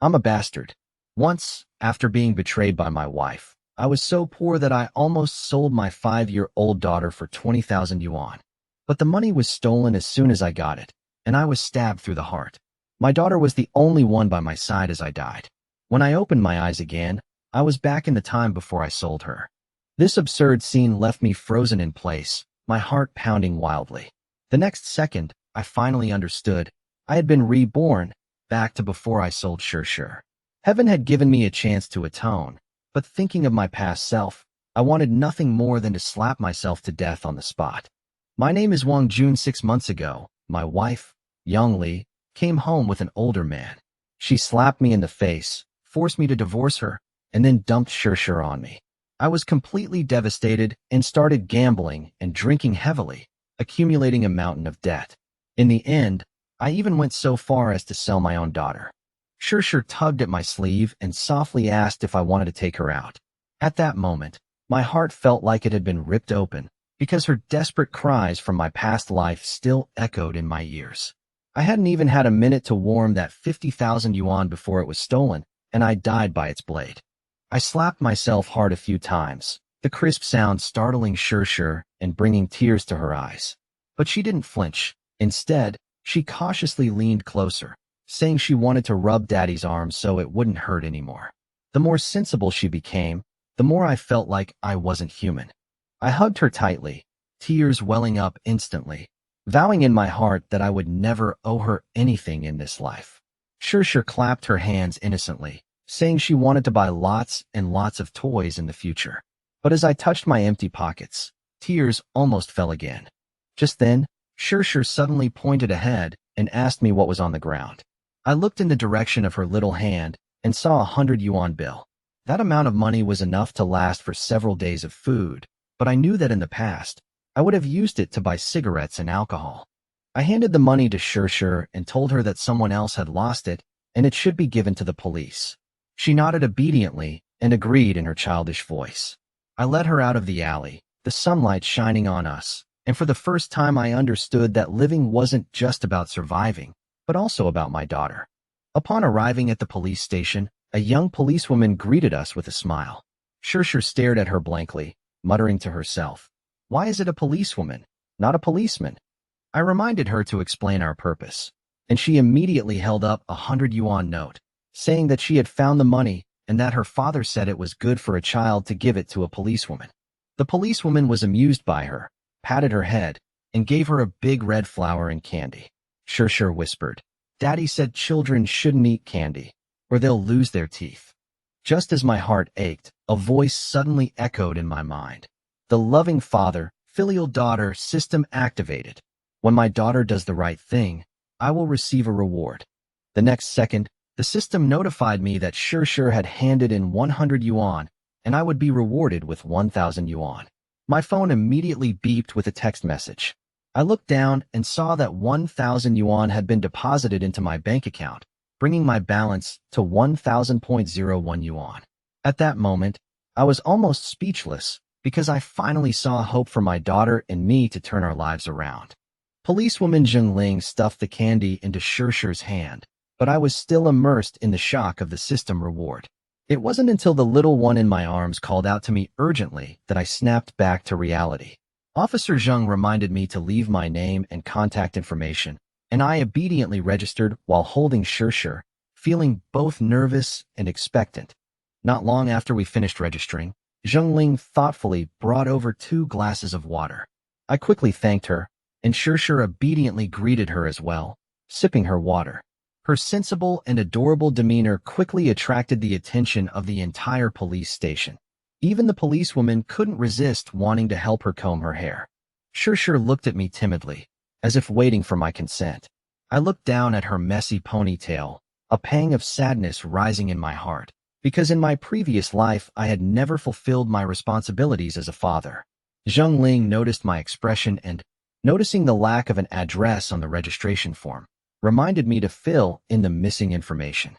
I'm a bastard. Once, after being betrayed by my wife, I was so poor that I almost sold my 5-year-old daughter for 20,000 yuan. But the money was stolen as soon as I got it, and I was stabbed through the heart. My daughter was the only one by my side as I died. When I opened my eyes again, I was back in the time before I sold her. This absurd scene left me frozen in place, my heart pounding wildly. The next second, I finally understood. I had been reborn, back to before I sold Shir. Heaven had given me a chance to atone, but thinking of my past self, I wanted nothing more than to slap myself to death on the spot. My name is Wang Jun. 6 months ago, my wife, Young Li, came home with an older man. She slapped me in the face, forced me to divorce her, and then dumped Shir on me. I was completely devastated and started gambling and drinking heavily, accumulating a mountain of debt. In the end, I even went so far as to sell my own daughter. Shir tugged at my sleeve and softly asked if I wanted to take her out. At that moment, my heart felt like it had been ripped open, because her desperate cries from my past life still echoed in my ears. I hadn't even had a minute to warm that 50,000 yuan before it was stolen, and I died by its blade. I slapped myself hard a few times, the crisp sound startling Shir and bringing tears to her eyes. But she didn't flinch. Instead, she cautiously leaned closer, saying she wanted to rub Daddy's arm so it wouldn't hurt anymore. The more sensible she became, the more I felt like I wasn't human. I hugged her tightly, tears welling up instantly, vowing in my heart that I would never owe her anything in this life. Shir clapped her hands innocently, saying she wanted to buy lots and lots of toys in the future. But as I touched my empty pockets, tears almost fell again. Just then, Shir suddenly pointed ahead and asked me what was on the ground. I looked in the direction of her little hand and saw a 100 yuan bill. That amount of money was enough to last for several days of food, but I knew that in the past, I would have used it to buy cigarettes and alcohol. I handed the money to Shir and told her that someone else had lost it and it should be given to the police. She nodded obediently and agreed in her childish voice. I led her out of the alley, the sunlight shining on us, and for the first time I understood that living wasn't just about surviving, but also about my daughter. Upon arriving at the police station, a young policewoman greeted us with a smile. Shir stared at her blankly, muttering to herself, "Why is it a policewoman, not a policeman?" I reminded her to explain our purpose, and she immediately held up a 100 yuan note, saying that she had found the money and that her father said it was good for a child to give it to a policewoman. The policewoman was amused by her, patted her head, and gave her a big red flower and candy. Shir whispered, "Daddy said children shouldn't eat candy, or they'll lose their teeth." Just as my heart ached, a voice suddenly echoed in my mind. The loving father, filial daughter system activated. When my daughter does the right thing, I will receive a reward. The next second, the system notified me that Shir had handed in 100 yuan, and I would be rewarded with 1,000 yuan. My phone immediately beeped with a text message. I looked down and saw that 1,000 yuan had been deposited into my bank account, bringing my balance to 1,000.01 yuan. At that moment, I was almost speechless because I finally saw hope for my daughter and me to turn our lives around. Policewoman Zheng Ling stuffed the candy into Shir's hand, but I was still immersed in the shock of the system reward. It wasn't until the little one in my arms called out to me urgently that I snapped back to reality. Officer Zheng reminded me to leave my name and contact information, and I obediently registered while holding Shir, feeling both nervous and expectant. Not long after we finished registering, Zheng Ling thoughtfully brought over 2 glasses of water. I quickly thanked her, and Shir obediently greeted her as well, sipping her water. Her sensible and adorable demeanor quickly attracted the attention of the entire police station. Even the policewoman couldn't resist wanting to help her comb her hair. Shir looked at me timidly, as if waiting for my consent. I looked down at her messy ponytail, a pang of sadness rising in my heart, because in my previous life I had never fulfilled my responsibilities as a father. Zheng Ling noticed my expression and, noticing the lack of an address on the registration form, reminded me to fill in the missing information.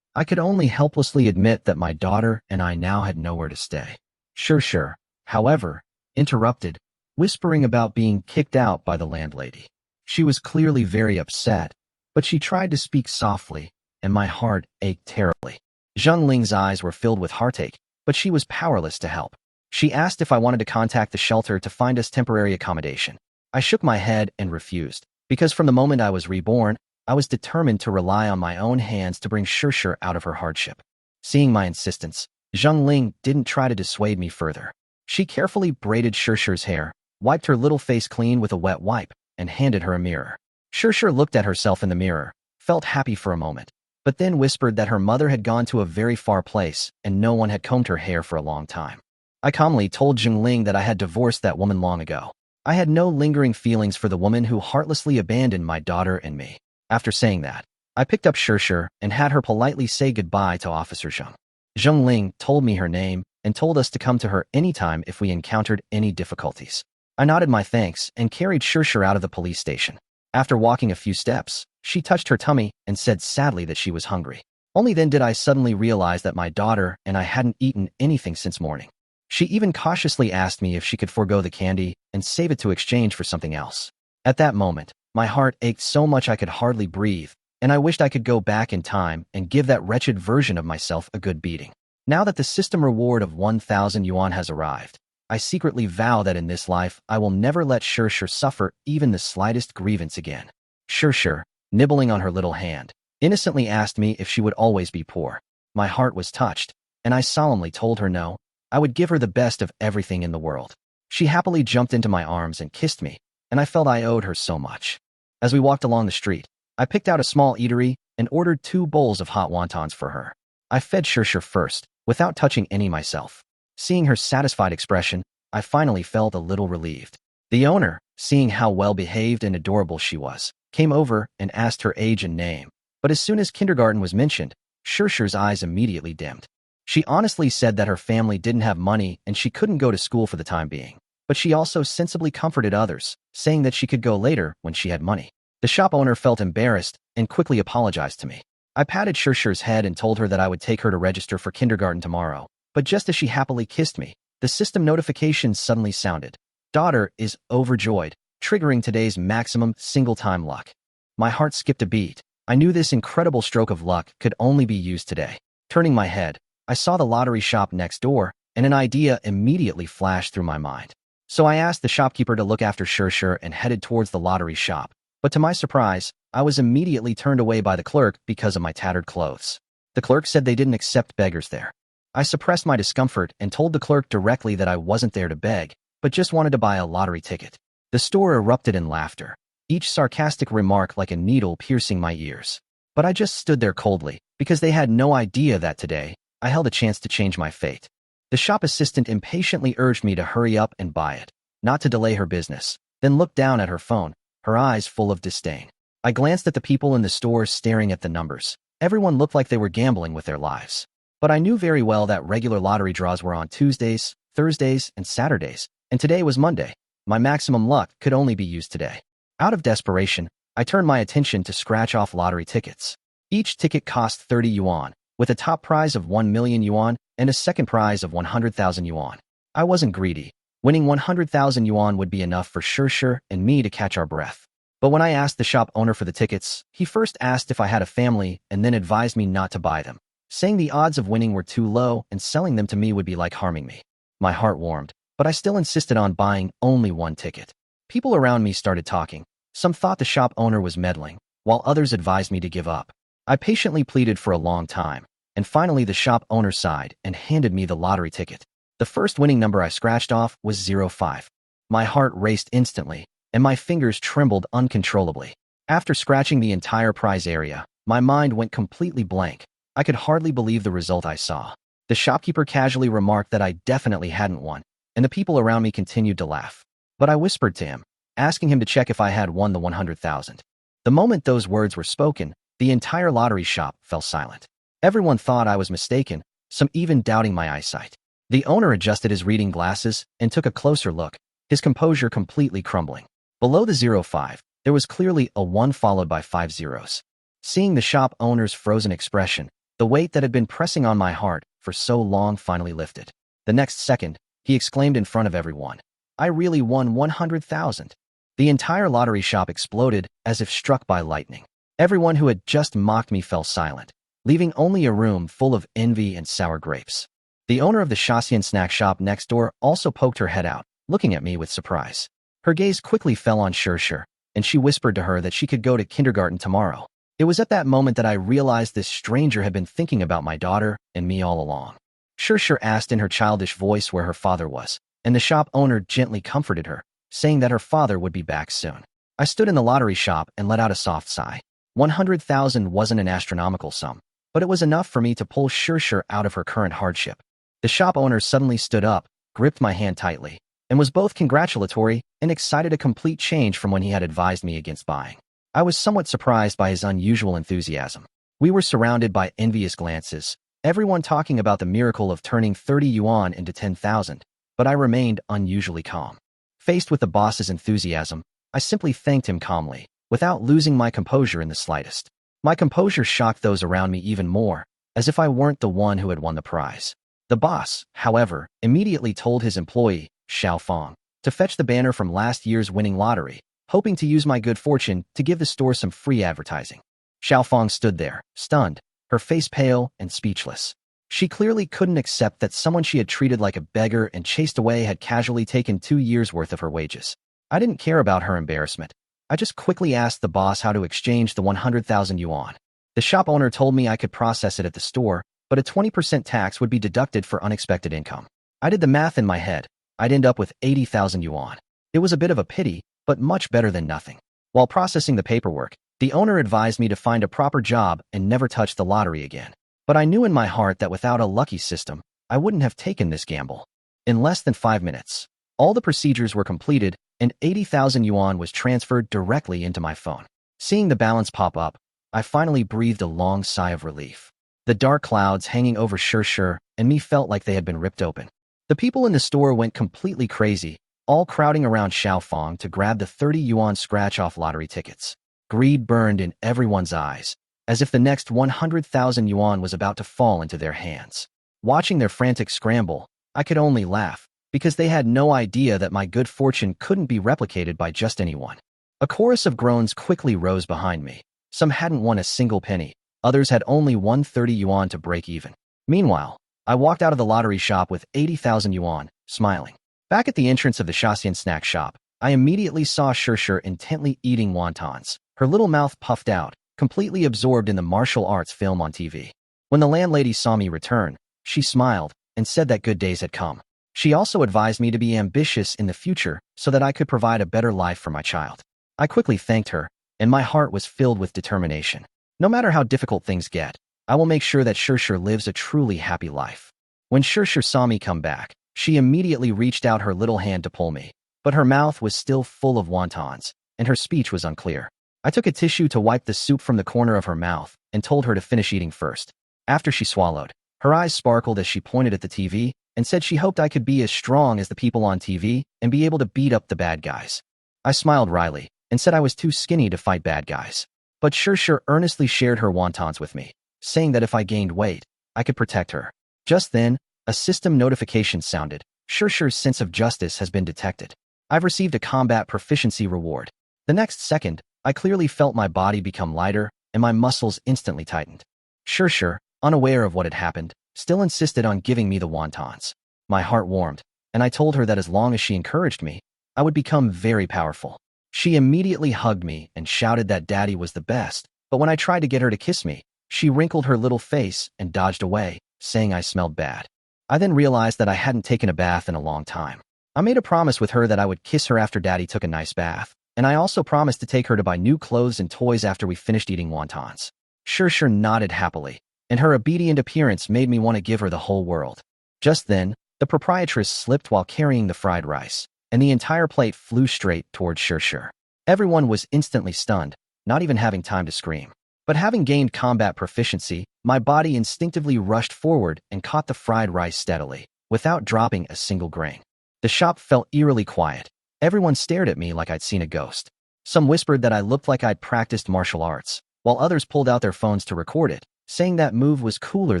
I could only helplessly admit that my daughter and I now had nowhere to stay. Shir, however, interrupted, whispering about being kicked out by the landlady. She was clearly very upset, but she tried to speak softly, and my heart ached terribly. Zheng Ling's eyes were filled with heartache, but she was powerless to help. She asked if I wanted to contact the shelter to find us temporary accommodation. I shook my head and refused, because from the moment I was reborn, I was determined to rely on my own hands to bring Shirshir out of her hardship. Seeing my insistence, Zheng Ling didn't try to dissuade me further. She carefully braided Shirshir's hair, wiped her little face clean with a wet wipe, and handed her a mirror. Shirshir looked at herself in the mirror, felt happy for a moment, but then whispered that her mother had gone to a very far place and no one had combed her hair for a long time. I calmly told Zheng Ling that I had divorced that woman long ago. I had no lingering feelings for the woman who heartlessly abandoned my daughter and me. After saying that, I picked up Shirshir and had her politely say goodbye to Officer Zheng. Zheng Ling told me her name and told us to come to her anytime if we encountered any difficulties. I nodded my thanks and carried Shirshir out of the police station. After walking a few steps, she touched her tummy and said sadly that she was hungry. Only then did I suddenly realize that my daughter and I hadn't eaten anything since morning. She even cautiously asked me if she could forego the candy and save it to exchange for something else. At that moment, my heart ached so much I could hardly breathe, and I wished I could go back in time and give that wretched version of myself a good beating. Now that the system reward of 1,000 yuan has arrived, I secretly vow that in this life I will never let Shirshir suffer even the slightest grievance again. Shirshir, nibbling on her little hand, innocently asked me if she would always be poor. My heart was touched, and I solemnly told her no, I would give her the best of everything in the world. She happily jumped into my arms and kissed me, and I felt I owed her so much. As we walked along the street, I picked out a small eatery and ordered 2 bowls of hot wontons for her. I fed Shirshir first, without touching any myself. Seeing her satisfied expression, I finally felt a little relieved. The owner, seeing how well-behaved and adorable she was, came over and asked her age and name, but as soon as kindergarten was mentioned, Shirshir's eyes immediately dimmed. She honestly said that her family didn't have money and she couldn't go to school for the time being, but she also sensibly comforted others, saying that she could go later when she had money. The shop owner felt embarrassed and quickly apologized to me. I patted Shirshir's head and told her that I would take her to register for kindergarten tomorrow, but just as she happily kissed me, the system notification suddenly sounded. Daughter is overjoyed, triggering today's maximum single-time luck. My heart skipped a beat. I knew this incredible stroke of luck could only be used today. Turning my head, I saw the lottery shop next door, and an idea immediately flashed through my mind. So I asked the shopkeeper to look after Shirshir and headed towards the lottery shop. But to my surprise, I was immediately turned away by the clerk because of my tattered clothes. The clerk said they didn't accept beggars there. I suppressed my discomfort and told the clerk directly that I wasn't there to beg, but just wanted to buy a lottery ticket. The store erupted in laughter, each sarcastic remark like a needle piercing my ears. But I just stood there coldly, because they had no idea that today, I held a chance to change my fate. The shop assistant impatiently urged me to hurry up and buy it, not to delay her business, then looked down at her phone, her eyes full of disdain. I glanced at the people in the store staring at the numbers. Everyone looked like they were gambling with their lives. But I knew very well that regular lottery draws were on Tuesdays, Thursdays, and Saturdays, and today was Monday. My maximum luck could only be used today. Out of desperation, I turned my attention to scratch off lottery tickets. Each ticket cost 30 yuan, with a top prize of 1 million yuan and a second prize of 100,000 yuan. I wasn't greedy. Winning 100,000 yuan would be enough for Shirshir and me to catch our breath. But when I asked the shop owner for the tickets, he first asked if I had a family and then advised me not to buy them, saying the odds of winning were too low and selling them to me would be like harming me. My heart warmed, but I still insisted on buying only 1 ticket. People around me started talking. Some thought the shop owner was meddling, while others advised me to give up. I patiently pleaded for a long time, and finally the shop owner sighed and handed me the lottery ticket. The first winning number I scratched off was 05. My heart raced instantly, and my fingers trembled uncontrollably. After scratching the entire prize area, my mind went completely blank. I could hardly believe the result I saw. The shopkeeper casually remarked that I definitely hadn't won, and the people around me continued to laugh. But I whispered to him, asking him to check if I had won the 100,000. The moment those words were spoken, the entire lottery shop fell silent. Everyone thought I was mistaken, some even doubting my eyesight. The owner adjusted his reading glasses and took a closer look, his composure completely crumbling. Below the 05, there was clearly a 1 followed by 5 zeros. Seeing the shop owner's frozen expression, the weight that had been pressing on my heart for so long finally lifted. The next second, he exclaimed in front of everyone, "I really won 100,000. The entire lottery shop exploded as if struck by lightning. Everyone who had just mocked me fell silent, leaving only a room full of envy and sour grapes. The owner of the Shaxian snack shop next door also poked her head out, looking at me with surprise. Her gaze quickly fell on Shirshir, and she whispered to her that she could go to kindergarten tomorrow. It was at that moment that I realized this stranger had been thinking about my daughter and me all along. Shirshir asked in her childish voice where her father was, and the shop owner gently comforted her, saying that her father would be back soon. I stood in the lottery shop and let out a soft sigh. 100,000 wasn't an astronomical sum, but it was enough for me to pull Shirshir out of her current hardship. The shop owner suddenly stood up, gripped my hand tightly, and was both congratulatory and excited a complete change from when he had advised me against buying. I was somewhat surprised by his unusual enthusiasm. We were surrounded by envious glances, everyone talking about the miracle of turning 30 yuan into 10,000, but I remained unusually calm. Faced with the boss's enthusiasm, I simply thanked him calmly, without losing my composure in the slightest. My composure shocked those around me even more, as if I weren't the one who had won the prize. The boss, however, immediately told his employee, Xiao Fong, to fetch the banner from last year's winning lottery, hoping to use my good fortune to give the store some free advertising. Xiao Fong stood there, stunned, her face pale and speechless. She clearly couldn't accept that someone she had treated like a beggar and chased away had casually taken 2 years' worth of her wages. I didn't care about her embarrassment. I just quickly asked the boss how to exchange the 100,000 yuan. The shop owner told me I could process it at the store, but a 20% tax would be deducted for unexpected income. I did the math in my head. I'd end up with 80,000 yuan. It was a bit of a pity, but much better than nothing. While processing the paperwork, the owner advised me to find a proper job and never touch the lottery again. But I knew in my heart that without a lucky system, I wouldn't have taken this gamble. In less than 5 minutes, all the procedures were completed and 80,000 yuan was transferred directly into my phone. Seeing the balance pop up, I finally breathed a long sigh of relief. The dark clouds hanging over Shirshir and me felt like they had been ripped open. The people in the store went completely crazy, all crowding around Xiao Fong to grab the 30 yuan scratch-off lottery tickets. Greed burned in everyone's eyes, as if the next 100,000 yuan was about to fall into their hands. Watching their frantic scramble, I could only laugh, because they had no idea that my good fortune couldn't be replicated by just anyone. A chorus of groans quickly rose behind me. Some hadn't won a single penny, others had only won 30 yuan to break even. Meanwhile, I walked out of the lottery shop with 80,000 yuan, smiling. Back at the entrance of the Shaxian snack shop, I immediately saw Shirshir intently eating wontons, her little mouth puffed out, completely absorbed in the martial arts film on TV. When the landlady saw me return, she smiled and said that good days had come. She also advised me to be ambitious in the future so that I could provide a better life for my child. I quickly thanked her, and my heart was filled with determination. No matter how difficult things get, I will make sure that Shirshir lives a truly happy life. When Shirshir saw me come back, she immediately reached out her little hand to pull me, but her mouth was still full of wontons, and her speech was unclear. I took a tissue to wipe the soup from the corner of her mouth and told her to finish eating first. After she swallowed, her eyes sparkled as she pointed at the TV and said she hoped I could be as strong as the people on TV and be able to beat up the bad guys. I smiled wryly and said I was too skinny to fight bad guys. But Shirshir earnestly shared her wontons with me, saying that if I gained weight, I could protect her. Just then, a system notification sounded. Shirshir's sense of justice has been detected. I've received a combat proficiency reward. The next second, I clearly felt my body become lighter and my muscles instantly tightened. Shirshir, unaware of what had happened, still insisted on giving me the wontons. My heart warmed, and I told her that as long as she encouraged me, I would become very powerful. She immediately hugged me and shouted that Daddy was the best, but when I tried to get her to kiss me, she wrinkled her little face and dodged away, saying I smelled bad. I then realized that I hadn't taken a bath in a long time. I made a promise with her that I would kiss her after Daddy took a nice bath, and I also promised to take her to buy new clothes and toys after we finished eating wontons. Shirshir nodded happily, and her obedient appearance made me want to give her the whole world. Just then, the proprietress slipped while carrying the fried rice, and the entire plate flew straight towards Shirshir. Everyone was instantly stunned, not even having time to scream. But having gained combat proficiency, my body instinctively rushed forward and caught the fried rice steadily, without dropping a single grain. The shop felt eerily quiet. Everyone stared at me like I'd seen a ghost. Some whispered that I looked like I'd practiced martial arts, while others pulled out their phones to record it, saying that move was cooler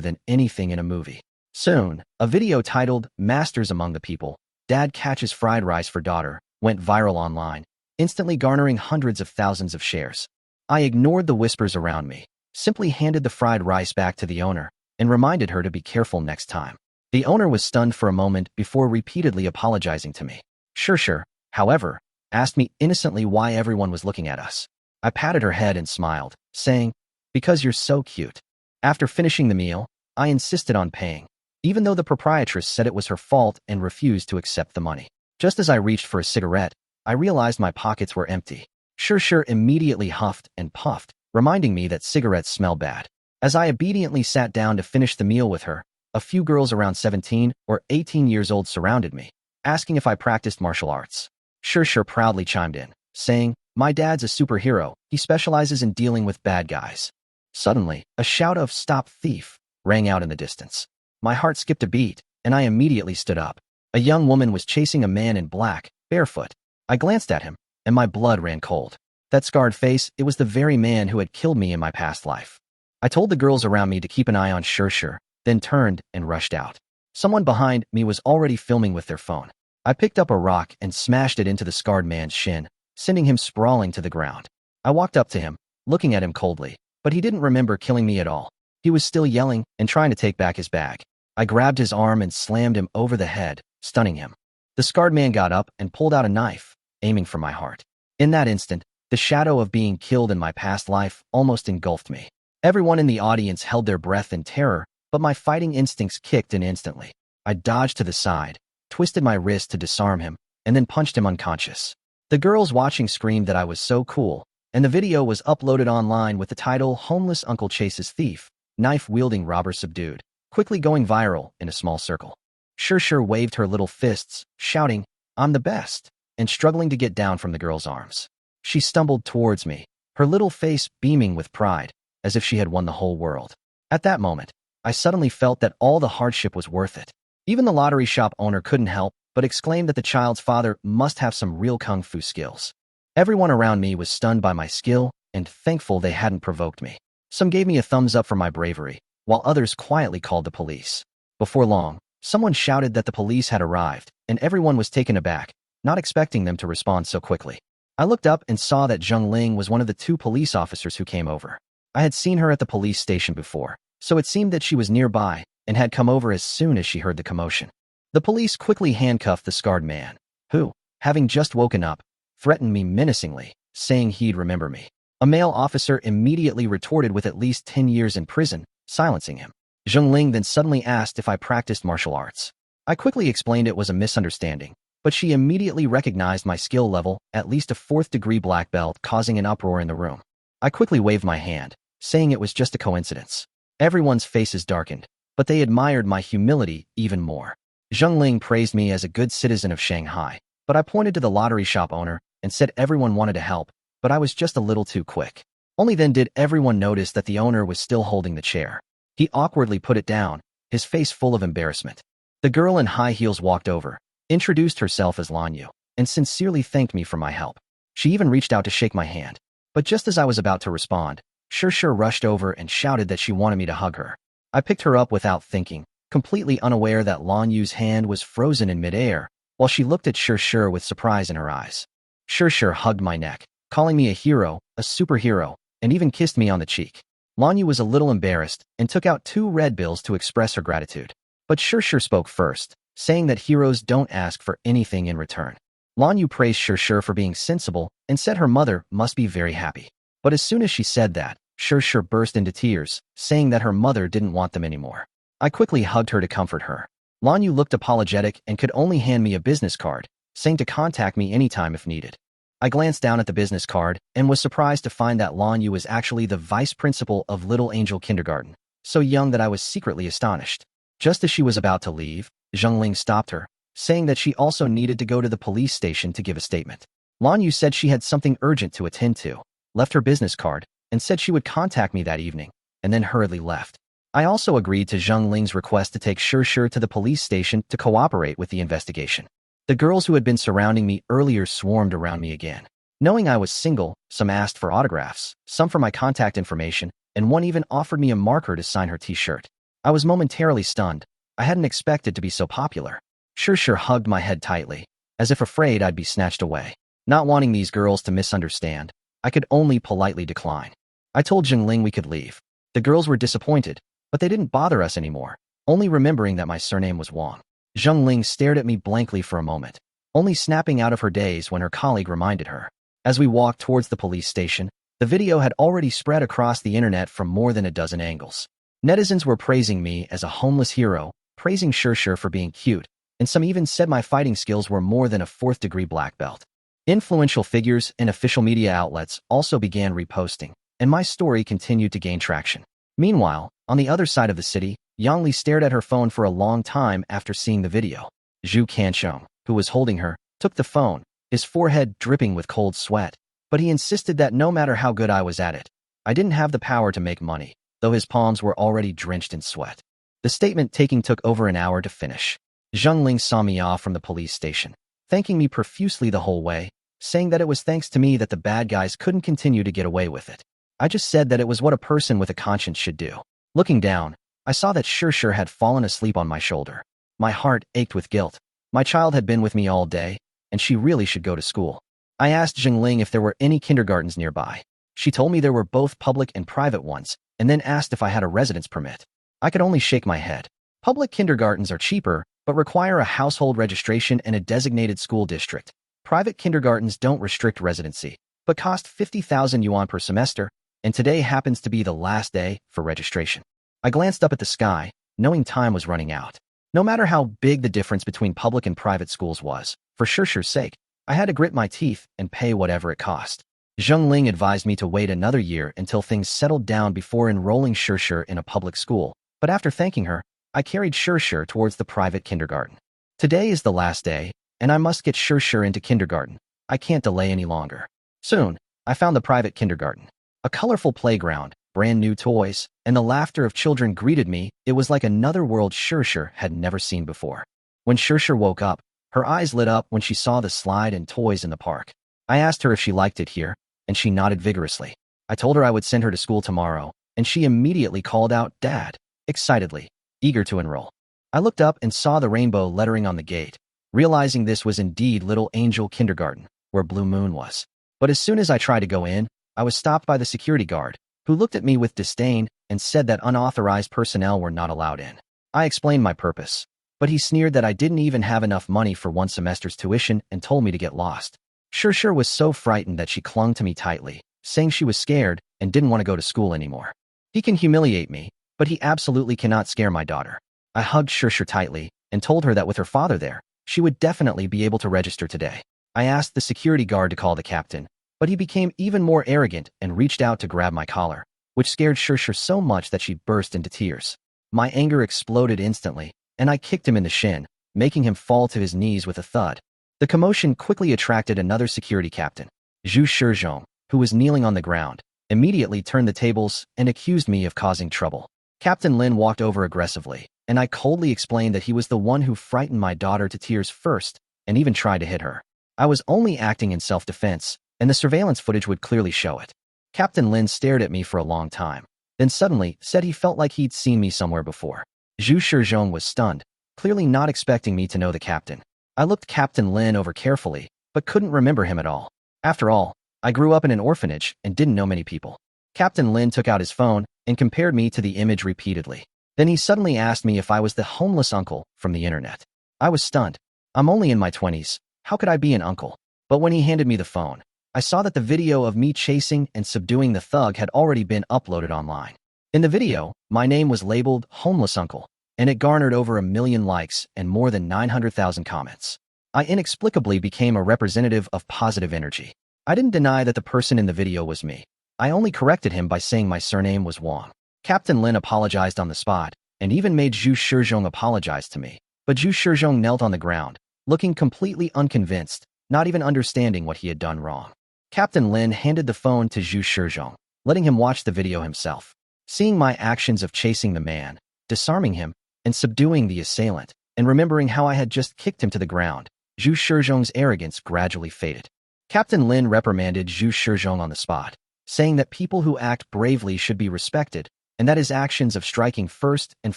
than anything in a movie. Soon, a video titled "Masters Among the People, Dad Catches Fried Rice for Daughter" went viral online, instantly garnering hundreds of thousands of shares. I ignored the whispers around me, simply handed the fried rice back to the owner, and reminded her to be careful next time. The owner was stunned for a moment before repeatedly apologizing to me. Sure, however, asked me innocently why everyone was looking at us. I patted her head and smiled, saying, "Because you're so cute." After finishing the meal, I insisted on paying, even though the proprietress said it was her fault and refused to accept the money. Just as I reached for a cigarette, I realized my pockets were empty. Sure immediately huffed and puffed, reminding me that cigarettes smell bad. As I obediently sat down to finish the meal with her, a few girls around 17 or 18 years old surrounded me, asking if I practiced martial arts. Sure proudly chimed in, saying, "My dad's a superhero. He specializes in dealing with bad guys." Suddenly, a shout of "Stop thief!" rang out in the distance. My heart skipped a beat, and I immediately stood up. A young woman was chasing a man in black, barefoot. I glanced at him, and my blood ran cold. That scarred face, it was the very man who had killed me in my past life. I told the girls around me to keep an eye on Sure, then turned and rushed out. Someone behind me was already filming with their phone. I picked up a rock and smashed it into the scarred man's shin, sending him sprawling to the ground. I walked up to him, looking at him coldly, but he didn't remember killing me at all. He was still yelling and trying to take back his bag. I grabbed his arm and slammed him over the head, stunning him. The scarred man got up and pulled out a knife, aiming for my heart. In that instant, the shadow of being killed in my past life almost engulfed me. Everyone in the audience held their breath in terror, but my fighting instincts kicked in instantly. I dodged to the side, twisted my wrist to disarm him, and then punched him unconscious. The girls watching screamed that I was so cool, and the video was uploaded online with the title "Homeless Uncle Chases Thief, Knife-Wielding Robber Subdued," quickly going viral in a small circle. Sure waved her little fists, shouting, "I'm the best," and struggling to get down from the girl's arms. She stumbled towards me, her little face beaming with pride, as if she had won the whole world. At that moment, I suddenly felt that all the hardship was worth it. Even the lottery shop owner couldn't help but exclaim that the child's father must have some real kung fu skills. Everyone around me was stunned by my skill and thankful they hadn't provoked me. Some gave me a thumbs up for my bravery, while others quietly called the police. Before long, someone shouted that the police had arrived, and everyone was taken aback, not expecting them to respond so quickly. I looked up and saw that Zheng Ling was one of the two police officers who came over. I had seen her at the police station before, so it seemed that she was nearby and had come over as soon as she heard the commotion. The police quickly handcuffed the scarred man, who, having just woken up, threatened me menacingly, saying he'd remember me. A male officer immediately retorted with at least 10 years in prison, silencing him. Zheng Ling then suddenly asked if I practiced martial arts. I quickly explained it was a misunderstanding, but she immediately recognized my skill level, at least a 4th-degree black belt, causing an uproar in the room. I quickly waved my hand, saying it was just a coincidence. Everyone's faces darkened, but they admired my humility even more. Zheng Ling praised me as a good citizen of Shanghai, but I pointed to the lottery shop owner and said everyone wanted to help, but I was just a little too quick. Only then did everyone notice that the owner was still holding the chair. He awkwardly put it down, his face full of embarrassment. The girl in high heels walked over, introduced herself as Lan Yu, and sincerely thanked me for my help. She even reached out to shake my hand. But just as I was about to respond, Sure rushed over and shouted that she wanted me to hug her. I picked her up without thinking, completely unaware that Lan Yu's hand was frozen in midair, while she looked at Sure with surprise in her eyes. Sure hugged my neck, calling me a hero, a superhero, and even kissed me on the cheek. Lan Yu was a little embarrassed and took out 2 red bills to express her gratitude. But Sure spoke first, saying that heroes don't ask for anything in return. Lan Yu praised Sure for being sensible and said her mother must be very happy. But as soon as she said that, Sure burst into tears, saying that her mother didn't want them anymore. I quickly hugged her to comfort her. Lan Yu looked apologetic and could only hand me a business card, saying to contact me anytime if needed. I glanced down at the business card and was surprised to find that Lan Yu was actually the vice principal of Little Angel Kindergarten, so young that I was secretly astonished. Just as she was about to leave, Zheng Ling stopped her, saying that she also needed to go to the police station to give a statement. Lan Yu said she had something urgent to attend to, left her business card, and said she would contact me that evening, and then hurriedly left. I also agreed to Zheng Ling's request to take Sure to the police station to cooperate with the investigation. The girls who had been surrounding me earlier swarmed around me again. Knowing I was single, some asked for autographs, some for my contact information, and one even offered me a marker to sign her t-shirt. I was momentarily stunned. I hadn't expected to be so popular. Sure hugged my head tightly, as if afraid I'd be snatched away. Not wanting these girls to misunderstand, I could only politely decline. I told Jingling we could leave. The girls were disappointed, but they didn't bother us anymore, only remembering that my surname was Wang. Jingling stared at me blankly for a moment, only snapping out of her daze when her colleague reminded her. As we walked towards the police station, the video had already spread across the internet from more than a dozen angles. Netizens were praising me as a homeless hero, praising Shir for being cute, and some even said my fighting skills were more than a fourth-degree black belt. Influential figures and official media outlets also began reposting, and my story continued to gain traction. Meanwhile, on the other side of the city, Yangli stared at her phone for a long time after seeing the video. Zhu Kanchong, who was holding her, took the phone, his forehead dripping with cold sweat, but he insisted that no matter how good I was at it, I didn't have the power to make money, though his palms were already drenched in sweat. The statement taking took over an hour to finish. Zheng Ling saw me off from the police station, thanking me profusely the whole way, saying that it was thanks to me that the bad guys couldn't continue to get away with it. I just said that it was what a person with a conscience should do. Looking down, I saw that Shir had fallen asleep on my shoulder. My heart ached with guilt. My child had been with me all day, and she really should go to school. I asked Jingling if there were any kindergartens nearby. She told me there were both public and private ones, and then asked if I had a residence permit. I could only shake my head. Public kindergartens are cheaper, but require a household registration and a designated school district. Private kindergartens don't restrict residency, but cost 50,000 yuan per semester, and today happens to be the last day for registration. I glanced up at the sky, knowing time was running out. No matter how big the difference between public and private schools was, for Shir's sake, I had to grit my teeth and pay whatever it cost. Zheng Ling advised me to wait another year until things settled down before enrolling Shir in a public school, but after thanking her, I carried Shir towards the private kindergarten. Today is the last day, and I must get Shir into kindergarten. I can't delay any longer. Soon, I found the private kindergarten. A colorful playground, brand new toys, and the laughter of children greeted me. It was like another world Shir had never seen before. When Shir woke up, her eyes lit up when she saw the slide and toys in the park. I asked her if she liked it here, and she nodded vigorously. I told her I would send her to school tomorrow, and she immediately called out, "Dad," excitedly, eager to enroll. I looked up and saw the rainbow lettering on the gate, realizing this was indeed Little Angel Kindergarten, where Blue Moon was. But as soon as I tried to go in, I was stopped by the security guard, who looked at me with disdain and said that unauthorized personnel were not allowed in. I explained my purpose, but he sneered that I didn't even have enough money for one semester's tuition and told me to get lost. Shir was so frightened that she clung to me tightly, saying she was scared and didn't want to go to school anymore. He can humiliate me, but he absolutely cannot scare my daughter. I hugged Shir tightly and told her that with her father there, she would definitely be able to register today. I asked the security guard to call the captain, but he became even more arrogant and reached out to grab my collar, which scared Shir so much that she burst into tears. My anger exploded instantly, and I kicked him in the shin, making him fall to his knees with a thud. The commotion quickly attracted another security captain, Zhu Shizhong, who was kneeling on the ground, immediately turned the tables and accused me of causing trouble. Captain Lin walked over aggressively, and I coldly explained that he was the one who frightened my daughter to tears first and even tried to hit her. I was only acting in self-defense, and the surveillance footage would clearly show it. Captain Lin stared at me for a long time, then suddenly said he felt like he'd seen me somewhere before. Zhu Shizhong was stunned, clearly not expecting me to know the captain. I looked Captain Lin over carefully, but couldn't remember him at all. After all, I grew up in an orphanage and didn't know many people. Captain Lin took out his phone and compared me to the image repeatedly. Then he suddenly asked me if I was the homeless uncle from the internet. I was stunned. I'm only in my 20s. How could I be an uncle? But when he handed me the phone, I saw that the video of me chasing and subduing the thug had already been uploaded online. In the video, my name was labeled Homeless Uncle, and it garnered over 1 million likes and more than 900,000 comments. I inexplicably became a representative of positive energy. I didn't deny that the person in the video was me. I only corrected him by saying my surname was Wang. Captain Lin apologized on the spot, and even made Zhu Shizhong apologize to me. But Zhu Shizhong knelt on the ground, looking completely unconvinced, not even understanding what he had done wrong. Captain Lin handed the phone to Zhu Shizhong, letting him watch the video himself. Seeing my actions of chasing the man, disarming him, and subduing the assailant, and remembering how I had just kicked him to the ground, Zhu Shizhong's arrogance gradually faded. Captain Lin reprimanded Zhu Shizhong on the spot, saying that people who act bravely should be respected, and that his actions of striking first and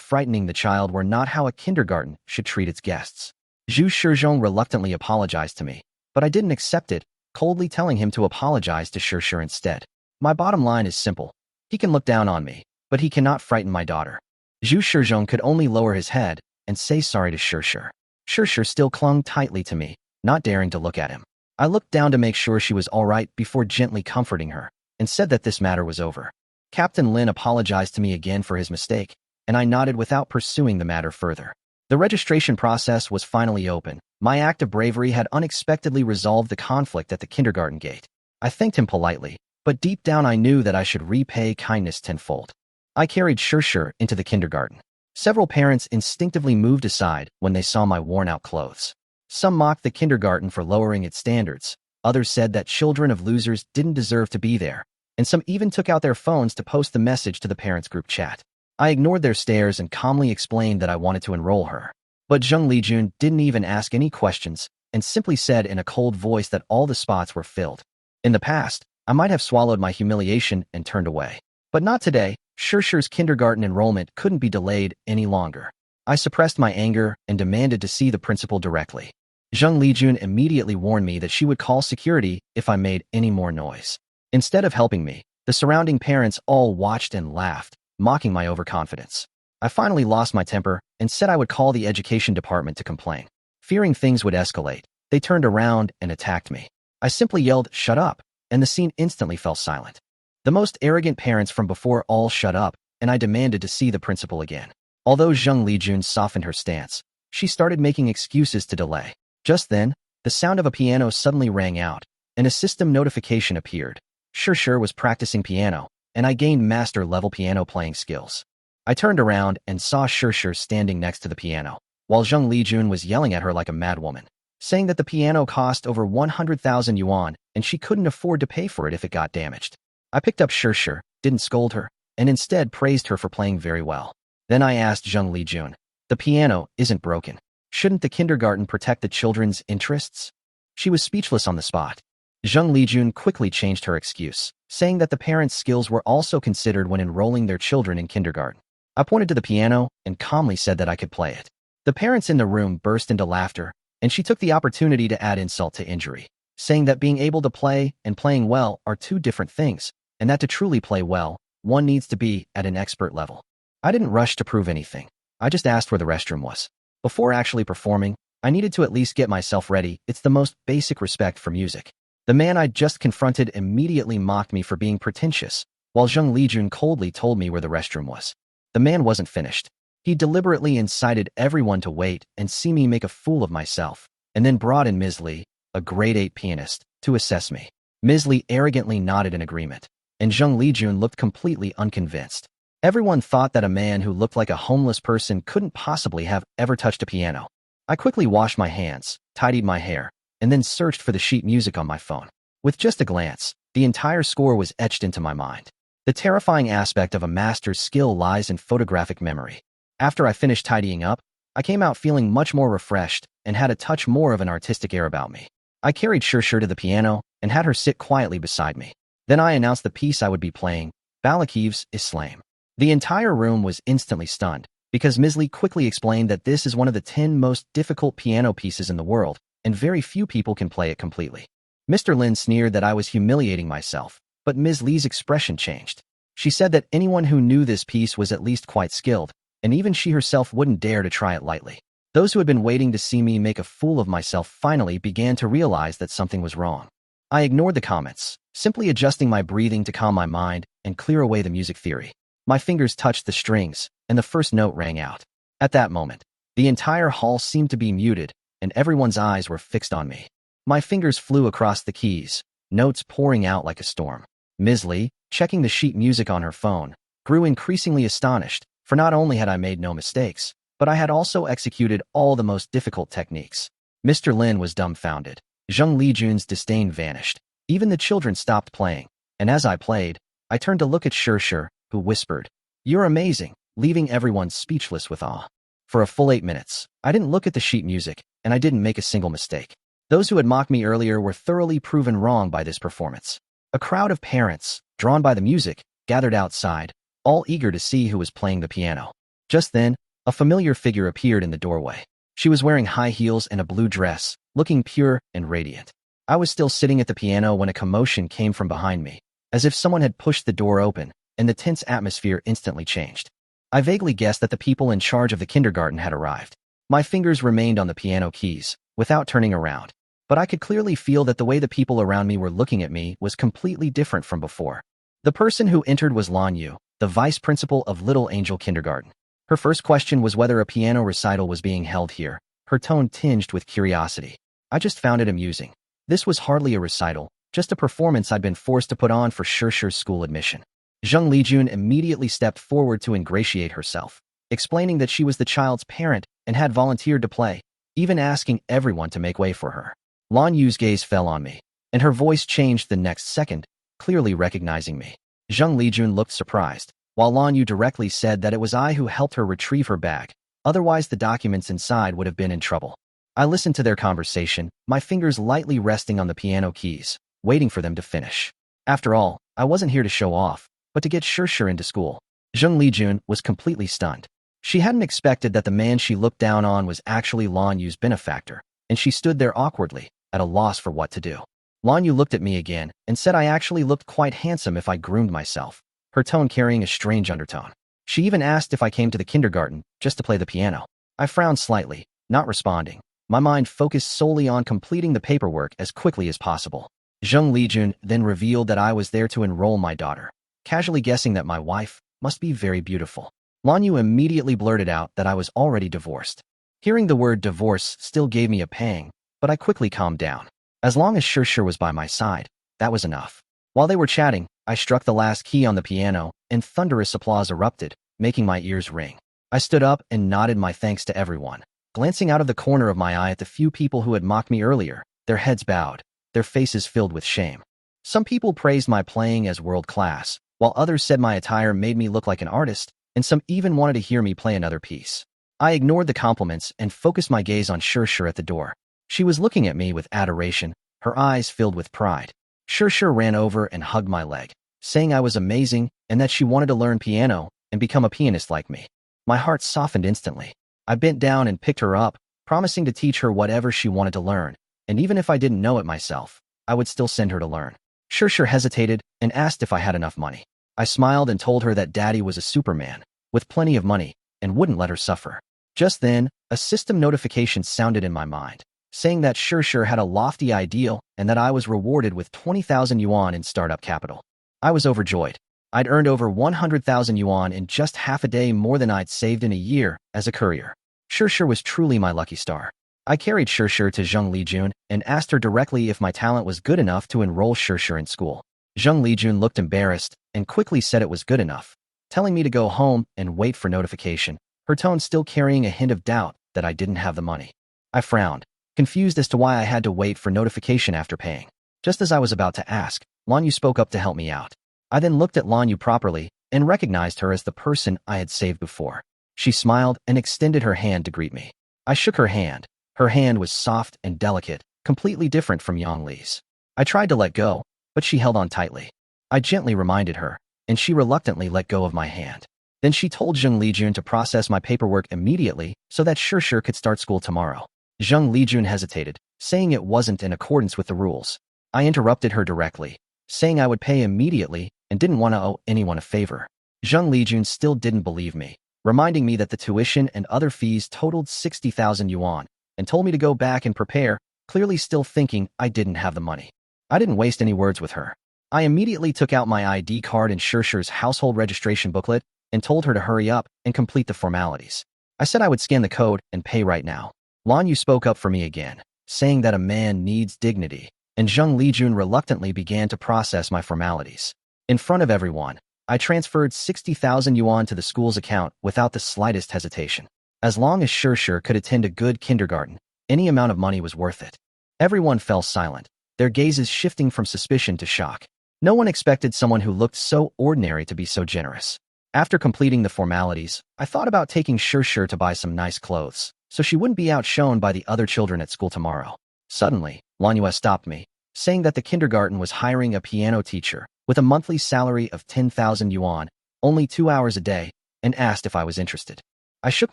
frightening the child were not how a kindergarten should treat its guests. Zhu Shizhong reluctantly apologized to me, but I didn't accept it coldly telling him to apologize to Shirshir instead. My bottom line is simple. He can look down on me, but he cannot frighten my daughter. Zhu Shizhong could only lower his head and say sorry to Shirshir. Shirshir still clung tightly to me, not daring to look at him. I looked down to make sure she was all right before gently comforting her, and said that this matter was over. Captain Lin apologized to me again for his mistake, and I nodded without pursuing the matter further. The registration process was finally open. My act of bravery had unexpectedly resolved the conflict at the kindergarten gate. I thanked him politely, but deep down I knew that I should repay kindness tenfold. I carried Shirshir into the kindergarten. Several parents instinctively moved aside when they saw my worn-out clothes. Some mocked the kindergarten for lowering its standards. Others said that children of losers didn't deserve to be there, and some even took out their phones to post the message to the parents' group chat. I ignored their stares and calmly explained that I wanted to enroll her. But Zheng Lijun didn't even ask any questions and simply said in a cold voice that all the spots were filled. In the past, I might have swallowed my humiliation and turned away. But not today. Shirshir's kindergarten enrollment couldn't be delayed any longer. I suppressed my anger and demanded to see the principal directly. Zheng Lijun immediately warned me that she would call security if I made any more noise. Instead of helping me, the surrounding parents all watched and laughed, mocking my overconfidence. I finally lost my temper and said I would call the education department to complain. Fearing things would escalate, they turned around and attacked me. I simply yelled, "Shut up," and the scene instantly fell silent. The most arrogant parents from before all shut up, and I demanded to see the principal again. Although Zheng Lijun softened her stance, she started making excuses to delay. Just then, the sound of a piano suddenly rang out, and a system notification appeared. Shirshir was practicing piano, and I gained master-level piano playing skills. I turned around and saw Shirshir standing next to the piano, while Zheng Lijun was yelling at her like a madwoman, saying that the piano cost over 100,000 yuan and she couldn't afford to pay for it if it got damaged. I picked up Shirshir, didn't scold her, and instead praised her for playing very well. Then I asked Zheng Lijun, "The piano isn't broken. Shouldn't the kindergarten protect the children's interests?" She was speechless on the spot. Zheng Lijun quickly changed her excuse, saying that the parents' skills were also considered when enrolling their children in kindergarten. I pointed to the piano and calmly said that I could play it. The parents in the room burst into laughter, and she took the opportunity to add insult to injury, saying that being able to play and playing well are two different things, and that to truly play well, one needs to be at an expert level. I didn't rush to prove anything. I just asked where the restroom was. Before actually performing, I needed to at least get myself ready. It's the most basic respect for music. The man I'd just confronted immediately mocked me for being pretentious, while Zheng Lijun coldly told me where the restroom was. The man wasn't finished. He deliberately incited everyone to wait and see me make a fool of myself, and then brought in Ms. Li, a grade 8 pianist, to assess me. Ms. Li arrogantly nodded in agreement, and Zheng Lijun looked completely unconvinced. Everyone thought that a man who looked like a homeless person couldn't possibly have ever touched a piano. I quickly washed my hands, tidied my hair, and then searched for the sheet music on my phone. With just a glance, the entire score was etched into my mind. The terrifying aspect of a master's skill lies in photographic memory. After I finished tidying up, I came out feeling much more refreshed and had a touch more of an artistic air about me. I carried Shirshir to the piano and had her sit quietly beside me. Then I announced the piece I would be playing, Balakiv's Islam. The entire room was instantly stunned, because Ms. Li quickly explained that this is one of the 10 most difficult piano pieces in the world, and very few people can play it completely. Mr. Lin sneered that I was humiliating myself, but Ms. Li's expression changed. She said that anyone who knew this piece was at least quite skilled, and even she herself wouldn't dare to try it lightly. Those who had been waiting to see me make a fool of myself finally began to realize that something was wrong. I ignored the comments, simply adjusting my breathing to calm my mind and clear away the music theory. My fingers touched the strings, and the first note rang out. At that moment, the entire hall seemed to be muted, and everyone's eyes were fixed on me. My fingers flew across the keys, notes pouring out like a storm. Ms. Li, checking the sheet music on her phone, grew increasingly astonished, for not only had I made no mistakes, but I had also executed all the most difficult techniques. Mr. Lin was dumbfounded. Zheng Lijun's disdain vanished. Even the children stopped playing, and as I played, I turned to look at Shirshir, who whispered, "You're amazing," leaving everyone speechless with awe. For a full 8 minutes, I didn't look at the sheet music, and I didn't make a single mistake. Those who had mocked me earlier were thoroughly proven wrong by this performance. A crowd of parents, drawn by the music, gathered outside, all eager to see who was playing the piano. Just then, a familiar figure appeared in the doorway. She was wearing high heels and a blue dress, looking pure and radiant. I was still sitting at the piano when a commotion came from behind me, as if someone had pushed the door open, and the tense atmosphere instantly changed. I vaguely guessed that the people in charge of the kindergarten had arrived. My fingers remained on the piano keys, without turning around, but I could clearly feel that the way the people around me were looking at me was completely different from before. The person who entered was Lan Yu, the vice principal of Little Angel Kindergarten. Her first question was whether a piano recital was being held here, her tone tinged with curiosity. I just found it amusing. This was hardly a recital, just a performance I'd been forced to put on for Shurshu's school admission. Zheng Lijun immediately stepped forward to ingratiate herself, explaining that she was the child's parent and had volunteered to play, even asking everyone to make way for her. Lan Yu's gaze fell on me, and her voice changed the next second, clearly recognizing me. Zheng Lijun looked surprised, while Lan Yu directly said that it was I who helped her retrieve her bag, otherwise the documents inside would have been in trouble. I listened to their conversation, my fingers lightly resting on the piano keys, waiting for them to finish. After all, I wasn't here to show off, but to get Shurshu into school. Zheng Lijun was completely stunned. She hadn't expected that the man she looked down on was actually Lan Yu's benefactor, and she stood there awkwardly, at a loss for what to do. Lan Yu looked at me again and said I actually looked quite handsome if I groomed myself, her tone carrying a strange undertone. She even asked if I came to the kindergarten just to play the piano. I frowned slightly, not responding, my mind focused solely on completing the paperwork as quickly as possible. Zheng Lijun then revealed that I was there to enroll my daughter, casually guessing that my wife must be very beautiful. Lan Yu immediately blurted out that I was already divorced. Hearing the word divorce still gave me a pang, but I quickly calmed down. As long as Shurshu was by my side, that was enough. While they were chatting, I struck the last key on the piano, and thunderous applause erupted, making my ears ring. I stood up and nodded my thanks to everyone, glancing out of the corner of my eye at the few people who had mocked me earlier, their heads bowed, their faces filled with shame. Some people praised my playing as world-class, while others said my attire made me look like an artist, and some even wanted to hear me play another piece. I ignored the compliments and focused my gaze on Shurshu at the door. She was looking at me with adoration, her eyes filled with pride. Shurshu ran over and hugged my leg, saying I was amazing and that she wanted to learn piano and become a pianist like me. My heart softened instantly. I bent down and picked her up, promising to teach her whatever she wanted to learn, and even if I didn't know it myself, I would still send her to learn. Shurshu hesitated and asked if I had enough money. I smiled and told her that Daddy was a superman, with plenty of money, and wouldn't let her suffer. Just then, a system notification sounded in my mind, saying that Shurshu had a lofty ideal and that I was rewarded with 20,000 yuan in startup capital. I was overjoyed. I'd earned over 100,000 yuan in just half a day, more than I'd saved in a year as a courier. Shurshu was truly my lucky star. I carried Shurshu to Zheng Lijun and asked her directly if my talent was good enough to enroll Shurshu in school. Zheng Lijun looked embarrassed and quickly said it was good enough, telling me to go home and wait for notification, her tone still carrying a hint of doubt that I didn't have the money. I frowned, confused as to why I had to wait for notification after paying. Just as I was about to ask, Lan Yu spoke up to help me out. I then looked at Lan Yu properly and recognized her as the person I had saved before. She smiled and extended her hand to greet me. I shook her hand. Her hand was soft and delicate, completely different from Yang Li's. I tried to let go, but she held on tightly. I gently reminded her, and she reluctantly let go of my hand. Then she told Zheng Lijun to process my paperwork immediately so that Shurshu could start school tomorrow. Zheng Lijun hesitated, saying it wasn't in accordance with the rules. I interrupted her directly, saying I would pay immediately and didn't want to owe anyone a favor. Zheng Lijun still didn't believe me, reminding me that the tuition and other fees totaled 60,000 yuan, and told me to go back and prepare, clearly still thinking I didn't have the money. I didn't waste any words with her. I immediately took out my ID card and Shurshu's household registration booklet and told her to hurry up and complete the formalities. I said I would scan the code and pay right now. Lan Yu spoke up for me again, saying that a man needs dignity, and Zheng Lijun reluctantly began to process my formalities. In front of everyone, I transferred 60,000 yuan to the school's account without the slightest hesitation. As long as Shurshu could attend a good kindergarten, any amount of money was worth it. Everyone fell silent, their gazes shifting from suspicion to shock. No one expected someone who looked so ordinary to be so generous. After completing the formalities, I thought about taking Shurshu to buy some nice clothes, so she wouldn't be outshone by the other children at school tomorrow. Suddenly, Lan Yu stopped me, saying that the kindergarten was hiring a piano teacher with a monthly salary of 10,000 yuan, only 2 hours a day, and asked if I was interested. I shook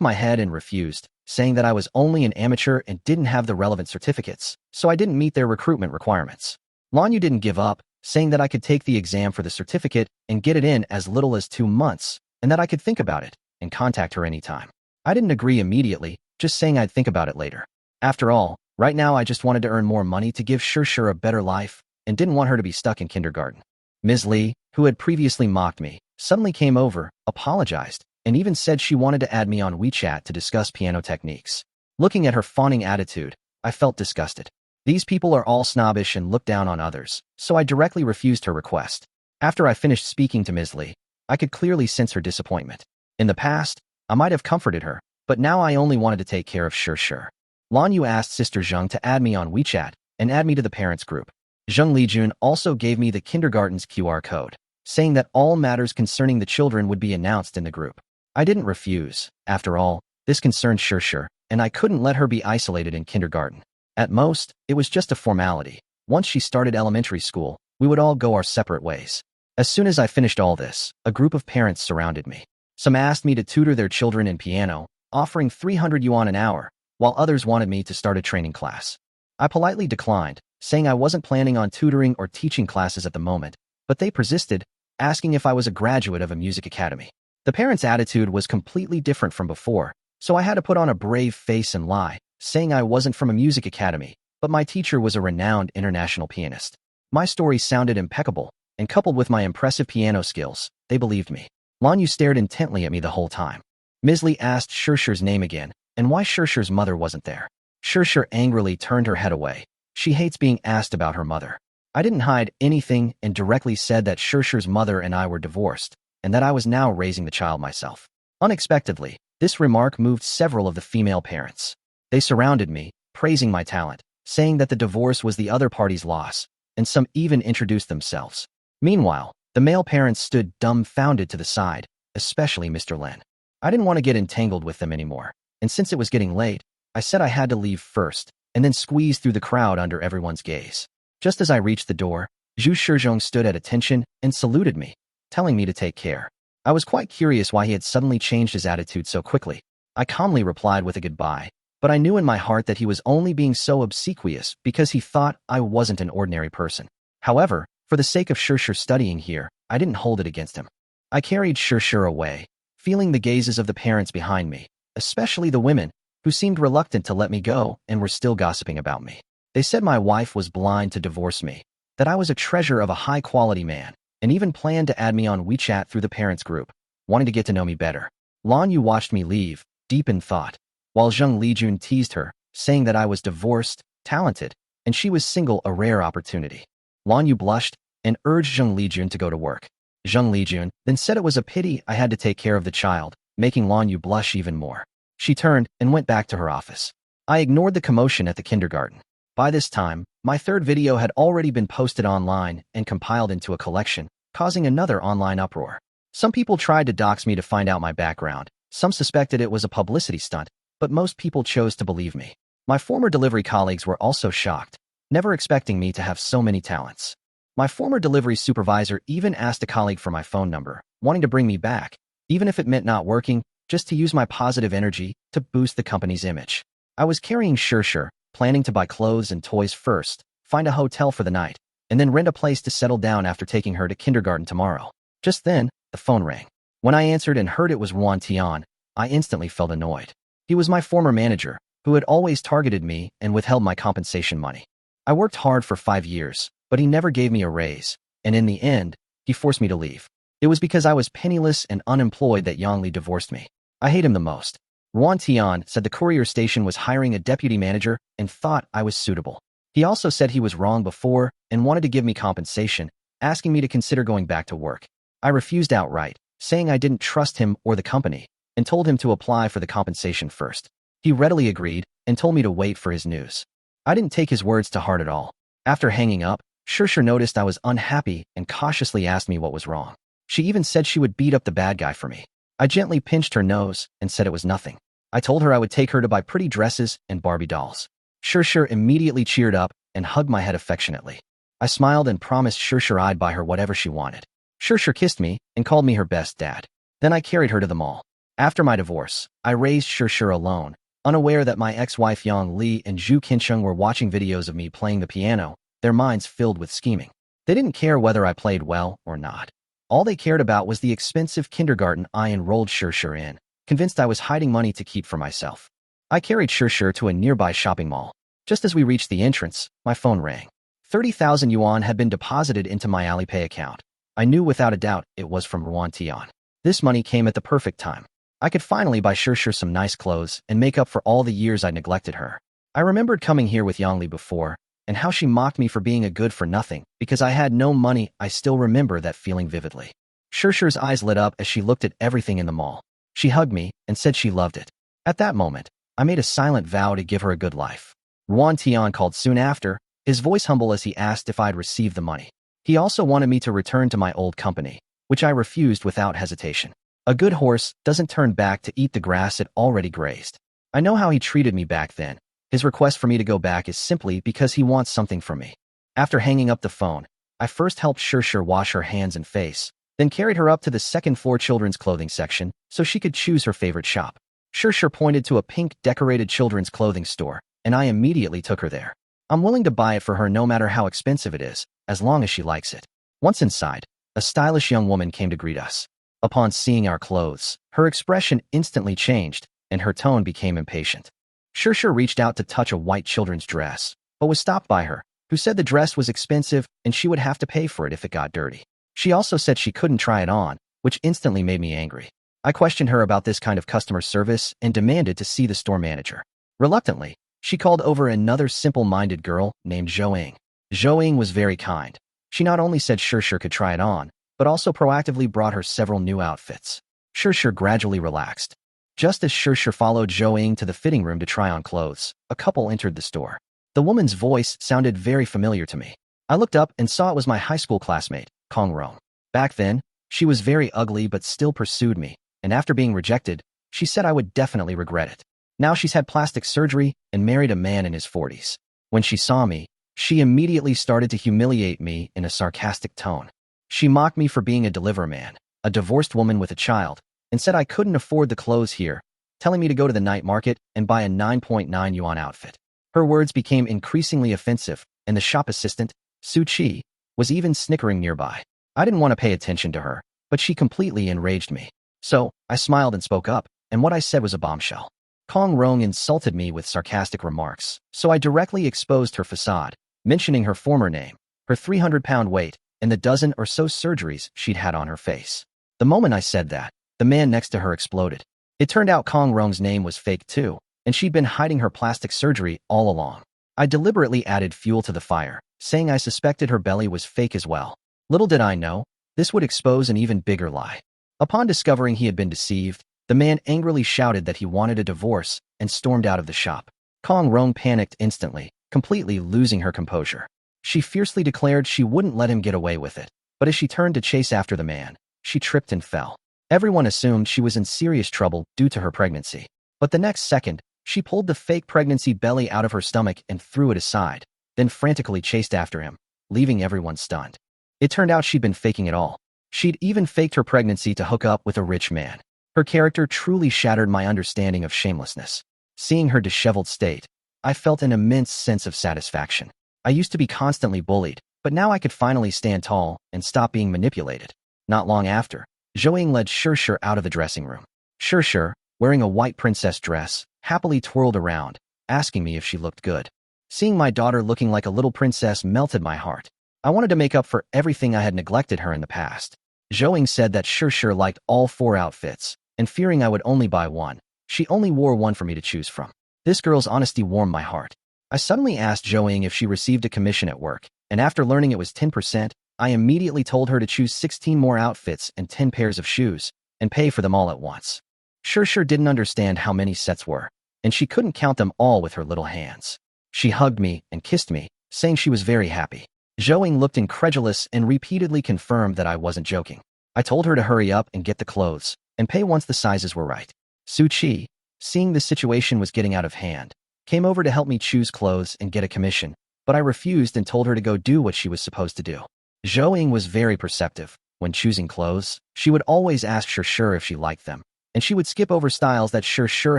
my head and refused, saying that I was only an amateur and didn't have the relevant certificates, so I didn't meet their recruitment requirements. Lanyu didn't give up, saying that I could take the exam for the certificate and get it in as little as 2 months, and that I could think about it and contact her anytime. I didn't agree immediately, just saying I'd think about it later. After all, right now I just wanted to earn more money to give Shirshir a better life and didn't want her to be stuck in kindergarten. Ms. Lee, who had previously mocked me, suddenly came over, apologized, and even said she wanted to add me on WeChat to discuss piano techniques. Looking at her fawning attitude, I felt disgusted. These people are all snobbish and look down on others, so I directly refused her request. After I finished speaking to Ms. Lee, I could clearly sense her disappointment. In the past, I might have comforted her, but now I only wanted to take care of Shirshir. Lanyu asked Sister Zheng to add me on WeChat and add me to the parents group. Zheng Lijun also gave me the kindergarten's QR code, saying that all matters concerning the children would be announced in the group. I didn't refuse. After all, this concerned Shirshir, and I couldn't let her be isolated in kindergarten. At most, it was just a formality. Once she started elementary school, we would all go our separate ways. As soon as I finished all this, a group of parents surrounded me. Some asked me to tutor their children in piano, offering 300 yuan an hour, while others wanted me to start a training class. I politely declined, saying I wasn't planning on tutoring or teaching classes at the moment, but they persisted, asking if I was a graduate of a music academy. The parents' attitude was completely different from before, so I had to put on a brave face and lie, saying I wasn't from a music academy, but my teacher was a renowned international pianist. My story sounded impeccable, and coupled with my impressive piano skills, they believed me. Lanyu stared intently at me the whole time. Ms. Lee asked Shirshir's name again, and why Shirshir's mother wasn't there. Shirshir angrily turned her head away. She hates being asked about her mother. I didn't hide anything and directly said that Shirshir's mother and I were divorced, and that I was now raising the child myself. Unexpectedly, this remark moved several of the female parents. They surrounded me, praising my talent, saying that the divorce was the other party's loss, and some even introduced themselves. Meanwhile, the male parents stood dumbfounded to the side, especially Mr. Lin. I didn't want to get entangled with them anymore, and since it was getting late, I said I had to leave first, and then squeezed through the crowd under everyone's gaze. Just as I reached the door, Zhu Shizhong stood at attention and saluted me, telling me to take care. I was quite curious why he had suddenly changed his attitude so quickly. I calmly replied with a goodbye, but I knew in my heart that he was only being so obsequious because he thought I wasn't an ordinary person. However, for the sake of Shirshir studying here, I didn't hold it against him. I carried Shirshir away, feeling the gazes of the parents behind me, especially the women, who seemed reluctant to let me go and were still gossiping about me. They said my wife was blind to divorce me, that I was a treasure of a high-quality man, and even planned to add me on WeChat through the parents group, wanting to get to know me better. Lanyu watched me leave, deep in thought, while Zheng Lijun teased her, saying that I was divorced, talented, and she was single, a rare opportunity. Lanyu blushed and urged Zheng Lijun to go to work. Zheng Lijun then said it was a pity I had to take care of the child, making Lanyu blush even more. She turned and went back to her office. I ignored the commotion at the kindergarten. By this time, my third video had already been posted online and compiled into a collection, causing another online uproar. Some people tried to dox me to find out my background. Some suspected it was a publicity stunt, but most people chose to believe me. My former delivery colleagues were also shocked, never expecting me to have so many talents. My former delivery supervisor even asked a colleague for my phone number, wanting to bring me back, even if it meant not working, just to use my positive energy to boost the company's image. I was carrying Shirshir, planning to buy clothes and toys first, find a hotel for the night, and then rent a place to settle down after taking her to kindergarten tomorrow. Just then, the phone rang. When I answered and heard it was Wan Tian, I instantly felt annoyed. He was my former manager, who had always targeted me and withheld my compensation money. I worked hard for 5 years, but he never gave me a raise, and in the end, he forced me to leave. It was because I was penniless and unemployed that Yang Li divorced me. I hate him the most. Wan Tian said the courier station was hiring a deputy manager and thought I was suitable. He also said he was wrong before and wanted to give me compensation, asking me to consider going back to work. I refused outright, saying I didn't trust him or the company, and told him to apply for the compensation first. He readily agreed and told me to wait for his news. I didn't take his words to heart at all. After hanging up, Shirshir noticed I was unhappy and cautiously asked me what was wrong. She even said she would beat up the bad guy for me. I gently pinched her nose and said it was nothing. I told her I would take her to buy pretty dresses and Barbie dolls. Shirshir immediately cheered up and hugged my head affectionately. I smiled and promised Shirshir I'd buy her whatever she wanted. Shirshir kissed me and called me her best dad. Then I carried her to the mall. After my divorce, I raised Shirshir alone, Unaware that my ex-wife Yang Li and Zhu Qinsheng were watching videos of me playing the piano, their minds filled with scheming. They didn't care whether I played well or not. All they cared about was the expensive kindergarten I enrolled Shir in, convinced I was hiding money to keep for myself. I carried Shir to a nearby shopping mall. Just as we reached the entrance, my phone rang. 30,000 yuan had been deposited into my Alipay account. I knew without a doubt it was from Ruan Tian. This money came at the perfect time. I could finally buy Shir some nice clothes and make up for all the years I neglected her. I remembered coming here with Yang Li before, and how she mocked me for being a good-for-nothing because I had no money. I still remember that feeling vividly. Shir's eyes lit up as she looked at everything in the mall. She hugged me and said she loved it. At that moment, I made a silent vow to give her a good life. Ruan Tian called soon after, his voice humble as he asked if I'd received the money. He also wanted me to return to my old company, which I refused without hesitation. A good horse doesn't turn back to eat the grass it already grazed. I know how he treated me back then. His request for me to go back is simply because he wants something from me. After hanging up the phone, I first helped Shir wash her hands and face, then carried her up to the second-floor children's clothing section so she could choose her favorite shop. Shir pointed to a pink decorated children's clothing store, and I immediately took her there. I'm willing to buy it for her no matter how expensive it is, as long as she likes it. Once inside, a stylish young woman came to greet us. Upon seeing our clothes, her expression instantly changed, and her tone became impatient. Shir reached out to touch a white children's dress, but was stopped by her, who said the dress was expensive and she would have to pay for it if it got dirty. She also said she couldn't try it on, which instantly made me angry. I questioned her about this kind of customer service and demanded to see the store manager. Reluctantly, she called over another simple-minded girl named Zhou. Zhou was very kind. She not only said Shir could try it on, but also proactively brought her several new outfits. Shir gradually relaxed. Just as Shir followed Zhou to the fitting room to try on clothes, a couple entered the store. The woman's voice sounded very familiar to me. I looked up and saw it was my high school classmate, Kong Rong. Back then, she was very ugly but still pursued me, and after being rejected, she said I would definitely regret it. Now she's had plastic surgery and married a man in his 40s. When she saw me, she immediately started to humiliate me in a sarcastic tone. She mocked me for being a delivery man, a divorced woman with a child, and said I couldn't afford the clothes here, telling me to go to the night market and buy a 9.9 yuan outfit. Her words became increasingly offensive, and the shop assistant, Su Chi, was even snickering nearby. I didn't want to pay attention to her, but she completely enraged me. So, I smiled and spoke up, and what I said was a bombshell. Kong Rong insulted me with sarcastic remarks, so I directly exposed her facade, mentioning her former name, her 300-pound weight, and the dozen or so surgeries she'd had on her face. The moment I said that, the man next to her exploded. It turned out Kong Rong's name was fake too, and she'd been hiding her plastic surgery all along. I deliberately added fuel to the fire, saying I suspected her belly was fake as well. Little did I know, this would expose an even bigger lie. Upon discovering he had been deceived, the man angrily shouted that he wanted a divorce and stormed out of the shop. Kong Rong panicked instantly, completely losing her composure. She fiercely declared she wouldn't let him get away with it, but as she turned to chase after the man, she tripped and fell. Everyone assumed she was in serious trouble due to her pregnancy. But the next second, she pulled the fake pregnancy belly out of her stomach and threw it aside, then frantically chased after him, leaving everyone stunned. It turned out she'd been faking it all. She'd even faked her pregnancy to hook up with a rich man. Her character truly shattered my understanding of shamelessness. Seeing her disheveled state, I felt an immense sense of satisfaction. I used to be constantly bullied, but now I could finally stand tall and stop being manipulated. Not long after, Zhou led Shir out of the dressing room. Shir, wearing a white princess dress, happily twirled around, asking me if she looked good. Seeing my daughter looking like a little princess melted my heart. I wanted to make up for everything I had neglected her in the past. Zhou said that Shir liked all 4 outfits, and fearing I would only buy one, she only wore one for me to choose from. This girl's honesty warmed my heart. I suddenly asked Zhou if she received a commission at work, and after learning it was 10%, I immediately told her to choose 16 more outfits and 10 pairs of shoes, and pay for them all at once. Shir didn't understand how many sets were, and she couldn't count them all with her little hands. She hugged me and kissed me, saying she was very happy. Zhou looked incredulous and repeatedly confirmed that I wasn't joking. I told her to hurry up and get the clothes, and pay once the sizes were right. Su Chi, seeing the situation was getting out of hand, came over to help me choose clothes and get a commission, but I refused and told her to go do what she was supposed to do. Zhou was very perceptive. When choosing clothes, she would always ask Shir if she liked them, and she would skip over styles that sure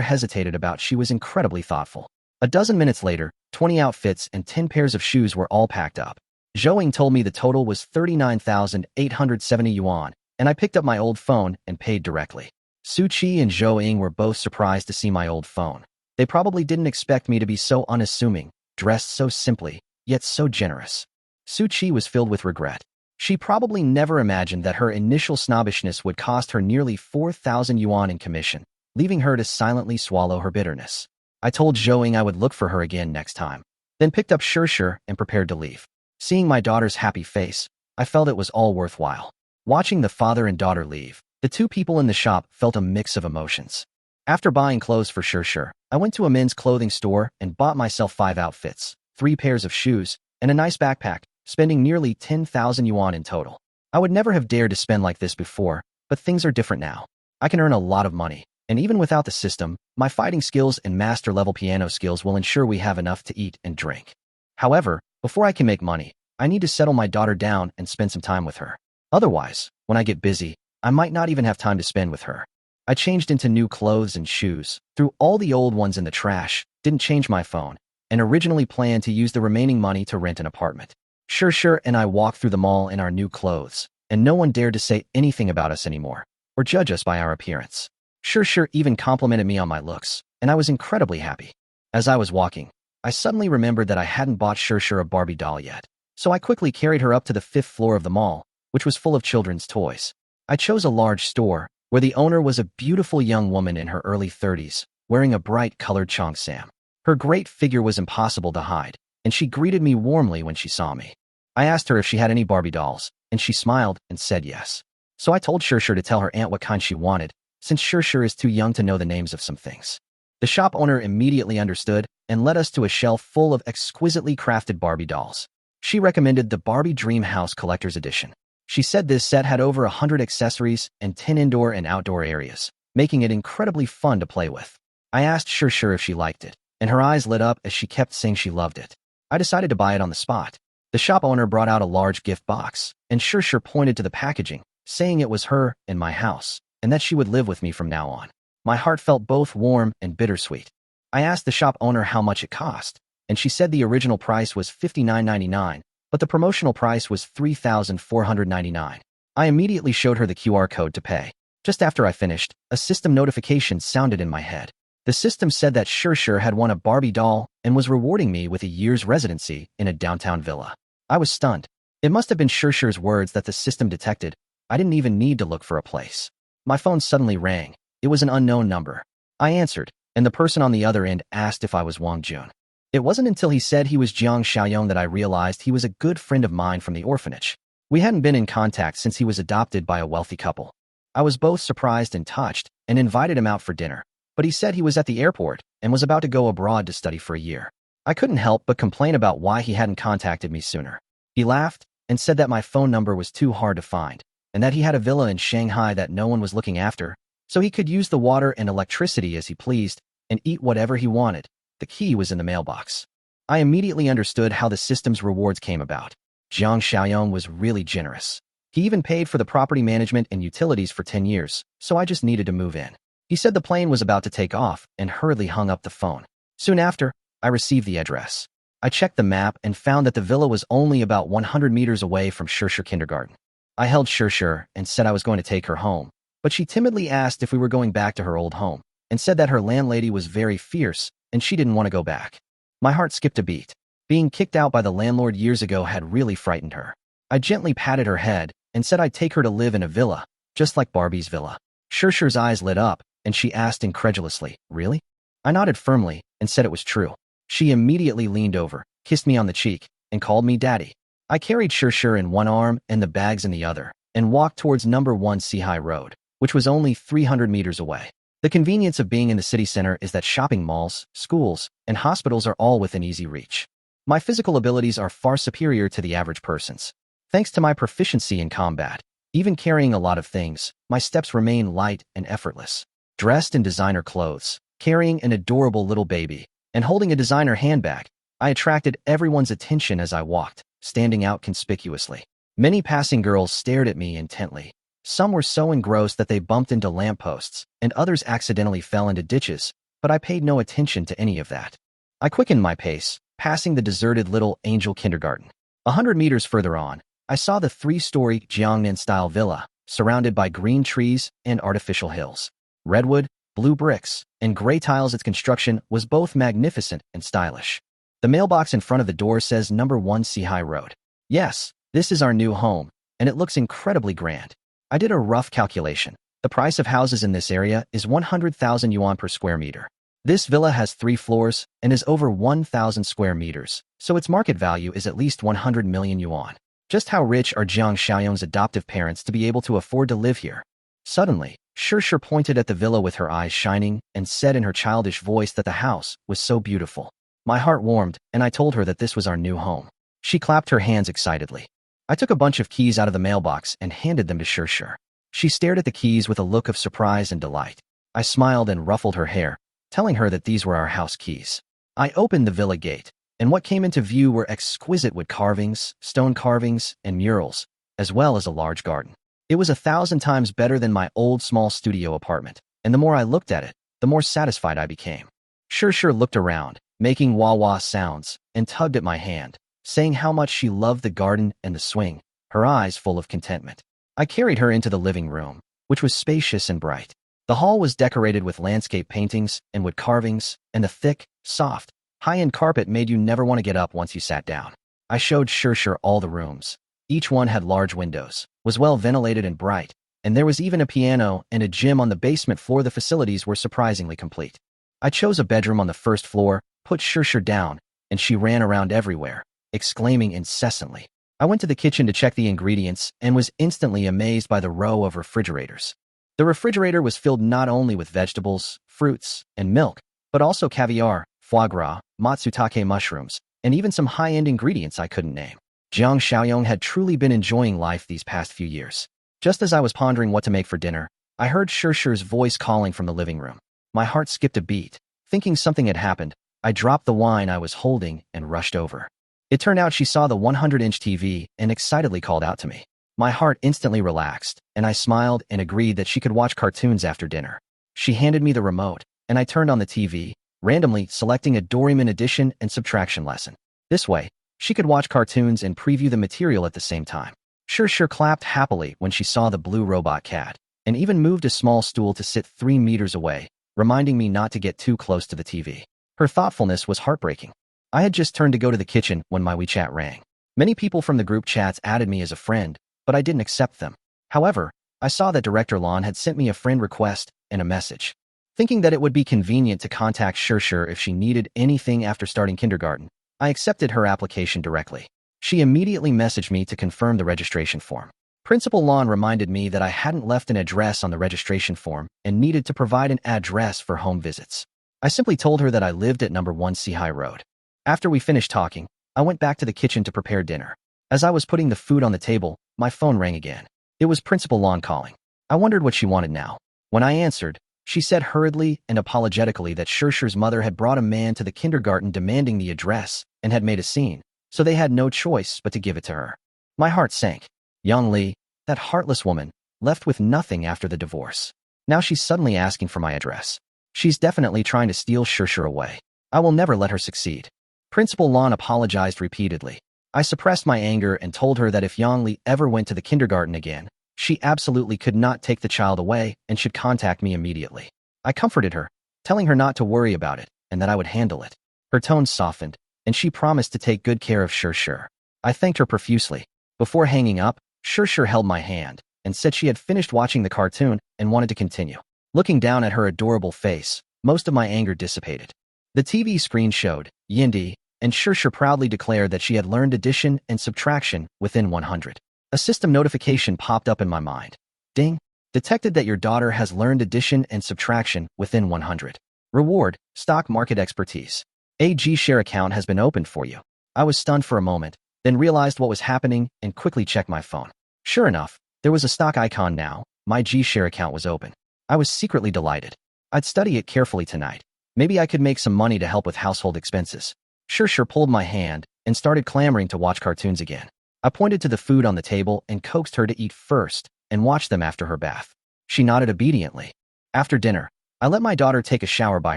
hesitated about. She was incredibly thoughtful. A dozen minutes later, 20 outfits and 10 pairs of shoes were all packed up. Zhou told me the total was 39,870 yuan, and I picked up my old phone and paid directly. Su Qi and Zhou were both surprised to see my old phone. They probably didn't expect me to be so unassuming, dressed so simply, yet so generous. Su Qi was filled with regret. She probably never imagined that her initial snobbishness would cost her nearly 4,000 yuan in commission, leaving her to silently swallow her bitterness. I told Zhou I would look for her again next time, then picked up Shir and prepared to leave. Seeing my daughter's happy face, I felt it was all worthwhile. Watching the father and daughter leave, the two people in the shop felt a mix of emotions. After buying clothes for Shir, I went to a men's clothing store and bought myself 5 outfits, 3 pairs of shoes, and a nice backpack, spending nearly 10,000 yuan in total. I would never have dared to spend like this before, but things are different now. I can earn a lot of money, and even without the system, my fighting skills and master-level piano skills will ensure we have enough to eat and drink. However, before I can make money, I need to settle my daughter down and spend some time with her. Otherwise, when I get busy, I might not even have time to spend with her. I changed into new clothes and shoes, threw all the old ones in the trash, didn't change my phone, and originally planned to use the remaining money to rent an apartment. Shir and I walked through the mall in our new clothes, and no one dared to say anything about us anymore, or judge us by our appearance. Shir even complimented me on my looks, and I was incredibly happy. As I was walking, I suddenly remembered that I hadn't bought Shir a Barbie doll yet, so I quickly carried her up to the 5th floor of the mall, which was full of children's toys. I chose a large store, where the owner was a beautiful young woman in her early 30s, wearing a bright-colored cheongsam. Her great figure was impossible to hide, and she greeted me warmly when she saw me. I asked her if she had any Barbie dolls, and she smiled and said yes. So I told Shir to tell her aunt what kind she wanted, since Shir is too young to know the names of some things. The shop owner immediately understood and led us to a shelf full of exquisitely crafted Barbie dolls. She recommended the Barbie Dream House Collector's Edition. She said this set had over 100 accessories and 10 indoor and outdoor areas, making it incredibly fun to play with. I asked Shir if she liked it, and her eyes lit up as she kept saying she loved it. I decided to buy it on the spot. The shop owner brought out a large gift box, and Shir pointed to the packaging, saying it was her and my house, and that she would live with me from now on. My heart felt both warm and bittersweet. I asked the shop owner how much it cost, and she said the original price was $59.99, but the promotional price was $3,499. I immediately showed her the QR code to pay. Just after I finished, a system notification sounded in my head. The system said that Shir had won a Barbie doll and was rewarding me with a year's residency in a downtown villa. I was stunned. It must have been Shir's words that the system detected. I didn't even need to look for a place. My phone suddenly rang. It was an unknown number. I answered, and the person on the other end asked if I was Wang Jun. It wasn't until he said he was Jiang Xiaoyong that I realized he was a good friend of mine from the orphanage. We hadn't been in contact since he was adopted by a wealthy couple. I was both surprised and touched, and invited him out for dinner. But he said he was at the airport and was about to go abroad to study for a year. I couldn't help but complain about why he hadn't contacted me sooner. He laughed and said that my phone number was too hard to find, and that he had a villa in Shanghai that no one was looking after, so he could use the water and electricity as he pleased and eat whatever he wanted. The key was in the mailbox. I immediately understood how the system's rewards came about. Jiang Xiaoyong was really generous. He even paid for the property management and utilities for 10 years, so I just needed to move in. He said the plane was about to take off and hurriedly hung up the phone. Soon after, I received the address. I checked the map and found that the villa was only about 100 meters away from Shir kindergarten. I held Shir and said I was going to take her home, but she timidly asked if we were going back to her old home and said that her landlady was very fierce and she didn't want to go back. My heart skipped a beat. Being kicked out by the landlord years ago had really frightened her. I gently patted her head and said I'd take her to live in a villa, just like Barbie's villa. Shir's eyes lit up, and she asked incredulously, "Really?" I nodded firmly and said it was true. She immediately leaned over, kissed me on the cheek, and called me daddy. I carried Shir in one arm and the bags in the other, and walked towards number 1 Sihai Road, which was only 300 meters away. The convenience of being in the city center is that shopping malls, schools, and hospitals are all within easy reach. My physical abilities are far superior to the average person's. Thanks to my proficiency in combat, even carrying a lot of things, my steps remain light and effortless. Dressed in designer clothes, carrying an adorable little baby, and holding a designer handbag, I attracted everyone's attention as I walked, standing out conspicuously. Many passing girls stared at me intently. Some were so engrossed that they bumped into lampposts, and others accidentally fell into ditches, but I paid no attention to any of that. I quickened my pace, passing the deserted little angel kindergarten. 100 meters further on, I saw the 3-story Jiangnan-style villa, surrounded by green trees and artificial hills. Redwood, blue bricks, and gray tiles. Its construction was both magnificent and stylish. The mailbox in front of the door says Number 1 Sihai Road. Yes, this is our new home, and it looks incredibly grand. I did a rough calculation. The price of houses in this area is 100,000 yuan per square meter. This villa has 3 floors and is over 1,000 square meters, so its market value is at least 100 million yuan. Just how rich are Jiang Xiaoyong's adoptive parents to be able to afford to live here? Suddenly, Shir pointed at the villa with her eyes shining and said in her childish voice that the house was so beautiful. My heart warmed, and I told her that this was our new home. She clapped her hands excitedly. I took a bunch of keys out of the mailbox and handed them to Shir. She stared at the keys with a look of surprise and delight. I smiled and ruffled her hair, telling her that these were our house keys. I opened the villa gate, and what came into view were exquisite wood carvings, stone carvings, and murals, as well as a large garden. It was 1,000 times better than my old small studio apartment, and the more I looked at it, the more satisfied I became. Shir looked around, making wah-wah sounds, and tugged at my hand, saying how much she loved the garden and the swing, her eyes full of contentment. I carried her into the living room, which was spacious and bright. The hall was decorated with landscape paintings and wood carvings, and the thick, soft, high-end carpet made you never want to get up once you sat down. I showed Shir all the rooms. Each one had large windows, was well ventilated and bright, and there was even a piano and a gym on the basement floor. The facilities were surprisingly complete. I chose a bedroom on the first floor, put Shir down, and she ran around everywhere, exclaiming incessantly. I went to the kitchen to check the ingredients and was instantly amazed by the row of refrigerators. The refrigerator was filled not only with vegetables, fruits, and milk, but also caviar, foie gras, matsutake mushrooms, and even some high-end ingredients I couldn't name. Jiang Xiaoyong had truly been enjoying life these past few years. Just as I was pondering what to make for dinner, I heard Shir's voice calling from the living room. My heart skipped a beat. Thinking something had happened, I dropped the wine I was holding and rushed over. It turned out she saw the 100-inch TV and excitedly called out to me. My heart instantly relaxed, and I smiled and agreed that she could watch cartoons after dinner. She handed me the remote, and I turned on the TV, randomly selecting a Doraemon addition and subtraction lesson. This way, she could watch cartoons and preview the material at the same time. Shir clapped happily when she saw the blue robot cat, and even moved a small stool to sit 3 meters away, reminding me not to get too close to the TV. Her thoughtfulness was heartbreaking. I had just turned to go to the kitchen when my WeChat rang. Many people from the group chats added me as a friend, but I didn't accept them. However, I saw that Director Lan had sent me a friend request and a message. Thinking that it would be convenient to contact Shir if she needed anything after starting kindergarten, I accepted her application directly. She immediately messaged me to confirm the registration form. Principal Lan reminded me that I hadn't left an address on the registration form and needed to provide an address for home visits. I simply told her that I lived at Number 1 Sihai Road. After we finished talking, I went back to the kitchen to prepare dinner. As I was putting the food on the table, my phone rang again. It was Principal Lan calling. I wondered what she wanted now. When I answered, she said hurriedly and apologetically that Shir's mother had brought a man to the kindergarten demanding the address and had made a scene, so they had no choice but to give it to her. My heart sank. Yang Li, that heartless woman, left with nothing after the divorce. Now she's suddenly asking for my address. She's definitely trying to steal Shir away. I will never let her succeed. Principal Lan apologized repeatedly. I suppressed my anger and told her that if Yang Li ever went to the kindergarten again, she absolutely could not take the child away and should contact me immediately. I comforted her, telling her not to worry about it and that I would handle it. Her tone softened, and she promised to take good care of Shir. I thanked her profusely. Before hanging up, Shir held my hand and said she had finished watching the cartoon and wanted to continue. Looking down at her adorable face, most of my anger dissipated. The TV screen showed Yindi, and Shir proudly declared that she had learned addition and subtraction within 100. A system notification popped up in my mind. Ding! Detected that your daughter has learned addition and subtraction within 100. Reward, stock market expertise. A G-share account has been opened for you. I was stunned for a moment, then realized what was happening and quickly checked my phone. Sure enough, there was a stock icon now. My G-share account was open. I was secretly delighted. I'd study it carefully tonight. Maybe I could make some money to help with household expenses. Shir pulled my hand and started clamoring to watch cartoons again. I pointed to the food on the table and coaxed her to eat first, and watched them after her bath. She nodded obediently. After dinner, I let my daughter take a shower by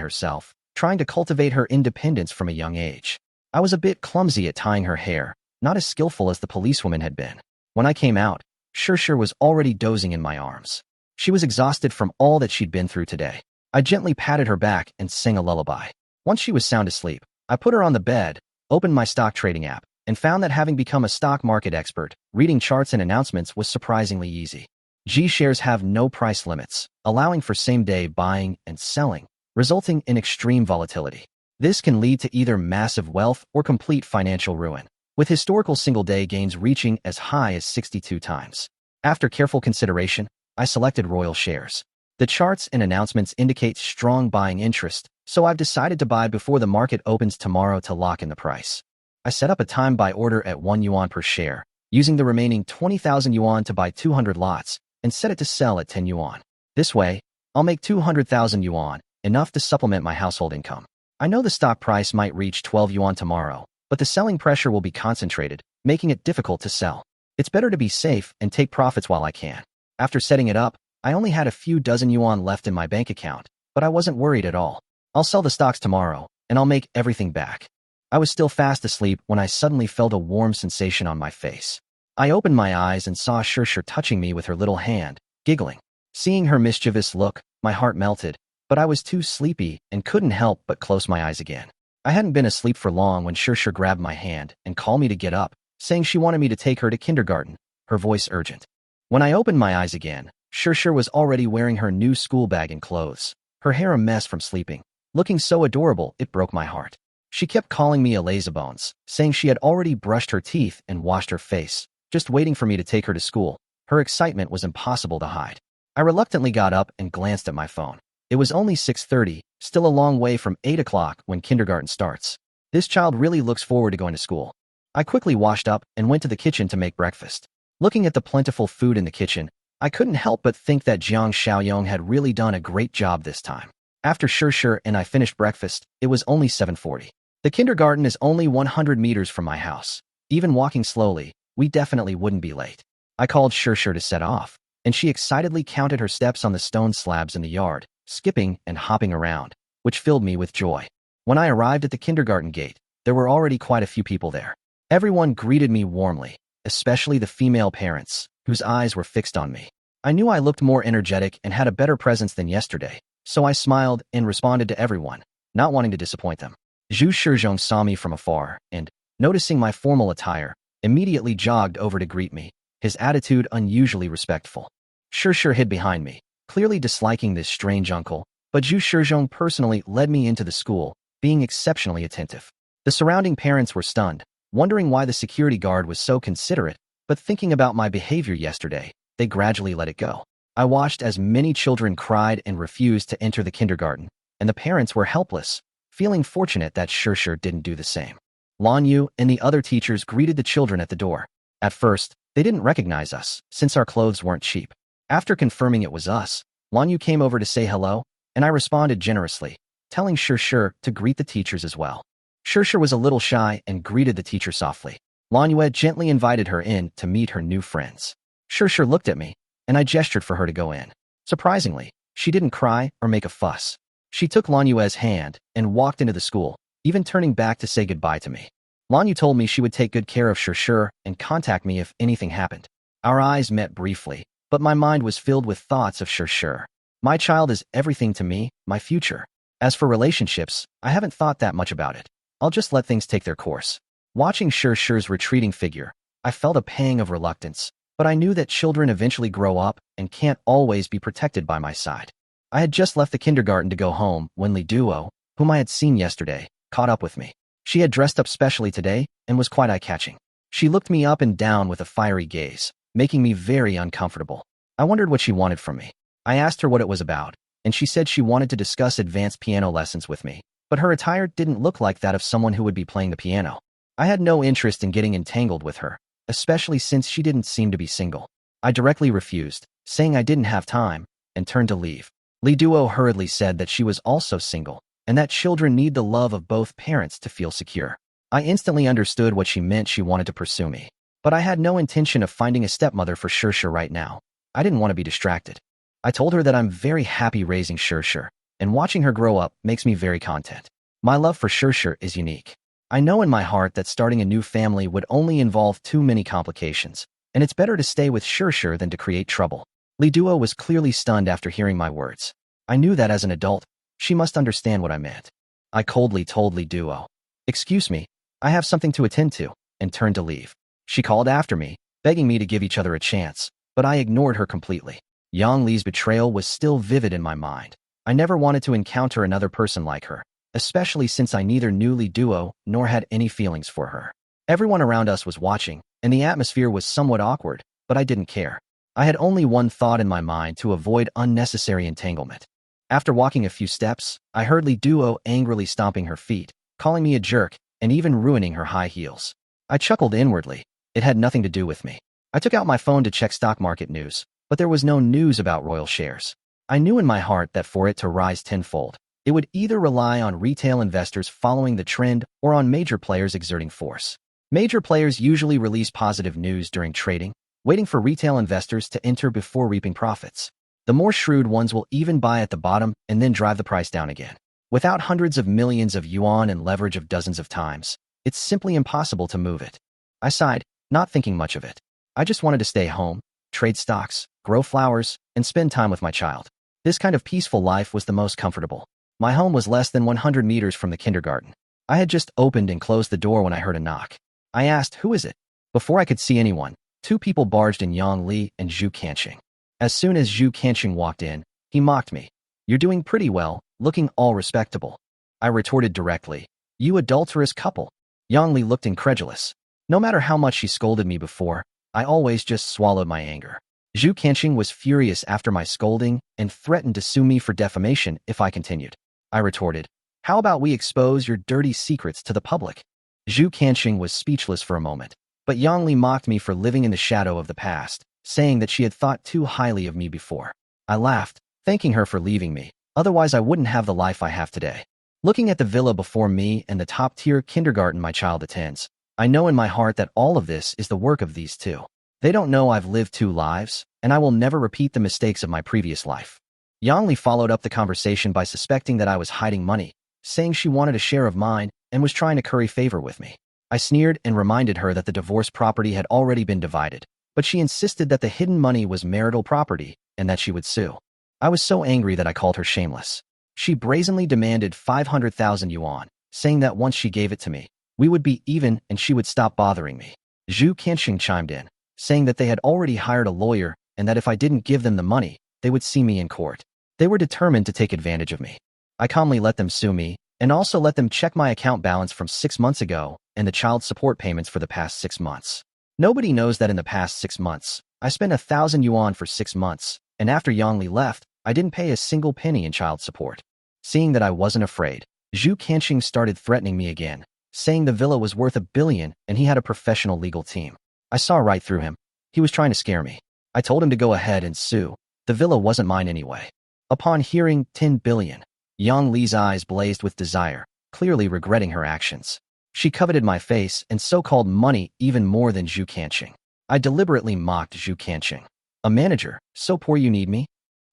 herself, trying to cultivate her independence from a young age. I was a bit clumsy at tying her hair, not as skillful as the policewoman had been. When I came out, Shirshir was already dozing in my arms. She was exhausted from all that she'd been through today. I gently patted her back and sang a lullaby. Once she was sound asleep, I put her on the bed, opened my stock trading app, and found that having become a stock market expert, reading charts and announcements was surprisingly easy. G-shares have no price limits, allowing for same-day buying and selling, resulting in extreme volatility. This can lead to either massive wealth or complete financial ruin, with historical single-day gains reaching as high as 62 times. After careful consideration, I selected Royal shares. The charts and announcements indicate strong buying interest, so I've decided to buy before the market opens tomorrow to lock in the price. I set up a time buy order at 1 yuan per share, using the remaining 20,000 yuan to buy 200 lots, and set it to sell at 10 yuan. This way, I'll make 200,000 yuan, enough to supplement my household income. I know the stock price might reach 12 yuan tomorrow, but the selling pressure will be concentrated, making it difficult to sell. It's better to be safe and take profits while I can. After setting it up, I only had a few dozen yuan left in my bank account, but I wasn't worried at all. I'll sell the stocks tomorrow, and I'll make everything back. I was still fast asleep when I suddenly felt a warm sensation on my face. I opened my eyes and saw Shirshir touching me with her little hand, giggling. Seeing her mischievous look, my heart melted, but I was too sleepy and couldn't help but close my eyes again. I hadn't been asleep for long when Shirshir grabbed my hand and called me to get up, saying she wanted me to take her to kindergarten, her voice urgent. When I opened my eyes again, Shirshir was already wearing her new school bag and clothes, her hair a mess from sleeping. Looking so adorable, it broke my heart. She kept calling me a lazybones, saying she had already brushed her teeth and washed her face, just waiting for me to take her to school. Her excitement was impossible to hide. I reluctantly got up and glanced at my phone. It was only 6:30, still a long way from 8 o'clock when kindergarten starts. This child really looks forward to going to school. I quickly washed up and went to the kitchen to make breakfast. Looking at the plentiful food in the kitchen, I couldn't help but think that Jiang Xiaoyong had really done a great job this time. After Shirshir and I finished breakfast, it was only 7:40. The kindergarten is only 100 meters from my house. Even walking slowly, we definitely wouldn't be late. I called Shirshir to set off, and she excitedly counted her steps on the stone slabs in the yard, skipping and hopping around, which filled me with joy. When I arrived at the kindergarten gate, there were already quite a few people there. Everyone greeted me warmly, especially the female parents, whose eyes were fixed on me. I knew I looked more energetic and had a better presence than yesterday, so I smiled and responded to everyone, not wanting to disappoint them. Zhu Shizhong saw me from afar and, noticing my formal attire, immediately jogged over to greet me, his attitude unusually respectful. Shirshir hid behind me, clearly disliking this strange uncle, but Zhu Shizhong personally led me into the school, being exceptionally attentive. The surrounding parents were stunned, wondering why the security guard was so considerate, but thinking about my behavior yesterday, they gradually let it go. I watched as many children cried and refused to enter the kindergarten, and the parents were helpless, feeling fortunate that Shirshir didn't do the same. Lan Yu and the other teachers greeted the children at the door. At first, they didn't recognize us, since our clothes weren't cheap. After confirming it was us, Lan Yu came over to say hello, and I responded generously, telling Shirshir to greet the teachers as well. Shirshir was a little shy and greeted the teacher softly. Lan Yu gently invited her in to meet her new friends. Shirshir looked at me, and I gestured for her to go in. Surprisingly, she didn't cry or make a fuss. She took Lan Yu's hand and walked into the school, even turning back to say goodbye to me. Lan Yu told me she would take good care of Shirshir and contact me if anything happened. Our eyes met briefly, but my mind was filled with thoughts of Shirshir. My child is everything to me, my future. As for relationships, I haven't thought that much about it. I'll just let things take their course. Watching Shirshir's retreating figure, I felt a pang of reluctance, but I knew that children eventually grow up and can't always be protected by my side. I had just left the kindergarten to go home when Li Duo, whom I had seen yesterday, caught up with me. She had dressed up specially today and was quite eye-catching. She looked me up and down with a fiery gaze, making me very uncomfortable. I wondered what she wanted from me. I asked her what it was about, and she said she wanted to discuss advanced piano lessons with me, but her attire didn't look like that of someone who would be playing the piano. I had no interest in getting entangled with her, especially since she didn't seem to be single. I directly refused, saying I didn't have time, and turned to leave. Li Duo hurriedly said that she was also single, and that children need the love of both parents to feel secure. I instantly understood what she meant. She wanted to pursue me. But I had no intention of finding a stepmother for Shirshir right now. I didn't want to be distracted. I told her that I'm very happy raising Shir, and watching her grow up makes me very content. My love for Shir is unique. I know in my heart that starting a new family would only involve too many complications, and it's better to stay with Shir than to create trouble. Li Duo was clearly stunned after hearing my words. I knew that as an adult, she must understand what I meant. I coldly told Li Duo, "Excuse me, I have something to attend to," and turned to leave. She called after me, begging me to give each other a chance, but I ignored her completely. Yang Li's betrayal was still vivid in my mind. I never wanted to encounter another person like her, especially since I neither knew Li Duo nor had any feelings for her. Everyone around us was watching, and the atmosphere was somewhat awkward, but I didn't care. I had only one thought in my mind: to avoid unnecessary entanglement. After walking a few steps, I heard Li Duo angrily stomping her feet, calling me a jerk, and even ruining her high heels. I chuckled inwardly. It had nothing to do with me. I took out my phone to check stock market news, but there was no news about Royal shares. I knew in my heart that for it to rise tenfold, it would either rely on retail investors following the trend or on major players exerting force. Major players usually release positive news during trading, waiting for retail investors to enter before reaping profits. The more shrewd ones will even buy at the bottom and then drive the price down again. Without hundreds of millions of yuan and leverage of dozens of times, it's simply impossible to move it. I sighed, not thinking much of it. I just wanted to stay home, trade stocks, grow flowers, and spend time with my child. This kind of peaceful life was the most comfortable. My home was less than 100 meters from the kindergarten. I had just opened and closed the door when I heard a knock. I asked, "Who is it?" Before I could see anyone, two people barged in: Yang Li and Zhu Kanqing. As soon as Zhu Kanqing walked in, he mocked me. "You're doing pretty well, looking all respectable." I retorted directly, "You adulterous couple." Yang Li looked incredulous. No matter how much she scolded me before, I always just swallowed my anger. Zhu Kanqing was furious after my scolding and threatened to sue me for defamation if I continued. I retorted, "How about we expose your dirty secrets to the public?" Zhu Kanqing was speechless for a moment, but Yang Li mocked me for living in the shadow of the past, saying that she had thought too highly of me before. I laughed, thanking her for leaving me, otherwise I wouldn't have the life I have today. Looking at the villa before me and the top-tier kindergarten my child attends, I know in my heart that all of this is the work of these two. They don't know I've lived two lives, and I will never repeat the mistakes of my previous life. Yang Li followed up the conversation by suspecting that I was hiding money, saying she wanted a share of mine and was trying to curry favor with me. I sneered and reminded her that the divorce property had already been divided, but she insisted that the hidden money was marital property and that she would sue. I was so angry that I called her shameless. She brazenly demanded 500,000 yuan, saying that once she gave it to me, we would be even and she would stop bothering me. Zhu Kanqing chimed in, saying that they had already hired a lawyer and that if I didn't give them the money, they would see me in court. They were determined to take advantage of me. I calmly let them sue me and also let them check my account balance from 6 months ago and the child support payments for the past 6 months. Nobody knows that in the past 6 months, I spent 1,000 yuan for 6 months, and after Yang Li left, I didn't pay a single penny in child support. Seeing that I wasn't afraid, Zhu Kanqing started threatening me again, saying the villa was worth 1 billion and he had a professional legal team. I saw right through him. He was trying to scare me. I told him to go ahead and sue. The villa wasn't mine anyway. Upon hearing 10 billion, Yang Li's eyes blazed with desire, clearly regretting her actions. She coveted my face and so-called money even more than Zhu Kanqing. I deliberately mocked Zhu Kanqing. "A manager, so poor you need me?"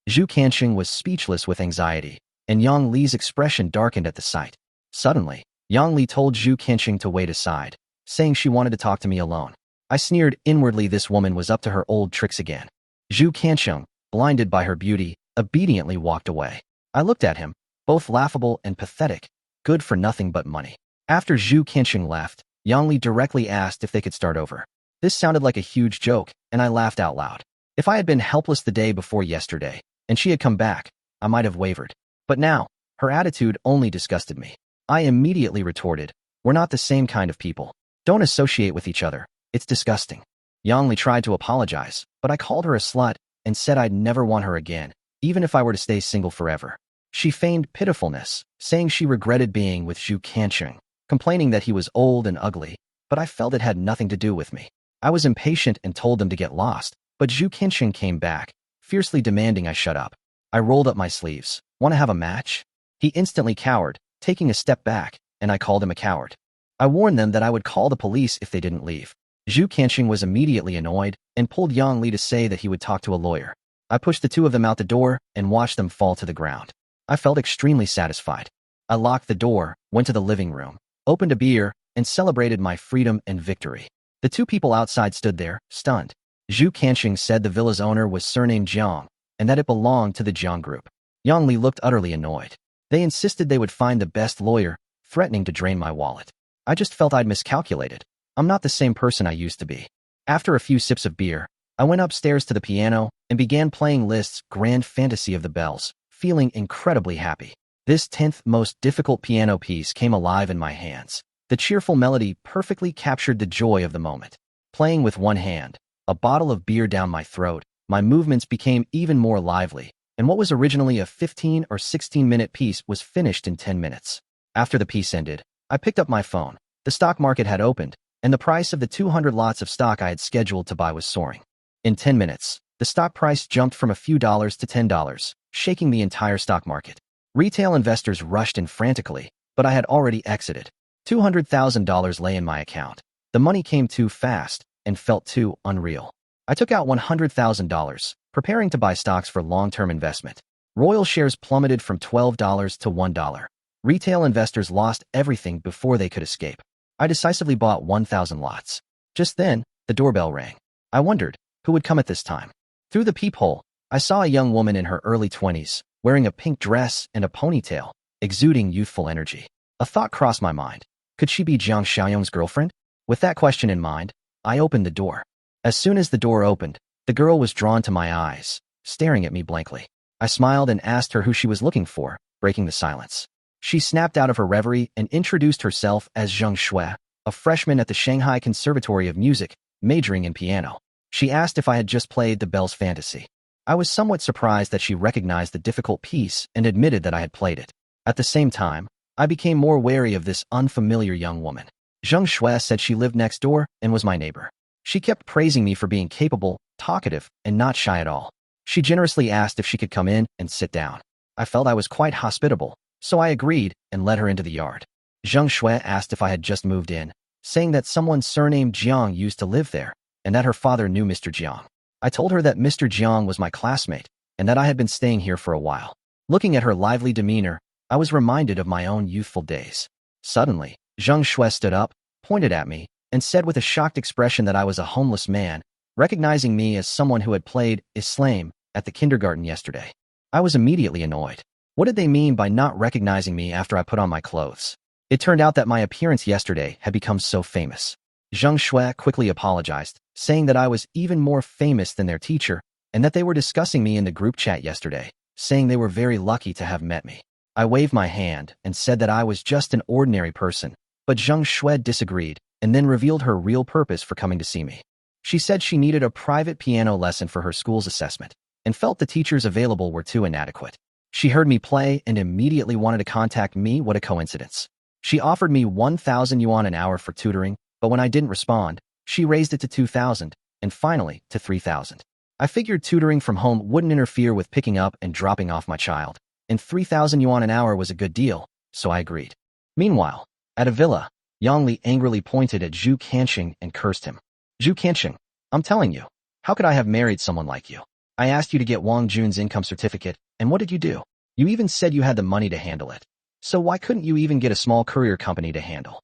Zhu Kanqing was speechless with anxiety, and Yang Li's expression darkened at the sight. Suddenly, Yang Li told Zhu Kanqing to wait aside, saying she wanted to talk to me alone. I sneered inwardly. This woman was up to her old tricks again. Zhu Kanqing, blinded by her beauty, obediently walked away. I looked at him, both laughable and pathetic, good for nothing but money. After Zhu Kanqing left, Yang Li directly asked if they could start over. This sounded like a huge joke, and I laughed out loud. If I had been helpless the day before yesterday, and she had come back, I might have wavered. But now, her attitude only disgusted me. I immediately retorted, "We're not the same kind of people. Don't associate with each other. It's disgusting." Yang Li tried to apologize, but I called her a slut and said I'd never want her again, even if I were to stay single forever. She feigned pitifulness, saying she regretted being with Zhu Kanqing, complaining that he was old and ugly, but I felt it had nothing to do with me. I was impatient and told them to get lost, but Zhu Kanqing came back, fiercely demanding I shut up. I rolled up my sleeves. "Want to have a match?" He instantly cowered, taking a step back, and I called him a coward. I warned them that I would call the police if they didn't leave. Zhu Qianxing was immediately annoyed and pulled Yang Li to say that he would talk to a lawyer. I pushed the two of them out the door and watched them fall to the ground. I felt extremely satisfied. I locked the door, went to the living room, opened a beer, and celebrated my freedom and victory. The two people outside stood there, stunned. Zhu Qianxing said the villa's owner was surnamed Jiang, and that it belonged to the Jiang group. Yang Li looked utterly annoyed. They insisted they would find the best lawyer, threatening to drain my wallet. I just felt I'd miscalculated. I'm not the same person I used to be. After a few sips of beer, I went upstairs to the piano and began playing Liszt's Grand Fantasy of the Bells, feeling incredibly happy. This 10th most difficult piano piece came alive in my hands. The cheerful melody perfectly captured the joy of the moment. Playing with one hand, a bottle of beer down my throat, my movements became even more lively, and what was originally a 15 or 16-minute piece was finished in 10 minutes. After the piece ended, I picked up my phone. The stock market had opened, and the price of the 200 lots of stock I had scheduled to buy was soaring. In 10 minutes, the stock price jumped from a few dollars to $10, shaking the entire stock market. Retail investors rushed in frantically, but I had already exited. $200,000 lay in my account. The money came too fast and felt too unreal. I took out $100,000, preparing to buy stocks for long-term investment. Royal shares plummeted from $12 to $1. Retail investors lost everything before they could escape. I decisively bought 1,000 lots. Just then, the doorbell rang. I wondered who would come at this time. Through the peephole, I saw a young woman in her early 20s, wearing a pink dress and a ponytail, exuding youthful energy. A thought crossed my mind. Could she be Jiang Xiaoyong's girlfriend? With that question in mind, I opened the door. As soon as the door opened, the girl was drawn to my eyes, staring at me blankly. I smiled and asked her who she was looking for, breaking the silence. She snapped out of her reverie and introduced herself as Zheng Shui, a freshman at the Shanghai Conservatory of Music, majoring in piano. She asked if I had just played the Bell's Fantasy. I was somewhat surprised that she recognized the difficult piece and admitted that I had played it. At the same time, I became more wary of this unfamiliar young woman. Zheng Shui said she lived next door and was my neighbor. She kept praising me for being capable, talkative, and not shy at all. She generously asked if she could come in and sit down. I felt I was quite hospitable, so I agreed and led her into the yard. Zheng Shui asked if I had just moved in, saying that someone surnamed Jiang used to live there, and that her father knew Mr. Jiang. I told her that Mr. Jiang was my classmate, and that I had been staying here for a while. Looking at her lively demeanor, I was reminded of my own youthful days. Suddenly, Zheng Shui stood up, pointed at me, and said with a shocked expression that I was a homeless man, recognizing me as someone who had played Islam at the kindergarten yesterday. I was immediately annoyed. What did they mean by not recognizing me after I put on my clothes? It turned out that my appearance yesterday had become so famous. Zheng Shui quickly apologized, saying that I was even more famous than their teacher, and that they were discussing me in the group chat yesterday, saying they were very lucky to have met me. I waved my hand and said that I was just an ordinary person, but Zheng Shui disagreed and then revealed her real purpose for coming to see me. She said she needed a private piano lesson for her school's assessment and felt the teachers available were too inadequate. She heard me play and immediately wanted to contact me. What a coincidence. She offered me 1,000 yuan an hour for tutoring, but when I didn't respond, she raised it to 2,000 and finally to 3,000. I figured tutoring from home wouldn't interfere with picking up and dropping off my child, and 3,000 yuan an hour was a good deal, so I agreed. Meanwhile, at a villa, Yang Li angrily pointed at Zhu Qianxing and cursed him. Zhu Qianxing, I'm telling you, how could I have married someone like you? I asked you to get Wang Jun's income certificate, and what did you do? You even said you had the money to handle it. So why couldn't you even get a small courier company to handle?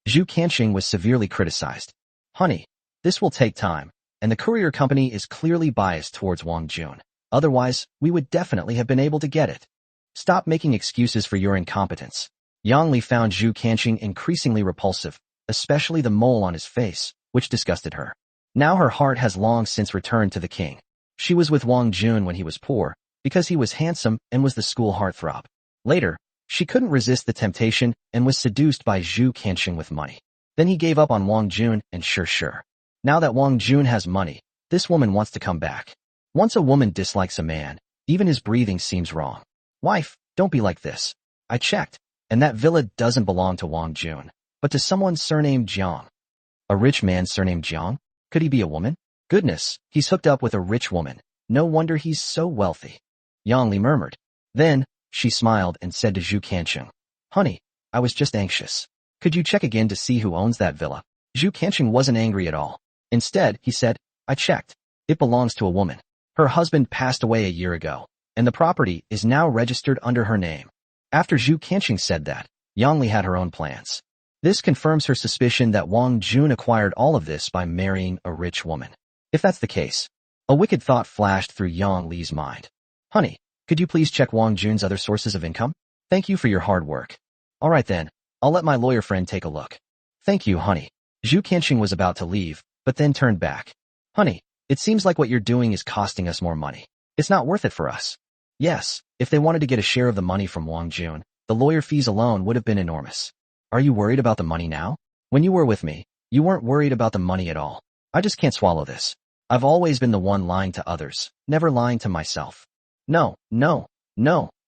Zhu Qianxing was severely criticized. Honey, this will take time, and the courier company is clearly biased towards Wang Jun. Otherwise, we would definitely have been able to get it. Stop making excuses for your incompetence. Yang Li found Zhu Qianxing increasingly repulsive, especially the mole on his face, which disgusted her. Now her heart has long since returned to the king. She was with Wang Jun when he was poor, because he was handsome and was the school heartthrob. Later, she couldn't resist the temptation and was seduced by Zhu Qianxing with money. Then he gave up on Wang Jun and sure. Now that Wang Jun has money, this woman wants to come back. Once a woman dislikes a man, even his breathing seems wrong. Wife, don't be like this. I checked, and that villa doesn't belong to Wang Jun, but to someone surnamed Jiang. A rich man surnamed Jiang? Could he be a woman? Goodness, he's hooked up with a rich woman. No wonder he's so wealthy. Yang Li murmured. Then, she smiled and said to Zhu Qianxing, Honey, I was just anxious. Could you check again to see who owns that villa? Zhu Qianxing wasn't angry at all. Instead, he said, I checked. It belongs to a woman. Her husband passed away a year ago, and the property is now registered under her name. After Zhu Qianqing said that, Yang Li had her own plans. This confirms her suspicion that Wang Jun acquired all of this by marrying a rich woman. If that's the case, a wicked thought flashed through Yang Li's mind. Honey, could you please check Wang Jun's other sources of income? Thank you for your hard work. All right then, I'll let my lawyer friend take a look. Thank you, honey. Zhu Qianqing was about to leave, but then turned back. Honey, it seems like what you're doing is costing us more money. It's not worth it for us. Yes, if they wanted to get a share of the money from Wang Jun, the lawyer fees alone would have been enormous. Are you worried about the money now? When you were with me, you weren't worried about the money at all. I just can't swallow this. I've always been the one lying to others, never lying to myself. No,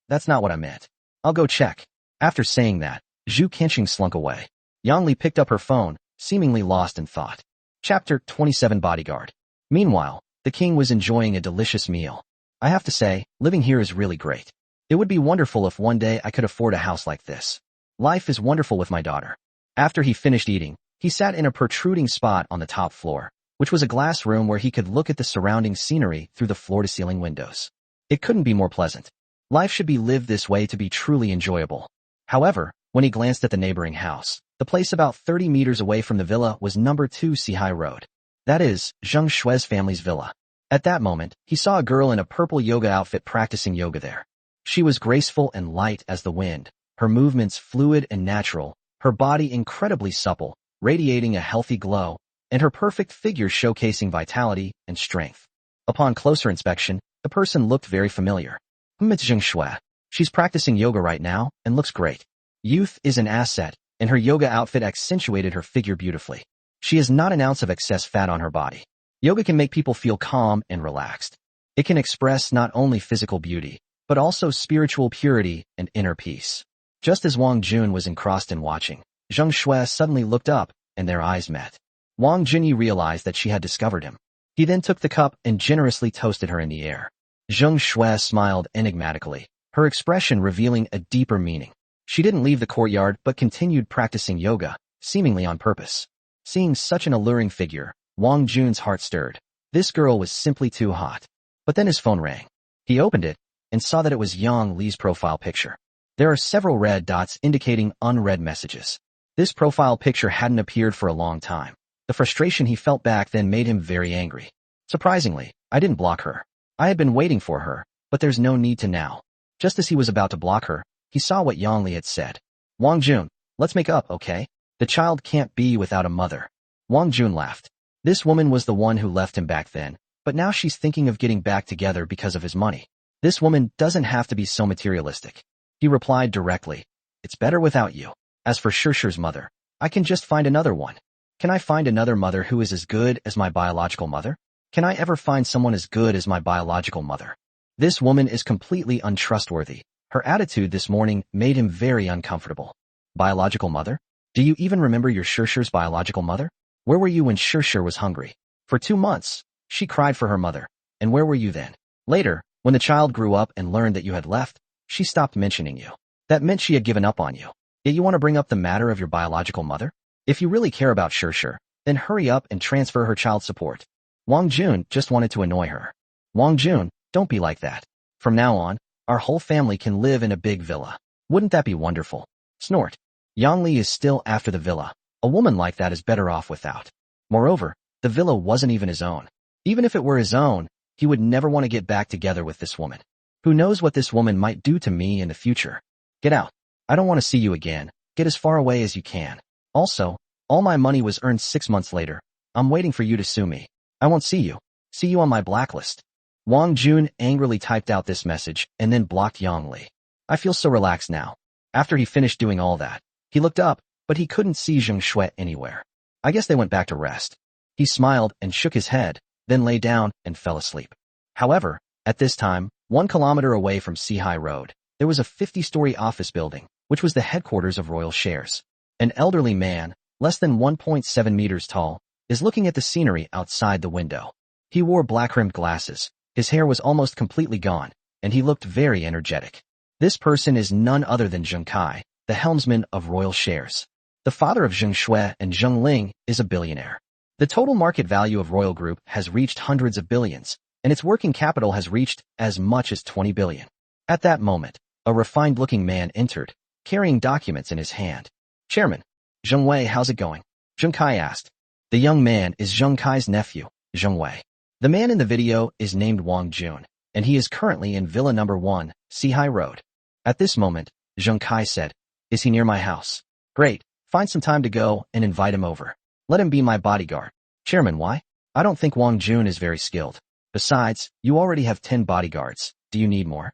that's not what I meant. I'll go check. After saying that, Zhu Qianqing slunk away. Yang Li picked up her phone, seemingly lost in thought. Chapter 27 Bodyguard. Meanwhile, the king was enjoying a delicious meal. I have to say, living here is really great. It would be wonderful if one day I could afford a house like this. Life is wonderful with my daughter. After he finished eating, he sat in a protruding spot on the top floor, which was a glass room where he could look at the surrounding scenery through the floor-to-ceiling windows. It couldn't be more pleasant. Life should be lived this way to be truly enjoyable. However, when he glanced at the neighboring house, the place about 30 meters away from the villa was number 2 Sihai Road. That is, Zheng Shui's family's villa. At that moment, he saw a girl in a purple yoga outfit practicing yoga there. She was graceful and light as the wind, her movements fluid and natural, her body incredibly supple, radiating a healthy glow, and her perfect figure showcasing vitality and strength. Upon closer inspection, the person looked very familiar. It's Zheng Shui. She's practicing yoga right now and looks great. Youth is an asset, and her yoga outfit accentuated her figure beautifully. She has not an ounce of excess fat on her body. Yoga can make people feel calm and relaxed. It can express not only physical beauty, but also spiritual purity and inner peace. Just as Wang Jun was engrossed in watching, Zheng Shui suddenly looked up, and their eyes met. Wang Jun realized that she had discovered him. He then took the cup and generously toasted her in the air. Zheng Shui smiled enigmatically, her expression revealing a deeper meaning. She didn't leave the courtyard but continued practicing yoga, seemingly on purpose. Seeing such an alluring figure, Wang Jun's heart stirred. This girl was simply too hot. But then his phone rang. He opened it and saw that it was Yang Li's profile picture. There are several red dots indicating unread messages. This profile picture hadn't appeared for a long time. The frustration he felt back then made him very angry. Surprisingly, I didn't block her. I had been waiting for her, but there's no need to now. Just as he was about to block her, he saw what Yang Li had said. Wang Jun, let's make up, okay? The child can't be without a mother. Wang Jun laughed. This woman was the one who left him back then, but now she's thinking of getting back together because of his money. This woman doesn't have to be so materialistic. He replied directly. It's better without you. As for Shirshir's mother, I can just find another one. Can I find another mother who is as good as my biological mother? Can I ever find someone as good as my biological mother? This woman is completely untrustworthy. Her attitude this morning made him very uncomfortable. Biological mother? Do you even remember your Shirshir's biological mother? Where were you when Shirshir was hungry? For 2 months, she cried for her mother. And where were you then? Later, when the child grew up and learned that you had left, she stopped mentioning you. That meant she had given up on you. Yet you want to bring up the matter of your biological mother? If you really care about Shirshir, then hurry up and transfer her child support. Wang Jun just wanted to annoy her. Wang Jun, don't be like that. From now on, our whole family can live in a big villa. Wouldn't that be wonderful? Snort. Yang Li is still after the villa. A woman like that is better off without. Moreover, the villa wasn't even his own. Even if it were his own, he would never want to get back together with this woman. Who knows what this woman might do to me in the future? Get out. I don't want to see you again. Get as far away as you can. Also, all my money was earned 6 months later. I'm waiting for you to sue me. I won't see you. See you on my blacklist. Wang Jun angrily typed out this message and then blocked Yang Li. I feel so relaxed now. After he finished doing all that, he looked up, but he couldn't see Zheng Shui anywhere. I guess they went back to rest. He smiled and shook his head, then lay down and fell asleep. However, at this time, 1 kilometer away from Sihai Road, there was a 50-story office building, which was the headquarters of Royal Shares. An elderly man, less than 1.7 meters tall, is looking at the scenery outside the window. He wore black-rimmed glasses, his hair was almost completely gone, and he looked very energetic. This person is none other than Zheng Kai, the helmsman of Royal Shares. The father of Zheng Shui and Zheng Ling is a billionaire. The total market value of Royal Group has reached hundreds of billions, and its working capital has reached as much as 20 billion. At that moment, a refined-looking man entered, carrying documents in his hand. Chairman, Zheng Wei, how's it going? Zheng Kai asked. The young man is Zheng Kai's nephew, Zheng Wei. The man in the video is named Wang Jun, and he is currently in Villa number 1, Sihai Road. At this moment, Zheng Kai said, is he near my house? Great, find some time to go and invite him over. Let him be my bodyguard. Chairman, why? I don't think Wang Jun is very skilled. Besides, you already have 10 bodyguards. Do you need more?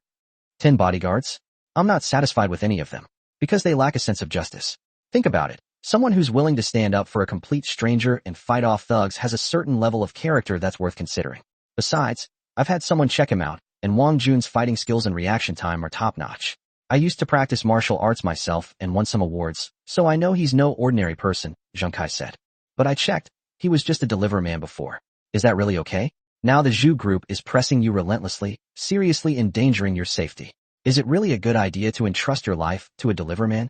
10 bodyguards? I'm not satisfied with any of them, because they lack a sense of justice. Think about it. Someone who's willing to stand up for a complete stranger and fight off thugs has a certain level of character that's worth considering. Besides, I've had someone check him out, and Wang Jun's fighting skills and reaction time are top-notch. I used to practice martial arts myself and won some awards, so I know he's no ordinary person, Zheng Kai said. But I checked. He was just a delivery man before. Is that really okay? Now the Zhu group is pressing you relentlessly, seriously endangering your safety. Is it really a good idea to entrust your life to a delivery man?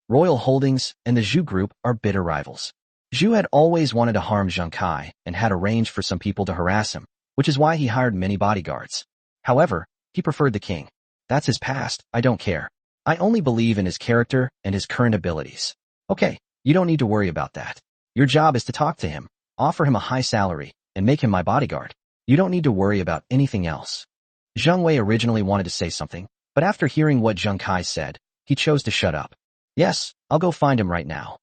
Royal Holdings and the Zhu group are bitter rivals. Zhu had always wanted to harm Zheng Kai and had arranged for some people to harass him, which is why he hired many bodyguards. However, he preferred the king. That's his past, I don't care. I only believe in his character and his current abilities. Okay, you don't need to worry about that. Your job is to talk to him, offer him a high salary, and make him my bodyguard. You don't need to worry about anything else. Zheng Wei originally wanted to say something, but after hearing what Zheng Kai said, he chose to shut up. Yes, I'll go find him right now.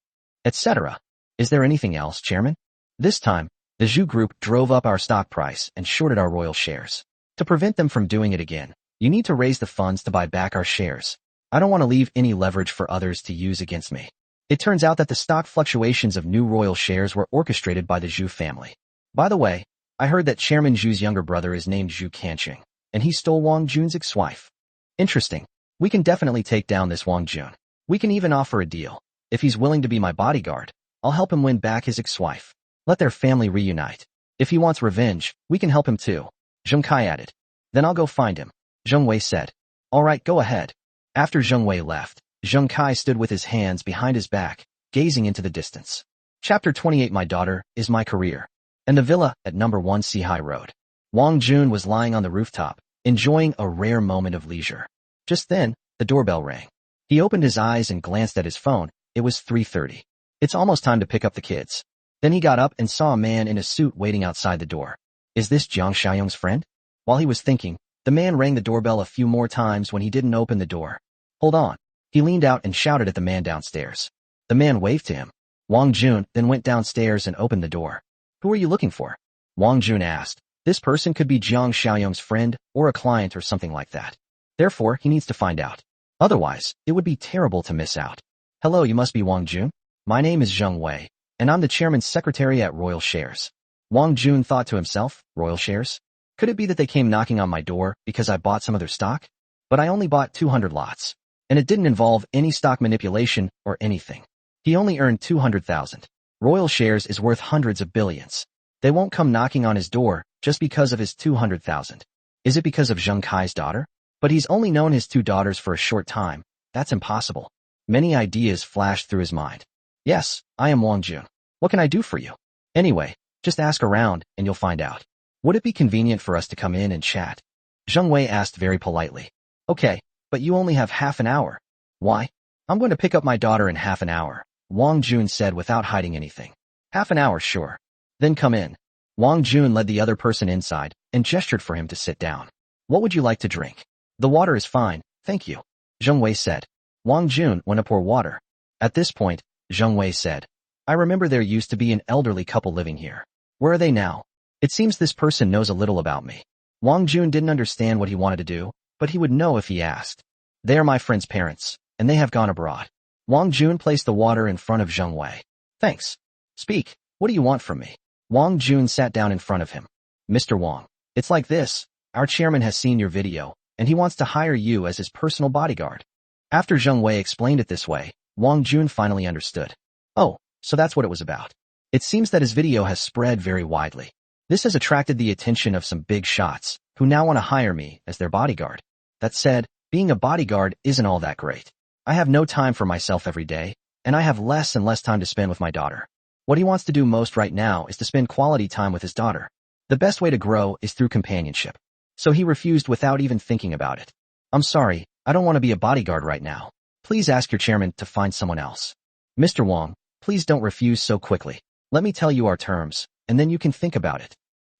Etc. Is there anything else, Chairman? This time, the Zhu group drove up our stock price and shorted our royal shares. To prevent them from doing it again, you need to raise the funds to buy back our shares. I don't want to leave any leverage for others to use against me. It turns out that the stock fluctuations of new royal shares were orchestrated by the Zhu family. By the way, I heard that Chairman Zhu's younger brother is named Zhu Kanqing, and he stole Wang Jun's ex-wife. Interesting. We can definitely take down this Wang Jun. We can even offer a deal. If he's willing to be my bodyguard, I'll help him win back his ex-wife. Let their family reunite. If he wants revenge, we can help him too. Zheng Kai added. Then I'll go find him. Zheng Wei said. All right, go ahead. After Zheng Wei left, Zheng Kai stood with his hands behind his back, gazing into the distance. Chapter 28. My daughter is my career. In the villa at number 1 Sihai Road, Wang Jun was lying on the rooftop, enjoying a rare moment of leisure. Just then, the doorbell rang. He opened his eyes and glanced at his phone. It was 3:30. It's almost time to pick up the kids. Then he got up and saw a man in a suit waiting outside the door. Is this Jiang Xiaoyong's friend? While he was thinking, the man rang the doorbell a few more times when he didn't open the door. Hold on. He leaned out and shouted at the man downstairs. The man waved to him. Wang Jun then went downstairs and opened the door. Who are you looking for? Wang Jun asked. This person could be Jiang Xiaoyong's friend or a client or something like that. Therefore, he needs to find out. Otherwise, it would be terrible to miss out. Hello, you must be Wang Jun? My name is Zheng Wei, and I'm the chairman's secretary at Royal Shares. Wang Jun thought to himself, Royal Shares? Could it be that they came knocking on my door because I bought some of their stock? But I only bought 200 lots, and it didn't involve any stock manipulation or anything. He only earned 200,000. Royal Shares is worth hundreds of billions. They won't come knocking on his door just because of his 200,000. Is it because of Zheng Kai's daughter? But he's only known his 2 daughters for a short time. That's impossible. Many ideas flashed through his mind. Yes, I am Wang Jun. What can I do for you? Anyway, just ask around and you'll find out. Would it be convenient for us to come in and chat? Zheng Wei asked very politely. Okay, but you only have half an hour. Why? I'm going to pick up my daughter in half an hour, Wang Jun said without hiding anything. Half an hour, sure. Then come in. Wang Jun led the other person inside and gestured for him to sit down. What would you like to drink? The water is fine, thank you, Zheng Wei said. Wang Jun went to pour water. At this point, Zheng Wei said, I remember there used to be an elderly couple living here. Where are they now? It seems this person knows a little about me. Wang Jun didn't understand what he wanted to do, but he would know if he asked. They are my friend's parents, and they have gone abroad. Wang Jun placed the water in front of Zheng Wei. Thanks. Speak, what do you want from me? Wang Jun sat down in front of him. Mr. Wang, it's like this. Our chairman has seen your video, and he wants to hire you as his personal bodyguard. After Zheng Wei explained it this way, Wang Jun finally understood. Oh, so that's what it was about. It seems that his video has spread very widely. This has attracted the attention of some big shots, who now want to hire me as their bodyguard. That said, being a bodyguard isn't all that great. I have no time for myself every day, and I have less and less time to spend with my daughter. What he wants to do most right now is to spend quality time with his daughter. The best way to grow is through companionship. So he refused without even thinking about it. I'm sorry, I don't want to be a bodyguard right now. Please ask your chairman to find someone else. Mr. Wang, please don't refuse so quickly. Let me tell you our terms, and then you can think about it.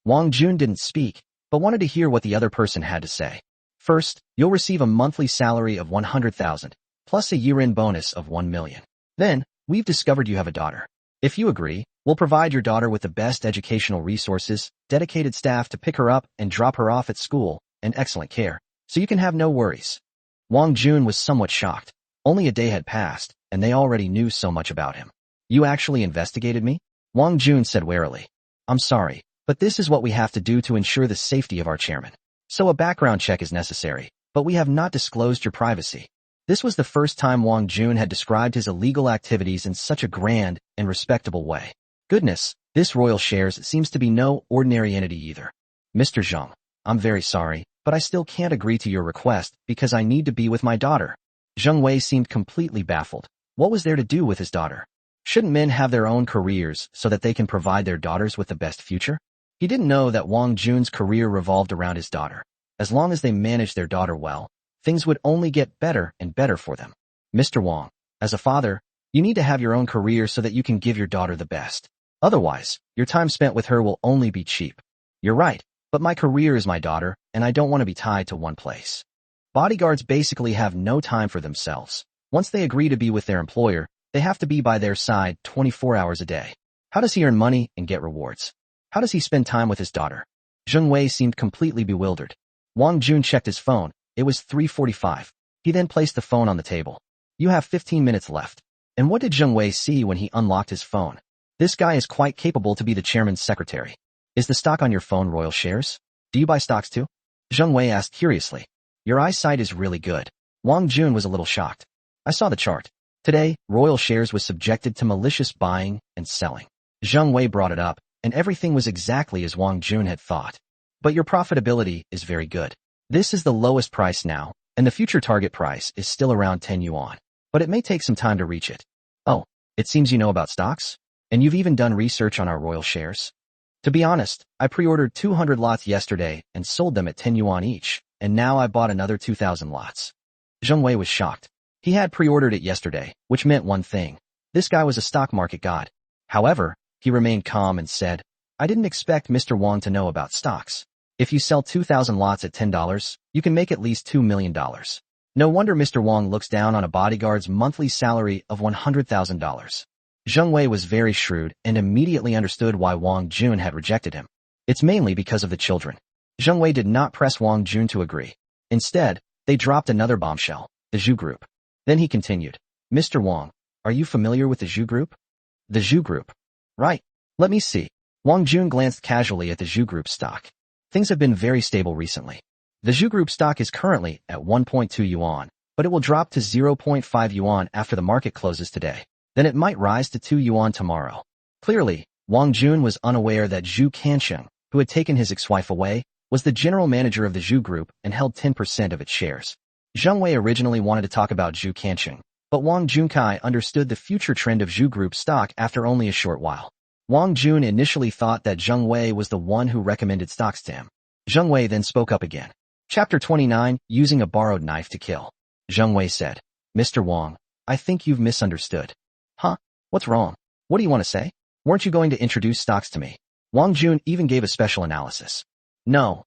Wang Jun didn't speak, but wanted to hear what the other person had to say. First, you'll receive a monthly salary of 100,000, plus a year-end bonus of 1 million. Then, we've discovered you have a daughter. If you agree, we'll provide your daughter with the best educational resources, dedicated staff to pick her up and drop her off at school, and excellent care, so you can have no worries. Wang Jun was somewhat shocked. Only a day had passed, and they already knew so much about him. You actually investigated me? Wang Jun said warily. I'm sorry, but this is what we have to do to ensure the safety of our chairman. So a background check is necessary, but we have not disclosed your privacy. This was the first time Wang Jun had described his illegal activities in such a grand and respectable way. Goodness, this royal shares seems to be no ordinary entity either. Mr. Zhang, I'm very sorry, but I still can't agree to your request because I need to be with my daughter. Zheng Wei seemed completely baffled. What was there to do with his daughter? Shouldn't men have their own careers so that they can provide their daughters with the best future? He didn't know that Wang Jun's career revolved around his daughter. As long as they managed their daughter well, things would only get better and better for them. Mr. Wang, as a father, you need to have your own career so that you can give your daughter the best. Otherwise, your time spent with her will only be cheap. You're right, but my career is my daughter, and I don't want to be tied to one place. Bodyguards basically have no time for themselves. Once they agree to be with their employer, they have to be by their side 24 hours a day. How does he earn money and get rewards? How does he spend time with his daughter? Zheng Wei seemed completely bewildered. Wang Jun checked his phone. It was 3:45. He then placed the phone on the table. You have 15 minutes left. And what did Zheng Wei see when he unlocked his phone? This guy is quite capable to be the chairman's secretary. Is the stock on your phone royal shares? Do you buy stocks too? Zheng Wei asked curiously. Your eyesight is really good. Wang Jun was a little shocked. I saw the chart. Today, royal shares was subjected to malicious buying and selling. Zheng Wei brought it up, and everything was exactly as Wang Jun had thought. But your profitability is very good. This is the lowest price now, and the future target price is still around 10 yuan. But it may take some time to reach it. Oh, it seems you know about stocks? And you've even done research on our royal shares? To be honest, I pre-ordered 200 lots yesterday and sold them at 10 yuan each, and now I bought another 2,000 lots. Zheng Wei was shocked. He had pre-ordered it yesterday, which meant one thing. This guy was a stock market god. However, he remained calm and said, I didn't expect Mr. Wang to know about stocks. If you sell 2,000 lots at $10, you can make at least $2 million. No wonder Mr. Wang looks down on a bodyguard's monthly salary of $100,000. Zheng Wei was very shrewd and immediately understood why Wang Jun had rejected him. It's mainly because of the children. Zheng Wei did not press Wang Jun to agree. Instead, they dropped another bombshell, the Zhu Group. Then he continued, Mr. Wang, are you familiar with the Zhu Group? The Zhu Group. Right. Let me see. Wang Jun glanced casually at the Zhu Group stock. Things have been very stable recently. The Zhu Group stock is currently at 1.2 yuan, but it will drop to 0.5 yuan after the market closes today. Then it might rise to 2 yuan tomorrow. Clearly, Wang Jun was unaware that Zhu Kansheng, who had taken his ex-wife away, was the general manager of the Zhu Group and held 10% of its shares. Zheng Wei originally wanted to talk about Zhu Kansheng, but Wang Junkai understood the future trend of Zhu Group stock after only a short while. Wang Jun initially thought that Zheng Wei was the one who recommended stocks to him. Zheng Wei then spoke up again. Chapter 29, Using a Borrowed Knife to Kill. Zheng Wei said, Mr. Wang, I think you've misunderstood. Huh? What's wrong? What do you want to say? Weren't you going to introduce stocks to me? Wang Jun even gave a special analysis. No.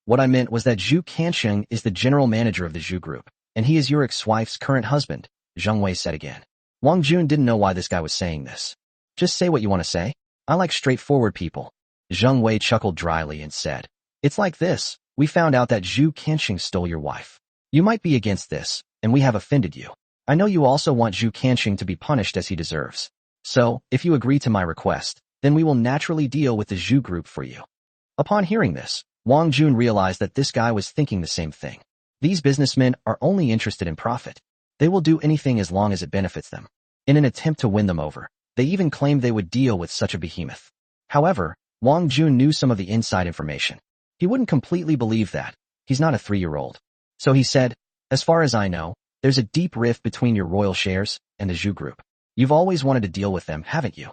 What I meant was that Zhu Kansheng is the general manager of the Zhu Group, and he is your ex-wife's current husband, Zheng Wei said again. Wang Jun didn't know why this guy was saying this. Just say what you want to say. I like straightforward people. Zheng Wei chuckled dryly and said, It's like this. We found out that Zhu Kansheng stole your wife. You might be against this, and we have offended you. I know you also want Zhu Kansheng to be punished as he deserves. So, if you agree to my request, then we will naturally deal with the Zhu Group for you. Upon hearing this, Wang Jun realized that this guy was thinking the same thing. These businessmen are only interested in profit. They will do anything as long as it benefits them. In an attempt to win them over, they even claimed they would deal with such a behemoth. However, Wang Jun knew some of the inside information. He wouldn't completely believe that. He's not a 3-year-old. So he said, As far as I know, there's a deep rift between your royal shares and the Zhu Group. You've always wanted to deal with them, haven't you?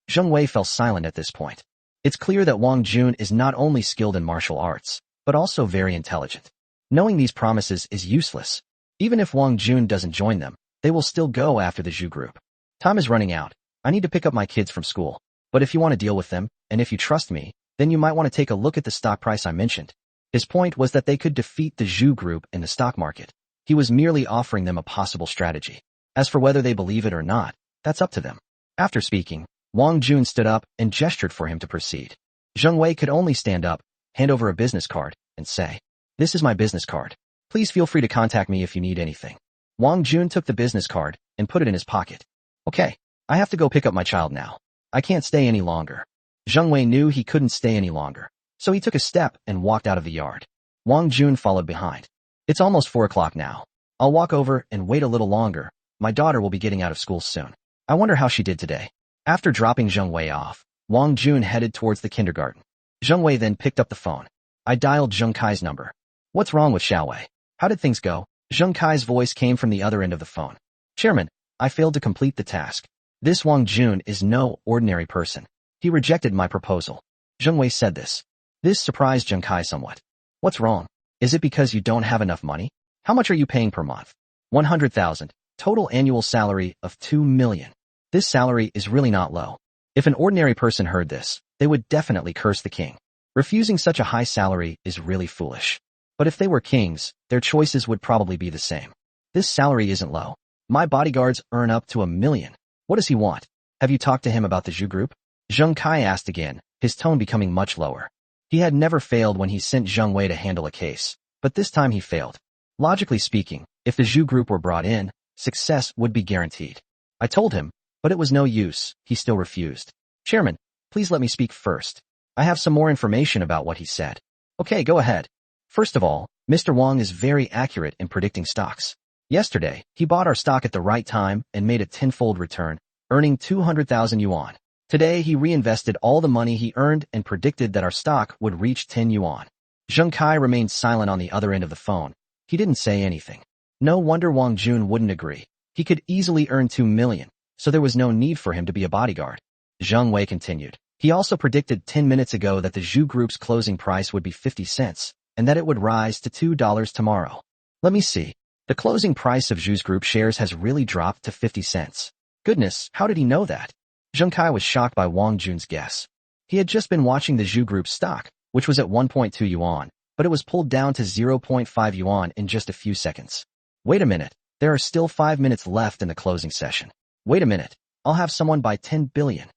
Zheng Wei fell silent at this point. It's clear that Wang Jun is not only skilled in martial arts, but also very intelligent. Knowing these promises is useless. Even if Wang Jun doesn't join them, they will still go after the Zhu group. Time is running out. I need to pick up my kids from school. But if you want to deal with them, and if you trust me, then you might want to take a look at the stock price I mentioned. His point was that they could defeat the Zhu group in the stock market. He was merely offering them a possible strategy. As for whether they believe it or not, that's up to them. After speaking, Wang Jun stood up and gestured for him to proceed. Zheng Wei could only stand up, hand over a business card, and say, "This is my business card. Please feel free to contact me if you need anything." Wang Jun took the business card and put it in his pocket. "Okay, I have to go pick up my child now. I can't stay any longer." Zheng Wei knew he couldn't stay any longer, so he took a step and walked out of the yard. Wang Jun followed behind. "It's almost 4 o'clock now. I'll walk over and wait a little longer. My daughter will be getting out of school soon. I wonder how she did today." After dropping Zheng Wei off, Wang Jun headed towards the kindergarten. Zheng Wei then picked up the phone. "I dialed Zheng Kai's number." "What's wrong with Xiaowei? How did things go?" Zheng Kai's voice came from the other end of the phone. "Chairman, I failed to complete the task. This Wang Jun is no ordinary person. He rejected my proposal." Zheng Wei said this. This surprised Zheng Kai somewhat. "What's wrong? Is it because you don't have enough money? How much are you paying per month?" 100,000. Total annual salary of 2 million. This salary is really not low. If an ordinary person heard this, they would definitely curse the king. Refusing such a high salary is really foolish. But if they were kings, their choices would probably be the same. This salary isn't low. My bodyguards earn up to 1 million. What does he want? Have you talked to him about the Zhu group? Zheng Kai asked again, his tone becoming much lower. He had never failed when he sent Zheng Wei to handle a case, but this time he failed. Logically speaking, if the Zhu group were brought in, success would be guaranteed. I told him, but it was no use, he still refused. "Chairman, please let me speak first. I have some more information about what he said." "Okay, go ahead." "First of all, Mr. Wang is very accurate in predicting stocks. Yesterday, he bought our stock at the right time and made a tenfold return, earning 200,000 yuan. Today, he reinvested all the money he earned and predicted that our stock would reach 10 yuan. Zheng Kai remained silent on the other end of the phone. He didn't say anything. No wonder Wang Jun wouldn't agree. He could easily earn 2 million, so there was no need for him to be a bodyguard. Zheng Wei continued. He also predicted 10 minutes ago that the Zhu Group's closing price would be 50 cents, and that it would rise to $2 tomorrow. Let me see. The closing price of Zhu's Group shares has really dropped to 50 cents. Goodness, how did he know that? Zheng Kai was shocked by Wang Jun's guess. He had just been watching the Zhu Group's stock, which was at 1.2 yuan, but it was pulled down to 0.5 yuan in just a few seconds. Wait a minute, there are still 5 minutes left in the closing session. Wait a minute, I'll have someone buy 10 billion.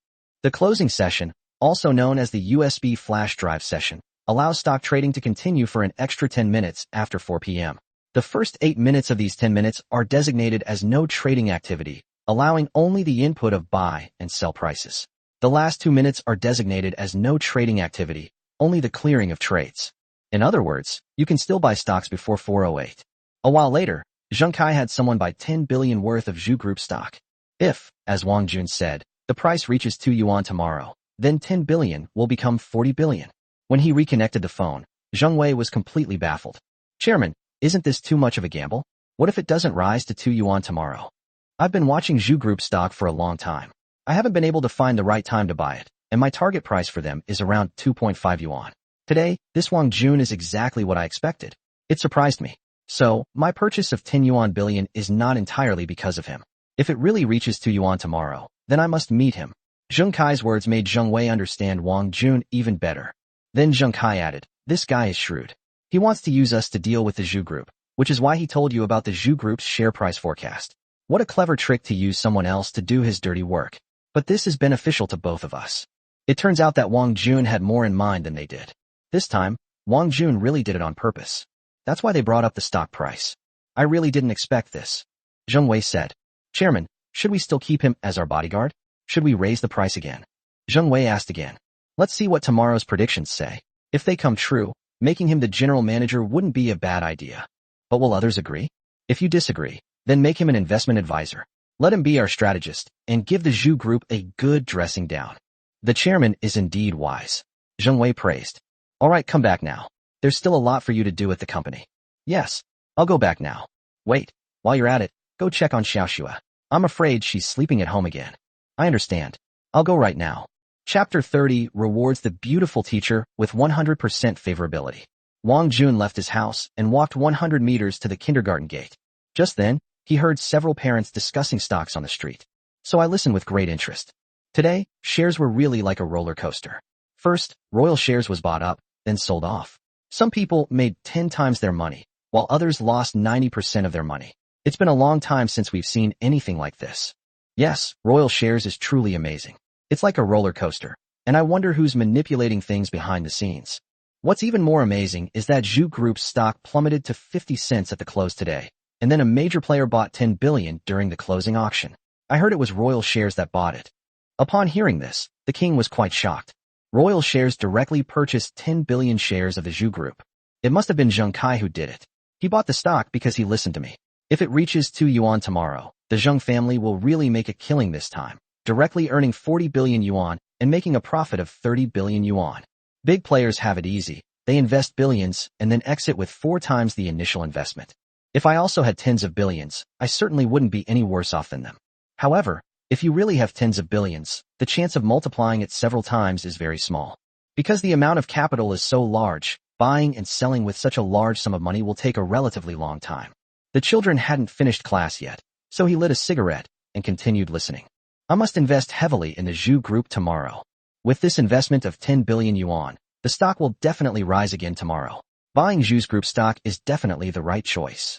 The closing session, also known as the USB flash drive session, allows stock trading to continue for an extra 10 minutes after 4 p.m. The first 8 minutes of these 10 minutes are designated as no trading activity, allowing only the input of buy and sell prices. The last 2 minutes are designated as no trading activity, only the clearing of trades. In other words, you can still buy stocks before 4:08. A while later, Zheng Kai had someone buy 10 billion worth of Zhu Group stock. If, as Wang Jun said, the price reaches 2 yuan tomorrow, then 10 billion will become 40 billion. When he reconnected the phone, Zheng Wei was completely baffled. "Chairman, isn't this too much of a gamble? What if it doesn't rise to 2 yuan tomorrow? I've been watching Zhu Group stock for a long time. I haven't been able to find the right time to buy it, and my target price for them is around 2.5 yuan. Today, this Wang Jun is exactly what I expected. It surprised me. So, my purchase of 10 yuan billion is not entirely because of him. If it really reaches 2 yuan tomorrow, then I must meet him." Zheng Kai's words made Zheng Wei understand Wang Jun even better. Then Zheng Kai added, "This guy is shrewd. He wants to use us to deal with the Zhu Group, which is why he told you about the Zhu Group's share price forecast. What a clever trick to use someone else to do his dirty work. But this is beneficial to both of us." It turns out that Wang Jun had more in mind than they did. This time, Wang Jun really did it on purpose. That's why they brought up the stock price. "I really didn't expect this." Zheng Wei said. "Chairman, should we still keep him as our bodyguard? Should we raise the price again?" Zheng Wei asked again. "Let's see what tomorrow's predictions say. If they come true, making him the general manager wouldn't be a bad idea. But will others agree? If you disagree, then make him an investment advisor. Let him be our strategist, and give the Zhu Group a good dressing down. The chairman is indeed wise." Zheng Wei praised. "All right, come back now. There's still a lot for you to do at the company." "Yes, I'll go back now." "Wait, while you're at it, go check on Xiaoxue. I'm afraid she's sleeping at home again. I understand. I'll go right now. Chapter 30 rewards the beautiful teacher with 100% favorability. Wang Jun left his house and walked 100 meters to the kindergarten gate. Just then, he heard several parents discussing stocks on the street. So I listened with great interest. Today, shares were really like a roller coaster. First, Royal Shares was bought up, then sold off. Some people made 10 times their money, while others lost 90% of their money. It's been a long time since we've seen anything like this. Yes, Royal Shares is truly amazing. It's like a roller coaster, and I wonder who's manipulating things behind the scenes. What's even more amazing is that Zhu Group's stock plummeted to 50 cents at the close today, and then a major player bought 10 billion during the closing auction. I heard it was Royal Shares that bought it. Upon hearing this, the king was quite shocked. Royal Shares directly purchased 10 billion shares of the Zhu Group. It must have been Zheng Kai who did it. He bought the stock because he listened to me. If it reaches 2 yuan tomorrow, the Zheng family will really make a killing this time, directly earning 40 billion yuan and making a profit of 30 billion yuan. Big players have it easy. They invest billions and then exit with 4 times the initial investment. If I also had tens of billions, I certainly wouldn't be any worse off than them. However, if you really have tens of billions, the chance of multiplying it several times is very small. Because the amount of capital is so large, buying and selling with such a large sum of money will take a relatively long time. The children hadn't finished class yet, so he lit a cigarette and continued listening. I must invest heavily in the Zhu Group tomorrow. With this investment of 10 billion yuan, the stock will definitely rise again tomorrow. Buying Zhu's Group stock is definitely the right choice.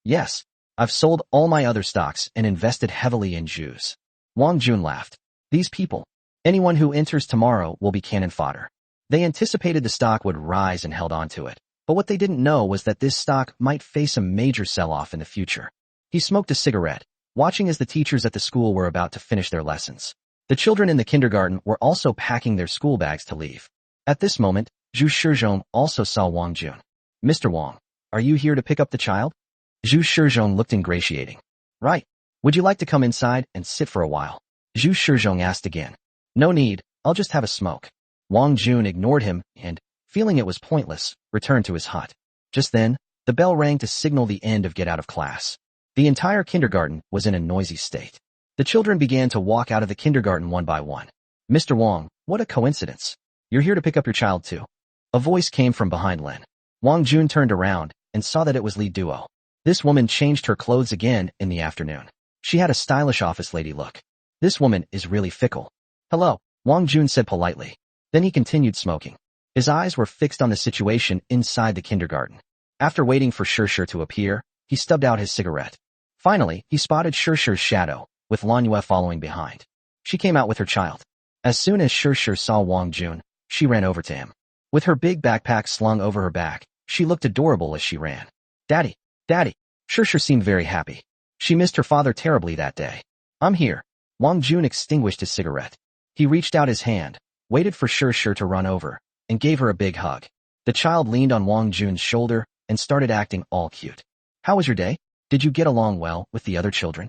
Yes, I've sold all my other stocks and invested heavily in Zhu's. Wang Jun laughed. These people. Anyone who enters tomorrow will be cannon fodder. They anticipated the stock would rise and held on to it, but what they didn't know was that this stock might face a major sell-off in the future. He smoked a cigarette, watching as the teachers at the school were about to finish their lessons. The children in the kindergarten were also packing their school bags to leave. At this moment, Zhu Shizhong also saw Wang Jun. Mr. Wang, are you here to pick up the child? Zhu Shizhong looked ingratiating. Right. Would you like to come inside and sit for a while? Zhu Shizhong asked again. No need, I'll just have a smoke. Wang Jun ignored him and, feeling it was pointless, returned to his hut. Just then, the bell rang to signal the end of get out of class. The entire kindergarten was in a noisy state. The children began to walk out of the kindergarten one by one. Mr. Wang, what a coincidence. You're here to pick up your child too. A voice came from behind Lin. Wang Jun turned around and saw that it was Li Duo. This woman changed her clothes again in the afternoon. She had a stylish office lady look. This woman is really fickle. Hello, Wang Jun said politely. Then he continued smoking. His eyes were fixed on the situation inside the kindergarten. After waiting for Shishir to appear, he stubbed out his cigarette. Finally, he spotted Shishir's shadow, with Lanhua following behind. She came out with her child. As soon as Shishir saw Wang Jun, she ran over to him. With her big backpack slung over her back, she looked adorable as she ran. Daddy, Daddy. Shishir seemed very happy. She missed her father terribly that day. I'm here. Wang Jun extinguished his cigarette. He reached out his hand, waited for Shishir to run over, and gave her a big hug. The child leaned on Wang Jun's shoulder and started acting all cute. How was your day? Did you get along well with the other children?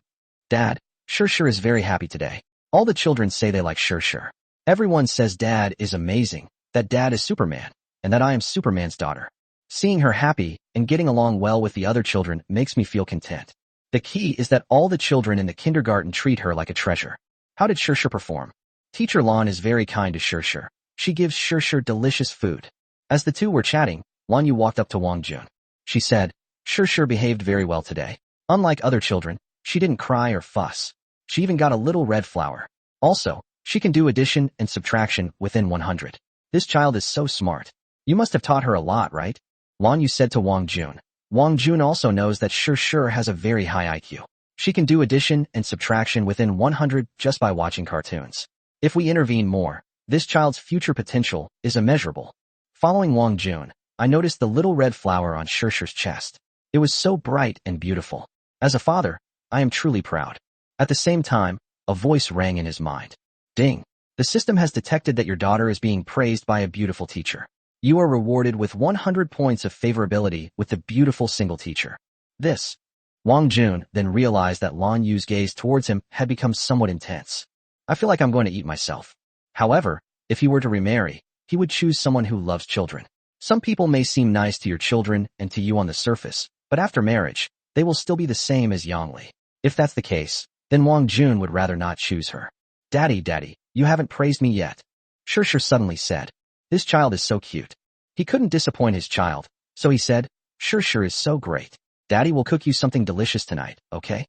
Dad, Shishir is very happy today. All the children say they like Shishir. Everyone says Dad is amazing, that Dad is Superman, and that I am Superman's daughter. Seeing her happy and getting along well with the other children makes me feel content. The key is that all the children in the kindergarten treat her like a treasure. How did Shishir perform? Teacher Lan is very kind to Shishir. She gives Shishir delicious food. As the two were chatting, Lanyu walked up to Wang Jun. She said, Shishir behaved very well today. Unlike other children, she didn't cry or fuss. She even got a little red flower. Also, she can do addition and subtraction within 100. This child is so smart. You must have taught her a lot, right? Lanyu said to Wang Jun. Wang Jun also knows that Shishir has a very high IQ. She can do addition and subtraction within 100 just by watching cartoons. If we intervene more, this child's future potential is immeasurable. Following Wang Jun, I noticed the little red flower on Shishir's chest. It was so bright and beautiful. As a father, I am truly proud. At the same time, a voice rang in his mind. Ding! The system has detected that your daughter is being praised by a beautiful teacher. You are rewarded with 100 points of favorability with the beautiful single teacher. This. Wang Jun then realized that Lan Yu's gaze towards him had become somewhat intense. I feel like I'm going to eat myself. However, if he were to remarry, he would choose someone who loves children. Some people may seem nice to your children and to you on the surface, but after marriage, they will still be the same as Yang Li. If that's the case, then Wang Jun would rather not choose her. Daddy, you haven't praised me yet. Shirshir suddenly said. This child is so cute. He couldn't disappoint his child, so he said, Shirshir is so great. Daddy will cook you something delicious tonight, okay?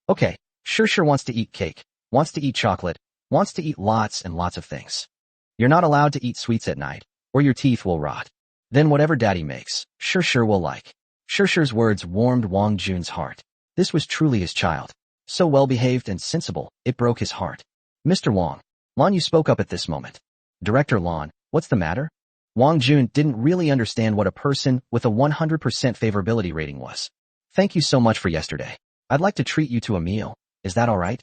Okay, Shirshir wants to eat cake, wants to eat chocolate, wants to eat lots and lots of things. You're not allowed to eat sweets at night, or your teeth will rot. Then whatever Daddy makes, Shirshir will like. Shirshir's words warmed Wang Jun's heart. This was truly his child. So well-behaved and sensible, it broke his heart. Mr. Wang. Lan Yu spoke up at this moment. Director Lan, what's the matter? Wang Jun didn't really understand what a person with a 100% favorability rating was. Thank you so much for yesterday. I'd like to treat you to a meal. Is that all right?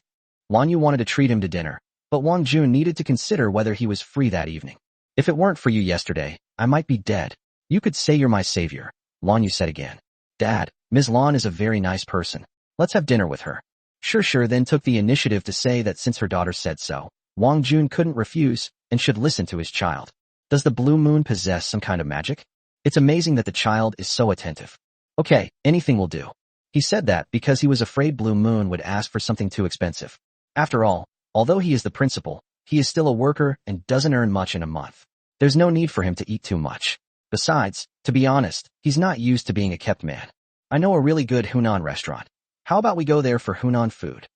Lan Yu wanted to treat him to dinner, but Wang Jun needed to consider whether he was free that evening. If it weren't for you yesterday, I might be dead. You could say you're my savior, Lan Yu said again. Dad, Ms. Lan is a very nice person. Let's have dinner with her. Shirshir then took the initiative to say that since her daughter said so, Wang Jun couldn't refuse and should listen to his child. Does the blue moon possess some kind of magic? It's amazing that the child is so attentive. Okay, anything will do. He said that because he was afraid Blue Moon would ask for something too expensive. After all, although he is the principal, he is still a worker and doesn't earn much in a month. There's no need for him to eat too much. Besides, to be honest, he's not used to being a kept man. I know a really good Hunan restaurant. How about we go there for Hunan food?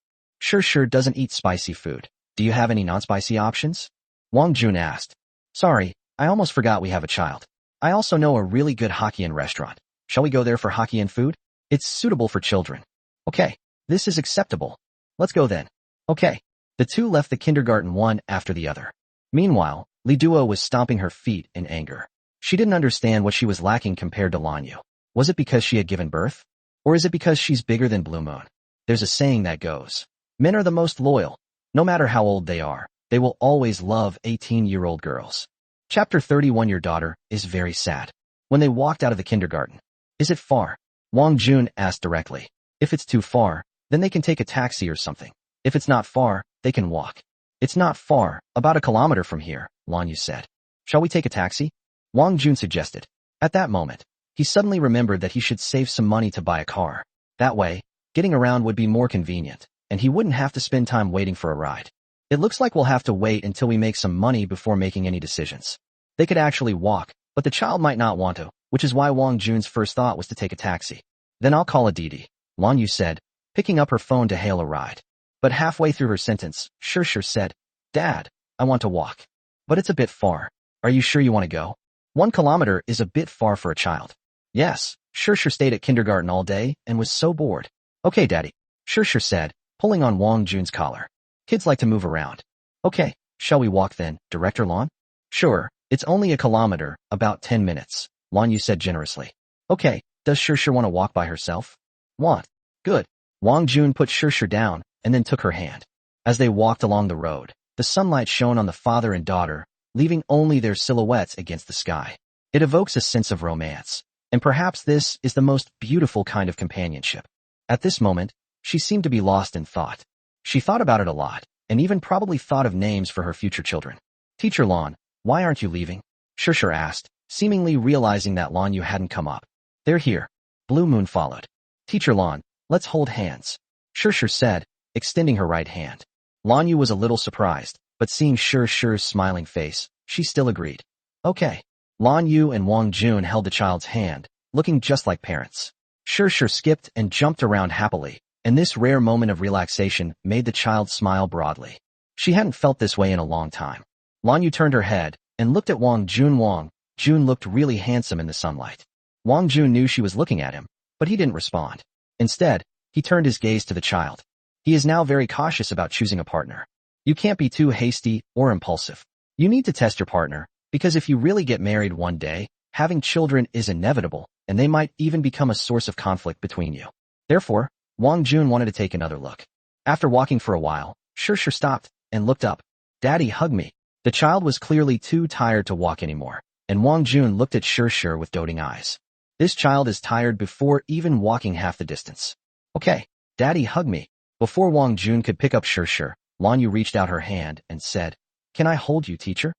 Shirshir doesn't eat spicy food. Do you have any non-spicy options? Wang Jun asked. Sorry, I almost forgot we have a child. I also know a really good Hokkien restaurant. Shall we go there for Hokkien food? It's suitable for children. Okay, this is acceptable. Let's go then. Okay. The two left the kindergarten one after the other. Meanwhile, Li Duo was stomping her feet in anger. She didn't understand what she was lacking compared to Lan Yu. Was it because she had given birth? Or is it because she's bigger than Blue Moon? There's a saying that goes, men are the most loyal. No matter how old they are, they will always love 18-year-old girls. Chapter 31. Your daughter is very sad. When they walked out of the kindergarten. Is it far? Wang Jun asked directly. If it's too far, then they can take a taxi or something. If it's not far, they can walk. It's not far, about 1 kilometer from here, Lan Yu said. Shall we take a taxi? Wang Jun suggested. At that moment, he suddenly remembered that he should save some money to buy a car. That way, getting around would be more convenient, and he wouldn't have to spend time waiting for a ride. It looks like we'll have to wait until we make some money before making any decisions. They could actually walk, but the child might not want to, which is why Wang Jun's first thought was to take a taxi. Then I'll call a Didi, Lan Yu said, picking up her phone to hail a ride. But halfway through her sentence, Shirshir said, Dad, I want to walk. But it's a bit far. Are you sure you want to go? 1 kilometer is a bit far for a child. Yes, Shirshir stayed at kindergarten all day and was so bored. Okay, Daddy, Shirshir said, pulling on Wang Jun's collar. Kids like to move around. Okay, shall we walk then, Director Lan? Sure, it's only 1 kilometer, about 10 minutes, Lan Yu said generously. Okay, does Shirshir want to walk by herself? Want. Good. Wang Jun put Shirshir down and then took her hand. As they walked along the road, the sunlight shone on the father and daughter, leaving only their silhouettes against the sky. It evokes a sense of romance, and perhaps this is the most beautiful kind of companionship. At this moment, she seemed to be lost in thought. She thought about it a lot, and even probably thought of names for her future children. Teacher Lan, why aren't you leaving? Shirshir asked, seemingly realizing that Lan Yu hadn't come up. They're here. Blue Moon followed. Teacher Lan, let's hold hands, Shirshir said, extending her right hand. Lan Yu was a little surprised, but seeing Shirshir's smiling face, she still agreed. Okay. Lan Yu and Wang Jun held the child's hand, looking just like parents. Shirshir skipped and jumped around happily, and this rare moment of relaxation made the child smile broadly. She hadn't felt this way in a long time. Lan Yu turned her head and looked at Wang Jun. Wang Jun looked really handsome in the sunlight. Wang Jun knew she was looking at him, but he didn't respond. Instead, he turned his gaze to the child. He is now very cautious about choosing a partner. You can't be too hasty or impulsive. You need to test your partner, because if you really get married one day, having children is inevitable, and they might even become a source of conflict between you. Therefore, Wang Jun wanted to take another look. After walking for a while, Shirshir stopped and looked up. Daddy, hug me. The child was clearly too tired to walk anymore, and Wang Jun looked at Shirshir with doting eyes. This child is tired before even walking half the distance. Okay, Daddy, hug me. Before Wang Jun could pick up Shirshir, Lan Yu reached out her hand and said, Can I hold you, teacher?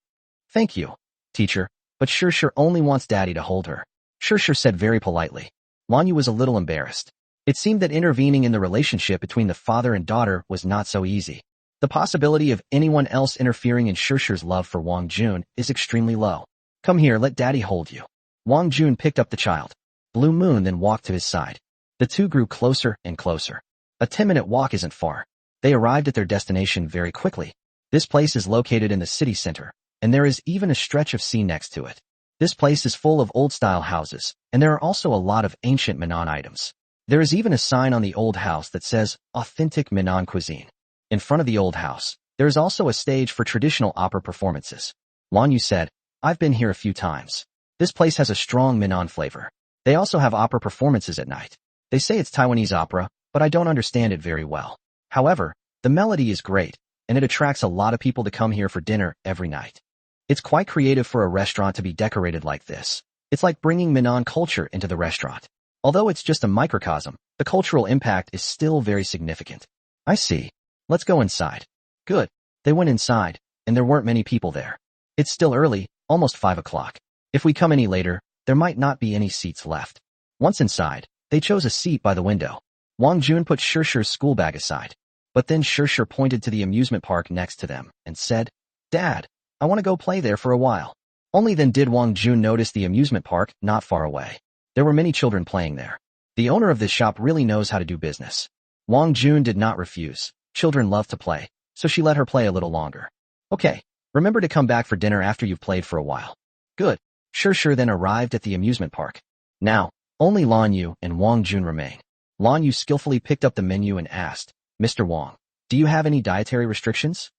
Thank you, teacher, but Shirshir only wants Daddy to hold her. Shirshir said very politely. Lan Yu was a little embarrassed. It seemed that intervening in the relationship between the father and daughter was not so easy. The possibility of anyone else interfering in Shirshir's love for Wang Jun is extremely low. Come here, let daddy hold you. Wang Jun picked up the child. Blue Moon then walked to his side. The two grew closer and closer. A 10-minute walk isn't far. They arrived at their destination very quickly. This place is located in the city center, and there is even a stretch of sea next to it. This place is full of old-style houses, and there are also a lot of ancient Minnan items. There is even a sign on the old house that says, Authentic Minnan Cuisine. In front of the old house, there is also a stage for traditional opera performances. Lan Yu said, I've been here a few times. This place has a strong Minnan flavor. They also have opera performances at night. They say it's Taiwanese opera, but I don't understand it very well. However, the melody is great, and it attracts a lot of people to come here for dinner every night. It's quite creative for a restaurant to be decorated like this. It's like bringing Minnan culture into the restaurant. Although it's just a microcosm, the cultural impact is still very significant. I see. Let's go inside. Good. They went inside, and there weren't many people there. It's still early, almost 5 o'clock. If we come any later, there might not be any seats left. Once inside, they chose a seat by the window. Wang Jun put Shirshir's school bag aside. But then Shirshir pointed to the amusement park next to them and said, Dad, I want to go play there for a while. Only then did Wang Jun notice the amusement park not far away. There were many children playing there. The owner of this shop really knows how to do business. Wang Jun did not refuse. Children love to play, so she let her play a little longer. Okay, remember to come back for dinner after you've played for a while. Good. Shirshir then arrived at the amusement park. Now, only Lan Yu and Wang Jun remain. Lan Yu skillfully picked up the menu and asked, Mr. Wang, do you have any dietary restrictions?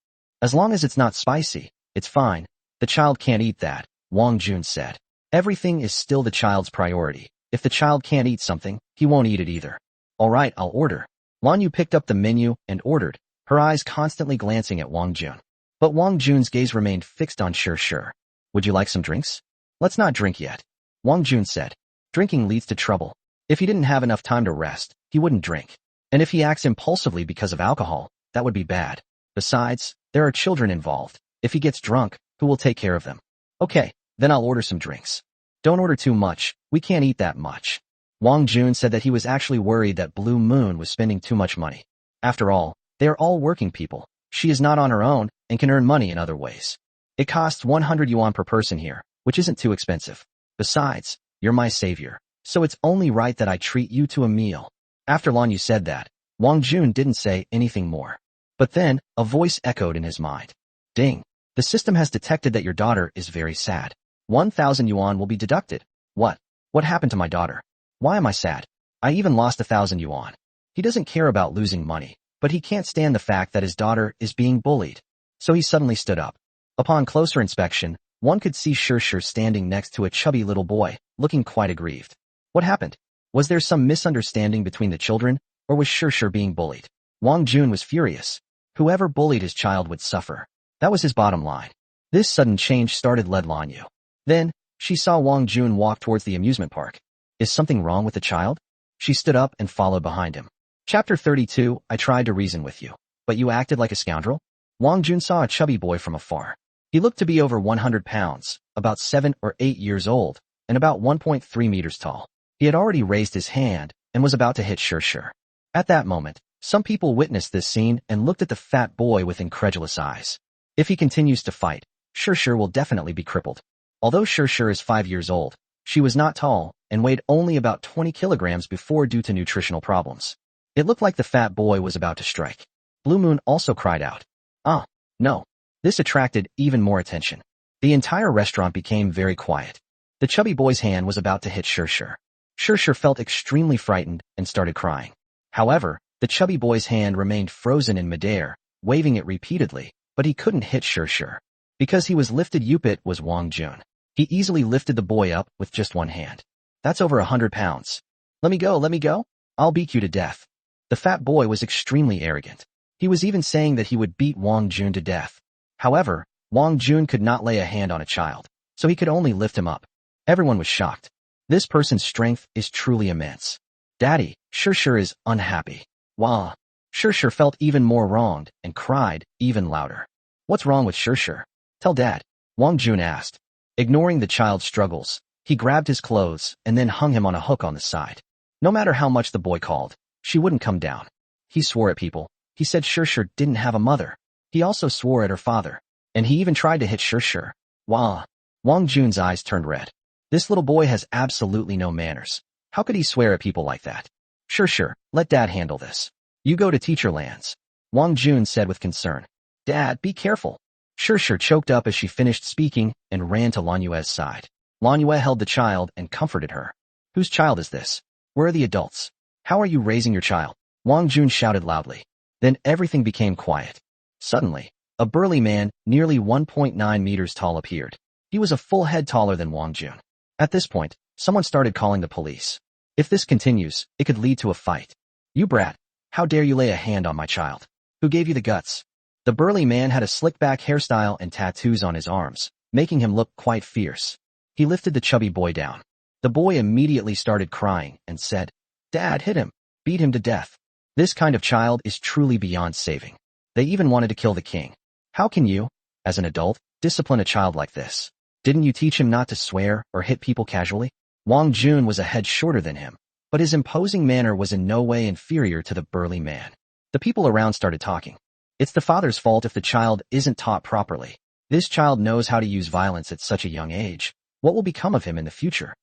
As long as it's not spicy, it's fine. The child can't eat that, Wang Jun said. Everything is still the child's priority. If the child can't eat something, he won't eat it either. All right, I'll order. Lan Yu picked up the menu and ordered, her eyes constantly glancing at Wang Jun. But Wang Jun's gaze remained fixed on Shirshir. Would you like some drinks? Let's not drink yet. Wang Jun said. Drinking leads to trouble. If he didn't have enough time to rest, he wouldn't drink. And if he acts impulsively because of alcohol, that would be bad. Besides, there are children involved. If he gets drunk, who will take care of them? Okay, then I'll order some drinks. Don't order too much, we can't eat that much. Wang Jun said that he was actually worried that Blue Moon was spending too much money. After all, they are all working people. She is not on her own and can earn money in other ways. It costs 100 yuan per person here, which isn't too expensive. Besides, you're my savior, so it's only right that I treat you to a meal. After Lan Yu said that, Wang Jun didn't say anything more. But then, a voice echoed in his mind. Ding. The system has detected that your daughter is very sad. 1,000 yuan will be deducted. What? What happened to my daughter? Why am I sad? I even lost 1,000 yuan. He doesn't care about losing money, but he can't stand the fact that his daughter is being bullied. So he suddenly stood up. Upon closer inspection, one could see Shirshir standing next to a chubby little boy, looking quite aggrieved. What happened? Was there some misunderstanding between the children, or was Shirshir being bullied? Wang Jun was furious. Whoever bullied his child would suffer. That was his bottom line. This sudden change started led Lan Yu. Then, she saw Wang Jun walk towards the amusement park. Is something wrong with the child? She stood up and followed behind him. Chapter 32, I tried to reason with you, but you acted like a scoundrel? Wang Jun saw a chubby boy from afar. He looked to be over 100 pounds, about 7 or 8 years old, and about 1.3 meters tall. He had already raised his hand and was about to hit Shirshir. At that moment, some people witnessed this scene and looked at the fat boy with incredulous eyes. If he continues to fight, Shirshir will definitely be crippled. Although Shirshir is 5 years old, she was not tall and weighed only about 20 kilograms before due to nutritional problems. It looked like the fat boy was about to strike. Blue Moon also cried out. Ah, no. This attracted even more attention. The entire restaurant became very quiet. The chubby boy's hand was about to hit Shirshir. Shirshir felt extremely frightened and started crying. However, the chubby boy's hand remained frozen in midair, waving it repeatedly, but he couldn't hit Shirshir. Because he was lifted, Upit was Wang Jun. He easily lifted the boy up with just one hand. That's over 100 pounds. Let me go. I'll beat you to death. The fat boy was extremely arrogant. He was even saying that he would beat Wang Jun to death. However, Wang Jun could not lay a hand on a child, so he could only lift him up. Everyone was shocked. This person's strength is truly immense. Daddy, Shirshir is unhappy. Wah. Shirshir felt even more wronged and cried even louder. What's wrong with Shirshir? Tell Dad, Wang Jun asked. Ignoring the child's struggles, he grabbed his clothes and then hung him on a hook on the side. No matter how much the boy called, she wouldn't come down. He swore at people. He said Shir didn't have a mother. He also swore at her father. And he even tried to hit Shir. Wow. Wang Jun's eyes turned red. This little boy has absolutely no manners. How could he swear at people like that? Shir, let Dad handle this. You go to teacher lands. Wang Jun said with concern. Dad, be careful. Shir choked up as she finished speaking and ran to Lan Yue's side. Lan Yue held the child and comforted her. Whose child is this? Where are the adults? How are you raising your child? Wang Jun shouted loudly. Then everything became quiet. Suddenly, a burly man, nearly 1.9 meters tall, appeared. He was a full head taller than Wang Jun. At this point, someone started calling the police. If this continues, it could lead to a fight. You brat, how dare you lay a hand on my child? Who gave you the guts? The burly man had a slick-back hairstyle and tattoos on his arms, making him look quite fierce. He lifted the chubby boy down. The boy immediately started crying and said, Dad, hit him. Beat him to death. This kind of child is truly beyond saving. They even wanted to kill the king. How can you, as an adult, discipline a child like this? Didn't you teach him not to swear or hit people casually? Wang Jun was a head shorter than him, but his imposing manner was in no way inferior to the burly man. The people around started talking. It's the father's fault if the child isn't taught properly. This child knows how to use violence at such a young age. What will become of him in the future?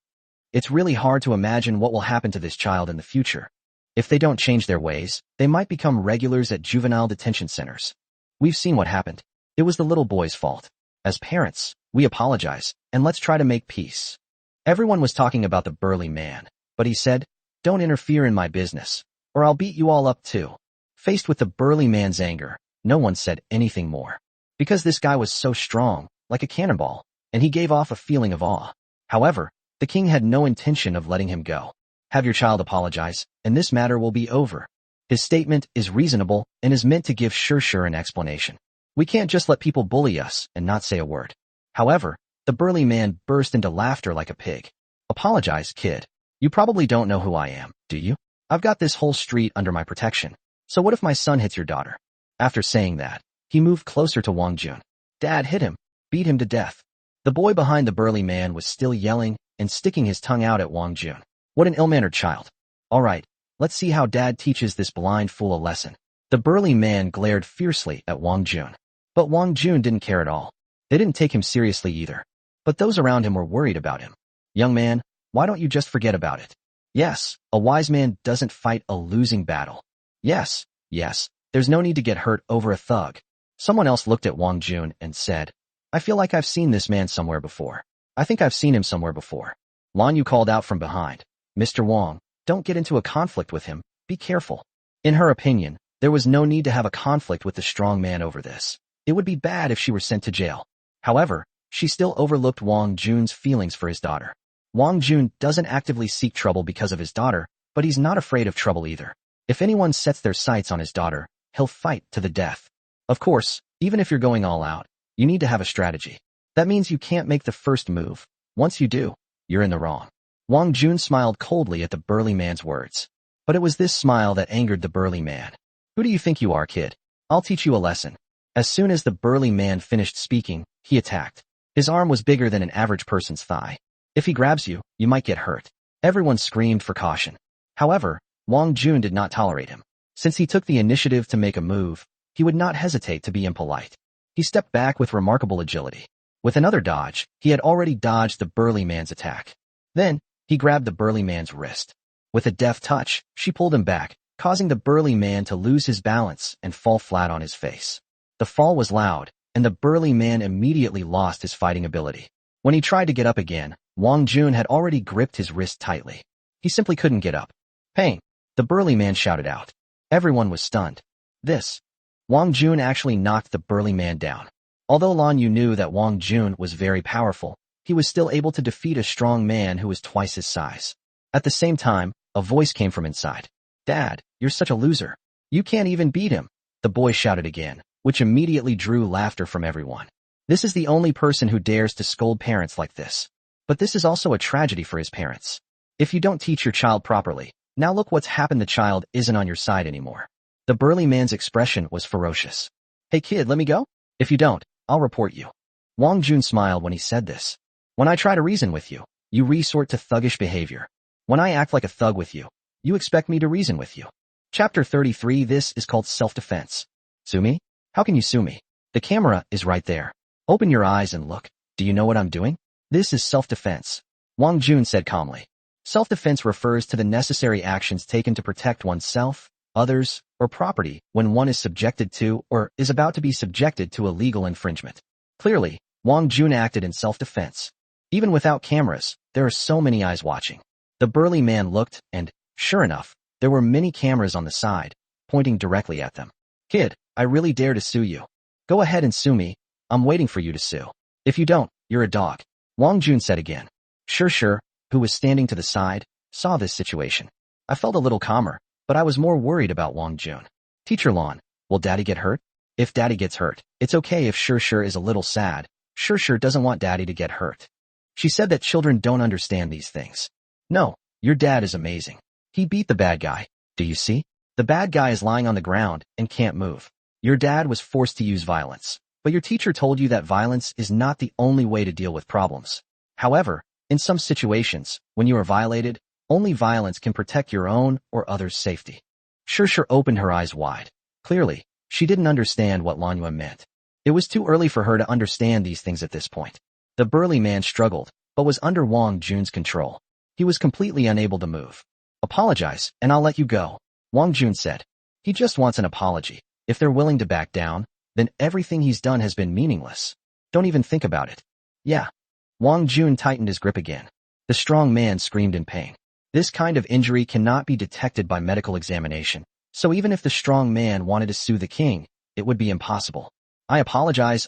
It's really hard to imagine what will happen to this child in the future. If they don't change their ways, they might become regulars at juvenile detention centers. We've seen what happened. It was the little boy's fault. As parents, we apologize, and let's try to make peace. Everyone was talking about the burly man, but he said, Don't interfere in my business, or I'll beat you all up too. Faced with the burly man's anger, no one said anything more. Because this guy was so strong, like a cannonball, and he gave off a feeling of awe. However, the king had no intention of letting him go. Have your child apologize, and this matter will be over. His statement is reasonable and is meant to give Shir an explanation. We can't just let people bully us and not say a word. However, the burly man burst into laughter like a pig. Apologize, kid. You probably don't know who I am, do you? I've got this whole street under my protection. So what if my son hits your daughter? After saying that, he moved closer to Wang Jun. Dad, hit him. Beat him to death. The boy behind the burly man was still yelling and sticking his tongue out at Wang Jun. What an ill-mannered child. All right, let's see how Dad teaches this blind fool a lesson. The burly man glared fiercely at Wang Jun. But Wang Jun didn't care at all. They didn't take him seriously either. But those around him were worried about him. Young man, why don't you just forget about it? Yes, a wise man doesn't fight a losing battle. Yes, there's no need to get hurt over a thug. Someone else looked at Wang Jun and said, I feel like I've seen this man somewhere before. I think I've seen him somewhere before. Lan Yu called out from behind. Mr. Wang, don't get into a conflict with him. Be careful. In her opinion, there was no need to have a conflict with the strong man over this. It would be bad if she were sent to jail. However, she still overlooked Wang Jun's feelings for his daughter. Wang Jun doesn't actively seek trouble because of his daughter, but he's not afraid of trouble either. If anyone sets their sights on his daughter, he'll fight to the death. Of course, even if you're going all out, you need to have a strategy. That means you can't make the first move. Once you do, you're in the wrong. Wang Jun smiled coldly at the burly man's words. But it was this smile that angered the burly man. Who do you think you are, kid? I'll teach you a lesson. As soon as the burly man finished speaking, he attacked. His arm was bigger than an average person's thigh. If he grabs you, you might get hurt. Everyone screamed for caution. However, Wang Jun did not tolerate him. Since he took the initiative to make a move, he would not hesitate to be impolite. He stepped back with remarkable agility. With another dodge, he had already dodged the burly man's attack. Then, he grabbed the burly man's wrist. With a deft touch, she pulled him back, causing the burly man to lose his balance and fall flat on his face. The fall was loud, and the burly man immediately lost his fighting ability. When he tried to get up again, Wang Jun had already gripped his wrist tightly. He simply couldn't get up. Pain! The burly man shouted out. Everyone was stunned. Wang Jun actually knocked the burly man down. Although Lan Yu knew that Wang Jun was very powerful, he was still able to defeat a strong man who was twice his size. At the same time, a voice came from inside. Dad, you're such a loser. You can't even beat him. The boy shouted again, which immediately drew laughter from everyone. This is the only person who dares to scold parents like this. But this is also a tragedy for his parents. If you don't teach your child properly, now look what's happened. The child isn't on your side anymore. The burly man's expression was ferocious. Hey kid, let me go? If you don't, I'll report you. Wang Jun smiled when he said this. When I try to reason with you, you resort to thuggish behavior. When I act like a thug with you, You expect me to reason with you. Chapter 33. This is called self-defense. Sue me? How can you sue me? The camera is right there. Open your eyes and look. Do you know what I'm doing? This is self-defense. Wang Jun said calmly. Self-defense refers to the necessary actions taken to protect oneself, others, or property when one is subjected to or is about to be subjected to a legal infringement. Clearly, Wang Jun acted in self-defense. Even without cameras, there are so many eyes watching. The burly man looked, and, sure enough, there were many cameras on the side, pointing directly at them. Kid, I really dare to sue you. Go ahead and sue me. I'm waiting for you to sue. If you don't, you're a dog. Wang Jun said again. Sure, who was standing to the side, saw this situation. I felt a little calmer, but I was more worried about Wang Jun. Teacher Lon, will Daddy get hurt? If Daddy gets hurt, it's okay if Sure is a little sad. Sure doesn't want Daddy to get hurt. She said that children don't understand these things. No, your dad is amazing. He beat the bad guy. Do you see? The bad guy is lying on the ground and can't move. Your dad was forced to use violence, but your teacher told you that violence is not the only way to deal with problems. However, in some situations, when you are violated, only violence can protect your own or others' safety. Sure opened her eyes wide. Clearly, she didn't understand what Manhwa meant. It was too early for her to understand these things at this point. The burly man struggled, but was under Wang Jun's control. He was completely unable to move. Apologize, and I'll let you go, Wang Jun said. He just wants an apology. If they're willing to back down, then everything he's done has been meaningless. Don't even think about it. Yeah. Wang Jun tightened his grip again. The strong man screamed in pain. This kind of injury cannot be detected by medical examination, so even if the strong man wanted to sue the king, it would be impossible. I apologize.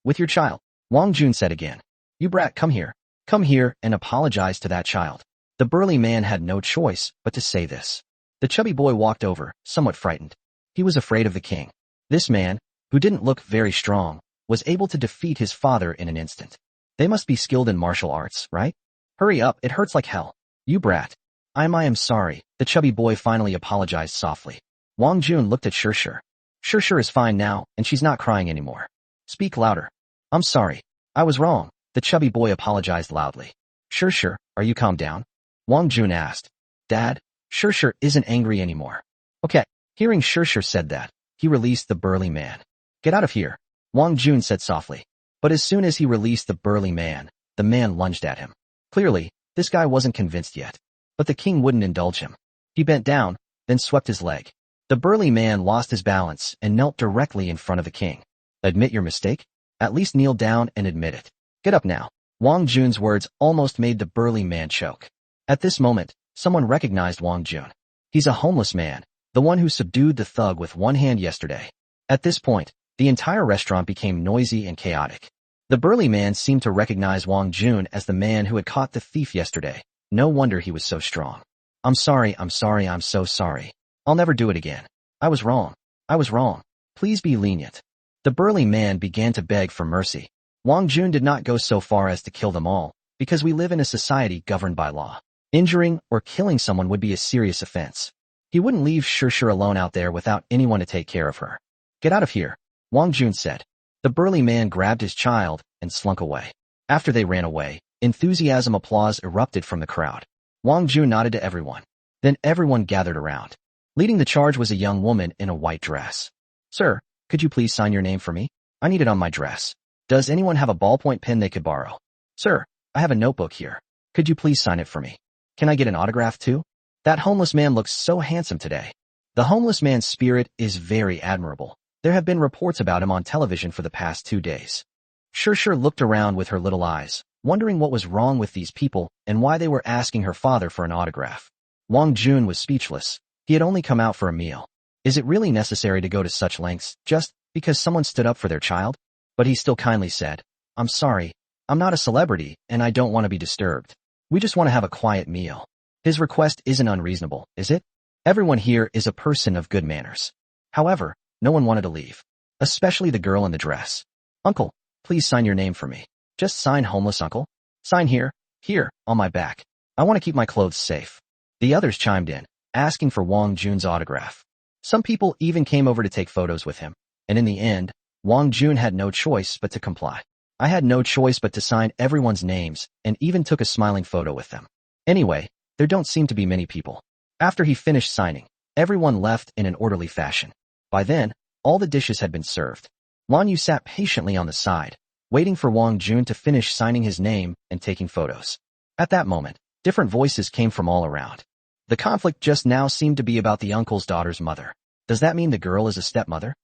With your child, Wang Jun said again. You brat, come here and apologize to that child. The burly man had no choice but to say this. The chubby boy walked over, somewhat frightened. He was afraid of the king. This man, who didn't look very strong, was able to defeat his father in an instant. They must be skilled in martial arts, right? Hurry up, it hurts like hell. You brat. I am sorry. The chubby boy finally apologized softly. Wang Jun looked at Sure. Sure is fine now, and she's not crying anymore. Speak louder. I'm sorry. I was wrong. The chubby boy apologized loudly. Sure, are you calmed down? Wang Jun asked. Dad, Sure isn't angry anymore. Okay. Hearing Sure said that, he released the burly man. Get out of here, Wang Jun said softly. But as soon as he released the burly man, the man lunged at him. Clearly, this guy wasn't convinced yet. But the king wouldn't indulge him. He bent down, then swept his leg. The burly man lost his balance and knelt directly in front of the king. Admit your mistake? At least kneel down and admit it. Get up now. Wang Jun's words almost made the burly man choke. At this moment, someone recognized Wang Jun. He's a homeless man, the one who subdued the thug with one hand yesterday. At this point, the entire restaurant became noisy and chaotic. The burly man seemed to recognize Wang Jun as the man who had caught the thief yesterday. No wonder he was so strong. I'm sorry, I'm so sorry. I'll never do it again. I was wrong. Please be lenient. The burly man began to beg for mercy. Wang Jun did not go so far as to kill them all, because we live in a society governed by law. Injuring or killing someone would be a serious offense. He wouldn't leave Sure alone out there without anyone to take care of her. Get out of here, Wang Jun said. The burly man grabbed his child and slunk away. After they ran away, enthusiasm applause erupted from the crowd. Wang Jun nodded to everyone. Then everyone gathered around. Leading the charge was a young woman in a white dress. Sir, could you please sign your name for me? I need it on my dress. Does anyone have a ballpoint pen they could borrow? Sir, I have a notebook here. Could you please sign it for me? Can I get an autograph too? That homeless man looks so handsome today. The homeless man's spirit is very admirable. There have been reports about him on television for the past 2 days. Sure looked around with her little eyes, wondering what was wrong with these people and why they were asking her father for an autograph. Wang Jun was speechless. He had only come out for a meal. Is it really necessary to go to such lengths just because someone stood up for their child? But he still kindly said, I'm sorry. I'm not a celebrity, and I don't want to be disturbed. We just want to have a quiet meal. His request isn't unreasonable, is it? Everyone here is a person of good manners. However, no one wanted to leave. Especially the girl in the dress. Uncle, please sign your name for me. Just sign homeless uncle. Sign here, on my back. I want to keep my clothes safe. The others chimed in, asking for Wang Jun's autograph. Some people even came over to take photos with him. And in the end, Wang Jun had no choice but to comply. I had no choice but to sign everyone's names and even took a smiling photo with them. Anyway, There don't seem to be many people. After he finished signing, everyone left in an orderly fashion. By then, all the dishes had been served. Lan Yu sat patiently on the side, waiting for Wang Jun to finish signing his name and taking photos. At that moment, different voices came from all around. The conflict just now seemed to be about the uncle's daughter's mother. Does that mean the girl is a stepmother?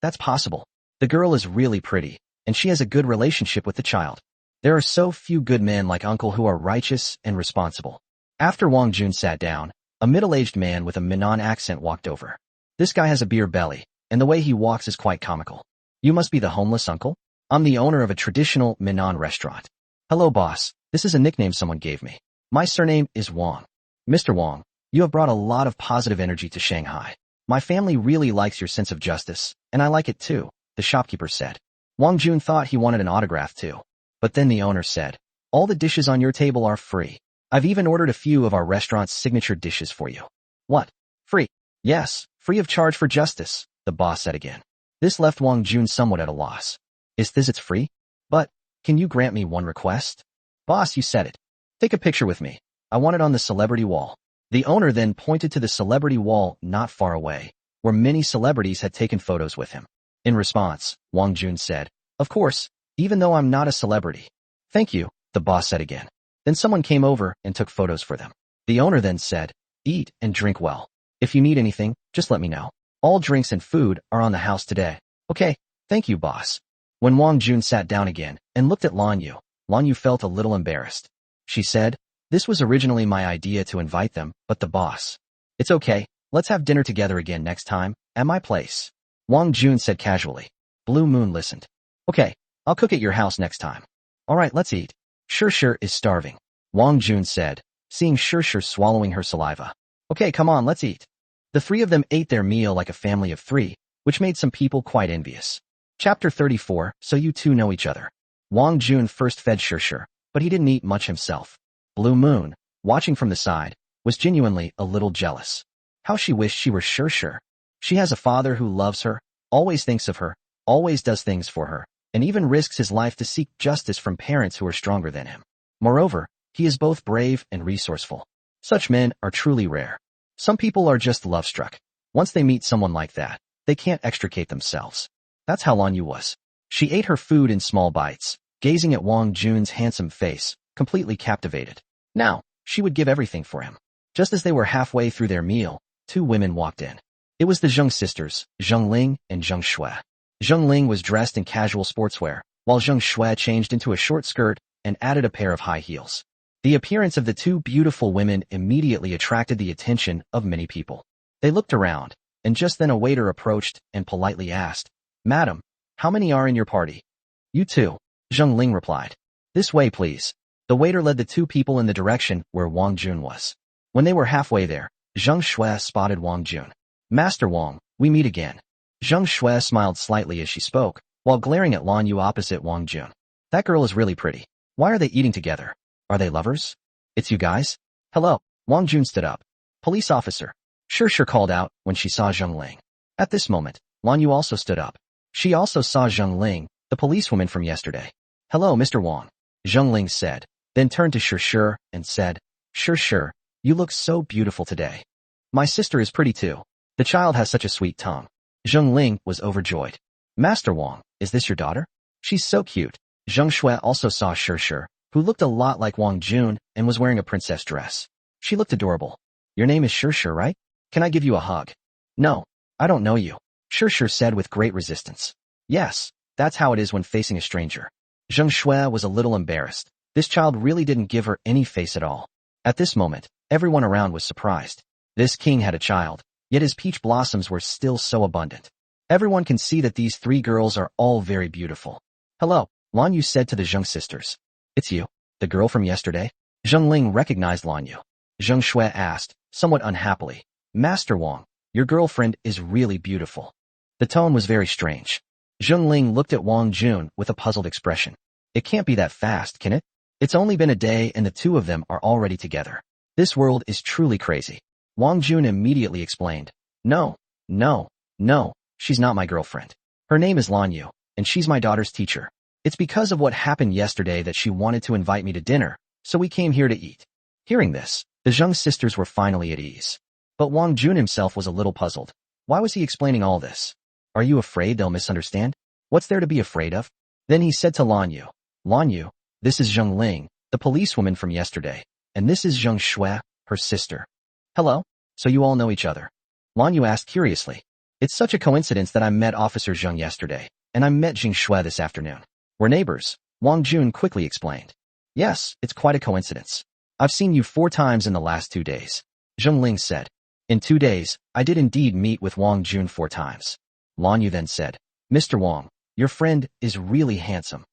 That's possible. The girl is really pretty, and she has a good relationship with the child. There are so few good men like uncle who are righteous and responsible. After Wang Jun sat down, a middle-aged man with a Minnan accent walked over. This guy has a beer belly, and the way he walks is quite comical. You must be the homeless uncle? I'm the owner of a traditional Minnan restaurant. Hello, boss. This is a nickname someone gave me. My surname is Wang. Mr. Wang, you have brought a lot of positive energy to Shanghai. My family really likes your sense of justice, and I like it too, the shopkeeper said. Wang Jun thought he wanted an autograph too. But then the owner said, all the dishes on your table are free. I've even ordered a few of our restaurant's signature dishes for you. What? Free? Yes, free of charge for justice, the boss said again. This left Wang Jun somewhat at a loss. Is this it's free? But, can you grant me one request? Boss, you said it. Take a picture with me. I want it on the celebrity wall. The owner then pointed to the celebrity wall not far away, where many celebrities had taken photos with him. In response, Wang Jun said, of course, even though I'm not a celebrity. Thank you, the boss said again. Then someone came over and took photos for them. The owner then said, eat and drink well. If you need anything, just let me know. All drinks and food are on the house today. Okay, thank you, boss. When Wang Jun sat down again and looked at Lan Yu felt a little embarrassed. She said, this was originally my idea to invite them, but the boss. It's okay, let's have dinner together again next time, at my place. Wang Jun said casually. Blue Moon listened. Okay, I'll cook at your house next time. Alright, let's eat. Shir is starving. Wang Jun said, seeing Shir swallowing her saliva. Okay, come on, let's eat. The three of them ate their meal like a family of three, which made some people quite envious. Chapter 34, So You Two Know Each Other. Wang Jun first fed Shir, but he didn't eat much himself. Blue Moon, watching from the side, was genuinely a little jealous. How she wished she were Shir. She has a father who loves her, always thinks of her, always does things for her, and even risks his life to seek justice from parents who are stronger than him. Moreover, he is both brave and resourceful. Such men are truly rare. Some people are just love-struck. Once they meet someone like that, they can't extricate themselves. That's how Lan Yu was. She ate her food in small bites, gazing at Wang Jun's handsome face, completely captivated. Now, she would give everything for him. Just as they were halfway through their meal, two women walked in. It was the Zheng sisters, Zheng Ling and Zheng Shui. Zheng Ling was dressed in casual sportswear, while Zheng Shui changed into a short skirt and added a pair of high heels. The appearance of the two beautiful women immediately attracted the attention of many people. They looked around, and just then a waiter approached and politely asked, Madam, how many are in your party? You two, Zheng Ling replied. This way, please. The waiter led the two people in the direction where Wang Jun was. When they were halfway there, Zheng Shui spotted Wang Jun. Master Wang, we meet again. Zheng Shui smiled slightly as she spoke, while glaring at Lan Yu opposite Wang Jun. That girl is really pretty. Why are they eating together? Are they lovers? It's you guys? Hello. Wang Jun stood up. Police officer. Shir called out when she saw Zheng Ling. At this moment, Lan Yu also stood up. She also saw Zheng Ling, the policewoman from yesterday. Hello, Mr. Wang. Zheng Ling said, then turned to Shir and said, Shir, you look so beautiful today. My sister is pretty too. The child has such a sweet tongue. Zheng Ling was overjoyed. Master Wang, is this your daughter? She's so cute. Zheng Shui also saw Shir, who looked a lot like Wang Jun and was wearing a princess dress. She looked adorable. Your name is Shir, right? Can I give you a hug? No, I don't know you. Shir said with great resistance. Yes, that's how it is when facing a stranger. Zheng Shui was a little embarrassed. This child really didn't give her any face at all. At this moment, everyone around was surprised. This king had a child, yet his peach blossoms were still so abundant. Everyone can see that these three girls are all very beautiful. Hello, Lan Yu said to the Zheng sisters. It's you, the girl from yesterday? Zheng Ling recognized Lan Yu. Zheng Shui asked, somewhat unhappily, Master Wang, your girlfriend is really beautiful. The tone was very strange. Zheng Ling looked at Wang Jun with a puzzled expression. It can't be that fast, can it? It's only been a day and the two of them are already together. This world is truly crazy. Wang Jun immediately explained. No, she's not my girlfriend. Her name is Lan Yu, and she's my daughter's teacher. It's because of what happened yesterday that she wanted to invite me to dinner, so we came here to eat. Hearing this, the The Zheng sisters were finally at ease. But Wang Jun himself was a little puzzled. Why was he explaining all this? Are you afraid they'll misunderstand? What's there to be afraid of? Then he said to Lan Yu, Lan Yu, this is Zheng Ling, the policewoman from yesterday, and this is Zheng Shui, her sister. Hello? So you all know each other? Lan Yu asked curiously. It's such a coincidence that I met Officer Zheng yesterday, and I met Zheng Shui this afternoon. We're neighbors, Wang Jun quickly explained. Yes, it's quite a coincidence. I've seen you 4 times in the last 2 days, Zheng Ling said. In 2 days, I did indeed meet with Wang Jun 4 times. Lan Yu then said, Mr. Wang, your friend is really handsome.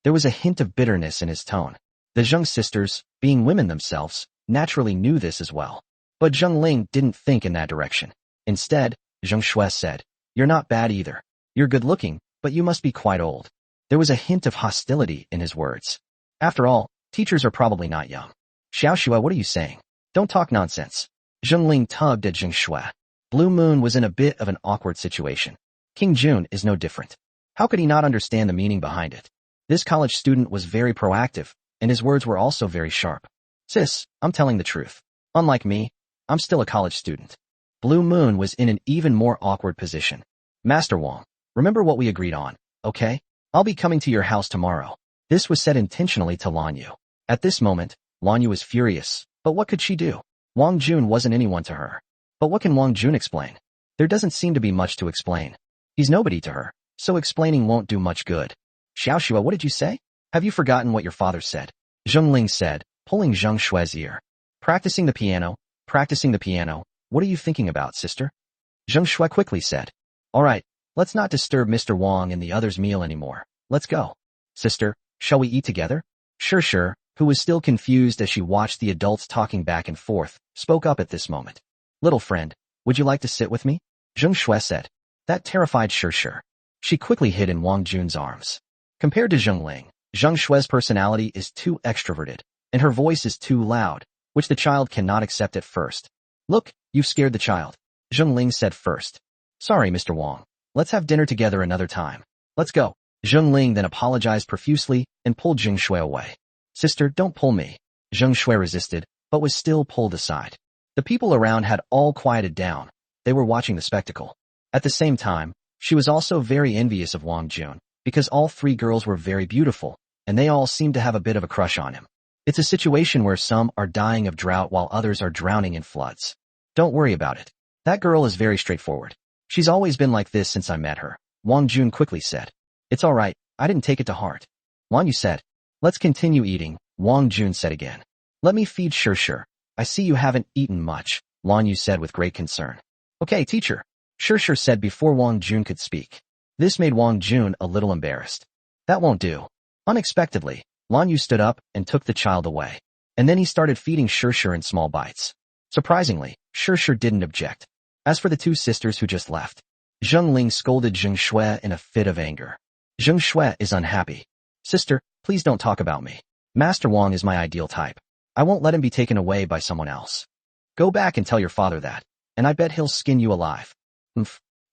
There was a hint of bitterness in his tone. The Zheng sisters, being women themselves, naturally knew this as well. But Zheng Ling didn't think in that direction. Instead, Zheng Shui said, You're not bad either. You're good looking, but you must be quite old. There was a hint of hostility in his words. After all, teachers are probably not young. Xiao Shui, what are you saying? Don't talk nonsense. Zheng Ling tugged at Zheng Shui. Blue Moon was in a bit of an awkward situation. King Jun is no different. How could he not understand the meaning behind it? This college student was very proactive, and his words were also very sharp. Sis, I'm telling the truth. Unlike me, I'm still a college student. Blue Moon was in an even more awkward position. Master Wang, remember what we agreed on, okay? I'll be coming to your house tomorrow. This was said intentionally to Lan Yu. At this moment, Lan Yu was furious, but what could she do? Wang Jun wasn't anyone to her. But what can Wang Jun explain? There doesn't seem to be much to explain. He's nobody to her, so explaining won't do much good. Xiao Shui, what did you say? Have you forgotten what your father said? Zheng Ling said, pulling Zheng Shui's ear. Practicing the piano. What are you thinking about, sister? Zheng Shui quickly said. All right, let's not disturb Mr. Wang and the others' meal anymore. Let's go. Sister, shall we eat together? Sure, who was still confused as she watched the adults talking back and forth, spoke up at this moment. Little friend, would you like to sit with me? Zheng Shui said. That terrified Sure. She quickly hid in Wang Jun's arms. Compared to Zheng Ling, Zheng Shui's personality is too extroverted, and her voice is too loud, which the child cannot accept at first. Look, you've scared the child, Zheng Ling said first. Sorry, Mr. Wang. Let's have dinner together another time. Let's go. Zheng Ling then apologized profusely and pulled Zheng Shui away. Sister, don't pull me. Zheng Shui resisted, but was still pulled aside. The people around had all quieted down. They were watching the spectacle. At the same time, she was also very envious of Wang Jun, because all 3 girls were very beautiful, and they all seemed to have a bit of a crush on him. It's a situation where some are dying of drought while others are drowning in floods. Don't worry about it. That girl is very straightforward. She's always been like this since I met her, Wang Jun quickly said. It's all right, I didn't take it to heart. Lan Yu said. Let's continue eating, Wang Jun said again. Let me feed Sure. I see you haven't eaten much, Lan Yu said with great concern. Okay, teacher, Sure said before Wang Jun could speak. This made Wang Jun a little embarrassed. That won't do. Unexpectedly, Lan Yu stood up and took the child away. And then he started feeding Sure in small bites. Surprisingly, Sure didn't object. As for the 2 sisters who just left, Zheng Ling scolded Zheng Shui in a fit of anger. Zheng Shui is unhappy. Sister, please don't talk about me. Master Wang is my ideal type. I won't let him be taken away by someone else. Go back and tell your father that, and I bet he'll skin you alive.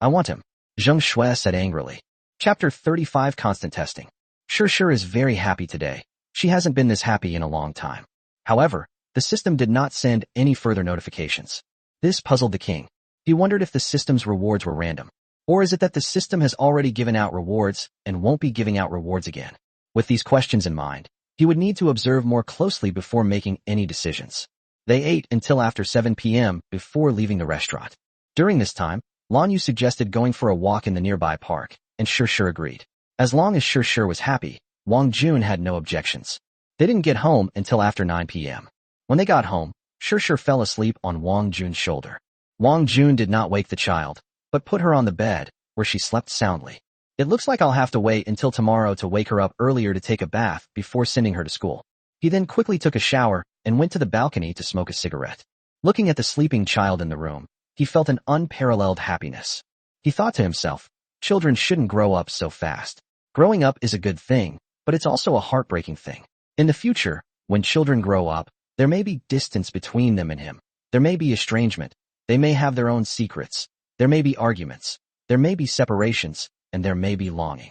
I want him, Zheng Shui said angrily. Chapter 35 Constant Testing. Sure is very happy today. She hasn't been this happy in a long time. However, the system did not send any further notifications. This puzzled the king. He wondered if the system's rewards were random. Or is it that the system has already given out rewards and won't be giving out rewards again? With these questions in mind, he would need to observe more closely before making any decisions. They ate until after 7 p.m. before leaving the restaurant. During this time, Lan Yu suggested going for a walk in the nearby park, and Sure agreed. As long as Sure was happy, Wang Jun had no objections. They didn't get home until after 9 p.m. When they got home, Sure fell asleep on Wang Jun's shoulder. Wang Jun did not wake the child, but put her on the bed, where she slept soundly. It looks like I'll have to wait until tomorrow to wake her up earlier to take a bath before sending her to school. He then quickly took a shower and went to the balcony to smoke a cigarette. Looking at the sleeping child in the room, he felt an unparalleled happiness. He thought to himself, children shouldn't grow up so fast. Growing up is a good thing, but it's also a heartbreaking thing. In the future, when children grow up, there may be distance between them and him. There may be estrangement. They may have their own secrets. There may be arguments. There may be separations, and there may be longing.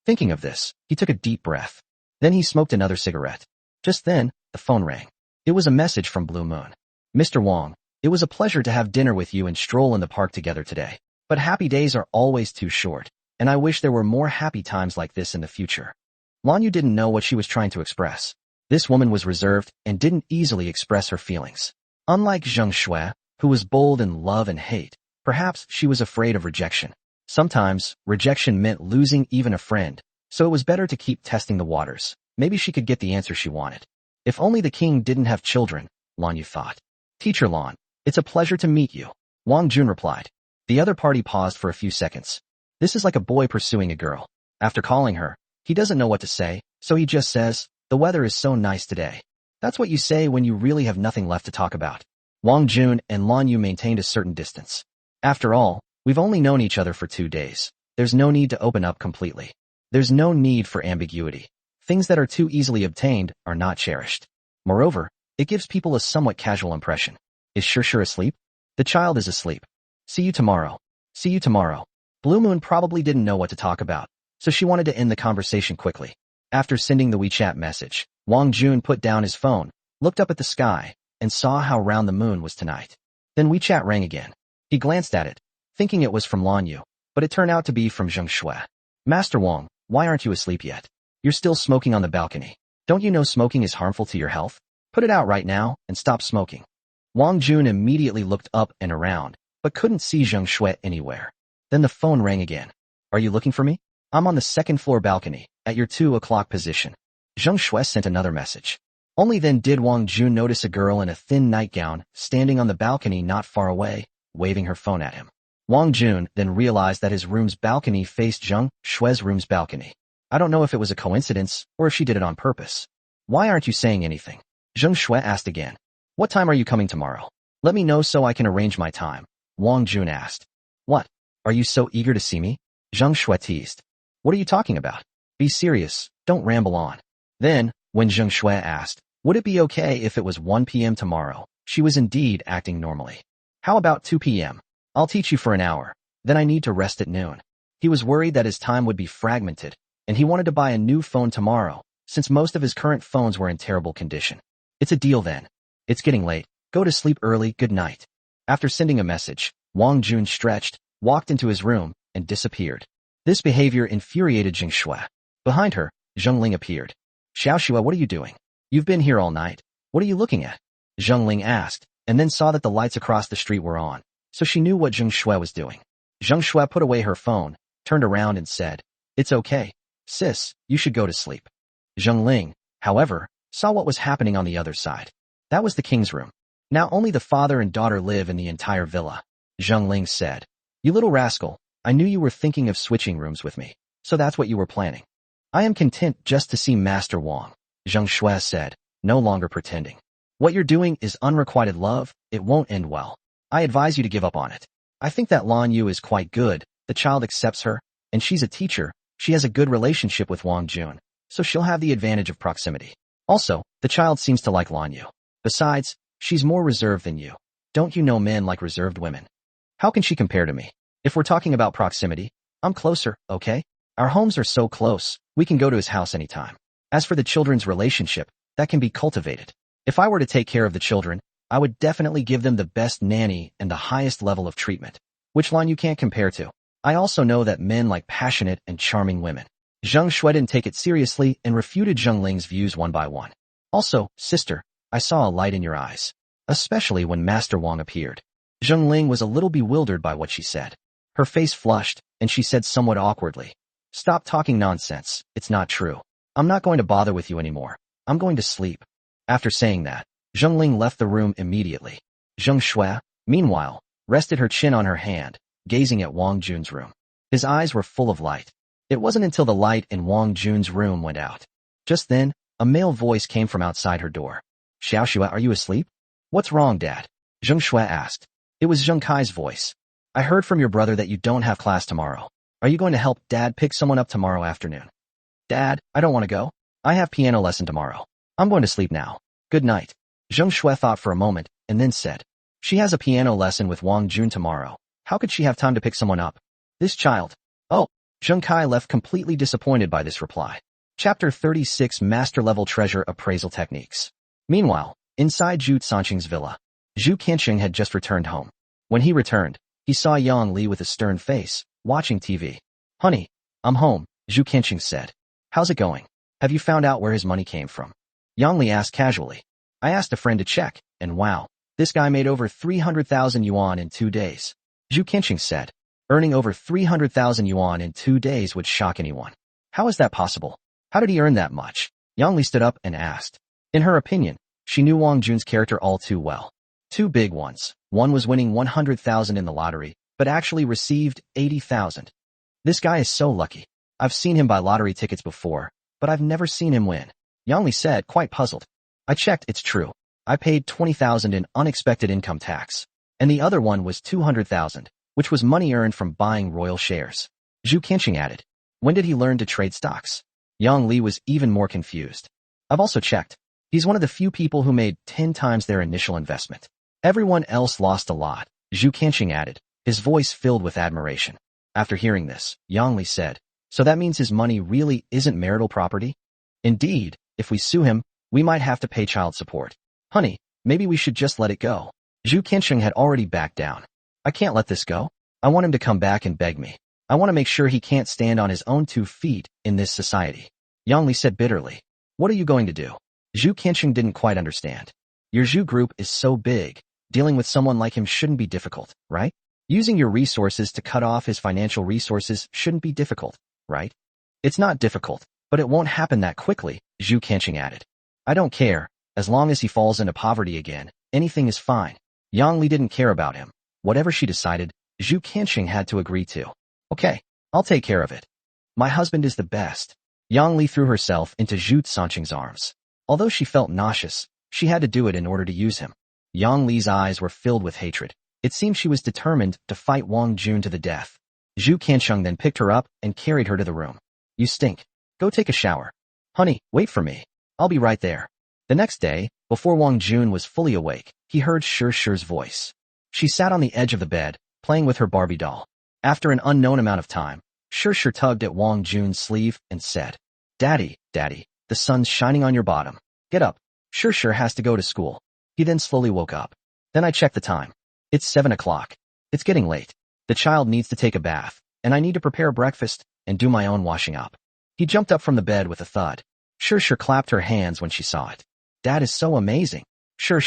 Thinking of this, he took a deep breath. Then he smoked another cigarette. Just then, the phone rang. It was a message from Blue Moon. Mr. Wang, it was a pleasure to have dinner with you and stroll in the park together today. But happy days are always too short, and I wish there were more happy times like this in the future. Lan Yu didn't know what she was trying to express. This woman was reserved and didn't easily express her feelings. Unlike Zheng Shui, who was bold in love and hate, perhaps she was afraid of rejection. Sometimes, rejection meant losing even a friend, so it was better to keep testing the waters. Maybe she could get the answer she wanted. If only the king didn't have children, Lan Yu thought. Teacher Lan, it's a pleasure to meet you, Wang Jun replied. The other party paused for a few seconds. This is like a boy pursuing a girl. After calling her, he doesn't know what to say, so he just says, the weather is so nice today. That's what you say when you really have nothing left to talk about. Wang Jun and Lan Yu maintained a certain distance. After all, we've only known each other for 2 days. There's no need to open up completely. There's no need for ambiguity. Things that are too easily obtained are not cherished. Moreover, it gives people a somewhat casual impression. Is Sure asleep? The child is asleep. See you tomorrow. See you tomorrow. Blue Moon probably didn't know what to talk about, so she wanted to end the conversation quickly. After sending the WeChat message, Wang Jun put down his phone, looked up at the sky, and saw how round the moon was tonight. Then WeChat rang again. He glanced at it, thinking it was from Lan Yu, but it turned out to be from Zheng Shui. Master Wang, why aren't you asleep yet? You're still smoking on the balcony. Don't you know smoking is harmful to your health? Put it out right now and stop smoking. Wang Jun immediately looked up and around, but couldn't see Zheng Shui anywhere. Then the phone rang again. Are you looking for me? I'm on the second floor balcony, at your 2 o'clock position. Zheng Shui sent another message. Only then did Wang Jun notice a girl in a thin nightgown standing on the balcony not far away, waving her phone at him. Wang Jun then realized that his room's balcony faced Zheng Shui's room's balcony. I don't know if it was a coincidence or if she did it on purpose. Why aren't you saying anything? Zheng Shui asked again. What time are you coming tomorrow? Let me know so I can arrange my time, Wang Jun asked. What? Are you so eager to see me? Zheng Shui teased. What are you talking about? Be serious, don't ramble on. Then, when Zheng Shui asked, would it be okay if it was 1 p.m. tomorrow, she was indeed acting normally. How about 2 p.m.? I'll teach you for an hour, then I need to rest at noon. He was worried that his time would be fragmented, and he wanted to buy a new phone tomorrow, since most of his current phones were in terrible condition. It's a deal then. It's getting late. Go to sleep early, good night. After sending a message, Wang Jun stretched, walked into his room, and disappeared. This behavior infuriated Zheng Shui. Behind her, Zheng Ling appeared. Xiao Xue, what are you doing? You've been here all night. What are you looking at? Zheng Ling asked, and then saw that the lights across the street were on, so she knew what Zheng Shui was doing. Zheng Shui put away her phone, turned around and said, It's okay. Sis, you should go to sleep. Zheng Ling, however, saw what was happening on the other side. That was the king's room. Now only the father and daughter live in the entire villa. Zheng Ling said, You little rascal, I knew you were thinking of switching rooms with me, so that's what you were planning. I am content just to see Master Wang, Zheng Shui said, no longer pretending. What you're doing is unrequited love, it won't end well. I advise you to give up on it. I think that Lan Yu is quite good, the child accepts her, and she's a teacher, she has a good relationship with Wang Jun, so she'll have the advantage of proximity. Also, the child seems to like Lan Yu. Besides, she's more reserved than you. Don't you know men like reserved women? How can she compare to me? If we're talking about proximity, I'm closer, okay? Our homes are so close, we can go to his house anytime. As for the children's relationship, that can be cultivated. If I were to take care of the children, I would definitely give them the best nanny and the highest level of treatment, which Lan Yu can't compare to. I also know that men like passionate and charming women. Zheng Shui didn't take it seriously and refuted Zheng Ling's views one by one. Also, sister, I saw a light in your eyes, especially when Master Wang appeared. Zheng Ling was a little bewildered by what she said. Her face flushed, and she said somewhat awkwardly, Stop talking nonsense, it's not true. I'm not going to bother with you anymore. I'm going to sleep. After saying that, Zheng Ling left the room immediately. Zheng Shui, meanwhile, rested her chin on her hand, gazing at Wang Jun's room. His eyes were full of light. It wasn't until the light in Wang Jun's room went out. Just then, a male voice came from outside her door. Xiao Xue, are you asleep? What's wrong, Dad? Zheng Shui asked. It was Zheng Kai's voice. I heard from your brother that you don't have class tomorrow. Are you going to help Dad pick someone up tomorrow afternoon? Dad, I don't want to go. I have piano lesson tomorrow. I'm going to sleep now. Good night. Zheng Shui thought for a moment, and then said, She has a piano lesson with Wang Jun tomorrow. How could she have time to pick someone up? This child. Oh, Zheng Kai left completely disappointed by this reply. Chapter 36 Master Level Treasure Appraisal Techniques. Meanwhile, inside Zhu Sanqing's villa, Zhu Qianqing had just returned home. When he returned, he saw Yang Li with a stern face, watching TV. Honey, I'm home, Zhu Qianqing said. How's it going? Have you found out where his money came from? Yang Li asked casually. I asked a friend to check, and wow, this guy made over 300,000 yuan in 2 days. Zhu Qianqing said. Earning over 300,000 yuan in 2 days would shock anyone. How is that possible? How did he earn that much? Yang Li stood up and asked. In her opinion, she knew Wang Jun's character all too well. 2 big ones. One was winning 100,000 in the lottery, but actually received 80,000. This guy is so lucky. I've seen him buy lottery tickets before, but I've never seen him win. Yang Li said, quite puzzled. I checked, it's true. I paid 20,000 in unexpected income tax. And the other one was 200,000, which was money earned from buying royal shares. Zhu Qianqing added. When did he learn to trade stocks? Yang Li was even more confused. I've also checked. He's one of the few people who made 10 times their initial investment. Everyone else lost a lot, Zhu Qianqing added, his voice filled with admiration. After hearing this, Yang Li said, so that means his money really isn't marital property? Indeed, if we sue him, we might have to pay child support. Honey, maybe we should just let it go. Zhu Qianqing had already backed down. I can't let this go. I want him to come back and beg me. I want to make sure he can't stand on his own 2 feet in this society. Yang Li said bitterly. What are you going to do? Zhu Qianqing didn't quite understand. Your Zhu group is so big. Dealing with someone like him shouldn't be difficult, right? Using your resources to cut off his financial resources shouldn't be difficult, right? It's not difficult, but it won't happen that quickly, Zhu Qianqing added. I don't care. As long as he falls into poverty again, anything is fine. Yang Li didn't care about him. Whatever she decided, Zhu Qianqing had to agree to. Okay, I'll take care of it. My husband is the best. Yang Li threw herself into Zhu Qianqing's arms. Although she felt nauseous, she had to do it in order to use him. Yang Li's eyes were filled with hatred. It seemed she was determined to fight Wang Jun to the death. Zhu Qianqing then picked her up and carried her to the room. You stink. Go take a shower. Honey, wait for me. I'll be right there. The next day, before Wang Jun was fully awake, he heard Shi's voice. She sat on the edge of the bed, playing with her Barbie doll. After an unknown amount of time, Shi tugged at Wang Jun's sleeve and said, Daddy, the sun's shining on your bottom. Get up. Shi has to go to school. He then slowly woke up. Then I checked the time. It's 7 o'clock. It's getting late. The child needs to take a bath, and I need to prepare breakfast and do my own washing up. He jumped up from the bed with a thud. Shi clapped her hands when she saw it. Dad is so amazing. Shi,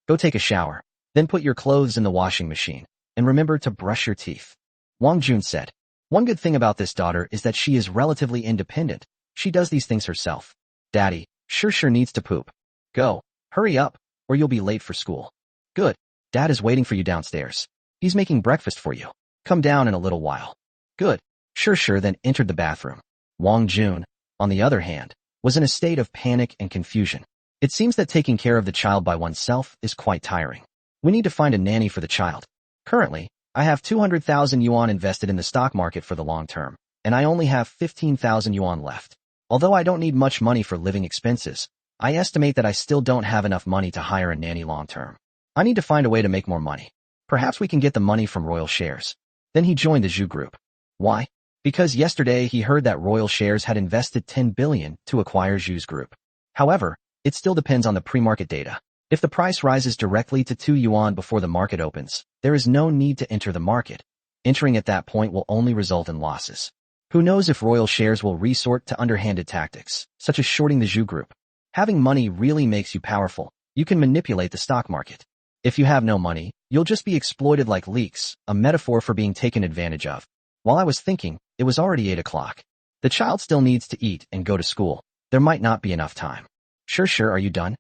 go take a shower. Then put your clothes in the washing machine, and remember to brush your teeth. Wang Jun said. One good thing about this daughter is that she is relatively independent. She does these things herself. Daddy, Shi needs to poop. Go. Hurry up, or you'll be late for school. Good. Dad is waiting for you downstairs. He's making breakfast for you. Come down in a little while. Good. Shi then entered the bathroom. Wang Jun, on the other hand, was in a state of panic and confusion. It seems that taking care of the child by oneself is quite tiring. We need to find a nanny for the child. Currently, I have 200,000 yuan invested in the stock market for the long term, and I only have 15,000 yuan left. Although I don't need much money for living expenses, I estimate that I still don't have enough money to hire a nanny long term. I need to find a way to make more money. Perhaps we can get the money from royal shares. Then he joined the Zhu group. Why? Because yesterday he heard that royal shares had invested 10 billion to acquire Zhu's group. However, it still depends on the pre-market data. If the price rises directly to 2 yuan before the market opens, there is no need to enter the market. Entering at that point will only result in losses. Who knows if royal shares will resort to underhanded tactics, such as shorting the Zhu group. Having money really makes you powerful. You can manipulate the stock market. If you have no money, you'll just be exploited like leaks, a metaphor for being taken advantage of. While I was thinking, it was already 8 o'clock. The child still needs to eat and go to school. There might not be enough time. Shi, are you done?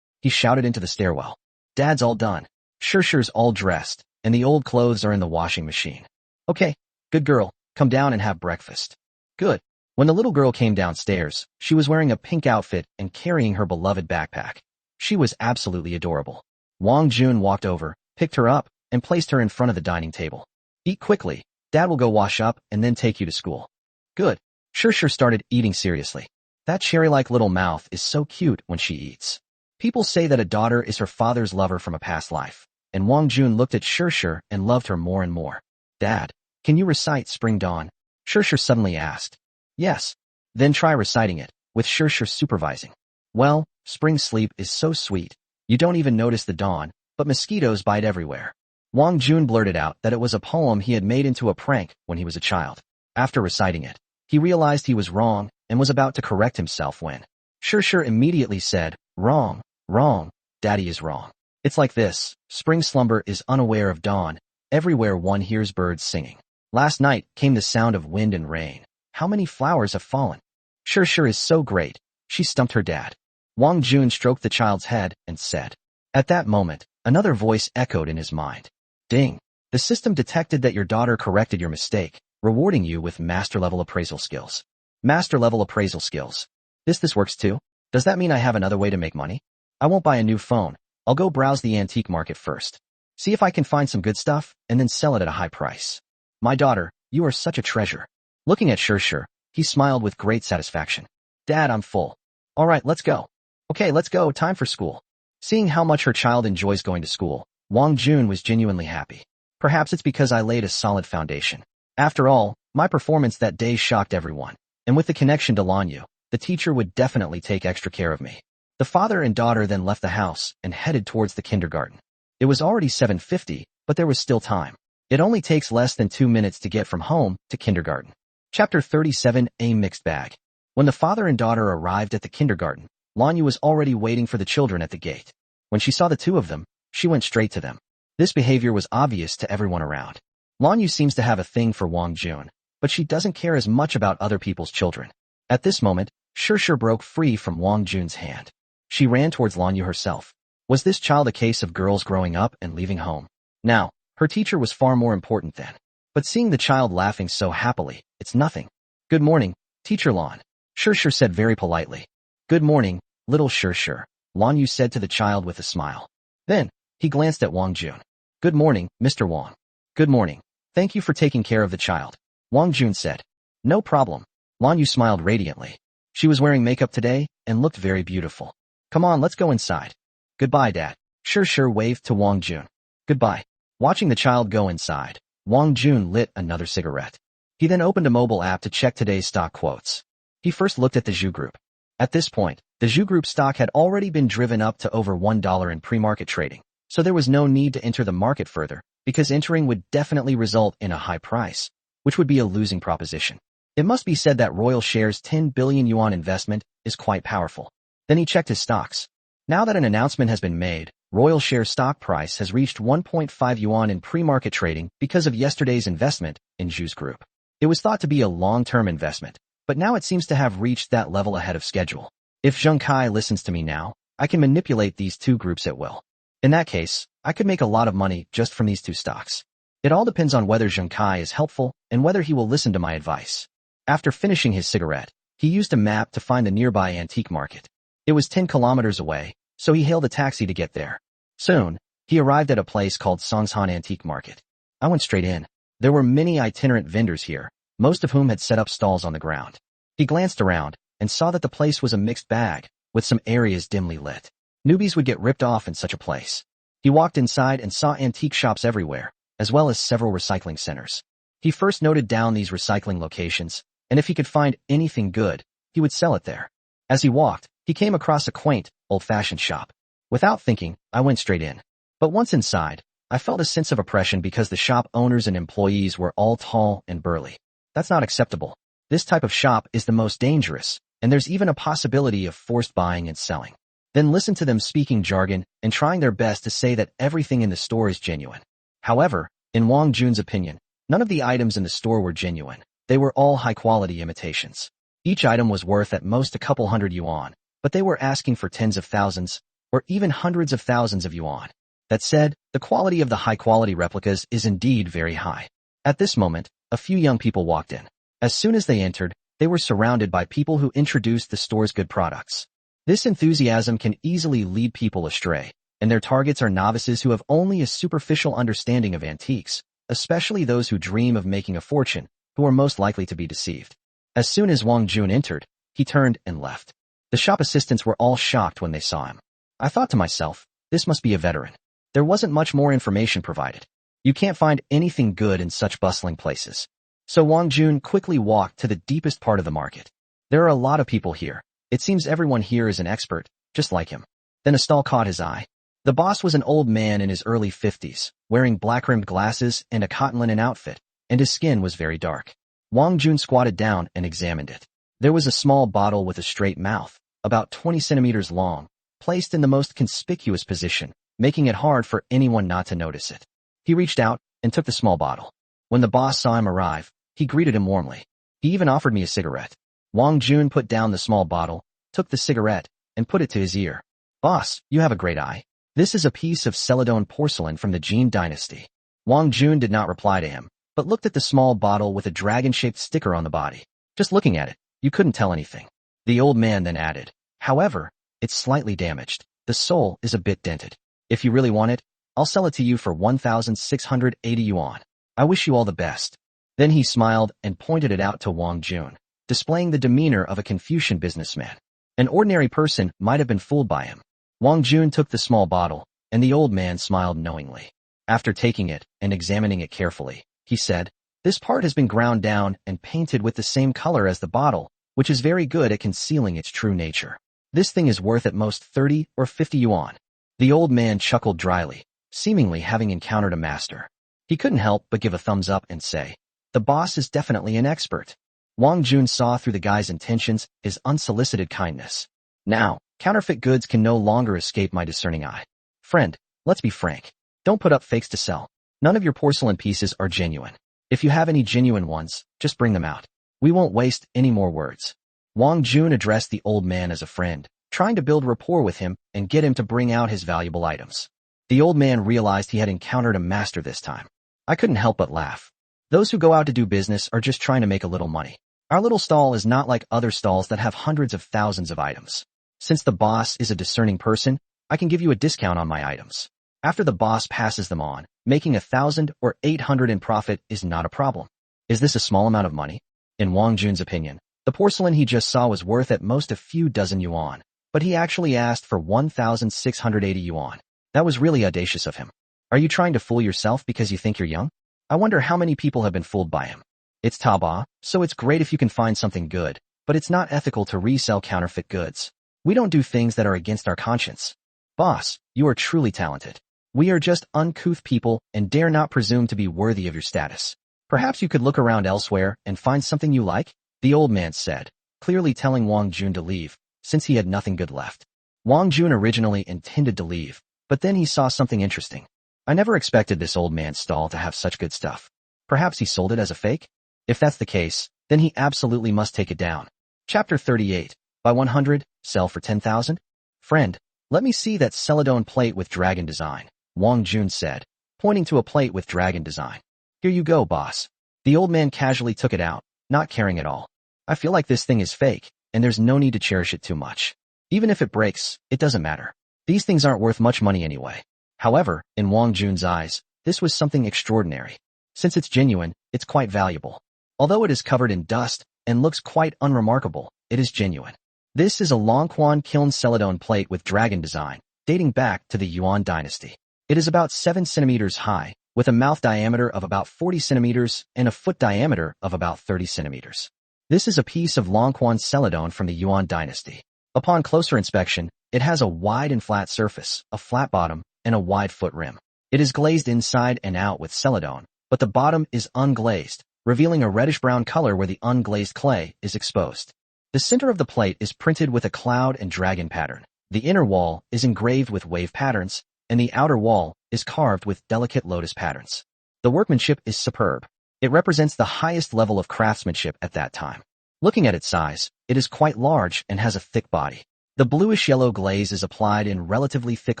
He shouted into the stairwell. Dad's all done. Shi's all dressed, and the old clothes are in the washing machine. Okay, good girl, come down and have breakfast. Good. When the little girl came downstairs, she was wearing a pink outfit and carrying her beloved backpack. She was absolutely adorable. Wang Jun walked over, picked her up, and placed her in front of the dining table. Eat quickly. Dad will go wash up and then take you to school. Good. Shi started eating seriously. That cherry-like little mouth is so cute when she eats. People say that a daughter is her father's lover from a past life, and Wang Jun looked at Shi and loved her more and more. Dad, can you recite Spring Dawn? Shi suddenly asked. Yes. Then try reciting it, with Shi supervising. Well, spring sleep is so sweet. You don't even notice the dawn, but mosquitoes bite everywhere. Wang Jun blurted out that it was a poem he had made into a prank when he was a child. After reciting it, he realized he was wrong and was about to correct himself when Shir immediately said, "Wrong, wrong, Daddy is wrong. It's like this, spring slumber is unaware of dawn, everywhere one hears birds singing. Last night came the sound of wind and rain. How many flowers have fallen? Shir is so great." She stumped her dad. Wang Jun stroked the child's head and said. At that moment, another voice echoed in his mind. Ding. The system detected that your daughter corrected your mistake, rewarding you with master-level appraisal skills. Master-level appraisal skills. This works too? Does that mean I have another way to make money? I won't buy a new phone. I'll go browse the antique market first. See if I can find some good stuff, and then sell it at a high price. My daughter, you are such a treasure. Looking at Shir, he smiled with great satisfaction. Dad, I'm full. All right, let's go. Okay, let's go, time for school. Seeing how much her child enjoys going to school, Wang Jun was genuinely happy. Perhaps it's because I laid a solid foundation. After all, my performance that day shocked everyone, and with the connection to Lanyu, the teacher would definitely take extra care of me. The father and daughter then left the house and headed towards the kindergarten. It was already 7:50, but there was still time. It only takes less than 2 minutes to get from home to kindergarten. Chapter 37, A Mixed Bag. When the father and daughter arrived at the kindergarten, Lanyu was already waiting for the children at the gate. When she saw the two of them, she went straight to them. This behavior was obvious to everyone around. Lanyu seems to have a thing for Wang Jun, but she doesn't care as much about other people's children. At this moment, Shir broke free from Wang Jun's hand. She ran towards Lanyu herself. Was this child a case of girls growing up and leaving home? Now, her teacher was far more important then. But seeing the child laughing so happily, it's nothing. Good morning, Teacher Lan. Shir said very politely. Good morning, little Shir, Lanyu said to the child with a smile. Then, he glanced at Wang Jun. Good morning, Mr. Wang. Good morning. Thank you for taking care of the child. Wang Jun said. No problem. Lanyu smiled radiantly. She was wearing makeup today and looked very beautiful. Come on, let's go inside. Goodbye, Dad. Shir waved to Wang Jun. Goodbye. Watching the child go inside, Wang Jun lit another cigarette. He then opened a mobile app to check today's stock quotes. He first looked at the Zhu Group. At this point, the Zhu Group stock had already been driven up to over $1 in pre-market trading, so there was no need to enter the market further, because entering would definitely result in a high price, which would be a losing proposition. It must be said that Royal Share's 10 billion yuan investment is quite powerful. Then he checked his stocks. Now that an announcement has been made, Royal Share's stock price has reached 1.5 yuan in pre-market trading because of yesterday's investment in Zhu's Group. It was thought to be a long-term investment, but now it seems to have reached that level ahead of schedule. If Zheng Kai listens to me now, I can manipulate these two groups at will. In that case, I could make a lot of money just from these two stocks. It all depends on whether Zheng Kai is helpful and whether he will listen to my advice. After finishing his cigarette, he used a map to find the nearby antique market. It was 10 kilometers away, so he hailed a taxi to get there. Soon, he arrived at a place called Songshan Antique Market. I went straight in. There were many itinerant vendors here, most of whom had set up stalls on the ground. He glanced around and saw that the place was a mixed bag, with some areas dimly lit. Newbies would get ripped off in such a place. He walked inside and saw antique shops everywhere, as well as several recycling centers. He first noted down these recycling locations, and if he could find anything good, he would sell it there. As he walked, he came across a quaint, old-fashioned shop. Without thinking, I went straight in. But once inside, I felt a sense of oppression because the shop owners and employees were all tall and burly. That's not acceptable. This type of shop is the most dangerous, and there's even a possibility of forced buying and selling. Then listen to them speaking jargon and trying their best to say that everything in the store is genuine. However, in Wang Jun's opinion, none of the items in the store were genuine. They were all high-quality imitations. Each item was worth at most a couple hundred yuan, but they were asking for tens of thousands, or even hundreds of thousands of yuan. That said, the quality of the high-quality replicas is indeed very high. At this moment, a few young people walked in. As soon as they entered, they were surrounded by people who introduced the store's good products. This enthusiasm can easily lead people astray, and their targets are novices who have only a superficial understanding of antiques, especially those who dream of making a fortune, who are most likely to be deceived. As soon as Wang Jun entered, he turned and left. The shop assistants were all shocked when they saw him. I thought to myself, this must be a veteran. There wasn't much more information provided. You can't find anything good in such bustling places. So Wang Jun quickly walked to the deepest part of the market. There are a lot of people here. It seems everyone here is an expert, just like him. Then a stall caught his eye. The boss was an old man in his early 50s, wearing black-rimmed glasses and a cotton linen outfit, and his skin was very dark. Wang Jun squatted down and examined it. There was a small bottle with a straight mouth, about 20 centimeters long, placed in the most conspicuous position, making it hard for anyone not to notice it. He reached out and took the small bottle. When the boss saw him arrive, he greeted him warmly. He even offered me a cigarette. Wang Jun put down the small bottle, took the cigarette, and put it to his ear. Boss, you have a great eye. This is a piece of Celadon porcelain from the Jin dynasty. Wang Jun did not reply to him, but looked at the small bottle with a dragon-shaped sticker on the body. Just looking at it, you couldn't tell anything. The old man then added, however, it's slightly damaged. The sole is a bit dented. If you really want it, I'll sell it to you for 1,680 yuan. I wish you all the best. Then he smiled and pointed it out to Wang Jun, displaying the demeanor of a Confucian businessman. An ordinary person might have been fooled by him. Wang Jun took the small bottle, and the old man smiled knowingly. After taking it and examining it carefully, he said, this part has been ground down and painted with the same color as the bottle, which is very good at concealing its true nature. This thing is worth at most 30 or 50 yuan. The old man chuckled dryly, seemingly having encountered a master. He couldn't help but give a thumbs up and say, the boss is definitely an expert. Wang Jun saw through the guy's intentions as unsolicited kindness. Now, counterfeit goods can no longer escape my discerning eye. Friend, let's be frank. Don't put up fakes to sell. None of your porcelain pieces are genuine. If you have any genuine ones, just bring them out. We won't waste any more words. Wang Jun addressed the old man as a friend, trying to build rapport with him and get him to bring out his valuable items. The old man realized he had encountered a master this time. I couldn't help but laugh. Those who go out to do business are just trying to make a little money. Our little stall is not like other stalls that have hundreds of thousands of items. Since the boss is a discerning person, I can give you a discount on my items. After the boss passes them on, making 1,000 or 800 in profit is not a problem. Is this a small amount of money? In Wang Jun's opinion, the porcelain he just saw was worth at most a few dozen yuan, but he actually asked for 1,680 yuan. That was really audacious of him. Are you trying to fool yourself because you think you're young? I wonder how many people have been fooled by him. It's Taobao, so it's great if you can find something good, but it's not ethical to resell counterfeit goods. We don't do things that are against our conscience. Boss, you are truly talented. We are just uncouth people and dare not presume to be worthy of your status. Perhaps you could look around elsewhere and find something you like, the old man said, clearly telling Wang Jun to leave, since he had nothing good left. Wang Jun originally intended to leave, but then he saw something interesting. I never expected this old man's stall to have such good stuff. Perhaps he sold it as a fake? If that's the case, then he absolutely must take it down. Chapter 38. Buy 100, sell for 10,000? Friend, let me see that Celadon plate with dragon design, Wang Jun said, pointing to a plate with dragon design. Here you go, boss. The old man casually took it out, not caring at all. I feel like this thing is fake, and there's no need to cherish it too much. Even if it breaks, it doesn't matter. These things aren't worth much money anyway. However, in Wang Jun's eyes, this was something extraordinary. Since it's genuine, it's quite valuable. Although it is covered in dust and looks quite unremarkable, it is genuine. This is a Longquan kiln Celadon plate with dragon design, dating back to the Yuan dynasty. It is about 7 centimeters high, with a mouth diameter of about 40 centimeters and a foot diameter of about 30 centimeters. This is a piece of Longquan Celadon from the Yuan dynasty. Upon closer inspection, it has a wide and flat surface, a flat bottom, and a wide foot rim. It is glazed inside and out with Celadon, but the bottom is unglazed, revealing a reddish-brown color where the unglazed clay is exposed. The center of the plate is printed with a cloud and dragon pattern. The inner wall is engraved with wave patterns, and the outer wall is carved with delicate lotus patterns. The workmanship is superb. It represents the highest level of craftsmanship at that time. Looking at its size, it is quite large and has a thick body. The bluish-yellow glaze is applied in relatively thick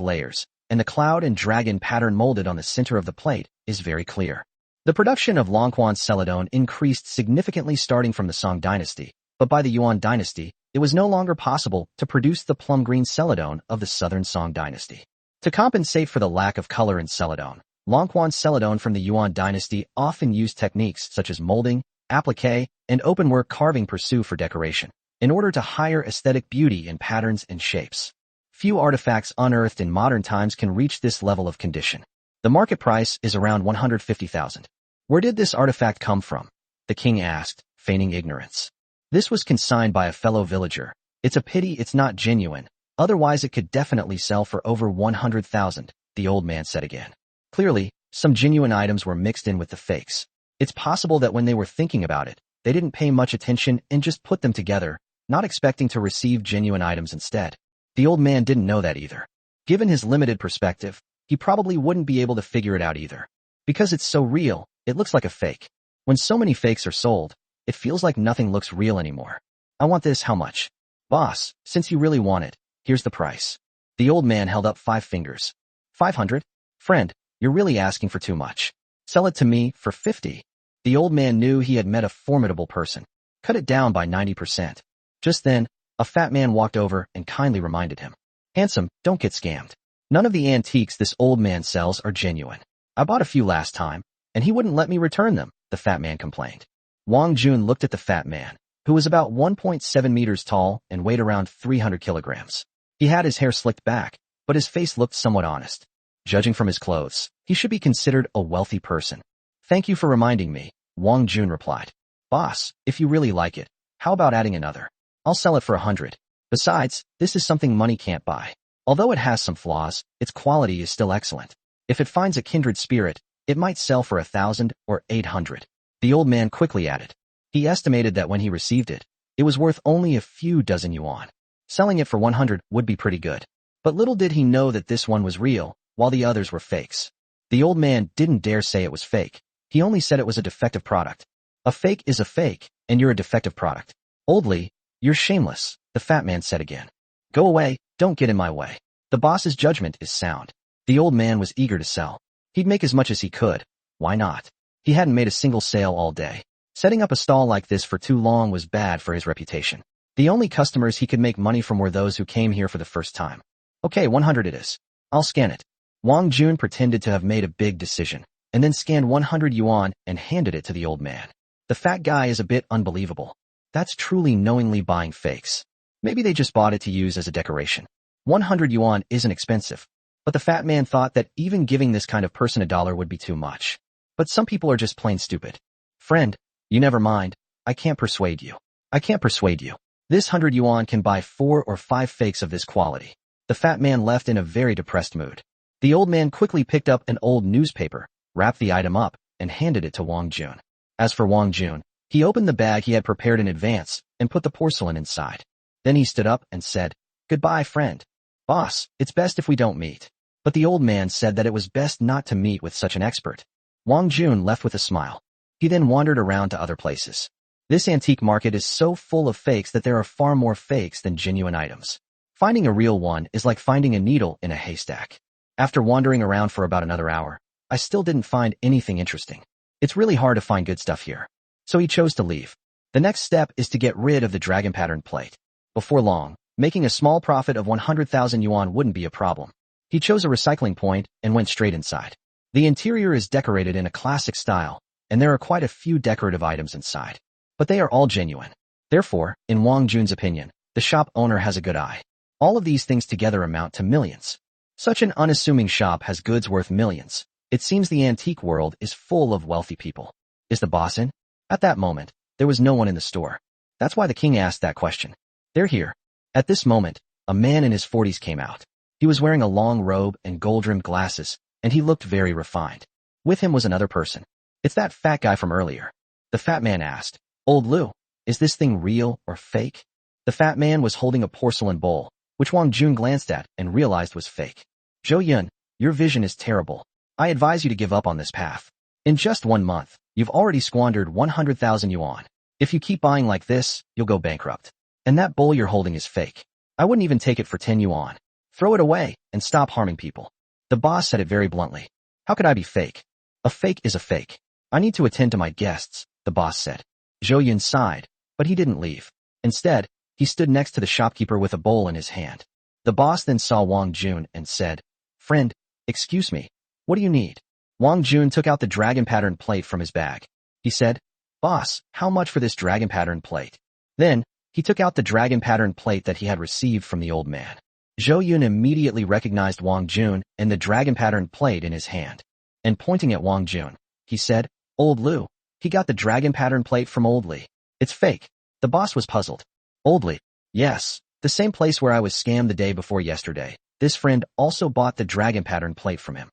layers, and the cloud and dragon pattern molded on the center of the plate is very clear. The production of Longquan Celadon increased significantly starting from the Song dynasty, but by the Yuan dynasty, it was no longer possible to produce the plum-green Celadon of the southern Song dynasty. To compensate for the lack of color in Celadon, Longquan Celadon from the Yuan dynasty often used techniques such as molding, applique, and openwork carving pursue for decoration, in order to higher aesthetic beauty in patterns and shapes. Few artifacts unearthed in modern times can reach this level of condition. The market price is around 150,000. Where did this artifact come from? The king asked, feigning ignorance. This was consigned by a fellow villager. It's a pity it's not genuine, Otherwise it could definitely sell for over 100,000, the old man said again. Clearly, some genuine items were mixed in with the fakes. It's possible that when they were thinking about it, they didn't pay much attention and just put them together, not expecting to receive genuine items instead. The old man didn't know that either. Given his limited perspective, he probably wouldn't be able to figure it out either. Because it's so real, it looks like a fake. When so many fakes are sold, it feels like nothing looks real anymore. I want this, how much? Boss, since you really want it, here's the price. The old man held up 5 fingers. 500? Friend, you're really asking for too much. Sell it to me for 50. The old man knew he had met a formidable person. Cut it down by 90%. Just then, a fat man walked over and kindly reminded him. Handsome, don't get scammed. None of the antiques this old man sells are genuine. I bought a few last time, and he wouldn't let me return them, the fat man complained. Wang Jun looked at the fat man, who was about 1.7 meters tall and weighed around 300 kilograms. He had his hair slicked back, but his face looked somewhat honest. Judging from his clothes, he should be considered a wealthy person. Thank you for reminding me, Wang Jun replied. Boss, if you really like it, how about adding another? I'll sell it for 100. Besides, this is something money can't buy. Although it has some flaws, its quality is still excellent. If it finds a kindred spirit, it might sell for 1,000 or 800. The old man quickly added. He estimated that when he received it, it was worth only a few dozen yuan. Selling it for 100 would be pretty good. But little did he know that this one was real, while the others were fakes. The old man didn't dare say it was fake. He only said it was a defective product. A fake is a fake, and you're a defective product. Oldly, you're shameless, the fat man said again. Go away, don't get in my way. The boss's judgment is sound. The old man was eager to sell. He'd make as much as he could. Why not? He hadn't made a single sale all day. Setting up a stall like this for too long was bad for his reputation. The only customers he could make money from were those who came here for the first time. Okay, 100 it is. I'll scan it. Wang Jun pretended to have made a big decision, and then scanned 100 yuan and handed it to the old man. The fat guy is a bit unbelievable. That's truly knowingly buying fakes. Maybe they just bought it to use as a decoration. 100 yuan isn't expensive, but the fat man thought that even giving this kind of person $1 would be too much. But some people are just plain stupid. Friend, you never mind. I can't persuade you. I can't persuade you. This 100 yuan can buy 4 or 5 fakes of this quality. The fat man left in a very depressed mood. The old man quickly picked up an old newspaper, wrapped the item up, and handed it to Wang Jun. As for Wang Jun, he opened the bag he had prepared in advance and put the porcelain inside. Then he stood up and said, Goodbye, friend. Boss, it's best if we don't meet. But the old man said that it was best not to meet with such an expert. Wang Jun left with a smile. He then wandered around to other places. This antique market is so full of fakes that there are far more fakes than genuine items. Finding a real one is like finding a needle in a haystack. After wandering around for about another hour, I still didn't find anything interesting. It's really hard to find good stuff here. So he chose to leave. The next step is to get rid of the dragon pattern plate. Before long, making a small profit of 100,000 yuan wouldn't be a problem. He chose a recycling point and went straight inside. The interior is decorated in a classic style, and there are quite a few decorative items inside. But they are all genuine. Therefore, in Wang Jun's opinion, the shop owner has a good eye. All of these things together amount to millions. Such an unassuming shop has goods worth millions. It seems the antique world is full of wealthy people. Is the boss in? At that moment, there was no one in the store. That's why the king asked that question. They're here. At this moment, a man in his 40s came out. He was wearing a long robe and gold-rimmed glasses, and he looked very refined. With him was another person. It's that fat guy from earlier. The fat man asked, Old Lu, is this thing real or fake? The fat man was holding a porcelain bowl, which Wang Jun glanced at and realized was fake. Zhou Yun, your vision is terrible. I advise you to give up on this path. In just 1 month, you've already squandered 100,000 yuan. If you keep buying like this, you'll go bankrupt. And that bowl you're holding is fake. I wouldn't even take it for 10 yuan. Throw it away and stop harming people. The boss said it very bluntly. How could I be fake? A fake is a fake. I need to attend to my guests, the boss said. Zhou Yun sighed, but he didn't leave. Instead, he stood next to the shopkeeper with a bowl in his hand. The boss then saw Wang Jun and said, Friend, excuse me, what do you need? Wang Jun took out the dragon pattern plate from his bag. He said, Boss, how much for this dragon pattern plate? Then, he took out the dragon pattern plate that he had received from the old man. Zhou Yun immediately recognized Wang Jun and the dragon pattern plate in his hand. And pointing at Wang Jun, he said, Old Lu, he got the dragon pattern plate from Old Li. It's fake. The boss was puzzled. Old Li. Yes, The same place where I was scammed the day before yesterday. This friend also bought the dragon pattern plate from him.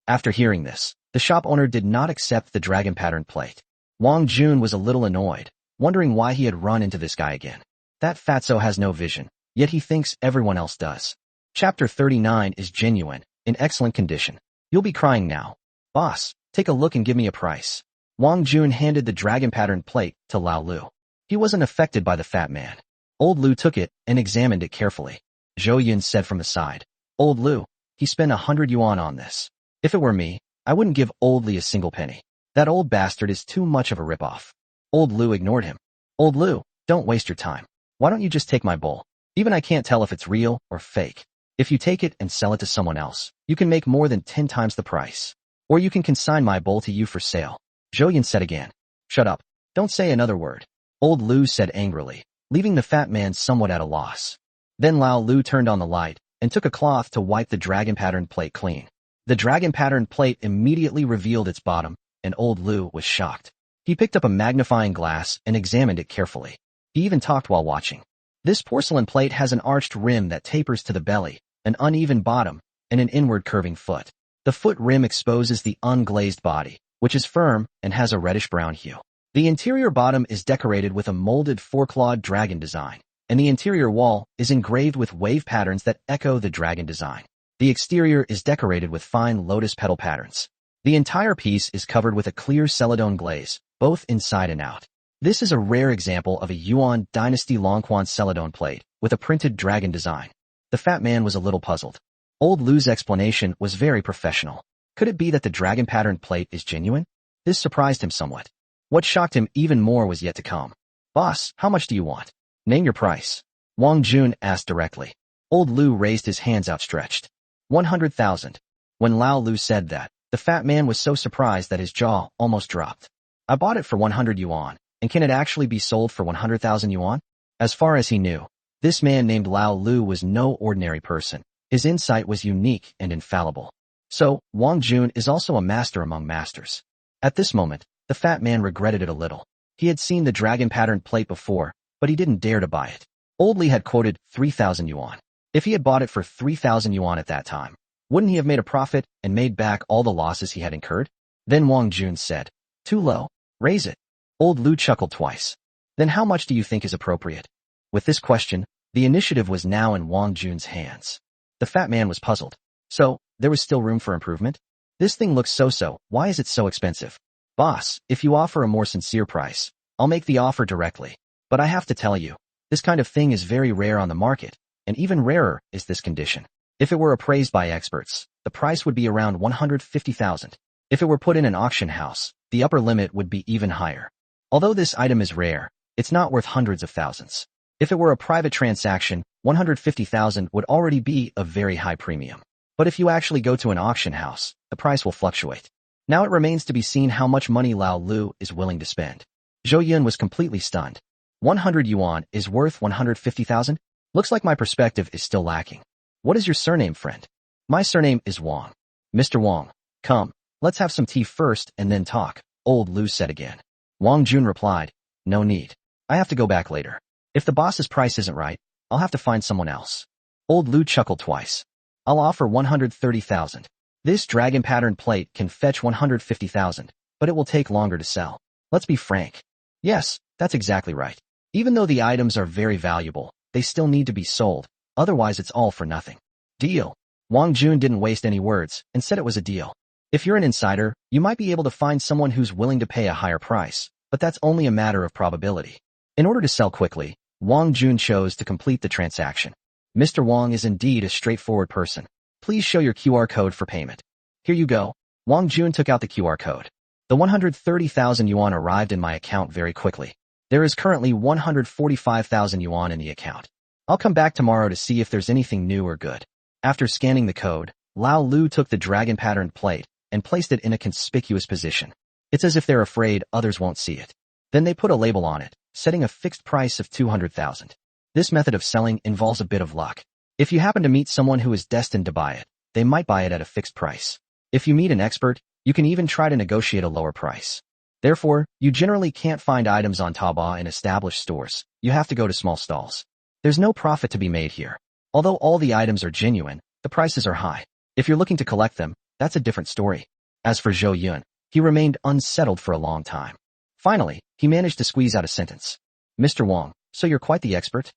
After hearing this, the shop owner did not accept the dragon pattern plate. Wang Jun was a little annoyed, wondering why he had run into this guy again. That fatso has no vision, yet he thinks everyone else does. Chapter 39 is genuine, in excellent condition. You'll be crying now. Boss, take a look and give me a price. Wang Jun handed the dragon pattern plate to Lao Lu. He wasn't affected by the fat man. Old Lu took it and examined it carefully. Zhou Yun said from the side, Old Lu, he spent 100 yuan on this. If it were me, I wouldn't give Old Li a single penny. That old bastard is too much of a ripoff. Old Lu ignored him. Old Lu, don't waste your time. Why don't you just take my bowl? Even I can't tell if it's real or fake. If you take it and sell it to someone else, you can make more than 10 times the price. Or you can consign my bowl to you for sale. Zhou Yun said again. Shut up. Don't say another word. Old Lu said angrily, leaving the fat man somewhat at a loss. Then Lao Lu turned on the light and took a cloth to wipe the dragon pattern plate clean. The dragon pattern plate immediately revealed its bottom, and Old Lu was shocked. He picked up a magnifying glass and examined it carefully. He even talked while watching. This porcelain plate has an arched rim that tapers to the belly, an uneven bottom, and an inward curving foot. The foot rim exposes the unglazed body, which is firm and has a reddish-brown hue. The interior bottom is decorated with a molded four-clawed dragon design, and the interior wall is engraved with wave patterns that echo the dragon design. The exterior is decorated with fine lotus petal patterns. The entire piece is covered with a clear celadone glaze, both inside and out. This is a rare example of a Yuan dynasty Longquan celadone plate with a printed dragon design. The fat man was a little puzzled. Old Lu's explanation was very professional. Could it be that the dragon pattern plate is genuine? This surprised him somewhat. What shocked him even more was yet to come. Boss, how much do you want? Name your price. Wang Jun asked directly. Old Lu raised his hands outstretched. 100,000. When Lao Lu said that, the fat man was so surprised that his jaw almost dropped. I bought it for 100 yuan, and can it actually be sold for 100,000 yuan? As far as he knew, this man named Lao Lu was no ordinary person. His insight was unique and infallible. So, Wang Jun is also a master among masters. At this moment, the fat man regretted it a little. He had seen the dragon pattern plate before, but he didn't dare to buy it. Old Li had quoted 3,000 yuan. If he had bought it for 3,000 yuan at that time, wouldn't he have made a profit and made back all the losses he had incurred? Then Wang Jun said, too low. Raise it. Old Lu chuckled twice. Then how much do you think is appropriate? With this question, the initiative was now in Wang Jun's hands. The fat man was puzzled. So, there was still room for improvement? This thing looks so-so, why is it so expensive? Boss, if you offer a more sincere price, I'll make the offer directly. But I have to tell you, this kind of thing is very rare on the market, and even rarer is this condition. If it were appraised by experts, the price would be around 150,000. If it were put in an auction house, the upper limit would be even higher. Although this item is rare, it's not worth hundreds of thousands. If it were a private transaction, 150,000 would already be a very high premium. But if you actually go to an auction house, the price will fluctuate. Now it remains to be seen how much money Lao Lu is willing to spend. Zhou Yun was completely stunned. 100 yuan is worth 150,000? Looks like my perspective is still lacking. What is your surname, friend? My surname is Wang. Mr. Wang, come, let's have some tea first and then talk, Old Lu said again. Wang Jun replied, no need. I have to go back later. If the boss's price isn't right, I'll have to find someone else. Old Lu chuckled twice. I'll offer 130,000. This dragon pattern plate can fetch 150,000, but it will take longer to sell. Let's be frank. Yes, that's exactly right. Even though the items are very valuable, they still need to be sold, otherwise it's all for nothing. Deal. Wang Jun didn't waste any words and said it was a deal. If you're an insider, you might be able to find someone who's willing to pay a higher price, but that's only a matter of probability. In order to sell quickly, Wang Jun chose to complete the transaction. Mr. Wang is indeed a straightforward person. Please show your QR code for payment. Here you go. Wang Jun took out the QR code. The 130,000 yuan arrived in my account very quickly. There is currently 145,000 yuan in the account. I'll come back tomorrow to see if there's anything new or good. After scanning the code, Lao Lu took the dragon patterned plate and placed it in a conspicuous position. It's as if they're afraid others won't see it. Then they put a label on it, setting a fixed price of 200,000. This method of selling involves a bit of luck. If you happen to meet someone who is destined to buy it, they might buy it at a fixed price. If you meet an expert, you can even try to negotiate a lower price. Therefore, you generally can't find items on Taobao in established stores. You have to go to small stalls. There's no profit to be made here. Although all the items are genuine, the prices are high. If you're looking to collect them, that's a different story. As for Zhou Yun, he remained unsettled for a long time. Finally, he managed to squeeze out a sentence. Mr. Wang, so you're quite the expert?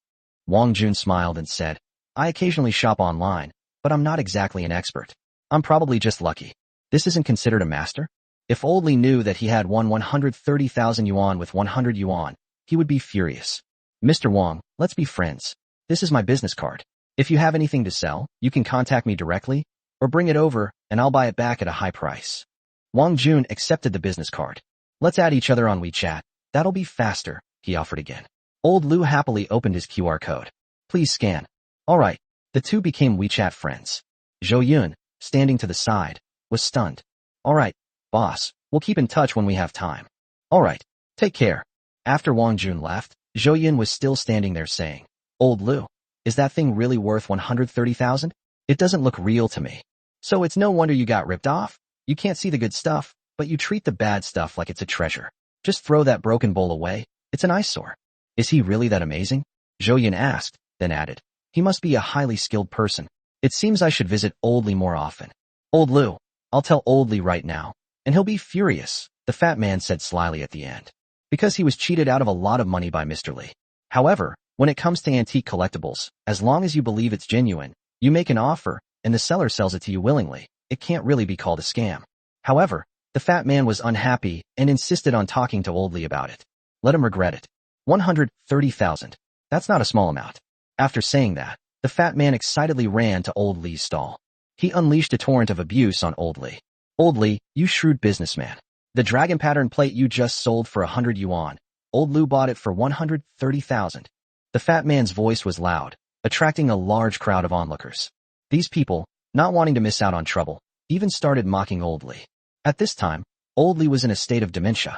Wang Jun smiled and said, I occasionally shop online, but I'm not exactly an expert. I'm probably just lucky. This isn't considered a master? If Old Li knew that he had won 130,000 yuan with 100 yuan, he would be furious. Mr. Wang, let's be friends. This is my business card. If you have anything to sell, you can contact me directly, or bring it over, and I'll buy it back at a high price. Wang Jun accepted the business card. Let's add each other on WeChat. That'll be faster, he offered again. Old Lu happily opened his QR code. Please scan. Alright, the two became WeChat friends. Zhou Yun, standing to the side, was stunned. Alright, boss, we'll keep in touch when we have time. Alright, take care. After Wang Jun left, Zhou Yun was still standing there saying, Old Lu, is that thing really worth 130,000? It doesn't look real to me. So it's no wonder you got ripped off. You can't see the good stuff, but you treat the bad stuff like it's a treasure. Just throw that broken bowl away. It's an eyesore. Is he really that amazing? Zhou Yun asked, then added, he must be a highly skilled person. It seems I should visit Old Li more often. Old Lu, I'll tell Old Li right now, and he'll be furious, the fat man said slyly at the end. Because he was cheated out of a lot of money by Mr. Li. However, when it comes to antique collectibles, as long as you believe it's genuine, you make an offer, and the seller sells it to you willingly, it can't really be called a scam. However, the fat man was unhappy and insisted on talking to Old Li about it. Let him regret it. 130,000. That's not a small amount. After saying that, the fat man excitedly ran to Old Li's stall. He unleashed a torrent of abuse on Old Li. Old Li, you shrewd businessman. The dragon pattern plate you just sold for 100 yuan. Old Lu bought it for 130,000. The fat man's voice was loud, attracting a large crowd of onlookers. These people, not wanting to miss out on trouble, even started mocking Old Li. At this time, Old Li was in a state of dementia.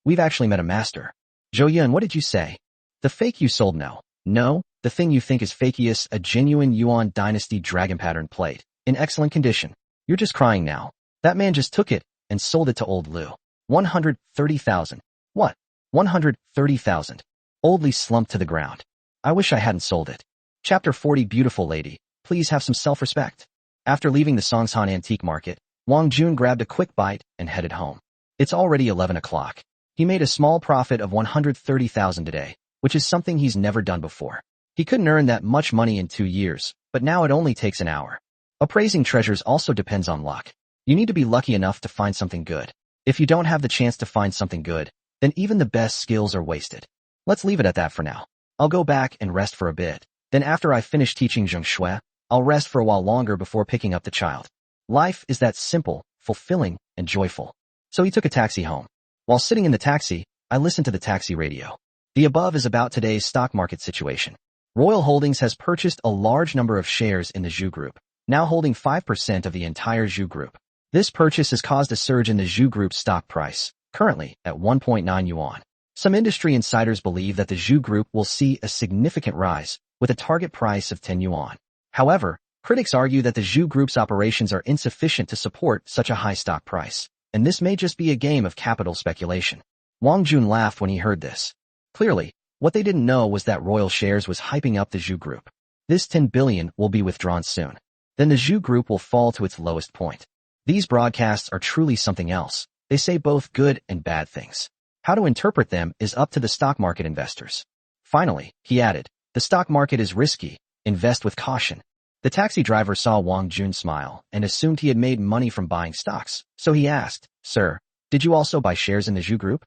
We've actually met a master. Zhou Yun, what did you say? The fake you sold? No, the thing you think is fakiest, a genuine Yuan Dynasty dragon pattern plate, in excellent condition. You're just crying now. That man just took it and sold it to Old Lu. 130,000. What? 130,000. Old Li slumped to the ground. I wish I hadn't sold it. Chapter 40. Beautiful lady, please have some self-respect. After leaving the Songshan Antique Market, Wang Jun grabbed a quick bite and headed home. It's already 11 o'clock. He made a small profit of 130,000 today, which is something he's never done before. He couldn't earn that much money in 2 years, but now it only takes an hour. Appraising treasures also depends on luck. You need to be lucky enough to find something good. If you don't have the chance to find something good, then even the best skills are wasted. Let's leave it at that for now. I'll go back and rest for a bit. Then after I finish teaching Zheng Shui, I'll rest for a while longer before picking up the child. Life is that simple, fulfilling, and joyful. So he took a taxi home. While sitting in the taxi, I listened to the taxi radio. The above is about today's stock market situation. Royal Holdings has purchased a large number of shares in the Zhu Group, now holding 5% of the entire Zhu Group. This purchase has caused a surge in the Zhu Group's stock price, currently at 1.9 yuan. Some industry insiders believe that the Zhu Group will see a significant rise, with a target price of 10 yuan. However, critics argue that the Zhu Group's operations are insufficient to support such a high stock price, and this may just be a game of capital speculation. Wang Jun laughed when he heard this. Clearly, what they didn't know was that Royal Shares was hyping up the Zhu Group. This 10 billion will be withdrawn soon. Then the Zhu Group will fall to its lowest point. These broadcasts are truly something else. They say both good and bad things. How to interpret them is up to the stock market investors. Finally, he added, the stock market is risky. Invest with caution. The taxi driver saw Wang Jun smile and assumed he had made money from buying stocks, so he asked, Sir, did you also buy shares in the Zhu Group?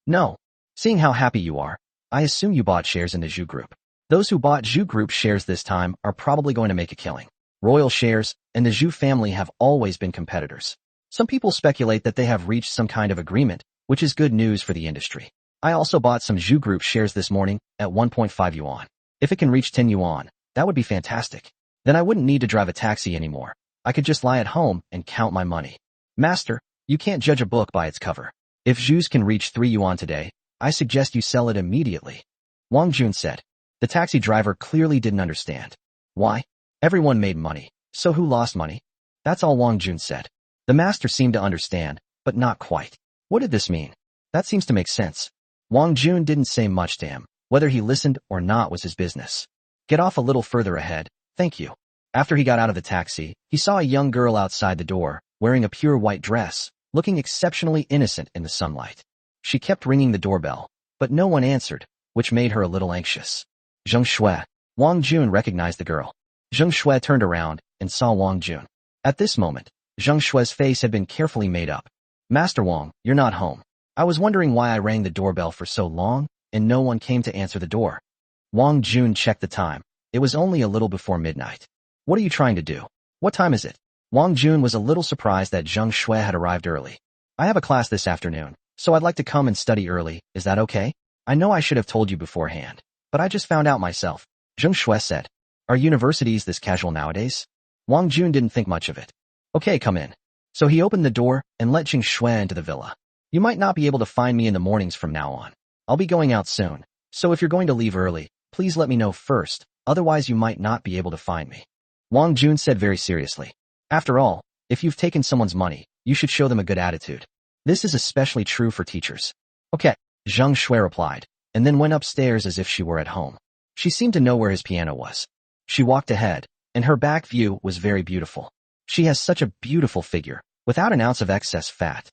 No. Seeing how happy you are, I assume you bought shares in the Zhu Group. Those who bought Zhu Group shares this time are probably going to make a killing. Royal Shares and the Zhu family have always been competitors. Some people speculate that they have reached some kind of agreement, which is good news for the industry. I also bought some Zhu Group shares this morning at 1.5 yuan. If it can reach 10 yuan, that would be fantastic. Then I wouldn't need to drive a taxi anymore. I could just lie at home and count my money. Master, you can't judge a book by its cover. If Zhu's can reach 3 yuan today, I suggest you sell it immediately. Wang Jun said. The taxi driver clearly didn't understand. Why? Everyone made money, so who lost money? That's all Wang Jun said. The master seemed to understand, but not quite. What did this mean? That seems to make sense. Wang Jun didn't say much to him. Whether he listened or not was his business. Get off a little further ahead, thank you. After he got out of the taxi, he saw a young girl outside the door, wearing a pure white dress, looking exceptionally innocent in the sunlight. She kept ringing the doorbell, but no one answered, which made her a little anxious. Zheng Shui. Wang Jun recognized the girl. Zheng Shui turned around and saw Wang Jun. At this moment, Zheng Shui's face had been carefully made up. Master Wang, you're not home. I was wondering why I rang the doorbell for so long, and no one came to answer the door. Wang Jun checked the time. It was only a little before midnight. What are you trying to do? What time is it? Wang Jun was a little surprised that Zheng Shui had arrived early. I have a class this afternoon, so I'd like to come and study early, is that okay? I know I should have told you beforehand, but I just found out myself. Zheng Shui said. Are universities this casual nowadays? Wang Jun didn't think much of it. Okay, come in. So he opened the door and let Zheng Shui into the villa. You might not be able to find me in the mornings from now on. I'll be going out soon, so if you're going to leave early, please let me know first, otherwise you might not be able to find me. Wang Jun said very seriously. After all, if you've taken someone's money, you should show them a good attitude. This is especially true for teachers. Okay, Zheng Shui replied, and then went upstairs as if she were at home. She seemed to know where his piano was. She walked ahead, and her back view was very beautiful. She has such a beautiful figure, without an ounce of excess fat.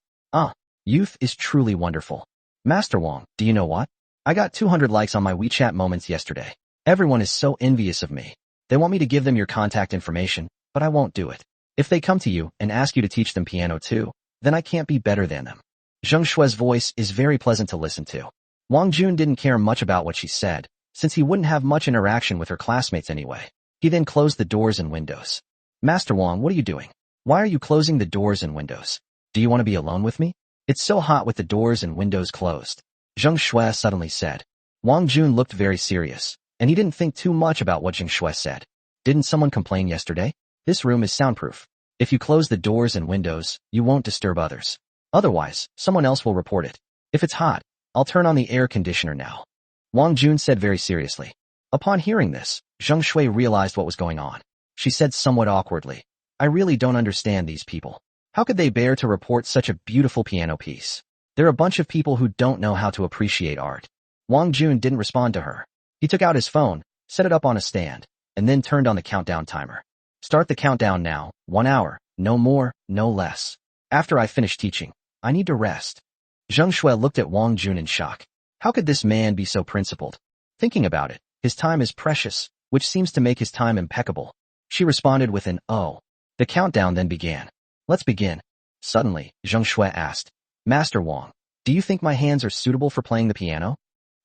Youth is truly wonderful. Master Wang, do you know what? I got 200 likes on my WeChat moments yesterday. Everyone is so envious of me. They want me to give them your contact information, but I won't do it. If they come to you and ask you to teach them piano too, then I can't be better than them. Zheng Shui's voice is very pleasant to listen to. Wang Jun didn't care much about what she said, since he wouldn't have much interaction with her classmates anyway. He then closed the doors and windows. Master Wang, what are you doing? Why are you closing the doors and windows? Do you want to be alone with me? It's so hot with the doors and windows closed. Zheng Shui suddenly said. Wang Jun looked very serious, and he didn't think too much about what Zheng Shui said. Didn't someone complain yesterday? This room is soundproof. If you close the doors and windows, you won't disturb others. Otherwise, someone else will report it. If it's hot, I'll turn on the air conditioner now. Wang Jun said very seriously. Upon hearing this, Zheng Shui realized what was going on. She said somewhat awkwardly, I really don't understand these people. How could they bear to report such a beautiful piano piece? They're a bunch of people who don't know how to appreciate art. Wang Jun didn't respond to her. He took out his phone, set it up on a stand, and then turned on the countdown timer. Start the countdown now, 1 hour, no more, no less. After I finish teaching, I need to rest. Zheng Shui looked at Wang Jun in shock. How could this man be so principled? Thinking about it, his time is precious, which seems to make his time impeccable. She responded with an oh. The countdown then began. Let's begin. Suddenly, Zheng Shui asked, Master Wang, do you think my hands are suitable for playing the piano?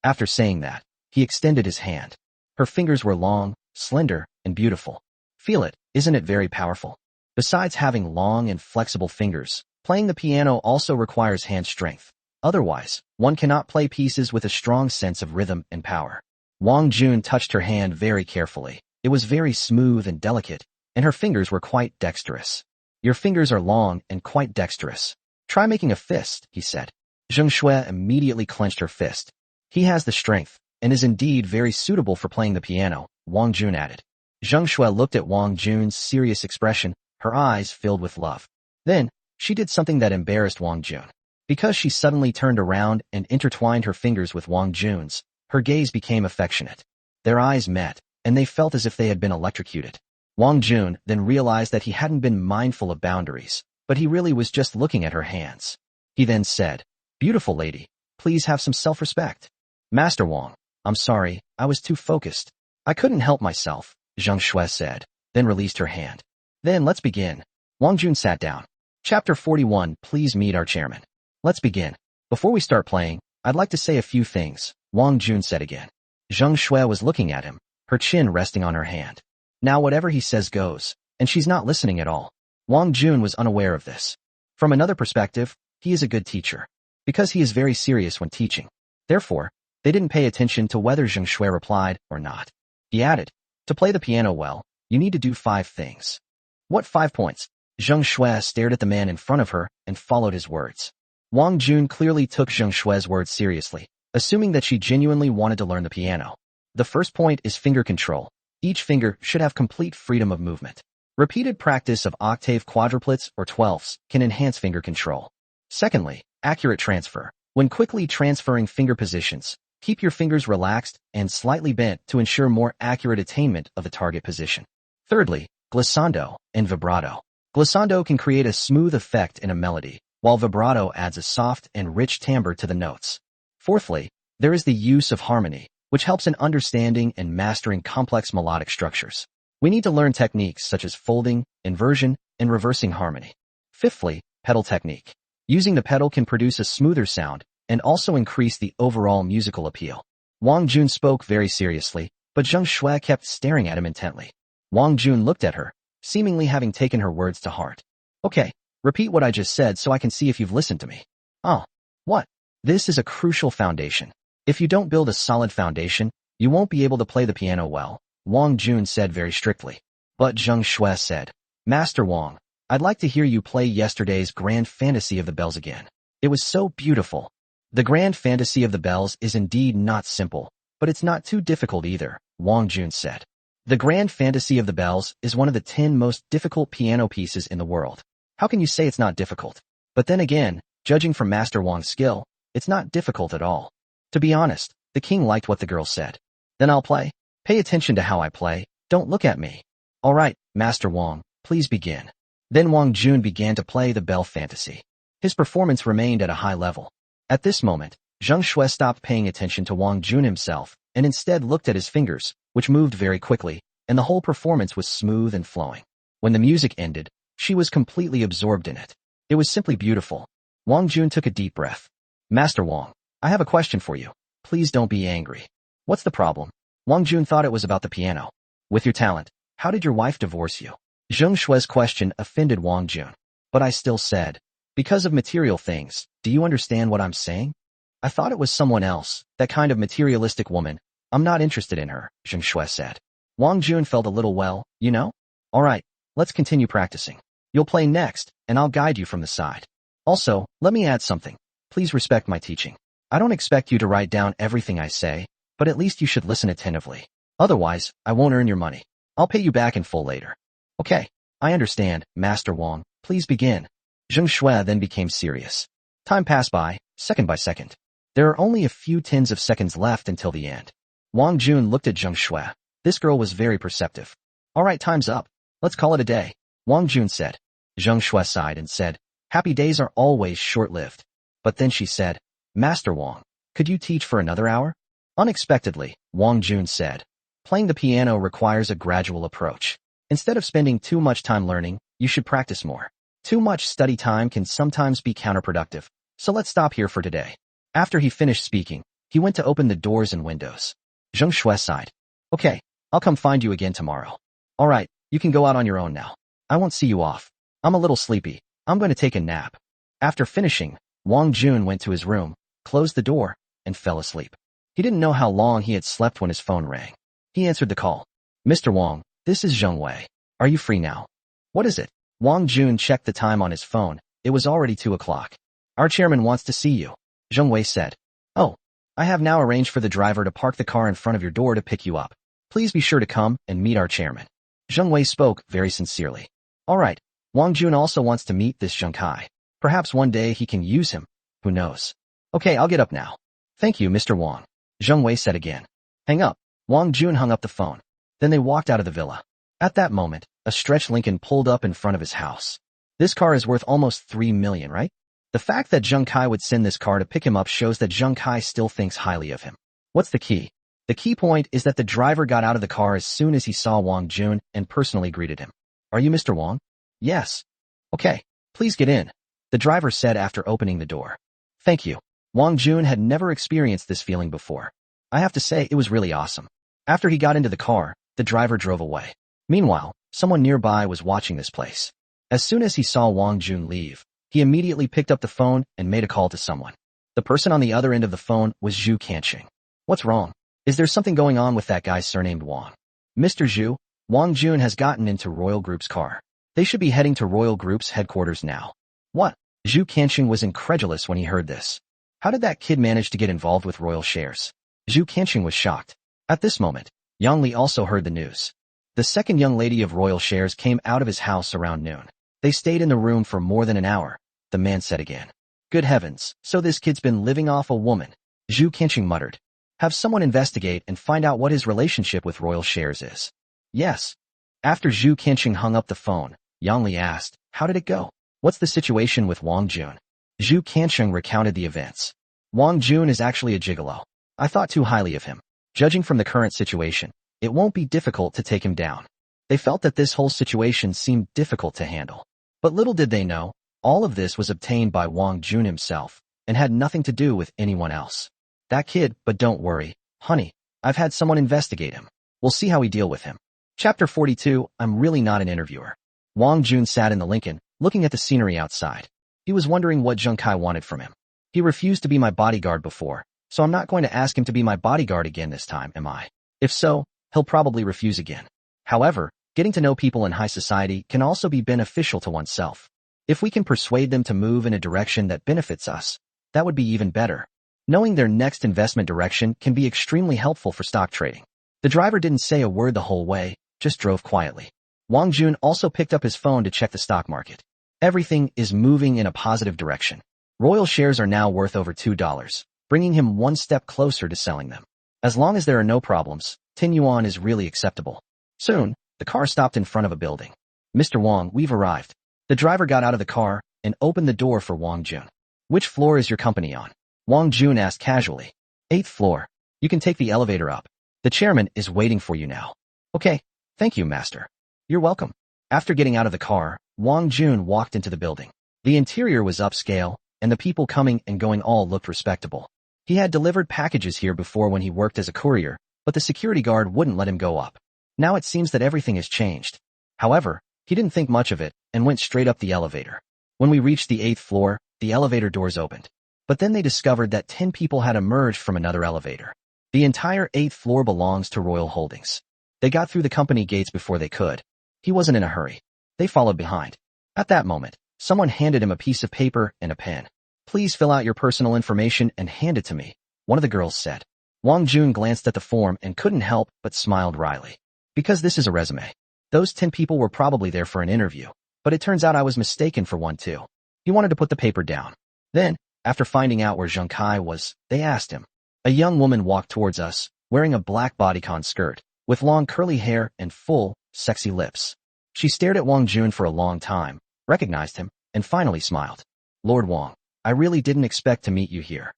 After saying that, he extended his hand. Her fingers were long, slender, and beautiful. Feel it, isn't it very powerful? Besides having long and flexible fingers, playing the piano also requires hand strength. Otherwise, one cannot play pieces with a strong sense of rhythm and power. Wang Jun touched her hand very carefully. It was very smooth and delicate, and her fingers were quite dexterous. Your fingers are long and quite dexterous. Try making a fist, he said. Zheng Shui immediately clenched her fist. He has the strength, and is indeed very suitable for playing the piano, Wang Jun added. Zheng Shui looked at Wang Jun's serious expression, her eyes filled with love. Then, she did something that embarrassed Wang Jun. Because she suddenly turned around and intertwined her fingers with Wang Jun's, her gaze became affectionate. Their eyes met, and they felt as if they had been electrocuted. Wang Jun then realized that he hadn't been mindful of boundaries, but he really was just looking at her hands. He then said, Beautiful lady, please have some self-respect. Master Wang, I'm sorry, I was too focused. I couldn't help myself, Zheng Shui said, then released her hand. Then let's begin. Wang Jun sat down. Chapter 41, Please meet our chairman. Let's begin. Before we start playing, I'd like to say a few things, Wang Jun said again. Zheng Shui was looking at him, her chin resting on her hand. Now whatever he says goes, and she's not listening at all. Wang Jun was unaware of this. From another perspective, he is a good teacher, because he is very serious when teaching. Therefore, they didn't pay attention to whether Zheng Shui replied or not. He added, to play the piano well, you need to do 5 things. What 5 points? Zheng Shui stared at the man in front of her and followed his words. Wang Jun clearly took Zheng Shui's words seriously, assuming that she genuinely wanted to learn the piano. The first point is finger control. Each finger should have complete freedom of movement. Repeated practice of octave quadruplets or 12ths can enhance finger control. Secondly, accurate transfer. When quickly transferring finger positions, Keep your fingers relaxed and slightly bent to ensure more accurate attainment of the target position. Thirdly, glissando and vibrato. Glissando can create a smooth effect in a melody, while vibrato adds a soft and rich timbre to the notes. Fourthly, there is the use of harmony, which helps in understanding and mastering complex melodic structures. We need to learn techniques such as folding, inversion, and reversing harmony. Fifthly, pedal technique. Using the pedal can produce a smoother sound and also increase the overall musical appeal. Wang Jun spoke very seriously, but Zheng Shui kept staring at him intently. Wang Jun looked at her, seemingly having taken her words to heart. Okay, repeat what I just said so I can see if you've listened to me. Oh, what? This is a crucial foundation. If you don't build a solid foundation, you won't be able to play the piano well, Wang Jun said very strictly. But Zheng Shui said, Master Wang, I'd like to hear you play yesterday's Grand Fantasy of the Bells again. It was so beautiful. The Grand Fantasy of the Bells is indeed not simple, but it's not too difficult either, Wang Jun said. The Grand Fantasy of the Bells is one of the 10 most difficult piano pieces in the world. How can you say it's not difficult? But then again, judging from Master Wang's skill, it's not difficult at all. To be honest, the king liked what the girl said. Then I'll play. Pay attention to how I play, don't look at me. All right, Master Wang, please begin. Then Wang Jun began to play the Bell Fantasy. His performance remained at a high level. At this moment, Zheng Shui stopped paying attention to Wang Jun himself and instead looked at his fingers, which moved very quickly, and the whole performance was smooth and flowing. When the music ended, she was completely absorbed in it. It was simply beautiful. Wang Jun took a deep breath. Master Wang, I have a question for you. Please don't be angry. What's the problem? Wang Jun thought it was about the piano. With your talent, how did your wife divorce you? Zheng Shui's question offended Wang Jun. But I still said, because of material things, do you understand what I'm saying? I thought it was someone else, that kind of materialistic woman. I'm not interested in her, Zheng Shui said. Wang Jun felt a little well, you know? Alright, let's continue practicing. You'll play next, and I'll guide you from the side. Also, let me add something. Please respect my teaching. I don't expect you to write down everything I say, but at least you should listen attentively. Otherwise, I won't earn your money. I'll pay you back in full later. Okay, I understand, Master Wang. Please begin. Zheng Shui then became serious. Time passed by, second by second. There are only a few tens of seconds left until the end. Wang Jun looked at Zheng Shui. This girl was very perceptive. Alright, time's up. Let's call it a day, Wang Jun said. Zheng Shui sighed and said, happy days are always short-lived. But then she said, Master Wang, could you teach for another hour? Unexpectedly, Wang Jun said, playing the piano requires a gradual approach. Instead of spending too much time learning, you should practice more. Too much study time can sometimes be counterproductive, so let's stop here for today. After he finished speaking, he went to open the doors and windows. Zheng Shui sighed. Okay, I'll come find you again tomorrow. Alright, you can go out on your own now. I won't see you off. I'm a little sleepy. I'm going to take a nap. After finishing, Wang Jun went to his room, closed the door, and fell asleep. He didn't know how long he had slept when his phone rang. He answered the call. Mr. Wang, this is Zheng Wei. Are you free now? What is it? Wang Jun checked the time on his phone. It was already 2 o'clock. Our chairman wants to see you, Zheng Wei said. Oh, I have now arranged for the driver to park the car in front of your door to pick you up. Please be sure to come and meet our chairman. Zheng Wei spoke very sincerely. Alright, Wang Jun also wants to meet this Zheng Kai. Perhaps one day he can use him. Who knows? Okay, I'll get up now. Thank you, Mr. Wang, Zheng Wei said again. Hang up. Wang Jun hung up the phone. Then they walked out of the villa. At that moment, a stretch Lincoln pulled up in front of his house. This car is worth almost 3 million, right? The fact that Zheng Kai would send this car to pick him up shows that Zheng Kai still thinks highly of him. What's the key? The key point is that the driver got out of the car as soon as he saw Wang Jun and personally greeted him. Are you Mr. Wang? Yes. Okay, please get in, the driver said after opening the door. Thank you. Wang Jun had never experienced this feeling before. I have to say, it was really awesome. After he got into the car, the driver drove away. Meanwhile, someone nearby was watching this place. As soon as he saw Wang Jun leave, he immediately picked up the phone and made a call to someone. The person on the other end of the phone was Zhu Kanqing. What's wrong? Is there something going on with that guy surnamed Wang? Mr. Zhu, Wang Jun has gotten into Royal Group's car. They should be heading to Royal Group's headquarters now. What? Zhu Kanqing was incredulous when he heard this. How did that kid manage to get involved with Royal shares? Zhu Kanqing was shocked. At this moment, Yang Li also heard the news. The second young lady of Royal shares came out of his house around noon. They stayed in the room for more than an hour, the man said again. Good heavens, so this kid's been living off a woman, Zhu Kanqing muttered. Have someone investigate and find out what his relationship with royal shares is. Yes. After Zhu Qianqing hung up the phone, Yang Li asked, how did it go? What's the situation with Wang Jun? Zhu Qianqing recounted the events. Wang Jun is actually a gigolo. I thought too highly of him. Judging from the current situation, it won't be difficult to take him down. They felt that this whole situation seemed difficult to handle. But little did they know, all of this was obtained by Wang Jun himself, and had nothing to do with anyone else. That kid, but don't worry, honey, I've had someone investigate him. We'll see how we deal with him. Chapter 42, I'm really not an interviewer. Wang Jun sat in the Lincoln, looking at the scenery outside. He was wondering what Zheng Kai wanted from him. He refused to be my bodyguard before, so I'm not going to ask him to be my bodyguard again this time, am I? If so, he'll probably refuse again. However, getting to know people in high society can also be beneficial to oneself. If we can persuade them to move in a direction that benefits us, that would be even better. Knowing their next investment direction can be extremely helpful for stock trading. The driver didn't say a word the whole way, just drove quietly. Wang Jun also picked up his phone to check the stock market. Everything is moving in a positive direction. Royal shares are now worth over $2, bringing him one step closer to selling them. As long as there are no problems, 10 yuan is really acceptable. Soon, the car stopped in front of a building. Mr. Wang, we've arrived. The driver got out of the car and opened the door for Wang Jun. Which floor is your company on? Wang Jun asked casually. 8th floor. You can take the elevator up. The chairman is waiting for you now. Okay. Thank you, master. You're welcome. After getting out of the car, Wang Jun walked into the building. The interior was upscale, and the people coming and going all looked respectable. He had delivered packages here before when he worked as a courier, but the security guard wouldn't let him go up. Now it seems that everything has changed. However, he didn't think much of it and went straight up the elevator. When we reached the 8th floor, the elevator doors opened. But then they discovered that 10 people had emerged from another elevator. The entire 8th floor belongs to Royal Holdings. They got through the company gates before they could. He wasn't in a hurry. They followed behind. At that moment, someone handed him a piece of paper and a pen. Please fill out your personal information and hand it to me, one of the girls said. Wang Jun glanced at the form and couldn't help but smiled wryly. Because this is a resume. Those 10 people were probably there for an interview, but it turns out I was mistaken for one too. He wanted to put the paper down. Then, after finding out where Zheng Kai was, they asked him. A young woman walked towards us, wearing a black bodycon skirt, with long curly hair and full, sexy lips. She stared at Wang Jun for a long time, recognized him, and finally smiled. Lord Wang, I really didn't expect to meet you here.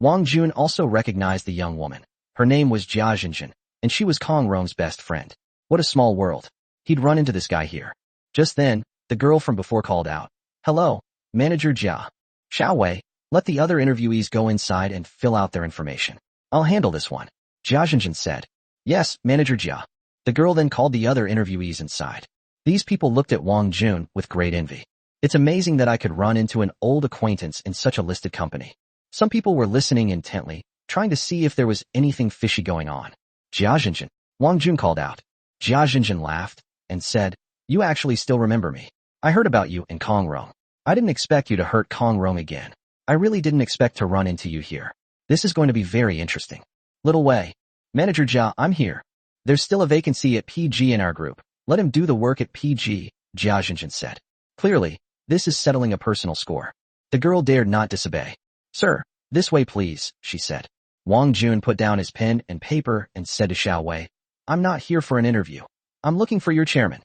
Wang Jun also recognized the young woman. Her name was Jia Zhenjin, and she was Kong Rong's best friend. What a small world. He'd run into this guy here. Just then, the girl from before called out. Hello, Manager Jia. Xiao Wei, let the other interviewees go inside and fill out their information. I'll handle this one. Jia Zhenjin said. Yes, Manager Jia. The girl then called the other interviewees inside. These people looked at Wang Jun with great envy. It's amazing that I could run into an old acquaintance in such a listed company. Some people were listening intently, trying to see if there was anything fishy going on. Jia Zhenjin, Wang Jun called out. Jia Zhenjin laughed and said, You actually still remember me. I heard about you in Kong Rong. I didn't expect you to hurt Kong Rong again. I really didn't expect to run into you here. This is going to be very interesting. Little Wei. Manager Jia, I'm here. There's still a vacancy at PG in our group. Let him do the work at PG, Jia Zhenjin said. Clearly, this is settling a personal score. The girl dared not disobey. Sir, this way please, she said. Wang Jun put down his pen and paper and said to Xiao Wei, I'm not here for an interview. I'm looking for your chairman.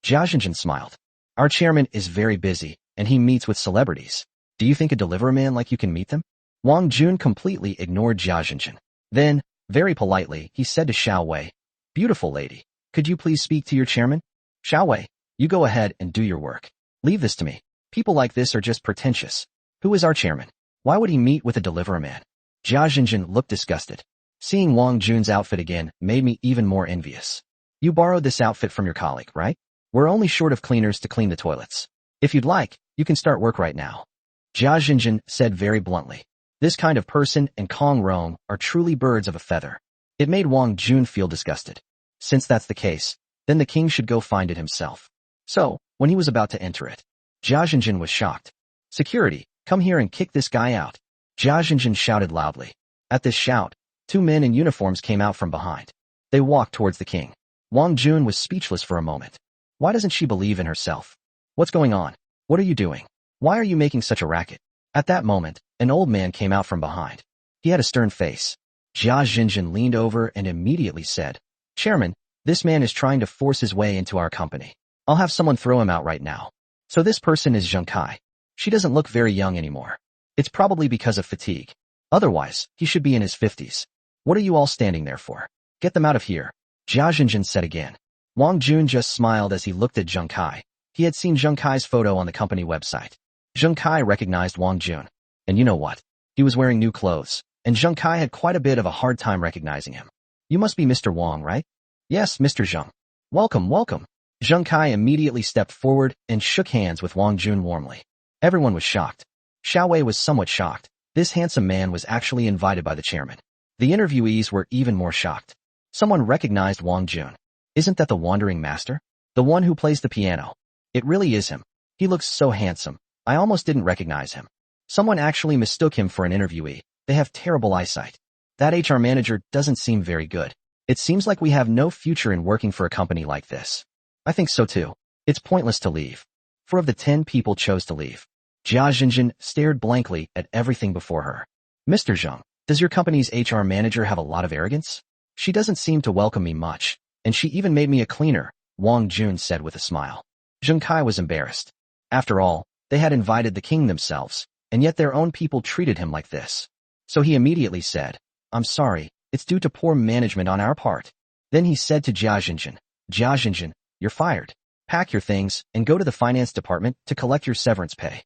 Jia Zhenjin smiled. Our chairman is very busy, and he meets with celebrities. Do you think a delivery man like you can meet them? Wang Jun completely ignored Jia Zhenjin. Then, very politely, he said to Xiao Wei, Beautiful lady, could you please speak to your chairman? Xiao Wei, you go ahead and do your work. Leave this to me. People like this are just pretentious. Who is our chairman? Why would he meet with a delivery man? Jia Zhenjin looked disgusted. Seeing Wang Jun's outfit again made me even more envious. You borrowed this outfit from your colleague, right? We're only short of cleaners to clean the toilets. If you'd like, you can start work right now. Jia Zhenjin said very bluntly. This kind of person and Kong Rong are truly birds of a feather. It made Wang Jun feel disgusted. Since that's the case, then the king should go find it himself. So, when he was about to enter it, Jia Zhenjin was shocked. Security, come here and kick this guy out. Jia Zhenjin shouted loudly. At this shout, 2 men in uniforms came out from behind. They walked towards the king. Wang Jun was speechless for a moment. Why doesn't she believe in herself? What's going on? What are you doing? Why are you making such a racket? At that moment, an old man came out from behind. He had a stern face. Jia Xinjin leaned over and immediately said, Chairman, this man is trying to force his way into our company. I'll have someone throw him out right now. So this person is Zheng Kai. She doesn't look very young anymore. It's probably because of fatigue. Otherwise, he should be in his 50s. What are you all standing there for? Get them out of here, Jia Xinjin said again. Wang Jun just smiled as he looked at Zheng Kai. He had seen Zheng Kai's photo on the company website. Zheng Kai recognized Wang Jun. And you know what? He was wearing new clothes, and Zheng Kai had quite a bit of a hard time recognizing him. You must be Mr. Wang, right? Yes, Mr. Zheng. Welcome, welcome. Zheng Kai immediately stepped forward and shook hands with Wang Jun warmly. Everyone was shocked. Xiao Wei was somewhat shocked. This handsome man was actually invited by the chairman. The interviewees were even more shocked. Someone recognized Wang Jun. Isn't that the wandering master? The one who plays the piano. It really is him. He looks so handsome. I almost didn't recognize him. Someone actually mistook him for an interviewee. They have terrible eyesight. That HR manager doesn't seem very good. It seems like we have no future in working for a company like this. I think so too. It's pointless to leave. 4 of the 10 people chose to leave. Jia Xinjin stared blankly at everything before her. Mr. Zheng, does your company's HR manager have a lot of arrogance? She doesn't seem to welcome me much, and she even made me a cleaner, Wang Jun said with a smile. Zheng Kai was embarrassed. After all, they had invited the king themselves, and yet their own people treated him like this. So he immediately said, I'm sorry, it's due to poor management on our part. Then he said to Jia Xinjin, you're fired. Pack your things and go to the finance department to collect your severance pay.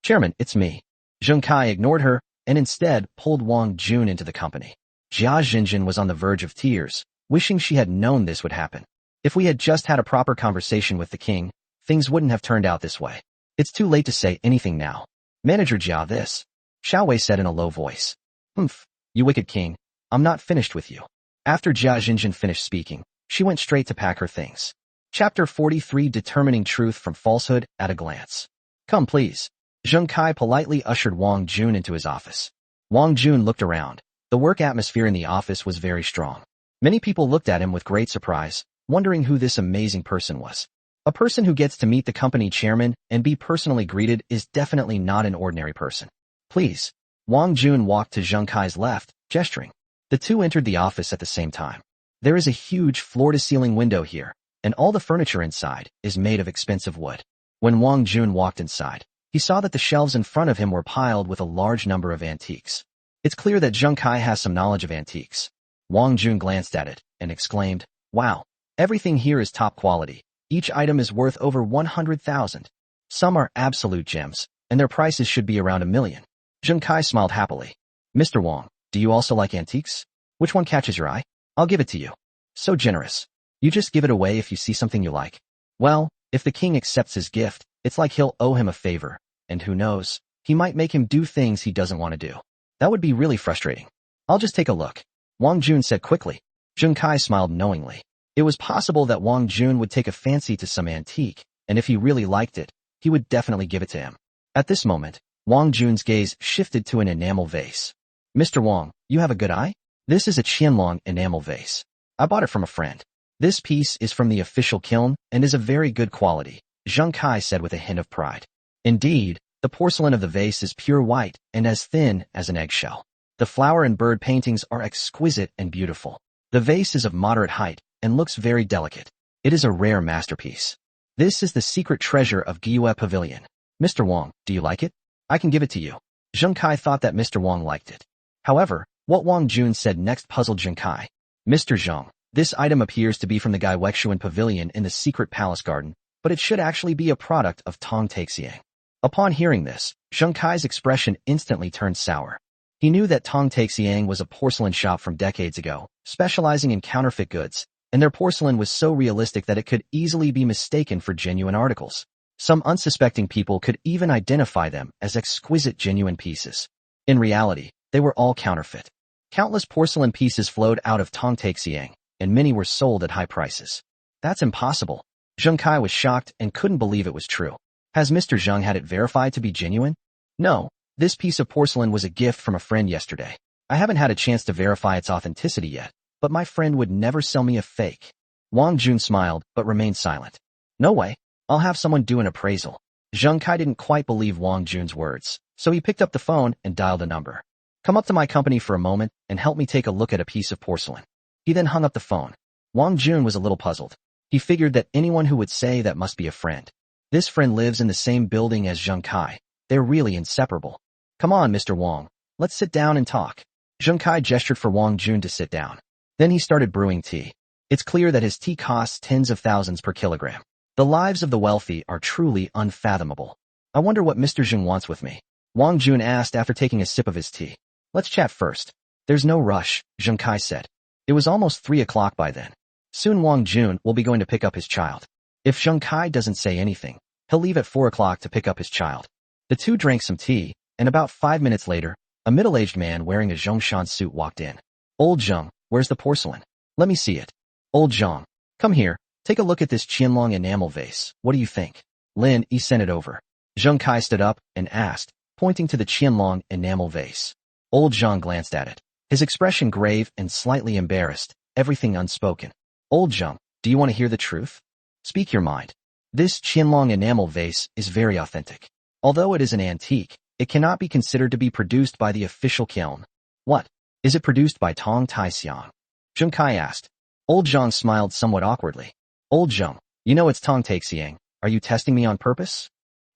Chairman, it's me. Zheng Kai ignored her and instead pulled Wang Jun into the company. Jia Xinjin was on the verge of tears, wishing she had known this would happen. If we had just had a proper conversation with the king, things wouldn't have turned out this way. It's too late to say anything now. Manager Jia, this. Xiao Wei said in a low voice. Humph, you wicked king. I'm not finished with you. After Jia Xinjin finished speaking, she went straight to pack her things. Chapter 43, Determining Truth from Falsehood at a Glance. Come please. Zheng Kai politely ushered Wang Jun into his office. Wang Jun looked around. The work atmosphere in the office was very strong. Many people looked at him with great surprise, wondering who this amazing person was. A person who gets to meet the company chairman and be personally greeted is definitely not an ordinary person. Please. Wang Jun walked to Zheng Kai's left, gesturing. The two entered the office at the same time. There is a huge floor-to-ceiling window here, and all the furniture inside is made of expensive wood. When Wang Jun walked inside, he saw that the shelves in front of him were piled with a large number of antiques. It's clear that Zheng Kai has some knowledge of antiques. Wang Jun glanced at it and exclaimed, wow, everything here is top quality. Each item is worth over 100,000. Some are absolute gems, and their prices should be around $1 million. Zheng Kai smiled happily. Mr. Wang, do you also like antiques? Which one catches your eye? I'll give it to you. So generous. You just give it away if you see something you like. Well, if the king accepts his gift, it's like he'll owe him a favor, and who knows, he might make him do things he doesn't want to do. That would be really frustrating. I'll just take a look. Wang Jun said quickly. Zheng Kai smiled knowingly. It was possible that Wang Jun would take a fancy to some antique, and if he really liked it, he would definitely give it to him. At this moment, Wang Jun's gaze shifted to an enamel vase. Mr. Wang, you have a good eye? This is a Qianlong enamel vase. I bought it from a friend. This piece is from the official kiln and is of very good quality, Zheng Kai said with a hint of pride. Indeed, the porcelain of the vase is pure white and as thin as an eggshell. The flower and bird paintings are exquisite and beautiful. The vase is of moderate height and looks very delicate. It is a rare masterpiece. This is the secret treasure of Gyue Pavilion. Mr. Wang, do you like it? I can give it to you. Zheng Kai thought that Mr. Wang liked it. However, what Wang Jun said next puzzled Zheng Kai. Mr. Zheng, this item appears to be from the Gyuexuan Pavilion in the secret palace garden, but it should actually be a product of Tong Taixiang. Upon hearing this, Zheng Kai's expression instantly turned sour. He knew that Tong Taixiang was a porcelain shop from decades ago, specializing in counterfeit goods, and their porcelain was so realistic that it could easily be mistaken for genuine articles. Some unsuspecting people could even identify them as exquisite genuine pieces. In reality, they were all counterfeit. Countless porcelain pieces flowed out of Tong Taixiang, and many were sold at high prices. That's impossible. Zheng Kai was shocked and couldn't believe it was true. Has Mr. Zheng had it verified to be genuine? No, this piece of porcelain was a gift from a friend yesterday. I haven't had a chance to verify its authenticity yet, but my friend would never sell me a fake. Wang Jun smiled, but remained silent. No way. I'll have someone do an appraisal. Zheng Kai didn't quite believe Wang Jun's words, so he picked up the phone and dialed a number. Come up to my company for a moment and help me take a look at a piece of porcelain. He then hung up the phone. Wang Jun was a little puzzled. He figured that anyone who would say that must be a friend. This friend lives in the same building as Zheng Kai. They're really inseparable. Come on, Mr. Wang. Let's sit down and talk. Zheng Kai gestured for Wang Jun to sit down. Then he started brewing tea. It's clear that his tea costs tens of thousands per kilogram. The lives of the wealthy are truly unfathomable. I wonder what Mr. Zheng wants with me. Wang Jun asked after taking a sip of his tea. Let's chat first. There's no rush, Zheng Kai said. It was almost 3 o'clock by then. Soon Wang Jun will be going to pick up his child. If Zheng Kai doesn't say anything, he'll leave at 4 o'clock to pick up his child. The two drank some tea, and about 5 minutes later, a middle-aged man wearing a Zhongshan suit walked in. Old Zheng, where's the porcelain? Let me see it. Old Zheng, come here, take a look at this Qianlong enamel vase. What do you think? Lin Yi sent it over. Zheng Kai stood up and asked, pointing to the Qianlong enamel vase. Old Zheng glanced at it. His expression grave and slightly embarrassed, everything unspoken. Old Zheng, do you want to hear the truth? Speak your mind. This Qianlong enamel vase is very authentic. Although it is an antique, it cannot be considered to be produced by the official kiln. What? Is it produced by Tong Taixiang? Zheng Kai asked. Old Zheng smiled somewhat awkwardly. Old Zheng, you know it's Tong Taixiang. Are you testing me on purpose?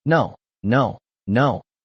No.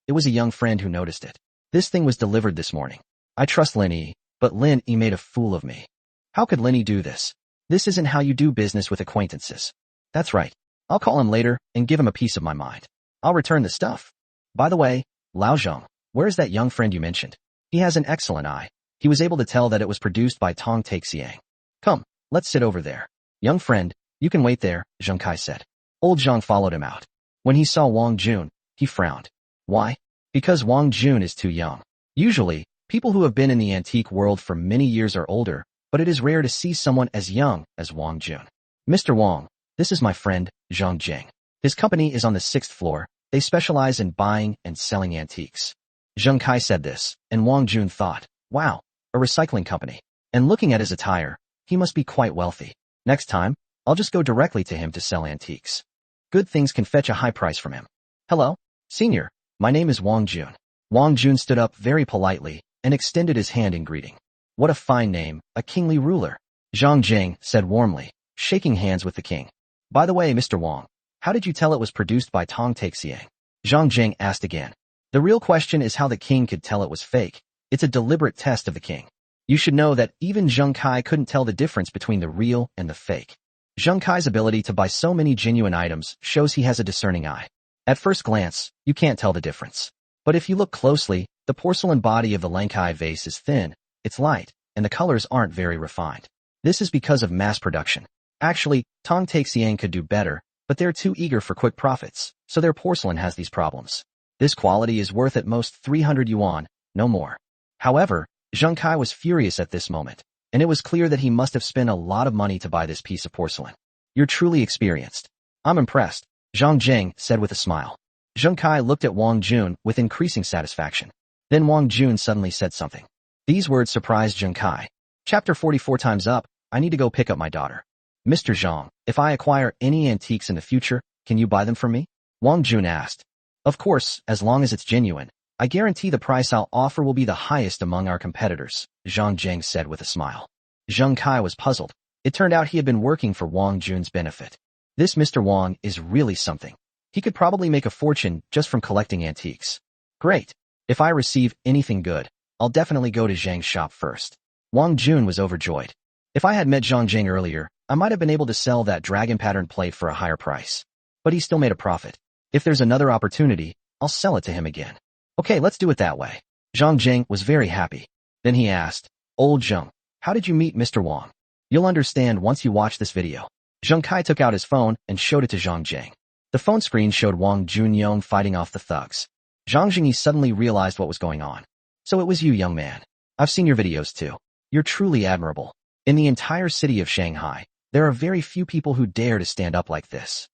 It was a young friend who noticed it. This thing was delivered this morning. I trust Lin Yi, but Lin Yi made a fool of me. How could Lin Yi do this? This isn't how you do business with acquaintances. That's right. I'll call him later and give him a piece of my mind. I'll return the stuff. By the way, Lao Zheng, where's that young friend you mentioned? He has an excellent eye. He was able to tell that it was produced by Tong Taixiang. Come, let's sit over there. Young friend, you can wait there, Zheng Kai said. Old Zheng followed him out. When he saw Wang Jun, he frowned. Why? Because Wang Jun is too young. Usually, people who have been in the antique world for many years are older, but it is rare to see someone as young as Wang Jun. Mr. Wang, this is my friend, Zhang Jing. His company is on the 6th floor. They specialize in buying and selling antiques. Zheng Kai said this, and Wang Jun thought, wow, a recycling company. And looking at his attire, he must be quite wealthy. Next time, I'll just go directly to him to sell antiques. Good things can fetch a high price from him. Hello, senior. My name is Wang Jun. Wang Jun stood up very politely and extended his hand in greeting. What a fine name, a kingly ruler. Zhang Jing said warmly, shaking hands with the king. By the way, Mr. Wang, how did you tell it was produced by Tong Taixiang? Zhang Jing asked again. The real question is how the king could tell it was fake. It's a deliberate test of the king. You should know that even Zheng Kai couldn't tell the difference between the real and the fake. Zheng Kai's ability to buy so many genuine items shows he has a discerning eye. At first glance, you can't tell the difference. But if you look closely, the porcelain body of the Langkai vase is thin, it's light, and the colors aren't very refined. This is because of mass production. Actually, Tong Taixiang could do better, but they're too eager for quick profits, so their porcelain has these problems. This quality is worth at most 300 yuan, no more. However, Zheng Kai was furious at this moment, and it was clear that he must have spent a lot of money to buy this piece of porcelain. You're truly experienced. I'm impressed, Zhang Jing said with a smile. Zheng Kai looked at Wang Jun with increasing satisfaction. Then Wang Jun suddenly said something. These words surprised Zheng Kai. Chapter 44 times up, I need to go pick up my daughter. Mr. Zhang, if I acquire any antiques in the future, can you buy them for me? Wang Jun asked. Of course, as long as it's genuine. I guarantee the price I'll offer will be the highest among our competitors, Zhang Jing said with a smile. Zheng Kai was puzzled. It turned out he had been working for Wang Jun's benefit. This Mr. Wang is really something. He could probably make a fortune just from collecting antiques. Great. If I receive anything good, I'll definitely go to Zhang's shop first. Wang Jun was overjoyed. If I had met Zhang Jing earlier, I might have been able to sell that dragon pattern plate for a higher price. But he still made a profit. If there's another opportunity, I'll sell it to him again. Okay, let's do it that way. Zhang Jing was very happy. Then he asked, Old Zheng, how did you meet Mr. Wang? You'll understand once you watch this video. Zheng Kai took out his phone and showed it to Zhang Jing. The phone screen showed Wang Junyong fighting off the thugs. Zhang Jing suddenly realized what was going on. So it was you, young man. I've seen your videos too. You're truly admirable. In the entire city of Shanghai, there are very few people who dare to stand up like this.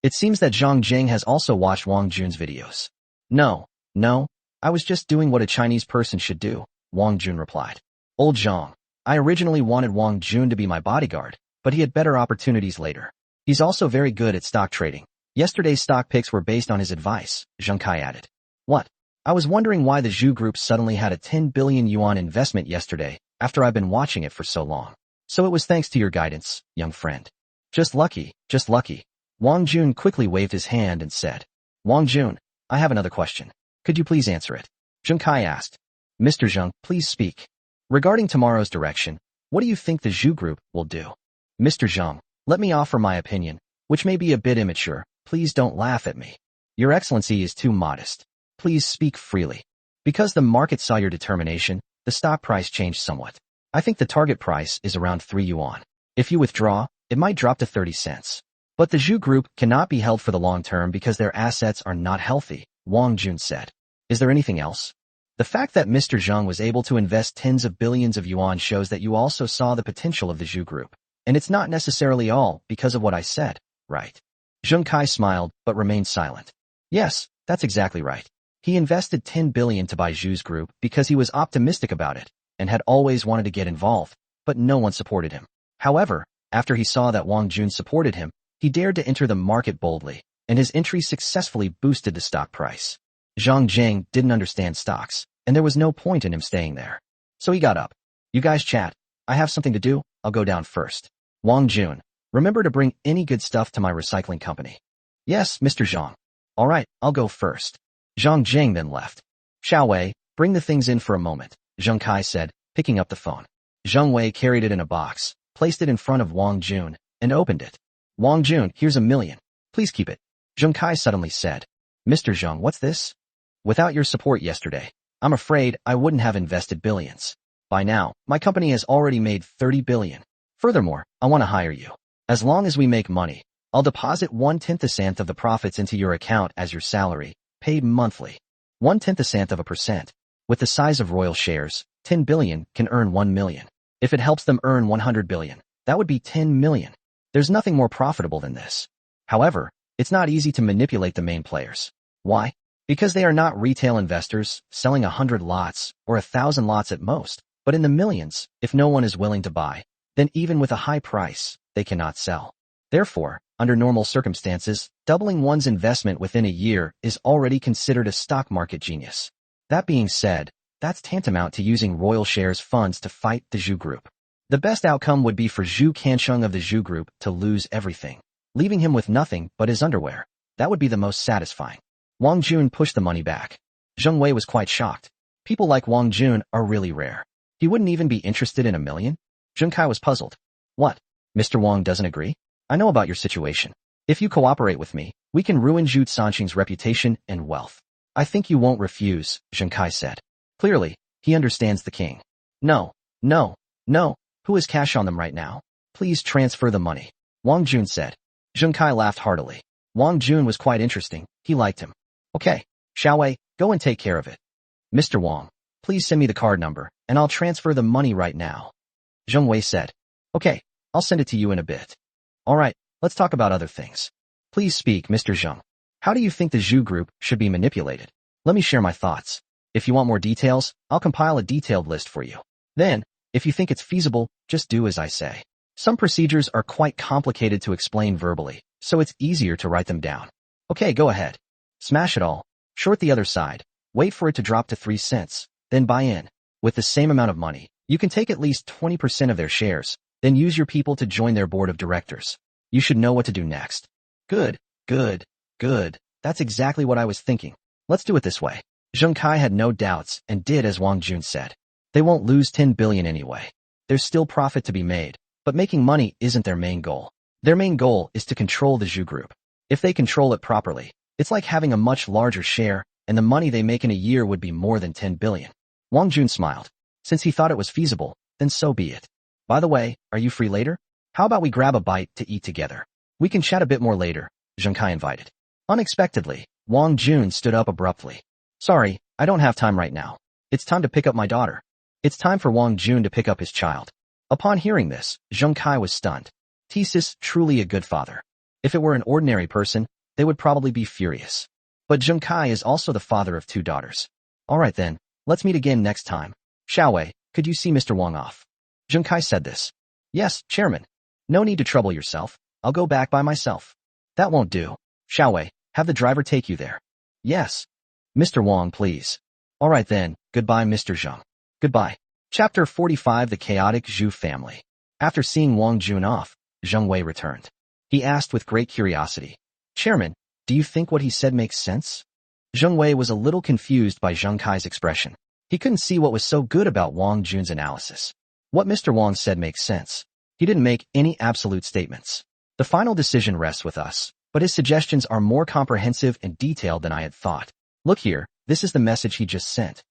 It seems that Zhang Jing has also watched Wang Jun's videos. No, I was just doing what a Chinese person should do, Wang Jun replied. Old Zhang, I originally wanted Wang Jun to be my bodyguard, but he had better opportunities later. He's also very good at stock trading. Yesterday's stock picks were based on his advice, Zheng Kai added. What? I was wondering why the Zhu Group suddenly had a 10 billion yuan investment yesterday after I've been watching it for so long. So it was thanks to your guidance, young friend. Just lucky, just lucky. Wang Jun quickly waved his hand and said, Wang Jun, I have another question. Could you please answer it? Zheng Kai asked. Mr. Zheng, please speak. Regarding tomorrow's direction, what do you think the Zhu Group will do? Mr. Zheng, let me offer my opinion, which may be a bit immature. Please don't laugh at me. Your Excellency is too modest. Please speak freely. Because the market saw your determination, the stock price changed somewhat. I think the target price is around 3 yuan. If you withdraw, it might drop to 30 cents. But the Zhu Group cannot be held for the long term because their assets are not healthy, Wang Jun said. Is there anything else? The fact that Mr. Zheng was able to invest tens of billions of yuan shows that you also saw the potential of the Zhu Group. And it's not necessarily all because of what I said, right? Zheng Kai smiled but remained silent. Yes, that's exactly right. He invested 10 billion to buy Zhu's group because he was optimistic about it and had always wanted to get involved, but no one supported him. However, after he saw that Wang Jun supported him, he dared to enter the market boldly, and his entry successfully boosted the stock price. Zhang Zheng didn't understand stocks, and there was no point in him staying there. So he got up. You guys chat. I have something to do. I'll go down first. Wang Jun, remember to bring any good stuff to my recycling company. Yes, Mr. Zhang. All right, I'll go first. Zhang Zheng then left. Xiao Wei, bring the things in for a moment, Zheng Kai said, picking up the phone. Zheng Wei carried it in a box, placed it in front of Wang Jun, and opened it. Wang Jun, here's $1 million. Please keep it. Zheng Kai suddenly said. Mr. Zheng, what's this? Without your support yesterday, I'm afraid I wouldn't have invested billions. By now, my company has already made 30 billion. Furthermore, I want to hire you. As long as we make money, I'll deposit 1/10% of the profits into your account as your salary, paid monthly. 0.1%. With the size of royal shares, 10 billion can earn 1 million. If it helps them earn 100 billion, that would be 10 million. There's nothing more profitable than this. However, it's not easy to manipulate the main players. Why? Because they are not retail investors selling 100 lots or 1,000 lots at most, but in the millions. If no one is willing to buy, then even with a high price, they cannot sell. Therefore, under normal circumstances, doubling one's investment within a year is already considered a stock market genius. That being said, that's tantamount to using royal shares funds to fight the Zhu Group. The best outcome would be for Zhu Kansheng of the Zhu Group to lose everything, leaving him with nothing but his underwear. That would be the most satisfying. Wang Jun pushed the money back. Zheng Wei was quite shocked. People like Wang Jun are really rare. He wouldn't even be interested in $1 million? Zheng Kai was puzzled. What? Mr. Wang doesn't agree? I know about your situation. If you cooperate with me, we can ruin Zhu Sanqing's reputation and wealth. I think you won't refuse, Zheng Kai said. Clearly, he understands the king. No. Who has cash on them right now? Please transfer the money, Wang Jun said. Zheng Kai laughed heartily. Wang Jun was quite interesting. He liked him. Okay, Xiao Wei, go and take care of it. Mr. Wang, please send me the card number, and I'll transfer the money right now. Zheng Wei said. Okay, I'll send it to you in a bit. All right, let's talk about other things. Please speak, Mr. Zheng. How do you think the Zhu Group should be manipulated? Let me share my thoughts. If you want more details, I'll compile a detailed list for you. Then, if you think it's feasible, just do as I say. Some procedures are quite complicated to explain verbally, so it's easier to write them down. Okay, go ahead. Smash it all. Short the other side. Wait for it to drop to 3 cents. Then buy in. With the same amount of money, you can take at least 20% of their shares, then use your people to join their board of directors. You should know what to do next. Good. That's exactly what I was thinking. Let's do it this way. Zheng Kai had no doubts and did as Wang Jun said. They won't lose 10 billion anyway. There's still profit to be made, but making money isn't their main goal. Their main goal is to control the Zhu Group. If they control it properly, it's like having a much larger share, and the money they make in a year would be more than 10 billion. Wang Jun smiled. Since he thought it was feasible, then so be it. By the way, are you free later? How about we grab a bite to eat together? We can chat a bit more later, Zheng Kai invited. Unexpectedly, Wang Jun stood up abruptly. Sorry, I don't have time right now. It's time to pick up my daughter. It's time for Wang Jun to pick up his child. Upon hearing this, Zheng Kai was stunned. Thesis, truly a good father. If it were an ordinary person, they would probably be furious. But Zheng Kai is also the father of 2 daughters. Alright then, let's meet again next time. Xiao Wei, could you see Mr. Wang off? Zheng Kai said this. Yes, Chairman. No need to trouble yourself. I'll go back by myself. That won't do. Xiao Wei, have the driver take you there. Yes. Mr. Wang, please. All right then, goodbye Mr. Zheng. Goodbye. Chapter 45 The Chaotic Zhu Family. After seeing Wang Jun off, Zheng Wei returned. He asked with great curiosity, Chairman, do you think what he said makes sense? Zheng Wei was a little confused by Zheng Kai's expression. He couldn't see what was so good about Wang Jun's analysis. What Mr. Wang said makes sense. He didn't make any absolute statements. The final decision rests with us, but his suggestions are more comprehensive and detailed than I had thought. Look here, this is the message he just sent.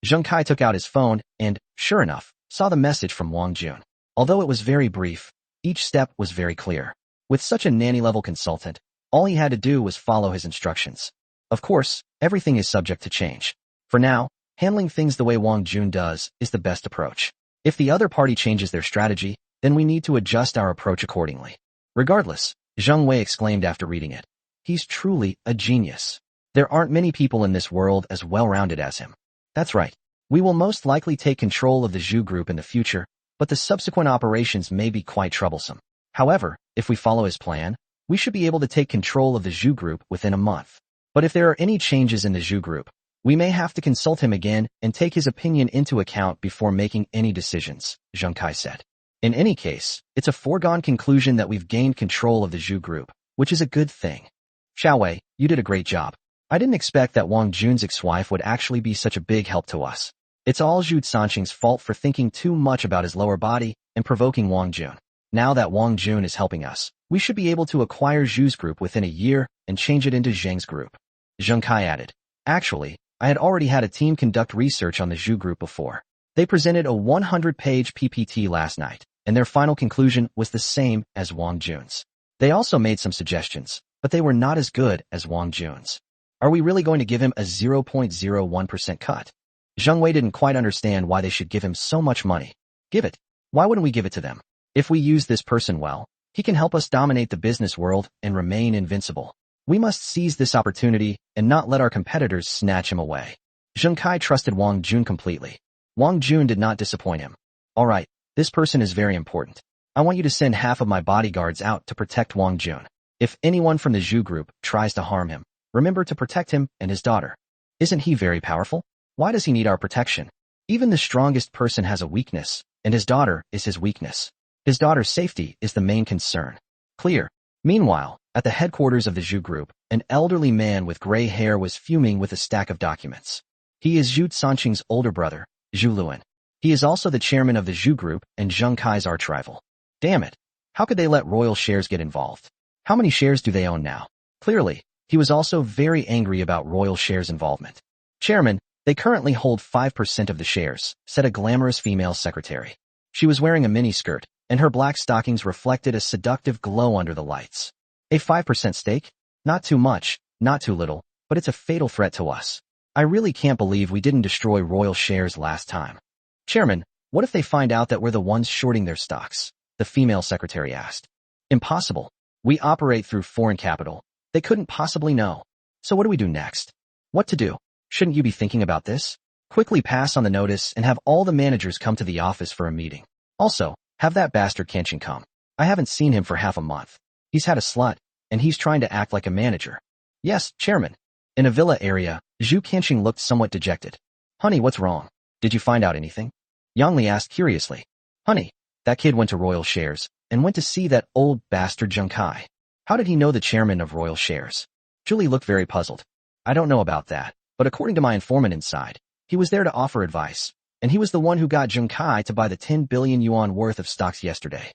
Zheng Kai took out his phone and, sure enough, saw the message from Wang Jun. Although it was very brief, each step was very clear. With such a nanny-level consultant, all he had to do was follow his instructions. Of course, everything is subject to change. For now, handling things the way Wang Jun does is the best approach. If the other party changes their strategy, then we need to adjust our approach accordingly. Regardless, Zheng Wei exclaimed after reading it. He's truly a genius. There aren't many people in this world as well-rounded as him. That's right. We will most likely take control of the Zhu group in the future, but the subsequent operations may be quite troublesome. However, if we follow his plan, we should be able to take control of the Zhu group within a month. But if there are any changes in the Zhu group, we may have to consult him again and take his opinion into account before making any decisions, Zheng Kai said. In any case, it's a foregone conclusion that we've gained control of the Zhu group, which is a good thing. Xiao Wei, you did a great job. I didn't expect that Wang Jun's ex-wife would actually be such a big help to us. It's all Zhu Sanqing's fault for thinking too much about his lower body and provoking Wang Jun. Now that Wang Jun is helping us, we should be able to acquire Zhu's group within a year and change it into Zheng's group. Zheng Kai added. Actually, I had already had a team conduct research on the Zhu group before. They presented a 100-page PPT last night, and their final conclusion was the same as Wang Jun's. They also made some suggestions, but they were not as good as Wang Jun's. Are we really going to give him a 0.01% cut? Zheng Wei didn't quite understand why they should give him so much money. Give it. Why wouldn't we give it to them? If we use this person well, he can help us dominate the business world and remain invincible. We must seize this opportunity and not let our competitors snatch him away. Zheng Kai trusted Wang Jun completely. Wang Jun did not disappoint him. All right, this person is very important. I want you to send half of my bodyguards out to protect Wang Jun. If anyone from the Zhu group tries to harm him, remember to protect him and his daughter. Isn't he very powerful? Why does he need our protection? Even the strongest person has a weakness, and his daughter is his weakness. His daughter's safety is the main concern. Clear. Meanwhile, at the headquarters of the Zhu group, an elderly man with gray hair was fuming with a stack of documents. He is Zhu Sanqing's older brother, Zhu Luan. He is also the chairman of the Zhu group and Zheng Kai's arch-rival. Damn it. How could they let royal shares get involved? How many shares do they own now? Clearly, he was also very angry about royal shares' involvement. Chairman, they currently hold 5% of the shares, said a glamorous female secretary. She was wearing a miniskirt, and her black stockings reflected a seductive glow under the lights. A 5% stake? Not too much, not too little, but it's a fatal threat to us. I really can't believe we didn't destroy royal shares last time. Chairman, what if they find out that we're the ones shorting their stocks? The female secretary asked. Impossible. We operate through foreign capital. They couldn't possibly know. So what do we do next? What to do? Shouldn't you be thinking about this? Quickly pass on the notice and have all the managers come to the office for a meeting. Also, have that bastard Kenshin come. I haven't seen him for half a month. He's had a slut, and he's trying to act like a manager. Yes, Chairman. In a villa area, Zhu Kenshin looked somewhat dejected. Honey, what's wrong? Did you find out anything? Yang Li asked curiously. Honey, that kid went to Royal Shares and went to see that old bastard Zheng Kai. How did he know the chairman of Royal Shares? Julie looked very puzzled. I don't know about that, but according to my informant inside, he was there to offer advice, and he was the one who got Zheng Kai to buy the 10 billion yuan worth of stocks yesterday.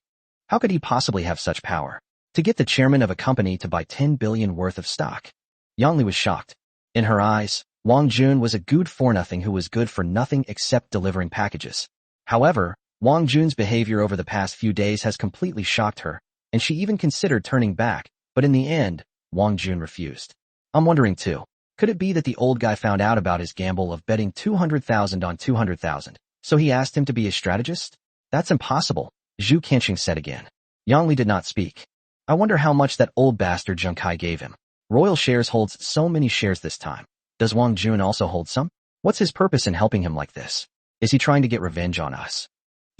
How could he possibly have such power? To get the chairman of a company to buy 10 billion worth of stock? Yang Li was shocked. In her eyes, Wang Jun was a good-for-nothing who was good for nothing except delivering packages. However, Wang Jun's behavior over the past few days has completely shocked her, and she even considered turning back, but in the end, Wang Jun refused. I'm wondering too, could it be that the old guy found out about his gamble of betting 200,000 on 200,000, so he asked him to be a strategist? That's impossible, Zhu Kenshin said again. Yang Li did not speak. I wonder how much that old bastard Zheng Kai gave him. Royal Shares holds so many shares this time. Does Wang Jun also hold some? What's his purpose in helping him like this? Is he trying to get revenge on us?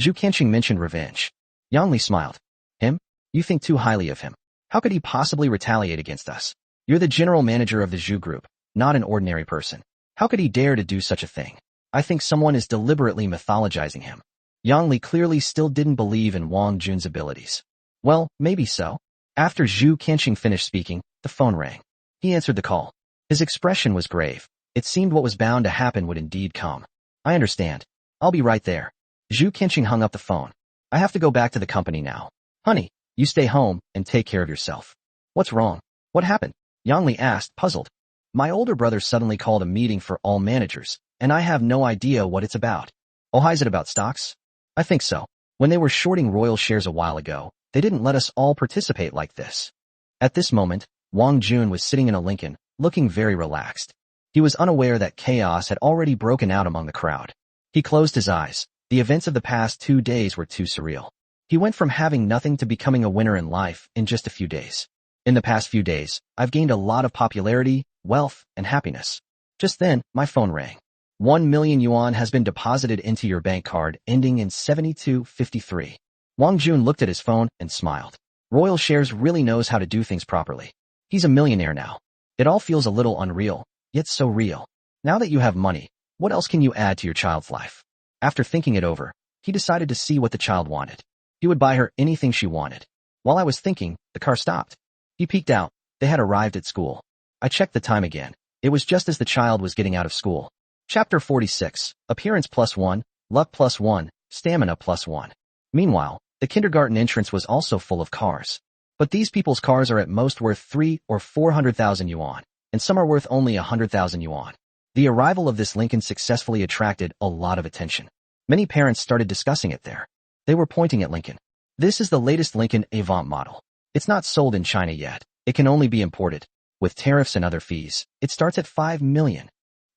Zhu Kenshin mentioned revenge. Yang Li smiled. Him? You think too highly of him. How could he possibly retaliate against us? You're the general manager of the Zhu group, not an ordinary person. How could he dare to do such a thing? I think someone is deliberately mythologizing him. Yang Li clearly still didn't believe in Wang Jun's abilities. Well, maybe so. After Zhu Qianqing finished speaking, the phone rang. He answered the call. His expression was grave. It seemed what was bound to happen would indeed come. I understand. I'll be right there. Zhu Qianqing hung up the phone. I have to go back to the company now. Honey, you stay home and take care of yourself. What's wrong? What happened? Yang Li asked, puzzled. My older brother suddenly called a meeting for all managers, and I have no idea what it's about. Oh, is it about stocks? I think so. When they were shorting royal shares a while ago, they didn't let us all participate like this. At this moment, Wang Jun was sitting in a Lincoln, looking very relaxed. He was unaware that chaos had already broken out among the crowd. He closed his eyes. The events of the past 2 days were too surreal. He went from having nothing to becoming a winner in life in just a few days. In the past few days, I've gained a lot of popularity, wealth, and happiness. Just then, my phone rang. 1 million yuan has been deposited into your bank card ending in 7253. Wang Jun looked at his phone and smiled. Royal Shares really knows how to do things properly. He's a millionaire now. It all feels a little unreal, yet so real. Now that you have money, what else can you add to your child's life? After thinking it over, he decided to see what the child wanted. He would buy her anything she wanted. While I was thinking, the car stopped. He peeked out. They had arrived at school. I checked the time again. It was just as the child was getting out of school. Chapter 46, Appearance +1, Luck +1, Stamina +1. Meanwhile, the kindergarten entrance was also full of cars. But these people's cars are at most worth 3 or 400,000 yuan, and some are worth only 100,000 yuan. The arrival of this Lincoln successfully attracted a lot of attention. Many parents started discussing it there. They were pointing at Lincoln. This is the latest Lincoln Avant model. It's not sold in China yet. It can only be imported. With tariffs and other fees, it starts at 5 million.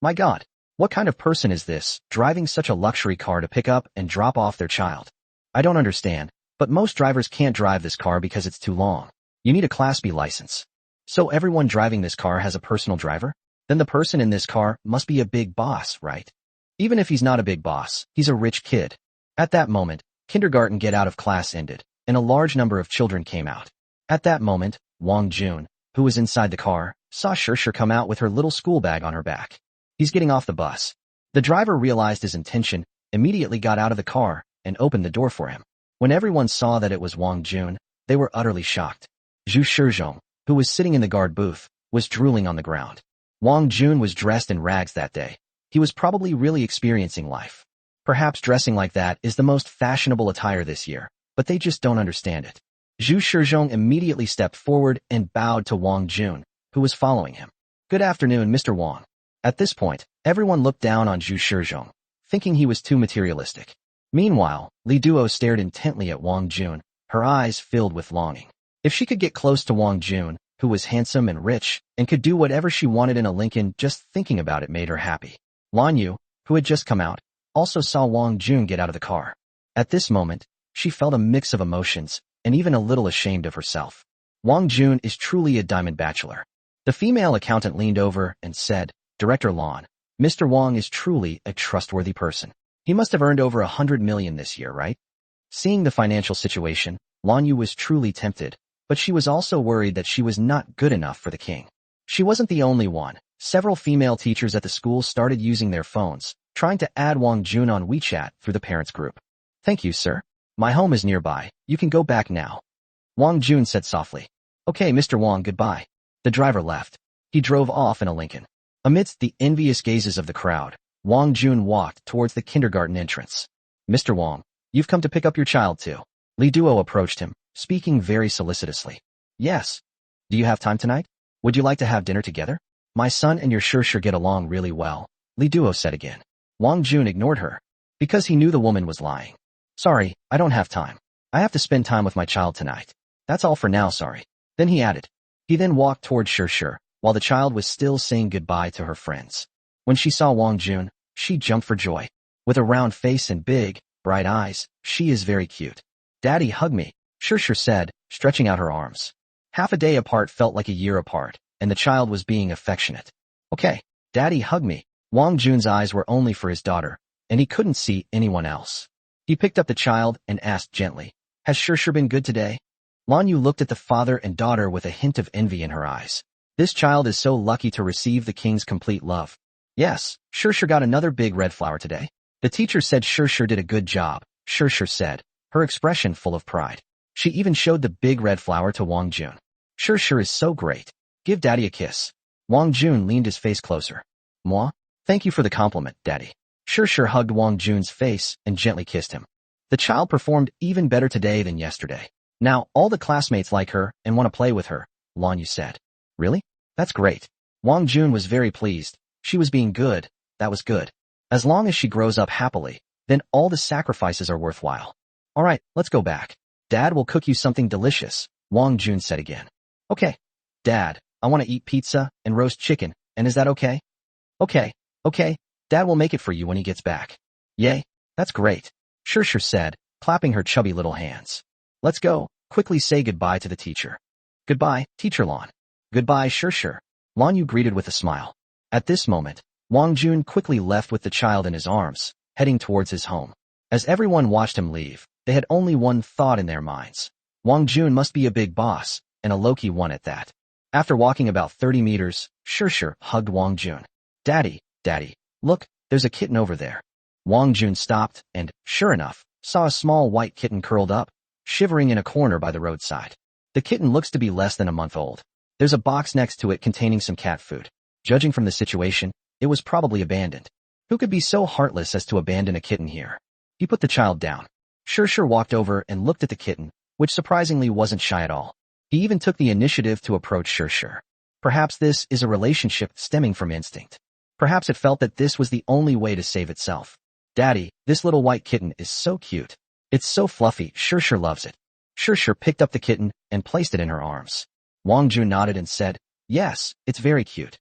My God, what kind of person is this, driving such a luxury car to pick up and drop off their child? I don't understand, but most drivers can't drive this car because it's too long. You need a Class B license. So everyone driving this car has a personal driver? Then the person in this car must be a big boss, right? Even if he's not a big boss, he's a rich kid. At that moment, kindergarten get out of class ended, and a large number of children came out. At that moment, Wang Jun, who was inside the car, saw Shir come out with her little school bag on her back. He's getting off the bus. The driver realized his intention, immediately got out of the car, and opened the door for him. When everyone saw that it was Wang Jun, they were utterly shocked. Zhu Shizhong, who was sitting in the guard booth, was drooling on the ground. Wang Jun was dressed in rags that day. He was probably really experiencing life. Perhaps dressing like that is the most fashionable attire this year, but they just don't understand it. Zhu Shizhong immediately stepped forward and bowed to Wang Jun, who was following him. Good afternoon, Mr. Wang. At this point, everyone looked down on Zhu Shizhong, thinking he was too materialistic. Meanwhile, Li Duo stared intently at Wang Jun, her eyes filled with longing. If she could get close to Wang Jun, who was handsome and rich, and could do whatever she wanted in a Lincoln, just thinking about it made her happy. Lan Yu, who had just come out, also saw Wang Jun get out of the car. At this moment, she felt a mix of emotions, and even a little ashamed of herself. Wang Jun is truly a diamond bachelor. The female accountant leaned over and said, Director Lan, Mr. Wang is truly a trustworthy person. He must have earned over 100 million this year, right? Seeing the financial situation, Lan Yu was truly tempted, but she was also worried that she was not good enough for the king. She wasn't the only one. Several female teachers at the school started using their phones, trying to add Wang Jun on WeChat through the parents group. Thank you, sir. My home is nearby. You can go back now. Wang Jun said softly. Okay, Mr. Wang, goodbye. The driver left. He drove off in a Lincoln. Amidst the envious gazes of the crowd, Wang Jun walked towards the kindergarten entrance. Mr. Wang, you've come to pick up your child too. Li Duo approached him, speaking very solicitously. Yes. Do you have time tonight? Would you like to have dinner together? My son and your Shir get along really well, Li Duo said again. Wang Jun ignored her, because he knew the woman was lying. Sorry, I don't have time. I have to spend time with my child tonight. That's all for now, sorry. Then he added. He then walked toward Shir, while the child was still saying goodbye to her friends. When she saw Wang Jun, she jumped for joy. With a round face and big, bright eyes, she is very cute. Daddy, hug me, Shir said, stretching out her arms. Half a day apart felt like a year apart, and the child was being affectionate. Okay, Daddy, hug me. Wang Jun's eyes were only for his daughter, and he couldn't see anyone else. He picked up the child and asked gently, Has Shir been good today? Lan Yu looked at the father and daughter with a hint of envy in her eyes. This child is so lucky to receive the king's complete love. Yes, Sure got another big red flower today. The teacher said Sure did a good job, Sure said, her expression full of pride. She even showed the big red flower to Wang Jun. Sure is so great. Give Daddy a kiss. Wang Jun leaned his face closer. Moi? Thank you for the compliment, Daddy. Sure hugged Wang Jun's face and gently kissed him. The child performed even better today than yesterday. Now, all the classmates like her and want to play with her, Lan Yu said. Really? That's great. Wang Jun was very pleased. She was being good. That was good. As long as she grows up happily, then all the sacrifices are worthwhile. All right, let's go back. Dad will cook you something delicious, Wang Jun said again. Okay. Dad, I want to eat pizza and roast chicken, and is that okay? Okay. Dad will make it for you when he gets back. Yay, that's great, Sure said, clapping her chubby little hands. Let's go, quickly say goodbye to the teacher. Goodbye, Teacher Lan. Goodbye, Sure. Lan Yu greeted with a smile. At this moment, Wang Jun quickly left with the child in his arms, heading towards his home. As everyone watched him leave, they had only one thought in their minds. Wang Jun must be a big boss, and a low-key one at that. After walking about 30 meters, Sure hugged Wang Jun. Daddy, look, there's a kitten over there. Wang Jun stopped and, sure enough, saw a small white kitten curled up, shivering in a corner by the roadside. The kitten looks to be less than a month old. There's a box next to it containing some cat food. Judging from the situation, it was probably abandoned. Who could be so heartless as to abandon a kitten here? He put the child down. Sure walked over and looked at the kitten, which surprisingly wasn't shy at all. He even took the initiative to approach Sure. Perhaps this is a relationship stemming from instinct. Perhaps it felt that this was the only way to save itself. Daddy, this little white kitten is so cute. It's so fluffy, Sure loves it. Sure picked up the kitten and placed it in her arms. Wang Jun nodded and said, yes, it's very cute.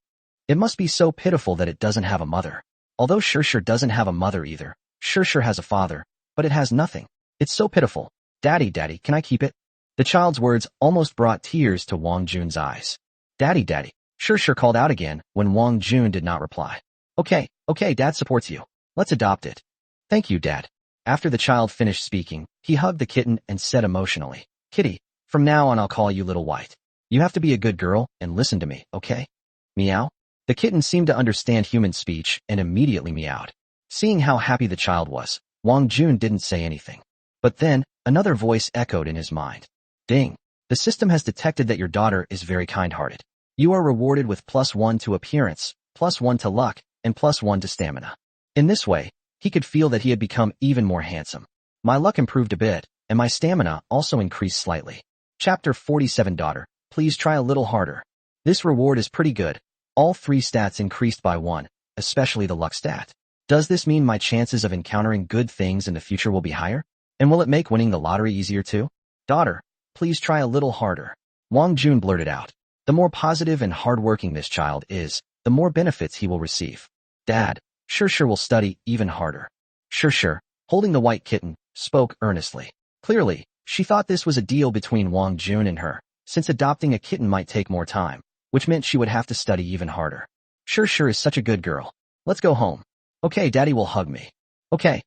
It must be so pitiful that it doesn't have a mother. Although Sure doesn't have a mother either, Sure has a father, but it has nothing. It's so pitiful. Daddy, can I keep it? The child's words almost brought tears to Wang Jun's eyes. Daddy, Sure called out again when Wang Jun did not reply. Okay, Dad supports you. Let's adopt it. Thank you, Dad. After the child finished speaking, he hugged the kitten and said emotionally, Kitty, from now on I'll call you Little White. You have to be a good girl and listen to me, okay? Meow. The kitten seemed to understand human speech and immediately meowed. Seeing how happy the child was, Wang Jun didn't say anything. But then, another voice echoed in his mind. Ding. The system has detected that your daughter is very kind-hearted. You are rewarded with +1 to appearance, +1 to luck, and +1 to stamina. In this way, he could feel that he had become even more handsome. My luck improved a bit, and my stamina also increased slightly. Chapter 47 Daughter, please try a little harder. This reward is pretty good. All 3 stats increased by 1, especially the luck stat. Does this mean my chances of encountering good things in the future will be higher? And will it make winning the lottery easier too? Daughter, please try a little harder. Wang Jun blurted out. The more positive and hardworking this child is, the more benefits he will receive. Dad, Sure will study even harder. Sure, holding the white kitten, spoke earnestly. Clearly, she thought this was a deal between Wang Jun and her, since adopting a kitten might take more time, which meant she would have to study even harder. Sure is such a good girl. Let's go home. Okay, Daddy will hug me. Okay,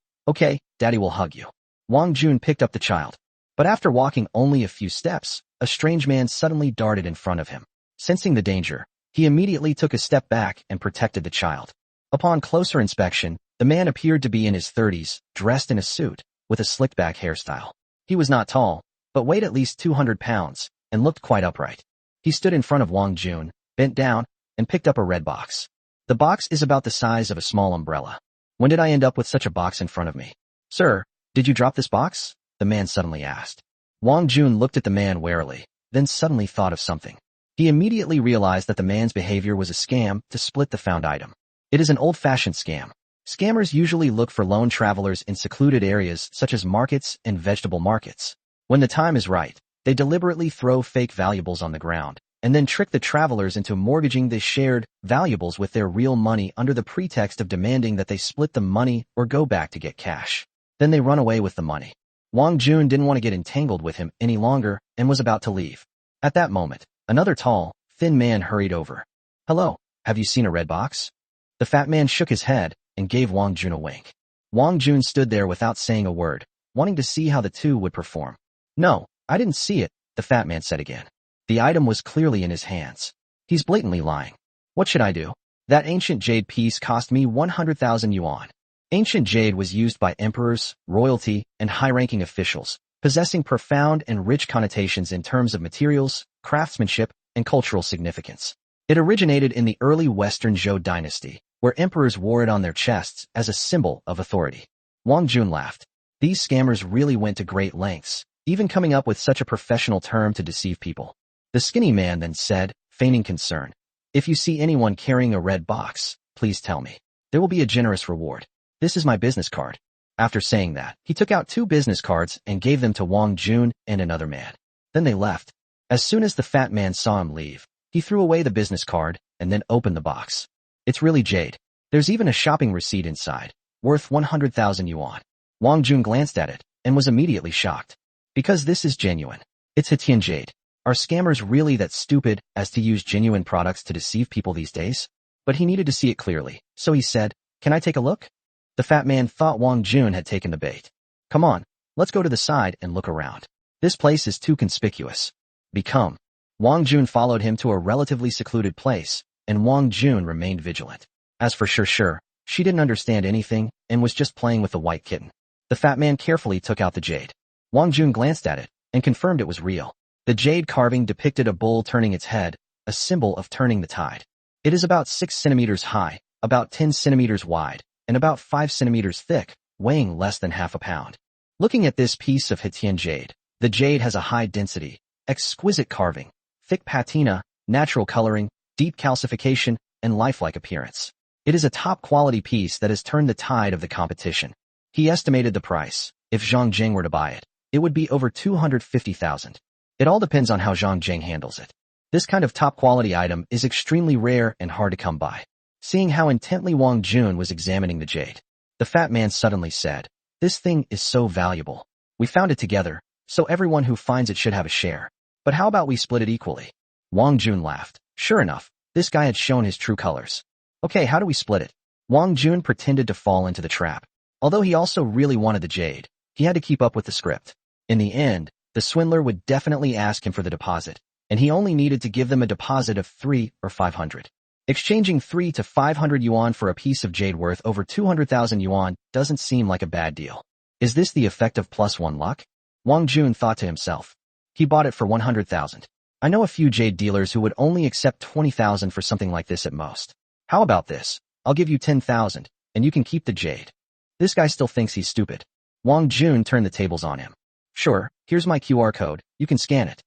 Daddy will hug you. Wang Jun picked up the child. But after walking only a few steps, a strange man suddenly darted in front of him. Sensing the danger, he immediately took a step back and protected the child. Upon closer inspection, the man appeared to be in his 30s, dressed in a suit, with a slicked-back hairstyle. He was not tall, but weighed at least 200 pounds, and looked quite upright. He stood in front of Wang Jun, bent down, and picked up a red box. The box is about the size of a small umbrella. When did I end up with such a box in front of me? Sir, did you drop this box? The man suddenly asked. Wang Jun looked at the man warily, then suddenly thought of something. He immediately realized that the man's behavior was a scam to split the found item. It is an old-fashioned scam. Scammers usually look for lone travelers in secluded areas such as markets and vegetable markets. When the time is right, they deliberately throw fake valuables on the ground, and then trick the travelers into mortgaging the shared valuables with their real money under the pretext of demanding that they split the money or go back to get cash. Then they run away with the money. Wang Jun didn't want to get entangled with him any longer and was about to leave. At that moment, another tall, thin man hurried over. Hello, have you seen a red box? The fat man shook his head and gave Wang Jun a wink. Wang Jun stood there without saying a word, wanting to see how the two would perform. No, I didn't see it, the fat man said again. The item was clearly in his hands. He's blatantly lying. What should I do? That ancient jade piece cost me 100,000 yuan. Ancient jade was used by emperors, royalty, and high-ranking officials, possessing profound and rich connotations in terms of materials, craftsmanship, and cultural significance. It originated in the early Western Zhou dynasty, where emperors wore it on their chests as a symbol of authority. Wang Jun laughed. These scammers really went to great lengths, even coming up with such a professional term to deceive people. The skinny man then said, feigning concern, "If you see anyone carrying a red box, please tell me. There will be a generous reward. This is my business card." After saying that, he took out 2 business cards and gave them to Wang Jun and another man. Then they left. As soon as the fat man saw him leave, he threw away the business card and then opened the box. It's really jade. There's even a shopping receipt inside, worth 100,000 yuan. Wang Jun glanced at it and was immediately shocked. Because this is genuine. It's Hetian jade. Are scammers really that stupid as to use genuine products to deceive people these days? But he needed to see it clearly, so he said, "Can I take a look?" The fat man thought Wang Jun had taken the bait. "Come on, let's go to the side and look around. This place is too conspicuous." Become. Wang Jun followed him to a relatively secluded place, and Wang Jun remained vigilant. As for Sure, she didn't understand anything and was just playing with the white kitten. The fat man carefully took out the jade. Wang Jun glanced at it and confirmed it was real. The jade carving depicted a bull turning its head, a symbol of turning the tide. It is about 6 centimeters high, about 10 centimeters wide, and about 5 centimeters thick, weighing less than half a pound. Looking at this piece of Hetian jade, the jade has a high density, exquisite carving, thick patina, natural coloring, deep calcification, and lifelike appearance. It is a top-quality piece that has turned the tide of the competition. He estimated the price. If Zhang Jing were to buy it, it would be over 250,000. It all depends on how Zhang Jing handles it. This kind of top-quality item is extremely rare and hard to come by. Seeing how intently Wang Jun was examining the jade, the fat man suddenly said, "This thing is so valuable. We found it together, so everyone who finds it should have a share. But how about we split it equally?" Wang Jun laughed. Sure enough, this guy had shown his true colors. "Okay, how do we split it?" Wang Jun pretended to fall into the trap. Although he also really wanted the jade, he had to keep up with the script. In the end, the swindler would definitely ask him for the deposit, and he only needed to give them a deposit of 3 or 500. Exchanging 3 to 500 yuan for a piece of jade worth over 200,000 yuan doesn't seem like a bad deal. Is this the effect of +1 luck? Wang Jun thought to himself. He bought it for 100,000. I know a few jade dealers who would only accept 20,000 for something like this at most. How about this? I'll give you 10,000, and you can keep the jade. This guy still thinks he's stupid. Wang Jun turned the tables on him. Sure, here's my QR code, you can scan it.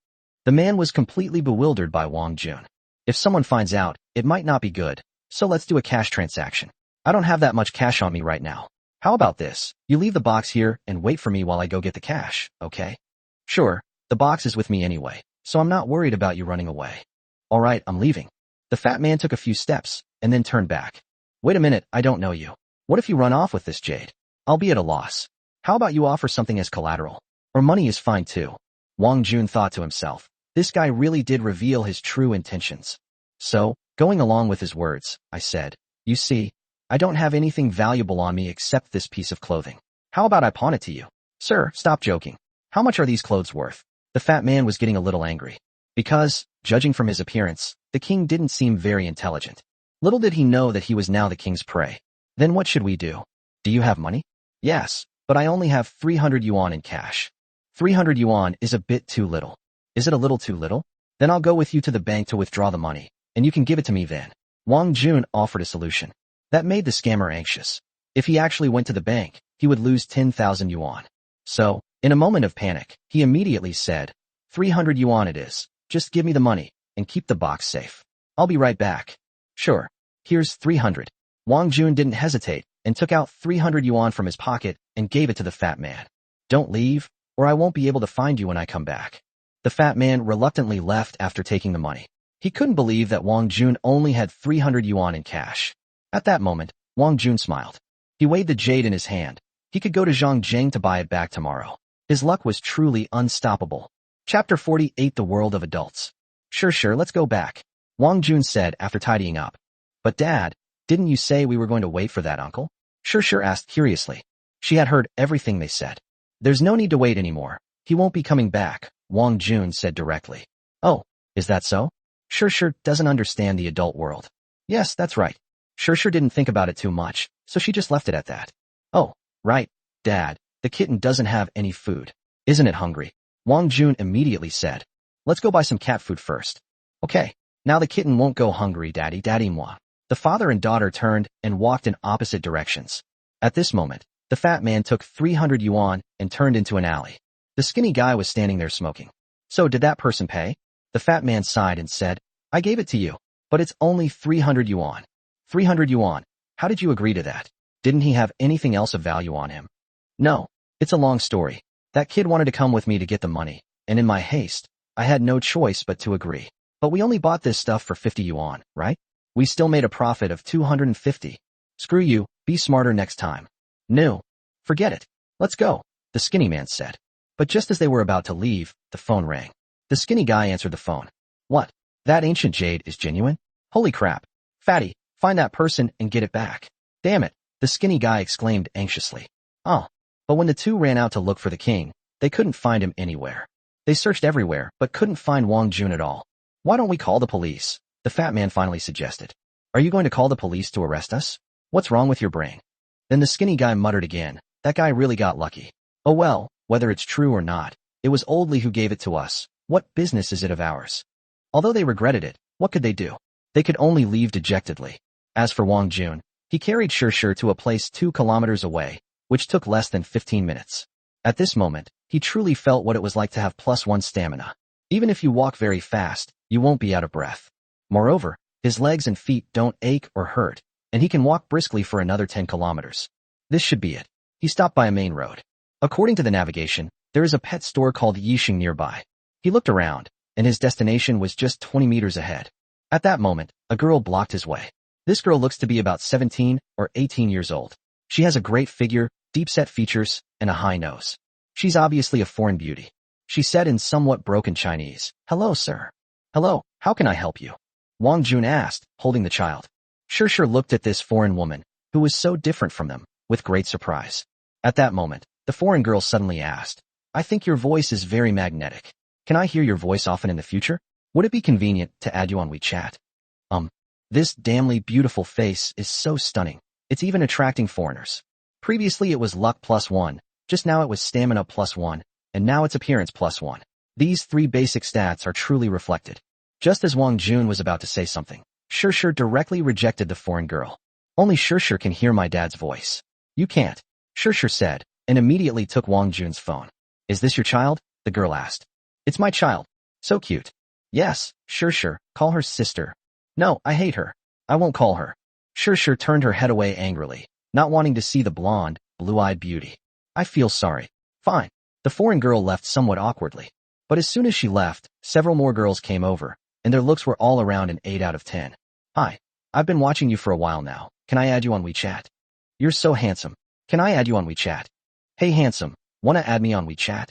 The man was completely bewildered by Wang Jun. If someone finds out, it might not be good, so let's do a cash transaction. I don't have that much cash on me right now. How about this? You leave the box here and wait for me while I go get the cash, okay? Sure, the box is with me anyway, so I'm not worried about you running away. Alright, I'm leaving. The fat man took a few steps, and then turned back. Wait a minute, I don't know you. What if you run off with this jade? I'll be at a loss. How about you offer something as collateral? Or money is fine too. Wang Jun thought to himself. This guy really did reveal his true intentions. So, going along with his words, I said, "You see, I don't have anything valuable on me except this piece of clothing. How about I pawn it to you?" "Sir, stop joking. How much are these clothes worth?" The fat man was getting a little angry. Because, judging from his appearance, the king didn't seem very intelligent. Little did he know that he was now the king's prey. "Then what should we do? Do you have money?" "Yes, but I only have 300 yuan in cash." 300 yuan is a bit too little. "Is it a little too little? Then I'll go with you to the bank to withdraw the money, and you can give it to me then." Wang Jun offered a solution. That made the scammer anxious. If he actually went to the bank, he would lose 10,000 yuan. So, in a moment of panic, he immediately said, 300 yuan it is. Just give me the money, and keep the box safe. I'll be right back. Sure. Here's 300. Wang Jun didn't hesitate, and took out 300 yuan from his pocket and gave it to the fat man. "Don't leave, or I won't be able to find you when I come back." The fat man reluctantly left after taking the money. He couldn't believe that Wang Jun only had 300 yuan in cash. At that moment, Wang Jun smiled. He weighed the jade in his hand. He could go to Zhang Jing to buy it back tomorrow. His luck was truly unstoppable. Chapter 48 The World of Adults. Sure, let's go back," Wang Jun said after tidying up. "But Dad, didn't you say we were going to wait for that uncle?" Sure asked curiously. She had heard everything they said. "There's no need to wait anymore. He won't be coming back," Wang Jun said directly. "Oh, is that so?" Sure doesn't understand the adult world. "Yes, that's right. Sure didn't think about it too much, so she just left it at that. Oh, right, Dad, the kitten doesn't have any food. Isn't it hungry? Wang Jun immediately said. Let's go buy some cat food first. Okay, now the kitten won't go hungry, Daddy moi. The father and daughter turned and walked in opposite directions. At this moment, the fat man took 300 yuan and turned into an alley. The skinny guy was standing there smoking. So did that person pay? The fat man sighed and said, I gave it to you, but it's only 300 yuan. 300 yuan. How did you agree to that? Didn't he have anything else of value on him? No, it's a long story. That kid wanted to come with me to get the money, and in my haste, I had no choice but to agree. But we only bought this stuff for 50 yuan, right? We still made a profit of 250. Screw you, be smarter next time. No, forget it. Let's go, the skinny man said. But just as they were about to leave, the phone rang. The skinny guy answered the phone. What? That ancient jade is genuine? Holy crap. Fatty, find that person and get it back. Damn it, the skinny guy exclaimed anxiously. Oh. But when the two ran out to look for the king, they couldn't find him anywhere. They searched everywhere, but couldn't find Wang Jun at all. Why don't we call the police? The fat man finally suggested. Are you going to call the police to arrest us? What's wrong with your brain? Then the skinny guy muttered again. That guy really got lucky. Oh well, whether it's true or not, it was Oldly who gave it to us. What business is it of ours? Although they regretted it, what could they do? They could only leave dejectedly. As for Wang Jun, he carried Sure to a place 2 kilometers away, which took less than 15 minutes. At this moment, he truly felt what it was like to have +1 stamina. Even if you walk very fast, you won't be out of breath. Moreover, his legs and feet don't ache or hurt, and he can walk briskly for another 10 kilometers. This should be it. He stopped by a main road. According to the navigation, there is a pet store called Yixing nearby. He looked around, and his destination was just 20 meters ahead. At that moment, a girl blocked his way. This girl looks to be about 17 or 18 years old. She has a great figure, deep-set features, and a high nose. She's obviously a foreign beauty. She said in somewhat broken Chinese, Hello, sir. Hello, how can I help you? Wang Jun asked, holding the child. Sure looked at this foreign woman, who was so different from them, with great surprise. At that moment, the foreign girl suddenly asked, I think your voice is very magnetic. Can I hear your voice often in the future? Would it be convenient to add you on WeChat? This damnly beautiful face is so stunning. It's even attracting foreigners. Previously it was luck +1, just now it was stamina +1, and now it's appearance +1. These 3 basic stats are truly reflected. Just as Wang Jun was about to say something, Sure directly rejected the foreign girl. Only Sure can hear my dad's voice. You can't, Sure said, and immediately took Wang Jun's phone. Is this your child? The girl asked. It's my child. So cute. Yes, Sure, call her sister. No, I hate her. I won't call her. Sure turned her head away angrily, not wanting to see the blonde, blue-eyed beauty. I feel sorry. Fine. The foreign girl left somewhat awkwardly. But as soon as she left, several more girls came over, and their looks were all around an 8 out of 10. Hi. I've been watching you for a while now. Can I add you on WeChat? You're so handsome. Can I add you on WeChat? Hey handsome, wanna add me on WeChat?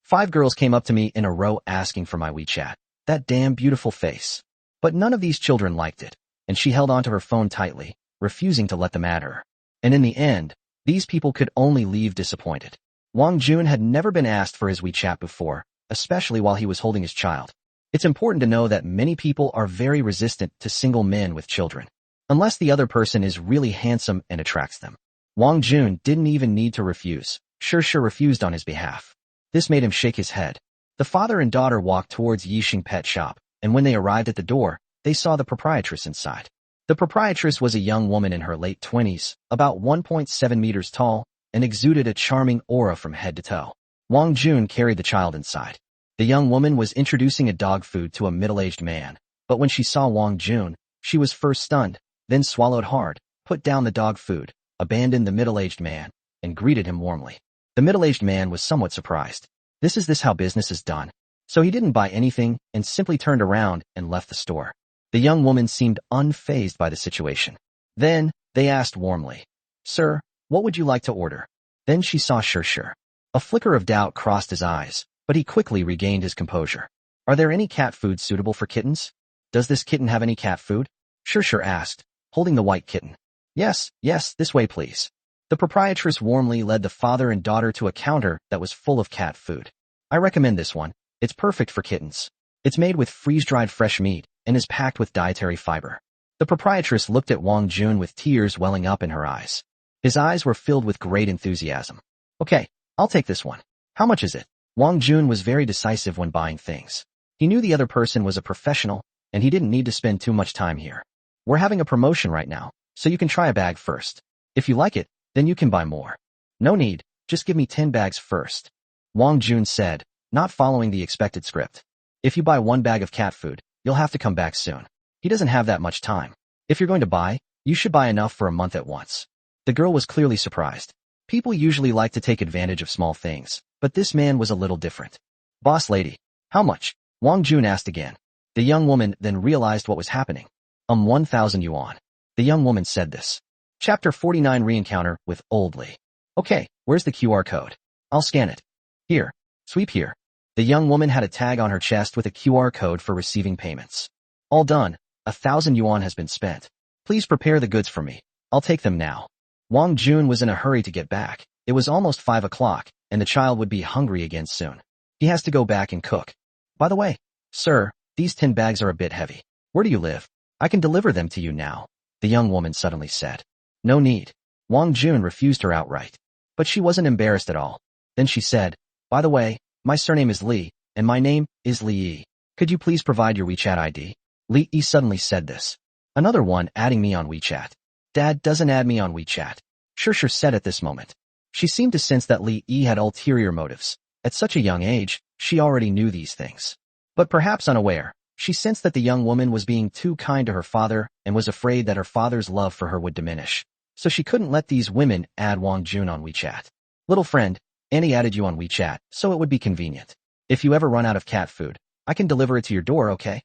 5 girls came up to me in a row asking for my WeChat. That damn beautiful face. But none of these children liked it, and she held onto her phone tightly, refusing to let them add her. And in the end, these people could only leave disappointed. Wang Jun had never been asked for his WeChat before, especially while he was holding his child. It's important to know that many people are very resistant to single men with children, unless the other person is really handsome and attracts them. Wang Jun didn't even need to refuse. Sure refused on his behalf. This made him shake his head. The father and daughter walked towards Yixing Pet Shop, and when they arrived at the door, they saw the proprietress inside. The proprietress was a young woman in her late 20s, about 1.7 meters tall, and exuded a charming aura from head to toe. Wang Jun carried the child inside. The young woman was introducing a dog food to a middle-aged man, but when she saw Wang Jun, she was first stunned, then swallowed hard, put down the dog food, abandoned the middle-aged man, and greeted him warmly. The middle-aged man was somewhat surprised. Is this how business is done? So he didn't buy anything and simply turned around and left the store. The young woman seemed unfazed by the situation. Then, they asked warmly, Sir, what would you like to order? Then she saw Sure. A flicker of doubt crossed his eyes, but he quickly regained his composure. Are there any cat food suitable for kittens? Does this kitten have any cat food? Sure asked, holding the white kitten. Yes, this way please. The proprietress warmly led the father and daughter to a counter that was full of cat food. I recommend this one. It's perfect for kittens. It's made with freeze-dried fresh meat and is packed with dietary fiber. The proprietress looked at Wang Jun with tears welling up in her eyes. His eyes were filled with great enthusiasm. Okay, I'll take this one. How much is it? Wang Jun was very decisive when buying things. He knew the other person was a professional, and he didn't need to spend too much time here. We're having a promotion right now, so you can try a bag first. If you like it, then you can buy more. No need, just give me 10 bags first. Wang Jun said, not following the expected script. If you buy 1 bag of cat food, you'll have to come back soon. He doesn't have that much time. If you're going to buy, you should buy enough for a month at once. The girl was clearly surprised. People usually like to take advantage of small things, but this man was a little different. Boss lady, how much? Wang Jun asked again. The young woman then realized what was happening. 1,000 yuan. The young woman said this. Chapter 49 Re-encounter with Old Lee. Okay, where's the QR code? I'll scan it. Here. Sweep here. The young woman had a tag on her chest with a QR code for receiving payments. All done. 1,000 yuan has been spent. Please prepare the goods for me. I'll take them now. Wang Jun was in a hurry to get back. It was almost 5 o'clock, and the child would be hungry again soon. He has to go back and cook. By the way, sir, these 10 bags are a bit heavy. Where do you live? I can deliver them to you now, the young woman suddenly said. No need. Wang Jun refused her outright. But she wasn't embarrassed at all. Then she said, by the way, my surname is Lee, and my name is Lee Yi. Could you please provide your WeChat ID? Lee Yi suddenly said this. Another one adding me on WeChat. Dad doesn't add me on WeChat. Sure said at this moment. She seemed to sense that Lee Yi had ulterior motives. At such a young age, she already knew these things. But perhaps unaware, she sensed that the young woman was being too kind to her father and was afraid that her father's love for her would diminish. So she couldn't let these women add Wang Jun on WeChat. Little friend, Annie added you on WeChat, so it would be convenient. If you ever run out of cat food, I can deliver it to your door, okay?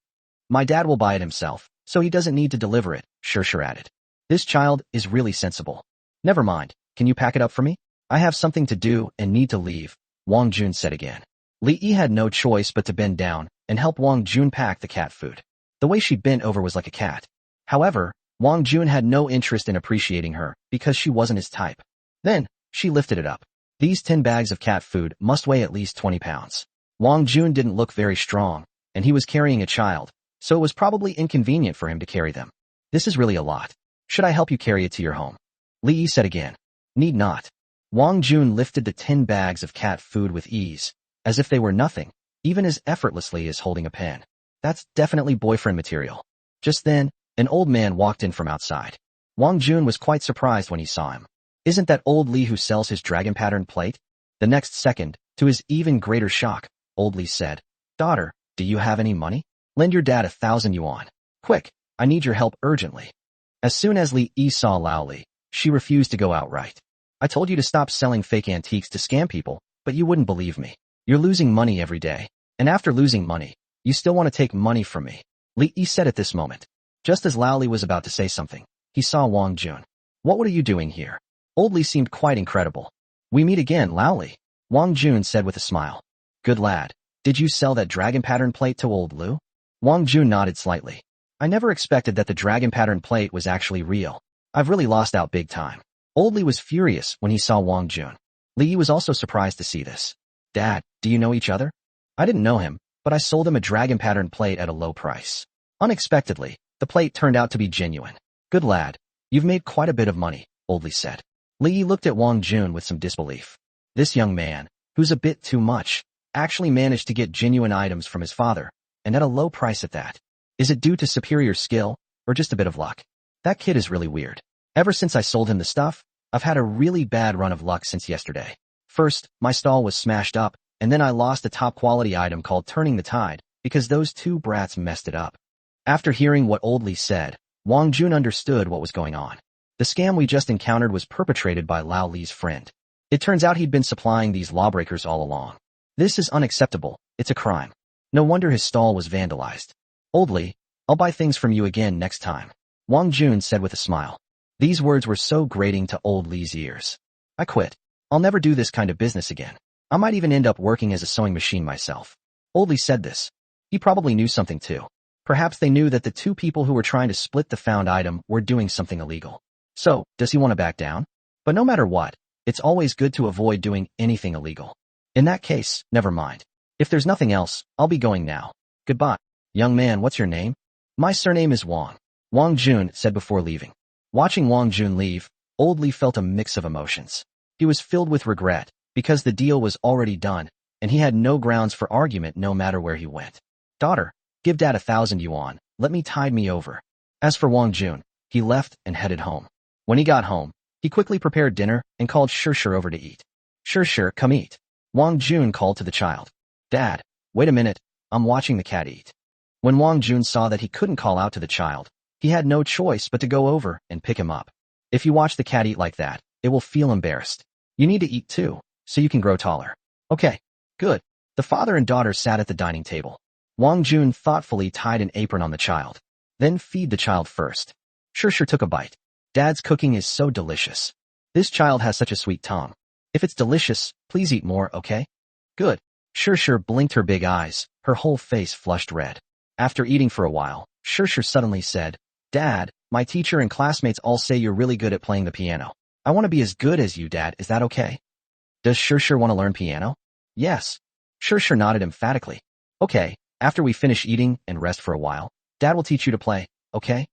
My dad will buy it himself, so he doesn't need to deliver it, Sure added. This child is really sensible. Never mind, can you pack it up for me? I have something to do and need to leave, Wang Jun said again. Li Yi had no choice but to bend down and help Wang Jun pack the cat food. The way she bent over was like a cat. However, Wang Jun had no interest in appreciating her because she wasn't his type. Then, she lifted it up. These 10 bags of cat food must weigh at least 20 pounds. Wang Jun didn't look very strong, and he was carrying a child, so it was probably inconvenient for him to carry them. This is really a lot. Should I help you carry it to your home? Li Yi said again. Need not. Wang Jun lifted the 10 bags of cat food with ease, as if they were nothing, even as effortlessly as holding a pen. That's definitely boyfriend material. Just then, an old man walked in from outside. Wang Jun was quite surprised when he saw him. Isn't that old Lee who sells his dragon pattern plate? The next second, to his even greater shock, old Lee said, Daughter, do you have any money? Lend your dad 1,000 yuan. Quick, I need your help urgently. As soon as Li Yi saw Lao Li, she refused to go outright. I told you to stop selling fake antiques to scam people, but you wouldn't believe me. You're losing money every day. And after losing money, you still want to take money from me. Li Yi said at this moment. Just as Lao Li was about to say something, he saw Wang Jun. What are you doing here? Old Li seemed quite incredible. We meet again, Lao Li. Wang Jun said with a smile. Good lad. Did you sell that dragon pattern plate to old Lu? Wang Jun nodded slightly. I never expected that the dragon pattern plate was actually real. I've really lost out big time. Old Li was furious when he saw Wang Jun. Li Yi was also surprised to see this. Dad, do you know each other? I didn't know him, but I sold him a dragon pattern plate at a low price. Unexpectedly, the plate turned out to be genuine. Good lad. You've made quite a bit of money, Old Li said. Li Yi looked at Wang Jun with some disbelief. This young man, who's a bit too much, actually managed to get genuine items from his father, and at a low price at that. Is it due to superior skill, or just a bit of luck? That kid is really weird. Ever since I sold him the stuff, I've had a really bad run of luck since yesterday. First, my stall was smashed up, and then I lost a top-quality item called Turning the Tide, because those two brats messed it up. After hearing what Old Li said, Wang Jun understood what was going on. The scam we just encountered was perpetrated by Lao Li's friend. It turns out he'd been supplying these lawbreakers all along. This is unacceptable. It's a crime. No wonder his stall was vandalized. Old Li, I'll buy things from you again next time, Wang Jun said with a smile. These words were so grating to Old Li's ears. I quit. I'll never do this kind of business again. I might even end up working as a sewing machine myself. Old Li said this. He probably knew something too. Perhaps they knew that the two people who were trying to split the found item were doing something illegal. So, does he want to back down? But no matter what, it's always good to avoid doing anything illegal. In that case, never mind. If there's nothing else, I'll be going now. Goodbye. Young man, what's your name? My surname is Wang. Wang Jun said before leaving. Watching Wang Jun leave, old Li felt a mix of emotions. He was filled with regret, because the deal was already done, and he had no grounds for argument no matter where he went. Daughter, give Dad 1,000 yuan, let me tide me over. As for Wang Jun, he left and headed home. When he got home, he quickly prepared dinner and called Shir over to eat. Shir, come eat. Wang Jun called to the child. Dad, wait a minute, I'm watching the cat eat. When Wang Jun saw that he couldn't call out to the child, he had no choice but to go over and pick him up. If you watch the cat eat like that, it will feel embarrassed. You need to eat too, so you can grow taller. Okay, good. The father and daughter sat at the dining table. Wang Jun thoughtfully tied an apron on the child. Then feed the child first. Shir took a bite. Dad's cooking is so delicious. This child has such a sweet tongue. If it's delicious, please eat more, okay? Good. Shir blinked her big eyes, her whole face flushed red. After eating for a while, Shir suddenly said, Dad, my teacher and classmates all say you're really good at playing the piano. I want to be as good as you, Dad, is that okay? Does Shir want to learn piano? Yes. Shir nodded emphatically. Okay, after we finish eating and rest for a while, Dad will teach you to play, okay?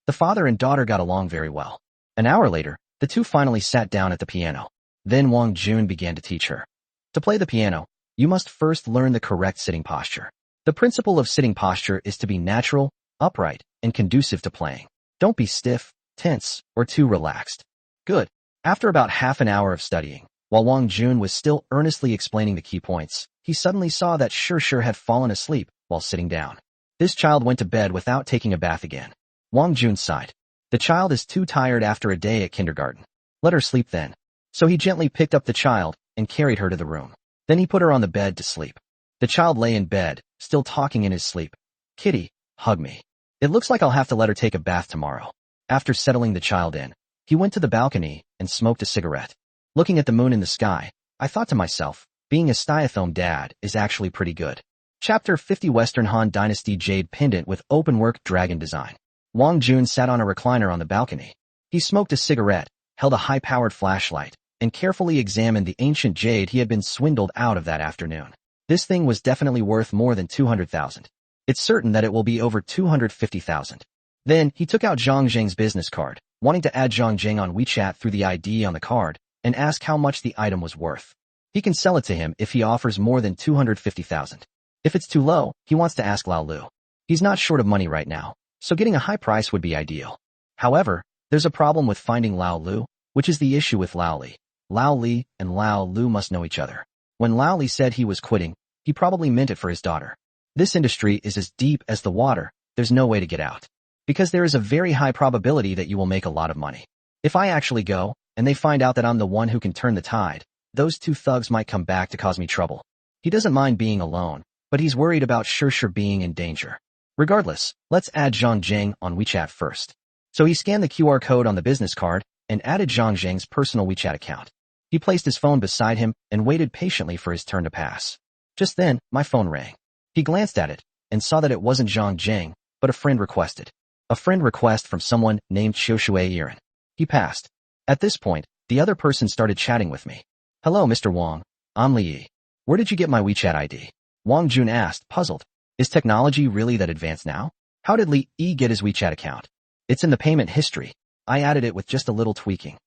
The father and daughter got along very well. An hour later, the two finally sat down at the piano. Then Wang Jun began to teach her. To play the piano, you must first learn the correct sitting posture. The principle of sitting posture is to be natural, upright, and conducive to playing. Don't be stiff, tense, or too relaxed. Good. After about half an hour of studying, while Wang Jun was still earnestly explaining the key points, he suddenly saw that Shir had fallen asleep while sitting down. This child went to bed without taking a bath again. Wang Jun sighed. The child is too tired after a day at kindergarten. Let her sleep then. So he gently picked up the child and carried her to the room. Then he put her on the bed to sleep. The child lay in bed, still talking in his sleep. Kitty, hug me. It looks like I'll have to let her take a bath tomorrow. After settling the child in, he went to the balcony and smoked a cigarette. Looking at the moon in the sky, I thought to myself, being a stay-at-home dad is actually pretty good. Chapter 50 Western Han Dynasty Jade Pendant with Openwork Dragon Design. Wang Jun sat on a recliner on the balcony. He smoked a cigarette, held a high-powered flashlight, and carefully examined the ancient jade he had been swindled out of that afternoon. This thing was definitely worth more than 200,000. It's certain that it will be over 250,000. Then, he took out Zhang Zheng's business card, wanting to add Zhang Zheng on WeChat through the ID on the card, and ask how much the item was worth. He can sell it to him if he offers more than 250,000. If it's too low, he wants to ask Lao Lu. He's not short of money right now, so getting a high price would be ideal. However, there's a problem with finding Lao Lu, which is the issue with Lao Li. Lao Li and Lao Lu must know each other. When Lao Li said he was quitting, he probably meant it for his daughter. This industry is as deep as the water, there's no way to get out. Because there is a very high probability that you will make a lot of money. If I actually go, and they find out that I'm the one who can turn the tide, those two thugs might come back to cause me trouble. He doesn't mind being alone, but he's worried about Shir being in danger. Regardless, let's add Zhang Zheng on WeChat first. So he scanned the QR code on the business card and added Zhang Zheng's personal WeChat account. He placed his phone beside him and waited patiently for his turn to pass. Just then, my phone rang. He glanced at it and saw that it wasn't Zhang Zheng, but a friend requested. A friend request from someone named Xiushui Yiren. He passed. At this point, the other person started chatting with me. Hello, Mr. Wang. I'm Li Yi. Where did you get my WeChat ID? Wang Jun asked, puzzled. Is technology really that advanced now? How did Li Yi get his WeChat account? It's in the payment history. I added it with just a little tweaking.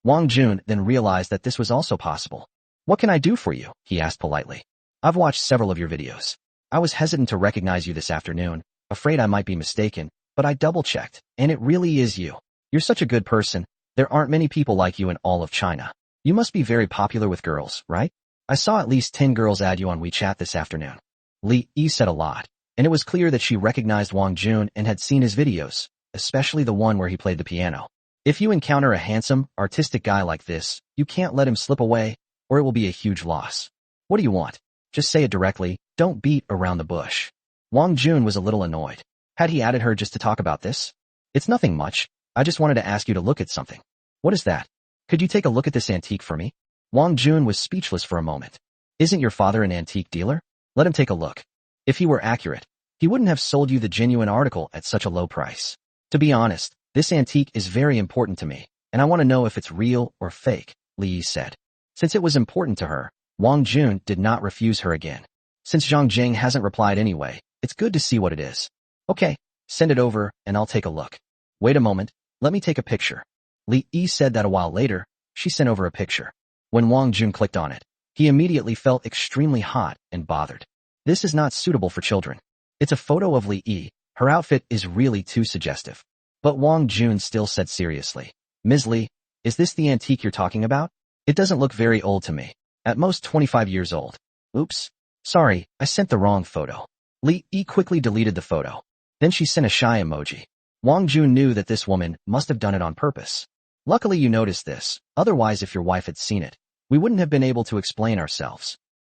Wang Jun then realized that this was also possible. What can I do for you? He asked politely. I've watched several of your videos. I was hesitant to recognize you this afternoon, afraid I might be mistaken, but I double-checked, and it really is you. You're such a good person. There aren't many people like you in all of China. You must be very popular with girls, right? I saw at least 10 girls add you on WeChat this afternoon. Li Yi said a lot, and it was clear that she recognized Wang Jun and had seen his videos, especially the one where he played the piano. If you encounter a handsome, artistic guy like this, you can't let him slip away, or it will be a huge loss. What do you want? Just say it directly, don't beat around the bush. Wang Jun was a little annoyed. Had he added her just to talk about this? It's nothing much, I just wanted to ask you to look at something. What is that? Could you take a look at this antique for me? Wang Jun was speechless for a moment. Isn't your father an antique dealer? Let him take a look. If he were accurate, he wouldn't have sold you the genuine article at such a low price. To be honest, this antique is very important to me, and I want to know if it's real or fake, Li Yi said. Since it was important to her, Wang Jun did not refuse her again. Since Zhang Zheng hasn't replied anyway, it's good to see what it is. Okay, send it over, and I'll take a look. Wait a moment, let me take a picture. Li Yi said that a while later, she sent over a picture. When Wang Jun clicked on it, he immediately felt extremely hot and bothered. This is not suitable for children. It's a photo of Li Yi. Her outfit is really too suggestive. But Wang Jun still said seriously, Ms. Li, is this the antique you're talking about? It doesn't look very old to me. At most 25 years old. Oops. Sorry, I sent the wrong photo. Li Yi quickly deleted the photo. Then she sent a shy emoji. Wang Jun knew that this woman must have done it on purpose. Luckily you noticed this, otherwise if your wife had seen it, we wouldn't have been able to explain ourselves.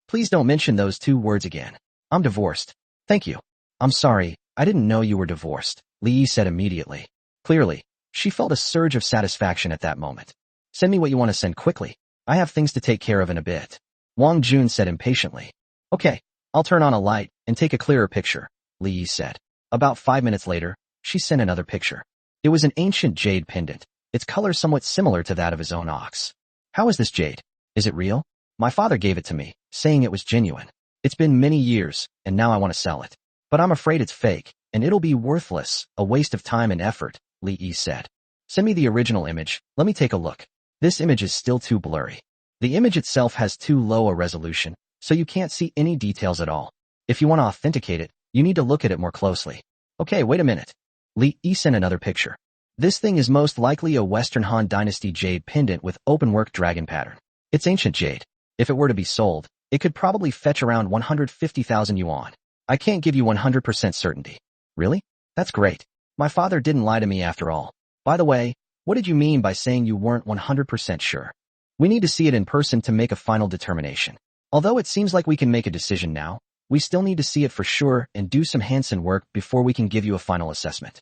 Please don't mention those two words again. I'm divorced. Thank you. I'm sorry, I didn't know you were divorced, Li Yi said immediately. Clearly, she felt a surge of satisfaction at that moment. Send me what you want to send quickly. I have things to take care of in a bit. Wang Jun said impatiently. Okay, I'll turn on a light and take a clearer picture, Li Yi said. About 5 minutes later, she sent another picture. It was an ancient jade pendant, its color somewhat similar to that of his own ox. How is this jade? Is it real? My father gave it to me, saying it was genuine. It's been many years, and now I want to sell it. But I'm afraid it's fake, and it'll be worthless, a waste of time and effort, Li Yi said. Send me the original image, let me take a look. This image is still too blurry. The image itself has too low a resolution, so you can't see any details at all. If you want to authenticate it, you need to look at it more closely. Okay, wait a minute. Li Yi sent another picture. This thing is most likely a Western Han Dynasty jade pendant with openwork dragon pattern. It's ancient jade. If it were to be sold, it could probably fetch around 150,000 yuan. I can't give you 100% certainty. Really? That's great. My father didn't lie to me after all. By the way, what did you mean by saying you weren't 100% sure? We need to see it in person to make a final determination. Although it seems like we can make a decision now, we still need to see it for sure and do some hands-on work before we can give you a final assessment.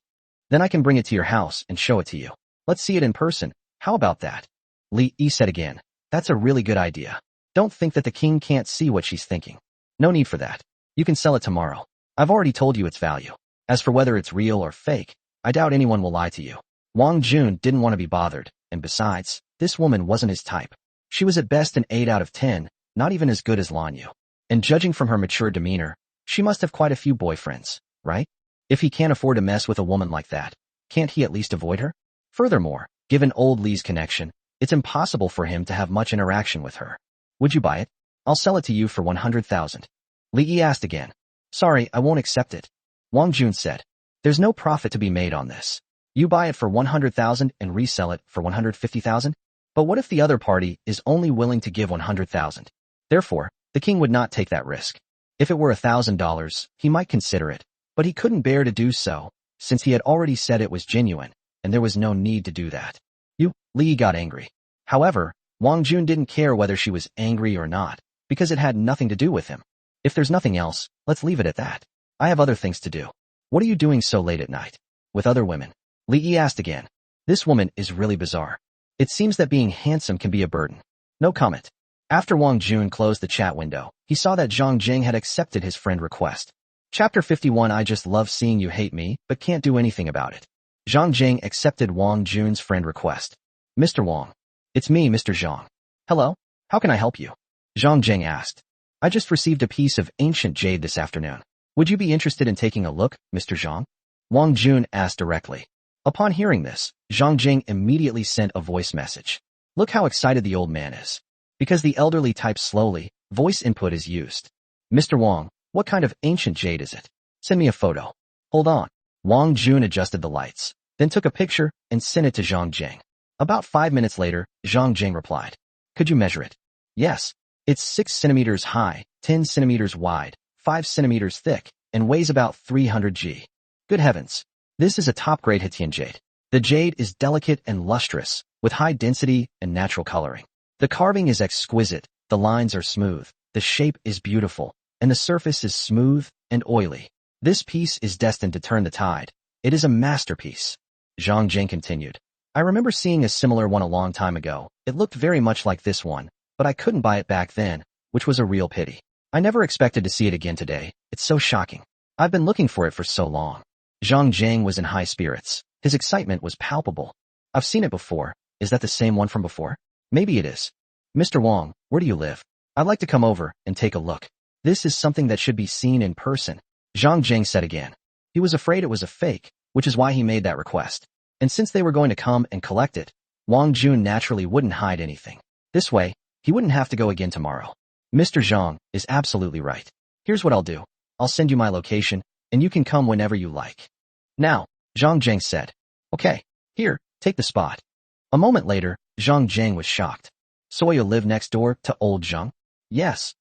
Then I can bring it to your house and show it to you. Let's see it in person. How about that? Li Yi said again. That's a really good idea. Don't think that the king can't see what she's thinking. No need for that. You can sell it tomorrow. I've already told you its value. As for whether it's real or fake, I doubt anyone will lie to you. Wang Jun didn't want to be bothered, and besides, this woman wasn't his type. She was at best an 8 out of 10, not even as good as Lan Yu. And judging from her mature demeanor, she must have quite a few boyfriends, right? If he can't afford to mess with a woman like that, can't he at least avoid her? Furthermore, given old Li's connection, it's impossible for him to have much interaction with her. Would you buy it? I'll sell it to you for 100,000. Li Yi asked again. Sorry, I won't accept it. Wang Jun said. There's no profit to be made on this. You buy it for 100,000 and resell it for 150,000? But what if the other party is only willing to give 100,000? Therefore, the king would not take that risk. If it were $1,000, he might consider it, but he couldn't bear to do so, since he had already said it was genuine, and there was no need to do that. Li got angry. However, Wang Jun didn't care whether she was angry or not, because it had nothing to do with him. If there's nothing else, let's leave it at that. I have other things to do. What are you doing so late at night? With other women? Li Yi asked again. This woman is really bizarre. It seems that being handsome can be a burden. No comment. After Wang Jun closed the chat window, he saw that Zhang Jing had accepted his friend request. Chapter 51 I just love seeing you hate me, but can't do anything about it. Zhang Jing accepted Wang Jun's friend request. Mr. Wang. It's me, Mr. Zhang. Hello? How can I help you? Zhang Jing asked. I just received a piece of ancient jade this afternoon. Would you be interested in taking a look, Mr. Zhang? Wang Jun asked directly. Upon hearing this, Zhang Jing immediately sent a voice message. Look how excited the old man is. Because the elderly types slowly, voice input is used. Mr. Wang, what kind of ancient jade is it? Send me a photo. Hold on. Wang Jun adjusted the lights, then took a picture and sent it to Zhang Jing. About 5 minutes later, Zhang Jing replied. Could you measure it? Yes. It's 6 centimeters high, 10 centimeters wide, 5 centimeters thick, and weighs about 300 g. Good heavens. This is a top-grade Hitian jade. The jade is delicate and lustrous, with high density and natural coloring. The carving is exquisite, the lines are smooth, the shape is beautiful, and the surface is smooth and oily. This piece is destined to turn the tide. It is a masterpiece. Zhang Jing continued. I remember seeing a similar one a long time ago. It looked very much like this one, but I couldn't buy it back then, which was a real pity. I never expected to see it again today. It's so shocking. I've been looking for it for so long. Zhang Jing was in high spirits. His excitement was palpable. I've seen it before. Is that the same one from before? Maybe it is. Mr. Wang, where do you live? I'd like to come over and take a look. This is something that should be seen in person. Zhang Jing said again. He was afraid it was a fake, which is why he made that request. And since they were going to come and collect it, Wang Jun naturally wouldn't hide anything. This way, he wouldn't have to go again tomorrow. Mr. Zhang is absolutely right. Here's what I'll do. I'll send you my location, and you can come whenever you like. Now, Zhang Zheng said. Okay, here, take the spot. A moment later, Zhang Zheng was shocked. So you live next door to old Zhang? Yes.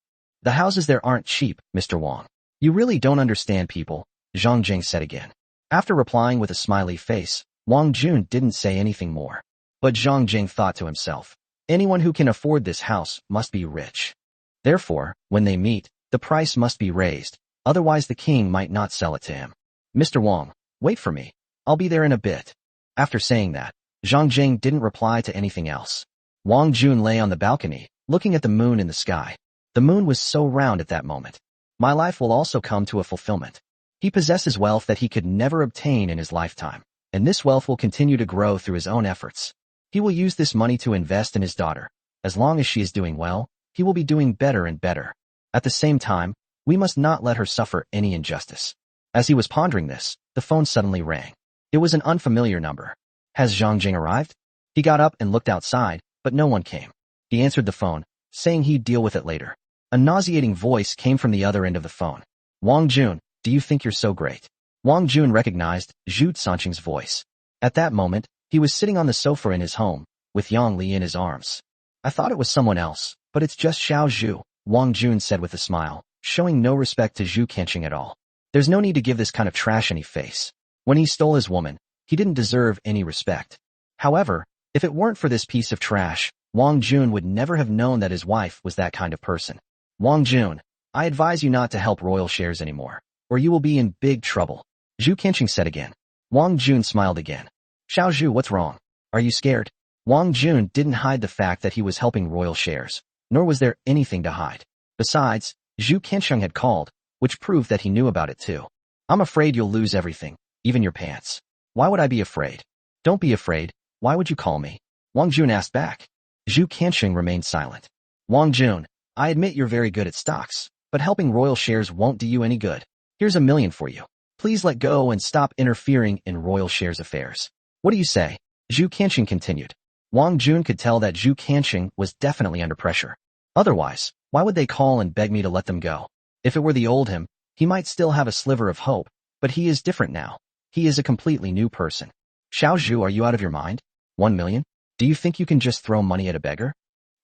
The houses there aren't cheap, Mr. Wang. You really don't understand people, Zhang Zheng said again. After replying with a smiley face, Wang Jun didn't say anything more. But Zhang Zheng thought to himself, anyone who can afford this house must be rich. Therefore, when they meet, the price must be raised, otherwise the king might not sell it to him. Mr. Wang, wait for me. I'll be there in a bit. After saying that, Zhang Zheng didn't reply to anything else. Wang Jun lay on the balcony, looking at the moon in the sky. The moon was so round at that moment. My life will also come to a fulfillment. He possesses wealth that he could never obtain in his lifetime, and this wealth will continue to grow through his own efforts. He will use this money to invest in his daughter. As long as she is doing well, he will be doing better and better. At the same time, we must not let her suffer any injustice. As he was pondering this, the phone suddenly rang. It was an unfamiliar number. Has Zhang Jing arrived? He got up and looked outside, but no one came. He answered the phone, saying he'd deal with it later. A nauseating voice came from the other end of the phone. Wang Jun, do you think you're so great? Wang Jun recognized Zhu Sanqing's voice. At that moment, he was sitting on the sofa in his home, with Yang Li in his arms. I thought it was someone else, but it's just Xiao Zhu, Wang Jun said with a smile, showing no respect to Zhu Kenqing at all. There's no need to give this kind of trash any face. When he stole his woman, he didn't deserve any respect. However, if it weren't for this piece of trash, Wang Jun would never have known that his wife was that kind of person. Wang Jun, I advise you not to help royal shares anymore, or you will be in big trouble, Zhu Kenqing said again. Wang Jun smiled again. Xiao Zhu, what's wrong? Are you scared? Wang Jun didn't hide the fact that he was helping royal shares, nor was there anything to hide. Besides, Zhu Kenqing had called, which proved that he knew about it too. I'm afraid you'll lose everything, even your pants. Why would I be afraid? Don't be afraid. Why would you call me? Wang Jun asked back. Zhu Kenqing remained silent. Wang Jun, I admit you're very good at stocks, but helping royal shares won't do you any good. Here's $1 million for you. Please let go and stop interfering in royal shares affairs. What do you say? Zhu Kenqing continued. Wang Jun could tell that Zhu Kenqing was definitely under pressure. Otherwise, why would they call and beg me to let them go? If it were the old him, he might still have a sliver of hope, but he is different now. He is a completely new person. Xiao Zhu, are you out of your mind? 1 million? Do you think you can just throw money at a beggar?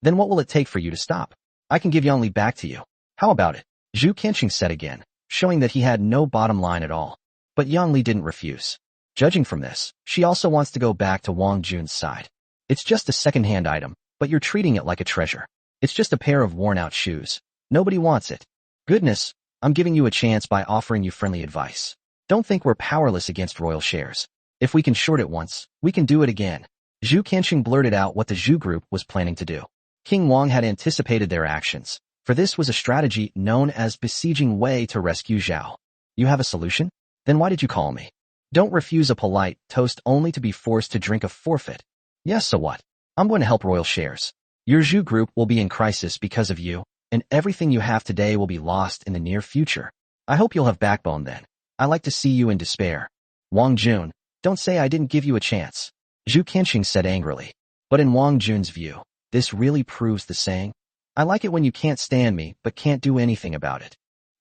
Then what will it take for you to stop? I can give Yang Li back to you. How about it? Zhu Kenqing said again, showing that he had no bottom line at all. But Yang Li didn't refuse. Judging from this, she also wants to go back to Wang Jun's side. It's just a second-hand item, but you're treating it like a treasure. It's just a pair of worn-out shoes. Nobody wants it. Goodness, I'm giving you a chance by offering you friendly advice. Don't think we're powerless against royal shares. If we can short it once, we can do it again. Zhu Kenqing blurted out what the Zhu group was planning to do. King Wang had anticipated their actions, for this was a strategy known as besieging Wei to rescue Zhao. You have a solution? Then why did you call me? Don't refuse a polite toast only to be forced to drink a forfeit. Yes, so what? I'm going to help royal shares. Your Zhu group will be in crisis because of you, and everything you have today will be lost in the near future. I hope you'll have backbone then. I like to see you in despair. Wang Jun, don't say I didn't give you a chance. Zhu Kenqing said angrily. But in Wang Jun's view, this really proves the saying. I like it when you can't stand me but can't do anything about it.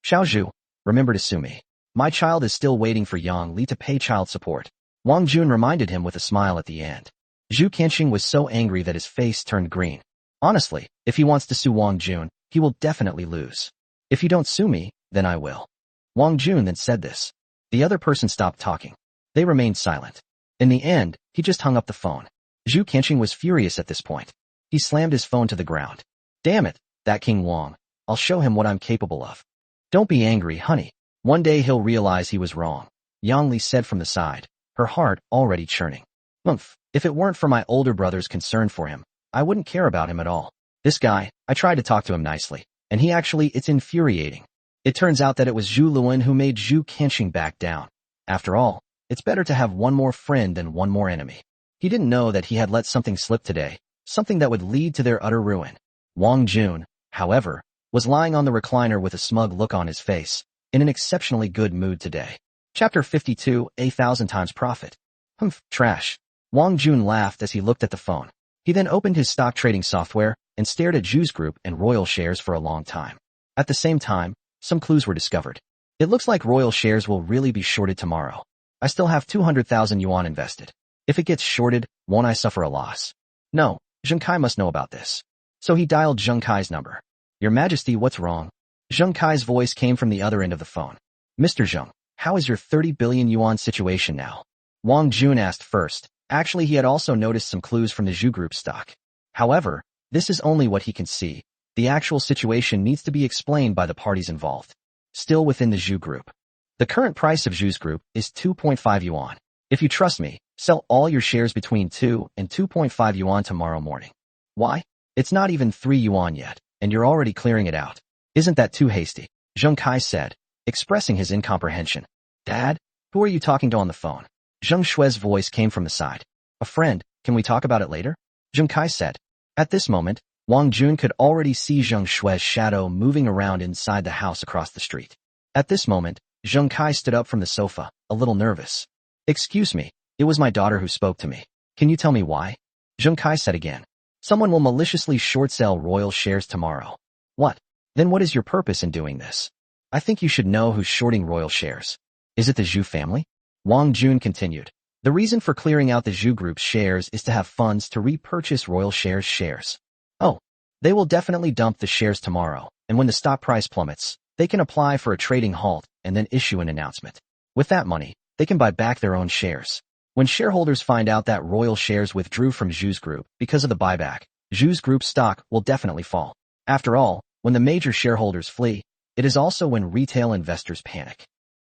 Xiao Zhu, remember to sue me. My child is still waiting for Yang Li to pay child support. Wang Jun reminded him with a smile at the end. Zhu Kenqing was so angry that his face turned green. Honestly, if he wants to sue Wang Jun, he will definitely lose. If you don't sue me, then I will. Wang Jun then said this. The other person stopped talking. They remained silent. In the end, he just hung up the phone. Zhu Kenqing was furious at this point. He slammed his phone to the ground. Damn it, that King Wang. I'll show him what I'm capable of. Don't be angry, honey. One day he'll realize he was wrong, Yang Li said from the side, her heart already churning. If it weren't for my older brother's concern for him, I wouldn't care about him at all. This guy, I tried to talk to him nicely, and it's infuriating. It turns out that it was Zhu Luan who made Zhu Kenqing back down. After all, it's better to have one more friend than one more enemy. He didn't know that he had let something slip today, something that would lead to their utter ruin. Wang Jun, however, was lying on the recliner with a smug look on his face, in an exceptionally good mood today. Chapter 52, 1,000 times profit. Humph, trash. Wang Jun laughed as he looked at the phone. He then opened his stock trading software and stared at Zhu's group and Royal shares for a long time. At the same time, some clues were discovered. It looks like Royal shares will really be shorted tomorrow. I still have 200,000 yuan invested. If it gets shorted, won't I suffer a loss? No, Zheng Kai must know about this. So he dialed Zheng Kai's number. Your Majesty, what's wrong? Zheng Kai's voice came from the other end of the phone. Mr. Zheng, how is your 30 billion yuan situation now? Wang Jun asked first. Actually, he had also noticed some clues from the Zhu Group stock. However, this is only what he can see. The actual situation needs to be explained by the parties involved. Still within the Zhu Group. The current price of Zhu's group is 2.5 yuan. If you trust me, sell all your shares between 2 and 2.5 yuan tomorrow morning. Why? It's not even 3 yuan yet, and you're already clearing it out. Isn't that too hasty? Zheng Kai said, expressing his incomprehension. Dad? Who are you talking to on the phone? Zheng Shui's voice came from the side. A friend, can we talk about it later? Zheng Kai said. At this moment, Wang Jun could already see Zheng Shui's shadow moving around inside the house across the street. At this moment, Zheng Kai stood up from the sofa, a little nervous. Excuse me, it was my daughter who spoke to me. Can you tell me why? Zheng Kai said again. Someone will maliciously short sell Royal shares tomorrow. What? Then what is your purpose in doing this? I think you should know who's shorting Royal shares. Is it the Zhu family? Wang Jun continued. The reason for clearing out the Zhu Group's shares is to have funds to repurchase Royal shares. Oh, they will definitely dump the shares tomorrow, and when the stock price plummets, they can apply for a trading halt and then issue an announcement. With that money, they can buy back their own shares. When shareholders find out that Royal shares withdrew from Zhu's group because of the buyback, Zhu's group stock will definitely fall. After all, when the major shareholders flee, it is also when retail investors panic.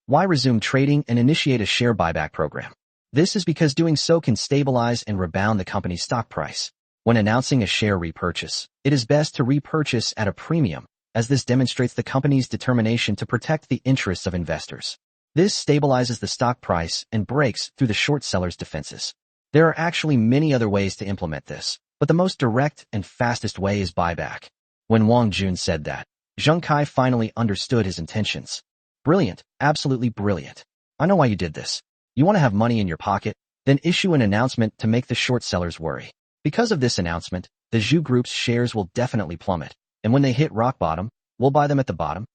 Why resume trading and initiate a share buyback program? This is because doing so can stabilize and rebound the company's stock price. When announcing a share repurchase, it is best to repurchase at a premium, as this demonstrates the company's determination to protect the interests of investors. This stabilizes the stock price and breaks through the short sellers' defenses. There are actually many other ways to implement this, but the most direct and fastest way is buyback. When Wang Jun said that, Zheng Kai finally understood his intentions. Brilliant, absolutely brilliant. I know why you did this. You want to have money in your pocket, then issue an announcement to make the short sellers worry. Because of this announcement, the Zhu Group's shares will definitely plummet, and when they hit rock bottom, we'll buy them at the bottom.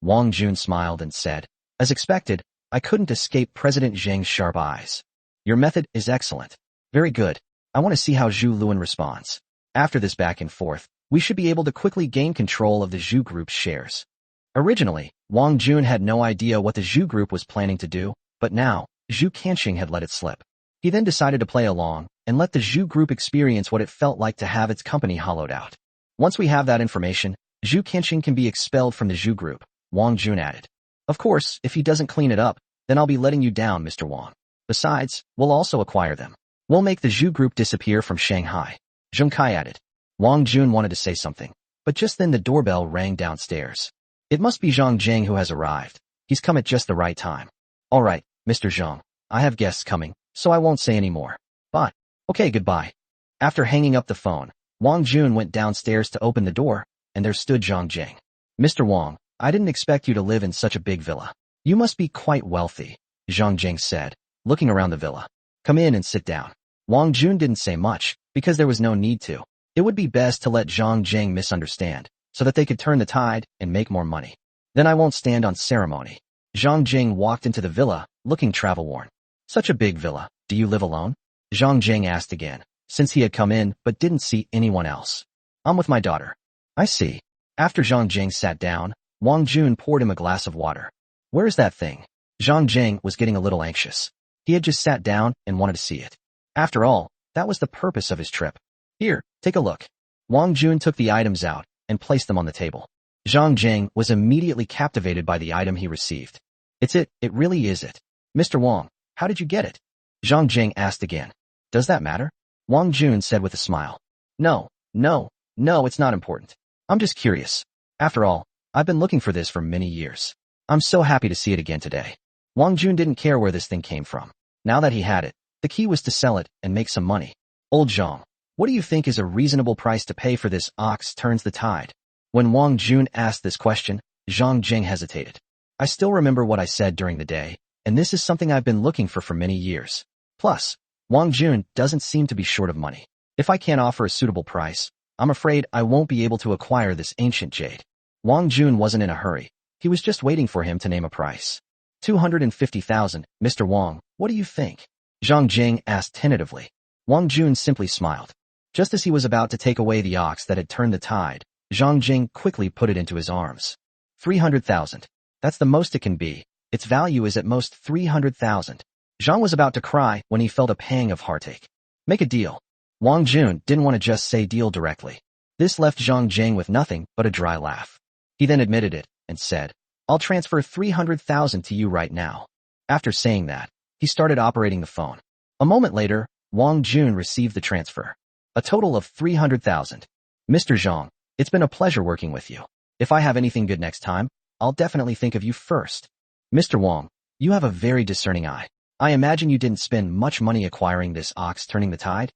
Wang Jun smiled and said, as expected, I couldn't escape President Zheng's sharp eyes. Your method is excellent. Very good. I want to see how Zhu Luan responds. After this back and forth, we should be able to quickly gain control of the Zhu Group's shares. Originally, Wang Jun had no idea what the Zhu Group was planning to do, but now, Zhu Qianxing had let it slip. He then decided to play along and let the Zhu Group experience what it felt like to have its company hollowed out. Once we have that information, Zhu Qianxing can be expelled from the Zhu Group, Wang Jun added. Of course, if he doesn't clean it up, then I'll be letting you down, Mr. Wang. Besides, we'll also acquire them. We'll make the Zhu Group disappear from Shanghai. Zheng Kai added. Wang Jun wanted to say something, but just then the doorbell rang downstairs. It must be Zhang Zheng who has arrived. He's come at just the right time. All right, Mr. Zhang, I have guests coming, so I won't say any more. Bye. Okay, goodbye. After hanging up the phone, Wang Jun went downstairs to open the door, and there stood Zhang Zheng. Mr. Wang, I didn't expect you to live in such a big villa. You must be quite wealthy, Zhang Zheng said, looking around the villa. Come in and sit down. Wang Jun didn't say much, because there was no need to. It would be best to let Zhang Zheng misunderstand, so that they could turn the tide and make more money. Then I won't stand on ceremony. Zhang Zheng walked into the villa, looking travel-worn. Such a big villa, do you live alone? Zhang Zheng asked again, since he had come in but didn't see anyone else. I'm with my daughter. I see. After Zhang Zheng sat down, Wang Jun poured him a glass of water. Where is that thing? Zhang Zheng was getting a little anxious. He had just sat down and wanted to see it. After all, that was the purpose of his trip. Here, take a look. Wang Jun took the items out and placed them on the table. Zhang Zheng was immediately captivated by the item he received. It's it really is it. Mr. Wang, how did you get it? Zhang Zheng asked again. Does that matter? Wang Jun said with a smile. No, it's not important. I'm just curious. After all, I've been looking for this for many years. I'm so happy to see it again today. Wang Jun didn't care where this thing came from. Now that he had it, the key was to sell it and make some money. Old Zhang, what do you think is a reasonable price to pay for this ox turns the tide? When Wang Jun asked this question, Zhang Zheng hesitated. I still remember what I said during the day, and this is something I've been looking for many years. Plus, Wang Jun doesn't seem to be short of money. If I can't offer a suitable price, I'm afraid I won't be able to acquire this ancient jade. Wang Jun wasn't in a hurry. He was just waiting for him to name a price. 250,000, Mr. Wang, what do you think? Zhang Jing asked tentatively. Wang Jun simply smiled. Just as he was about to take away the ox that had turned the tide, Zhang Jing quickly put it into his arms. 300,000. That's the most it can be. Its value is at most 300,000. Zhang was about to cry when he felt a pang of heartache. Make a deal. Wang Jun didn't want to just say deal directly. This left Zhang Jing with nothing but a dry laugh. He then admitted it and said, I'll transfer 300,000 to you right now. After saying that, he started operating the phone. A moment later, Wang Jun received the transfer. A total of 300,000. Mr. Zhang, it's been a pleasure working with you. If I have anything good next time, I'll definitely think of you first. Mr. Wang, you have a very discerning eye. I imagine you didn't spend much money acquiring this ox turning the tide?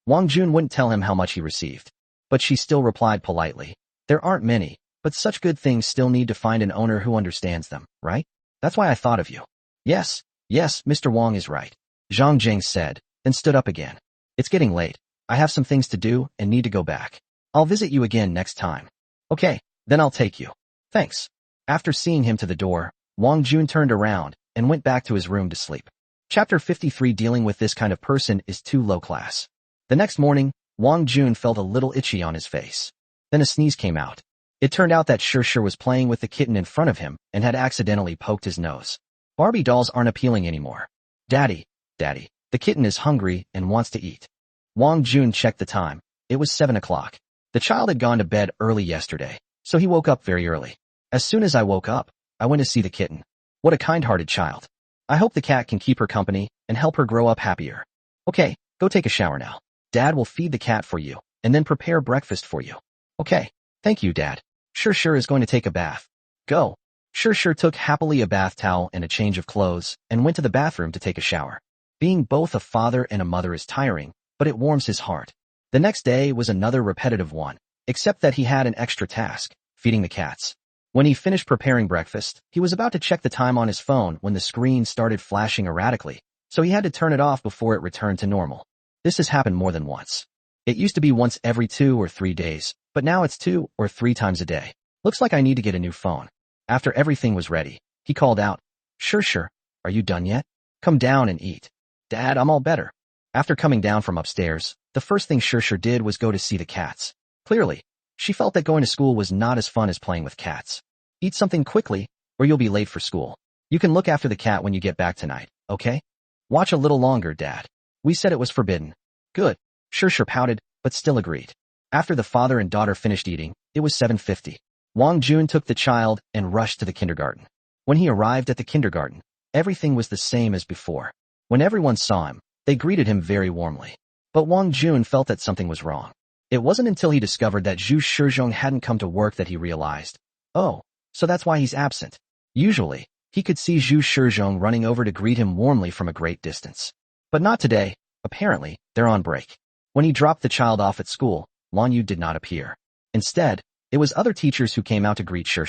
Wang Jun wouldn't tell him how much he received. But she still replied politely. There aren't many, but such good things still need to find an owner who understands them, right? That's why I thought of you. Yes, Mr. Wang is right. Zhang Jing said, then stood up again. It's getting late. I have some things to do and need to go back. I'll visit you again next time. Okay, then I'll take you. Thanks. After seeing him to the door, Wang Jun turned around and went back to his room to sleep. Chapter 53. Dealing with this kind of person is too low class. The next morning, Wang Jun felt a little itchy on his face. Then a sneeze came out. It turned out that Shir was playing with the kitten in front of him and had accidentally poked his nose. Barbie dolls aren't appealing anymore. Daddy, the kitten is hungry and wants to eat. Wang Jun checked the time. It was 7 o'clock. The child had gone to bed early yesterday, so he woke up very early. As soon as I woke up, I went to see the kitten. What a kind-hearted child. I hope the cat can keep her company and help her grow up happier. Okay, go take a shower now. Dad will feed the cat for you, and then prepare breakfast for you. Okay, thank you, Dad. Shir is going to take a bath. Go. Shir took happily a bath towel and a change of clothes, and went to the bathroom to take a shower. Being both a father and a mother is tiring, but it warms his heart. The next day was another repetitive one, except that he had an extra task, feeding the cats. When he finished preparing breakfast, he was about to check the time on his phone when the screen started flashing erratically, so he had to turn it off before it returned to normal. This has happened more than once. It used to be once every 2 or 3 days, but now it's 2 or 3 times a day. Looks like I need to get a new phone. After everything was ready, he called out, Shir, are you done yet? Come down and eat. Dad, I'm all better. After coming down from upstairs, the first thing Shir did was go to see the cats. Clearly, she felt that going to school was not as fun as playing with cats. Eat something quickly, or you'll be late for school. You can look after the cat when you get back tonight, okay? Watch a little longer, Dad. We said it was forbidden. Good. Shir pouted, but still agreed. After the father and daughter finished eating, it was 7:50. Wang Jun took the child and rushed to the kindergarten. When he arrived at the kindergarten, everything was the same as before. When everyone saw him, they greeted him very warmly. But Wang Jun felt that something was wrong. It wasn't until he discovered that Zhu Shizhong hadn't come to work that he realized, oh, so that's why he's absent. Usually, he could see Zhu Shizhong running over to greet him warmly from a great distance. But not today. Apparently, they're on break. When he dropped the child off at school, Lan Yu did not appear. Instead, it was other teachers who came out to greet Shir.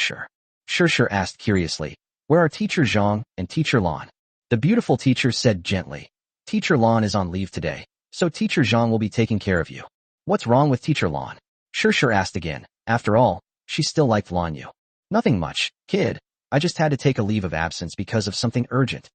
Shir asked curiously, where are Teacher Zhang and Teacher Lan? The beautiful teacher said gently, Teacher Lan is on leave today, so Teacher Zhang will be taking care of you. What's wrong with Teacher Lan? Shir asked again. After all, she still liked Lan Yu. Nothing much, kid. I just had to take a leave of absence because of something urgent.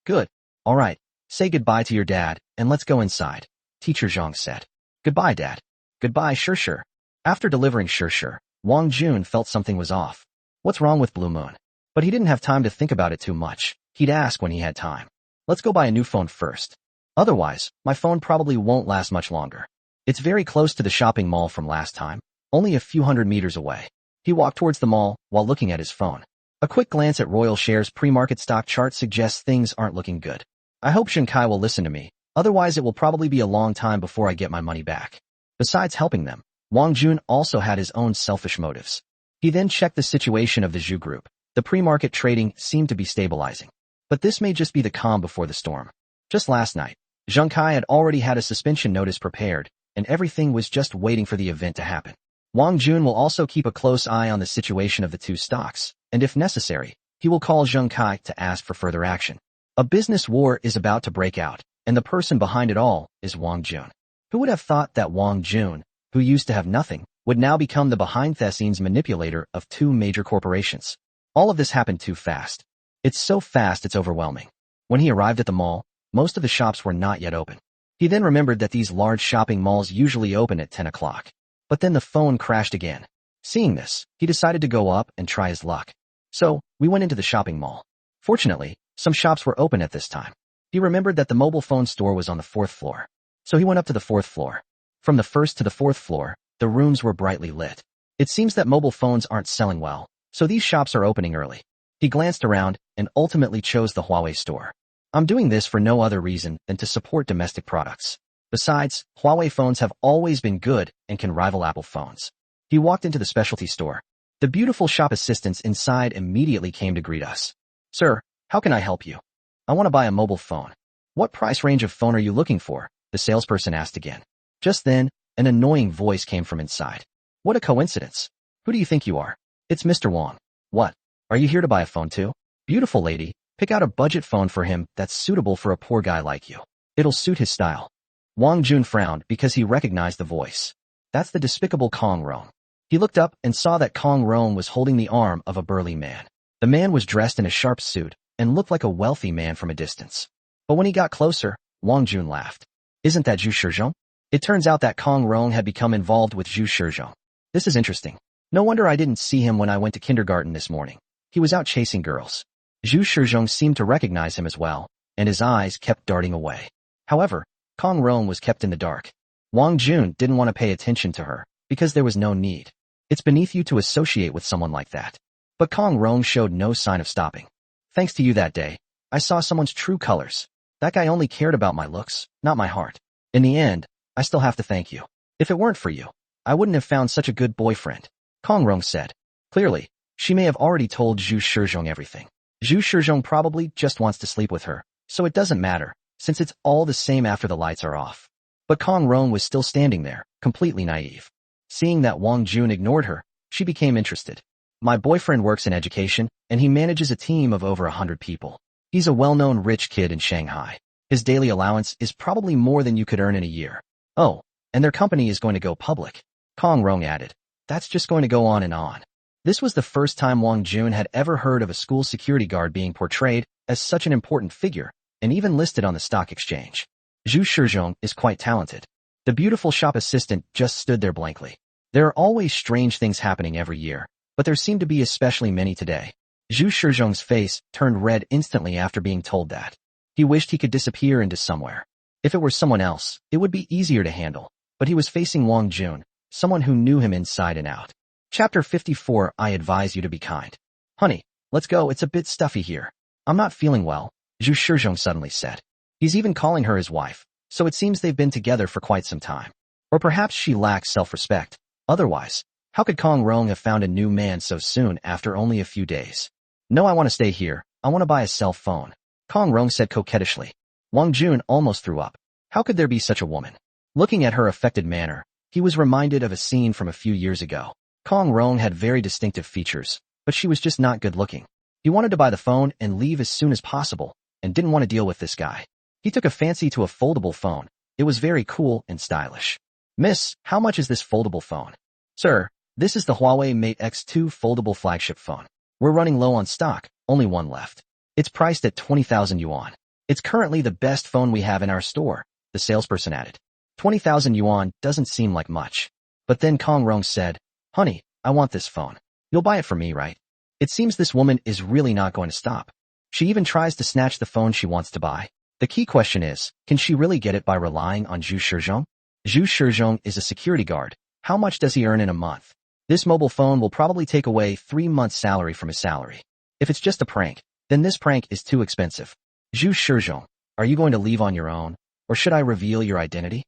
Good. All right. Say goodbye to your dad, and let's go inside. Teacher Zhang said. Goodbye, Dad. Goodbye, Shir. After delivering Shir, Wang Jun felt something was off. What's wrong with Blue Moon? But he didn't have time to think about it too much. He'd ask when he had time. Let's go buy a new phone first. Otherwise, my phone probably won't last much longer. It's very close to the shopping mall from last time, only a few hundred meters away. He walked towards the mall while looking at his phone. A quick glance at Royal Share's pre-market stock chart suggests things aren't looking good. I hope Shinkai will listen to me, otherwise it will probably be a long time before I get my money back. Besides helping them, Wang Jun also had his own selfish motives. He then checked the situation of the Zhu group. The pre-market trading seemed to be stabilizing. But this may just be the calm before the storm. Just last night, Zhang Kai had already had a suspension notice prepared, and everything was just waiting for the event to happen. Wang Jun will also keep a close eye on the situation of the two stocks, and if necessary, he will call Zhang Kai to ask for further action. A business war is about to break out, And the person behind it all is Wang Jun. Who would have thought that Wang Jun, who used to have nothing, would now become the behind-the-scenes manipulator of two major corporations? All of this happened too fast. It's so fast it's overwhelming. When he arrived at the mall, most of the shops were not yet open. He then remembered that these large shopping malls usually open at 10 o'clock. But then the phone crashed again. Seeing this, he decided to go up and try his luck. So, we went into the shopping mall. Fortunately, some shops were open at this time. He remembered that the mobile phone store was on the 4th floor. So he went up to the 4th floor. From the 1st to the 4th floor, the rooms were brightly lit. It seems that mobile phones aren't selling well, so these shops are opening early. He glanced around and ultimately chose the Huawei store. I'm doing this for no other reason than to support domestic products. Besides, Huawei phones have always been good and can rival Apple phones. He walked into the specialty store. The beautiful shop assistants inside immediately came to greet us. Sir, how can I help you? I want to buy a mobile phone. What price range of phone are you looking for? The salesperson asked again. Just then, an annoying voice came from inside. What a coincidence. Who do you think you are? It's Mr. Wang. What? Are you here to buy a phone too? Beautiful lady, pick out a budget phone for him that's suitable for a poor guy like you. It'll suit his style. Wang Jun frowned because he recognized the voice. That's the despicable Kong Rong. He looked up and saw that Kong Rong was holding the arm of a burly man. The man was dressed in a sharp suit and looked like a wealthy man from a distance. But when he got closer, Wang Jun laughed. Isn't that Zhu Shizhong? It turns out that Kong Rong had become involved with Zhu Shizhong. This is interesting. No wonder I didn't see him when I went to kindergarten this morning. He was out chasing girls. Zhu Shizhong seemed to recognize him as well, and his eyes kept darting away. However, Kong Rong was kept in the dark. Wang Jun didn't want to pay attention to her, because there was no need. It's beneath you to associate with someone like that. But Kong Rong showed no sign of stopping. Thanks to you that day, I saw someone's true colors. That guy only cared about my looks, not my heart. In the end, I still have to thank you. If it weren't for you, I wouldn't have found such a good boyfriend, Kong Rong said. Clearly, she may have already told Zhu Shizhong everything. Zhu Shizhong probably just wants to sleep with her, so it doesn't matter, since it's all the same after the lights are off. But Kong Rong was still standing there, completely naive. Seeing that Wang Jun ignored her, she became interested. My boyfriend works in education, and he manages a team of over 100 people. He's a well-known rich kid in Shanghai. His daily allowance is probably more than you could earn in a year. Oh, and their company is going to go public. Kong Rong added. That's just going to go on and on. This was the first time Wang Jun had ever heard of a school security guard being portrayed as such an important figure, and even listed on the stock exchange. Zhu Shizhong is quite talented. The beautiful shop assistant just stood there blankly. There are always strange things happening every year, but there seemed to be especially many today. Zhu Shizhong's face turned red instantly after being told that. He wished he could disappear into somewhere. If it were someone else, it would be easier to handle, but he was facing Wang Jun, someone who knew him inside and out. Chapter 54. I advise you to be kind. Honey, let's go, it's a bit stuffy here. I'm not feeling well, Zhu Shizhong suddenly said. He's even calling her his wife, so it seems they've been together for quite some time. Or perhaps she lacks self-respect. Otherwise, how could Kong Rong have found a new man so soon after only a few days? No, I want to stay here. I want to buy a cell phone, Kong Rong said coquettishly. Wang Jun almost threw up. How could there be such a woman? Looking at her affected manner, he was reminded of a scene from a few years ago. Kong Rong had very distinctive features, but she was just not good looking. He wanted to buy the phone and leave as soon as possible, and didn't want to deal with this guy. He took a fancy to a foldable phone. It was very cool and stylish. Miss, how much is this foldable phone? Sir, this is the Huawei Mate X2 foldable flagship phone. We're running low on stock, only one left. It's priced at 20,000 yuan. It's currently the best phone we have in our store, the salesperson added. 20,000 yuan doesn't seem like much. But then Kong Rong said, Honey, I want this phone. You'll buy it for me, right? It seems this woman is really not going to stop. She even tries to snatch the phone she wants to buy. The key question is, can she really get it by relying on Zhu Shizhong? Zhu Shizhong is a security guard. How much does he earn in a month? This mobile phone will probably take away 3 months' salary from his salary. If it's just a prank, then this prank is too expensive. Zhu Shizhong, are you going to leave on your own, or should I reveal your identity?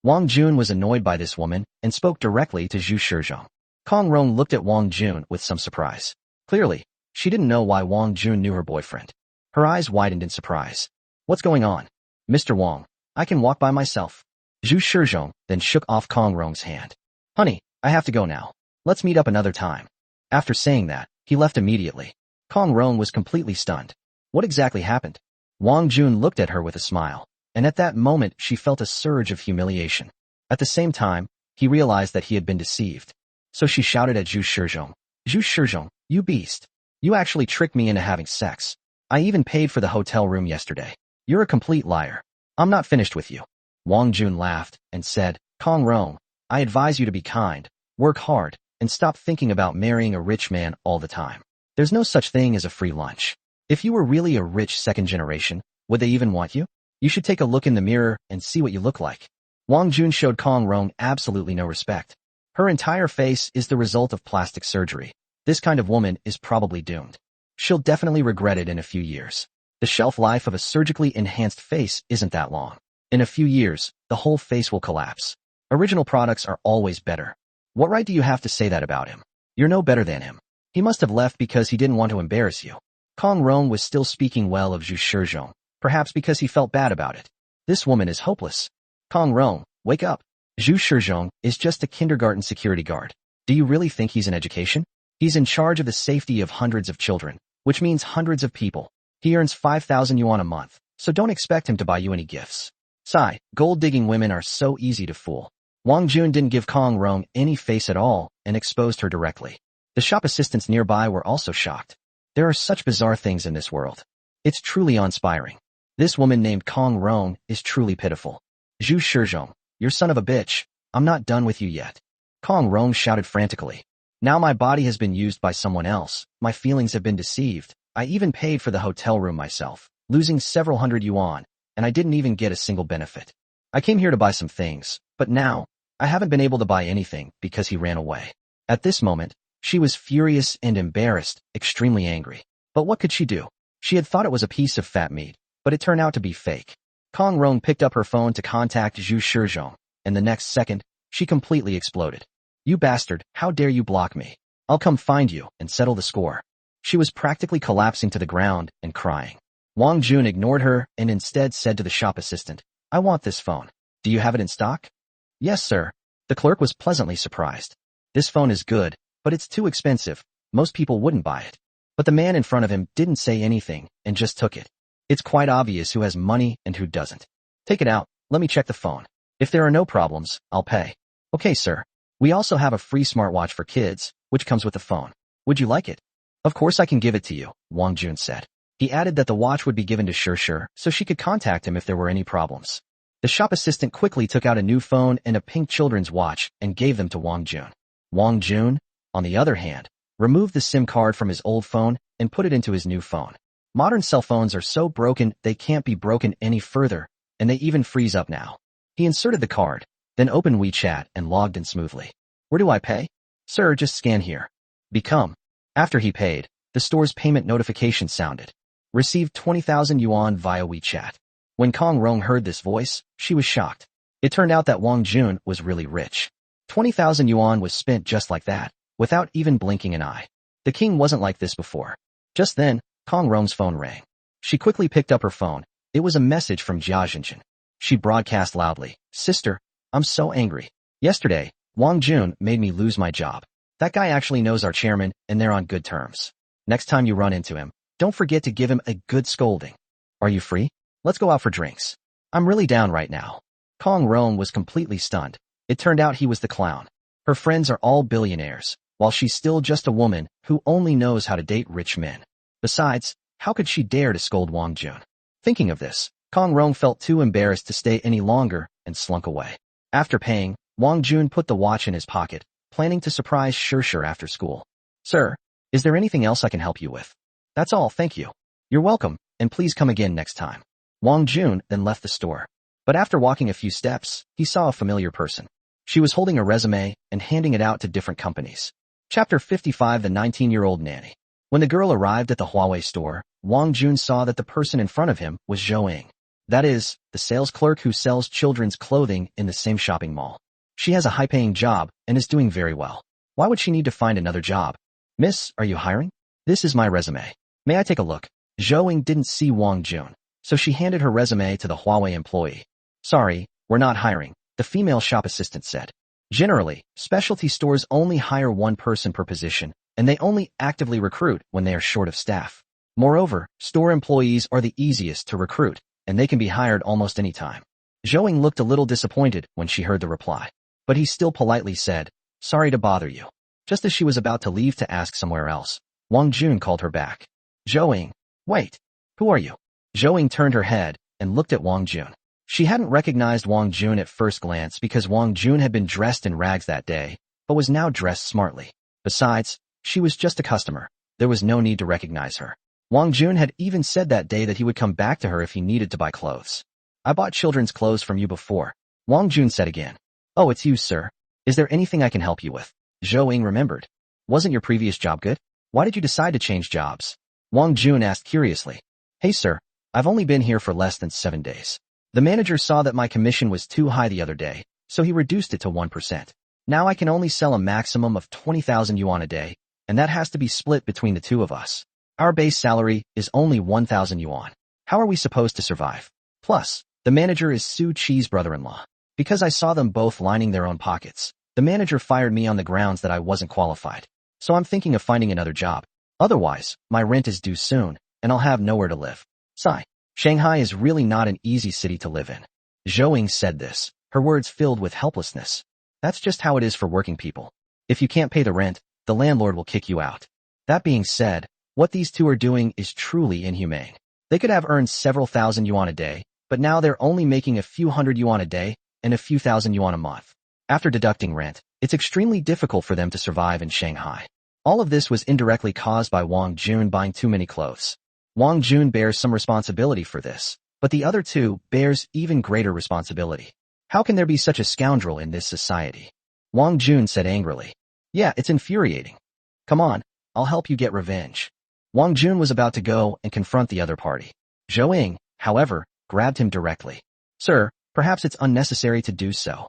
Wang Jun was annoyed by this woman and spoke directly to Zhu Shizhong. Kong Rong looked at Wang Jun with some surprise. Clearly, she didn't know why Wang Jun knew her boyfriend. Her eyes widened in surprise. What's going on? Mr. Wang, I can walk by myself. Zhu Shizhong then shook off Kong Rong's hand. Honey, I have to go now. Let's meet up another time. After saying that, he left immediately. Kong Rong was completely stunned. What exactly happened? Wang Jun looked at her with a smile. and at that moment she felt a surge of humiliation. At the same time, he realized that he had been deceived. So she shouted at Zhu Shizhong, "Zhu Shizhong, you beast! You actually tricked me into having sex. I even paid for the hotel room yesterday. You're a complete liar. I'm not finished with you." Wang Jun laughed and said, "Kong Rong, I advise you to be kind, work hard, and stop thinking about marrying a rich man all the time. There's no such thing as a free lunch. If you were really a rich second generation, would they even want you? You should take a look in the mirror and see what you look like." Wang Jun showed Kong Rong absolutely no respect. Her entire face is the result of plastic surgery. This kind of woman is probably doomed. She'll definitely regret it in a few years. The shelf life of a surgically enhanced face isn't that long. In a few years, the whole face will collapse. Original products are always better. What right do you have to say that about him? You're no better than him. He must have left because he didn't want to embarrass you. Kong Rong was still speaking well of Zhu Shizhong, perhaps because he felt bad about it. This woman is hopeless. Kong Rong, wake up. Zhu Shizhong is just a kindergarten security guard. Do you really think he's in education? He's in charge of the safety of hundreds of children, which means hundreds of people. He earns 5,000 yuan a month, so don't expect him to buy you any gifts. Sigh, gold-digging women are so easy to fool. Wang Jun didn't give Kong Rong any face at all and exposed her directly. The shop assistants nearby were also shocked. There are such bizarre things in this world. It's truly awe-inspiring. This woman named Kong Rong is truly pitiful. Zhu Shizhong, you're son of a bitch. I'm not done with you yet. Kong Rong shouted frantically. Now my body has been used by someone else. My feelings have been deceived. I even paid for the hotel room myself, losing several hundred yuan, and I didn't even get a single benefit. I came here to buy some things, but now, I haven't been able to buy anything because he ran away. At this moment, she was furious and embarrassed, extremely angry. But what could she do? She had thought it was a piece of fat meat, but it turned out to be fake. Kong Rong picked up her phone to contact Zhu Shizhong, and the next second, she completely exploded. "You bastard, how dare you block me? I'll come find you and settle the score." She was practically collapsing to the ground and crying. Wang Jun ignored her and instead said to the shop assistant, "I want this phone. Do you have it in stock?" "Yes, sir." The clerk was pleasantly surprised. "This phone is good, but it's too expensive. Most people wouldn't buy it." But the man in front of him didn't say anything and just took it. It's quite obvious who has money and who doesn't. "Take it out, let me check the phone. If there are no problems, I'll pay." "Okay, sir. We also have a free smartwatch for kids, which comes with the phone. Would you like it?" "Of course I can give it to you," Wang Jun said. He added that the watch would be given to Shir so she could contact him if there were any problems. The shop assistant quickly took out a new phone and a pink children's watch and gave them to Wang Jun. Wang Jun, on the other hand, removed the SIM card from his old phone and put it into his new phone. Modern cell phones are so broken they can't be broken any further, and they even freeze up now. He inserted the card, then opened WeChat and logged in smoothly. "Where do I pay?" "Sir, just scan here." "Become." After he paid, the store's payment notification sounded. "Received 20,000 yuan via WeChat." When Kong Rong heard this voice, she was shocked. It turned out that Wang Jun was really rich. 20,000 yuan was spent just like that, without even blinking an eye. The king wasn't like this before. Just then, Kong Rong's phone rang. She quickly picked up her phone. It was a message from Jia Jinjin. She broadcast loudly, "Sister, I'm so angry. Yesterday, Wang Jun made me lose my job. That guy actually knows our chairman, and they're on good terms. Next time you run into him, don't forget to give him a good scolding. Are you free? Let's go out for drinks. I'm really down right now." Kong Rong was completely stunned. It turned out he was the clown. Her friends are all billionaires, while she's still just a woman who only knows how to date rich men. Besides, how could she dare to scold Wang Jun? Thinking of this, Kong Rong felt too embarrassed to stay any longer and slunk away. After paying, Wang Jun put the watch in his pocket, planning to surprise Shir after school. "Sir, is there anything else I can help you with?" "That's all, thank you." "You're welcome, and please come again next time." Wang Jun then left the store. But after walking a few steps, he saw a familiar person. She was holding a resume and handing it out to different companies. Chapter 55. The 19-year-old nanny. When the girl arrived at the Huawei store, Wang Jun saw that the person in front of him was Zhou Ying. That is, the sales clerk who sells children's clothing in the same shopping mall. She has a high-paying job and is doing very well. Why would she need to find another job? "Miss, are you hiring? This is my resume. May I take a look?" Zhou Ying didn't see Wang Jun, so she handed her resume to the Huawei employee. "Sorry, we're not hiring," the female shop assistant said. Generally, specialty stores only hire one person per position, and they only actively recruit when they are short of staff. Moreover, store employees are the easiest to recruit, and they can be hired almost any time. Zhou looked a little disappointed when she heard the reply, but he still politely said, sorry to bother you. Just as she was about to leave to ask somewhere else, Wang Jun called her back. Zhou, wait, who are you? Zhou turned her head and looked at Wang Jun. She hadn't recognized Wang Jun at first glance because Wang Jun had been dressed in rags that day, but was now dressed smartly. Besides, she was just a customer. There was no need to recognize her. Wang Jun had even said that day that he would come back to her if he needed to buy clothes. I bought children's clothes from you before, Wang Jun said again. Oh, it's you, sir. Is there anything I can help you with? Zhou remembered. Wasn't your previous job good? Why did you decide to change jobs? Wang Jun asked curiously. Hey, sir, I've only been here for less than 7 days. The manager saw that my commission was too high the other day, so he reduced it to 1%. Now I can only sell a maximum of 20,000 yuan a day, and that has to be split between the two of us. Our base salary is only 1,000 yuan. How are we supposed to survive? Plus, the manager is Su Chi's brother-in-law. Because I saw them both lining their own pockets, the manager fired me on the grounds that I wasn't qualified. So I'm thinking of finding another job. Otherwise, my rent is due soon, and I'll have nowhere to live. Sigh. Shanghai is really not an easy city to live in. Zhou said this, her words filled with helplessness. That's just how it is for working people. If you can't pay the rent, the landlord will kick you out. That being said, what these two are doing is truly inhumane. They could have earned several thousand yuan a day, but now they're only making a few hundred yuan a day and a few thousand yuan a month. After deducting rent, it's extremely difficult for them to survive in Shanghai. All of this was indirectly caused by Wang Jun buying too many clothes. Wang Jun bears some responsibility for this, but the other two bears even greater responsibility. How can there be such a scoundrel in this society? Wang Jun said angrily. Yeah, it's infuriating. Come on, I'll help you get revenge. Wang Jun was about to go and confront the other party. Zhou, however, grabbed him directly. Sir, perhaps it's unnecessary to do so.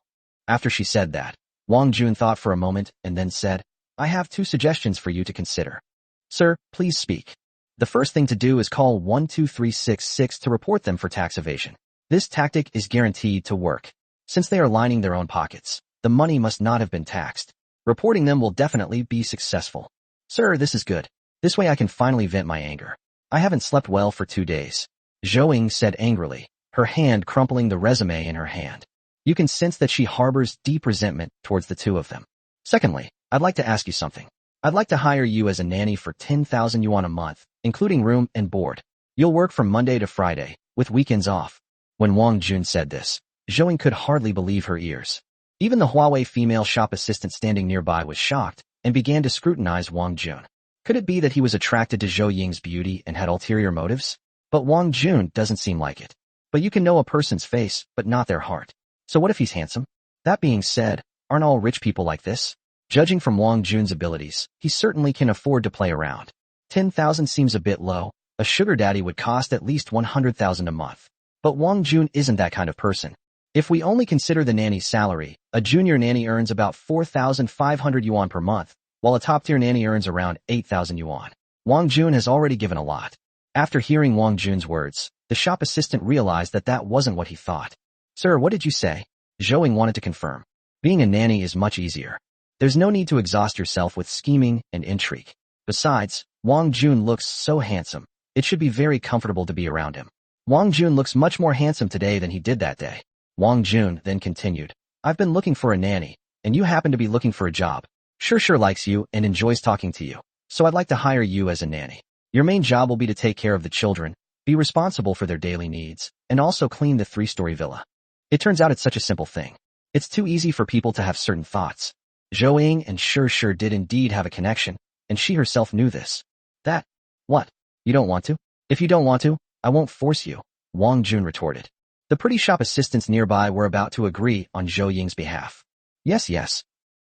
After she said that, Wang Jun thought for a moment and then said, I have 2 suggestions for you to consider. Sir, please speak. The first thing to do is call 12366 to report them for tax evasion. This tactic is guaranteed to work. Since they are lining their own pockets, the money must not have been taxed. Reporting them will definitely be successful. Sir, this is good. This way I can finally vent my anger. I haven't slept well for 2 days. Zhou said angrily, her hand crumpling the resume in her hand. You can sense that she harbors deep resentment towards the two of them. Secondly, I'd like to ask you something. I'd like to hire you as a nanny for 10,000 yuan a month, including room and board. You'll work from Monday to Friday, with weekends off. When Wang Jun said this, Zhou could hardly believe her ears. Even the Huawei female shop assistant standing nearby was shocked and began to scrutinize Wang Jun. Could it be that he was attracted to Zhou Ying's beauty and had ulterior motives? But Wang Jun doesn't seem like it. But you can know a person's face, but not their heart. So what if he's handsome? That being said, aren't all rich people like this? Judging from Wang Jun's abilities, he certainly can afford to play around. 10,000 seems a bit low. A sugar daddy would cost at least 100,000 a month. But Wang Jun isn't that kind of person. If we only consider the nanny's salary, a junior nanny earns about 4,500 yuan per month, while a top-tier nanny earns around 8,000 yuan. Wang Jun has already given a lot. After hearing Wang Jun's words, the shop assistant realized that that wasn't what he thought. Sir, what did you say? Zhou wanted to confirm. Being a nanny is much easier. There's no need to exhaust yourself with scheming and intrigue. Besides, Wang Jun looks so handsome. It should be very comfortable to be around him. Wang Jun looks much more handsome today than he did that day. Wang Jun then continued. I've been looking for a nanny, and you happen to be looking for a job. Sure likes you and enjoys talking to you. So I'd like to hire you as a nanny. Your main job will be to take care of the children, be responsible for their daily needs, and also clean the 3-story villa. It turns out it's such a simple thing. It's too easy for people to have certain thoughts. Zhou and Sure did indeed have a connection, and she herself knew this. That? What? You don't want to? If you don't want to, I won't force you, Wang Jun retorted. The pretty shop assistants nearby were about to agree on Zhou Ying's behalf. Yes.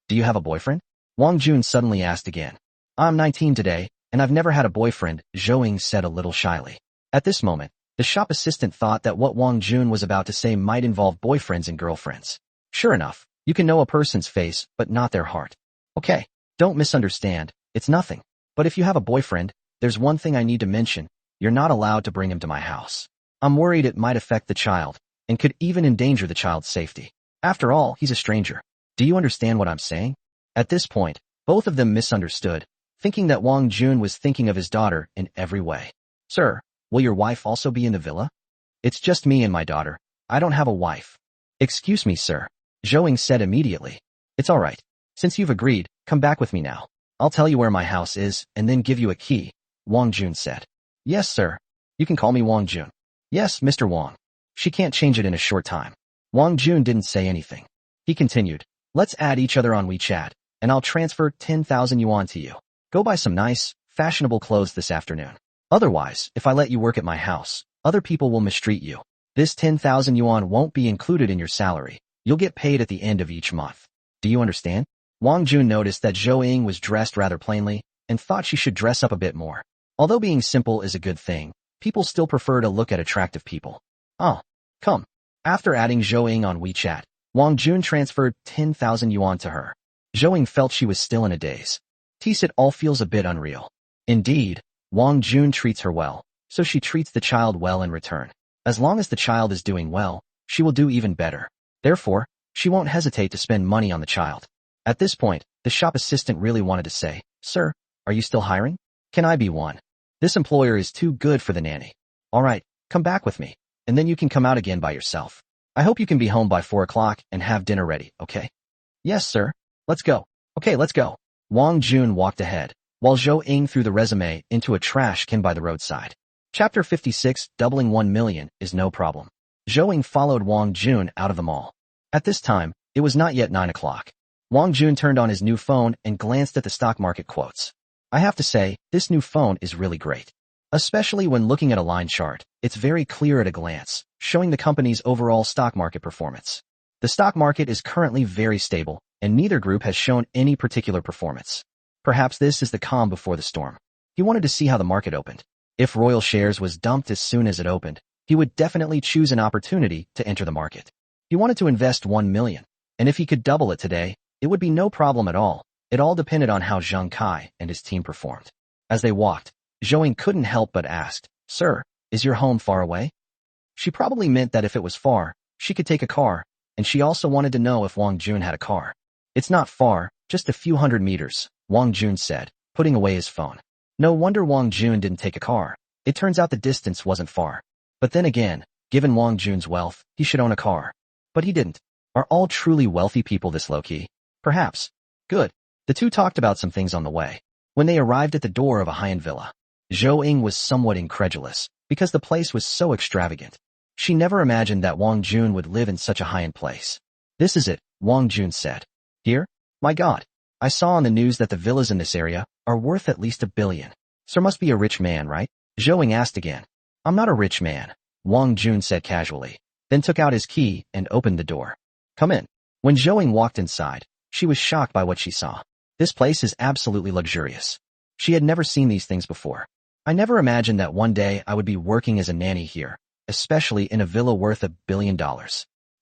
Do you have a boyfriend? Wang Jun suddenly asked again. I'm 19 today, and I've never had a boyfriend, Zhou Ying said a little shyly. At this moment, the shop assistant thought that what Wang Jun was about to say might involve boyfriends and girlfriends. Sure enough, you can know a person's face, but not their heart. Okay, don't misunderstand, it's nothing. But if you have a boyfriend, there's one thing I need to mention. You're not allowed to bring him to my house. I'm worried it might affect the child, and could even endanger the child's safety. After all, he's a stranger. Do you understand what I'm saying? At this point, both of them misunderstood, thinking that Wang Jun was thinking of his daughter in every way. Sir, will your wife also be in the villa? It's just me and my daughter. I don't have a wife. Excuse me, sir. Zhou said immediately. It's all right. Since you've agreed, come back with me now. I'll tell you where my house is and then give you a key, Wang Jun said. Yes, sir. You can call me Wang Jun. Yes, Mr. Wang. She can't change it in a short time. Wang Jun didn't say anything. He continued, let's add each other on WeChat, and I'll transfer 10,000 yuan to you. Go buy some nice, fashionable clothes this afternoon. Otherwise, if I let you work at my house, other people will mistreat you. This 10,000 yuan won't be included in your salary. You'll get paid at the end of each month. Do you understand? Wang Jun noticed that Zhou was dressed rather plainly and thought she should dress up a bit more. Although being simple is a good thing, people still prefer to look at attractive people. Oh, come. After adding Zhou on WeChat, Wang Jun transferred 10,000 yuan to her. Zhou felt she was still in a daze. It all feels a bit unreal. Indeed, Wang Jun treats her well, so she treats the child well in return. As long as the child is doing well, she will do even better. Therefore, she won't hesitate to spend money on the child. At this point, the shop assistant really wanted to say, Sir, are you still hiring? Can I be one? This employer is too good for the nanny. All right, come back with me, and then you can come out again by yourself. I hope you can be home by 4 o'clock and have dinner ready, okay? Yes, sir. Let's go. Okay, let's go. Wang Jun walked ahead, while Zhou threw the resume into a trash can by the roadside. Chapter 56, Doubling 1 million is no problem. Zhou followed Wang Jun out of the mall. At this time, it was not yet 9 o'clock. Wang Jun turned on his new phone and glanced at the stock market quotes. I have to say, this new phone is really great. Especially when looking at a line chart, it's very clear at a glance, showing the company's overall stock market performance. The stock market is currently very stable, and neither group has shown any particular performance. Perhaps this is the calm before the storm. He wanted to see how the market opened. If Royal shares was dumped as soon as it opened, he would definitely choose an opportunity to enter the market. He wanted to invest 1 million, and if he could double it today, it would be no problem at all. It all depended on how Zhang Kai and his team performed. As they walked, Zhou couldn't help but ask, Sir, is your home far away? She probably meant that if it was far, she could take a car, and she also wanted to know if Wang Jun had a car. It's not far, just a few hundred meters, Wang Jun said, putting away his phone. No wonder Wang Jun didn't take a car. It turns out the distance wasn't far. But then again, given Wang Jun's wealth, he should own a car. But he didn't. Are all truly wealthy people this low-key? Perhaps. Good. The two talked about some things on the way. When they arrived at the door of a high-end villa, Zhou was somewhat incredulous, because the place was so extravagant. She never imagined that Wang Jun would live in such a high-end place. This is it, Wang Jun said. Here? My God. I saw on the news that the villas in this area are worth at least 1 billion. Sir must be a rich man, right? Zhou asked again. I'm not a rich man, Wang Jun said casually, then took out his key and opened the door. Come in. When Zhou walked inside, she was shocked by what she saw. This place is absolutely luxurious. She had never seen these things before. I never imagined that one day I would be working as a nanny here, especially in a villa worth $1 billion.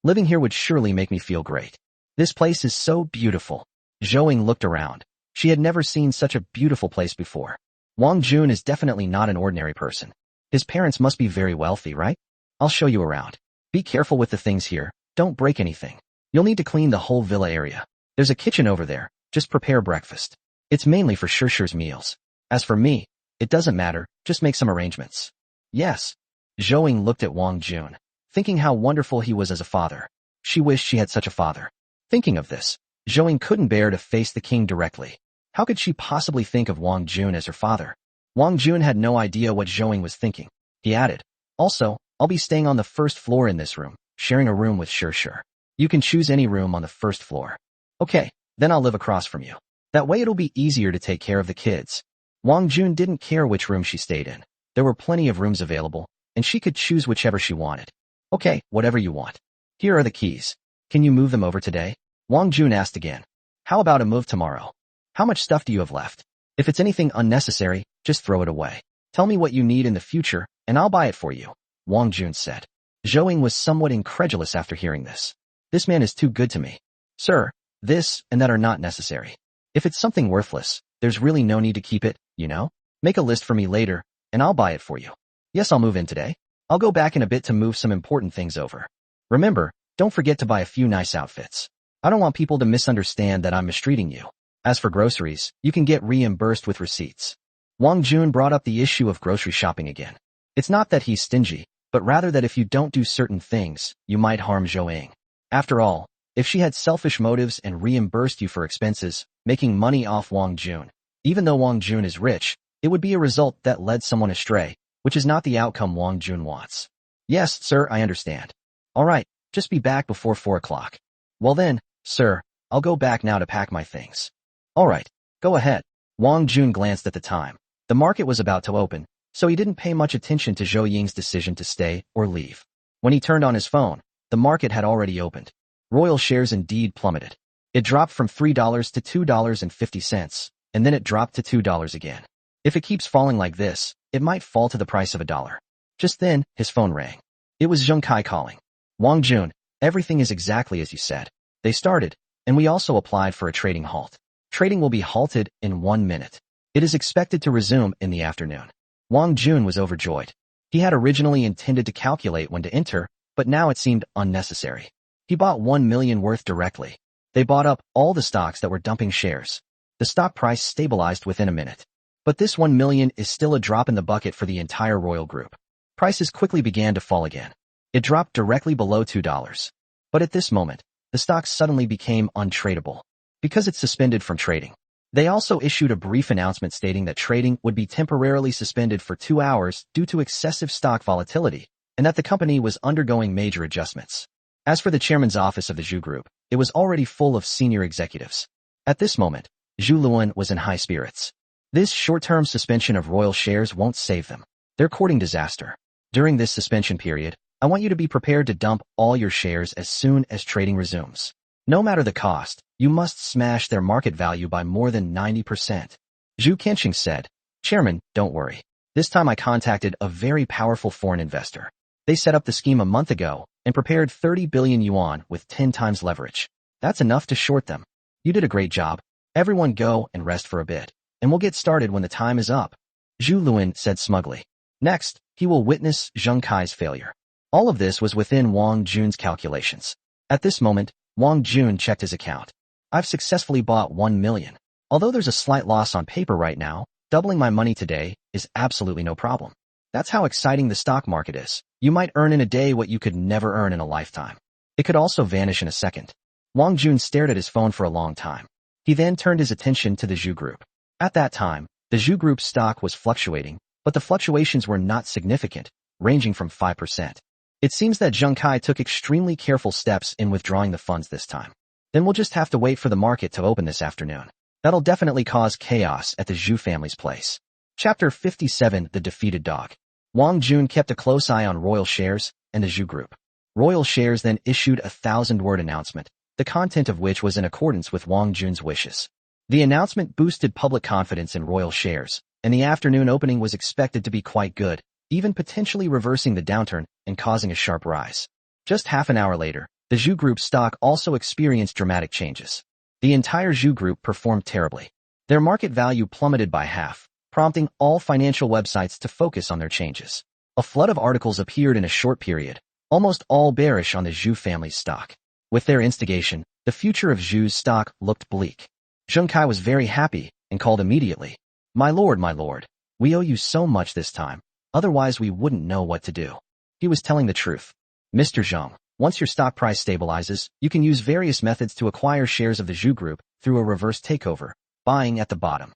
Living here would surely make me feel great. This place is so beautiful. Zhou looked around. She had never seen such a beautiful place before. Wang Jun is definitely not an ordinary person. His parents must be very wealthy, right? I'll show you around. Be careful with the things here. Don't break anything. You'll need to clean the whole villa area. There's a kitchen over there. Just prepare breakfast. It's mainly for Shirshir's meals. As for me, it doesn't matter. Just make some arrangements. Yes. Zhou looked at Wang Jun, thinking how wonderful he was as a father. She wished she had such a father. Thinking of this, Zhou couldn't bear to face the king directly. How could she possibly think of Wang Jun as her father? Wang Jun had no idea what Zhou was thinking. He added, Also, I'll be staying on the first floor in this room, sharing a room with Shirshir. You can choose any room on the first floor. Okay, then I'll live across from you. That way it'll be easier to take care of the kids. Wang Jun didn't care which room she stayed in. There were plenty of rooms available, and she could choose whichever she wanted. Okay, whatever you want. Here are the keys. Can you move them over today? Wang Jun asked again. How about a move tomorrow? How much stuff do you have left? If it's anything unnecessary, just throw it away. Tell me what you need in the future, and I'll buy it for you, Wang Jun said. Zhou was somewhat incredulous after hearing this. This man is too good to me. Sir, this and that are not necessary. If it's something worthless, there's really no need to keep it, you know? Make a list for me later, and I'll buy it for you. Yes, I'll move in today. I'll go back in a bit to move some important things over. Remember, don't forget to buy a few nice outfits. I don't want people to misunderstand that I'm mistreating you. As for groceries, you can get reimbursed with receipts. Wang Jun brought up the issue of grocery shopping again. It's not that he's stingy, but rather that if you don't do certain things, you might harm Zhou Ying. After all, if she had selfish motives and reimbursed you for expenses, making money off Wang Jun, even though Wang Jun is rich, it would be a result that led someone astray, which is not the outcome Wang Jun wants. Yes, sir, I understand. All right, just be back before 4 o'clock. Well then, sir, I'll go back now to pack my things. All right, go ahead. Wang Jun glanced at the time. The market was about to open, so he didn't pay much attention to Zhou Ying's decision to stay or leave. When he turned on his phone, the market had already opened. Royal shares indeed plummeted. It dropped from $3 to $2.50, and then it dropped to $2 again. If it keeps falling like this, it might fall to the price of $1. Just then, his phone rang. It was Zheng Kai calling. Wang Jun, everything is exactly as you said. They started, and we also applied for a trading halt. Trading will be halted in 1 minute. It is expected to resume in the afternoon. Wang Jun was overjoyed. He had originally intended to calculate when to enter, but now it seemed unnecessary. He bought 1 million worth directly. They bought up all the stocks that were dumping shares. The stock price stabilized within a minute. But this 1 million is still a drop in the bucket for the entire Royal Group. Prices quickly began to fall again. It dropped directly below $2. But at this moment, the stock suddenly became untradeable because it's suspended from trading. They also issued a brief announcement stating that trading would be temporarily suspended for 2 hours due to excessive stock volatility, and that the company was undergoing major adjustments. As for the chairman's office of the Zhu Group, it was already full of senior executives. At this moment, Zhu Luan was in high spirits. This short-term suspension of royal shares won't save them. They're courting disaster. During this suspension period, I want you to be prepared to dump all your shares as soon as trading resumes. No matter the cost, you must smash their market value by more than 90%. Zhu Kenqing said, Chairman, don't worry. This time I contacted a very powerful foreign investor. They set up the scheme a month ago and prepared 30 billion yuan with 10 times leverage. That's enough to short them. You did a great job. Everyone go and rest for a bit, and we'll get started when the time is up. Zhu Luan said smugly. Next, he will witness Zheng Kai's failure. All of this was within Wang Jun's calculations. At this moment, Wang Jun checked his account. I've successfully bought 1 million. Although there's a slight loss on paper right now, doubling my money today is absolutely no problem. That's how exciting the stock market is. You might earn in a day what you could never earn in a lifetime. It could also vanish in a second. Wang Jun stared at his phone for a long time. He then turned his attention to the Zhu Group. At that time, the Zhu Group's stock was fluctuating, but the fluctuations were not significant, ranging from 5%. It seems that Zheng Kai took extremely careful steps in withdrawing the funds this time. Then we'll just have to wait for the market to open this afternoon. That'll definitely cause chaos at the Zhu family's place. Chapter 57, The Defeated Dog. Wang Jun kept a close eye on Royal Shares and the Zhu Group. Royal Shares then issued a 1,000-word announcement, the content of which was in accordance with Wang Jun's wishes. The announcement boosted public confidence in Royal Shares, and the afternoon opening was expected to be quite good, even potentially reversing the downturn and causing a sharp rise. Just half an hour later, the Zhu Group stock also experienced dramatic changes. The entire Zhu Group performed terribly. Their market value plummeted by half, prompting all financial websites to focus on their changes. A flood of articles appeared in a short period, almost all bearish on the Zhu family's stock. With their instigation, the future of Zhu's stock looked bleak. Zheng Kai was very happy and called immediately. My lord, we owe you so much this time, otherwise we wouldn't know what to do. He was telling the truth. Mr. Zheng, once your stock price stabilizes, you can use various methods to acquire shares of the Zhu Group through a reverse takeover, buying at the bottom.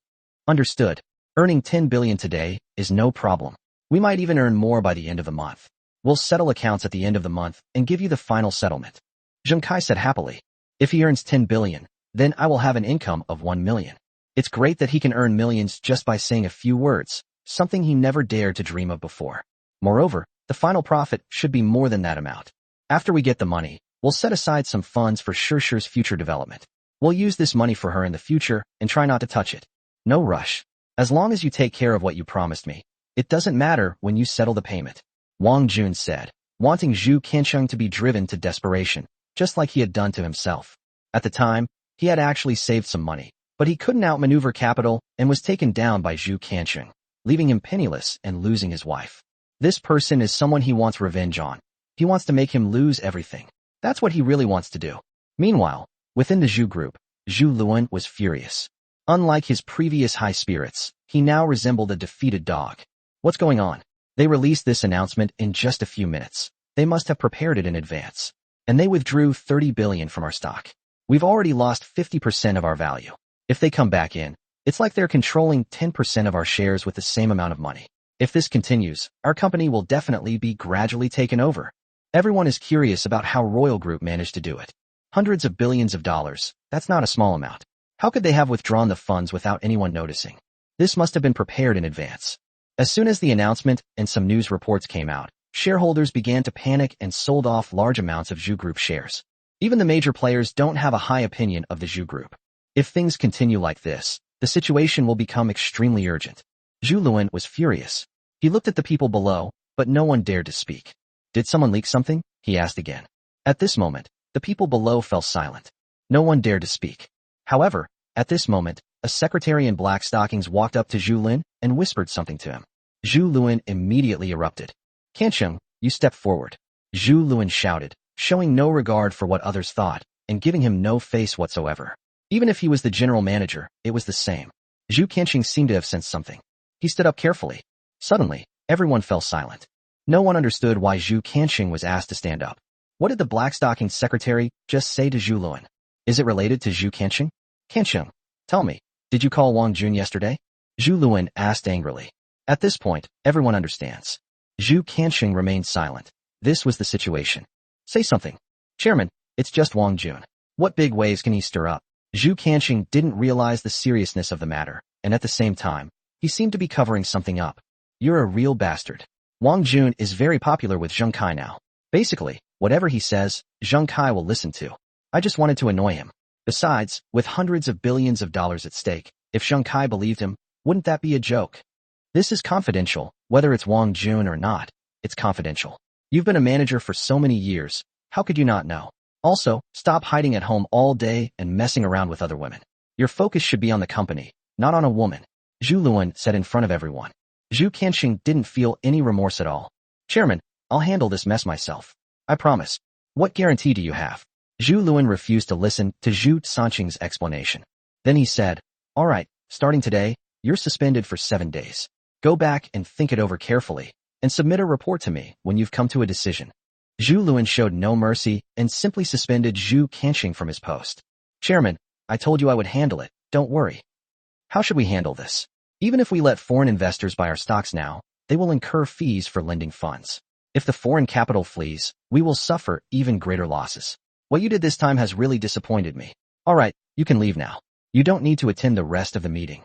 Understood. Earning 10 billion today is no problem. We might even earn more by the end of the month. We'll settle accounts at the end of the month and give you the final settlement. Zheng Kai said happily. If he earns 10 billion, then I will have an income of 1 million. It's great that he can earn millions just by saying a few words, something he never dared to dream of before. Moreover, the final profit should be more than that amount. After we get the money, we'll set aside some funds for Shishi's future development. We'll use this money for her in the future and try not to touch it. No rush. As long as you take care of what you promised me, it doesn't matter when you settle the payment. Wang Jun said, wanting Zhu Kenqing to be driven to desperation, just like he had done to himself. At the time, he had actually saved some money, but he couldn't outmaneuver capital and was taken down by Zhu Kenqing, leaving him penniless and losing his wife. This person is someone he wants revenge on. He wants to make him lose everything. That's what he really wants to do. Meanwhile, within the Zhu Group, Zhu Luan was furious. Unlike his previous high spirits, he now resembled a defeated dog. What's going on? They released this announcement in just a few minutes. They must have prepared it in advance. And they withdrew 30 billion from our stock. We've already lost 50% of our value. If they come back in, it's like they're controlling 10% of our shares with the same amount of money. If this continues, our company will definitely be gradually taken over. Everyone is curious about how Royal Group managed to do it. Hundreds of billions of dollars, that's not a small amount. How could they have withdrawn the funds without anyone noticing? This must have been prepared in advance. As soon as the announcement and some news reports came out, shareholders began to panic and sold off large amounts of Zhu Group shares. Even the major players don't have a high opinion of the Zhu Group. If things continue like this, the situation will become extremely urgent. Zhu Luan was furious. He looked at the people below, but no one dared to speak. Did someone leak something? He asked again. At this moment, the people below fell silent. No one dared to speak. However, at this moment, a secretary in black stockings walked up to Zhu Lin and whispered something to him. Zhu Luan immediately erupted. Kancheng, you step forward. Zhu Luan shouted, showing no regard for what others thought, and giving him no face whatsoever. Even if he was the general manager, it was the same. Zhu Kancheng seemed to have sensed something. He stood up carefully. Suddenly, everyone fell silent. No one understood why Zhu Kancheng was asked to stand up. What did the black-stockinged secretary just say to Zhu Luan? Is it related to Zhu Kancheng? Kancheng, tell me, did you call Wang Jun yesterday? Zhu Luan asked angrily. At this point, everyone understands. Zhu Kancheng remained silent. This was the situation. Say something. Chairman, it's just Wang Jun. What big waves can he stir up? Zhu Kancheng didn't realize the seriousness of the matter, and at the same time, he seemed to be covering something up. You're a real bastard. Wang Jun is very popular with Zheng Kai now. Basically, whatever he says, Zheng Kai will listen to. I just wanted to annoy him. Besides, with hundreds of billions of dollars at stake, if Zheng Kai believed him, wouldn't that be a joke? This is confidential, whether it's Wang Jun or not, it's confidential. You've been a manager for so many years, how could you not know? Also, stop hiding at home all day and messing around with other women. Your focus should be on the company, not on a woman. Zhu Luan said in front of everyone. Zhu Kancheng didn't feel any remorse at all. Chairman, I'll handle this mess myself. I promise. What guarantee do you have? Zhu Luan refused to listen to Zhu Sanqing's explanation. Then he said, all right, starting today, you're suspended for 7 days. Go back and think it over carefully, and submit a report to me when you've come to a decision. Zhu Luan showed no mercy and simply suspended Zhu Kancheng from his post. Chairman, I told you I would handle it, don't worry. How should we handle this? Even if we let foreign investors buy our stocks now, they will incur fees for lending funds. If the foreign capital flees, we will suffer even greater losses. What you did this time has really disappointed me. All right, you can leave now. You don't need to attend the rest of the meeting.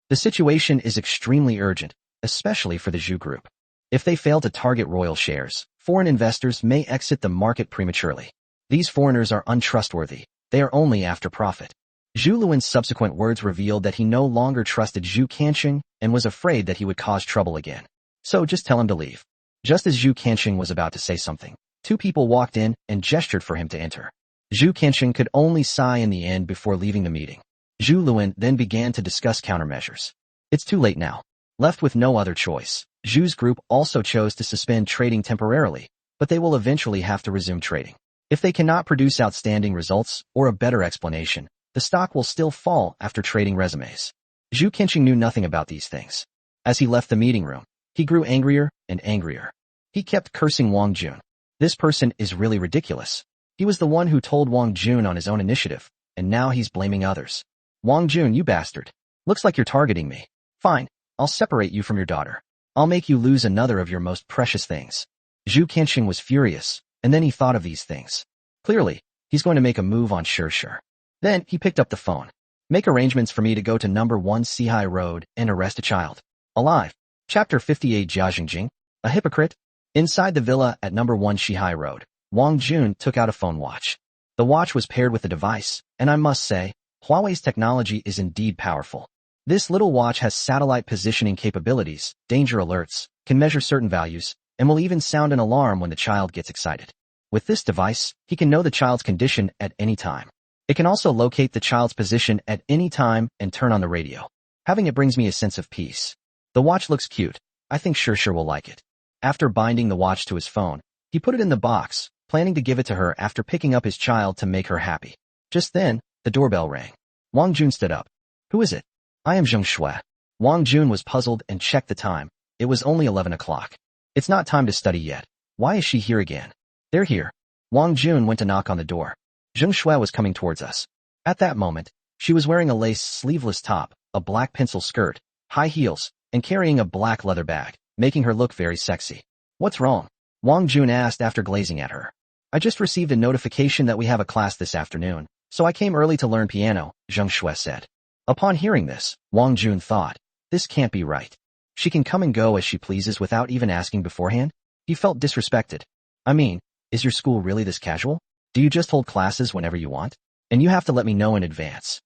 The situation is extremely urgent, especially for the Zhu Group. If they fail to target royal shares, foreign investors may exit the market prematurely. These foreigners are untrustworthy. They are only after profit. Zhu Luan's subsequent words revealed that he no longer trusted Zhu Kancheng and was afraid that he would cause trouble again. So just tell him to leave. Just as Zhu Kancheng was about to say something, two people walked in and gestured for him to enter. Zhu Kancheng could only sigh in the end before leaving the meeting. Zhu Luan then began to discuss countermeasures. It's too late now. Left with no other choice, Zhu's group also chose to suspend trading temporarily, but they will eventually have to resume trading. If they cannot produce outstanding results or a better explanation, the stock will still fall after trading resumes. Zhu Kancheng knew nothing about these things. As he left the meeting room, he grew angrier and angrier. He kept cursing Wang Jun. This person is really ridiculous. He was the one who told Wang Jun on his own initiative, and now he's blaming others. Wang Jun, you bastard. Looks like you're targeting me. Fine, I'll separate you from your daughter. I'll make you lose another of your most precious things. Zhu Kancheng was furious, and then he thought of these things. Clearly, he's going to make a move on Sure. Then he picked up the phone. Make arrangements for me to go to number 1 Sihai Road and arrest a child. Alive. Chapter 58 Jiajingjing, a hypocrite. Inside the villa at number 1 Sihai Road, Wang Jun took out a phone watch. The watch was paired with the device, and I must say, Huawei's technology is indeed powerful. This little watch has satellite positioning capabilities, danger alerts, can measure certain values, and will even sound an alarm when the child gets excited. With this device, he can know the child's condition at any time. It can also locate the child's position at any time and turn on the radio. Having it brings me a sense of peace. The watch looks cute. I think Sure will like it. After binding the watch to his phone, he put it in the box, planning to give it to her after picking up his child to make her happy. Just then, the doorbell rang. Wang Jun stood up. Who is it? I am Zheng Shui. Wang Jun was puzzled and checked the time. It was only 11 o'clock. It's not time to study yet. Why is she here again? They're here. Wang Jun went to knock on the door. Zheng Shui was coming towards us. At that moment, she was wearing a lace sleeveless top, a black pencil skirt, high heels, and carrying a black leather bag, making her look very sexy. What's wrong? Wang Jun asked after glazing at her. I just received a notification that we have a class this afternoon, so I came early to learn piano, Zheng Shui said. Upon hearing this, Wang Jun thought, this can't be right. She can come and go as she pleases without even asking beforehand? He felt disrespected. I mean, is your school really this casual? Do you just hold classes whenever you want? And you have to let me know in advance.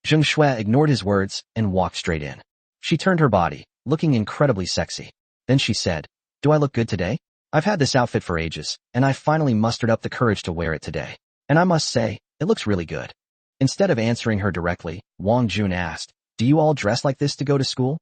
Zheng Shui ignored his words and walked straight in. She turned her body, looking incredibly sexy. Then she said, do I look good today? I've had this outfit for ages, and I finally mustered up the courage to wear it today. And I must say, it looks really good. Instead of answering her directly, Wang Jun asked, do you all dress like this to go to school?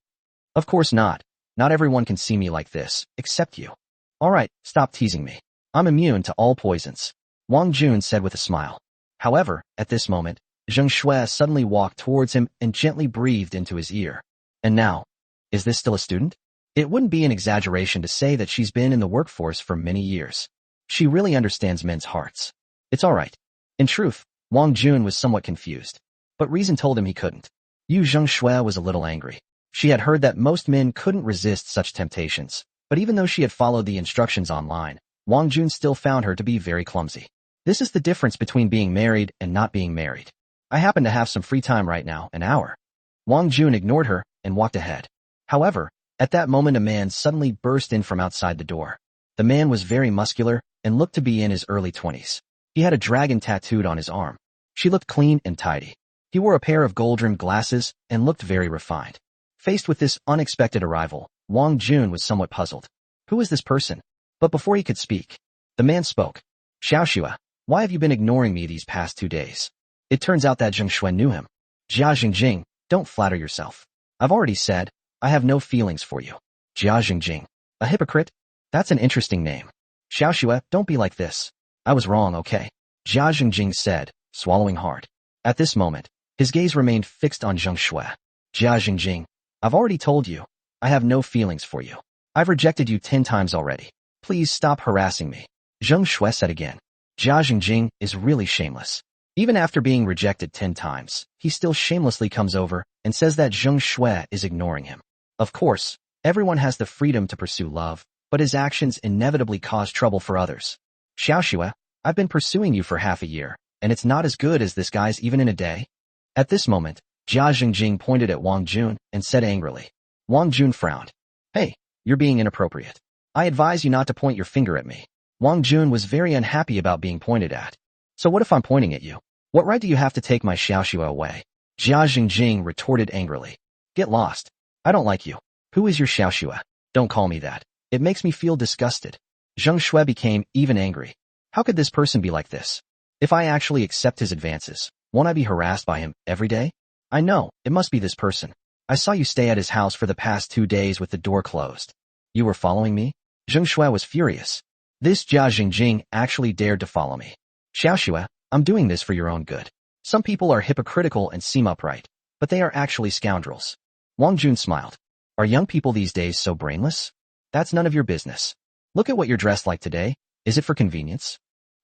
Of course not. Not everyone can see me like this, except you. Alright, stop teasing me. I'm immune to all poisons. Wang Jun said with a smile. However, at this moment, Zheng Shui suddenly walked towards him and gently breathed into his ear. And now, is this still a student? It wouldn't be an exaggeration to say that she's been in the workforce for many years. She really understands men's hearts. It's alright. In truth, Wang Jun was somewhat confused. But reason told him he couldn't. Zheng Shui was a little angry. She had heard that most men couldn't resist such temptations. But even though she had followed the instructions online, Wang Jun still found her to be very clumsy. This is the difference between being married and not being married. I happen to have some free time right now, an hour. Wang Jun ignored her and walked ahead. However, at that moment a man suddenly burst in from outside the door. The man was very muscular and looked to be in his early 20s. He had a dragon tattooed on his arm. She looked clean and tidy. He wore a pair of gold-rimmed glasses and looked very refined. Faced with this unexpected arrival, Wang Jun was somewhat puzzled. Who is this person? But before he could speak, the man spoke. Xiaoxua, why have you been ignoring me these past 2 days? It turns out that Zheng Shui knew him. Jia Jingjing, don't flatter yourself. I've already said, I have no feelings for you. Jia Jingjing, a hypocrite? That's an interesting name. Xiaoxua, don't be like this. I was wrong, okay? Jia Jingjing said, swallowing hard. At this moment, his gaze remained fixed on Zheng Shui. Jia Jingjing, I've already told you, I have no feelings for you. I've rejected you 10 times already. Please stop harassing me. Zheng Shui said again. Jia Jingjing is really shameless. Even after being rejected 10 times, he still shamelessly comes over and says that Zheng Shui is ignoring him. Of course, everyone has the freedom to pursue love, but his actions inevitably cause trouble for others. Xiaoxua, I've been pursuing you for half a year, and it's not as good as this guy's even in a day. At this moment, Jia Jingjing pointed at Wang Jun and said angrily. Wang Jun frowned. Hey, you're being inappropriate. I advise you not to point your finger at me. Wang Jun was very unhappy about being pointed at. So what if I'm pointing at you? What right do you have to take my Xiaoxua away? Jia Jingjing retorted angrily. Get lost. I don't like you. Who is your Xiaoxua? Don't call me that. It makes me feel disgusted. Zheng Shui became even angry. How could this person be like this? If I actually accept his advances, won't I be harassed by him every day? I know, it must be this person. I saw you stay at his house for the past 2 days with the door closed. You were following me? Zheng Shui was furious. This Jia Jingjing actually dared to follow me. Xiaoxua, I'm doing this for your own good. Some people are hypocritical and seem upright, but they are actually scoundrels. Wang Jun smiled. Are young people these days so brainless? That's none of your business. Look at what you're dressed like today. Is it for convenience?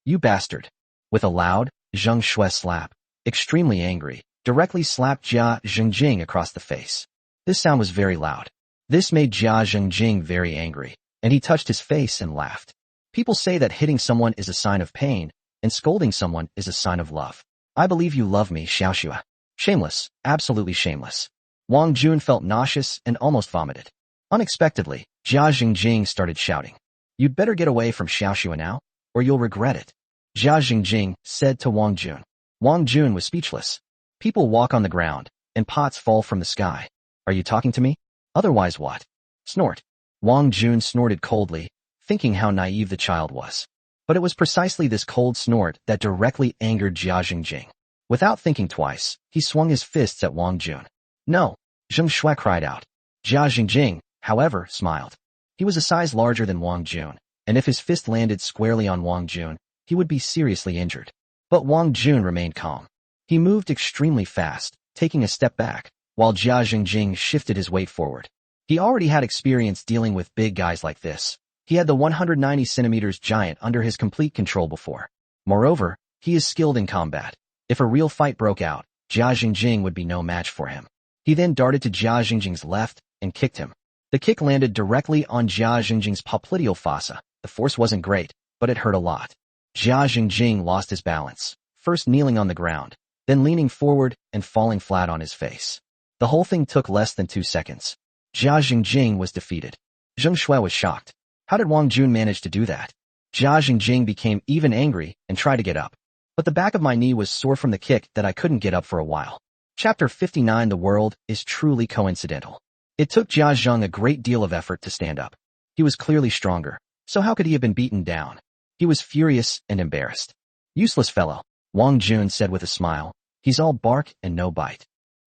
You bastard. With a loud, Zheng Shui slap, extremely angry, directly slapped Jia Jingjing across the face. This sound was very loud. This made Jia Jingjing very angry, and he touched his face and laughed. People say that hitting someone is a sign of pain, and scolding someone is a sign of love. I believe you love me, Xiaoxua. Shameless, absolutely shameless. Wang Jun felt nauseous and almost vomited. Unexpectedly, Jia Jingjing started shouting. You'd better get away from Xiaoxua now, or you'll regret it. Jia Jingjing said to Wang Jun. Wang Jun was speechless. People walk on the ground, and pots fall from the sky. Are you talking to me? Otherwise what? Snort. Wang Jun snorted coldly, thinking how naive the child was. But it was precisely this cold snort that directly angered Jia Jingjing. Without thinking twice, he swung his fists at Wang Jun. No! Zheng Shui cried out. Jia Jingjing, however, smiled. He was a size larger than Wang Jun, and if his fist landed squarely on Wang Jun, he would be seriously injured. But Wang Jun remained calm. He moved extremely fast, taking a step back, while Jia Jingjing shifted his weight forward. He already had experience dealing with big guys like this, He had the 190 centimeters giant under his complete control before. Moreover, he is skilled in combat. If a real fight broke out, Jia Jingjing would be no match for him. He then darted to Jia Jingjing's left and kicked him. The kick landed directly on Jia Jingjing's popliteal fossa. The force wasn't great, but it hurt a lot. Jia Jingjing lost his balance, first kneeling on the ground, then leaning forward and falling flat on his face. The whole thing took less than 2 seconds. Jia Jingjing was defeated. Zheng Shui was shocked. How did Wang Jun manage to do that? Jia Jingjing became even angry and tried to get up. But the back of my knee was sore from the kick that I couldn't get up for a while. Chapter 59. The world is truly coincidental. It took Jia Zheng a great deal of effort to stand up. He was clearly stronger, so how could he have been beaten down? He was furious and embarrassed. Useless fellow, Wang Jun said with a smile. He's all bark and no bite.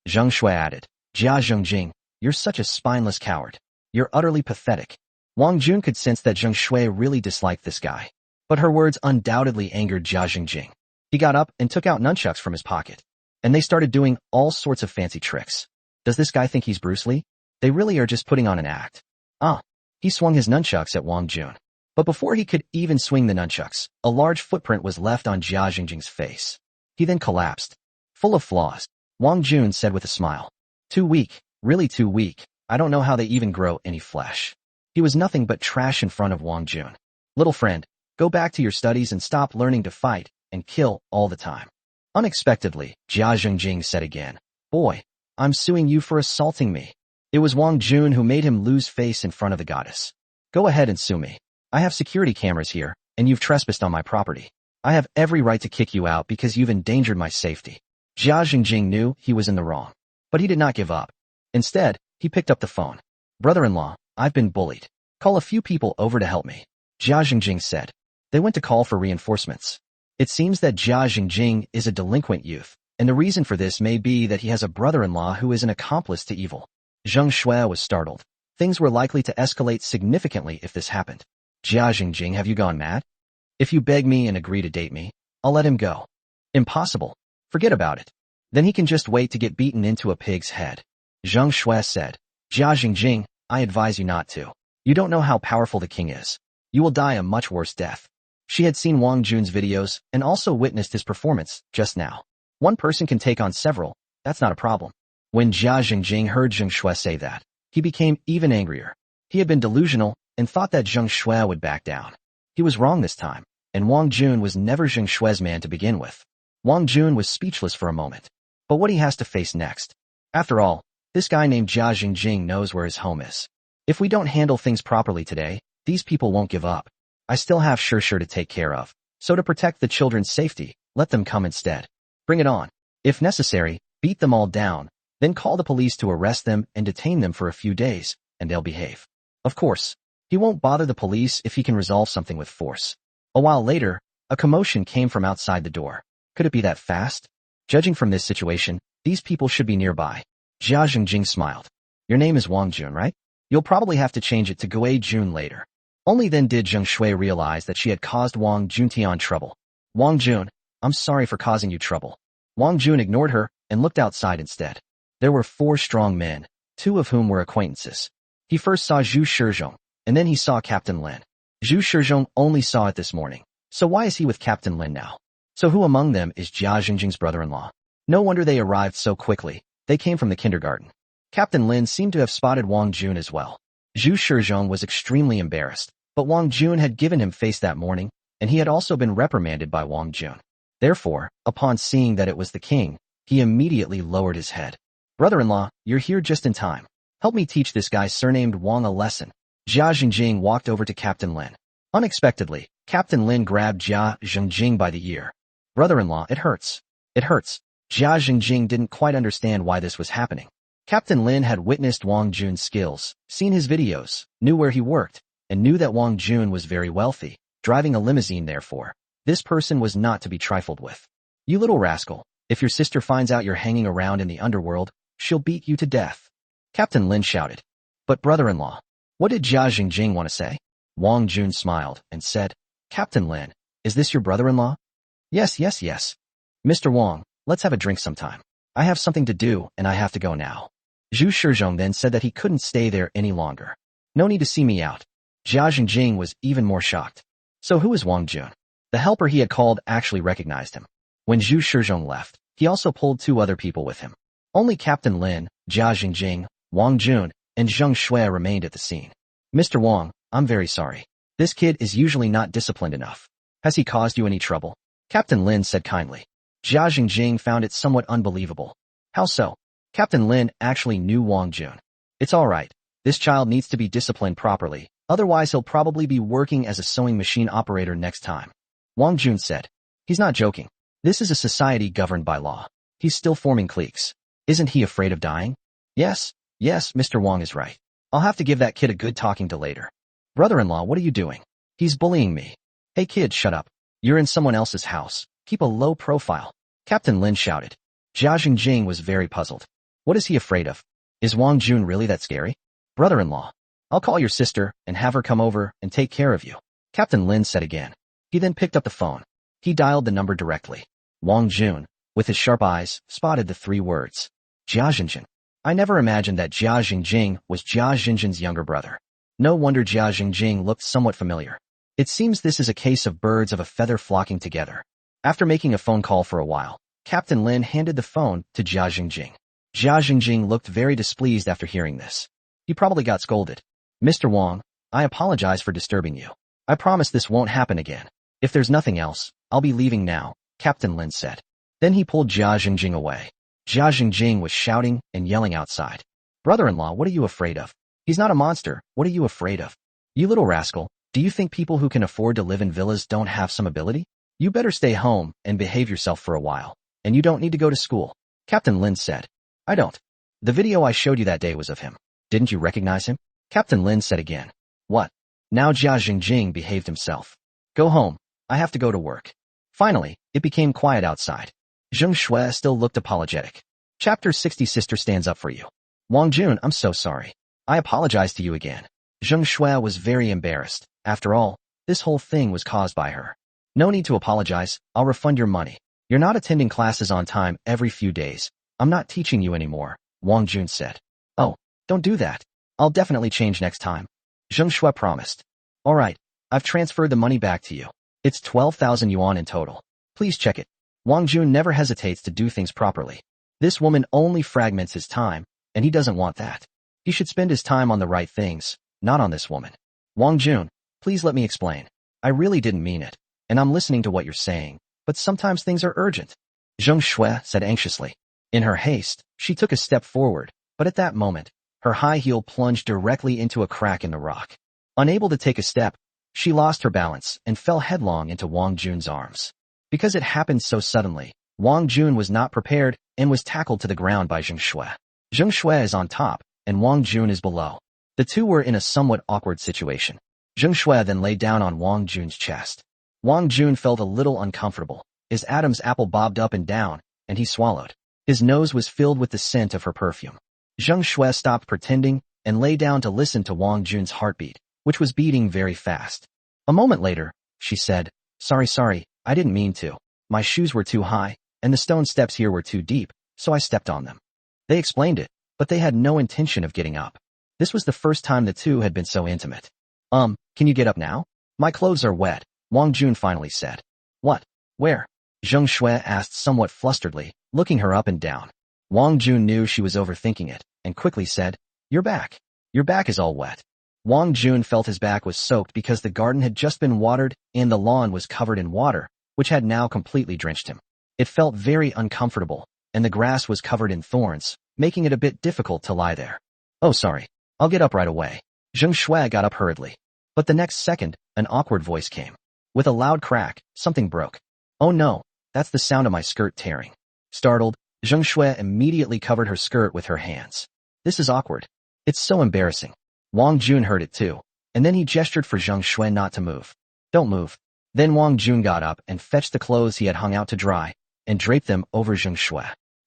Zheng Shui added, Jia Zhengjing, you're such a spineless coward. You're utterly pathetic. Wang Jun could sense that Zheng Shui really disliked this guy. But her words undoubtedly angered Jia Jingjing. He got up and took out nunchucks from his pocket. And they started doing all sorts of fancy tricks. Does this guy think he's Bruce Lee? They really are just putting on an act. He swung his nunchucks at Wang Jun. But before he could even swing the nunchucks, a large footprint was left on Jia Jingjing's face. He then collapsed. Full of flaws, Wang Jun said with a smile. Too weak, really too weak. I don't know how they even grow any flesh. He was nothing but trash in front of Wang Jun. Little friend, go back to your studies and stop learning to fight and kill all the time. Unexpectedly, Jia Jingjing said again, Boy, I'm suing you for assaulting me. It was Wang Jun who made him lose face in front of the goddess. Go ahead and sue me. I have security cameras here, and you've trespassed on my property. I have every right to kick you out because you've endangered my safety. Jia Jingjing knew he was in the wrong. But he did not give up. Instead, he picked up the phone. Brother-in-law, I've been bullied. Call a few people over to help me. Jia Jingjing said. They went to call for reinforcements. It seems that Jia Jingjing is a delinquent youth, and the reason for this may be that he has a brother-in-law who is an accomplice to evil. Zheng Shui was startled. Things were likely to escalate significantly if this happened. Jia Jingjing, have you gone mad? If you beg me and agree to date me, I'll let him go. Impossible. Forget about it. Then he can just wait to get beaten into a pig's head. Zheng Shui said. Jia Jingjing, I advise you not to. You don't know how powerful the king is. You will die a much worse death. She had seen Wang Jun's videos and also witnessed his performance just now. One person can take on several, that's not a problem. When Jia Jingjing heard Zheng Shui say that, he became even angrier. He had been delusional and thought that Zheng Shui would back down. He was wrong this time, and Wang Jun was never Zheng Shui's man to begin with. Wang Jun was speechless for a moment. But what he has to face next? After all, this guy named Jia Jingjing knows where his home is. If we don't handle things properly today, these people won't give up. I still have Sure to take care of, so to protect the children's safety, let them come instead. Bring it on. If necessary, beat them all down, then call the police to arrest them and detain them for a few days, and they'll behave. Of course, he won't bother the police if he can resolve something with force. A while later, a commotion came from outside the door. Could it be that fast? Judging from this situation, these people should be nearby. Jia Jingjing smiled. Your name is Wang Jun, right? You'll probably have to change it to Gui Jun later. Only then did Zheng Shui realize that she had caused Wang Juntian trouble. Wang Jun, I'm sorry for causing you trouble. Wang Jun ignored her and looked outside instead. There were 4 strong men, 2 of whom were acquaintances. He first saw Zhu Shizhong, and then he saw Captain Lin. Zhu Shizhong only saw it this morning, so why is he with Captain Lin now? So who among them is Jia Jingjing's brother-in-law? No wonder they arrived so quickly. They came from the kindergarten. Captain Lin seemed to have spotted Wang Jun as well. Zhu Shizhong was extremely embarrassed, but Wang Jun had given him face that morning, and he had also been reprimanded by Wang Jun. Therefore, upon seeing that it was the king, he immediately lowered his head. Brother-in-law, you're here just in time. Help me teach this guy surnamed Wang a lesson. Jia Jingjing walked over to Captain Lin. Unexpectedly, Captain Lin grabbed Jia Jingjing by the ear. Brother-in-law, it hurts. It hurts. Jia Jingjing didn't quite understand why this was happening. Captain Lin had witnessed Wang Jun's skills, seen his videos, knew where he worked, and knew that Wang Jun was very wealthy, driving a limousine therefore. This person was not to be trifled with. You little rascal, if your sister finds out you're hanging around in the underworld, she'll beat you to death. Captain Lin shouted. But brother-in-law, what did Jia Jingjing want to say? Wang Jun smiled and said, Captain Lin, is this your brother-in-law? Yes. Mr. Wang, let's have a drink sometime. I have something to do and I have to go now. Zhu Shizhong then said that he couldn't stay there any longer. No need to see me out. Jia Jingjing was even more shocked. So who is Wang Jun? The helper he had called actually recognized him. When Zhu Shizhong left, he also pulled 2 other people with him. Only Captain Lin, Jia Jingjing, Wang Jun, and Zheng Shui remained at the scene. Mr. Wang, I'm very sorry. This kid is usually not disciplined enough. Has he caused you any trouble? Captain Lin said kindly. Jia Jingjing found it somewhat unbelievable. How so? Captain Lin actually knew Wang Jun. It's alright. This child needs to be disciplined properly, otherwise he'll probably be working as a sewing machine operator next time. Wang Jun said. He's not joking. This is a society governed by law. He's still forming cliques. Isn't he afraid of dying? Yes, Mr. Wang is right. I'll have to give that kid a good talking to later. Brother-in-law, what are you doing? He's bullying me. Hey kid, shut up. You're in someone else's house. Keep a low profile. Captain Lin shouted. Jia Jingjing was very puzzled. What is he afraid of? Is Wang Jun really that scary? Brother-in-law, I'll call your sister and have her come over and take care of you. Captain Lin said again. He then picked up the phone. He dialed the number directly. Wang Jun, with his sharp eyes, spotted the 3 words. Jia Jingjing. I never imagined that Jia Jingjing was Jia Jingjing's younger brother. No wonder Jia Jingjing looked somewhat familiar. It seems this is a case of birds of a feather flocking together. After making a phone call for a while, Captain Lin handed the phone to Jia Jingjing. Jia Jingjing looked very displeased after hearing this. He probably got scolded. Mr. Wang, I apologize for disturbing you. I promise this won't happen again. If there's nothing else, I'll be leaving now, Captain Lin said. Then he pulled Jia Jingjing away. Jia Jingjing was shouting and yelling outside. Brother-in-law, what are you afraid of? He's not a monster. What are you afraid of? You little rascal, do you think people who can afford to live in villas don't have some ability? You better stay home and behave yourself for a while. And you don't need to go to school. Captain Lin said. I don't. The video I showed you that day was of him. Didn't you recognize him? Captain Lin said again. What? Now Jia Jingjing behaved himself. Go home. I have to go to work. Finally, it became quiet outside. Zheng Shui still looked apologetic. Chapter 60 Sister stands up for you. Wang Jun, I'm so sorry. I apologize to you again. Zheng Shui was very embarrassed. After all, this whole thing was caused by her. No need to apologize. I'll refund your money. You're not attending classes on time every few days. I'm not teaching you anymore, Wang Jun said. Oh, don't do that. I'll definitely change next time. Zheng Shui promised. Alright, I've transferred the money back to you. It's 12,000 yuan in total. Please check it. Wang Jun never hesitates to do things properly. This woman only fragments his time, and he doesn't want that. He should spend his time on the right things, not on this woman. Wang Jun, please let me explain. I really didn't mean it, and I'm listening to what you're saying, but sometimes things are urgent. Zheng Shui said anxiously. In her haste, she took a step forward, but at that moment, her high heel plunged directly into a crack in the rock. Unable to take a step, she lost her balance and fell headlong into Wang Jun's arms. Because it happened so suddenly, Wang Jun was not prepared and was tackled to the ground by Zheng Shui. Zheng Shui is on top, and Wang Jun is below. The two were in a somewhat awkward situation. Zheng Shui then lay down on Wang Jun's chest. Wang Jun felt a little uncomfortable. His Adam's apple bobbed up and down, and he swallowed. His nose was filled with the scent of her perfume. Zheng Shui stopped pretending and lay down to listen to Wang Jun's heartbeat, which was beating very fast. A moment later, she said, Sorry, I didn't mean to. My shoes were too high, and the stone steps here were too deep, so I stepped on them. They explained it, but they had no intention of getting up. This was the first time the two had been so intimate. Can you get up now? My clothes are wet, Wang Jun finally said. What? Where? Zheng Shui asked somewhat flusteredly, looking her up and down. Wang Jun knew she was overthinking it, and quickly said, Your back. Your back is all wet. Wang Jun felt his back was soaked because the garden had just been watered and the lawn was covered in water, which had now completely drenched him. It felt very uncomfortable, and the grass was covered in thorns, making it a bit difficult to lie there. Oh sorry, I'll get up right away. Zheng Shui got up hurriedly. But the next second, an awkward voice came. With a loud crack, something broke. Oh no, that's the sound of my skirt tearing. Startled, Zheng Shui immediately covered her skirt with her hands. This is awkward. It's so embarrassing. Wang Jun heard it too, and then he gestured for Zheng Shui not to move. Don't move. Then Wang Jun got up and fetched the clothes he had hung out to dry, and draped them over Zheng Shui.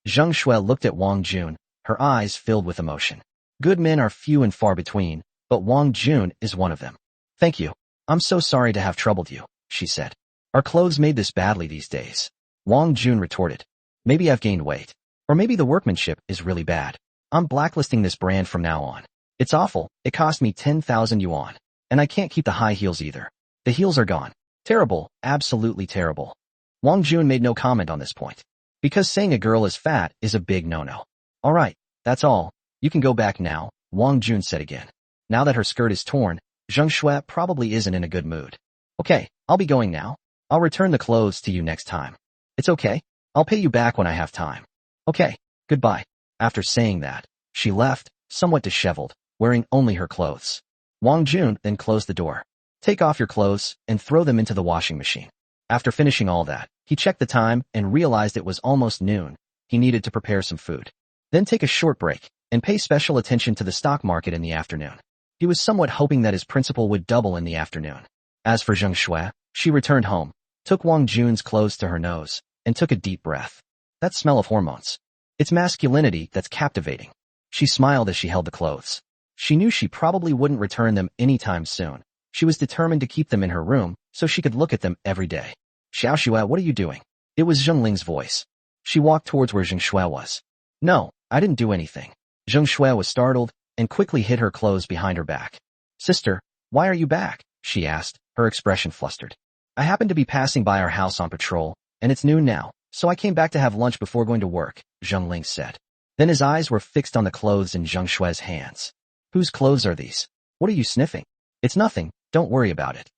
Zheng Shui looked at Wang Jun, her eyes filled with emotion. Good men are few and far between, but Wang Jun is one of them. Thank you. I'm so sorry to have troubled you, she said. Are clothes made this badly these days? Wang Jun retorted. Maybe I've gained weight. Or maybe the workmanship is really bad. I'm blacklisting this brand from now on. It's awful. It cost me 10,000 yuan. And I can't keep the high heels either. The heels are gone. Terrible, absolutely terrible. Wang Jun made no comment on this point. Because saying a girl is fat is a big no-no. Alright, that's all. You can go back now, Wang Jun said again. Now that her skirt is torn, Zheng Shui probably isn't in a good mood. Okay, I'll be going now. I'll return the clothes to you next time. It's okay. I'll pay you back when I have time. Okay, goodbye. After saying that, she left, somewhat disheveled, wearing only her clothes. Wang Jun then closed the door. Take off your clothes and throw them into the washing machine. After finishing all that, he checked the time and realized it was almost noon. He needed to prepare some food. Then take a short break and pay special attention to the stock market in the afternoon. He was somewhat hoping that his principal would double in the afternoon. As for Zheng Shui, she returned home, took Wang Jun's clothes to her nose, and took a deep breath. That smell of hormones. It's masculinity that's captivating. She smiled as she held the clothes. She knew she probably wouldn't return them anytime soon. She was determined to keep them in her room so she could look at them every day. Xiao Xue, what are you doing? It was Zheng Ling's voice. She walked towards where Zheng Shui was. No, I didn't do anything. Zheng Shui was startled and quickly hid her clothes behind her back. Sister, why are you back? She asked, her expression flustered. I happened to be passing by our house on patrol, and it's noon now, so I came back to have lunch before going to work, Zheng Ling said. Then his eyes were fixed on the clothes in Zheng Shui's hands. Whose clothes are these? What are you sniffing? It's nothing, don't worry about it.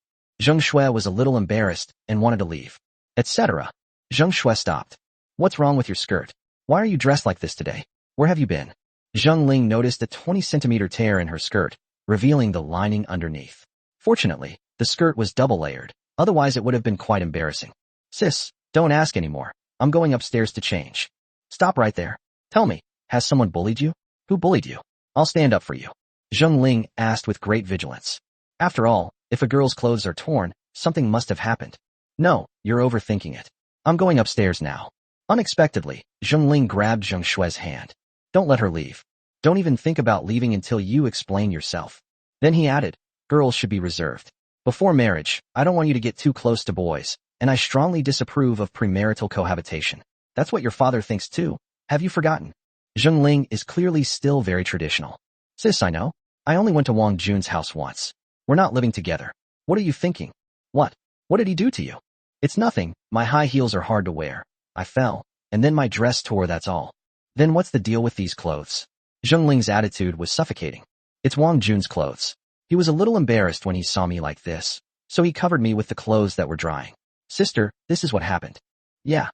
Zheng Shui was a little embarrassed and wanted to leave. Etc. Zheng Shui stopped. What's wrong with your skirt? Why are you dressed like this today? Where have you been? Zheng Ling noticed a 20-centimeter tear in her skirt, revealing the lining underneath. Fortunately, the skirt was double-layered, otherwise it would have been quite embarrassing. Sis, don't ask anymore. I'm going upstairs to change. Stop right there. Tell me, has someone bullied you? Who bullied you? I'll stand up for you. Zheng Ling asked with great vigilance. After all, if a girl's clothes are torn, something must have happened. No, you're overthinking it. I'm going upstairs now. Unexpectedly, Zheng Ling grabbed Zheng Shui's hand. Don't let her leave. Don't even think about leaving until you explain yourself. Then he added, girls should be reserved. Before marriage, I don't want you to get too close to boys, and I strongly disapprove of premarital cohabitation. That's what your father thinks too. Have you forgotten? Zheng Ling is clearly still very traditional. Sis, I know. I only went to Wang Jun's house once. We're not living together. What are you thinking? What? What did he do to you? It's nothing. My high heels are hard to wear. I fell, and then my dress tore, that's all. Then what's the deal with these clothes? Zheng Ling's attitude was suffocating. It's Wang Jun's clothes. He was a little embarrassed when he saw me like this, so he covered me with the clothes that were drying. Sister, this is what happened. Yeah.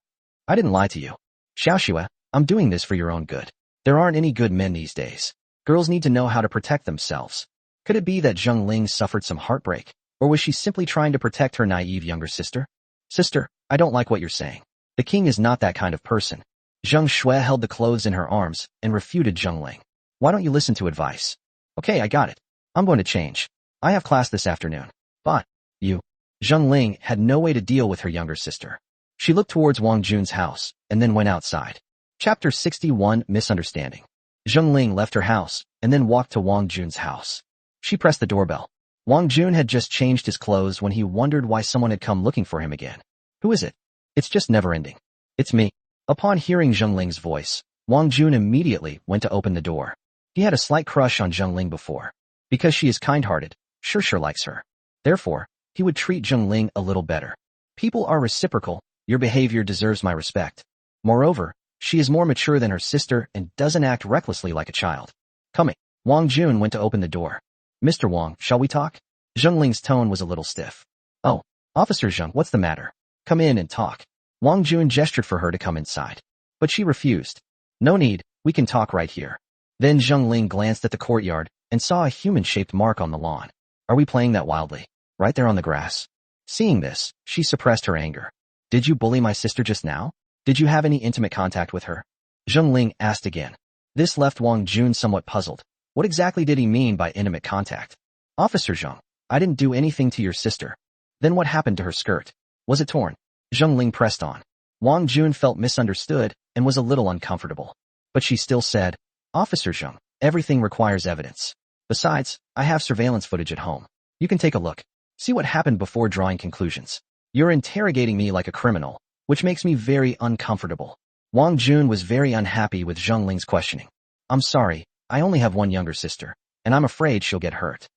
I didn't lie to you. Xiao Xue, I'm doing this for your own good. There aren't any good men these days. Girls need to know how to protect themselves. Could it be that Zheng Ling suffered some heartbreak, or was she simply trying to protect her naive younger sister? Sister, I don't like what you're saying. The king is not that kind of person. Zheng Shui held the clothes in her arms and refuted Zheng Ling. Why don't you listen to advice? Okay, I got it. I'm going to change. I have class this afternoon. But, you. Zheng Ling had no way to deal with her younger sister. She looked towards Wang Jun's house, and then went outside. Chapter 61, Misunderstanding. Zheng Ling left her house, and then walked to Wang Jun's house. She pressed the doorbell. Wang Jun had just changed his clothes when he wondered why someone had come looking for him again. Who is it? It's just never ending. It's me. Upon hearing Zheng Ling's voice, Wang Jun immediately went to open the door. He had a slight crush on Zheng Ling before. Because she is kind-hearted, sure likes her. Therefore, he would treat Zheng Ling a little better. People are reciprocal. Your behavior deserves my respect. Moreover, she is more mature than her sister and doesn't act recklessly like a child. Coming. Wang Jun went to open the door. Mr. Wang, shall we talk? Zheng Ling's tone was a little stiff. Oh, Officer Zheng, what's the matter? Come in and talk. Wang Jun gestured for her to come inside. But she refused. No need, we can talk right here. Then Zheng Ling glanced at the courtyard and saw a human-shaped mark on the lawn. Are we playing that wildly? Right there on the grass. Seeing this, she suppressed her anger. Did you bully my sister just now? Did you have any intimate contact with her? Zheng Ling asked again. This left Wang Jun somewhat puzzled. What exactly did he mean by intimate contact? Officer Zheng, I didn't do anything to your sister. Then what happened to her skirt? Was it torn? Zheng Ling pressed on. Wang Jun felt misunderstood and was a little uncomfortable. But she still said, Officer Zheng, everything requires evidence. Besides, I have surveillance footage at home. You can take a look. See what happened before drawing conclusions. You're interrogating me like a criminal, which makes me very uncomfortable. Wang Jun was very unhappy with Zheng Ling's questioning. I'm sorry, I only have one younger sister, and I'm afraid she'll get hurt.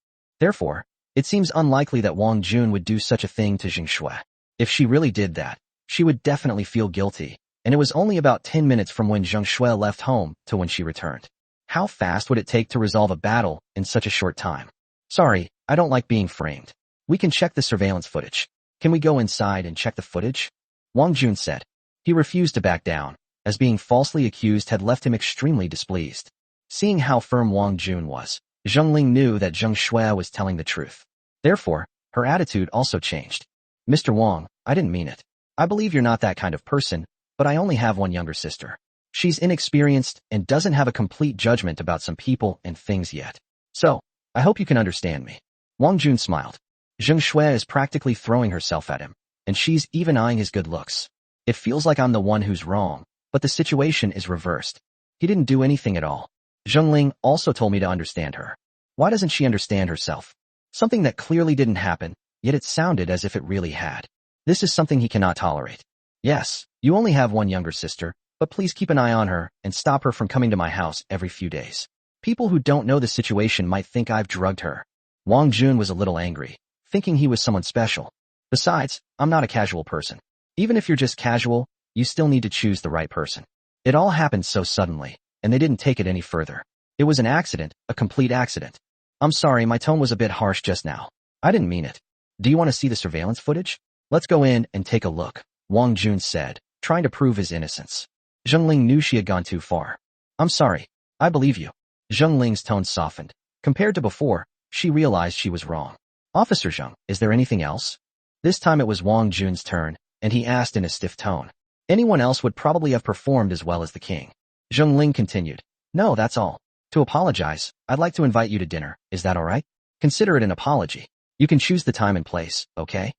Therefore, It seems unlikely that Wang Jun would do such a thing to Zheng Shui. If she really did that, she would definitely feel guilty, and it was only about 10 minutes from when Zheng Shui left home to when she returned. How fast would it take to resolve a battle in such a short time? Sorry, I don't like being framed. We can check the surveillance footage. Can we go inside and check the footage? Wang Jun said. He refused to back down, as being falsely accused had left him extremely displeased. Seeing how firm Wang Jun was, Zheng Ling knew that Zheng Shui was telling the truth. Therefore, her attitude also changed. Mr. Wang, I didn't mean it. I believe you're not that kind of person, but I only have one younger sister. She's inexperienced and doesn't have a complete judgment about some people and things yet. So, I hope you can understand me. Wang Jun smiled. Zheng Shui is practically throwing herself at him, and she's even eyeing his good looks. It feels like I'm the one who's wrong, but the situation is reversed. He didn't do anything at all. Zheng Ling also told me to understand her. Why doesn't she understand herself? Something that clearly didn't happen, yet it sounded as if it really had. This is something he cannot tolerate. Yes, you only have one younger sister, but please keep an eye on her and stop her from coming to my house every few days. People who don't know the situation might think I've drugged her. Wang Jun was a little angry, thinking he was someone special. Besides, I'm not a casual person. Even if you're just casual, you still need to choose the right person. It all happened so suddenly, and they didn't take it any further. It was an accident, a complete accident. I'm sorry, my tone was a bit harsh just now. I didn't mean it. Do you want to see the surveillance footage? Let's go in and take a look, Wang Jun said, trying to prove his innocence. Zheng Ling knew she had gone too far. I'm sorry. I believe you. Zheng Ling's tone softened. Compared to before, she realized she was wrong. Officer Zheng, is there anything else? This time it was Wang Jun's turn, and he asked in a stiff tone. Anyone else would probably have performed as well as the king. Zheng Ling continued. No, that's all. To apologize, I'd like to invite you to dinner. Is that all right? Consider it an apology. You can choose the time and place, okay?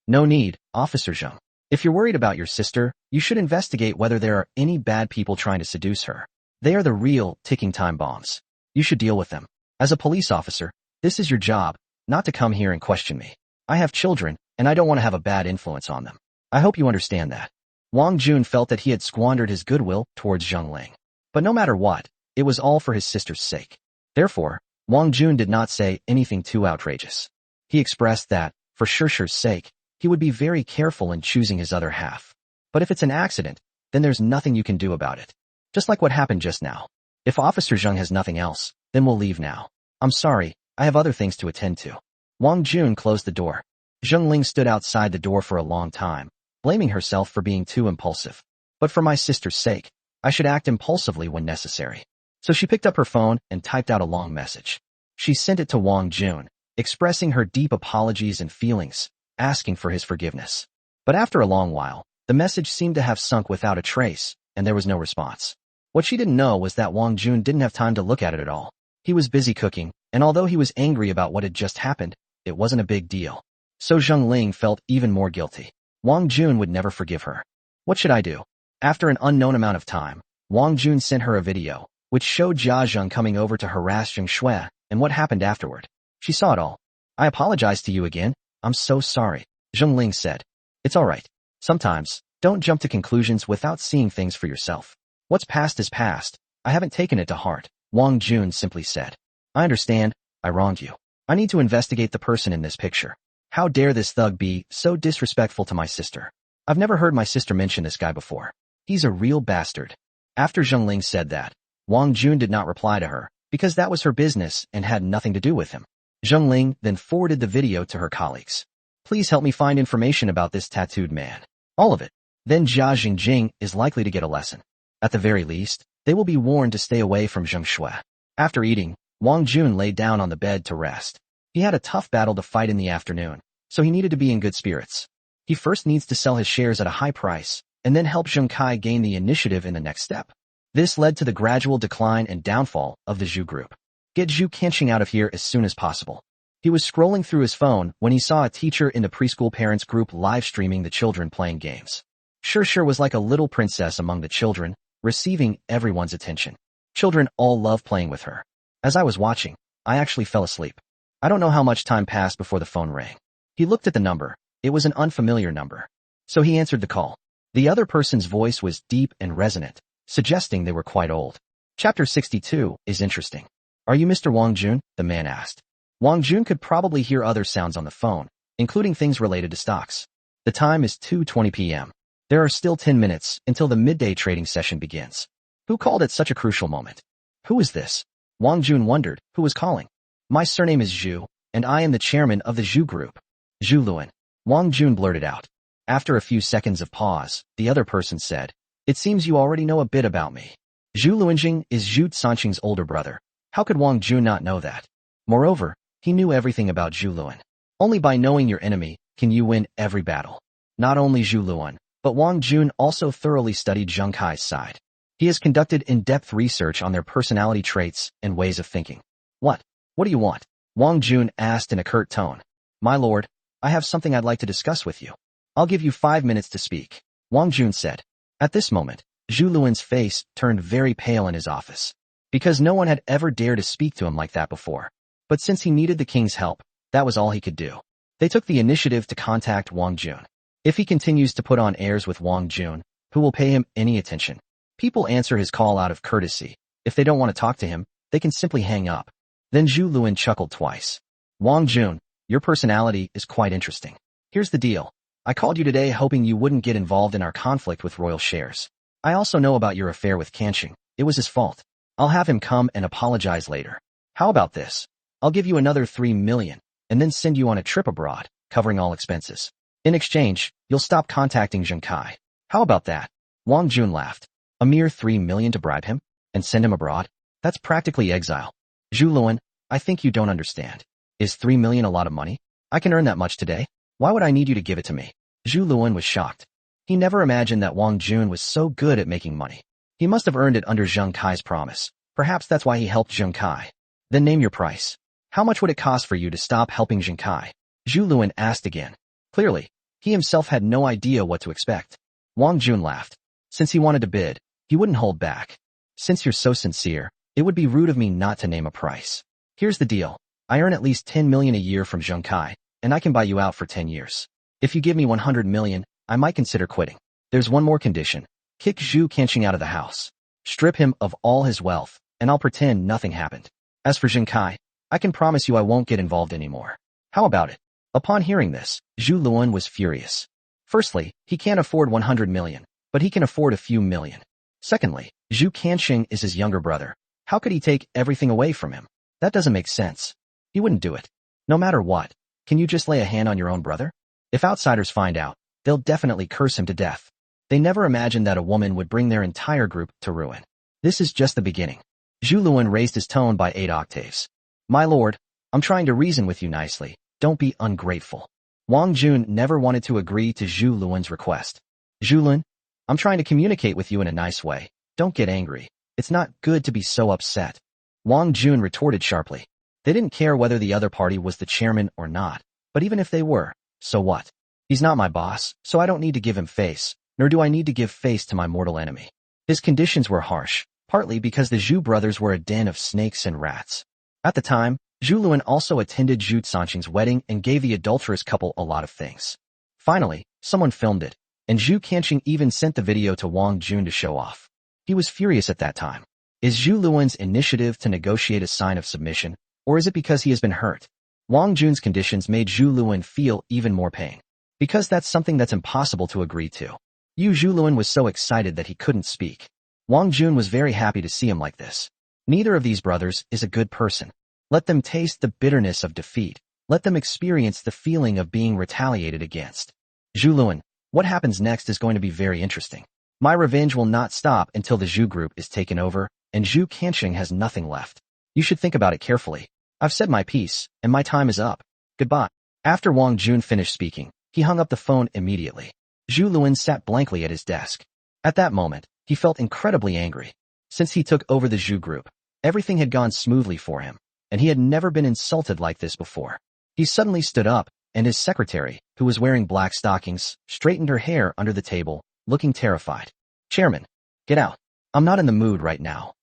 No need, Officer Zheng. If you're worried about your sister, you should investigate whether there are any bad people trying to seduce her. They are the real, ticking time bombs. You should deal with them. As a police officer, this is your job, not to come here and question me. I have children, and I don't want to have a bad influence on them. I hope you understand that. Wang Jun felt that he had squandered his goodwill towards Zheng Ling. But no matter what, it was all for his sister's sake. Therefore, Wang Jun did not say anything too outrageous. He expressed that, for Shishi's sake, he would be very careful in choosing his other half. But if it's an accident, then there's nothing you can do about it. Just like what happened just now. If Officer Zheng has nothing else, then we'll leave now. I'm sorry, I have other things to attend to. Wang Jun closed the door. Zheng Ling stood outside the door for a long time, blaming herself for being too impulsive. But for my sister's sake, I should act impulsively when necessary. So she picked up her phone and typed out a long message. She sent it to Wang Jun, expressing her deep apologies and feelings, asking for his forgiveness. But after a long while, the message seemed to have sunk without a trace, and there was no response. What she didn't know was that Wang Jun didn't have time to look at it at all. He was busy cooking, and although he was angry about what had just happened, it wasn't a big deal. So Zheng Ling felt even more guilty. Wang Jun would never forgive her. What should I do? After an unknown amount of time, Wang Jun sent her a video, which showed Jia Zheng coming over to harass Zheng Shui, and what happened afterward. She saw it all. I apologize to you again. I'm so sorry, Zheng Ling said. It's all right. Sometimes, don't jump to conclusions without seeing things for yourself. What's past is past. I haven't taken it to heart, Wang Jun simply said. I understand. I wronged you. I need to investigate the person in this picture. How dare this thug be so disrespectful to my sister? I've never heard my sister mention this guy before. He's a real bastard. After Zheng Ling said that, Wang Jun did not reply to her, because that was her business and had nothing to do with him. Zheng Ling then forwarded the video to her colleagues. Please help me find information about this tattooed man. All of it. Then Jia Jingjing is likely to get a lesson. At the very least, they will be warned to stay away from Zheng Shui. After eating, Wang Jun lay down on the bed to rest. He had a tough battle to fight in the afternoon, so he needed to be in good spirits. He first needs to sell his shares at a high price, and then help Zheng Kai gain the initiative in the next step. This led to the gradual decline and downfall of the Zhu group. Get Zhu Kenshin out of here as soon as possible. He was scrolling through his phone when he saw a teacher in the preschool parents group live streaming the children playing games. Shishi was like a little princess among the children, receiving everyone's attention. Children all love playing with her. As I was watching, I actually fell asleep. I don't know how much time passed before the phone rang. He looked at the number. It was an unfamiliar number. So he answered the call. The other person's voice was deep and resonant, suggesting they were quite old. Chapter 62 is interesting. Are you Mr. Wang Jun? The man asked. Wang Jun could probably hear other sounds on the phone, including things related to stocks. The time is 2:20 p.m. There are still 10 minutes until the midday trading session begins. Who called at such a crucial moment? Who is this? Wang Jun wondered who was calling. My surname is Zhu, and I am the chairman of the Zhu group. Zhu Luan. Wang Jun blurted out. After a few seconds of pause, the other person said, it seems you already know a bit about me. Zhu Luanjing is Zhu Sanqing's older brother. How could Wang Jun not know that? Moreover, he knew everything about Zhu Luan. Only by knowing your enemy can you win every battle. Not only Zhu Luan, but Wang Jun also thoroughly studied Zheng Kai's side. He has conducted in-depth research on their personality traits and ways of thinking. What? What do you want? Wang Jun asked in a curt tone. My lord, I have something I'd like to discuss with you. I'll give you 5 minutes to speak, Wang Jun said. At this moment, Zhu Luan's face turned very pale in his office, because no one had ever dared to speak to him like that before. But since he needed the king's help, that was all he could do. They took the initiative to contact Wang Jun. If he continues to put on airs with Wang Jun, who will pay him any attention? People answer his call out of courtesy. If they don't want to talk to him, they can simply hang up. Then Zhu Luan chuckled twice. Wang Jun, your personality is quite interesting. Here's the deal. I called you today hoping you wouldn't get involved in our conflict with royal shares. I also know about your affair with Kanqing. It was his fault. I'll have him come and apologize later. How about this? I'll give you another 3 million, and then send you on a trip abroad, covering all expenses. In exchange, you'll stop contacting Zheng Kai. How about that? Wang Jun laughed. A mere 3 million to bribe him, and send him abroad? That's practically exile. Zhu Luan, I think you don't understand. Is 3 million a lot of money? I can earn that much today. Why would I need you to give it to me? Zhu Luan was shocked. He never imagined that Wang Jun was so good at making money. He must have earned it under Zheng Kai's promise. Perhaps that's why he helped Zheng Kai. Then name your price. How much would it cost for you to stop helping Zheng Kai? Zhu Luan asked again. Clearly, he himself had no idea what to expect. Wang Jun laughed. Since he wanted to bid, he wouldn't hold back. Since you're so sincere, it would be rude of me not to name a price. Here's the deal. I earn at least 10 million a year from Zheng Kai, and I can buy you out for 10 years. If you give me 100 million, I might consider quitting. There's one more condition. Kick Zhu Kanqing out of the house. Strip him of all his wealth, and I'll pretend nothing happened. As for Zheng Kai, I can promise you I won't get involved anymore. How about it? Upon hearing this, Zhu Luan was furious. Firstly, he can't afford 100 million, but he can afford a few million. Secondly, Zhu Kanqing is his younger brother. How could he take everything away from him? That doesn't make sense. He wouldn't do it. No matter what, can you just lay a hand on your own brother? If outsiders find out, they'll definitely curse him to death. They never imagined that a woman would bring their entire group to ruin. This is just the beginning. Zhu Luan raised his tone by 8 octaves. My lord, I'm trying to reason with you nicely. Don't be ungrateful. Wang Jun never wanted to agree to Zhu Luan's request. Zhu Luan, I'm trying to communicate with you in a nice way. Don't get angry. It's not good to be so upset. Wang Jun retorted sharply. They didn't care whether the other party was the chairman or not, but even if they were, so what? He's not my boss, so I don't need to give him face, nor do I need to give face to my mortal enemy. His conditions were harsh, partly because the Zhu brothers were a den of snakes and rats. At the time, Zhu Luan also attended Zhu Sanqing's wedding and gave the adulterous couple a lot of things. Finally, someone filmed it, and Zhu Kanqing even sent the video to Wang Jun to show off. He was furious at that time. Is Zhu Luan's initiative to negotiate a sign of submission, or is it because he has been hurt? Wang Jun's conditions made Zhu Luan feel even more pain. Because that's something that's impossible to agree to. Zhu Luan was so excited that he couldn't speak. Wang Jun was very happy to see him like this. Neither of these brothers is a good person. Let them taste the bitterness of defeat. Let them experience the feeling of being retaliated against. Zhu Luan, what happens next is going to be very interesting. My revenge will not stop until the Zhu group is taken over, and Zhu Kanqing has nothing left. You should think about it carefully. I've said my piece, and my time is up. Goodbye. After Wang Jun finished speaking, he hung up the phone immediately. Zhu Luan sat blankly at his desk. At that moment, he felt incredibly angry. Since he took over the Zhu group, everything had gone smoothly for him, and he had never been insulted like this before. He suddenly stood up, and his secretary, who was wearing black stockings, straightened her hair under the table, looking terrified. Chairman, get out. I'm not in the mood right now.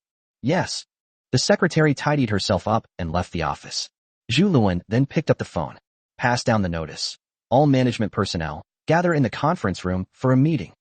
Yes. The secretary tidied herself up and left the office. Zhu Luan then picked up the phone, passed down the notice. All management personnel, gather in the conference room for a meeting.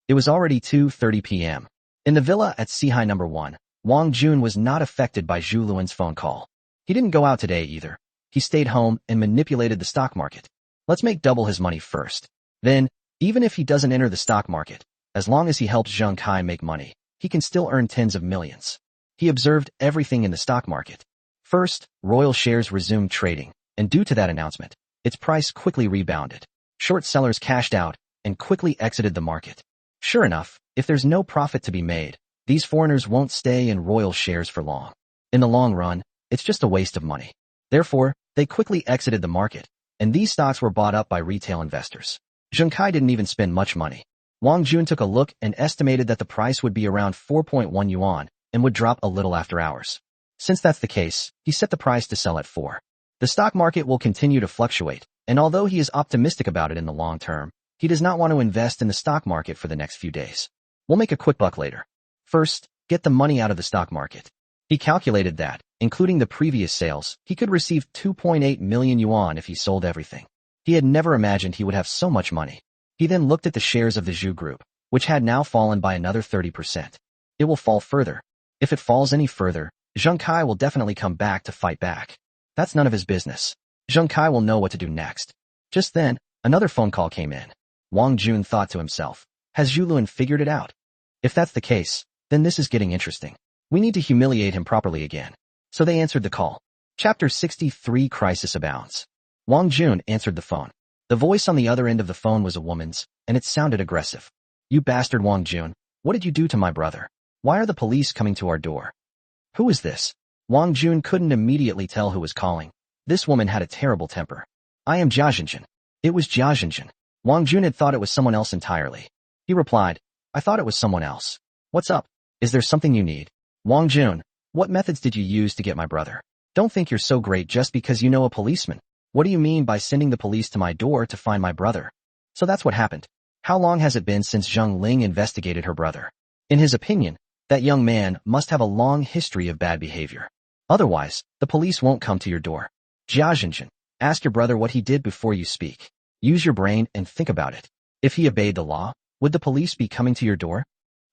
It was already 2:30 p.m. In the villa at Sihai No. 1, Wang Jun was not affected by Zhu Luan's phone call. He didn't go out today either. He stayed home and manipulated the stock market. Let's make double his money first. Then, even if he doesn't enter the stock market, as long as he helps Zheng Kai make money, he can still earn tens of millions. He observed everything in the stock market. First, royal shares resumed trading, and due to that announcement, its price quickly rebounded. Short sellers cashed out and quickly exited the market. Sure enough, if there's no profit to be made, these foreigners won't stay in royal shares for long. In the long run, it's just a waste of money. Therefore, they quickly exited the market, and these stocks were bought up by retail investors. Zheng Kai didn't even spend much money. Wang Jun took a look and estimated that the price would be around 4.1 yuan and would drop a little after hours. Since that's the case, he set the price to sell at 4. The stock market will continue to fluctuate, and although he is optimistic about it in the long term, he does not want to invest in the stock market for the next few days. We'll make a quick buck later. First, get the money out of the stock market. He calculated that, including the previous sales, he could receive 2.8 million yuan if he sold everything. He had never imagined he would have so much money. He then looked at the shares of the Zhu Group, which had now fallen by another 30%. It will fall further. If it falls any further, Zheng Kai will definitely come back to fight back. That's none of his business. Zheng Kai will know what to do next. Just then, another phone call came in. Wang Jun thought to himself, has Zhu Luan figured it out? If that's the case, then this is getting interesting. We need to humiliate him properly again. So they answered the call. Chapter 63 Crisis Abounds. Wang Jun answered the phone. The voice on the other end of the phone was a woman's, and it sounded aggressive. You bastard Wang Jun, what did you do to my brother? Why are the police coming to our door? Who is this? Wang Jun couldn't immediately tell who was calling. This woman had a terrible temper. I am Jia Zhenjin. It was Jia Zhenjin. Wang Jun had thought it was someone else entirely. He replied, I thought it was someone else. What's up? Is there something you need? Wang Jun, what methods did you use to get my brother? Don't think you're so great just because you know a policeman. What do you mean by sending the police to my door to find my brother? So that's what happened. How long has it been since Zheng Ling investigated her brother? In his opinion, that young man must have a long history of bad behavior. Otherwise, the police won't come to your door. Jia Zhenjin, ask your brother what he did before you speak. Use your brain and think about it. If he obeyed the law, would the police be coming to your door?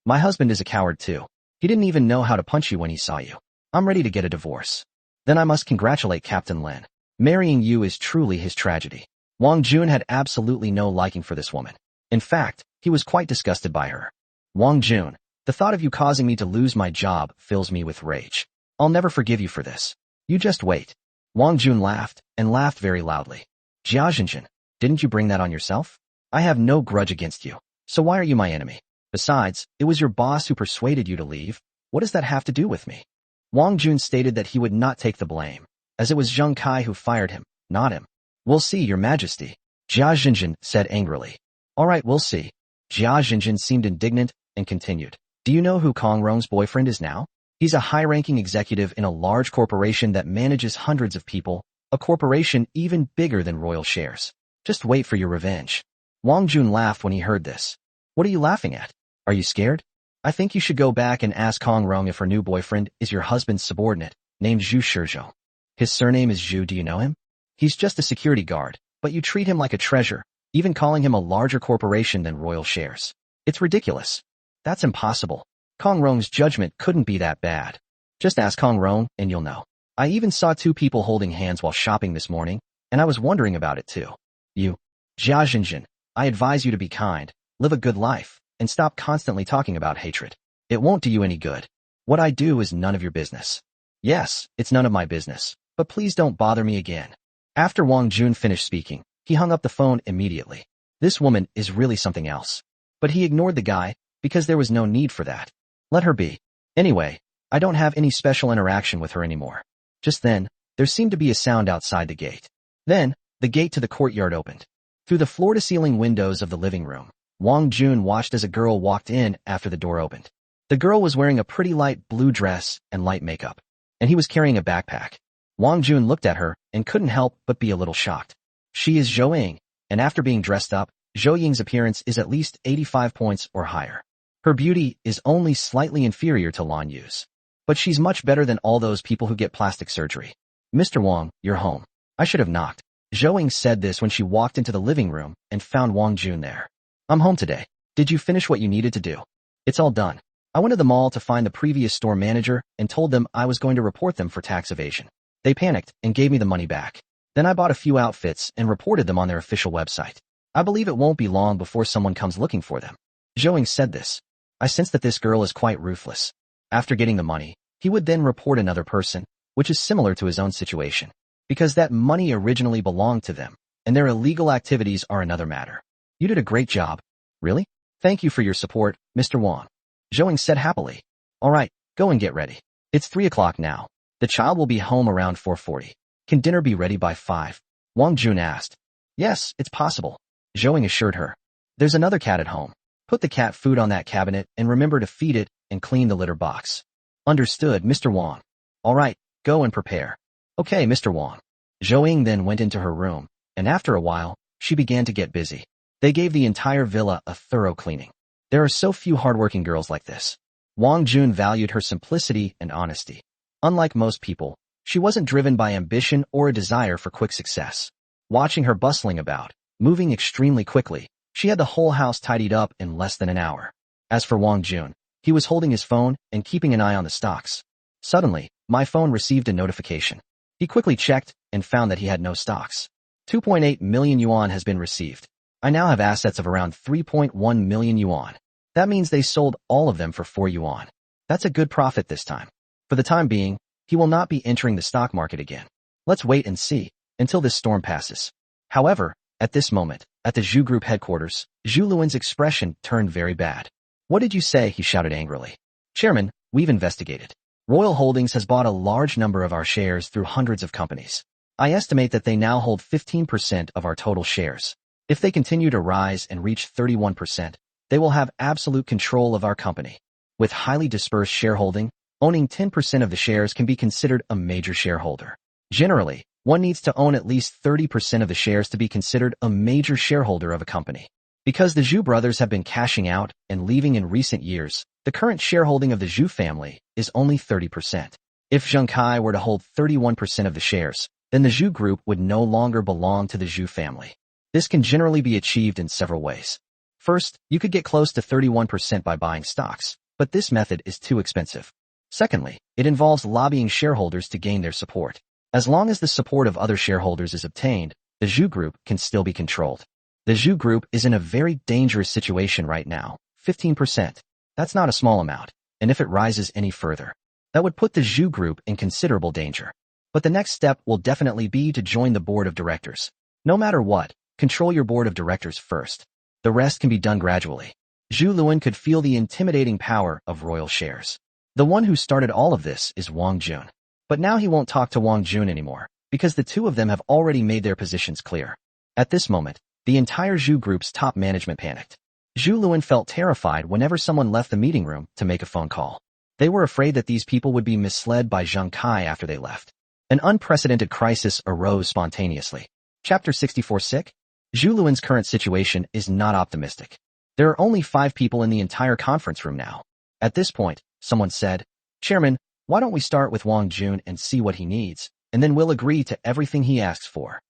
My husband is a coward too. He didn't even know how to punch you when he saw you. I'm ready to get a divorce. Then I must congratulate Captain Lin. Marrying you is truly his tragedy. Wang Jun had absolutely no liking for this woman. In fact, he was quite disgusted by her. Wang Jun, the thought of you causing me to lose my job fills me with rage. I'll never forgive you for this. You just wait. Wang Jun laughed, and laughed very loudly. Jia Zhenjin, didn't you bring that on yourself? I have no grudge against you, so why are you my enemy? Besides, it was your boss who persuaded you to leave. What does that have to do with me? Wang Jun stated that he would not take the blame, as it was Zheng Kai who fired him, not him. We'll see, your majesty, Jia Zhenjin said angrily. All right, we'll see. Jia Zhenjin seemed indignant and continued. Do you know who Kong Rong's boyfriend is now? He's a high-ranking executive in a large corporation that manages hundreds of people, a corporation even bigger than royal shares. Just wait for your revenge. Wang Jun laughed when he heard this. What are you laughing at? Are you scared? I think you should go back and ask Kong Rong if her new boyfriend is your husband's subordinate, named Zhu Shizhou. His surname is Zhu, do you know him? He's just a security guard, but you treat him like a treasure, even calling him a larger corporation than royal shares. It's ridiculous. That's impossible. Kong Rong's judgment couldn't be that bad. Just ask Kong Rong and you'll know. I even saw 2 people holding hands while shopping this morning, and I was wondering about it too. You, Jia Zhenjin, I advise you to be kind, live a good life, and stop constantly talking about hatred. It won't do you any good. What I do is none of your business. Yes, it's none of my business, but please don't bother me again. After Wang Jun finished speaking, he hung up the phone immediately. This woman is really something else. But he ignored the guy, because there was no need for that. Let her be. Anyway, I don't have any special interaction with her anymore. Just then, there seemed to be a sound outside the gate. Then, the gate to the courtyard opened. Through the floor-to-ceiling windows of the living room, Wang Jun watched as a girl walked in after the door opened. The girl was wearing a pretty light blue dress and light makeup, and he was carrying a backpack. Wang Jun looked at her and couldn't help but be a little shocked. She is Zhou Ying, and after being dressed up, Zhou Ying's appearance is at least 85 points or higher. Her beauty is only slightly inferior to Lan Yu's, but she's much better than all those people who get plastic surgery. Mr. Wang, you're home. I should have knocked. Zhou Ying said this when she walked into the living room and found Wang Jun there. I'm home today. Did you finish what you needed to do? It's all done. I went to the mall to find the previous store manager and told them I was going to report them for tax evasion. They panicked and gave me the money back. Then I bought a few outfits and reported them on their official website. I believe it won't be long before someone comes looking for them. Zhou said this. I sense that this girl is quite ruthless. After getting the money, he would then report another person, which is similar to his own situation, because that money originally belonged to them, and their illegal activities are another matter. You did a great job. Really? Thank you for your support, Mr. Wang. Zhou said happily. All right, go and get ready. It's 3 o'clock now. The child will be home around 4:40. Can dinner be ready by 5? Wang Jun asked. Yes, it's possible. Zhou assured her. There's another cat at home. Put the cat food on that cabinet and remember to feed it and clean the litter box. Understood, Mr. Wang. All right, go and prepare. Okay, Mr. Wang. Zhou then went into her room, and after a while, she began to get busy. They gave the entire villa a thorough cleaning. There are so few hardworking girls like this. Wang Jun valued her simplicity and honesty. Unlike most people, she wasn't driven by ambition or a desire for quick success. Watching her bustling about, moving extremely quickly, she had the whole house tidied up in less than an hour. As for Wang Jun, he was holding his phone and keeping an eye on the stocks. Suddenly, my phone received a notification. He quickly checked and found that he had no stocks. 2.8 million yuan has been received. I now have assets of around 3.1 million yuan. That means they sold all of them for 4 yuan. That's a good profit this time. For the time being, he will not be entering the stock market again. Let's wait and see until this storm passes. However, at this moment, at the Zhu Group headquarters, Zhu Luan's expression turned very bad. What did you say? He shouted angrily. Chairman, we've investigated. Royal Holdings has bought a large number of our shares through hundreds of companies. I estimate that they now hold 15% of our total shares. If they continue to rise and reach 31%, they will have absolute control of our company. With highly dispersed shareholding, owning 10% of the shares can be considered a major shareholder. Generally, one needs to own at least 30% of the shares to be considered a major shareholder of a company. Because the Zhu brothers have been cashing out and leaving in recent years, the current shareholding of the Zhu family is only 30%. If Zheng Kai were to hold 31% of the shares, then the Zhu Group would no longer belong to the Zhu family. This can generally be achieved in several ways. First, you could get close to 31% by buying stocks, but this method is too expensive. Secondly, it involves lobbying shareholders to gain their support. As long as the support of other shareholders is obtained, the Zhu Group can still be controlled. The Zhu Group is in a very dangerous situation right now, 15%. That's not a small amount, and if it rises any further, that would put the Zhu Group in considerable danger. But the next step will definitely be to join the board of directors. No matter what, control your board of directors first. The rest can be done gradually. Zhu Luan could feel the intimidating power of royal shares. The one who started all of this is Wang Jun. But now he won't talk to Wang Jun anymore, because the two of them have already made their positions clear. At this moment, the entire Zhu Group's top management panicked. Zhu Luan felt terrified whenever someone left the meeting room to make a phone call. They were afraid that these people would be misled by Zheng Kai after they left. An unprecedented crisis arose spontaneously. Chapter 64 Sick? Zhu Luan's current situation is not optimistic. There are only 5 people in the entire conference room now. At this point, someone said, Chairman, why don't we start with Wang Jun and see what he needs, and then we'll agree to everything he asks for.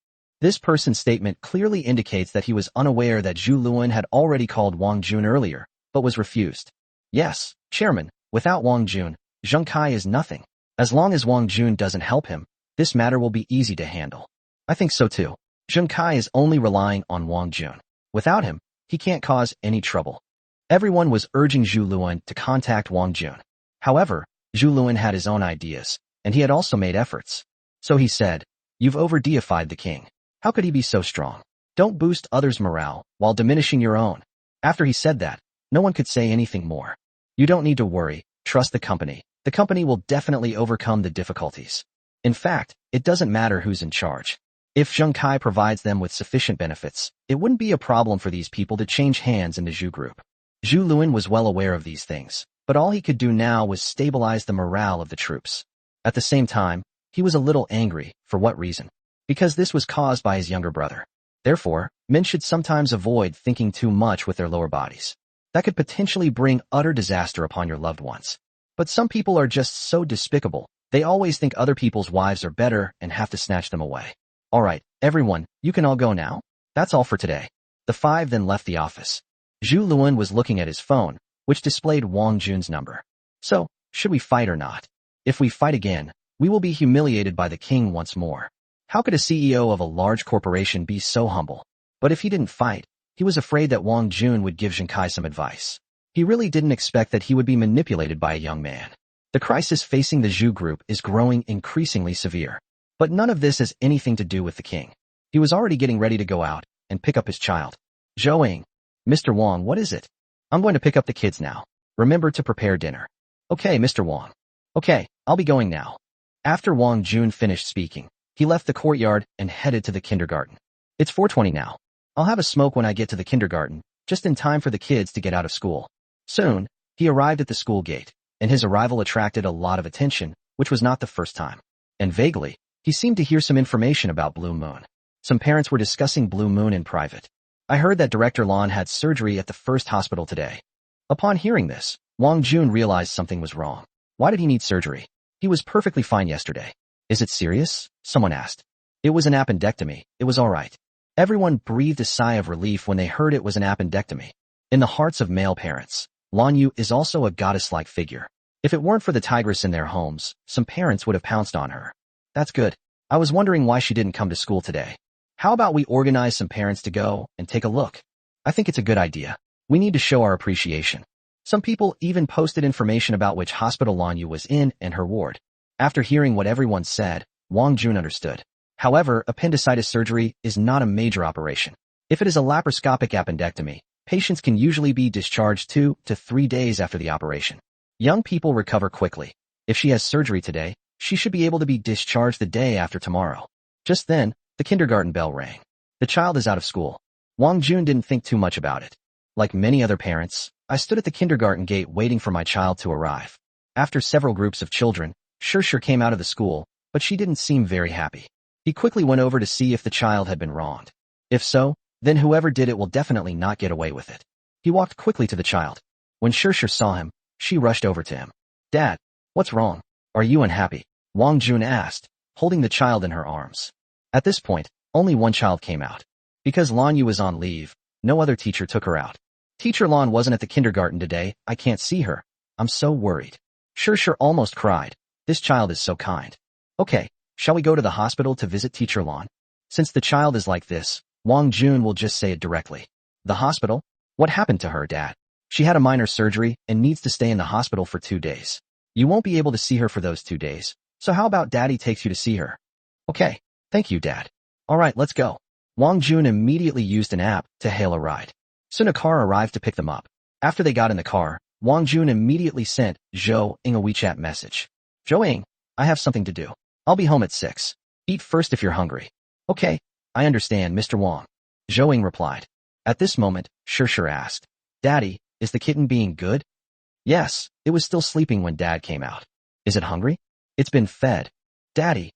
This person's statement clearly indicates that he was unaware that Zhu Luan had already called Wang Jun earlier, but was refused. Yes, Chairman, without Wang Jun, Zheng Kai is nothing. As long as Wang Jun doesn't help him, this matter will be easy to handle. I think so too. Zheng Kai is only relying on Wang Jun. Without him, he can't cause any trouble. Everyone was urging Zhu Luan to contact Wang Jun. However, Zhu Luan had his own ideas, and he had also made efforts. So he said, You've over-deified the king. How could he be so strong? Don't boost others' morale while diminishing your own. After he said that, no one could say anything more. You don't need to worry, trust the company. The company will definitely overcome the difficulties. In fact, it doesn't matter who's in charge. If Zheng Kai provides them with sufficient benefits, it wouldn't be a problem for these people to change hands in the Zhu Group. Zhu Luan was well aware of these things, but all he could do now was stabilize the morale of the troops. At the same time, he was a little angry. For what reason? Because this was caused by his younger brother. Therefore, men should sometimes avoid thinking too much with their lower bodies. That could potentially bring utter disaster upon your loved ones. But some people are just so despicable, they always think other people's wives are better and have to snatch them away. Alright, everyone, you can all go now? That's all for today. The 5 then left the office. Zhu Luan was looking at his phone, which displayed Wang Jun's number. So, should we fight or not? If we fight again, We will be humiliated by the king once more. How could a CEO of a large corporation be so humble? But if he didn't fight, he was afraid that Wang Jun would give Zhengkai some advice. He really didn't expect that he would be manipulated by a young man. The crisis facing the Zhu group is growing increasingly severe. But none of this has anything to do with the king. He was already getting ready to go out and pick up his child. Zhou, Mr. Wang, what is it? I'm going to pick up the kids now. Remember to prepare dinner. Okay, Mr. Wang. Okay, I'll be going now. After Wang Jun finished speaking, he left the courtyard and headed to the kindergarten. It's 4:20 now. I'll have a smoke when I get to the kindergarten, just in time for the kids to get out of school. Soon, he arrived at the school gate, and his arrival attracted a lot of attention, which was not the first time. And vaguely, he seemed to hear some information about Blue Moon. Some parents were discussing Blue Moon in private. I heard that Director Lan had surgery at the first hospital today. Upon hearing this, Wang Jun realized something was wrong. Why did he need surgery? He was perfectly fine yesterday. Is it serious? Someone asked. It was an appendectomy. It was all right. Everyone breathed a sigh of relief when they heard it was an appendectomy. In the hearts of male parents, Lan Yu is also a goddess-like figure. If it weren't for the tigress in their homes, some parents would have pounced on her. That's good. I was wondering why she didn't come to school today. How about we organize some parents to go and take a look? I think it's a good idea. We need to show our appreciation. Some people even posted information about which hospital Lan Yu was in and her ward. After hearing what everyone said, Wang Jun understood. However, appendicitis surgery is not a major operation. If it is a laparoscopic appendectomy, patients can usually be discharged 2 to 3 days after the operation. Young people recover quickly. If she has surgery today, she should be able to be discharged the day after tomorrow. Just then, the kindergarten bell rang. The child is out of school. Wang Jun didn't think too much about it. Like many other parents, I stood at the kindergarten gate waiting for my child to arrive. After several groups of children, Shir came out of the school, but she didn't seem very happy. He quickly went over to see if the child had been wronged. If so, then whoever did it will definitely not get away with it. He walked quickly to the child. When Shir saw him, she rushed over to him. Dad, what's wrong? Are you unhappy? Wang Jun asked, holding the child in her arms. At this point, only one child came out. Because Lan Yu was on leave, no other teacher took her out. Teacher Lan wasn't at the kindergarten today. I can't see her. I'm so worried. Shir almost cried. This child is so kind. Okay, shall we go to the hospital to visit Teacher Lan? Since the child is like this, Wang Jun will just say it directly. The hospital? What happened to her, Dad? She had a minor surgery and needs to stay in the hospital for 2 days. You won't be able to see her for those 2 days, so how about Daddy takes you to see her? Okay, thank you, Dad. Alright, let's go. Wang Jun immediately used an app to hail a ride. Soon a car arrived to pick them up. After they got in the car, Wang Jun immediately sent Zhou a WeChat message. Zhou, I have something to do. I'll be home at 6. Eat first if you're hungry. Okay, I understand, Mr. Wang. Zhou replied. At this moment, Shir asked, Daddy, is the kitten being good? Yes, it was still sleeping when Dad came out. Is it hungry? It's been fed. Daddy,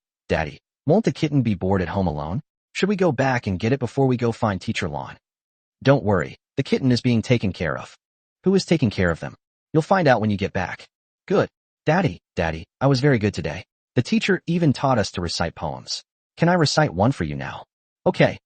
won't the kitten be bored at home alone? Should we go back and get it before we go find Teacher Lan? Don't worry, the kitten is being taken care of. Who is taking care of them? You'll find out when you get back. Good. Daddy, I was very good today. The teacher even taught us to recite poems. Can I recite one for you now? Okay,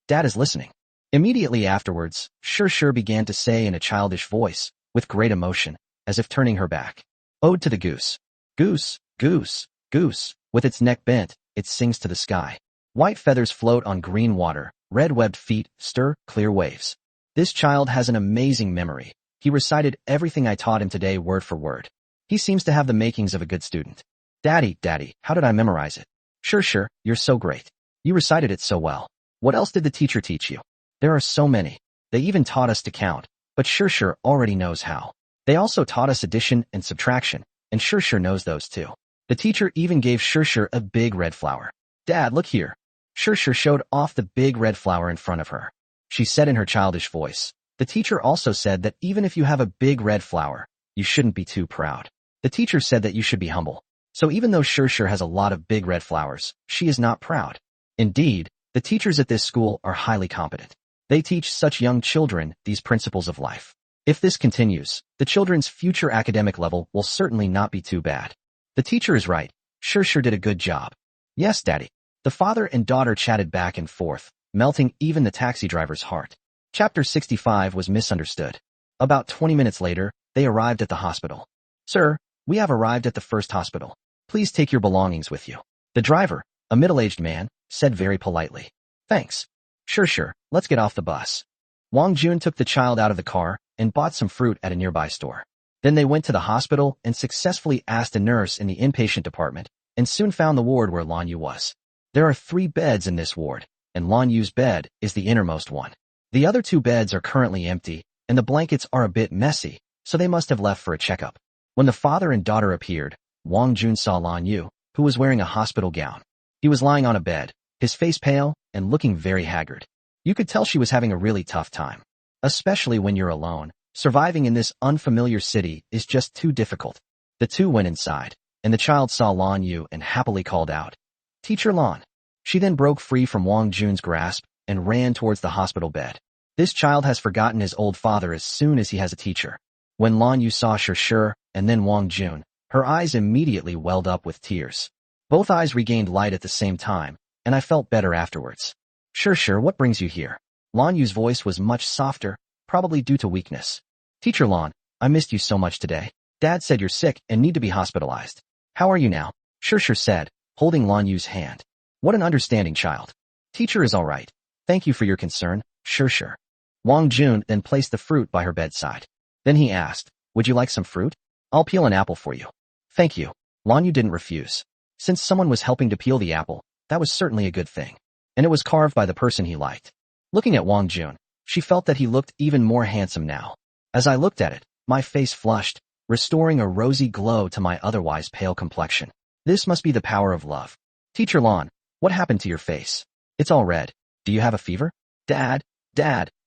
Dad is listening. Immediately afterwards, Shir began to say in a childish voice, with great emotion, as if turning her back. Ode to the goose. Goose, goose, goose, with its neck bent, it sings to the sky. White feathers float on green water, red webbed feet stir clear waves. This child has an amazing memory. He recited everything I taught him today word for word. He seems to have the makings of a good student. Daddy, how did I memorize it? Shir, you're so great. You recited it so well. What else did the teacher teach you? There are so many. They even taught us to count, but Shir already knows how. They also taught us addition and subtraction, and Shir knows those too. The teacher even gave Shir a big red flower. Dad, look here. Shir showed off the big red flower in front of her. She said in her childish voice. The teacher also said that even if you have a big red flower, you shouldn't be too proud. The teacher said that you should be humble. So even though Shir has a lot of big red flowers, she is not proud. Indeed, the teachers at this school are highly competent. They teach such young children these principles of life. If this continues, the children's future academic level will certainly not be too bad. The teacher is right. Shir did a good job. Yes, Daddy. The father and daughter chatted back and forth, melting even the taxi driver's heart. Chapter 65 was misunderstood. About 20 minutes later, they arrived at the hospital. Sir, we have arrived at the first hospital. Please take your belongings with you. The driver, a middle-aged man, said very politely. Thanks. Sure, let's get off the bus. Wang Jun took the child out of the car and bought some fruit at a nearby store. Then they went to the hospital and successfully asked a nurse in the inpatient department and soon found the ward where Lan Yu was. There are 3 beds in this ward, and Lan Yu's bed is the innermost one. The other 2 beds are currently empty, and the blankets are a bit messy, so they must have left for a checkup. When the father and daughter appeared, Wang Jun saw Lan Yu, who was wearing a hospital gown. He was lying on a bed, his face pale and looking very haggard. You could tell she was having a really tough time. Especially when you're alone, surviving in this unfamiliar city is just too difficult. The 2 went inside, and the child saw Lan Yu and happily called out, Teacher Lan. She then broke free from Wang Jun's grasp and ran towards the hospital bed. This child has forgotten his old father as soon as he has a teacher. When Lan Yu saw Sure and then Wang Jun, her eyes immediately welled up with tears. Both eyes regained light at the same time, and I felt better afterwards. Sure, what brings you here? Lan Yu's voice was much softer, probably due to weakness. Teacher Lan, I missed you so much today. Dad said you're sick and need to be hospitalized. How are you now? Sure said, holding Lan Yu's hand. What an understanding child. Teacher is all right. Thank you for your concern, Sure. Wang Jun then placed the fruit by her bedside. Then he asked, would you like some fruit? I'll peel an apple for you. Thank you. Lan Yu didn't refuse. Since someone was helping to peel the apple, that was certainly a good thing. And it was carved by the person he liked. Looking at Wang Jun, she felt that he looked even more handsome now. As I looked at it, my face flushed, restoring a rosy glow to my otherwise pale complexion. This must be the power of love. Teacher Lan, what happened to your face? It's all red. Do you have a fever? Dad,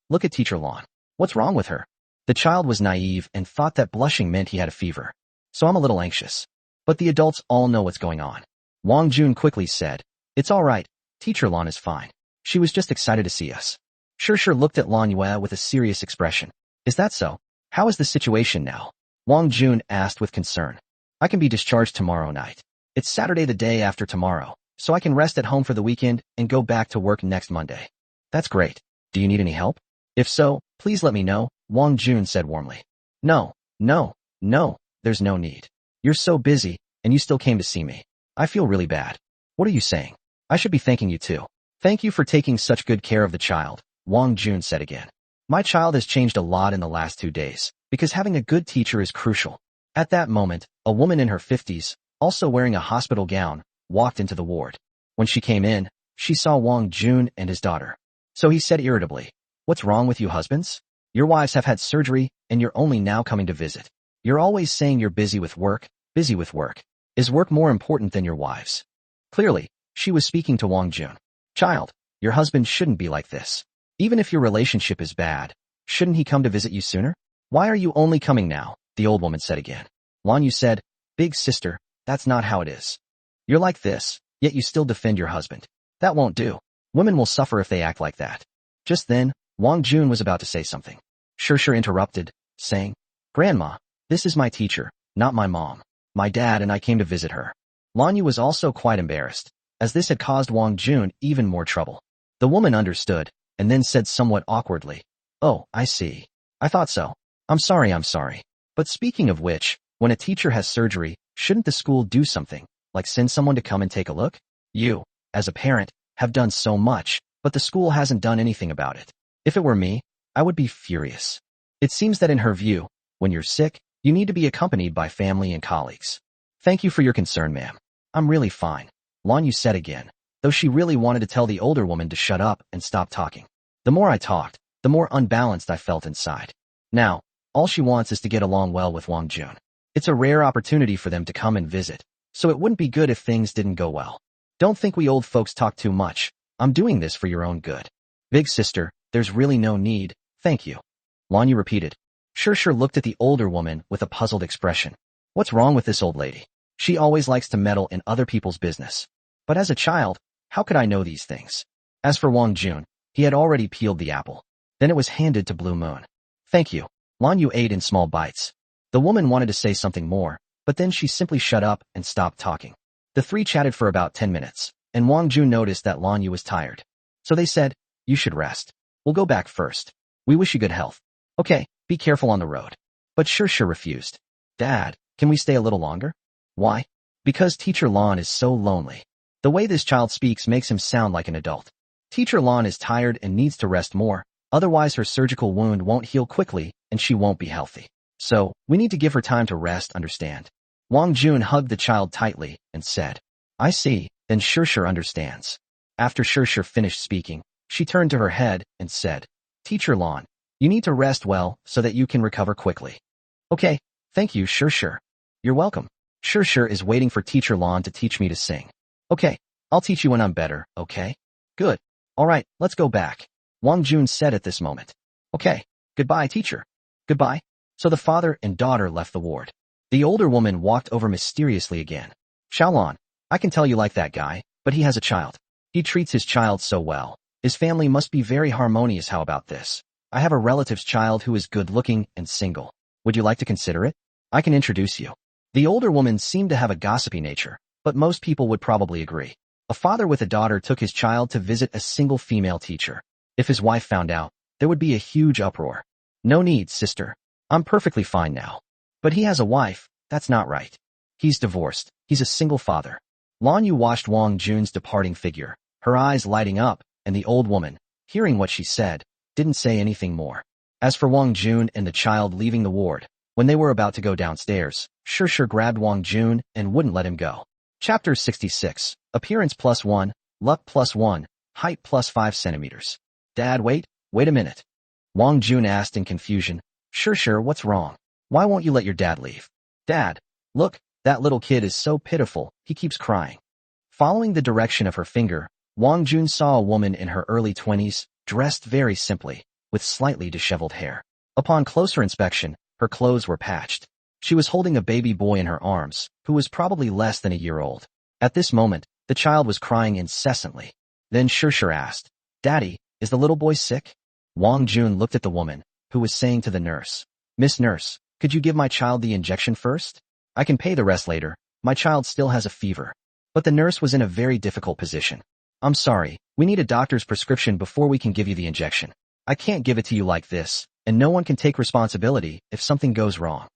look at Teacher Lan. What's wrong with her? The child was naive and thought that blushing meant he had a fever. So I'm a little anxious. But the adults all know what's going on. Wang Jun quickly said, it's all right. Teacher Lan is fine. She was just excited to see us. Sure looked at Lan Yue with a serious expression. Is that so? How is the situation now? Wang Jun asked with concern. I can be discharged tomorrow night. It's Saturday the day after tomorrow, so I can rest at home for the weekend and go back to work next Monday. That's great. Do you need any help? If so, please let me know, Wang Jun said warmly. No, there's no need. You're so busy, and you still came to see me. I feel really bad. What are you saying? I should be thanking you too. Thank you for taking such good care of the child, Wang Jun said again. My child has changed a lot in the last 2 days, because having a good teacher is crucial. At that moment, a woman in her 50s, also wearing a hospital gown, walked into the ward. When she came in, she saw Wang Jun and his daughter. So he said irritably, what's wrong with you husbands? Your wives have had surgery, and you're only now coming to visit. You're always saying you're busy with work. Is work more important than your wives? Clearly, she was speaking to Wang Jun. Child, your husband shouldn't be like this. Even if your relationship is bad, shouldn't he come to visit you sooner? Why are you only coming now? The old woman said again. Lan Yu said, big sister, that's not how it is. You're like this, yet you still defend your husband. That won't do. Women will suffer if they act like that. Just then, Wang Jun was about to say something. Sure interrupted, saying, Grandma, this is my teacher, not my mom. My dad and I came to visit her. Lan Yu was also quite embarrassed, as this had caused Wang Jun even more trouble. The woman understood, and then said somewhat awkwardly, oh, I see. I thought so. I'm sorry. But speaking of which, when a teacher has surgery, shouldn't the school do something, like send someone to come and take a look? You, as a parent, have done so much, but the school hasn't done anything about it. If it were me, I would be furious. It seems that in her view, when you're sick, you need to be accompanied by family and colleagues. Thank you for your concern, ma'am. I'm really fine, Lan Yu said again, though she really wanted to tell the older woman to shut up and stop talking. The more I talked, the more unbalanced I felt inside. Now, all she wants is to get along well with Wang Jun. It's a rare opportunity for them to come and visit, so it wouldn't be good if things didn't go well. Don't think we old folks talk too much. I'm doing this for your own good. Big sister, there's really no need, thank you. Lan Yu repeated. Sure looked at the older woman with a puzzled expression. What's wrong with this old lady? She always likes to meddle in other people's business. But as a child, how could I know these things? As for Wang Jun, he had already peeled the apple. Then it was handed to Blue Moon. Thank you. Lan Yu ate in small bites. The woman wanted to say something more, but then she simply shut up and stopped talking. The 3 chatted for about 10 minutes, and Wang Jun noticed that Lan Yu was tired. So they said, you should rest. We'll go back first. We wish you good health. Okay, be careful on the road. But Sure refused. Dad, can we stay a little longer? Why? Because Teacher Lon is so lonely. The way this child speaks makes him sound like an adult. Teacher Lon is tired and needs to rest more, otherwise her surgical wound won't heal quickly and she won't be healthy. So, we need to give her time to rest, understand? Wang Jun hugged the child tightly and said, I see, then Shirshir understands. After Shirshir finished speaking, she turned to her head and said, Teacher Lon, you need to rest well so that you can recover quickly. Okay, thank you, Shirshir. You're welcome. Shirshir is waiting for Teacher Lon to teach me to sing. Okay, I'll teach you when I'm better, okay? Good. All right, let's go back. Wang Jun said at this moment. Okay, goodbye, teacher. Goodbye. So the father and daughter left the ward. The older woman walked over mysteriously again. Xiaolon, I can tell you like that guy, but he has a child. He treats his child so well. His family must be very harmonious. How about this? I have a relative's child who is good-looking and single. Would you like to consider it? I can introduce you. The older woman seemed to have a gossipy nature, but most people would probably agree. A father with a daughter took his child to visit a single female teacher. If his wife found out, there would be a huge uproar. No need, sister. I'm perfectly fine now. But he has a wife, that's not right. He's divorced, he's a single father. Lan Yu watched Wang Jun's departing figure, her eyes lighting up, and the old woman, hearing what she said, didn't say anything more. As for Wang Jun and the child leaving the ward, when they were about to go downstairs, Shirshir grabbed Wang Jun and wouldn't let him go. Chapter 66, Appearance +1, Luck +1, Height +5 centimeters. Dad, wait a minute. Wang Jun asked in confusion. Shirshir, what's wrong? Why won't you let your dad leave? Dad, look, that little kid is so pitiful, he keeps crying. Following the direction of her finger, Wang Jun saw a woman in her early 20s, dressed very simply, with slightly disheveled hair. Upon closer inspection, her clothes were patched. She was holding a baby boy in her arms, who was probably less than a year old. At this moment, the child was crying incessantly. Then Shirshir asked, Daddy, is the little boy sick? Wang Jun looked at the woman, who was saying to the nurse, Miss Nurse, could you give my child the injection first? I can pay the rest later, my child still has a fever. But the nurse was in a very difficult position. I'm sorry, we need a doctor's prescription before we can give you the injection. I can't give it to you like this, and no one can take responsibility if something goes wrong.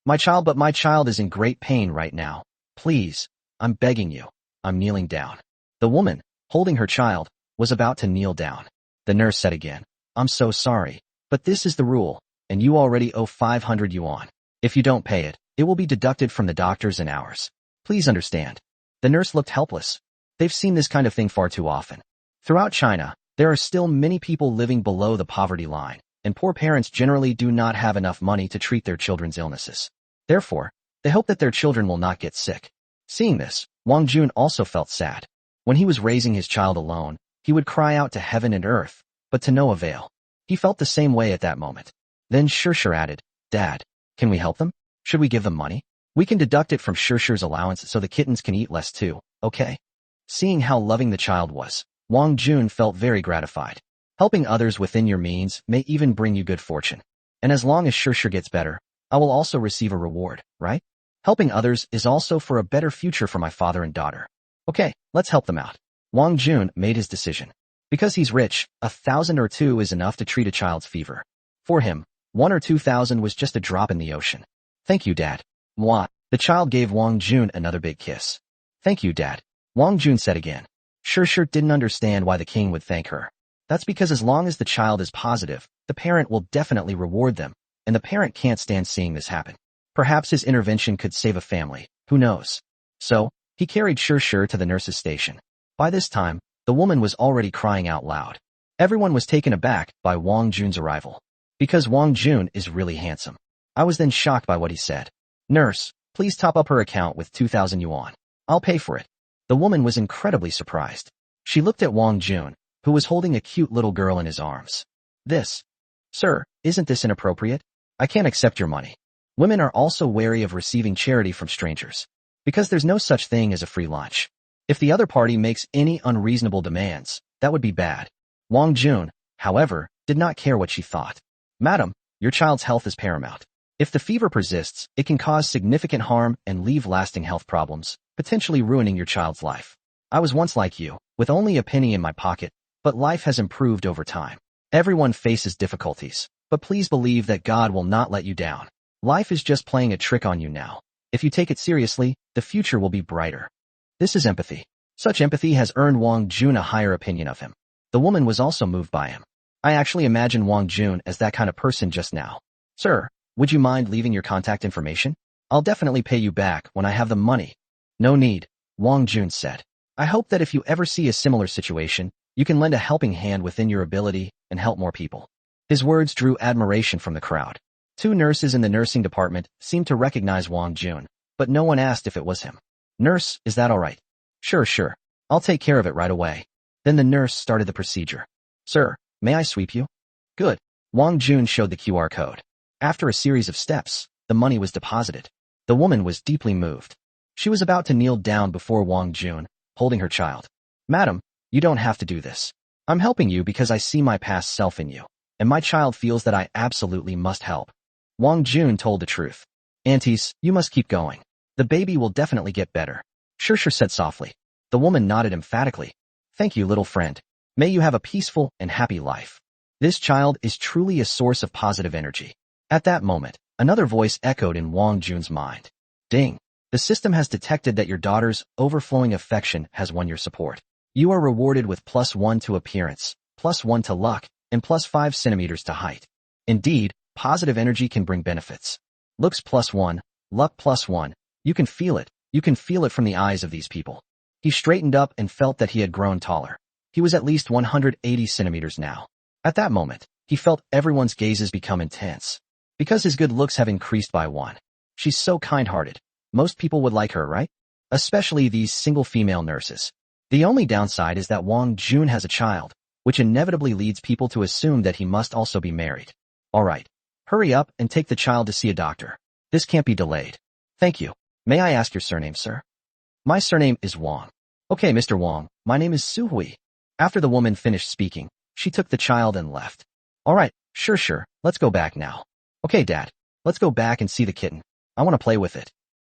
My child is in great pain right now. Please, I'm begging you. I'm kneeling down. The woman, holding her child, was about to kneel down. The nurse said again, I'm so sorry, but this is the rule, and you already owe 500 yuan. If you don't pay it, it will be deducted from the doctors and ours. Please understand. The nurse looked helpless. They've seen this kind of thing far too often. Throughout China, there are still many people living below the poverty line, and poor parents generally do not have enough money to treat their children's illnesses. Therefore, they hope that their children will not get sick. Seeing this, Wang Jun also felt sad. When he was raising his child alone, he would cry out to heaven and earth, but to no avail. He felt the same way at that moment. Then Shirshir added, Dad, can we help them? Should we give them money? We can deduct it from Shirshir's allowance so the kittens can eat less too, okay? Seeing how loving the child was, Wang Jun felt very gratified. Helping others within your means may even bring you good fortune. And as long as Shirshir gets better, I will also receive a reward, right? Helping others is also for a better future for my father and daughter. Okay, let's help them out. Wang Jun made his decision. Because he's rich, 1,000 or 2 is enough to treat a child's fever. For him, 1 or 2,000 was just a drop in the ocean. Thank you, Dad. Mwah. The child gave Wang Jun another big kiss. Thank you, Dad. Wang Jun said again. Shirshir didn't understand why the king would thank her. That's because as long as the child is positive, the parent will definitely reward them, and the parent can't stand seeing this happen. Perhaps his intervention could save a family, who knows? So, he carried Shirshir to the nurse's station. By this time, the woman was already crying out loud. Everyone was taken aback by Wang Jun's arrival. Because Wang Jun is really handsome. I was then shocked by what he said. Nurse, please top up her account with 2,000 yuan. I'll pay for it. The woman was incredibly surprised. She looked at Wang Jun, who was holding a cute little girl in his arms. Sir, isn't this inappropriate? I can't accept your money. Women are also wary of receiving charity from strangers. Because there's no such thing as a free lunch. If the other party makes any unreasonable demands, that would be bad. Wang Jun, however, did not care what she thought. Madam, your child's health is paramount. If the fever persists, it can cause significant harm and leave lasting health problems, potentially ruining your child's life. I was once like you, with only a penny in my pocket, but life has improved over time. Everyone faces difficulties, but please believe that God will not let you down. Life is just playing a trick on you now. If you take it seriously, the future will be brighter. This is empathy. Such empathy has earned Wang Jun a higher opinion of him. The woman was also moved by him. I actually imagine Wang Jun as that kind of person just now. Sir, would you mind leaving your contact information? I'll definitely pay you back when I have the money. No need, Wang Jun said. I hope that if you ever see a similar situation, you can lend a helping hand within your ability and help more people. His words drew admiration from the crowd. 2 nurses in the nursing department seemed to recognize Wang Jun, but no one asked if it was him. Nurse, is that all right? Sure. I'll take care of it right away. Then the nurse started the procedure. Sir, may I sweep you? Good. Wang Jun showed the QR code. After a series of steps, the money was deposited. The woman was deeply moved. She was about to kneel down before Wang Jun, holding her child. Madam, you don't have to do this. I'm helping you because I see my past self in you, and my child feels that I absolutely must help. Wang Jun told the truth. Aunties, you must keep going. The baby will definitely get better. Sure said softly. The woman nodded emphatically. Thank you, little friend. May you have a peaceful and happy life. This child is truly a source of positive energy. At that moment, another voice echoed in Wang Jun's mind. Ding. The system has detected that your daughter's overflowing affection has won your support. You are rewarded with +1 to appearance, +1 to luck, and +5 centimeters to height. Indeed, positive energy can bring benefits. Looks +1, luck +1. You can feel it. You can feel it from the eyes of these people. He straightened up and felt that he had grown taller. He was at least 180 centimeters now. At that moment, he felt everyone's gazes become intense. Because his good looks have increased by 1. She's so kind-hearted. Most people would like her, right? Especially these single female nurses. The only downside is that Wang Jun has a child, which inevitably leads people to assume that he must also be married. Alright. Hurry up and take the child to see a doctor. This can't be delayed. Thank you. May I ask your surname, sir? My surname is Wang. Okay, Mr. Wang, my name is Suhui. After the woman finished speaking, she took the child and left. Alright, sure, let's go back now. Okay, Dad, let's go back and see the kitten. I want to play with it.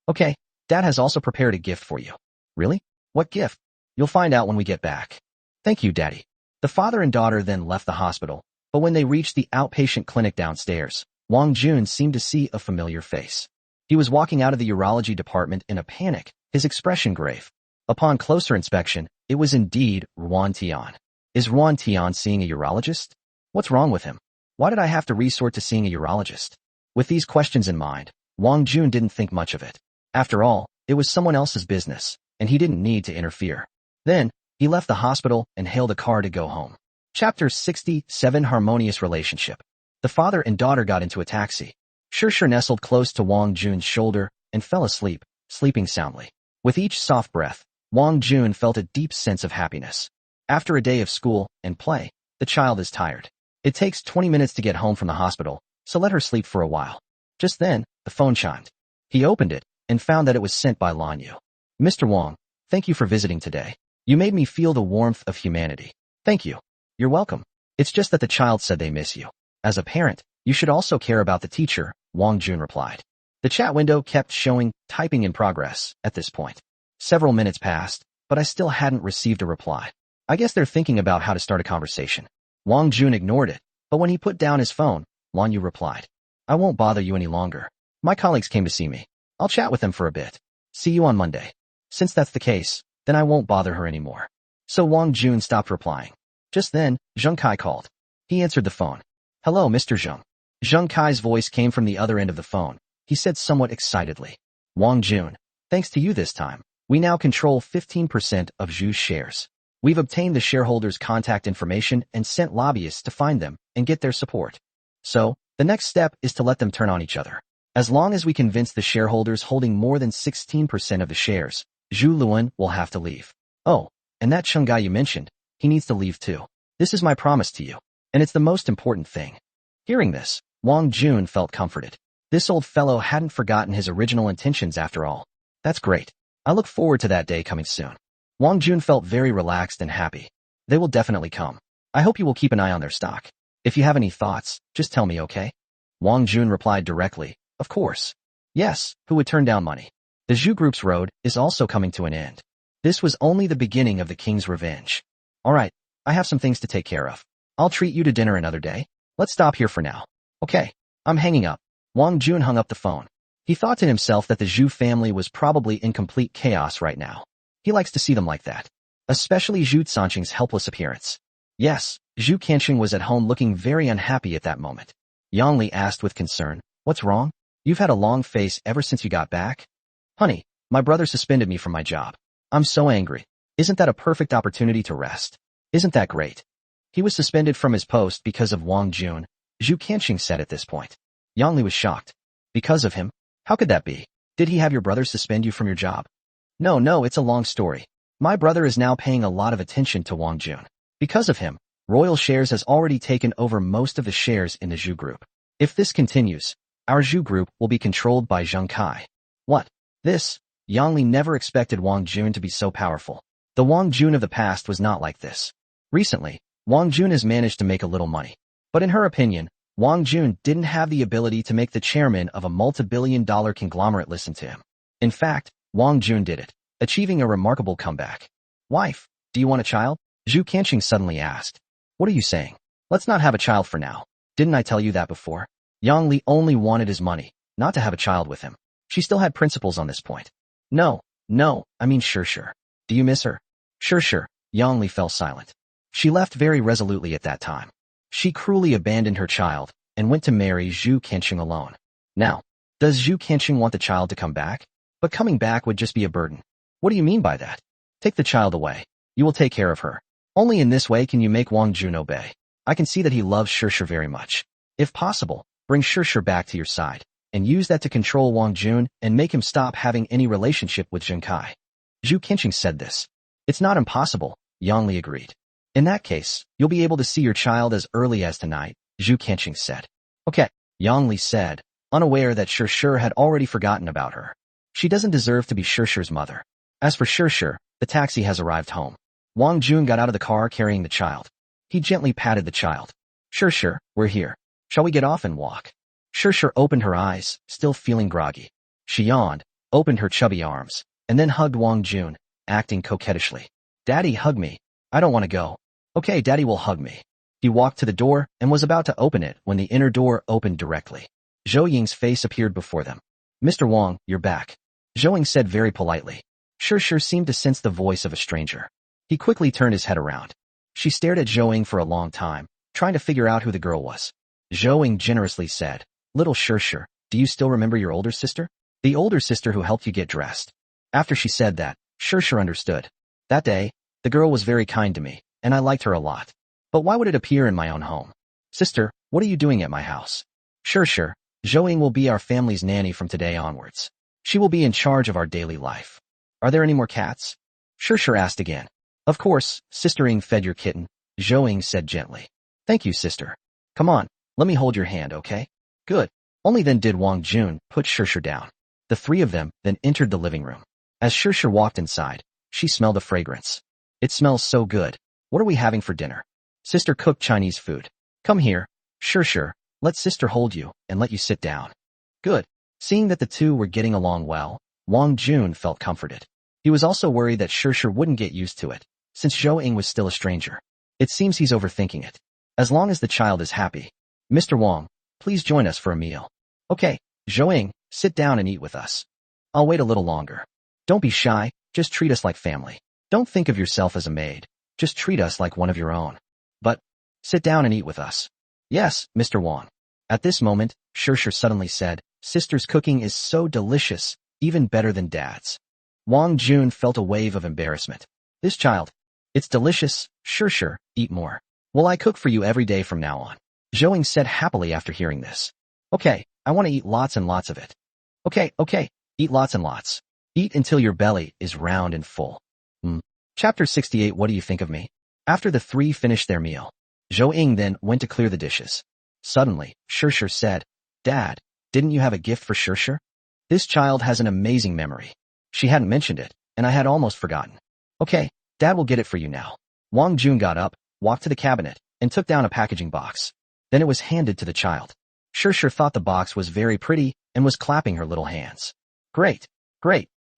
Okay, Dad has also prepared a gift for you. Really? What gift? You'll find out when we get back. Thank you, Daddy. The father and daughter then left the hospital, but when they reached the outpatient clinic downstairs, Wang Jun seemed to see a familiar face. He was walking out of the urology department in a panic, his expression grave. Upon closer inspection, it was indeed Ruan Tian. Is Ruan Tian seeing a urologist? What's wrong with him? Why did I have to resort to seeing a urologist? With these questions in mind, Wang Jun didn't think much of it. After all, it was someone else's business, and he didn't need to interfere. Then, he left the hospital and hailed a car to go home. Chapter 67 Harmonious Relationship. The father and daughter got into a taxi. Sure nestled close to Wang Jun's shoulder and fell asleep, sleeping soundly. With each soft breath, Wang Jun felt a deep sense of happiness. After a day of school and play, the child is tired. It takes 20 minutes to get home from the hospital, so let her sleep for a while. Just then, the phone chimed. He opened it and found that it was sent by Lan Yu. Mr. Wang, thank you for visiting today. You made me feel the warmth of humanity. Thank you. You're welcome. It's just that the child said they miss you. As a parent, you should also care about the teacher, Wang Jun replied. The chat window kept showing typing in progress at this point. Several minutes passed, but I still hadn't received a reply. I guess they're thinking about how to start a conversation. Wang Jun ignored it, but when he put down his phone, Lan Yu replied. I won't bother you any longer. My colleagues came to see me. I'll chat with them for a bit. See you on Monday. Since that's the case, then I won't bother her anymore. So Wang Jun stopped replying. Just then, Zheng Kai called. He answered the phone. Hello, Mr. Zheng. Zheng Kai's voice came from the other end of the phone. He said somewhat excitedly. Wang Jun, thanks to you this time, we now control 15% of Zhu's shares. We've obtained the shareholders' contact information and sent lobbyists to find them and get their support. So, the next step is to let them turn on each other. As long as we convince the shareholders holding more than 16% of the shares, Zhu Luan will have to leave. Oh, and that Cheng guy you mentioned, he needs to leave too. This is my promise to you, and it's the most important thing. Hearing this, Wang Jun felt comforted. This old fellow hadn't forgotten his original intentions after all. That's great. I look forward to that day coming soon. Wang Jun felt very relaxed and happy. They will definitely come. I hope you will keep an eye on their stock. If you have any thoughts, just tell me, okay? Wang Jun replied directly, of course. Yes, who would turn down money? The Zhu Group's road is also coming to an end. This was only the beginning of the king's revenge. Alright, I have some things to take care of. I'll treat you to dinner another day. Let's stop here for now. Okay, I'm hanging up. Wang Jun hung up the phone. He thought to himself that the Zhu family was probably in complete chaos right now. He likes to see them like that. Especially Zhu Sanqing's helpless appearance. Yes, Zhu Qianqing was at home looking very unhappy at that moment. Yang Li asked with concern, "What's wrong? You've had a long face ever since you got back?" "Honey, my brother suspended me from my job. I'm so angry. Isn't that a perfect opportunity to rest? Isn't that great?" He was suspended from his post because of Wang Jun, Zhu Qianqing said at this point. Yang Li was shocked. "Because of him? How could that be? Did he have your brother suspend you from your job?" No, it's a long story. My brother is now paying a lot of attention to Wang Jun. Because of him, Royal Shares has already taken over most of the shares in the Zhu Group. If this continues, our Zhu Group will be controlled by Zheng Kai. What? This? Yang Li never expected Wang Jun to be so powerful. The Wang Jun of the past was not like this. Recently, Wang Jun has managed to make a little money. But in her opinion, Wang Jun didn't have the ability to make the chairman of a multi-billion-dollar conglomerate listen to him. In fact, Wang Jun did it, achieving a remarkable comeback. "Wife, do you want a child?" Zhu Qianqing suddenly asked. "What are you saying? Let's not have a child for now. Didn't I tell you that before?" Yang Li only wanted his money, not to have a child with him. She still had principles on this point. No, I mean sure. Do you miss her?" Sure. Yang Li fell silent. She left very resolutely at that time. She cruelly abandoned her child and went to marry Zhu Qianqing alone. Now, does Zhu Qianqing want the child to come back? But coming back would just be a burden. What do you mean by that? Take the child away. You will take care of her. Only in this way can you make Wang Jun obey. I can see that he loves Sure very much. If possible, bring Sure back to your side, and use that to control Wang Jun and make him stop having any relationship with Zheng Kai. Zhu Qianqing said this. It's not impossible, Yang Li agreed. In that case, you'll be able to see your child as early as tonight, Zhu Qianqing said. Okay, Yang Li said, unaware that Sure had already forgotten about her. She doesn't deserve to be Sure's mother. As for Sure, the taxi has arrived home. Wang Jun got out of the car carrying the child. He gently patted the child. Sure, we're here. Shall we get off and walk? Sure opened her eyes, still feeling groggy. She yawned, opened her chubby arms, and then hugged Wang Jun, acting coquettishly. Daddy, hug me. I don't want to go. Okay, Daddy will hug me. He walked to the door and was about to open it when the inner door opened directly. Zhou Ying's face appeared before them. Mr. Wang, you're back. Zhou Ying said very politely. Sure seemed to sense the voice of a stranger. He quickly turned his head around. She stared at Zhou Ying for a long time, trying to figure out who the girl was. Zhou Ying generously said, Little Sure, do you still remember your older sister? The older sister who helped you get dressed. After she said that, Sure understood. That day, the girl was very kind to me, and I liked her a lot. But why would it appear in my own home? Sister, what are you doing at my house? Sure, Zhou Ying will be our family's nanny from today onwards. She will be in charge of our daily life. Are there any more cats? Sure asked again. Of course, Sister Ying fed your kitten, Zhou Ying said gently. Thank you, sister. Come on, let me hold your hand, okay? Good. Only then did Wang Jun put Sure down. The three of them then entered the living room. As Sure walked inside, she smelled a fragrance. It smells so good. What are we having for dinner? Sister cooked Chinese food. Come here, Sure, let sister hold you and let you sit down. Good. Seeing that the two were getting along well, Wang Jun felt comforted. He was also worried that Sure wouldn't get used to it, since Zhou Ying was still a stranger. It seems he's overthinking it. As long as the child is happy. Mr. Wang, please join us for a meal. Okay, Zhou Ying, sit down and eat with us. I'll wait a little longer. Don't be shy, just treat us like family. Don't think of yourself as a maid. Just treat us like one of your own. But, sit down and eat with us. Yes, Mr. Wang. At this moment, Sure suddenly said, Sister's cooking is so delicious, even better than Dad's. Wang Jun felt a wave of embarrassment. This child. It's delicious, Sure, eat more. Will I cook for you every day from now on? Zhou Ying said happily after hearing this. Okay, I want to eat lots and lots of it. Okay, eat lots and lots. Eat until your belly is round and full. Chapter 68. What do you think of me? After the three finished their meal, Zhou Ying then went to clear the dishes. Suddenly, Sure said, Dad, didn't you have a gift for Sure? This child has an amazing memory. She hadn't mentioned it, and I had almost forgotten. Okay, Dad will get it for you now. Wang Jun got up, walked to the cabinet, and took down a packaging box. Then it was handed to the child. Sure thought the box was very pretty and was clapping her little hands. Great.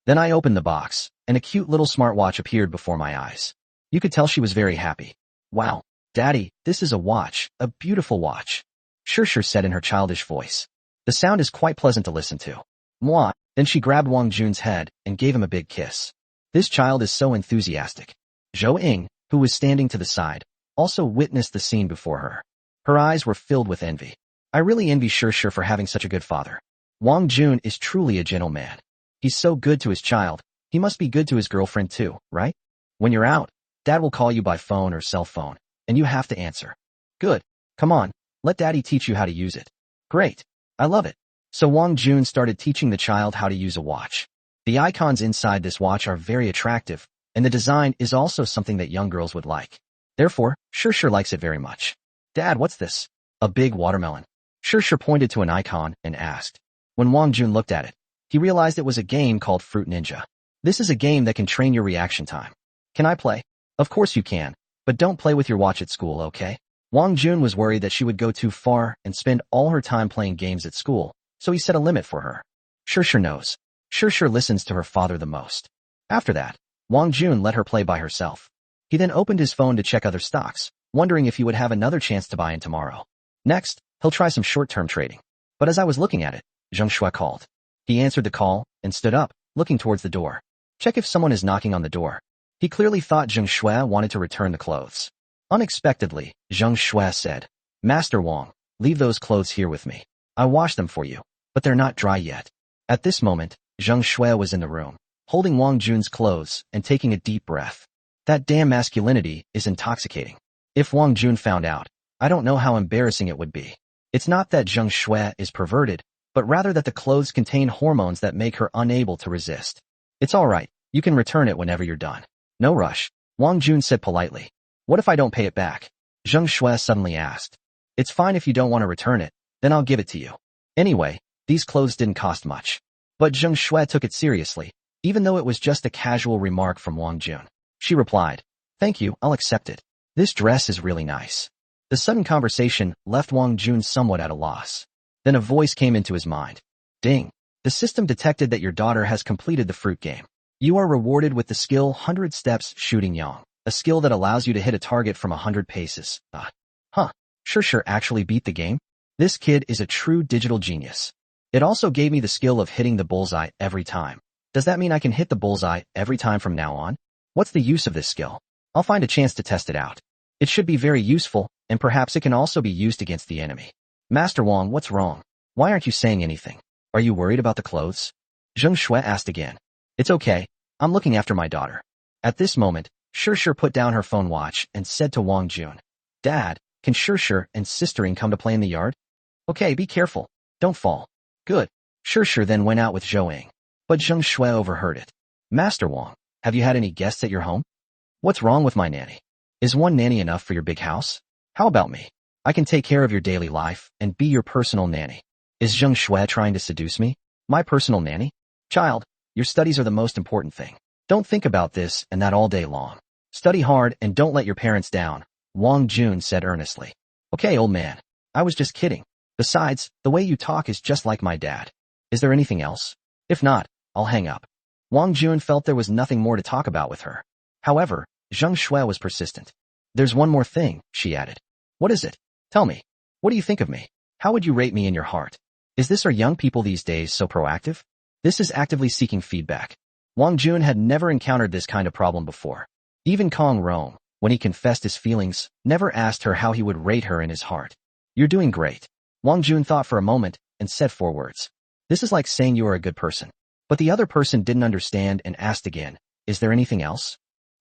Then I opened the box, and a cute little smartwatch appeared before my eyes. You could tell she was very happy. Wow, Daddy, this is a watch, a beautiful watch. Sure said in her childish voice. The sound is quite pleasant to listen to. Moi. Then she grabbed Wang Jun's head and gave him a big kiss. This child is so enthusiastic. Zhou Ying, who was standing to the side, also witnessed the scene before her. Her eyes were filled with envy. I really envy Shir for having such a good father. Wang Jun is truly a gentleman. He's so good to his child, he must be good to his girlfriend too, right? When you're out, Dad will call you by phone or cell phone, and you have to answer. Good. Come on, let Daddy teach you how to use it. Great. I love it. So Wang Jun started teaching the child how to use a watch. The icons inside this watch are very attractive, and the design is also something that young girls would like. Therefore, Shir likes it very much. Dad, what's this? A big watermelon. Shir pointed to an icon and asked. When Wang Jun looked at it, he realized it was a game called Fruit Ninja. This is a game that can train your reaction time. Can I play? Of course you can, but don't play with your watch at school, okay? Wang Jun was worried that she would go too far and spend all her time playing games at school, so he set a limit for her. Shir knows. Shir listens to her father the most. After that, Wang Jun let her play by herself. He then opened his phone to check other stocks, wondering if he would have another chance to buy in tomorrow. Next, he'll try some short-term trading. But as I was looking at it, Zheng Shui called. He answered the call and stood up, looking towards the door. Check if someone is knocking on the door. He clearly thought Zheng Shui wanted to return the clothes. Unexpectedly, Zheng Shui said, Master Wang, leave those clothes here with me. I washed them for you, but they're not dry yet. At this moment, Zheng Shui was in the room, holding Wang Jun's clothes and taking a deep breath. That damn masculinity is intoxicating. If Wang Jun found out, I don't know how embarrassing it would be. It's not that Zheng Shui is perverted, but rather that the clothes contain hormones that make her unable to resist. It's alright, you can return it whenever you're done. No rush, Wang Jun said politely. What if I don't pay it back? Zheng Shui suddenly asked. It's fine if you don't want to return it, then I'll give it to you. Anyway, these clothes didn't cost much. But Zheng Shui took it seriously, even though it was just a casual remark from Wang Jun. She replied, Thank you, I'll accept it. This dress is really nice. The sudden conversation left Wang Jun somewhat at a loss. Then a voice came into his mind. Ding. The system detected that your daughter has completed the fruit game. You are rewarded with the skill 100 Steps Shooting Yang, a skill that allows you to hit a target from 100 paces. Shir actually beat the game? This kid is a true digital genius. It also gave me the skill of hitting the bullseye every time. Does that mean I can hit the bullseye every time from now on? What's the use of this skill? I'll find a chance to test it out. It should be very useful, and perhaps it can also be used against the enemy. Master Wang, what's wrong? Why aren't you saying anything? Are you worried about the clothes? Zheng Shui asked again. It's okay, I'm looking after my daughter. At this moment, Shir put down her phone watch and said to Wang Jun, Dad, can Shir and Sistering come to play in the yard? Okay, be careful. Don't fall. Good. Shir then went out with Zhou Ying. But Zheng Shui overheard it. Master Wang, have you had any guests at your home? What's wrong with my nanny? Is one nanny enough for your big house? How about me? I can take care of your daily life and be your personal nanny. Is Zheng Shui trying to seduce me? My personal nanny? Child, your studies are the most important thing. Don't think about this and that all day long. Study hard and don't let your parents down, Wang Jun said earnestly. Okay, old man. I was just kidding. Besides, the way you talk is just like my dad. Is there anything else? If not, I'll hang up. Wang Jun felt there was nothing more to talk about with her. However, Zheng Shui was persistent. There's one more thing, she added. What is it? Tell me. What do you think of me? How would you rate me in your heart? Is this, are young people these days so proactive? This is actively seeking feedback. Wang Jun had never encountered this kind of problem before. Even Kong Rong, when he confessed his feelings, never asked her how he would rate her in his heart. You're doing great. Wang Jun thought for a moment and said 4 words. This is like saying you are a good person. But the other person didn't understand and asked again, is there anything else?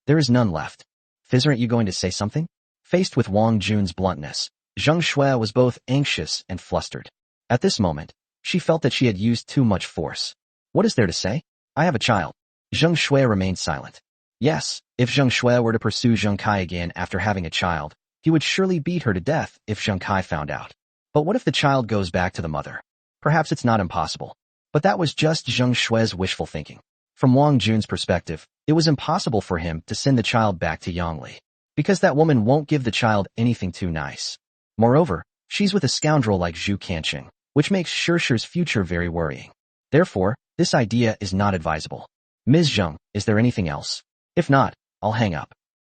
There is none left. Fizz, aren't you going to say something? Faced with Wang Jun's bluntness, Zheng Shui was both anxious and flustered. At this moment, she felt that she had used too much force. What is there to say? I have a child. Zheng Shui remained silent. Yes, if Zheng Shui were to pursue Zheng Kai again after having a child, he would surely beat her to death if Zheng Kai found out. But what if the child goes back to the mother? Perhaps it's not impossible. But that was just Zheng Shui's wishful thinking. From Wang Jun's perspective, it was impossible for him to send the child back to Yangli, because that woman won't give the child anything too nice. Moreover, she's with a scoundrel like Zhu Kanqing, which makes Shir's future very worrying. Therefore, this idea is not advisable. Ms. Zheng, is there anything else? If not, I'll hang up.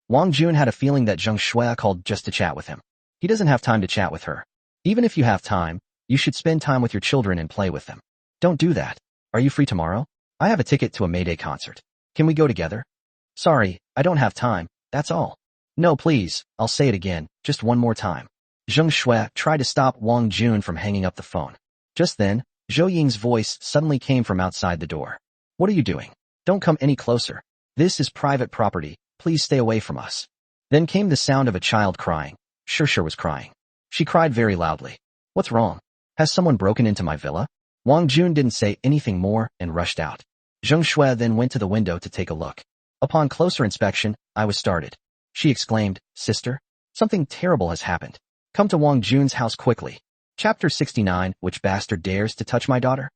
Wang Jun had a feeling that Zheng Shui called just to chat with him. He doesn't have time to chat with her. Even if you have time, you should spend time with your children and play with them. Don't do that. Are you free tomorrow? I have a ticket to a Mayday concert. Can we go together? Sorry, I don't have time, that's all. No, please, I'll say it again, just one more time. Zheng Shui tried to stop Wang Jun from hanging up the phone. Just then, Zhou Ying's voice suddenly came from outside the door. What are you doing? Don't come any closer. This is private property, please stay away from us. Then came the sound of a child crying. Shir was crying. She cried very loudly. What's wrong? Has someone broken into my villa? Wang Jun didn't say anything more and rushed out. Zheng Shui then went to the window to take a look. Upon closer inspection, I was startled. She exclaimed, Sister, something terrible has happened. Come to Wang Jun's house quickly. Chapter 69, Which bastard dares to touch my daughter?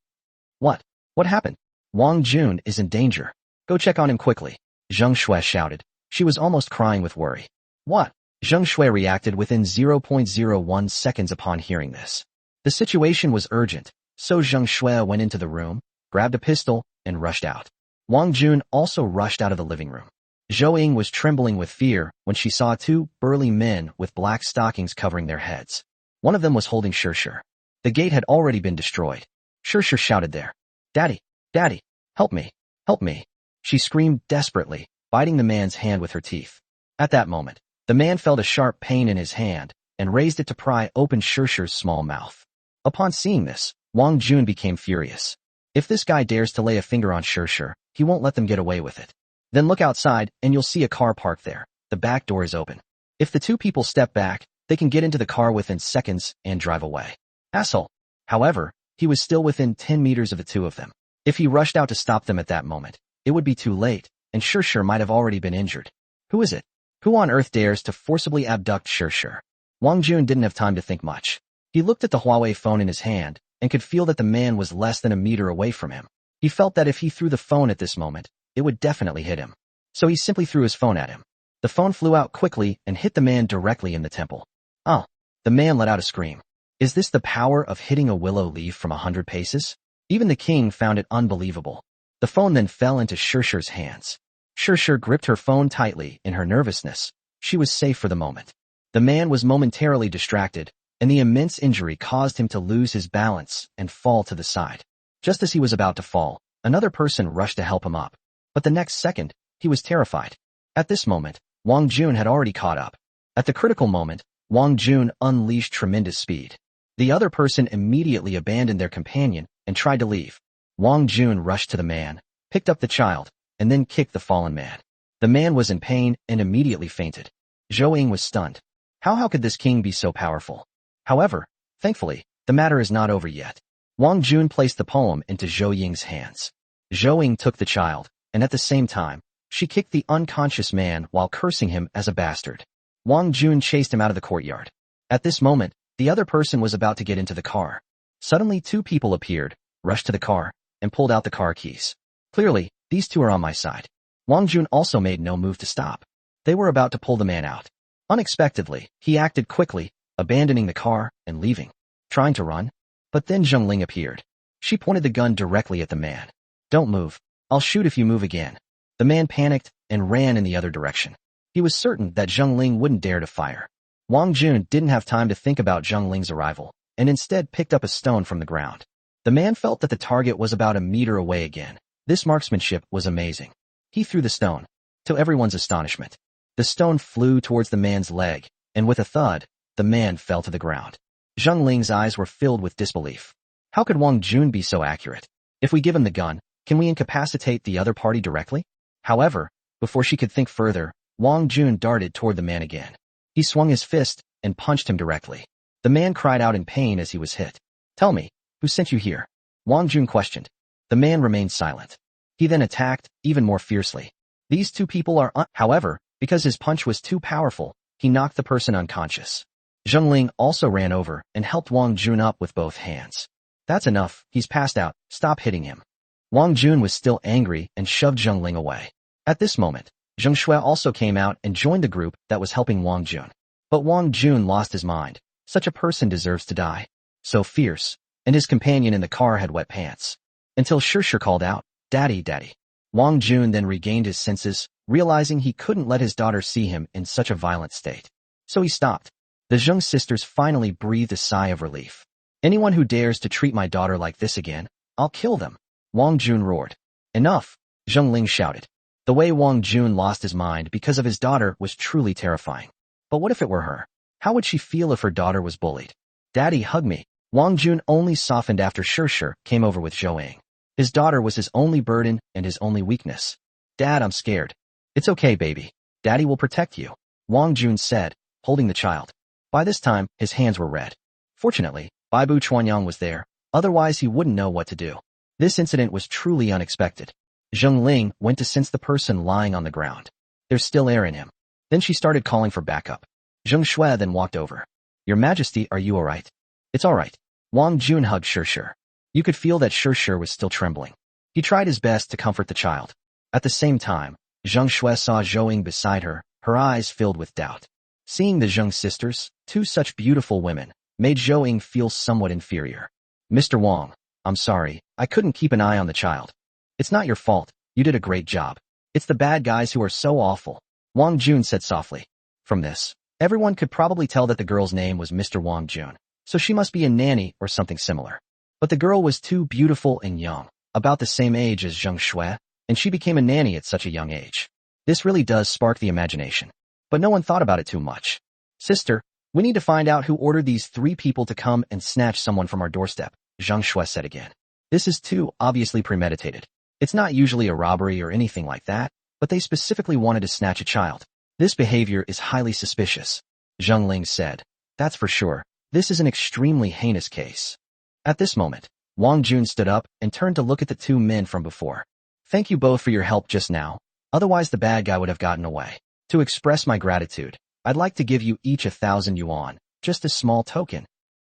What? What happened? Wang Jun is in danger. Go check on him quickly. Zheng Shui shouted. She was almost crying with worry. What? Zheng Shui reacted within 0.01 seconds upon hearing this. The situation was urgent, so Zheng Shui went into the room, grabbed a pistol, and rushed out. Wang Jun also rushed out of the living room. Zhou Ying was trembling with fear when she saw two burly men with black stockings covering their heads. One of them was holding Shir. The gate had already been destroyed. Shir shouted there. Daddy, Daddy, help me, help me. She screamed desperately, biting the man's hand with her teeth. At that moment, the man felt a sharp pain in his hand and raised it to pry open Shir's small mouth. Upon seeing this, Wang Jun became furious. If this guy dares to lay a finger on Shir, he won't let them get away with it. Then look outside and you'll see a car parked there. The back door is open. If the two people step back, they can get into the car within seconds and drive away. Asshole. However, he was still within 10 meters of the two of them. If he rushed out to stop them at that moment, it would be too late, and Shir might have already been injured. Who is it? Who on earth dares to forcibly abduct Shir? Wang Jun didn't have time to think much. He looked at the Huawei phone in his hand and could feel that the man was less than a meter away from him. He felt that if he threw the phone at this moment, it would definitely hit him. So he simply threw his phone at him. The phone flew out quickly and hit the man directly in the temple. Oh! The man let out a scream. Is this the power of hitting a willow leaf from 100 paces? Even the king found it unbelievable. The phone then fell into Shir's hands. Shir gripped her phone tightly in her nervousness. She was safe for the moment. The man was momentarily distracted, and the immense injury caused him to lose his balance and fall to the side. Just as he was about to fall, another person rushed to help him up. But the next second, he was terrified. At this moment, Wang Jun had already caught up. At the critical moment, Wang Jun unleashed tremendous speed. The other person immediately abandoned their companion and tried to leave. Wang Jun rushed to the man, picked up the child, and then kicked the fallen man. The man was in pain and immediately fainted. Zhou Ying was stunned. How could this king be so powerful? However, thankfully, the matter is not over yet. Wang Jun placed the poem into Zhou Ying's hands. Zhou Ying took the child, and at the same time, she kicked the unconscious man while cursing him as a bastard. Wang Jun chased him out of the courtyard. At this moment, the other person was about to get into the car. Suddenly 2 people appeared, rushed to the car, and pulled out the car keys. Clearly, these 2 are on my side. Wang Jun also made no move to stop. They were about to pull the man out. Unexpectedly, he acted quickly, abandoning the car and leaving. Trying to run? But then Zheng Ling appeared. She pointed the gun directly at the man. Don't move. I'll shoot if you move again. The man panicked and ran in the other direction. He was certain that Zheng Ling wouldn't dare to fire. Wang Jun didn't have time to think about Zheng Ling's arrival, and instead picked up a stone from the ground. The man felt that the target was about a meter away again. This marksmanship was amazing. He threw the stone. To everyone's astonishment, the stone flew towards the man's leg, and with a thud, the man fell to the ground. Zheng Ling's eyes were filled with disbelief. How could Wang Jun be so accurate? If we give him the gun, can we incapacitate the other party directly? However, before she could think further, Wang Jun darted toward the man again. He swung his fist and punched him directly. The man cried out in pain as he was hit. Tell me, who sent you here? Wang Jun questioned. The man remained silent. He then attacked, even more fiercely. These 2 people are however, because his punch was too powerful, he knocked the person unconscious. Zheng Ling also ran over and helped Wang Jun up with both hands. That's enough, he's passed out, stop hitting him. Wang Jun was still angry and shoved Zheng Ling away. At this moment, Zheng Shui also came out and joined the group that was helping Wang Jun. But Wang Jun lost his mind. Such a person deserves to die. So fierce, and his companion in the car had wet pants. Until Shir called out, Daddy, Daddy. Wang Jun then regained his senses, realizing he couldn't let his daughter see him in such a violent state. So he stopped. The Zheng sisters finally breathed a sigh of relief. Anyone who dares to treat my daughter like this again, I'll kill them. Wang Jun roared. Enough! Zheng Ling shouted. The way Wang Jun lost his mind because of his daughter was truly terrifying. But what if it were her? How would she feel if her daughter was bullied? Daddy, hug me. Wang Jun only softened after Shishir came over with Zhou. His daughter was his only burden and his only weakness. Dad, I'm scared. It's okay, baby. Daddy will protect you, Wang Jun said, holding the child. By this time, his hands were red. Fortunately, Baibu Chuanyang was there, otherwise he wouldn't know what to do. This incident was truly unexpected. Zheng Ling went to sense the person lying on the ground. There's still air in him. Then she started calling for backup. Zheng Shui then walked over. Your Majesty, are you alright? It's alright. Wang Jun hugged Shishir. You could feel that Shishir was still trembling. He tried his best to comfort the child. At the same time, Zheng Shui saw Zhou beside her, her eyes filled with doubt. Seeing the Zheng sisters, two such beautiful women, made Zhou feel somewhat inferior. Mr. Wang, I'm sorry, I couldn't keep an eye on the child. It's not your fault, you did a great job. It's the bad guys who are so awful, Wang Jun said softly. From this, everyone could probably tell that the girl's name was Mr. Wang Jun, so she must be a nanny or something similar. But the girl was too beautiful and young, about the same age as Zheng Shui, and she became a nanny at such a young age. This really does spark the imagination. But no one thought about it too much. Sister, we need to find out who ordered these 3 people to come and snatch someone from our doorstep, Zheng Shui said again. This is too obviously premeditated. It's not usually a robbery or anything like that, but they specifically wanted to snatch a child. This behavior is highly suspicious, Zheng Ling said. That's for sure. This is an extremely heinous case. At this moment, Wang Jun stood up and turned to look at the 2 men from before. Thank you both for your help just now, otherwise the bad guy would have gotten away. To express my gratitude, I'd like to give you each 1,000 yuan, just a small token.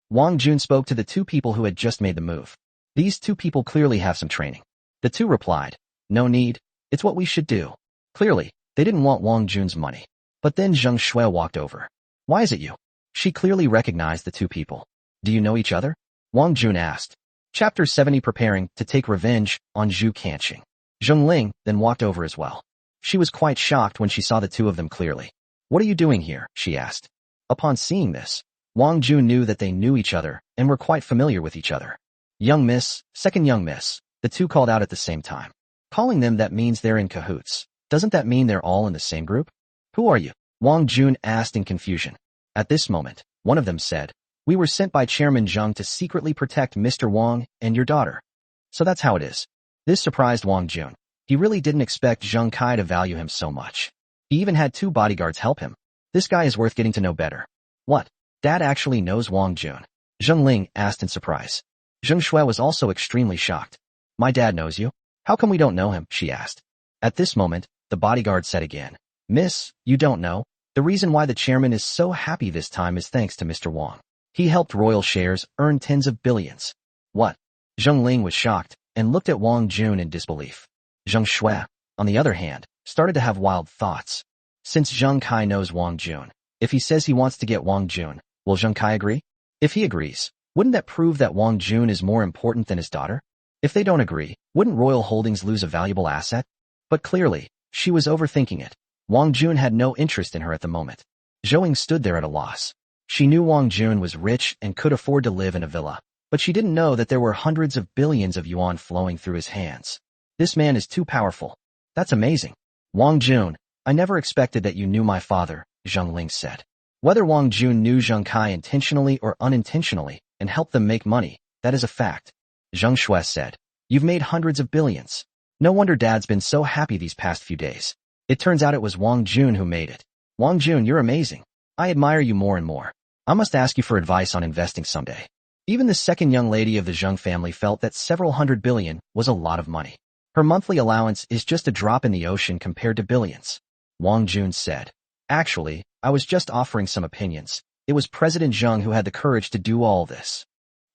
Wang Jun spoke to the 2 people who had just made the move. These 2 people clearly have some training. The 2 replied, no need, it's what we should do. Clearly, they didn't want Wang Jun's money. But then Zheng Shui walked over. Why is it you? She clearly recognized the 2 people. Do you know each other? Wang Jun asked. Chapter 70 Preparing to take revenge on Zhu Kanqing. Zheng Ling then walked over as well. She was quite shocked when she saw the 2 of them clearly. What are you doing here? She asked. Upon seeing this, Wang Jun knew that they knew each other and were quite familiar with each other. Young miss, second young miss, the 2 called out at the same time. Calling them that means they're in cahoots. Doesn't that mean they're all in the same group? Who are you? Wang Jun asked in confusion. At this moment, one of them said, we were sent by Chairman Zheng to secretly protect Mr. Wang and your daughter. So that's how it is. This surprised Wang Jun. He really didn't expect Zheng Kai to value him so much. He even had 2 bodyguards help him. This guy is worth getting to know better. What? Dad actually knows Wang Jun? Zheng Ling asked in surprise. Zheng Shui was also extremely shocked. My dad knows you? How come we don't know him? She asked. At this moment, the bodyguard said again, Miss, you don't know? The reason why the chairman is so happy this time is thanks to Mr. Wang. He helped royal shares earn tens of billions. What? Zheng Ling was shocked and looked at Wang Jun in disbelief. Zheng Shui, on the other hand, started to have wild thoughts. Since Zheng Kai knows Wang Jun, if he says he wants to get Wang Jun, will Zheng Kai agree? If he agrees, wouldn't that prove that Wang Jun is more important than his daughter? If they don't agree, wouldn't Royal Holdings lose a valuable asset? But clearly, she was overthinking it. Wang Jun had no interest in her at the moment. Zhou stood there at a loss. She knew Wang Jun was rich and could afford to live in a villa, but she didn't know that there were hundreds of billions of yuan flowing through his hands. This man is too powerful. That's amazing. Wang Jun, I never expected that you knew my father, Zheng Ling said. Whether Wang Jun knew Zheng Kai intentionally or unintentionally and helped them make money, that is a fact. Zheng Shui said, you've made hundreds of billions. No wonder Dad's been so happy these past few days. It turns out it was Wang Jun who made it. Wang Jun, you're amazing. I admire you more and more. I must ask you for advice on investing someday. Even the second young lady of the Zheng family felt that several hundred billion was a lot of money. Her monthly allowance is just a drop in the ocean compared to billions. Wang Jun said, actually, I was just offering some opinions. It was President Zheng who had the courage to do all this.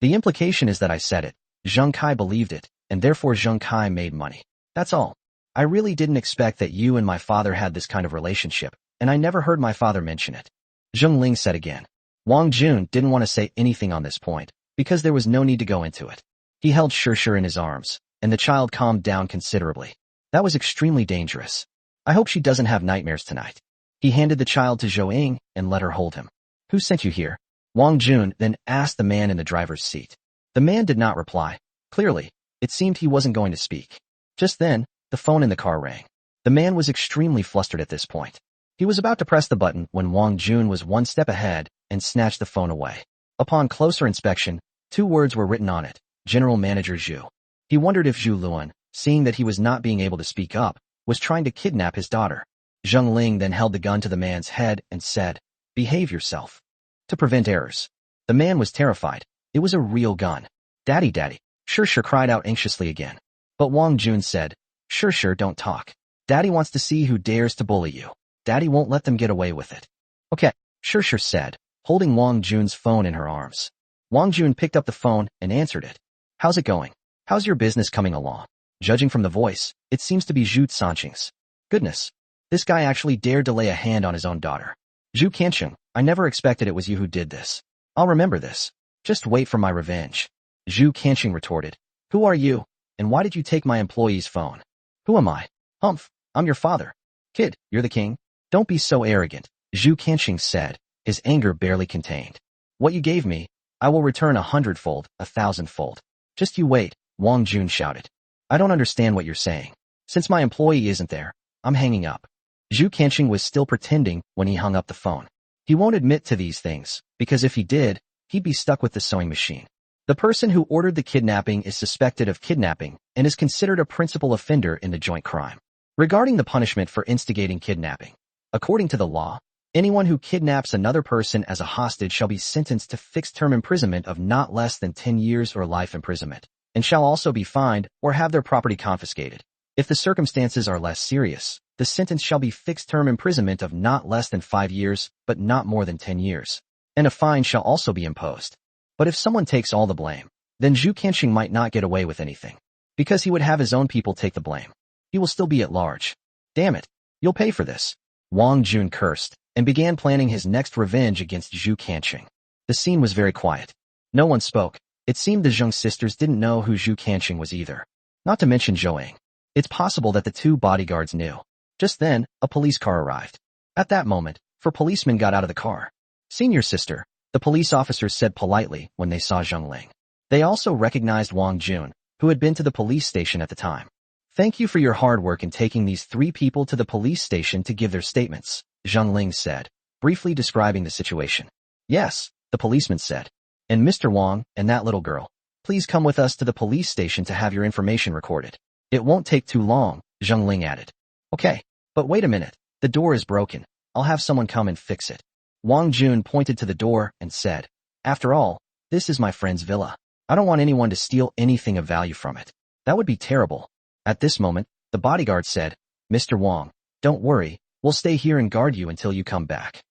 The implication is that I said it. Zheng Kai believed it, and therefore Zheng Kai made money. That's all. I really didn't expect that you and my father had this kind of relationship, and I never heard my father mention it. Zheng Ling said again. Wang Jun didn't want to say anything on this point, because there was no need to go into it. He held Shishir in his arms, and the child calmed down considerably. That was extremely dangerous. I hope she doesn't have nightmares tonight. He handed the child to Zhou and let her hold him. Who sent you here? Wang Jun then asked the man in the driver's seat. The man did not reply. Clearly, It seemed he wasn't going to speak. Just then, the phone in the car rang. The man was extremely flustered at this point. He was about to press the button when Wang Jun was one step ahead and snatched the phone away. Upon closer inspection, 2 words were written on it: General Manager Zhu. He wondered if Zhu Luan, seeing that he was not being able to speak up, was trying to kidnap his daughter. Zheng Ling then held the gun to the man's head and said, "Behave yourself." To prevent errors. The man was terrified. It was a real gun. "Daddy, daddy," Sure cried out anxiously again. But Wang Jun said, Sure, don't talk. Daddy wants to see who dares to bully you. Daddy won't let them get away with it." "Okay," Sure said, holding Wang Jun's phone in her arms. Wang Jun picked up the phone and answered it. "How's it going? How's your business coming along?" Judging from the voice, it seems to be Zhu Sanqing's. Goodness. This guy actually dared to lay a hand on his own daughter. "Zhu Qianqing, I never expected it was you who did this. I'll remember this. Just wait for my revenge." Zhu Qianqing retorted. "Who are you? And why did you take my employee's phone?" "Who am I? Humph, I'm your father. Kid, you're the king. Don't be so arrogant," Zhu Qianqing said, his anger barely contained. "What you gave me, I will return 100-fold, 1,000-fold. Just you wait," Wang Jun shouted. "I don't understand what you're saying. Since my employee isn't there, I'm hanging up." Zhu Qianqing was still pretending when he hung up the phone. He won't admit to these things, because if he did, he'd be stuck with the sewing machine. The person who ordered the kidnapping is suspected of kidnapping and is considered a principal offender in the joint crime. Regarding the punishment for instigating kidnapping, according to the law, anyone who kidnaps another person as a hostage shall be sentenced to fixed-term imprisonment of not less than 10 years or life imprisonment, and shall also be fined or have their property confiscated. If the circumstances are less serious, the sentence shall be fixed-term imprisonment of not less than 5 years, but not more than 10 years, and a fine shall also be imposed. But if someone takes all the blame, then Zhu Qianqing might not get away with anything, because he would have his own people take the blame. He will still be at large. "Damn it, you'll pay for this," Wang Jun cursed, and began planning his next revenge against Zhu Qianqing. The scene was very quiet. No one spoke. It seemed the Zheng sisters didn't know who Zhu Qianqing was either. Not to mention Zhouang. It's possible that the 2 bodyguards knew. Just then, a police car arrived. At that moment, 4 policemen got out of the car. "Senior sister," the police officers said politely when they saw Zheng Ling. They also recognized Wang Jun, who had been to the police station at the time. "Thank you for your hard work in taking these 3 people to the police station to give their statements," Zheng Ling said, briefly describing the situation. "Yes," the policeman said. "And Mr. Wang and that little girl, please come with us to the police station to have your information recorded. It won't take too long," Zheng Ling added. "Okay, but wait a minute, the door is broken. I'll have someone come and fix it." Wang Jun pointed to the door and said, "After all, this is my friend's villa. I don't want anyone to steal anything of value from it. That would be terrible." At this moment, the bodyguard said, "Mr. Wang, don't worry, we'll stay here and guard you until you come back."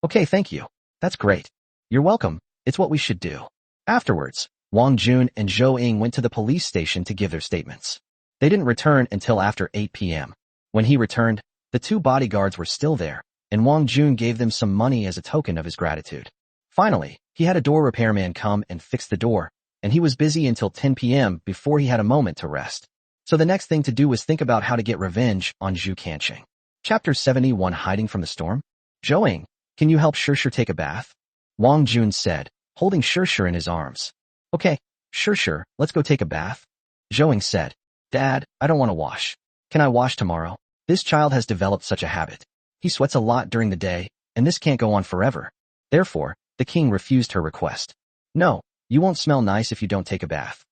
"Okay, thank you. That's great. You're welcome, it's what we should do." Afterwards, Wang Jun and Zhouang went to the police station to give their statements. They didn't return until after 8 p.m. When he returned, the 2 bodyguards were still there, and Wang Jun gave them some money as a token of his gratitude. Finally, he had a door repairman come and fix the door, and he was busy until 10 p.m. before he had a moment to rest. So the next thing to do was think about how to get revenge on Zhu Qianqing. Chapter 71: Hiding from the Storm? "Zhouang, can you help Sure take a bath?" Wang Jun said, holding Sure in his arms. "Okay, Sure, let's go take a bath." Zhouang said, "Dad, I don't want to wash. Can I wash tomorrow? This child has developed such a habit. He sweats a lot during the day, and this can't go on forever." Therefore, the king refused her request. "No, you won't smell nice if you don't take a bath."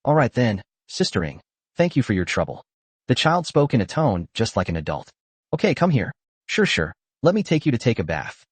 "All right then, sistering. Thank you for your trouble." The child spoke in a tone just like an adult. "Okay, come here. Sure, let me take you to take a bath."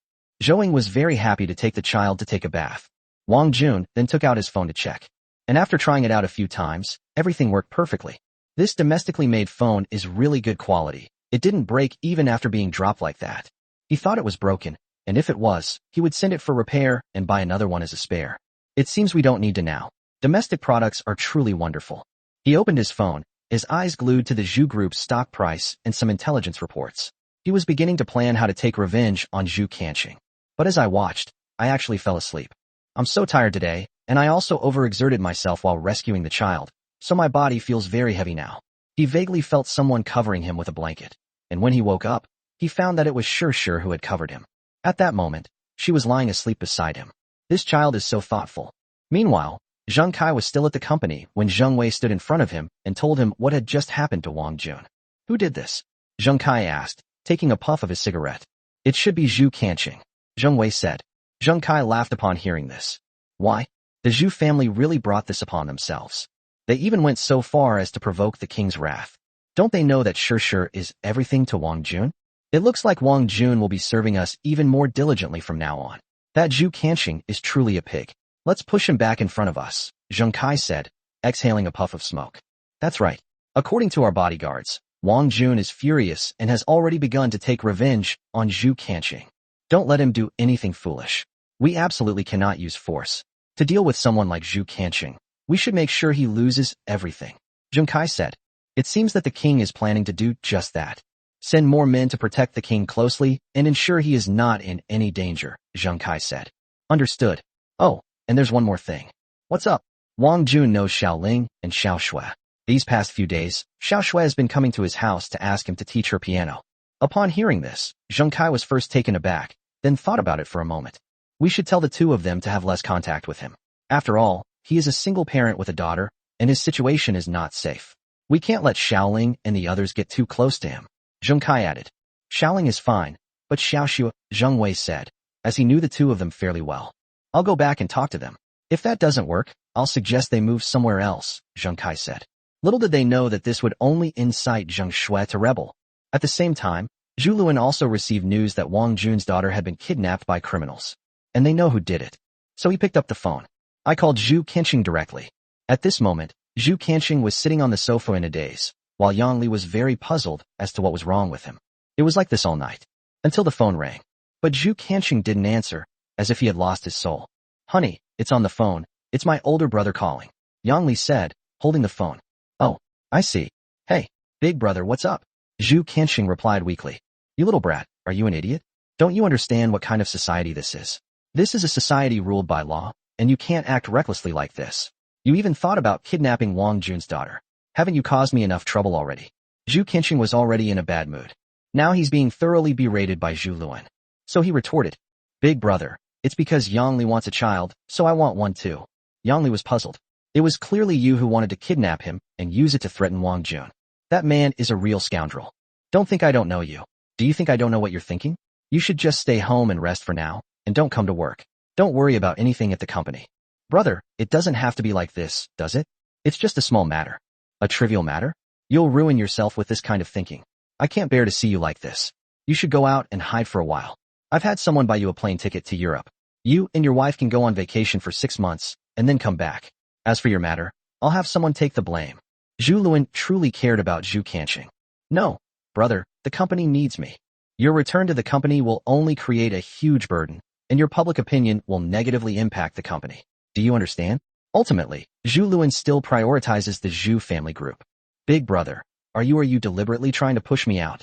Zhouang was very happy to take the child to take a bath. Wang Jun then took out his phone to check. And after trying it out a few times, everything worked perfectly. This domestically made phone is really good quality. It didn't break even after being dropped like that. He thought it was broken, and if it was, he would send it for repair and buy another one as a spare. It seems we don't need to now. Domestic products are truly wonderful. He opened his phone, his eyes glued to the Zhu Group's stock price and some intelligence reports. He was beginning to plan how to take revenge on Zhu Qianqing. But as I watched, I actually fell asleep. I'm so tired today, and I also overexerted myself while rescuing the child, so my body feels very heavy now. He vaguely felt someone covering him with a blanket, and when he woke up, he found that it was Sure who had covered him. At that moment, she was lying asleep beside him. This child is so thoughtful. Meanwhile, Zheng Kai was still at the company when Zheng Wei stood in front of him and told him what had just happened to Wang Jun. Who did this? Zheng Kai asked, taking a puff of his cigarette. It should be Zhu Kanqing, Zheng Wei said. Zheng Kai laughed upon hearing this. Why? The Zhu family really brought this upon themselves. They even went so far as to provoke the king's wrath. Don't they know that Shir is everything to Wang Jun? It looks like Wang Jun will be serving us even more diligently from now on. That Zhu Kanqing is truly a pig. Let's push him back in front of us, Zheng Kai said, exhaling a puff of smoke. That's right. According to our bodyguards, Wang Jun is furious and has already begun to take revenge on Zhu Kanqing. Don't let him do anything foolish. We absolutely cannot use force. To deal with someone like Zhu Kanqing, we should make sure he loses everything, Zheng Kai said. It seems that the king is planning to do just that. Send more men to protect the king closely and ensure he is not in any danger, Zheng Kai said. Understood. Oh, and there's one more thing. What's up? Wang Jun knows Xiao Ling and Xiao Shui. These past few days, Xiao Shui has been coming to his house to ask him to teach her piano. Upon hearing this, Zheng Kai was first taken aback, then thought about it for a moment. We should tell the two of them to have less contact with him. After all, he is a single parent with a daughter, and his situation is not safe. We can't let Xiaoling and the others get too close to him, Zheng Kai added. Xiaoling is fine, but Xiaoxue, Zheng Wei said, as he knew the two of them fairly well. I'll go back and talk to them. If that doesn't work, I'll suggest they move somewhere else, Zheng Kai said. Little did they know that this would only incite Zheng Shui to rebel. At the same time, Zhu Luan also received news that Wang Jun's daughter had been kidnapped by criminals. And they know who did it. So he picked up the phone. I called Zhu Kanqing directly. At this moment, Zhu Kanqing was sitting on the sofa in a daze, while Yang Li was very puzzled as to what was wrong with him. It was like this all night. Until the phone rang. But Zhu Kanqing didn't answer, as if he had lost his soul. Honey, it's on the phone. It's my older brother calling, Yang Li said, holding the phone. Oh, I see. Hey, big brother, what's up? Zhu Kanqing replied weakly. You little brat, are you an idiot? Don't you understand what kind of society this is? This is a society ruled by law, and you can't act recklessly like this. You even thought about kidnapping Wang Jun's daughter. Haven't you caused me enough trouble already? Zhu Kanqing was already in a bad mood. Now he's being thoroughly berated by Zhu Luan. So he retorted, Big brother, it's because Yang Li wants a child, so I want one too. Yang Li was puzzled. It was clearly you who wanted to kidnap him and use it to threaten Wang Jun. That man is a real scoundrel. Don't think I don't know you. Do you think I don't know what you're thinking? You should just stay home and rest for now, and don't come to work. Don't worry about anything at the company. Brother, it doesn't have to be like this, does it? It's just a small matter. A trivial matter? You'll ruin yourself with this kind of thinking. I can't bear to see you like this. You should go out and hide for a while. I've had someone buy you a plane ticket to Europe. You and your wife can go on vacation for 6 months, and then come back. As for your matter, I'll have someone take the blame. Zhu Luan truly cared about Zhu Kanqing. No, brother, the company needs me. Your return to the company will only create a huge burden, and your public opinion will negatively impact the company. Do you understand? Ultimately, Zhu Luan still prioritizes the Zhu family group. Big brother, are you deliberately trying to push me out?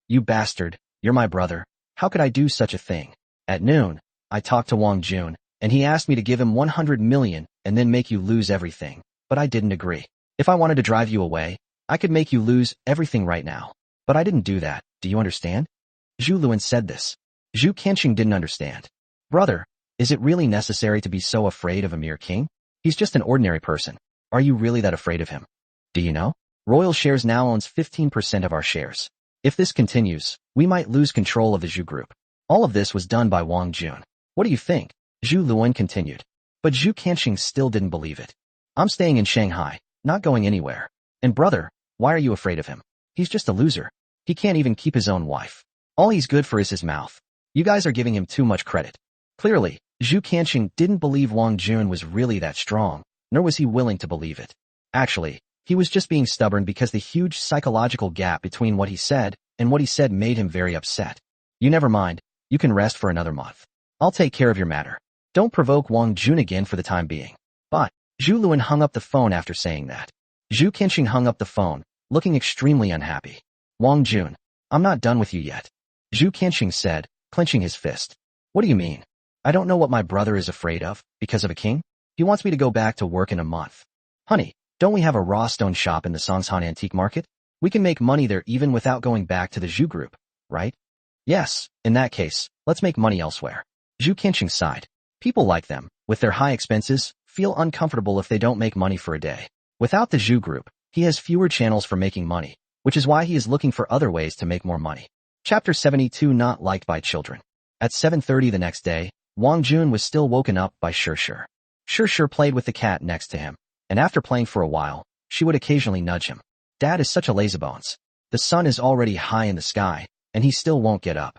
You bastard, you're my brother. How could I do such a thing? At noon, I talked to Wang Jun, and he asked me to give him 100 million and then make you lose everything, but I didn't agree. If I wanted to drive you away, I could make you lose everything right now. But I didn't do that, do you understand? Zhu Luan said this. Zhu Kanqing didn't understand. Brother, is it really necessary to be so afraid of a mere king? He's just an ordinary person. Are you really that afraid of him? Do you know? Royal Shares now owns 15% of our shares. If this continues, we might lose control of the Zhu group. All of this was done by Wang Jun. What do you think? Zhu Luan continued. But Zhu Kanqing still didn't believe it. I'm staying in Shanghai, not going anywhere. And brother, why are you afraid of him? He's just a loser. He can't even keep his own wife. All he's good for is his mouth. You guys are giving him too much credit. Clearly, Zhu Kanqing didn't believe Wang Jun was really that strong, nor was he willing to believe it. Actually, he was just being stubborn because the huge psychological gap between what he said and what he said made him very upset. You never mind, you can rest for another month. I'll take care of your matter. Don't provoke Wang Jun again for the time being. But, Zhu Luan hung up the phone after saying that. Zhu Kanqing hung up the phone, looking extremely unhappy. Wang Jun, I'm not done with you yet. Zhu Kanqing said, clenching his fist. What do you mean? I don't know what my brother is afraid of, because of a king? He wants me to go back to work in a month. Honey, don't we have a raw stone shop in the Songshan antique market? We can make money there even without going back to the Zhu group, right? Yes, in that case, let's make money elsewhere. Zhu Kanqing sighed. People like them, with their high expenses, feel uncomfortable if they don't make money for a day. Without the Zhu group, he has fewer channels for making money, which is why he is looking for other ways to make more money. Chapter 72 Not Liked by Children. At 7:30 the next day, Wang Jun was still woken up by Shir. Shir played with the cat next to him, and after playing for a while, she would occasionally nudge him. Dad is such a lazybones. The sun is already high in the sky, and he still won't get up.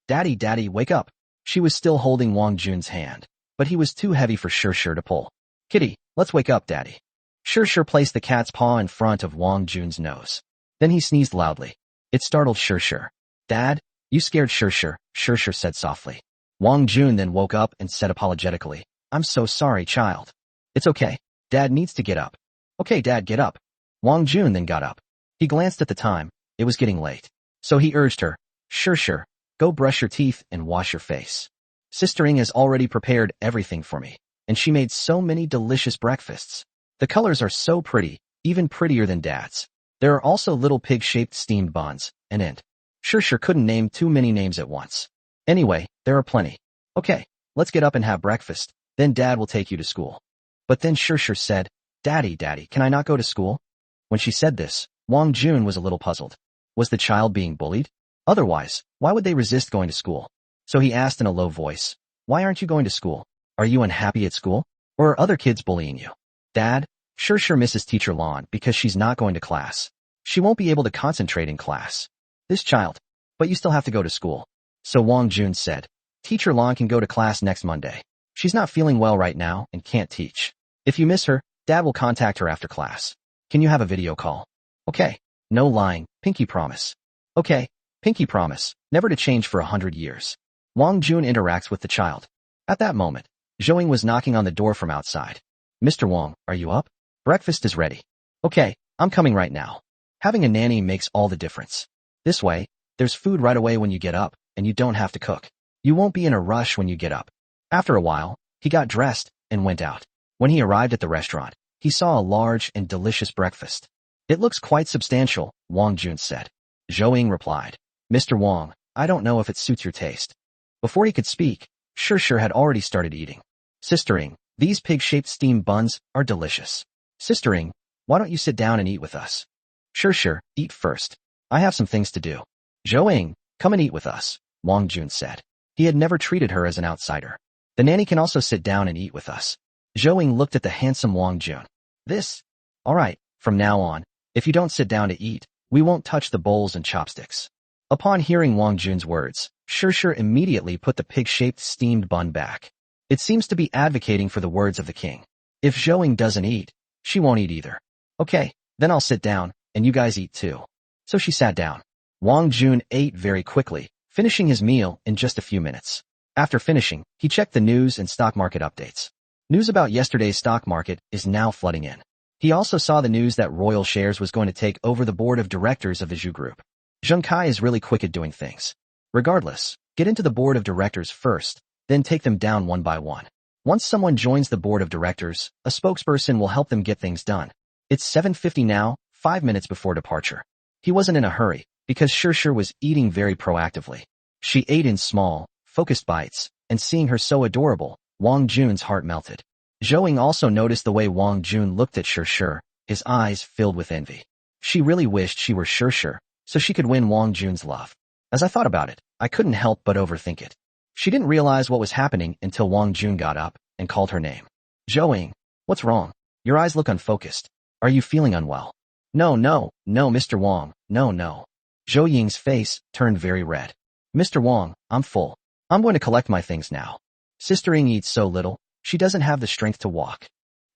Daddy, wake up. She was still holding Wang Jun's hand, but he was too heavy for Shir to pull. Kitty, let's wake up, Daddy. Shir placed the cat's paw in front of Wang Jun's nose. Then he sneezed loudly. It startled Shir. Dad, you scared Shir said softly. Wang Jun then woke up and said apologetically, I'm so sorry, child. It's okay. Dad needs to get up. Okay, Dad, get up. Wang Jun then got up. He glanced at the time. It was getting late. So he urged her, Shir, go brush your teeth and wash your face. Sister Ing has already prepared everything for me, and she made so many delicious breakfasts. The colors are so pretty, even prettier than Dad's. There are also little pig-shaped steamed buns, and Shir couldn't name too many names at once. Anyway, there are plenty. Okay, let's get up and have breakfast, then Dad will take you to school. But then Shir said, Daddy, can I not go to school? When she said this, Wang Jun was a little puzzled. Was the child being bullied? Otherwise, why would they resist going to school? So he asked in a low voice, why aren't you going to school? Are you unhappy at school? Or are other kids bullying you? Dad, Shir misses Teacher Lan because she's not going to class. She won't be able to concentrate in class. This child. But you still have to go to school. So Wang Jun said, Teacher Lan can go to class next Monday. She's not feeling well right now and can't teach. If you miss her, Dad will contact her after class. Can you have a video call? Okay. No lying, pinky promise. Okay, pinky promise, never to change for 100 years. Wang Jun interacts with the child. At that moment, Zhou was knocking on the door from outside. Mr. Wang, are you up? Breakfast is ready. Okay, I'm coming right now. Having a nanny makes all the difference. This way, there's food right away when you get up, and you don't have to cook. You won't be in a rush when you get up. After a while, he got dressed and went out. When he arrived at the restaurant, he saw a large and delicious breakfast. It looks quite substantial, Wang Jun said. Zhou replied, Mr. Wang, I don't know if it suits your taste. Before he could speak, Shir had already started eating. Sister Ing, these pig-shaped steamed buns are delicious. Sister Ing, why don't you sit down and eat with us? Shir, eat first. I have some things to do. Zhou, come and eat with us, Wang Jun said. He had never treated her as an outsider. The nanny can also sit down and eat with us. Zhou looked at the handsome Wang Jun. All right, from now on, if you don't sit down to eat, we won't touch the bowls and chopsticks. Upon hearing Wang Jun's words, Shir immediately put the pig-shaped steamed bun back. It seems to be advocating for the words of the king. If Zhou doesn't eat, she won't eat either. Okay, then I'll sit down, and you guys eat too. So she sat down. Wang Jun ate very quickly, finishing his meal in just a few minutes. After finishing, he checked the news and stock market updates. News about yesterday's stock market is now flooding in. He also saw the news that Royal Shares was going to take over the board of directors of the Zhu Group. Zheng Kai is really quick at doing things. Regardless, get into the board of directors first, then take them down one by one. Once someone joins the board of directors, a spokesperson will help them get things done. It's 7:50 now, 5 minutes before departure. He wasn't in a hurry, because Shir was eating very proactively. She ate in small, focused bites, and seeing her so adorable, Wang Jun's heart melted. Zhou also noticed the way Wang Jun looked at Shir, his eyes filled with envy. She really wished she were Shir, so she could win Wang Jun's love. As I thought about it, I couldn't help but overthink it. She didn't realize what was happening until Wang Jun got up and called her name. Zhou, what's wrong? Your eyes look unfocused. Are you feeling unwell? No, Mr. Wang, no. Zhou Ying's face turned very red. Mr. Wang, I'm full. I'm going to collect my things now. Sister Ing eats so little, she doesn't have the strength to walk.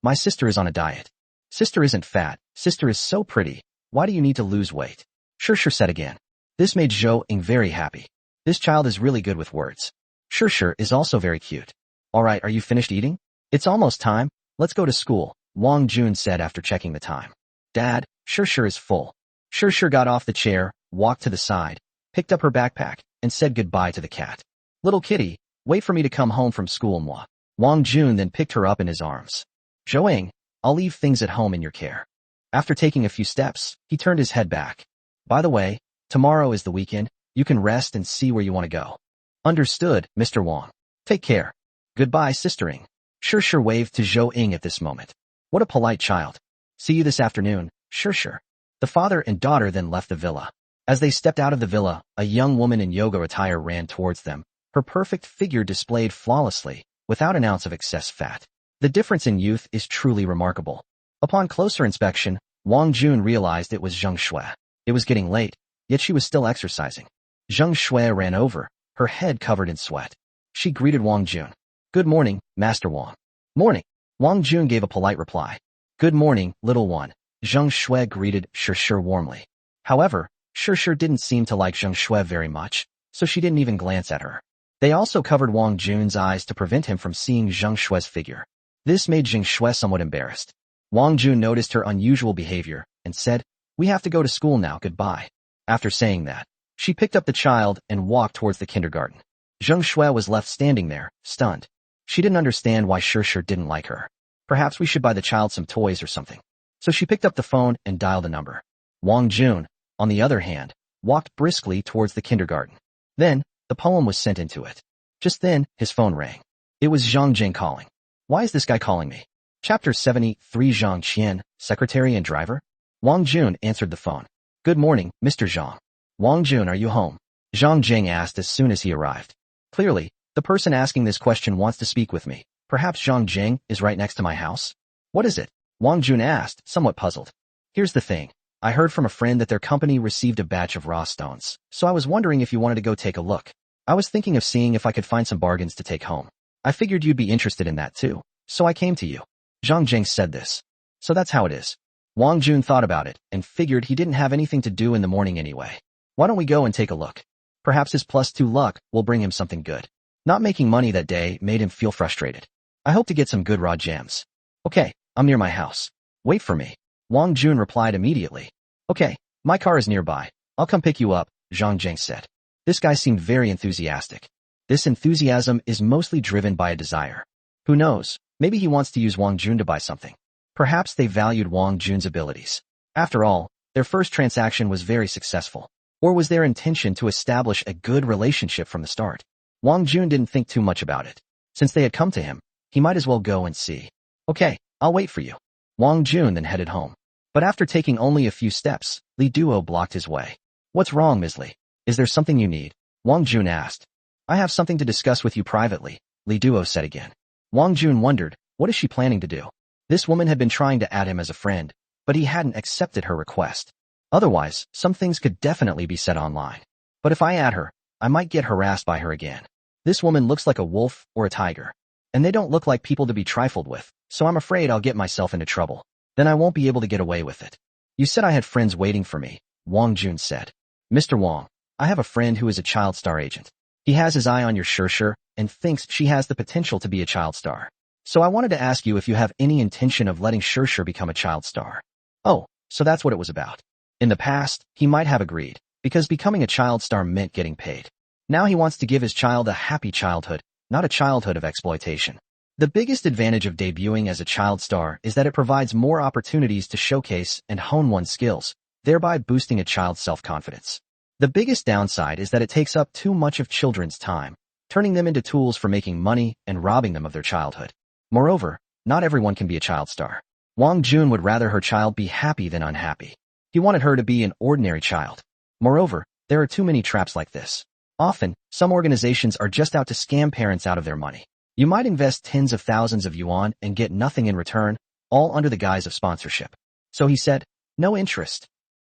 My sister is on a diet. Sister isn't fat, sister is so pretty. Why do you need to lose weight? Shir said again. This made Zhou Ying very happy. This child is really good with words. Shir is also very cute. Alright, are you finished eating? It's almost time, let's go to school, Wang Jun said after checking the time. Dad, Shir is full. Shir got off the chair, walked to the side, picked up her backpack, and said goodbye to the cat. Little kitty, wait for me to come home from school, moi. Wang Jun then picked her up in his arms. Zhou, I'll leave things at home in your care. After taking a few steps, he turned his head back. By the way, tomorrow is the weekend, you can rest and see where you want to go. Understood, Mr. Wang. Take care. Goodbye, Sister Ing. Sure waved to Zhou Ying at this moment. What a polite child. See you this afternoon, Sure. The father and daughter then left the villa. As they stepped out of the villa, a young woman in yoga attire ran towards them, her perfect figure displayed flawlessly, without an ounce of excess fat. The difference in youth is truly remarkable. Upon closer inspection, Wang Jun realized it was Zheng Shui. It was getting late, yet she was still exercising. Zheng Shui ran over, her head covered in sweat. She greeted Wang Jun. Good morning, Master Wang. Morning. Wang Jun gave a polite reply. Good morning, little one. Zheng Shui greeted Sure warmly. However, Sure didn't seem to like Zheng Shui very much, so she didn't even glance at her. They also covered Wang Jun's eyes to prevent him from seeing Zheng Shui's figure. This made Zheng Shui somewhat embarrassed. Wang Jun noticed her unusual behavior and said, We have to go to school now, goodbye. After saying that, she picked up the child and walked towards the kindergarten. Zheng Shui was left standing there, stunned. She didn't understand why Sure didn't like her. Perhaps we should buy the child some toys or something. So she picked up the phone and dialed a number. Wang Jun, on the other hand, walked briskly towards the kindergarten. Then, the poem was sent into it. Just then, his phone rang. It was Zhang Jing calling. Why is this guy calling me? Chapter 73 Zhang Qian, Secretary and Driver? Wang Jun answered the phone. Good morning, Mr. Zhang. Wang Jun, are you home? Zhang Jing asked as soon as he arrived. Clearly, the person asking this question wants to speak with me. Perhaps Zhang Jing is right next to my house? What is it? Wang Jun asked, somewhat puzzled. Here's the thing. I heard from a friend that their company received a batch of raw stones, so I was wondering if you wanted to go take a look. I was thinking of seeing if I could find some bargains to take home. I figured you'd be interested in that too, so I came to you. Zhang Jing said this. So that's how it is. Wang Jun thought about it and figured he didn't have anything to do in the morning anyway. Why don't we go and take a look? Perhaps his +2 luck will bring him something good. Not making money that day made him feel frustrated. I hope to get some good raw gems. Okay, I'm near my house. Wait for me. Wang Jun replied immediately. Okay, my car is nearby. I'll come pick you up, Zhang Jing said. This guy seemed very enthusiastic. This enthusiasm is mostly driven by a desire. Who knows, maybe he wants to use Wang Jun to buy something. Perhaps they valued Wang Jun's abilities. After all, their first transaction was very successful. Or was their intention to establish a good relationship from the start? Wang Jun didn't think too much about it. Since they had come to him, he might as well go and see. Okay, I'll wait for you. Wang Jun then headed home. But after taking only a few steps, Li Duo blocked his way. What's wrong, Ms. Li? Is there something you need? Wang Jun asked. I have something to discuss with you privately, Li Duo said again. Wang Jun wondered, what is she planning to do? This woman had been trying to add him as a friend, but he hadn't accepted her request. Otherwise, some things could definitely be said online. But if I add her, I might get harassed by her again. This woman looks like a wolf or a tiger. And they don't look like people to be trifled with, so I'm afraid I'll get myself into trouble. Then I won't be able to get away with it. You said I had friends waiting for me, Wang Jun said. Mr. Wang, I have a friend who is a child star agent. He has his eye on your Sure and thinks she has the potential to be a child star. So I wanted to ask you if you have any intention of letting Sure become a child star. Oh, so that's what it was about. In the past, he might have agreed, because becoming a child star meant getting paid. Now he wants to give his child a happy childhood, not a childhood of exploitation. The biggest advantage of debuting as a child star is that it provides more opportunities to showcase and hone one's skills, thereby boosting a child's self-confidence. The biggest downside is that it takes up too much of children's time, turning them into tools for making money and robbing them of their childhood. Moreover, not everyone can be a child star. Wang Jun would rather her child be happy than unhappy. He wanted her to be an ordinary child. Moreover, there are too many traps like this. Often, some organizations are just out to scam parents out of their money. You might invest tens of thousands of yuan and get nothing in return, all under the guise of sponsorship. So he said, no interest.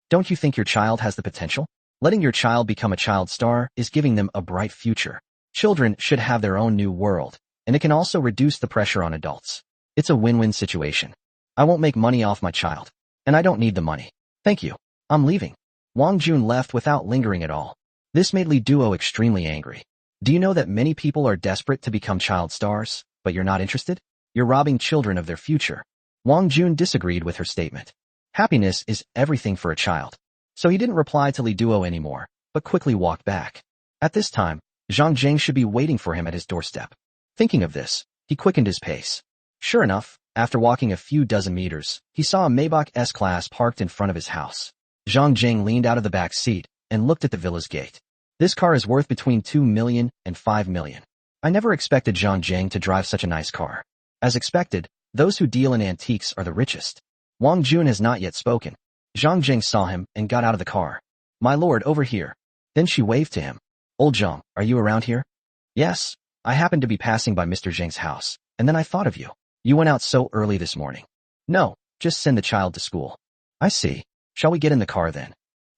Don't you think your child has the potential? Letting your child become a child star is giving them a bright future. Children should have their own new world, and it can also reduce the pressure on adults. It's a win-win situation. I won't make money off my child, and I don't need the money. Thank you. I'm leaving. Wang Jun left without lingering at all. This made Li Duo extremely angry. Do you know that many people are desperate to become child stars, but you're not interested? You're robbing children of their future. Wang Jun disagreed with her statement. Happiness is everything for a child. So he didn't reply to Li Duo anymore, but quickly walked back. At this time, Zhang Jing should be waiting for him at his doorstep. Thinking of this, he quickened his pace. Sure enough, after walking a few dozen meters, he saw a Maybach S-Class parked in front of his house. Zhang Jing leaned out of the back seat and looked at the villa's gate. This car is worth between 2 million and 5 million. I never expected Zhang Jing to drive such a nice car. As expected, those who deal in antiques are the richest. Wang Jun has not yet spoken. Zhang Jing saw him and got out of the car. My lord, over here. Then she waved to him. Old Zhang, are you around here? Yes, I happened to be passing by Mr. Zhang's house, and then I thought of you. You went out so early this morning. No, just send the child to school. I see. Shall we get in the car then?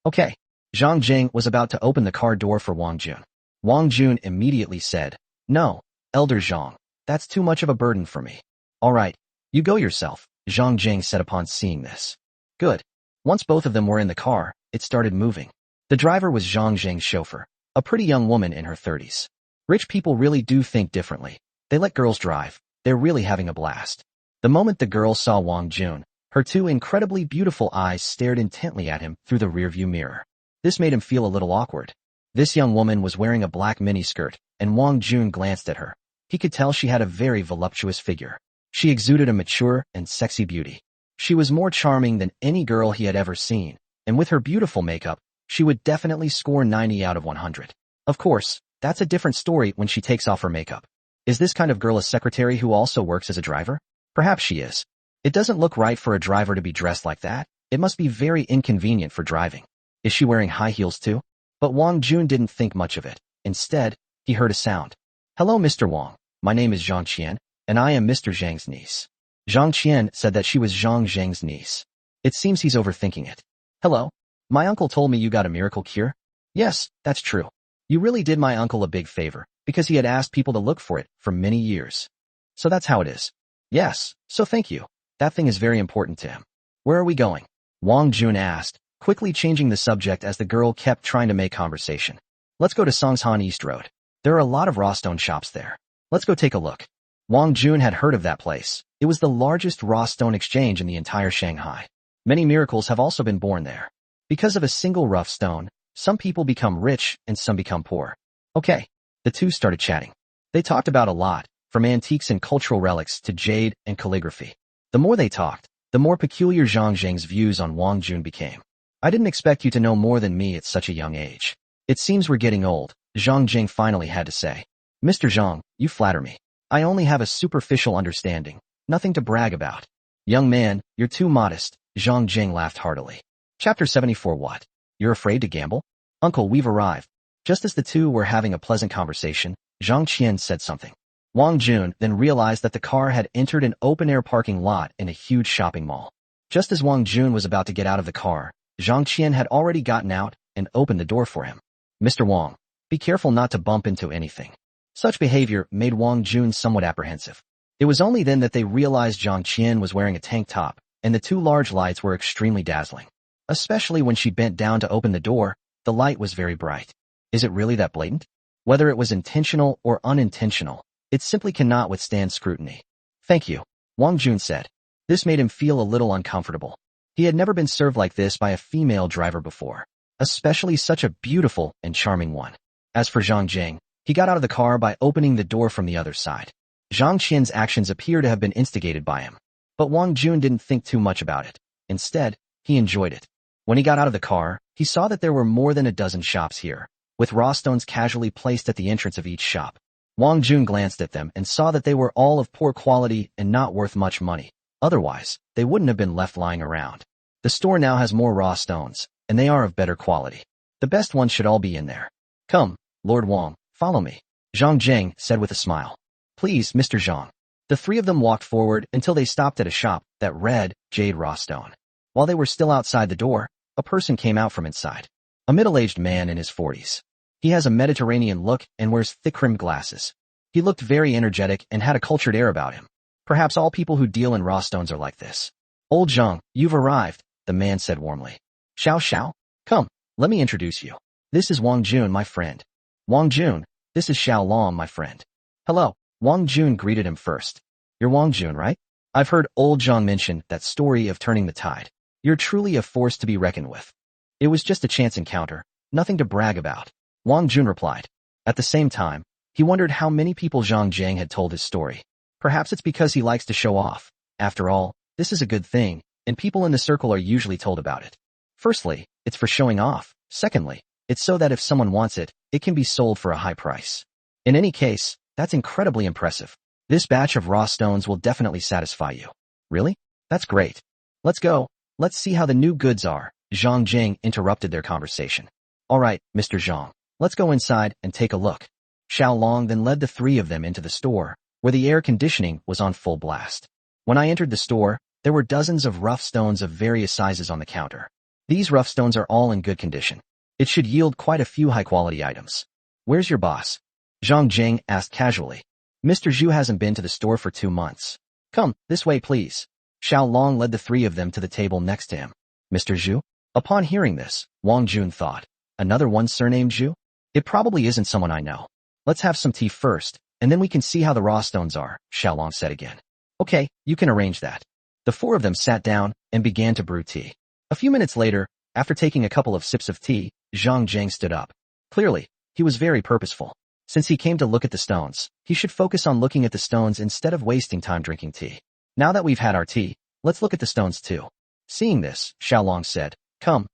Okay. Zhang Jing was about to open the car door for Wang Jun. Wang Jun immediately said, No, Elder Zhang, that's too much of a burden for me. All right, you go yourself, Zhang Jing said upon seeing this. Good. Once both of them were in the car, it started moving. The driver was Zhang Jing's chauffeur, a pretty young woman in her 30s. Rich people really do think differently. They let girls drive. They're really having a blast. The moment the girl saw Wang Jun, her two incredibly beautiful eyes stared intently at him through the rearview mirror. This made him feel a little awkward. This young woman was wearing a black miniskirt, and Wang Jun glanced at her. He could tell she had a very voluptuous figure. She exuded a mature and sexy beauty. She was more charming than any girl he had ever seen, and with her beautiful makeup, she would definitely score 90 out of 100. Of course, that's a different story when she takes off her makeup. Is this kind of girl a secretary who also works as a driver? Perhaps she is. It doesn't look right for a driver to be dressed like that. It must be very inconvenient for driving. Is she wearing high heels too? But Wang Jun didn't think much of it. Instead, he heard a sound. Hello, Mr. Wang. My name is Zhang Qian, and I am Mr. Zhang's niece. Zhang Qian said that she was Zhang Zhang's niece. It seems he's overthinking it. Hello? My uncle told me you got a miracle cure? Yes, that's true. You really did my uncle a big favor, because he had asked people to look for it for many years. So that's how it is. Yes, so thank you. That thing is very important to him. Where are we going? Wang Jun asked, quickly changing the subject as the girl kept trying to make conversation. Let's go to Songshan East Road. There are a lot of raw stone shops there. Let's go take a look. Wang Jun had heard of that place. It was the largest raw stone exchange in the entire Shanghai. Many miracles have also been born there. Because of a single rough stone, some people become rich and some become poor. Okay. The two started chatting. They talked about a lot, from antiques and cultural relics to jade and calligraphy. The more they talked, the more peculiar Zhang Zhang's views on Wang Jun became. I didn't expect you to know more than me at such a young age. It seems we're getting old, Zhang Jing finally had to say. Mr. Zhang, you flatter me. I only have a superficial understanding, nothing to brag about. Young man, you're too modest, Zhang Jing laughed heartily. Chapter 74. What? You're afraid to gamble? Uncle, we've arrived. Just as the two were having a pleasant conversation, Zhang Qian said something. Wang Jun then realized that the car had entered an open-air parking lot in a huge shopping mall. Just as Wang Jun was about to get out of the car, Zhang Qian had already gotten out and opened the door for him. Mr. Wang, be careful not to bump into anything. Such behavior made Wang Jun somewhat apprehensive. It was only then that they realized Zhang Qian was wearing a tank top, and the two large lights were extremely dazzling. Especially when she bent down to open the door, the light was very bright. Is it really that blatant? Whether it was intentional or unintentional, it simply cannot withstand scrutiny. Thank you, Wang Jun said. This made him feel a little uncomfortable. He had never been served like this by a female driver before, especially such a beautiful and charming one. As for Zhang Jing, he got out of the car by opening the door from the other side. Zhang Qian's actions appear to have been instigated by him. But Wang Jun didn't think too much about it. Instead, he enjoyed it. When he got out of the car, he saw that there were more than a dozen shops here, with raw stones casually placed at the entrance of each shop. Wang Jun glanced at them and saw that they were all of poor quality and not worth much money. Otherwise, they wouldn't have been left lying around. The store now has more raw stones, and they are of better quality. The best ones should all be in there. Come, Lord Wang, follow me, Zhang Jing said with a smile. Please, Mr. Zhang. The three of them walked forward until they stopped at a shop that read Jade Raw Stone. While they were still outside the door, a person came out from inside. A middle-aged man in his 40s. He has a Mediterranean look and wears thick-rimmed glasses. He looked very energetic and had a cultured air about him. Perhaps all people who deal in raw stones are like this. Old Zhang, you've arrived, the man said warmly. Xiao Xiao, come, let me introduce you. This is Wang Jun, my friend. Wang Jun, this is Xiao Long, my friend. Hello, Wang Jun greeted him first. You're Wang Jun, right? I've heard old Zhang mention that story of turning the tide. You're truly a force to be reckoned with. It was just a chance encounter, nothing to brag about, Wang Jun replied. At the same time, he wondered how many people Zhang Jiang had told his story. Perhaps it's because he likes to show off. After all, this is a good thing, and people in the circle are usually told about it. Firstly, it's for showing off. Secondly, it's so that if someone wants it, it can be sold for a high price. In any case, that's incredibly impressive. This batch of raw stones will definitely satisfy you. Really? That's great. Let's go. Let's see how the new goods are. Zhang Jing interrupted their conversation. All right, Mr. Zhang. Let's go inside and take a look. Xiao Long then led the three of them into the store, where the air conditioning was on full blast. When I entered the store, there were dozens of rough stones of various sizes on the counter. These rough stones are all in good condition. It should yield quite a few high-quality items. Where's your boss? Zhang Jing asked casually. Mr. Zhu hasn't been to the store for 2 months. Come, this way please. Xiao Long led the three of them to the table next to him. Mr. Zhu? Upon hearing this, Wang Jun thought, another one surnamed Zhu? It probably isn't someone I know. Let's have some tea first, and then we can see how the raw stones are, Xiao Long said again. Okay, you can arrange that. The four of them sat down and began to brew tea. A few minutes later, after taking a couple of sips of tea, Zhang Jing stood up. Clearly, he was very purposeful. Since he came to look at the stones, he should focus on looking at the stones instead of wasting time drinking tea. Now that we've had our tea, let's look at the stones too. Seeing this, Xiao Long said, Come,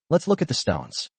let's look at the stones.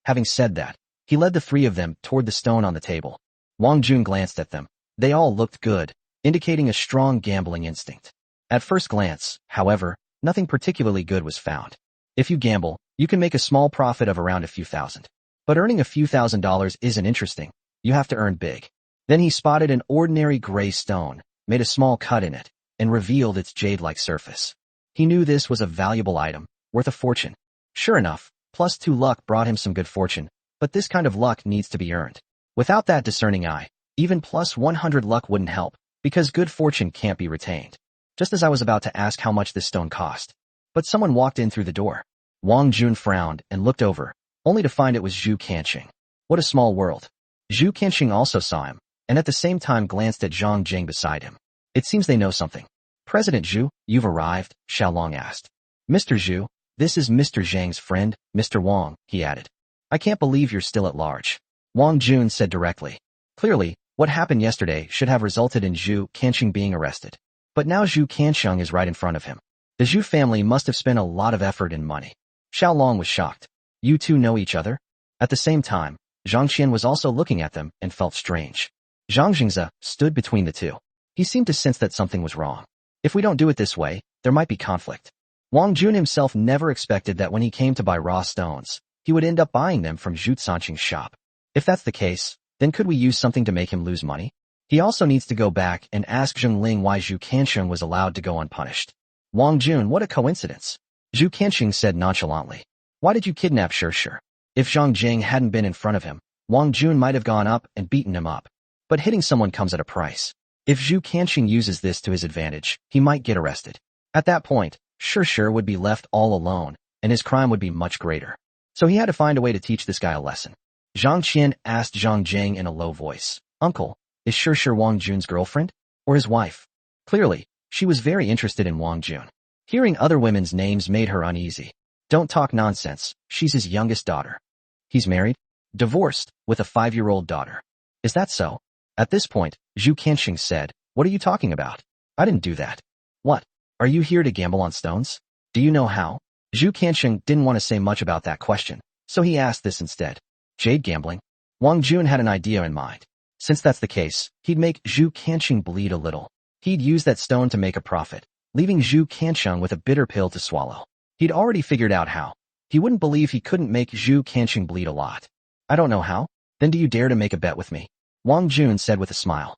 Having said that, he led the three of them toward the stone on the table. Wang Jun glanced at them. They all looked good, indicating a strong gambling instinct. At first glance, however, nothing particularly good was found. If you gamble, you can make a small profit of around a few thousand. But earning a few $1,000s isn't interesting. You have to earn big. Then he spotted an ordinary gray stone, made a small cut in it, and revealed its jade-like surface. He knew this was a valuable item, worth a fortune. Sure enough, +2 luck brought him some good fortune, but this kind of luck needs to be earned. Without that discerning eye, even +100 luck wouldn't help, because good fortune can't be retained. Just as I was about to ask how much this stone cost. But someone walked in through the door. Wang Jun frowned and looked over, only to find it was Zhu Kanqing. What a small world. Zhu Kanqing also saw him, and at the same time glanced at Zhang Jing beside him. It seems they know something. President Zhu, you've arrived, Xiao Long asked. Mr. Zhu, this is Mr. Zhang's friend, Mr. Wang, he added. I can't believe you're still at large. Wang Jun said directly. Clearly, what happened yesterday should have resulted in Zhu Kanqing being arrested. But now Zhu Kanqing is right in front of him. The Zhu family must have spent a lot of effort and money. Xiao Long was shocked. You two know each other? At the same time, Zhang Qian was also looking at them and felt strange. Zhang Jingze stood between the two. He seemed to sense that something was wrong. If we don't do it this way, there might be conflict. Wang Jun himself never expected that when he came to buy raw stones, he would end up buying them from Zhu Sanqing's shop. If that's the case, then could we use something to make him lose money? He also needs to go back and ask Zheng Ling why Zhu Kanqing was allowed to go unpunished. Wang Jun, what a coincidence. Zhu Kanqing said nonchalantly. Why did you kidnap Sure? If Zhang Jing hadn't been in front of him, Wang Jun might have gone up and beaten him up. But hitting someone comes at a price. If Zhu Kanqing uses this to his advantage, he might get arrested. At that point, Sure would be left all alone, and his crime would be much greater. So he had to find a way to teach this guy a lesson. Zhang Qian asked Zhang Jing in a low voice, Uncle, is Sure Wang Jun's girlfriend? Or his wife? Clearly, she was very interested in Wang Jun. Hearing other women's names made her uneasy. Don't talk nonsense, she's his youngest daughter. He's married? Divorced, with a 5-year-old daughter. Is that so? At this point, Zhu Kanqing said, What are you talking about? I didn't do that. What? Are you here to gamble on stones? Do you know how? Zhu Kanqing didn't want to say much about that question, so he asked this instead. Jade gambling? Wang Jun had an idea in mind. Since that's the case, he'd make Zhu Kanqing bleed a little. He'd use that stone to make a profit, leaving Zhu Kanqing with a bitter pill to swallow. He'd already figured out how. He wouldn't believe he couldn't make Zhu Kanqing bleed a lot. I don't know how? Then do you dare to make a bet with me? Wang Jun said with a smile.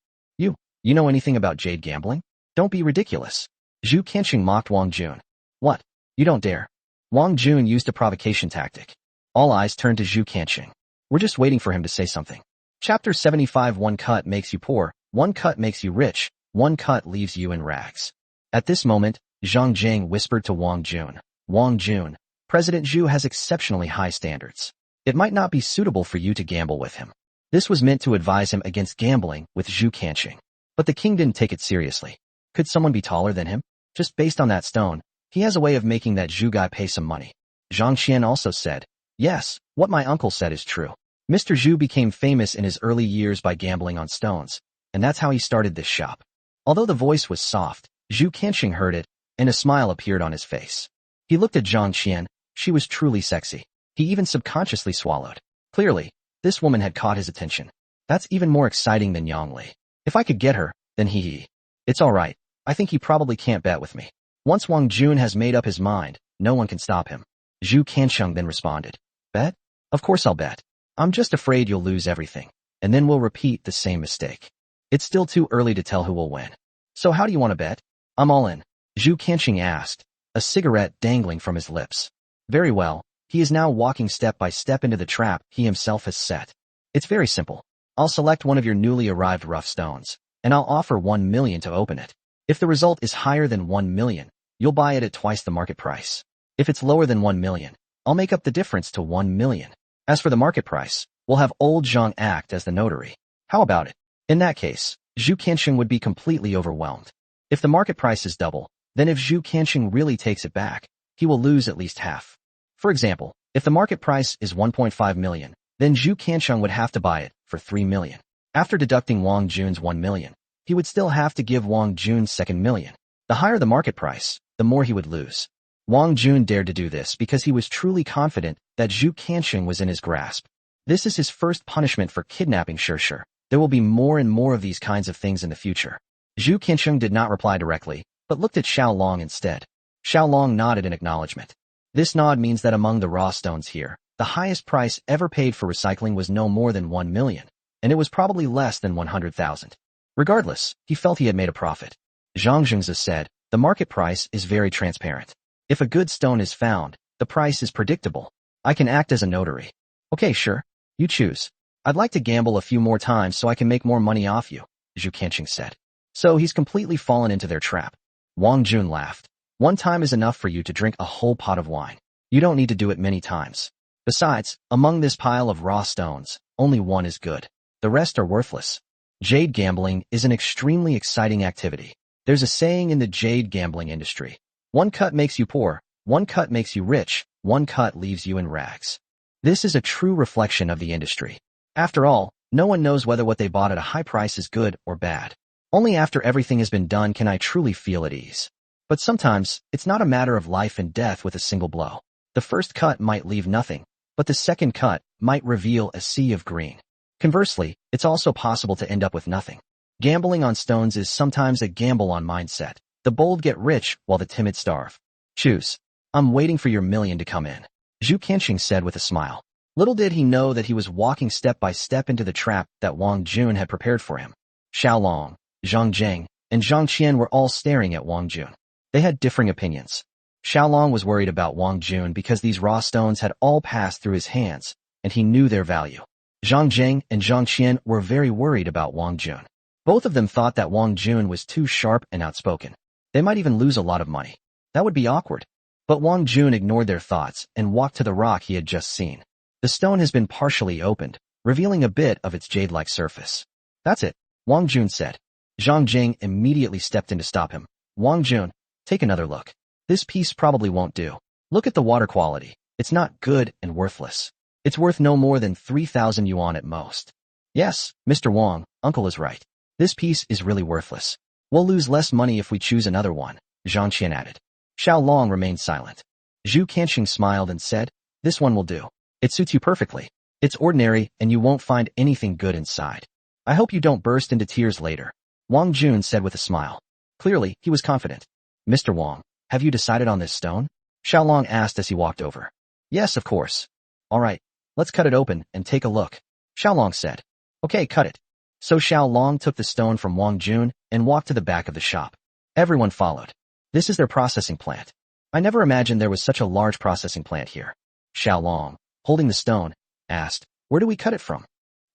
You know anything about jade gambling? Don't be ridiculous. Zhu Kanqing mocked Wang Jun. What? You don't dare. Wang Jun used a provocation tactic. All eyes turned to Zhu Kanqing. We're just waiting for him to say something. Chapter 75. One cut makes you poor, one cut makes you rich, one cut leaves you in rags. At this moment, Zhang Jing whispered to Wang Jun. Wang Jun, President Zhu has exceptionally high standards. It might not be suitable for you to gamble with him. This was meant to advise him against gambling with Zhu Kanqing. But the king didn't take it seriously. Could someone be taller than him? Just based on that stone, he has a way of making that Zhu guy pay some money. Zhang Qian also said, Yes, what my uncle said is true. Mr. Zhu became famous in his early years by gambling on stones, and that's how he started this shop. Although the voice was soft, Zhu Kanqing heard it, and a smile appeared on his face. He looked at Zhang Qian. She was truly sexy. He even subconsciously swallowed. Clearly, this woman had caught his attention. That's even more exciting than Yang Li. If I could get her, Then he. It's all right. I think he probably can't bet with me. Once Wang Jun has made up his mind, no one can stop him. Zhu Kansheng then responded. Bet? Of course I'll bet. I'm just afraid you'll lose everything, and then we'll repeat the same mistake. It's still too early to tell who will win. So how do you want to bet? I'm all in. Zhu Kansheng asked, a cigarette dangling from his lips. Very well. He is now walking step by step into the trap he himself has set. It's very simple. I'll select one of your newly arrived rough stones, and I'll offer 1 million to open it. If the result is higher than 1 million, you'll buy it at twice the market price. If it's lower than 1 million, I'll make up the difference to 1 million. As for the market price, we'll have old Zhang act as the notary. How about it? In that case, Zhu Kansheng would be completely overwhelmed. If the market price is double, then if Zhu Kansheng really takes it back, he will lose at least half. For example, if the market price is 1.5 million, then Zhu Kansheng would have to buy it for 3 million. After deducting Wang Jun's 1 million, he would still have to give Wang Jun's 2 million. The higher the market price, the more he would lose. Wang Jun dared to do this because he was truly confident that Zhu Kansheng was in his grasp. This is his first punishment for kidnapping Shishir. There will be more and more of these kinds of things in the future. Zhu Kansheng did not reply directly, but looked at Xiaolong instead. Xiaolong nodded in acknowledgement. This nod means that among the raw stones here, the highest price ever paid for recycling was no more than 1 million, and it was probably less than 100,000. Regardless, he felt he had made a profit. Zhang Zhengzi said, the market price is very transparent. If a good stone is found, the price is predictable. I can act as a notary. Okay, sure. You choose. I'd like to gamble a few more times so I can make more money off you, Zhu Kansheng said. So he's completely fallen into their trap. Wang Jun laughed. 1 time is enough for you to drink a whole pot of wine. You don't need to do it many times. Besides, among this pile of raw stones, only 1 is good. The rest are worthless. Jade gambling is an extremely exciting activity. There's a saying in the jade gambling industry. 1 cut makes you poor, 1 cut makes you rich, 1 cut leaves you in rags. This is a true reflection of the industry. After all, no one knows whether what they bought at a high price is good or bad. Only after everything has been done can I truly feel at ease. But sometimes, it's not a matter of life and death with a single blow. The first cut might leave nothing, but the second cut might reveal a sea of green. Conversely, it's also possible to end up with nothing. Gambling on stones is sometimes a gamble on mindset. The bold get rich while the timid starve. Choose. I'm waiting for your million to come in, Zhu Kansheng said with a smile. Little did he know that he was walking step by step into the trap that Wang Jun had prepared for him. Xiaolong, Zhang Zheng, and Zhang Qian were all staring at Wang Jun. They had differing opinions. Xiaolong was worried about Wang Jun because these raw stones had all passed through his hands, and he knew their value. Zhang Zheng and Zhang Qian were very worried about Wang Jun. Both of them thought that Wang Jun was too sharp and outspoken. They might even lose a lot of money. That would be awkward. But Wang Jun ignored their thoughts and walked to the rock he had just seen. The stone has been partially opened, revealing a bit of its jade-like surface. That's it, Wang Jun said. Zhang Jing immediately stepped in to stop him. Wang Jun, take another look. This piece probably won't do. Look at the water quality. It's not good and worthless. It's worth no more than 3,000 yuan at most. Yes, Mr. Wang, uncle is right. This piece is really worthless. We'll lose less money if we choose another one, Zhang Qian added. Xiaolong remained silent. Zhu Kansheng smiled and said, this one will do. It suits you perfectly. It's ordinary and you won't find anything good inside. I hope you don't burst into tears later, Wang Jun said with a smile. Clearly, he was confident. Mr. Wang, have you decided on this stone? Xiaolong asked as he walked over. Yes, of course. All right, let's cut it open and take a look, Xiaolong said. Okay, cut it. So Xiaolong took the stone from Wang Jun and walked to the back of the shop. Everyone followed. This is their processing plant. I never imagined there was such a large processing plant here. Xiaolong, holding the stone, asked, where do we cut it from?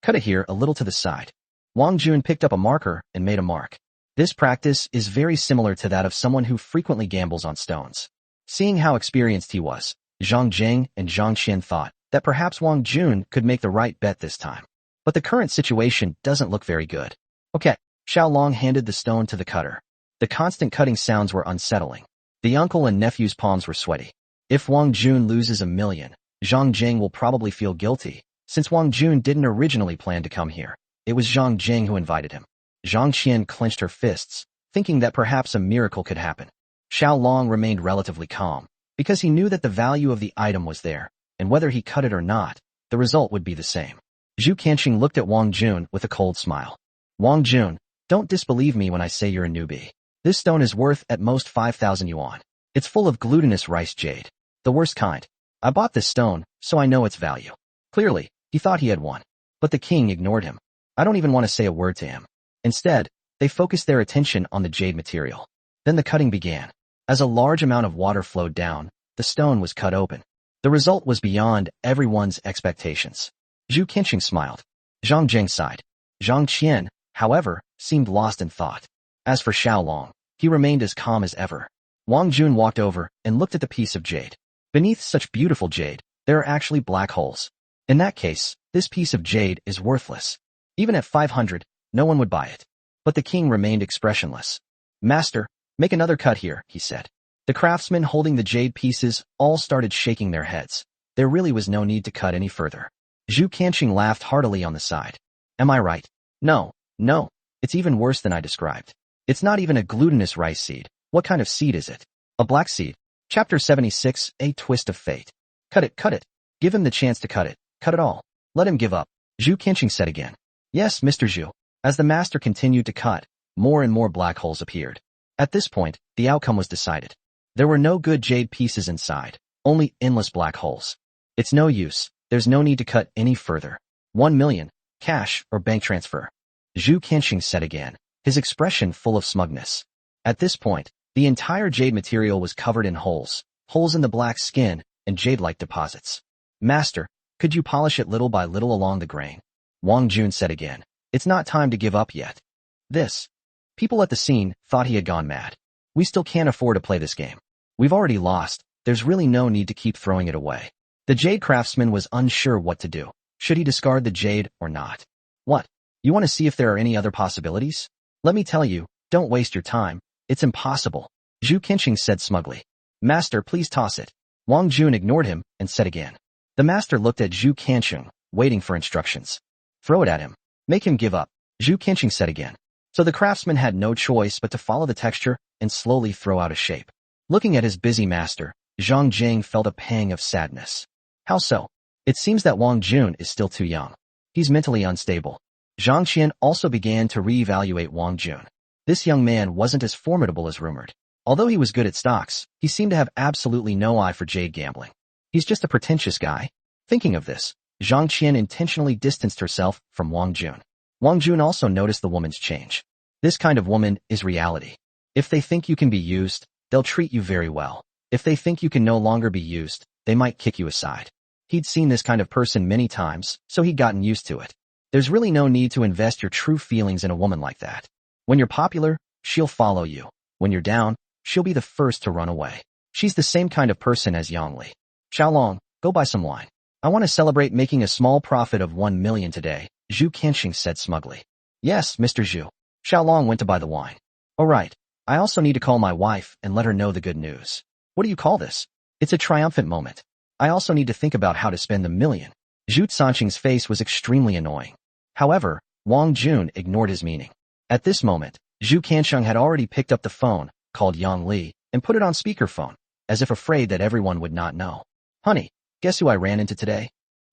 Cut it here a little to the side. Wang Jun picked up a marker and made a mark. This practice is very similar to that of someone who frequently gambles on stones. Seeing how experienced he was, Zhang Jing and Zhang Qian thought that perhaps Wang Jun could make the right bet this time. But the current situation doesn't look very good. Okay, Xiaolong handed the stone to the cutter. The constant cutting sounds were unsettling. The uncle and nephew's palms were sweaty. If Wang Jun loses 1 million, Zhang Jing will probably feel guilty, since Wang Jun didn't originally plan to come here. It was Zhang Jing who invited him. Zhang Qian clenched her fists, thinking that perhaps a miracle could happen. Xiaolong remained relatively calm, because he knew that the value of the item was there, and whether he cut it or not, the result would be the same. Zhu Kansheng looked at Wang Jun with a cold smile. Wang Jun, Don't disbelieve me when I say you're a newbie. This stone is worth at most 5,000 yuan. It's full of glutinous rice jade. The worst kind. I bought this stone, so I know its value. Clearly, he thought he had won. But the king ignored him. I don't even want to say a word to him. Instead, they focused their attention on the jade material. Then the cutting began. As a large amount of water flowed down, the stone was cut open. The result was beyond everyone's expectations. Zhu Qianqing smiled. Zhang Jing sighed. Zhang Qian, however, seemed lost in thought. As for Xiaolong, he remained as calm as ever. Wang Jun walked over and looked at the piece of jade. Beneath such beautiful jade, there are actually black holes. In that case, this piece of jade is worthless. Even at 500, no one would buy it. But the king remained expressionless. Master, make another cut here, he said. The craftsmen holding the jade pieces all started shaking their heads. There really was no need to cut any further. Zhu Qianqing laughed heartily on the side. Am I right? No, it's even worse than I described. It's not even a glutinous rice seed. What kind of seed is it? A black seed. Chapter 76, A Twist of Fate. Cut it. Give him the chance to cut it. Cut it all. Let him give up. Zhu Qianqing said again. Yes, Mr. Zhu. As the master continued to cut, more and more black holes appeared. At this point, the outcome was decided. There were no good jade pieces inside, only endless black holes. It's no use. There's no need to cut any further. 1 million, cash or bank transfer. Zhu Qianqing said again, his expression full of smugness. At this point, the entire jade material was covered in holes in the black skin, and jade-like deposits. Master, could you polish it little by little along the grain? Wang Jun said again, it's not time to give up yet. People at the scene thought he had gone mad. We still can't afford to play this game. We've already lost, there's really no need to keep throwing it away. The jade craftsman was unsure what to do. Should he discard the jade or not? What? You want to see if there are any other possibilities? Let me tell you, don't waste your time. It's impossible. Zhu Qianqing said smugly. Master, please toss it. Wang Jun ignored him and said again. The master looked at Zhu Qianqing, waiting for instructions. Throw it at him. Make him give up. Zhu Qianqing said again. So the craftsman had no choice but to follow the texture and slowly throw out a shape. Looking at his busy master, Zhang Jing felt a pang of sadness. How so? It seems that Wang Jun is still too young. He's mentally unstable. Zhang Qian also began to reevaluate Wang Jun. This young man wasn't as formidable as rumored. Although he was good at stocks, he seemed to have absolutely no eye for jade gambling. He's just a pretentious guy. Thinking of this, Zhang Qian intentionally distanced herself from Wang Jun. Wang Jun also noticed the woman's change. This kind of woman is reality. If they think you can be used, they'll treat you very well. If they think you can no longer be used, they might kick you aside. He'd seen this kind of person many times, so he'd gotten used to it. There's really no need to invest your true feelings in a woman like that. When you're popular, she'll follow you. When you're down, she'll be the first to run away. She's the same kind of person as Yang Li. Xiaolong, go buy some wine. I want to celebrate making a small profit of 1 million today, Zhu Qianqing said smugly. Yes, Mr. Zhu. Xiaolong went to buy the wine. All right, I also need to call my wife and let her know the good news. What do you call this? It's a triumphant moment. I also need to think about how to spend the million. Zhu Sanqing's face was extremely annoying. However, Wang Jun ignored his meaning. At this moment, Zhu Qianqing had already picked up the phone, called Yang Li, and put it on speakerphone, as if afraid that everyone would not know. Honey, guess who I ran into today?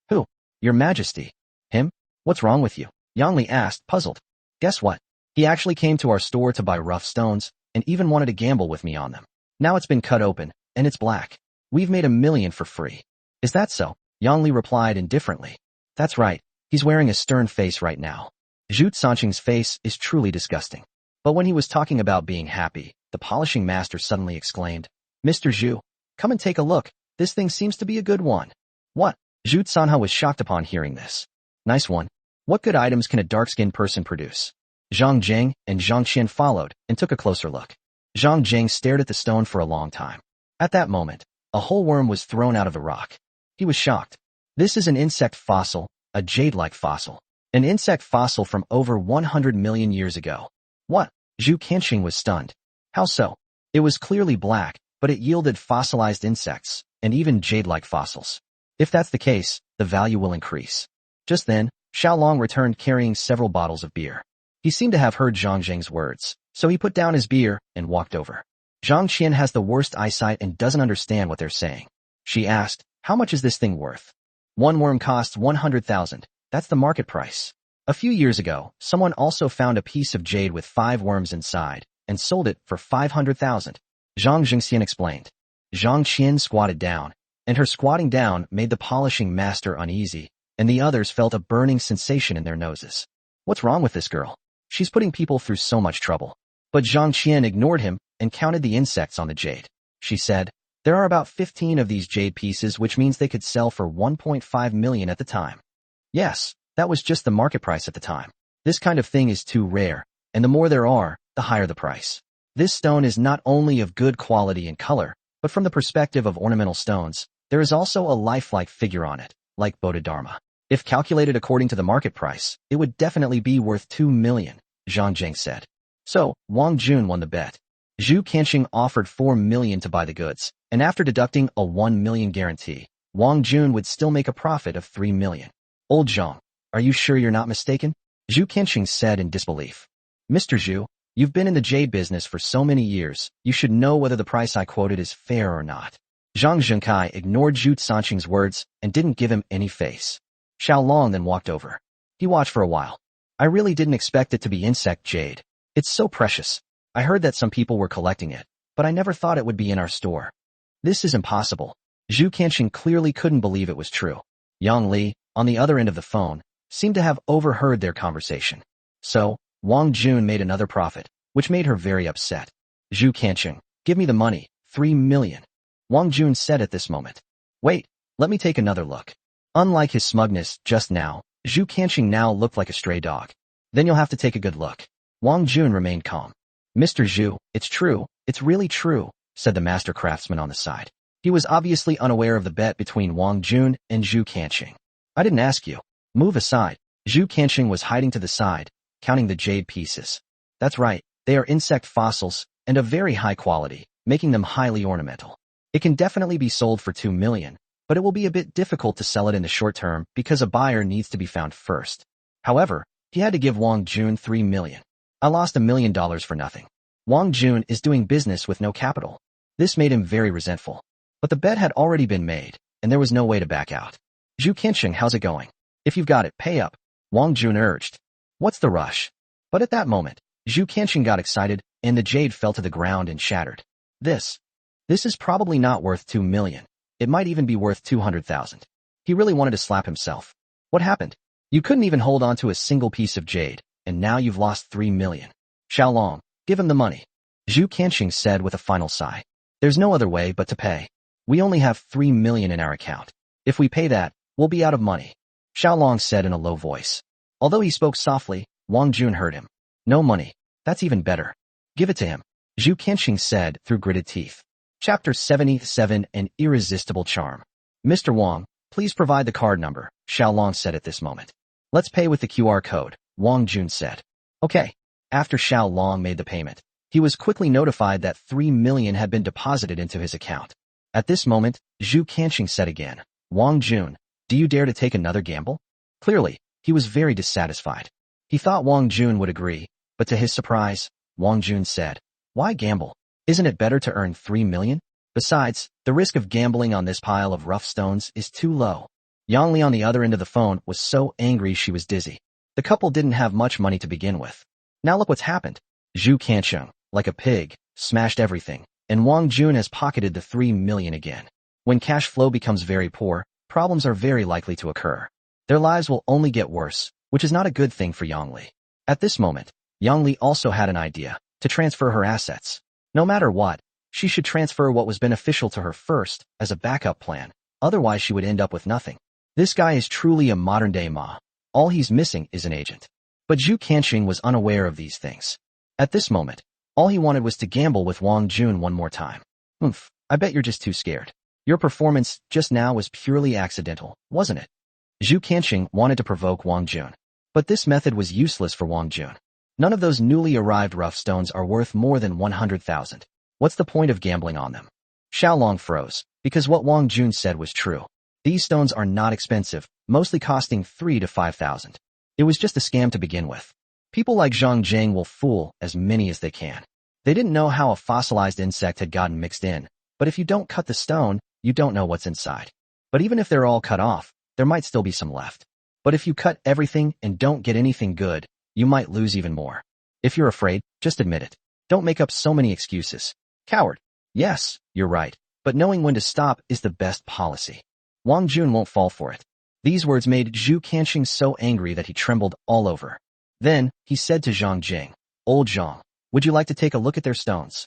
Who? Your Majesty. Him? What's wrong with you? Yang Li asked, puzzled. Guess what? He actually came to our store to buy rough stones, and even wanted to gamble with me on them. Now it's been cut open, and it's black. We've made 1 million for free. Is that so? Yang Li replied indifferently. That's right. He's wearing a stern face right now. Zhu Sanqing's face is truly disgusting. But when he was talking about being happy, the polishing master suddenly exclaimed, Mr. Zhu, come and take a look. This thing seems to be a good one. What? Zhu Sanha was shocked upon hearing this. Nice one. What good items can a dark-skinned person produce? Zhang Jing and Zhang Qian followed and took a closer look. Zhang Jing stared at the stone for a long time. At that moment, a whole worm was thrown out of the rock. He was shocked. This is an insect fossil, a jade-like fossil. An insect fossil from over 100 million years ago. What? Zhu Qianqing was stunned. How so? It was clearly black, but it yielded fossilized insects, and even jade-like fossils. If that's the case, the value will increase. Just then, Xiaolong returned carrying several bottles of beer. He seemed to have heard Zhang Jing's words, so he put down his beer and walked over. Zhang Qian has the worst eyesight and doesn't understand what they're saying. She asked, how much is this thing worth? One worm costs 100,000. That's the market price. A few years ago, someone also found a piece of jade with 5 worms inside and sold it for 500,000. Zhang Jingxian explained. Zhang Qian squatted down, and her squatting down made the polishing master uneasy, and the others felt a burning sensation in their noses. What's wrong with this girl? She's putting people through so much trouble. But Zhang Qian ignored him and counted the insects on the jade. She said, there are about 15 of these jade pieces, which means they could sell for 1.5 million at the time. Yes, that was just the market price at the time. This kind of thing is too rare, and the more there are, the higher the price. This stone is not only of good quality and color, but from the perspective of ornamental stones, there is also a lifelike figure on it, like Bodhidharma. If calculated according to the market price, it would definitely be worth 2 million, Zhang Jing said. So, Wang Jun won the bet. Zhu Qianxing offered 4 million to buy the goods, and after deducting a 1 million guarantee, Wang Jun would still make a profit of 3 million. Old Zhang, are you sure you're not mistaken? Zhu Qianxing said in disbelief. Mr. Zhu, you've been in the jade business for so many years, you should know whether the price I quoted is fair or not. Zhang Zhenkai ignored Zhu Sanqing's words and didn't give him any face. Xiao Long then walked over. He watched for a while. I really didn't expect it to be insect jade. It's so precious. I heard that some people were collecting it, but I never thought it would be in our store. This is impossible. Zhu Qianxing clearly couldn't believe it was true. Yang Li, on the other end of the phone, seemed to have overheard their conversation. So, Wang Jun made another profit, which made her very upset. Zhu Qianxing, give me the money, 3 million. Wang Jun said at this moment. Wait, let me take another look. Unlike his smugness just now, Zhu Qianxing now looked like a stray dog. Then you'll have to take a good look. Wang Jun remained calm. Mr. Zhu, it's true, it's really true, said the master craftsman on the side. He was obviously unaware of the bet between Wang Jun and Zhu Qianxing. I didn't ask you. Move aside. Zhu Qianxing was hiding to the side, counting the jade pieces. That's right, they are insect fossils, and of very high quality, making them highly ornamental. It can definitely be sold for 2 million, but it will be a bit difficult to sell it in the short term because a buyer needs to be found first. However, he had to give Wang Jun 3 million. I lost $1 million for nothing. Wang Jun is doing business with no capital. This made him very resentful. But the bet had already been made, and there was no way to back out. Zhu Qianxing, how's it going? If you've got it, pay up, Wang Jun urged. What's the rush? But at that moment, Zhu Qianxing got excited, and the jade fell to the ground and shattered. This is probably not worth 2 million. It might even be worth 200,000. He really wanted to slap himself. What happened? You couldn't even hold on to a single piece of jade, and now you've lost 3 million. Xiao Long, give him the money. Zhu Qianxing said with a final sigh. There's no other way but to pay. We only have 3 million in our account. If we pay that, we'll be out of money. Xiao Long said in a low voice. Although he spoke softly, Wang Jun heard him. No money. That's even better. Give it to him. Zhu Qianxing said through gritted teeth. Chapter 77, An Irresistible Charm. Mr. Wang, please provide the card number, Xiao Long said at this moment. Let's pay with the QR code, Wang Jun said. Okay. After Xiao Long made the payment, he was quickly notified that 3 million had been deposited into his account. At this moment, Zhu Qianxing said again, Wang Jun, do you dare to take another gamble? Clearly, he was very dissatisfied. He thought Wang Jun would agree, but to his surprise, Wang Jun said, why gamble? Isn't it better to earn 3 million? Besides, the risk of gambling on this pile of rough stones is too low. Yang Li on the other end of the phone was so angry she was dizzy. The couple didn't have much money to begin with. Now look what's happened. Zhu Qianxing, like a pig, smashed everything, and Wang Jun has pocketed the 3 million again. When cash flow becomes very poor, problems are very likely to occur. Their lives will only get worse, which is not a good thing for Yang Li. At this moment, Yang Li also had an idea, to transfer her assets. No matter what, she should transfer what was beneficial to her first, as a backup plan, otherwise she would end up with nothing. This guy is truly a modern-day Ma. All he's missing is an agent. But Zhu Qianxing was unaware of these things. At this moment, all he wanted was to gamble with Wang Jun one more time. I bet you're just too scared. Your performance just now was purely accidental, wasn't it? Zhu Qianxing wanted to provoke Wang Jun. But this method was useless for Wang Jun. None of those newly arrived rough stones are worth more than 100,000. What's the point of gambling on them? Xiao Long froze, because what Wang Jun said was true. These stones are not expensive, mostly costing 3 to 5,000. It was just a scam to begin with. People like Zhang Zhang will fool as many as they can. They didn't know how a fossilized insect had gotten mixed in, but if you don't cut the stone, you don't know what's inside. But even if they're all cut off, there might still be some left. But if you cut everything and don't get anything good, you might lose even more. If you're afraid, just admit it. Don't make up so many excuses. Coward. Yes, you're right. But knowing when to stop is the best policy. Wang Jun won't fall for it. These words made Zhu Kanxing so angry that he trembled all over. Then, he said to Zhang Jing, Old Zhang, would you like to take a look at their stones?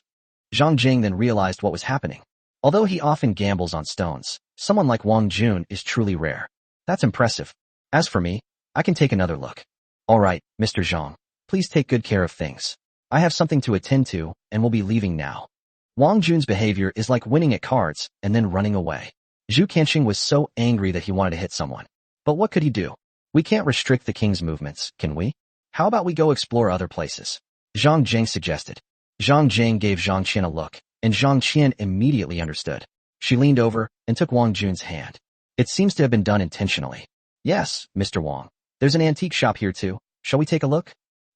Zhang Jing then realized what was happening. Although he often gambles on stones, someone like Wang Jun is truly rare. That's impressive. As for me, I can take another look. All right, Mr. Zhang, please take good care of things. I have something to attend to, and will be leaving now. Wang Jun's behavior is like winning at cards and then running away. Zhu Kanxing was so angry that he wanted to hit someone. But what could he do? We can't restrict the king's movements, can we? How about we go explore other places? Zhang Jing suggested. Zhang Jing gave Zhang Qian a look, and Zhang Qian immediately understood. She leaned over and took Wang Jun's hand. It seems to have been done intentionally. Yes, Mr. Wang. There's an antique shop here too. Shall we take a look?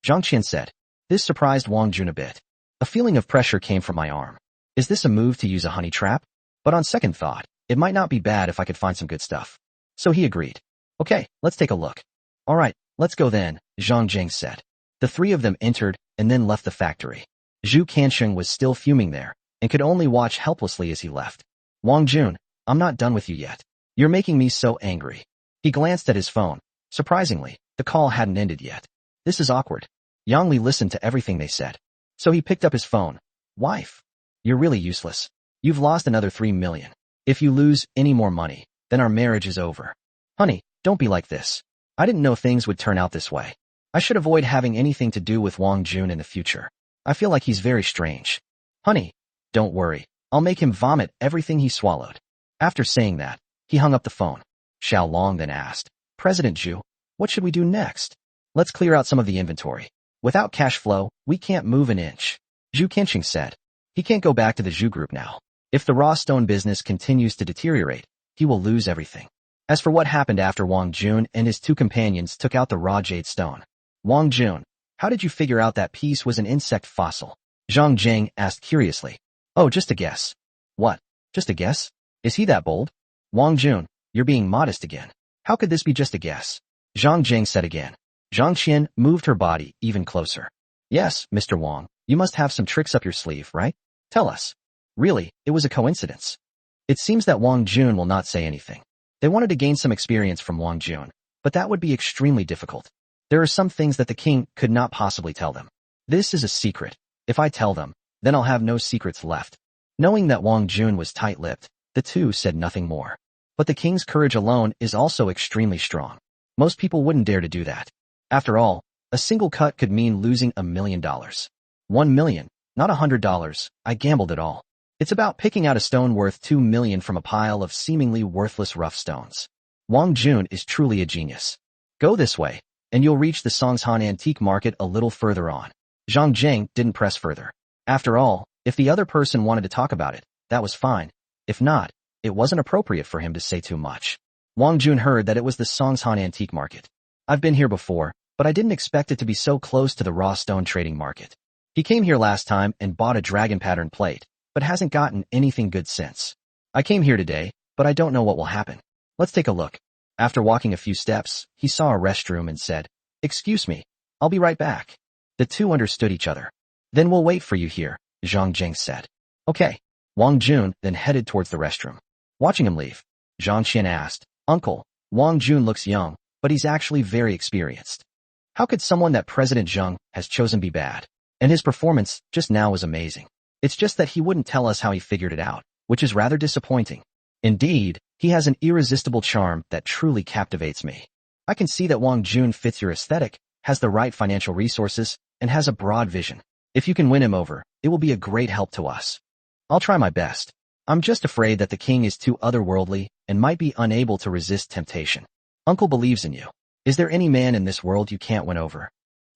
Zhang Qian said. This surprised Wang Jun a bit. A feeling of pressure came from my arm. Is this a move to use a honey trap? But on second thought, it might not be bad if I could find some good stuff. So he agreed. Okay, let's take a look. All right, let's go then, Zhang Jing said. The three of them entered and then left the factory. Zhu Kanxing was still fuming there and could only watch helplessly as he left. Wang Jun, I'm not done with you yet. You're making me so angry. He glanced at his phone. Surprisingly, the call hadn't ended yet. This is awkward. Yang Li listened to everything they said. So he picked up his phone. Wife, you're really useless. You've lost another 3 million. If you lose any more money, then our marriage is over. Honey, don't be like this. I didn't know things would turn out this way. I should avoid having anything to do with Wang Jun in the future. I feel like he's very strange. Honey, don't worry. I'll make him vomit everything he swallowed. After saying that, he hung up the phone. Xiao Long then asked, President Zhu, what should we do next? Let's clear out some of the inventory. Without cash flow, we can't move an inch. Zhu Kanxing said. He can't go back to the Zhu group now. If the raw stone business continues to deteriorate, he will lose everything. As for what happened after Wang Jun and his two companions took out the raw jade stone. Wang Jun, how did you figure out that piece was an insect fossil? Zhang Jing asked curiously. Oh, just a guess. What? Just a guess? Is he that bold? Wang Jun, you're being modest again. How could this be just a guess? Zhang Jing said again. Zhang Qian moved her body even closer. Yes, Mr. Wang, you must have some tricks up your sleeve, right? Tell us. Really, it was a coincidence. It seems that Wang Jun will not say anything. They wanted to gain some experience from Wang Jun, but that would be extremely difficult. There are some things that the king could not possibly tell them. This is a secret. If I tell them, then I'll have no secrets left. Knowing that Wang Jun was tight-lipped, the two said nothing more. But the king's courage alone is also extremely strong. Most people wouldn't dare to do that. After all, a single cut could mean losing $1 million. 1 million, not $100. I gambled it all. It's about picking out a stone worth 2 million from a pile of seemingly worthless rough stones. Wang Jun is truly a genius. Go this way, and you'll reach the Songshan antique market a little further on. Zhang Jing didn't press further. After all, if the other person wanted to talk about it, that was fine. If not, it wasn't appropriate for him to say too much. Wang Jun heard that it was the Songshan antique market. I've been here before, but I didn't expect it to be so close to the raw stone trading market. He came here last time and bought a dragon pattern plate, but hasn't gotten anything good since. I came here today, but I don't know what will happen. Let's take a look. After walking a few steps, he saw a restroom and said, Excuse me, I'll be right back. The two understood each other. Then we'll wait for you here, Zhang Jing said. Okay. Wang Jun then headed towards the restroom. Watching him leave, Zhang Qian asked, Uncle, Wang Jun looks young, but he's actually very experienced. How could someone that President Zheng has chosen be bad? And his performance just now was amazing. It's just that he wouldn't tell us how he figured it out, which is rather disappointing. Indeed, he has an irresistible charm that truly captivates me. I can see that Wang Jun fits your aesthetic, has the right financial resources, and has a broad vision. If you can win him over, it will be a great help to us. I'll try my best. I'm just afraid that the king is too otherworldly and might be unable to resist temptation. Uncle believes in you. Is there any man in this world you can't win over?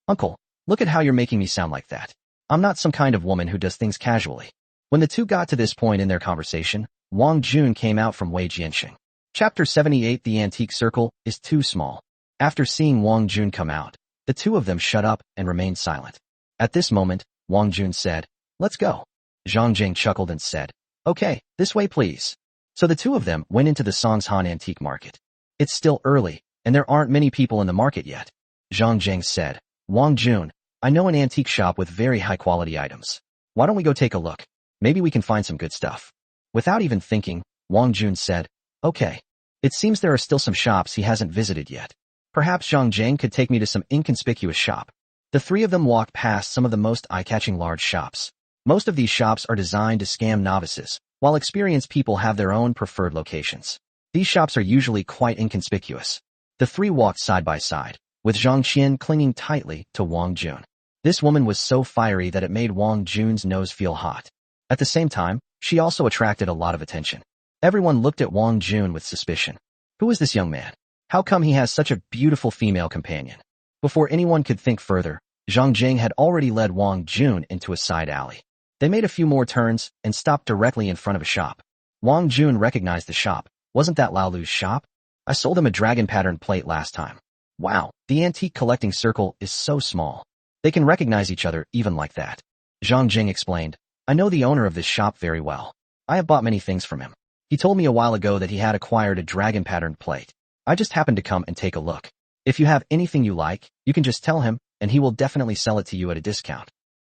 Uncle, look at how you're making me sound like that. I'm not some kind of woman who does things casually. When the two got to this point in their conversation, Wang Jun came out from Wei Jianxing. Chapter 78. The antique circle is too small. After seeing Wang Jun come out, the two of them shut up and remained silent. At this moment, Wang Jun said, Let's go. Zhang Jing chuckled and said, Okay, this way please. So the two of them went into the Songshan antique market. It's still early, and there aren't many people in the market yet. Zhang Jing said. Wang Jun, I know an antique shop with very high-quality items. Why don't we go take a look? Maybe we can find some good stuff. Without even thinking, Wang Jun said, okay. It seems there are still some shops he hasn't visited yet. Perhaps Zhang Jing could take me to some inconspicuous shop. The three of them walked past some of the most eye-catching large shops. Most of these shops are designed to scam novices, while experienced people have their own preferred locations. These shops are usually quite inconspicuous. The three walked side by side, with Zhang Qian clinging tightly to Wang Jun. This woman was so fiery that it made Wang Jun's nose feel hot. At the same time, she also attracted a lot of attention. Everyone looked at Wang Jun with suspicion. Who is this young man? How come he has such a beautiful female companion? Before anyone could think further, Zhang Jing had already led Wang Jun into a side alley. They made a few more turns and stopped directly in front of a shop. Wang Jun recognized the shop. Wasn't that Lao Lu's shop? I sold him a dragon pattern plate last time. Wow, the antique collecting circle is so small. They can recognize each other even like that. Zhang Jing explained. I know the owner of this shop very well. I have bought many things from him. He told me a while ago that he had acquired a dragon pattern plate. I just happened to come and take a look. If you have anything you like, you can just tell him, and he will definitely sell it to you at a discount.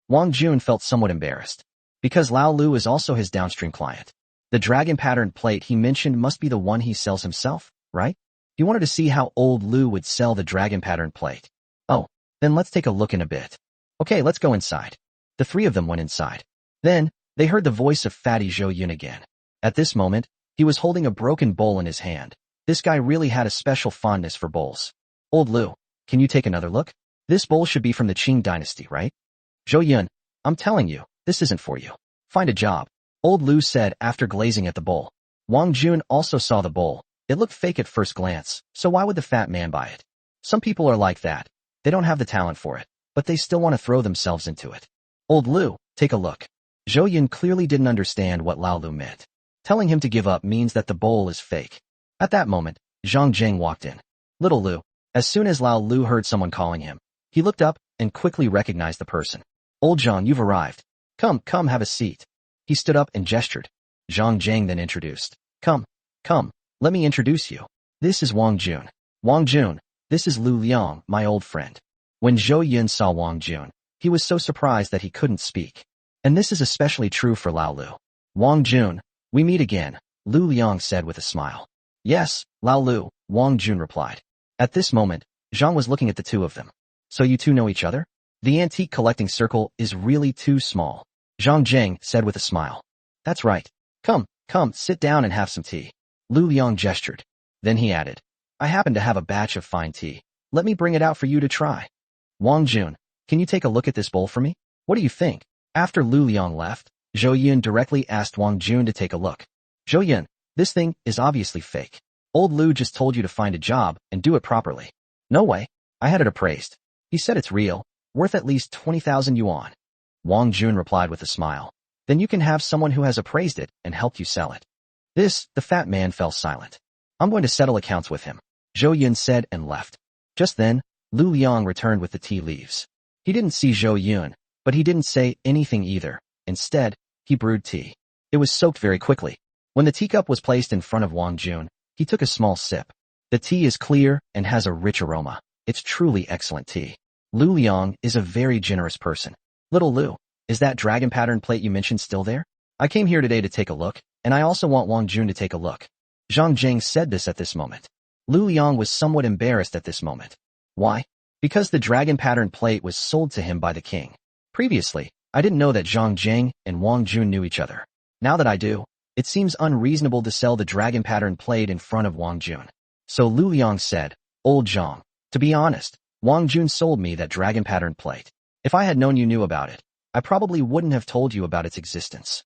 Wang Jun felt somewhat embarrassed. Because Lao Lu is also his downstream client. The dragon pattern plate he mentioned must be the one he sells himself, right? He wanted to see how old Lu would sell the dragon pattern plate. Oh, then let's take a look in a bit. Okay, let's go inside. The three of them went inside. Then, they heard the voice of Fatty Zhou Yun again. At this moment, he was holding a broken bowl in his hand. This guy really had a special fondness for bowls. Old Lu, can you take another look? This bowl should be from the Qing dynasty, right? Zhou Yun, I'm telling you, this isn't for you. Find a job. Old Lu said after glazing at the bowl. Wang Jun also saw the bowl. It looked fake at first glance, so why would the fat man buy it? Some people are like that. They don't have the talent for it, but they still want to throw themselves into it. Old Lu, take a look. Zhou Yun clearly didn't understand what Lao Lu meant. Telling him to give up means that the bowl is fake. At that moment, Zhang Jing walked in. Little Lu. As soon as Lao Lu heard someone calling him, he looked up and quickly recognized the person. Old Zhang, you've arrived. Come, have a seat. He stood up and gestured. Zhang Jing then introduced. Come, let me introduce you. This is Wang Jun. Wang Jun, this is Lu Liang, my old friend. When Zhou Yun saw Wang Jun, he was so surprised that he couldn't speak. And this is especially true for Lao Lu. Wang Jun, we meet again, Lu Liang said with a smile. Yes, Lao Lu, Wang Jun replied. At this moment, Zhang was looking at the two of them. So you two know each other? The antique collecting circle is really too small. Zhang Jing said with a smile. That's right. Come, sit down and have some tea. Lu Liang gestured. Then he added. I happen to have a batch of fine tea. Let me bring it out for you to try. Wang Jun, can you take a look at this bowl for me? What do you think? After Lu Liang left, Zhou Yun directly asked Wang Jun to take a look. Zhou Yun, this thing is obviously fake. Old Lu just told you to find a job and do it properly. No way. I had it appraised. He said it's real, worth at least 20,000 yuan. Wang Jun replied with a smile. Then you can have someone who has appraised it and helped you sell it. The fat man fell silent. I'm going to settle accounts with him, Zhou Yun said and left. Just then, Lu Liang returned with the tea leaves. He didn't see Zhou Yun, but he didn't say anything either. Instead, he brewed tea. It was soaked very quickly. When the teacup was placed in front of Wang Jun, he took a small sip. The tea is clear and has a rich aroma. It's truly excellent tea. Lu Liang is a very generous person. Little Lu, is that dragon pattern plate you mentioned still there? I came here today to take a look, and I also want Wang Jun to take a look. Zhang Jing said this at this moment. Lu Liang was somewhat embarrassed at this moment. Why? Because the dragon pattern plate was sold to him by the king. Previously, I didn't know that Zhang Jing and Wang Jun knew each other. Now that I do, it seems unreasonable to sell the dragon pattern plate in front of Wang Jun. So Lu Liang said, Old Zhang, to be honest, Wang Jun sold me that dragon pattern plate. If I had known you knew about it, I probably wouldn't have told you about its existence.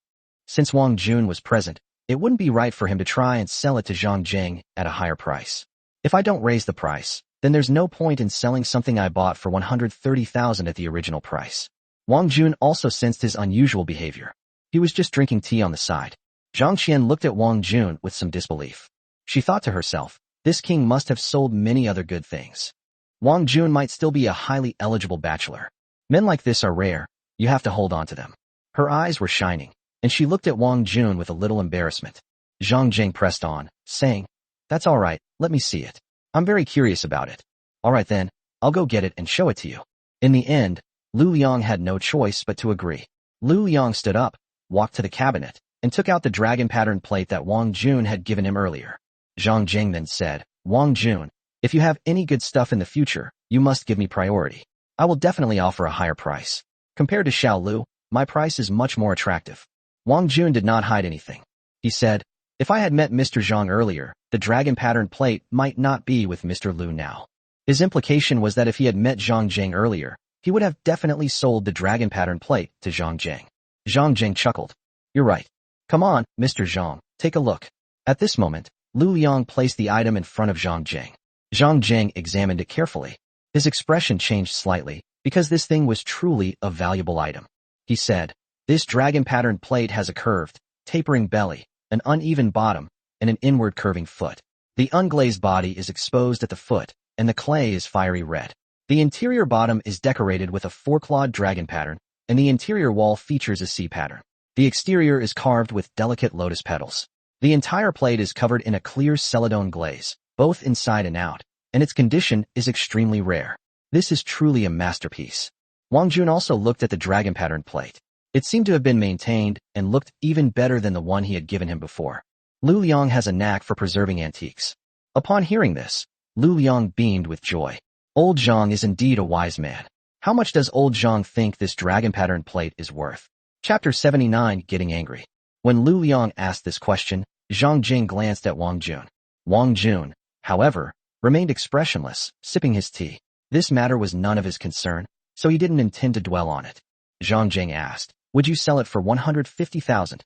Since Wang Jun was present, it wouldn't be right for him to try and sell it to Zhang Jing at a higher price. If I don't raise the price, then there's no point in selling something I bought for 130,000 at the original price. Wang Jun also sensed his unusual behavior. He was just drinking tea on the side. Zhang Qian looked at Wang Jun with some disbelief. She thought to herself, this king must have sold many other good things. Wang Jun might still be a highly eligible bachelor. Men like this are rare, you have to hold on to them. Her eyes were shining, and she looked at Wang Jun with a little embarrassment. Zhang Jing pressed on, saying, That's all right, let me see it. I'm very curious about it. All right then, I'll go get it and show it to you. In the end, Lu Liang had no choice but to agree. Lu Liang stood up, walked to the cabinet, and took out the dragon pattern plate that Wang Jun had given him earlier. Zhang Jing then said, Wang Jun, if you have any good stuff in the future, you must give me priority. I will definitely offer a higher price. Compared to Xiao Lu, my price is much more attractive. Wang Jun did not hide anything. He said, if I had met Mr. Zhang earlier, the dragon pattern plate might not be with Mr. Lu now. His implication was that if he had met Zhang Jing earlier, he would have definitely sold the dragon pattern plate to Zhang Jing. Zhang Jing chuckled. You're right. Come on, Mr. Zhang, take a look. At this moment, Lu Liang placed the item in front of Zhang Jing. Zhang Jing examined it carefully. His expression changed slightly, because this thing was truly a valuable item. He said, this dragon pattern plate has a curved, tapering belly, an uneven bottom, and an inward curving foot. The unglazed body is exposed at the foot, and the clay is fiery red. The interior bottom is decorated with a four-clawed dragon pattern, and the interior wall features a C pattern. The exterior is carved with delicate lotus petals. The entire plate is covered in a clear celadone glaze, both inside and out, and its condition is extremely rare. This is truly a masterpiece. Wang Jun also looked at the dragon pattern plate. It seemed to have been maintained and looked even better than the one he had given him before. Lu Liang has a knack for preserving antiques. Upon hearing this, Lu Liang beamed with joy. Old Zhang is indeed a wise man. How much does old Zhang think this dragon pattern plate is worth? Chapter 79, Getting Angry. When Lu Liang asked this question, Zhang Jing glanced at Wang Jun. Wang Jun, however, remained expressionless, sipping his tea. This matter was none of his concern, so he didn't intend to dwell on it. Zhang Jing asked, would you sell it for 150,000?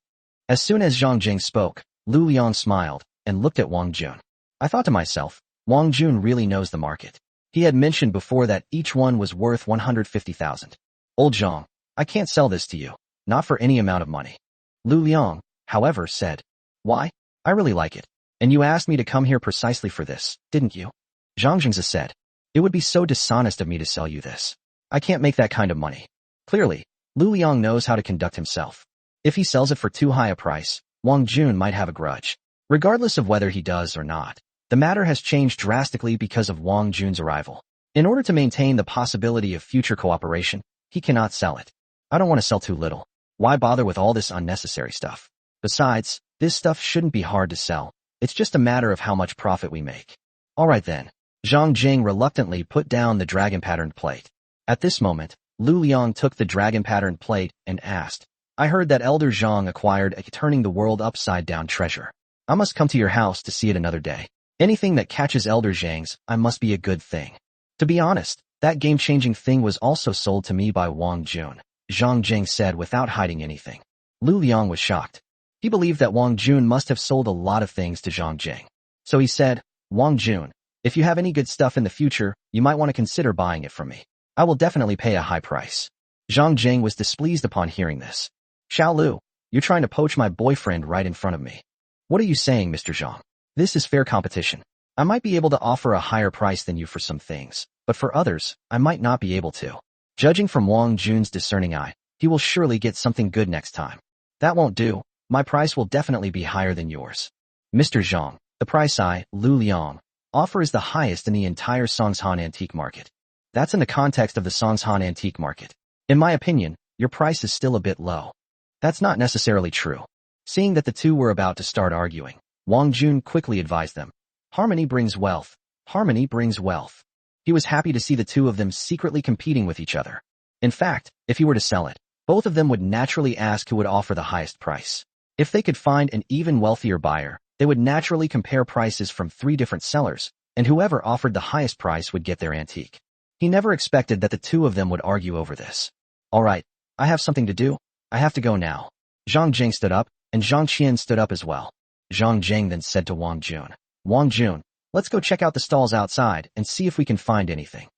As soon as Zhang Jing spoke, Lu Liang smiled and looked at Wang Jun. I thought to myself, Wang Jun really knows the market. He had mentioned before that each one was worth 150,000. Old Zhang, I can't sell this to you, not for any amount of money. Lu Liang, however, said, why? I really like it. And you asked me to come here precisely for this, didn't you? Zhang Jingzi said, it would be so dishonest of me to sell you this. I can't make that kind of money. Clearly, Lu Liang knows how to conduct himself. If he sells it for too high a price, Wang Jun might have a grudge. Regardless of whether he does or not, the matter has changed drastically because of Wang Jun's arrival. In order to maintain the possibility of future cooperation, he cannot sell it. I don't want to sell too little. Why bother with all this unnecessary stuff? Besides, this stuff shouldn't be hard to sell. It's just a matter of how much profit we make. All right then. Zhang Jing reluctantly put down the dragon patterned plate. At this moment, Lu Liang took the dragon patterned plate and asked, I heard that Elder Zhang acquired a turning the world upside down treasure. I must come to your house to see it another day. Anything that catches Elder Zhang's eye must be a good thing. To be honest, that game-changing thing was also sold to me by Wang Jun, Zhang Jing said without hiding anything. Lu Liang was shocked. He believed that Wang Jun must have sold a lot of things to Zhang Jing. So he said, Wang Jun, if you have any good stuff in the future, you might want to consider buying it from me. I will definitely pay a high price. Zhang Jing was displeased upon hearing this. Xiao Lu, you're trying to poach my boyfriend right in front of me. What are you saying, Mr. Zhang? This is fair competition. I might be able to offer a higher price than you for some things, but for others, I might not be able to. Judging from Wang Jun's discerning eye, he will surely get something good next time. That won't do. My price will definitely be higher than yours. Mr. Zhang, the price I, Lu Liang, offer is the highest in the entire Songshan antique market. That's in the context of the Songshan antique market. In my opinion, your price is still a bit low. That's not necessarily true. Seeing that the two were about to start arguing, Wang Jun quickly advised them. Harmony brings wealth. Harmony brings wealth. He was happy to see the two of them secretly competing with each other. In fact, if he were to sell it, both of them would naturally ask who would offer the highest price. If they could find an even wealthier buyer, they would naturally compare prices from 3 different sellers, and whoever offered the highest price would get their antique. He never expected that the two of them would argue over this. All right, I have something to do. I have to go now. Zhang Jing stood up, and Zhang Qian stood up as well. Zhang Jing then said to Wang Jun, Wang Jun, let's go check out the stalls outside and see if we can find anything.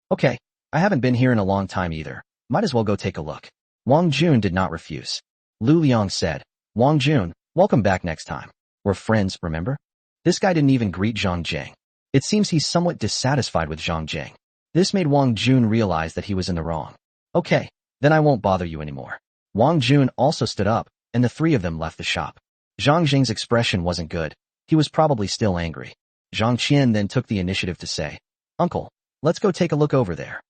Okay, I haven't been here in a long time either. Might as well go take a look. Wang Jun did not refuse. Lu Liang said, Wang Jun, welcome back next time. We're friends, remember? This guy didn't even greet Zhang Jing. It seems he's somewhat dissatisfied with Zhang Jing. This made Wang Jun realize that he was in the wrong. Okay, then I won't bother you anymore. Wang Jun also stood up, and the 3 of them left the shop. Zhang Jing's expression wasn't good. He was probably still angry. Zhang Qian then took the initiative to say, "Uncle, let's go take a look over there."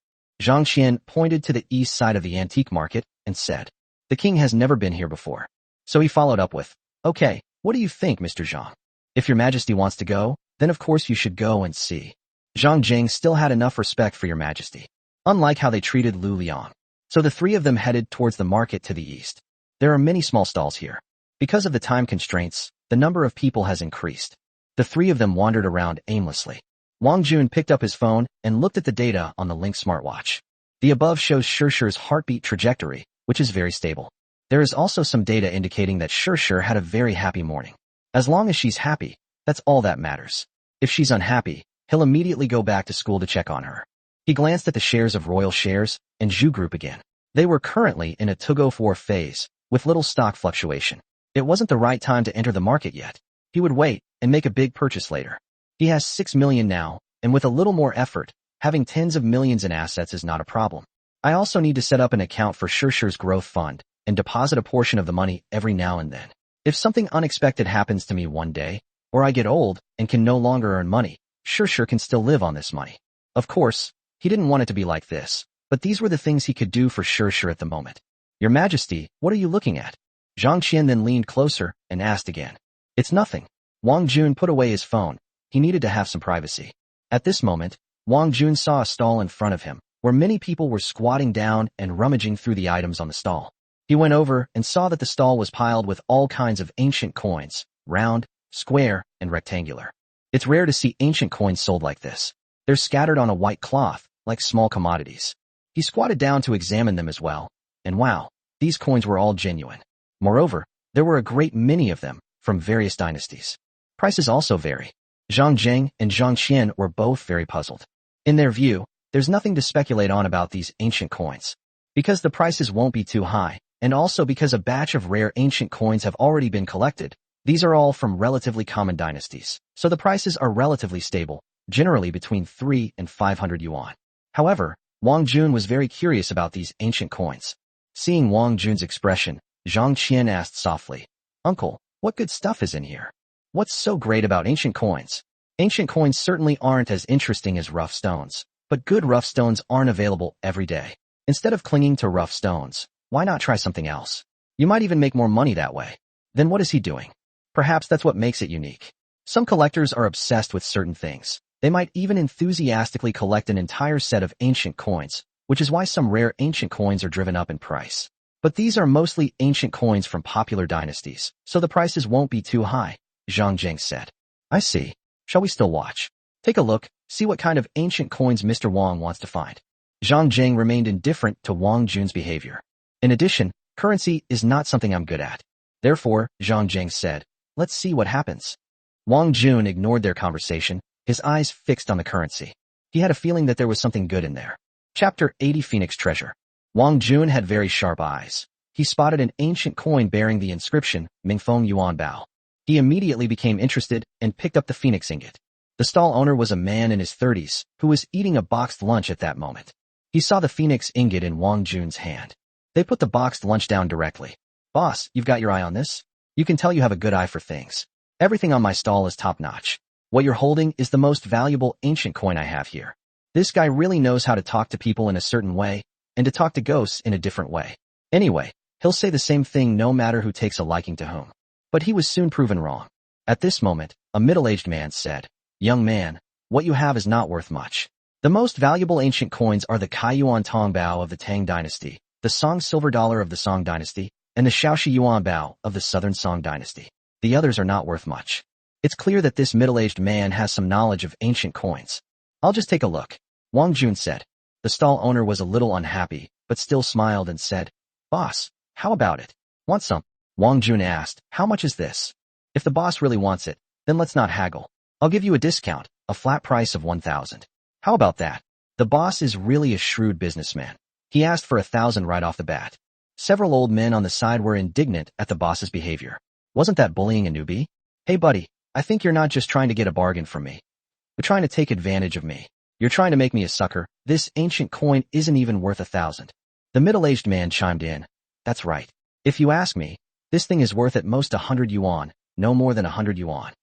Zhang Qian pointed to the east side of the antique market and said, "The king has never been here before." So he followed up with, "Okay, what do you think, Mr. Zhang? If your majesty wants to go, then of course you should go and see." Zhang Jing still had enough respect for your majesty, unlike how they treated Lu Liang. So the three of them headed towards the market to the east. There are many small stalls here. Because of the time constraints, the number of people has increased. The three of them wandered around aimlessly. Wang Jun picked up his phone and looked at the data on the Link smartwatch. The above shows Shirshir's heartbeat trajectory, which is very stable. There is also some data indicating that Shirshir had a very happy morning. As long as she's happy, that's all that matters. If she's unhappy, he'll immediately go back to school to check on her. He glanced at the shares of Royal Shares and Zhu Group again. They were currently in a tug-of-war phase, with little stock fluctuation. It wasn't the right time to enter the market yet. He would wait and make a big purchase later. He has 6 million now, and with a little more effort, having tens of millions in assets is not a problem. I also need to set up an account for Shirshir's growth fund and deposit a portion of the money every now and then. If something unexpected happens to me one day, or I get old and can no longer earn money, Shirshir can still live on this money. Of course, he didn't want it to be like this, but these were the things he could do for Shirshir at the moment. Your Majesty, what are you looking at? Zhang Qian then leaned closer and asked again. It's nothing. Wang Jun put away his phone. He needed to have some privacy. At this moment, Wang Jun saw a stall in front of him, where many people were squatting down and rummaging through the items on the stall. He went over and saw that the stall was piled with all kinds of ancient coins, round, square, and rectangular. It's rare to see ancient coins sold like this. They're scattered on a white cloth, like small commodities. He squatted down to examine them as well, and wow, these coins were all genuine. Moreover, there were a great many of them, from various dynasties. Prices also vary. Zhang Jing and Zhang Qian were both very puzzled. In their view, there's nothing to speculate on about these ancient coins. Because the prices won't be too high, and also because a batch of rare ancient coins have already been collected, these are all from relatively common dynasties, so the prices are relatively stable, generally between 3 and 500 yuan. However, Wang Jun was very curious about these ancient coins. Seeing Wang Jun's expression, Zhang Qian asked softly, "Uncle, what good stuff is in here? What's so great about ancient coins?" Ancient coins certainly aren't as interesting as rough stones, but good rough stones aren't available every day. Instead of clinging to rough stones, why not try something else? You might even make more money that way. Then what is he doing? Perhaps that's what makes it unique. Some collectors are obsessed with certain things. They might even enthusiastically collect an entire set of ancient coins, which is why some rare ancient coins are driven up in price. But these are mostly ancient coins from popular dynasties, so the prices won't be too high, Zhang Jing said. I see. Shall we still watch? Take a look, see what kind of ancient coins Mr. Wang wants to find. Zhang Jing remained indifferent to Wang Jun's behavior. In addition, currency is not something I'm good at. Therefore, Zhang Jing said, let's see what happens. Wang Jun ignored their conversation, his eyes fixed on the currency. He had a feeling that there was something good in there. Chapter 80 Phoenix Treasure. Wang Jun had very sharp eyes. He spotted an ancient coin bearing the inscription, Mingfeng Yuan Bao. He immediately became interested and picked up the phoenix ingot. The stall owner was a man in his 30s, who was eating a boxed lunch at that moment. He saw the phoenix ingot in Wang Jun's hand. They put the boxed lunch down directly. Boss, you've got your eye on this? You can tell you have a good eye for things. Everything on my stall is top-notch. What you're holding is the most valuable ancient coin I have here. This guy really knows how to talk to people in a certain way, and to talk to ghosts in a different way. Anyway, he'll say the same thing no matter who takes a liking to whom. But he was soon proven wrong. At this moment, a middle-aged man said, Young man, what you have is not worth much. The most valuable ancient coins are the Kaiyuan Tong Bao of the Tang Dynasty, the Song Silver Dollar of the Song Dynasty, and the Shaoxi Yuan Bao of the Southern Song Dynasty. The others are not worth much. It's clear that this middle-aged man has some knowledge of ancient coins. I'll just take a look, Wang Jun said. The stall owner was a little unhappy, but still smiled and said, Boss, how about it? Want some? Wang Jun asked, how much is this? If the boss really wants it, then let's not haggle. I'll give you a discount, a flat price of 1,000. How about that? The boss is really a shrewd businessman. He asked for 1,000 right off the bat. Several old men on the side were indignant at the boss's behavior. Wasn't that bullying a newbie? Hey buddy, I think you're not just trying to get a bargain from me. You're trying to take advantage of me. You're trying to make me a sucker. This ancient coin isn't even worth 1,000. The middle-aged man chimed in. That's right. If you ask me, this thing is worth at most 100 yuan, no more than 100 yuan.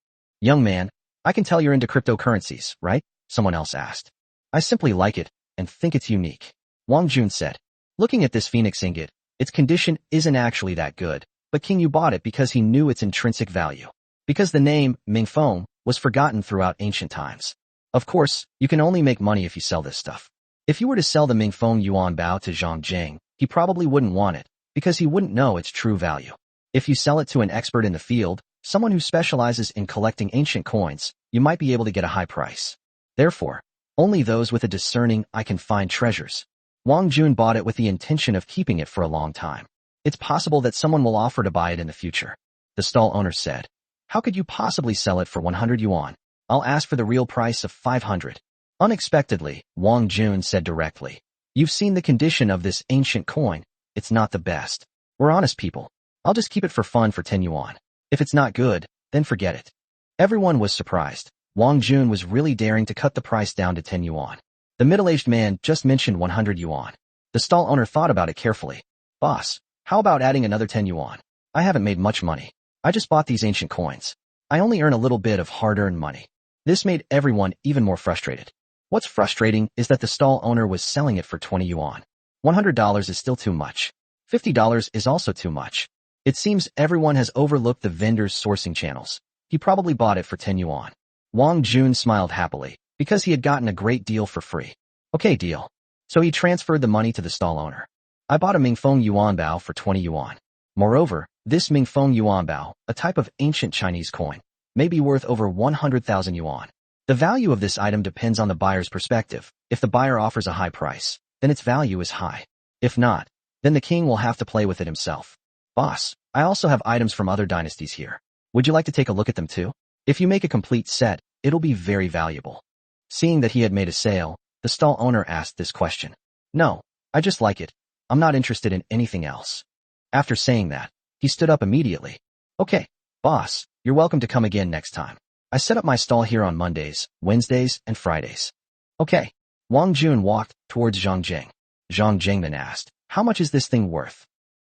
Young man, I can tell you're into cryptocurrencies, right? Someone else asked. I simply like it and think it's unique. Wang Jun said. Looking at this phoenix ingot, its condition isn't actually that good, but King Yu bought it because he knew its intrinsic value. Because the name, Mingfeng, was forgotten throughout ancient times. Of course, you can only make money if you sell this stuff. If you were to sell the Mingfeng Yuan Bao to Zhang Jing, he probably wouldn't want it, because he wouldn't know its true value. If you sell it to an expert in the field, someone who specializes in collecting ancient coins, you might be able to get a high price. Therefore, only those with a discerning eye can find treasures. Wang Jun bought it with the intention of keeping it for a long time. It's possible that someone will offer to buy it in the future. The stall owner said. How could you possibly sell it for 100 yuan? I'll ask for the real price of 500. Unexpectedly, Wang Jun said directly. You've seen the condition of this ancient coin. It's not the best. We're honest people. I'll just keep it for fun for 10 yuan. If it's not good, then forget it. Everyone was surprised. Wang Jun was really daring to cut the price down to 10 yuan. The middle-aged man just mentioned 100 yuan. The stall owner thought about it carefully. Boss, how about adding another 10 yuan? I haven't made much money. I just bought these ancient coins. I only earn a little bit of hard-earned money. This made everyone even more frustrated. What's frustrating is that the stall owner was selling it for 20 yuan. $100 is still too much. $50 is also too much. It seems everyone has overlooked the vendor's sourcing channels. He probably bought it for 10 yuan. Wang Jun smiled happily, because he had gotten a great deal for free. Okay, deal. So he transferred the money to the stall owner. I bought a Mingfeng Yuan Bao for 20 yuan. Moreover, this Mingfeng Yuan Bao, a type of ancient Chinese coin, may be worth over 100,000 yuan. The value of this item depends on the buyer's perspective. If the buyer offers a high price, then its value is high. If not, then the king will have to play with it himself. Boss, I also have items from other dynasties here. Would you like to take a look at them too? If you make a complete set, it'll be very valuable. Seeing that he had made a sale, the stall owner asked this question. No, I just like it. I'm not interested in anything else. After saying that, he stood up immediately. Okay, boss, you're welcome to come again next time. I set up my stall here on Mondays, Wednesdays, and Fridays. Okay. Wang Jun walked towards Zhang Jing. Zhang Jing then asked, how much is this thing worth?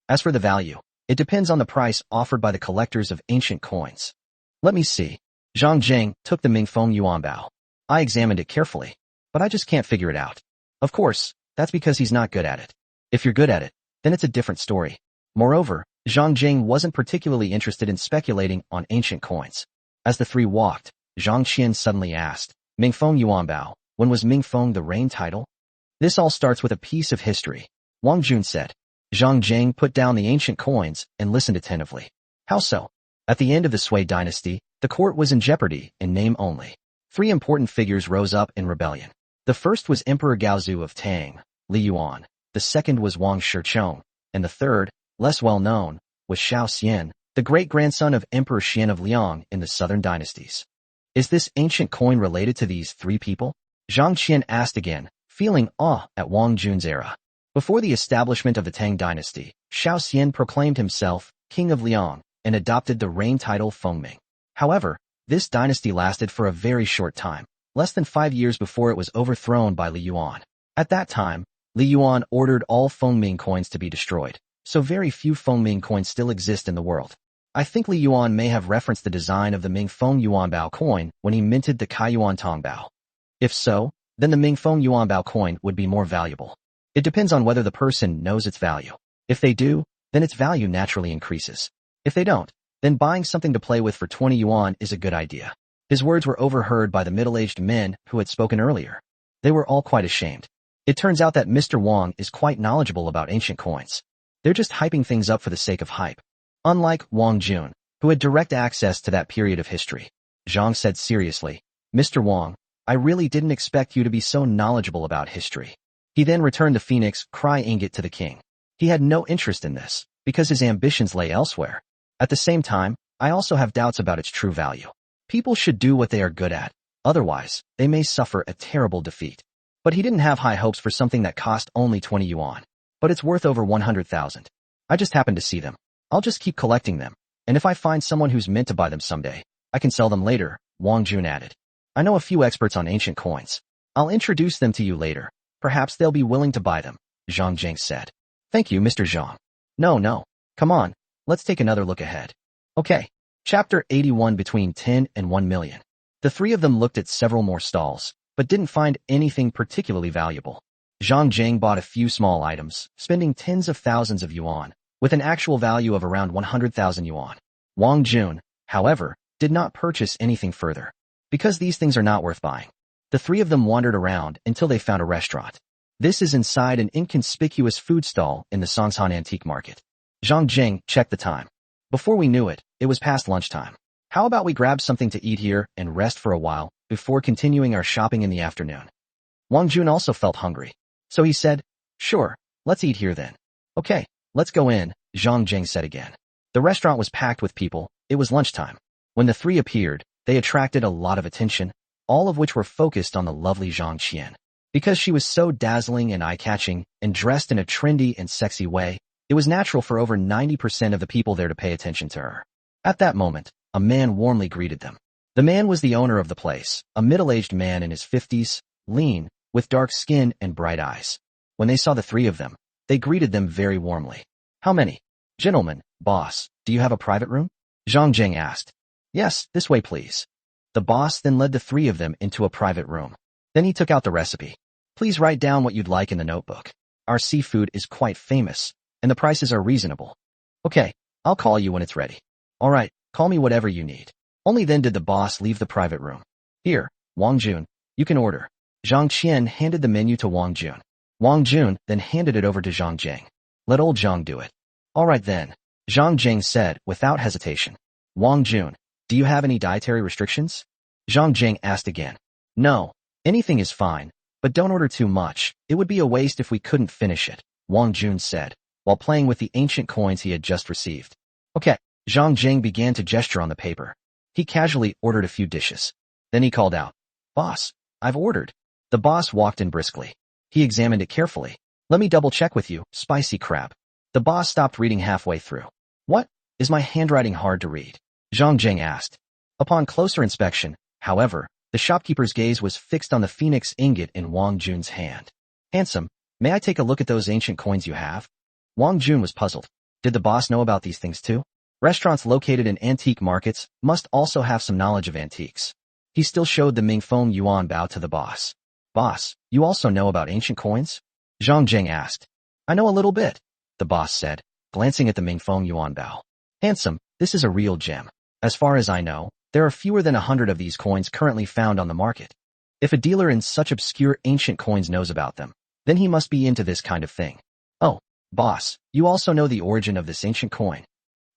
As for the value, it depends on the price offered by the collectors of ancient coins. Let me see. Zhang Jing took the Mingfeng Yuan Bao. I examined it carefully, but I just can't figure it out. Of course, that's because he's not good at it. If you're good at it, then it's a different story. Moreover, Zhang Jing wasn't particularly interested in speculating on ancient coins. As the three walked, Zhang Qian suddenly asked, Mingfeng Yuan Bao, when was Mingfeng the reign title? This all starts with a piece of history. Wang Jun said. Zhang Jing put down the ancient coins and listened attentively. How so? At the end of the Sui dynasty, the court was in jeopardy in name only. Three important figures rose up in rebellion. The first was Emperor Gaozu of Tang, Li Yuan. The second was Wang Shichong, and the third, less well known, was Xiao Xian, the great-grandson of Emperor Xian of Liang in the southern dynasties. Is this ancient coin related to these three people? Zhang Qian asked again, feeling awe at Wang Jun's era. Before the establishment of the Tang dynasty, Xiao Xian proclaimed himself king of Liang and adopted the reign title Fengming. However, this dynasty lasted for a very short time, less than 5 years before it was overthrown by Li Yuan. At that time, Li Yuan ordered all Fengming coins to be destroyed, so very few Fengming coins still exist in the world. I think Li Yuan may have referenced the design of the Mingfeng Yuan Bao coin when he minted the Kaiyuan Tong Bao. If so, then the Mingfeng Yuan Bao coin would be more valuable. It depends on whether the person knows its value. If they do, then its value naturally increases. If they don't, then buying something to play with for 20 yuan is a good idea. His words were overheard by the middle-aged men who had spoken earlier. They were all quite ashamed. It turns out that Mr. Wang is quite knowledgeable about ancient coins. They're just hyping things up for the sake of hype. Unlike Wang Jun, who had direct access to that period of history. Zhang said seriously, Mr. Wang, I really didn't expect you to be so knowledgeable about history. He then returned the Phoenix Cry ingot to the king. He had no interest in this, because his ambitions lay elsewhere. At the same time, I also have doubts about its true value. People should do what they are good at, otherwise, they may suffer a terrible defeat. But he didn't have high hopes for something that cost only 20 yuan. But it's worth over 100,000. I just happened to see them. I'll just keep collecting them, and if I find someone who's meant to buy them someday, I can sell them later, Wang Jun added. I know a few experts on ancient coins. I'll introduce them to you later. Perhaps they'll be willing to buy them, Zhang Jing said. Thank you, Mr. Zhang. No. Come on, let's take another look ahead. Okay. Chapter 81 Between 10 and 1 million. The three of them looked at several more stalls, but didn't find anything particularly valuable. Zhang Jing bought a few small items, spending tens of thousands of yuan, with an actual value of around 100,000 yuan. Wang Jun, however, did not purchase anything further, because these things are not worth buying. The three of them wandered around until they found a restaurant. This is inside an inconspicuous food stall in the Songshan antique market. Zhang Jing checked the time. Before we knew it, it was past lunchtime. How about we grab something to eat here and rest for a while before continuing our shopping in the afternoon? Wang Jun also felt hungry, so he said, "Sure, let's eat here then." "Okay, let's go in," Zhang Jing said again. The restaurant was packed with people. It was lunchtime. When the three appeared, they attracted a lot of attention, all of which were focused on the lovely Zhang Qian. Because she was so dazzling and eye-catching and dressed in a trendy and sexy way, it was natural for over 90% of the people there to pay attention to her. At that moment, a man warmly greeted them. The man was the owner of the place, a middle-aged man in his 50s, lean, with dark skin and bright eyes. When they saw the three of them, they greeted them very warmly. "How many?" "Gentlemen, boss, do you have a private room?" Zhang Jing asked. "Yes, this way please." The boss then led the three of them into a private room. Then he took out the recipe. "Please write down what you'd like in the notebook. Our seafood is quite famous, and the prices are reasonable." "Okay, I'll call you when it's ready." "All right, call me whatever you need." Only then did the boss leave the private room. "Here, Wang Jun, you can order." Zhang Qian handed the menu to Wang Jun. Wang Jun then handed it over to Zhang Jing. "Let old Zhang do it." "All right then," Zhang Jing said without hesitation. "Wang Jun, do you have any dietary restrictions?" Zhang Jing asked again. "No, anything is fine, but don't order too much. It would be a waste if we couldn't finish it," Wang Jun said, while playing with the ancient coins he had just received. "Okay." Zhang Jing began to gesture on the paper. He casually ordered a few dishes. Then he called out, "Boss, I've ordered." The boss walked in briskly. He examined it carefully. "Let me double-check with you, spicy crab." The boss stopped reading halfway through. "What? Is my handwriting hard to read?" Zhang Jing asked. Upon closer inspection, however, the shopkeeper's gaze was fixed on the phoenix ingot in Wang Jun's hand. "Handsome, may I take a look at those ancient coins you have?" Wang Jun was puzzled. Did the boss know about these things too? Restaurants located in antique markets must also have some knowledge of antiques. He still showed the Mingfeng Yuan bao to the boss. "Boss, you also know about ancient coins?" Zhang Jing asked. "I know a little bit," the boss said, glancing at the Mingfeng Yuan bao. "Handsome, this is a real gem. As far as I know, there are fewer than 100 of these coins currently found on the market. If a dealer in such obscure ancient coins knows about them, then he must be into this kind of thing." "Oh, boss, you also know the origin of this ancient coin?"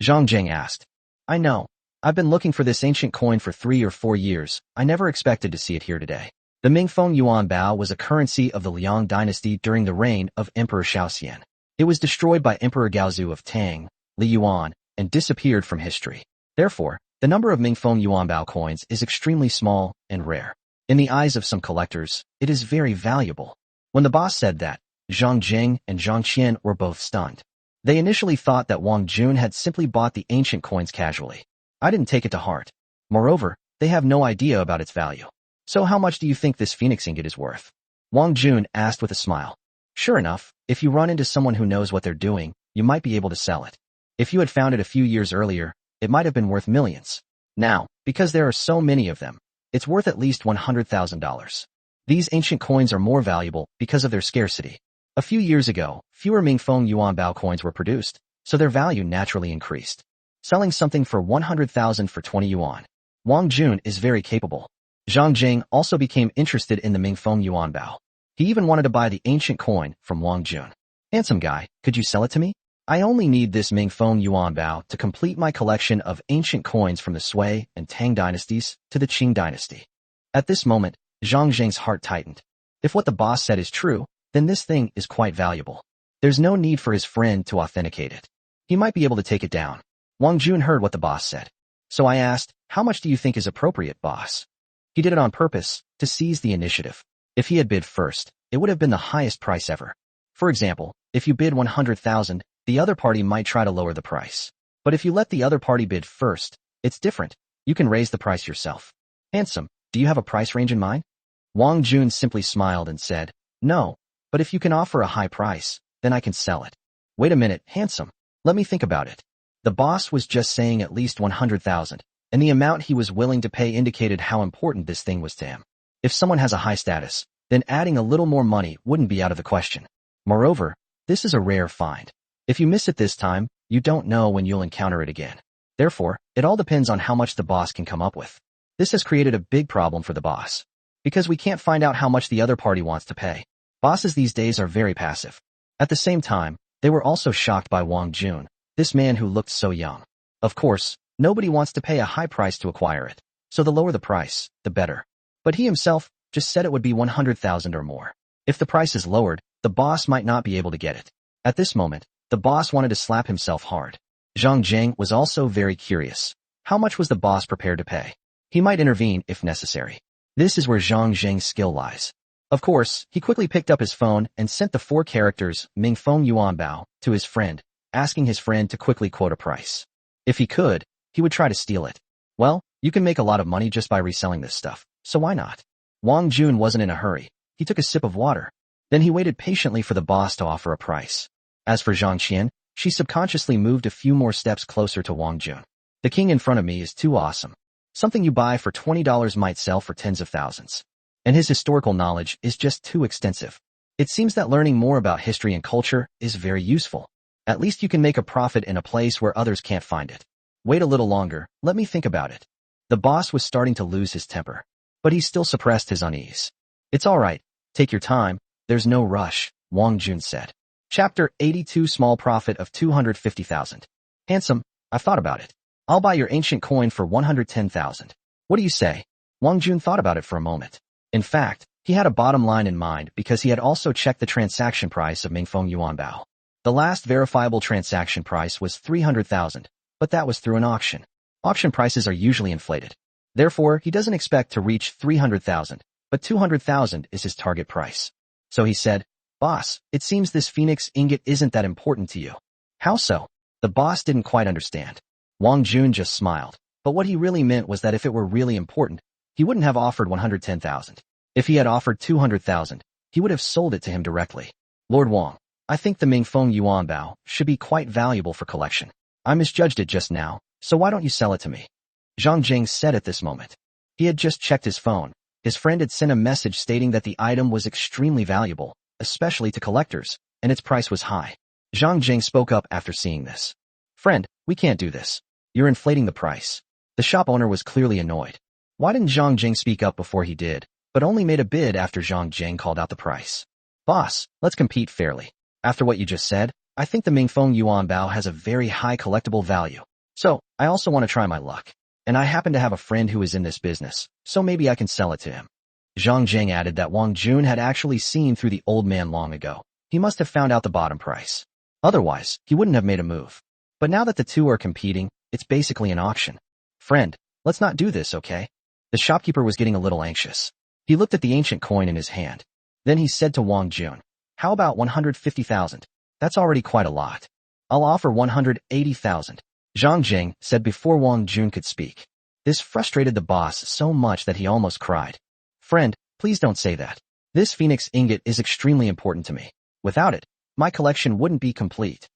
Zhang Jing asked. "I know. I've been looking for this ancient coin for 3 or 4 years. I never expected to see it here today." The Mingfeng Yuan bao was a currency of the Liang dynasty during the reign of Emperor Shaoxian. It was destroyed by Emperor Gaozu of Tang, Li Yuan, and disappeared from history. Therefore, the number of Mingfeng Yuan bao coins is extremely small and rare. In the eyes of some collectors, it is very valuable. When the boss said that, Zhang Jing and Zhang Qian were both stunned. They initially thought that Wang Jun had simply bought the ancient coins casually. I didn't take it to heart. Moreover, they have no idea about its value. "So how much do you think this phoenix ingot is worth?" Wang Jun asked with a smile. "Sure enough, if you run into someone who knows what they're doing, you might be able to sell it. If you had found it a few years earlier, it might have been worth millions. Now, because there are so many of them, it's worth at least $100,000. These ancient coins are more valuable because of their scarcity. A few years ago, fewer Mingfeng Yuan bao coins were produced, so their value naturally increased. Selling something for 100,000 for 20 yuan. Wang Jun is very capable." Zhang Jing also became interested in the Mingfeng Yuan bao. He even wanted to buy the ancient coin from Wang Jun. "Handsome guy, could you sell it to me? I only need this Mingfeng Yuan bao to complete my collection of ancient coins from the Sui and Tang dynasties to the Qing dynasty." At this moment, Zhang Jing's heart tightened. If what the boss said is true, then this thing is quite valuable. There's no need for his friend to authenticate it. He might be able to take it down. Wang Jun heard what the boss said. "So I asked, how much do you think is appropriate, boss?" He did it on purpose, to seize the initiative. If he had bid first, it would have been the highest price ever. For example, if you bid 100,000, the other party might try to lower the price. But if you let the other party bid first, it's different. You can raise the price yourself. "Handsome, do you have a price range in mind?" Wang Jun simply smiled and said, "No, but if you can offer a high price, then I can sell it." "Wait a minute, handsome. Let me think about it." The boss was just saying at least 100,000, and the amount he was willing to pay indicated how important this thing was to him. If someone has a high status, then adding a little more money wouldn't be out of the question. Moreover, this is a rare find. If you miss it this time, you don't know when you'll encounter it again. Therefore, it all depends on how much the boss can come up with. This has created a big problem for the boss, because we can't find out how much the other party wants to pay. Bosses these days are very passive. At the same time, they were also shocked by Wang Jun, this man who looked so young. Of course, nobody wants to pay a high price to acquire it, so the lower the price, the better. But he himself just said it would be 100,000 or more. If the price is lowered, the boss might not be able to get it. At this moment, the boss wanted to slap himself hard. Zhang Jing was also very curious. How much was the boss prepared to pay? He might intervene if necessary. This is where Zhang Jing's skill lies. Of course, he quickly picked up his phone and sent the 4 characters Ming Feng Yuan Bao to his friend, asking his friend to quickly quote a price. If he could, he would try to steal it. Well, you can make a lot of money just by reselling this stuff, so why not? Wang Jun wasn't in a hurry. He took a sip of water. Then he waited patiently for the boss to offer a price. As for Zhang Qian, she subconsciously moved a few more steps closer to Wang Jun. The king in front of me is too awesome. Something you buy for $20 might sell for tens of thousands. And his historical knowledge is just too extensive. It seems that learning more about history and culture is very useful. At least you can make a profit in a place where others can't find it. Wait a little longer, let me think about it. The boss was starting to lose his temper, but he still suppressed his unease. It's all right, take your time, there's no rush, Wang Jun said. Chapter 82 Small Profit of 250,000. Handsome, I've thought about it. I'll buy your ancient coin for 110,000. What do you say? Wang Jun thought about it for a moment. In fact, he had a bottom line in mind because he had also checked the transaction price of Mingfeng Yuan Bao. The last verifiable transaction price was 300,000, but that was through an auction. Auction prices are usually inflated. Therefore, he doesn't expect to reach 300,000, but 200,000 is his target price. So he said, "Boss, it seems this phoenix ingot isn't that important to you." How so? The boss didn't quite understand. Wang Jun just smiled, but what he really meant was that if it were really important, he wouldn't have offered 110,000. If he had offered 200,000, he would have sold it to him directly. Lord Wang, I think the Mingfeng Yuan Bao should be quite valuable for collection. I misjudged it just now, so why don't you sell it to me? Zhang Jing said at this moment. He had just checked his phone. His friend had sent a message stating that the item was extremely valuable, especially to collectors, and its price was high. Zhang Jing spoke up after seeing this. Friend, we can't do this. You're inflating the price. The shop owner was clearly annoyed. Why didn't Zhang Jing speak up before he did, but only made a bid after Zhang Jing called out the price? Boss, let's compete fairly. After what you just said, I think the Mingfeng Yuan Bao has a very high collectible value. So, I also want to try my luck. And I happen to have a friend who is in this business, so maybe I can sell it to him. Zhang Jing added that Wang Jun had actually seen through the old man long ago. He must have found out the bottom price. Otherwise, he wouldn't have made a move. But now that the two are competing, it's basically an auction. Friend, let's not do this, okay? The shopkeeper was getting a little anxious. He looked at the ancient coin in his hand. Then he said to Wang Jun, how about 150,000? That's already quite a lot. I'll offer 180,000. Zhang Jing said before Wang Jun could speak. This frustrated the boss so much that he almost cried. Friend, please don't say that. This phoenix ingot is extremely important to me. Without it, my collection wouldn't be complete.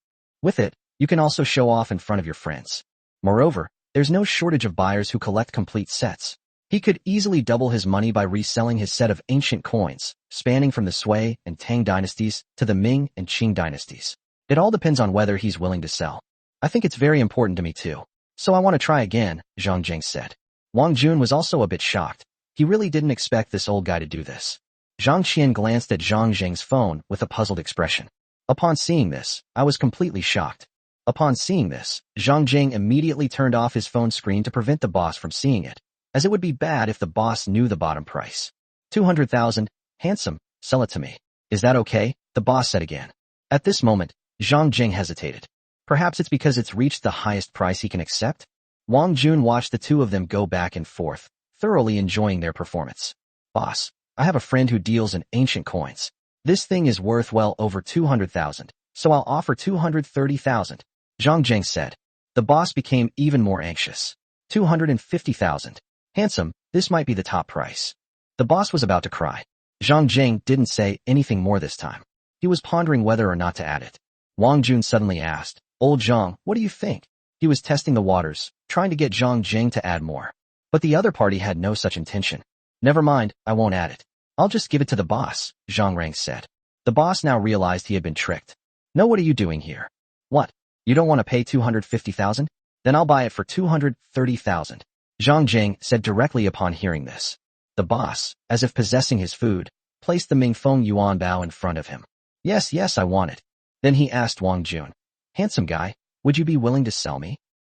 With it, you can also show off in front of your friends. Moreover, there's no shortage of buyers who collect complete sets. He could easily double his money by reselling his set of ancient coins, spanning from the Sui and Tang dynasties to the Ming and Qing dynasties. It all depends on whether he's willing to sell. I think it's very important to me too. So I want to try again, Zhang Jing said. Wang Jun was also a bit shocked. He really didn't expect this old guy to do this. Zhang Qian glanced at Zhang Jing's phone with a puzzled expression. Upon seeing this, I was completely shocked. Upon seeing this, Zhang Jing immediately turned off his phone screen to prevent the boss from seeing it, as it would be bad if the boss knew the bottom price. 200,000, handsome, sell it to me. Is that okay? The boss said again. At this moment, Zhang Jing hesitated. Perhaps it's because it's reached the highest price he can accept? Wang Jun watched the two of them go back and forth, thoroughly enjoying their performance. Boss, I have a friend who deals in ancient coins. This thing is worth well over 200,000, so I'll offer 230,000. Zhang Jing said. The boss became even more anxious. 250,000. Handsome, this might be the top price. The boss was about to cry. Zhang Jing didn't say anything more this time. He was pondering whether or not to add it. Wang Jun suddenly asked, Old Zhang, what do you think? He was testing the waters, trying to get Zhang Jing to add more. But the other party had no such intention. Never mind, I won't add it. I'll just give it to the boss, Zhang Rang said. The boss now realized he had been tricked. No, what are you doing here? What? You don't want to pay 250,000? Then I'll buy it for 230,000. Zhang Jing said directly upon hearing this. The boss, as if possessing his food, placed the Mingfeng Yuan Bao in front of him. Yes, I want it. Then he asked Wang Jun. Handsome guy, would you be willing to sell me?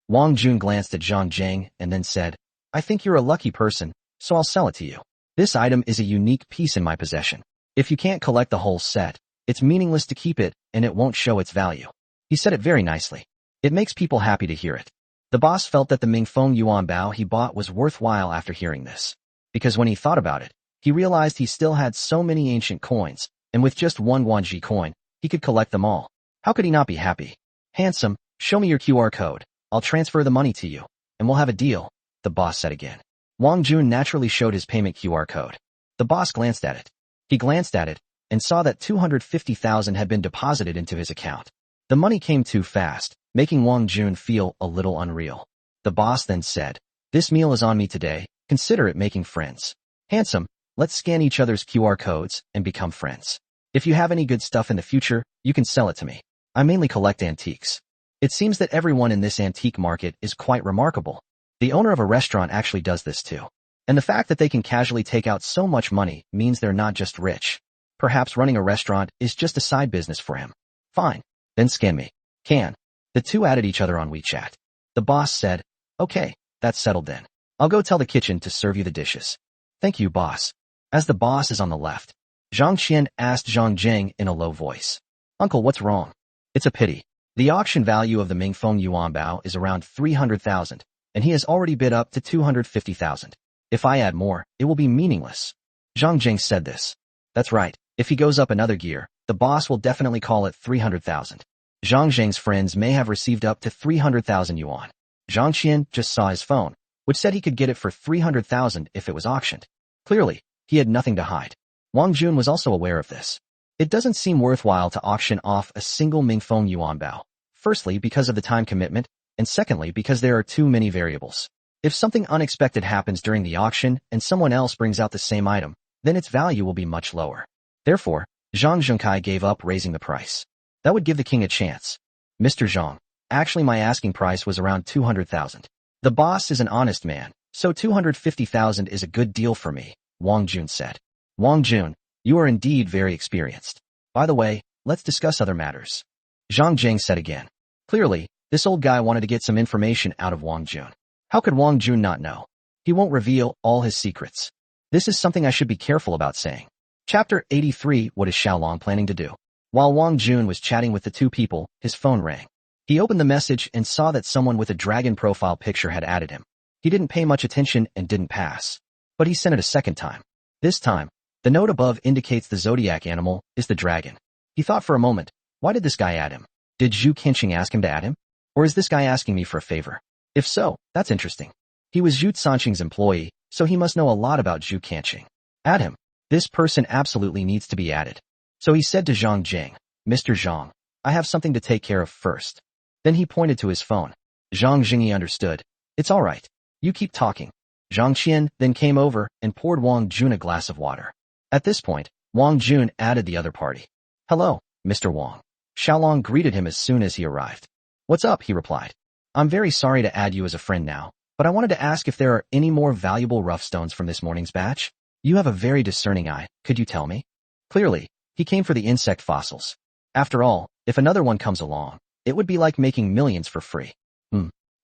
Wang Jun glanced at Zhang Jing and then said, I think you're a lucky person, so I'll sell it to you. This item is a unique piece in my possession. If you can't collect the whole set, it's meaningless to keep it and it won't show its value. He said it very nicely. It makes people happy to hear it. The boss felt that the Mingfeng Yuan Bao he bought was worthwhile after hearing this. Because when he thought about it, he realized he still had so many ancient coins, and with just one Wanji coin, he could collect them all. How could he not be happy? Handsome, show me your QR code. I'll transfer the money to you, and we'll have a deal, the boss said again. Wang Jun naturally showed his payment QR code. The boss glanced at it. He glanced at it, and saw that 250,000 had been deposited into his account. The money came too fast, making Wang Jun feel a little unreal. The boss then said, this meal is on me today, consider it making friends. Handsome, let's scan each other's QR codes and become friends. If you have any good stuff in the future, you can sell it to me. I mainly collect antiques. It seems that everyone in this antique market is quite remarkable. The owner of a restaurant actually does this too. And the fact that they can casually take out so much money means they're not just rich. Perhaps running a restaurant is just a side business for him. Fine. Then scan me. Can. The two added each other on WeChat. The boss said, okay, that's settled then. I'll go tell the kitchen to serve you the dishes. Thank you, boss. As the boss is on the left, Zhang Qian asked Zhang Jing in a low voice. Uncle, what's wrong? It's a pity. The auction value of the Mingfeng Yuan Bao is around 300,000, and he has already bid up to 250,000. If I add more, it will be meaningless. Zhang Jing said this. That's right. If he goes up another gear, the boss will definitely call it 300,000. Zhang Jing's friends may have received up to 300,000 yuan. Zhang Qian just saw his phone, which said he could get it for 300,000 if it was auctioned. Clearly, he had nothing to hide. Wang Jun was also aware of this. It doesn't seem worthwhile to auction off a single Mingfeng Yuan Bao. Firstly, because of the time commitment, and secondly, because there are too many variables. If something unexpected happens during the auction and someone else brings out the same item, then its value will be much lower. Therefore, Zhang Zhengkai gave up raising the price. That would give the king a chance. Mr. Zhang, actually my asking price was around 200,000. The boss is an honest man, so 250,000 is a good deal for me, Wang Jun said. Wang Jun, you are indeed very experienced. By the way, let's discuss other matters. Zhang Jing said again. Clearly, this old guy wanted to get some information out of Wang Jun. How could Wang Jun not know? He won't reveal all his secrets. This is something I should be careful about saying. Chapter 83. What is Xiaolong planning to do? While Wang Jun was chatting with the two people, his phone rang. He opened the message and saw that someone with a dragon profile picture had added him. He didn't pay much attention and didn't pass. But he sent it a second time. This time, the note above indicates the zodiac animal is the dragon. He thought for a moment, why did this guy add him? Did Zhu Qinqing ask him to add him? Or is this guy asking me for a favor? If so, that's interesting. He was Zhu Sanqing's employee, so he must know a lot about Zhu Qinqing. Add him. This person absolutely needs to be added. So he said to Zhang Jing, Mr. Zhang, I have something to take care of first. Then he pointed to his phone. Zhang Jingyi understood. It's all right. You keep talking. Zhang Qian then came over and poured Wang Jun a glass of water. At this point, Wang Jun added the other party. Hello, Mr. Wang. Xiaolong greeted him as soon as he arrived. What's up, he replied. I'm very sorry to add you as a friend now, but I wanted to ask if there are any more valuable rough stones from this morning's batch. You have a very discerning eye, could you tell me? Clearly, he came for the insect fossils. After all, if another one comes along, it would be like making millions for free.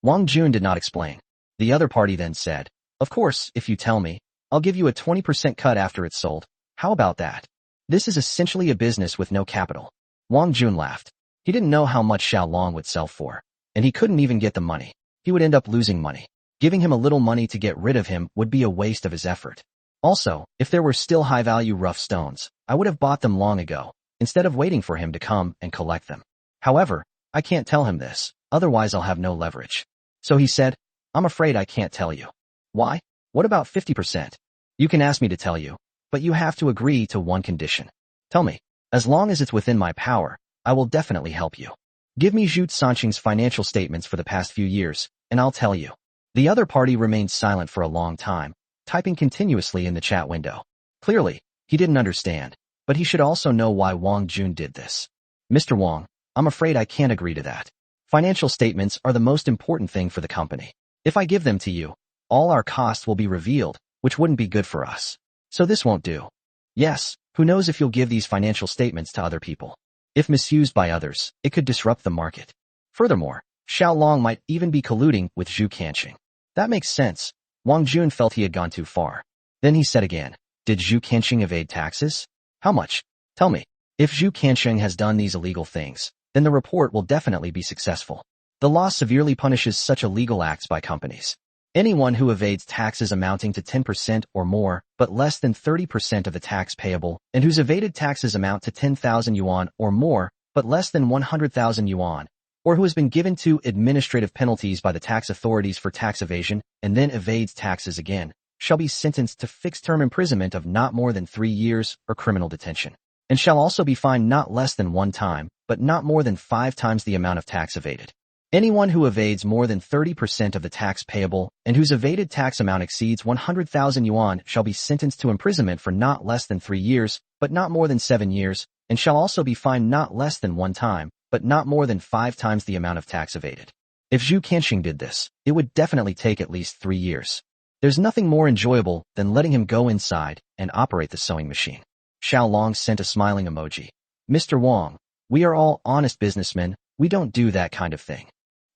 Wang Jun did not explain. The other party then said, of course, if you tell me, I'll give you a 20% cut after it's sold. How about that? This is essentially a business with no capital. Wang Jun laughed. He didn't know how much Xiaolong would sell for, and he couldn't even get the money. He would end up losing money. Giving him a little money to get rid of him would be a waste of his effort. Also, if there were still high-value rough stones, I would have bought them long ago, instead of waiting for him to come and collect them. However, I can't tell him this, otherwise I'll have no leverage. So he said, I'm afraid I can't tell you. Why? What about 50%? You can ask me to tell you, but you have to agree to one condition. Tell me. As long as it's within my power, I will definitely help you. Give me Zhu Sanqing's financial statements for the past few years, and I'll tell you. The other party remained silent for a long time, typing continuously in the chat window. Clearly, he didn't understand, but he should also know why Wang Jun did this. Mr. Wang, I'm afraid I can't agree to that. Financial statements are the most important thing for the company. If I give them to you, all our costs will be revealed, which wouldn't be good for us. So this won't do. Yes, who knows if you'll give these financial statements to other people. If misused by others, it could disrupt the market. Furthermore, Xiao Long might even be colluding with Zhu Kanqing. That makes sense. Wang Jun felt he had gone too far. Then he said again, did Zhu Kanqing evade taxes? How much? Tell me. If Zhu Kanqing has done these illegal things, then the report will definitely be successful. The law severely punishes such illegal acts by companies. Anyone who evades taxes amounting to 10% or more, but less than 30% of the tax payable, and whose evaded taxes amount to 10,000 yuan or more, but less than 100,000 yuan, or who has been given to administrative penalties by the tax authorities for tax evasion and then evades taxes again, shall be sentenced to fixed-term imprisonment of not more than 3 years or criminal detention, and shall also be fined not less than 1 time, but not more than 5 times the amount of tax evaded. Anyone who evades more than 30% of the tax payable and whose evaded tax amount exceeds 100,000 yuan shall be sentenced to imprisonment for not less than 3 years, but not more than 7 years, and shall also be fined not less than 1 time, but not more than 5 times the amount of tax evaded. If Zhu Kanqing did this, it would definitely take at least 3 years. There's nothing more enjoyable than letting him go inside and operate the sewing machine. Xiao Long sent a smiling emoji. Mr. Wang, we are all honest businessmen, we don't do that kind of thing.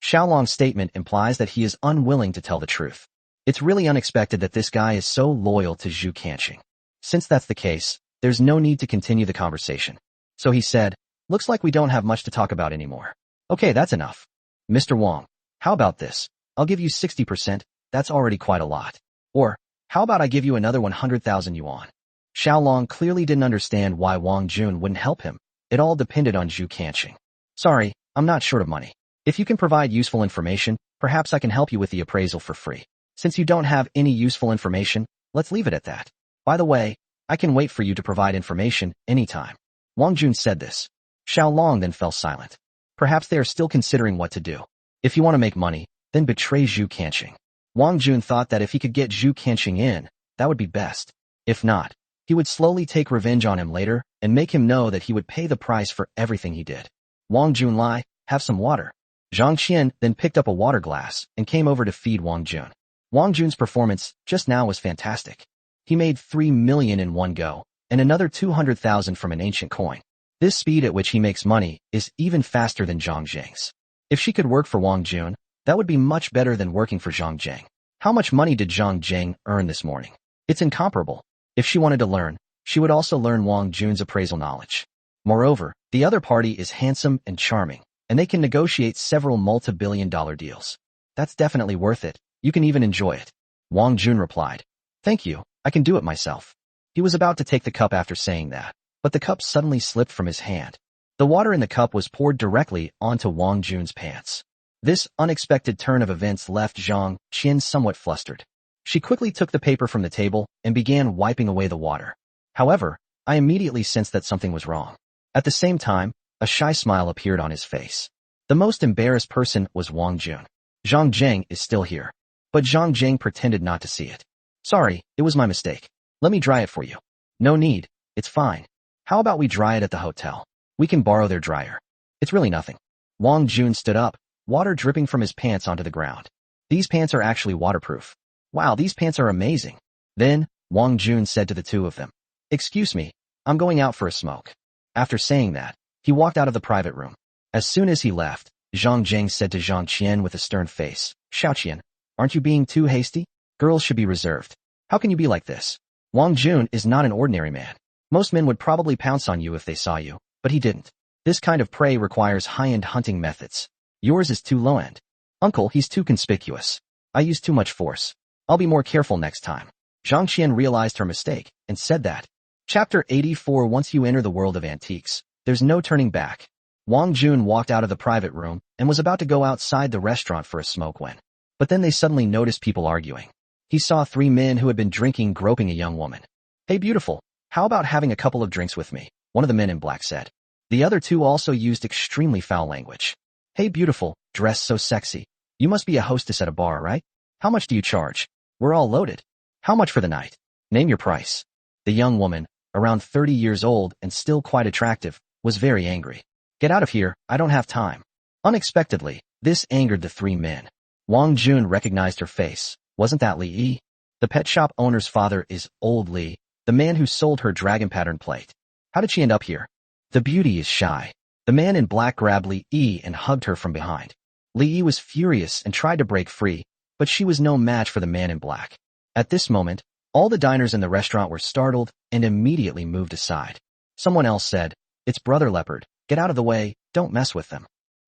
Xiao Long's statement implies that he is unwilling to tell the truth. It's really unexpected that this guy is so loyal to Zhu Kanqing. Since that's the case, there's no need to continue the conversation. So he said, looks like we don't have much to talk about anymore. Okay, that's enough. Mr. Wang, how about this? I'll give you 60%, that's already quite a lot. Or, how about I give you another 100,000 yuan? Xiao Long clearly didn't understand why Wang Jun wouldn't help him. It all depended on Zhu Kanqing. Sorry, I'm not short of money. If you can provide useful information, perhaps I can help you with the appraisal for free. Since you don't have any useful information, let's leave it at that. By the way, I can wait for you to provide information anytime. Wang Jun said this. Xiao Long then fell silent. Perhaps they are still considering what to do. If you want to make money, then betray Zhu Kanqing. Wang Jun thought that if he could get Zhu Kanqing in, that would be best. If not, he would slowly take revenge on him later and make him know that he would pay the price for everything he did. Wang Jun lied, have some water. Zhang Qian then picked up a water glass and came over to feed Wang Jun. Wang Jun's performance just now was fantastic. He made 3 million in one go, and another 200,000 from an ancient coin. This speed at which he makes money is even faster than Zhang Zheng's. If she could work for Wang Jun, that would be much better than working for Zhang Zheng. How much money did Zhang Zheng earn this morning? It's incomparable. If she wanted to learn, she would also learn Wang Jun's appraisal knowledge. Moreover, the other party is handsome and charming, and they can negotiate several multi-billion-dollar deals. That's definitely worth it. You can even enjoy it. Wang Jun replied. Thank you, I can do it myself. He was about to take the cup after saying that, but the cup suddenly slipped from his hand. The water in the cup was poured directly onto Wang Jun's pants. This unexpected turn of events left Zhang Qian somewhat flustered. She quickly took the paper from the table and began wiping away the water. However, I immediately sensed that something was wrong. At the same time, a shy smile appeared on his face. The most embarrassed person was Wang Jun. Zhang Zheng is still here. But Zhang Zheng pretended not to see it. Sorry, it was my mistake. Let me dry it for you. No need, it's fine. How about we dry it at the hotel? We can borrow their dryer. It's really nothing. Wang Jun stood up, water dripping from his pants onto the ground. These pants are actually waterproof. Wow, these pants are amazing. Then, Wang Jun said to the two of them, excuse me, I'm going out for a smoke. After saying that, he walked out of the private room. As soon as he left, Zhang Zheng said to Zhang Qian with a stern face, Xiaoqian, aren't you being too hasty? Girls should be reserved. How can you be like this? Wang Jun is not an ordinary man. Most men would probably pounce on you if they saw you, but he didn't. This kind of prey requires high-end hunting methods. Yours is too low-end. Uncle, he's too conspicuous. I use too much force. I'll be more careful next time. Zhang Qian realized her mistake and said that. Chapter 84. Once you enter the world of antiques, there's no turning back. Wang Jun walked out of the private room and was about to go outside the restaurant for a smoke when. But then they suddenly noticed people arguing. He saw 3 men who had been drinking groping a young woman. Hey beautiful, how about having a couple of drinks with me? One of the men in black said. The other 2 also used extremely foul language. Hey beautiful, dressed so sexy. You must be a hostess at a bar, right? How much do you charge? We're all loaded. How much for the night? Name your price. The young woman, around 30 years old and still quite attractive, was very angry. Get out of here, I don't have time. Unexpectedly, this angered the three men. Wang Jun recognized her face. Wasn't that Li Yi? The pet shop owner's father is old Li, the man who sold her dragon pattern plate. How did she end up here? The beauty is shy. The man in black grabbed Li Yi and hugged her from behind. Li Yi was furious and tried to break free, but she was no match for the man in black. At this moment, all the diners in the restaurant were startled and immediately moved aside. Someone else said, "It's Brother Leopard. Get out of the way, don't mess with them."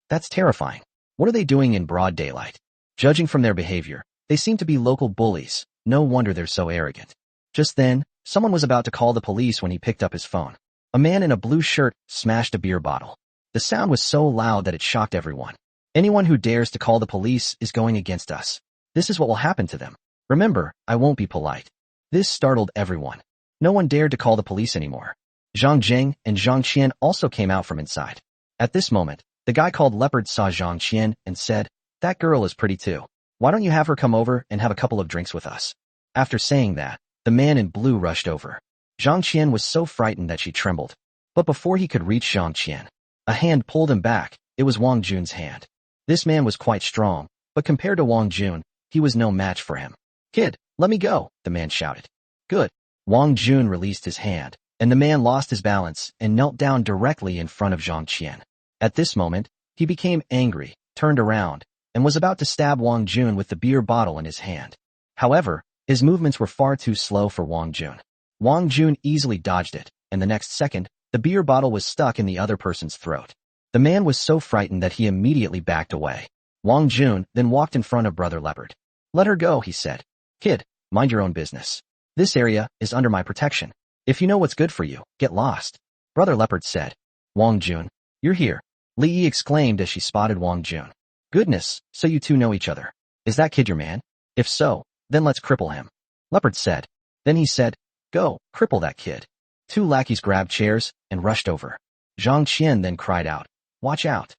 That's terrifying. What are they doing in broad daylight? Judging from their behavior, they seem to be local bullies. No wonder they're so arrogant. Just then, someone was about to call the police when he picked up his phone. A man in a blue shirt smashed a beer bottle. The sound was so loud that it shocked everyone. Anyone who dares to call the police is going against us. This is what will happen to them. Remember, I won't be polite. This startled everyone. No one dared to call the police anymore. Zhang Jing and Zhang Qian also came out from inside. At this moment, the guy called Leopard saw Zhang Qian and said, "That girl is pretty too. Why don't you have her come over and have a couple of drinks with us?" After saying that, the man in blue rushed over. Zhang Qian was so frightened that she trembled. But before he could reach Zhang Qian, a hand pulled him back. It was Wang Jun's hand. This man was quite strong, but compared to Wang Jun, he was no match for him. "Kid, let me go," the man shouted. "Good." Wang Jun released his hand, and the man lost his balance and knelt down directly in front of Zhang Qian. At this moment, he became angry, turned around, and was about to stab Wang Jun with the beer bottle in his hand. However, his movements were far too slow for Wang Jun. Wang Jun easily dodged it, and the next second, the beer bottle was stuck in the other person's throat. The man was so frightened that he immediately backed away. Wang Jun then walked in front of Brother Leopard. "Let her go," he said. "Kid, mind your own business. This area is under my protection. If you know what's good for you, get lost." Brother Leopard said. "Wang Jun, you're here," Li Yi exclaimed as she spotted Wang Jun. "Goodness, so you two know each other. Is that kid your man? If so, then let's cripple him," Leopard said. Then he said, "Go, cripple that kid." Two lackeys grabbed chairs and rushed over. Zhang Qian then cried out, "Watch out."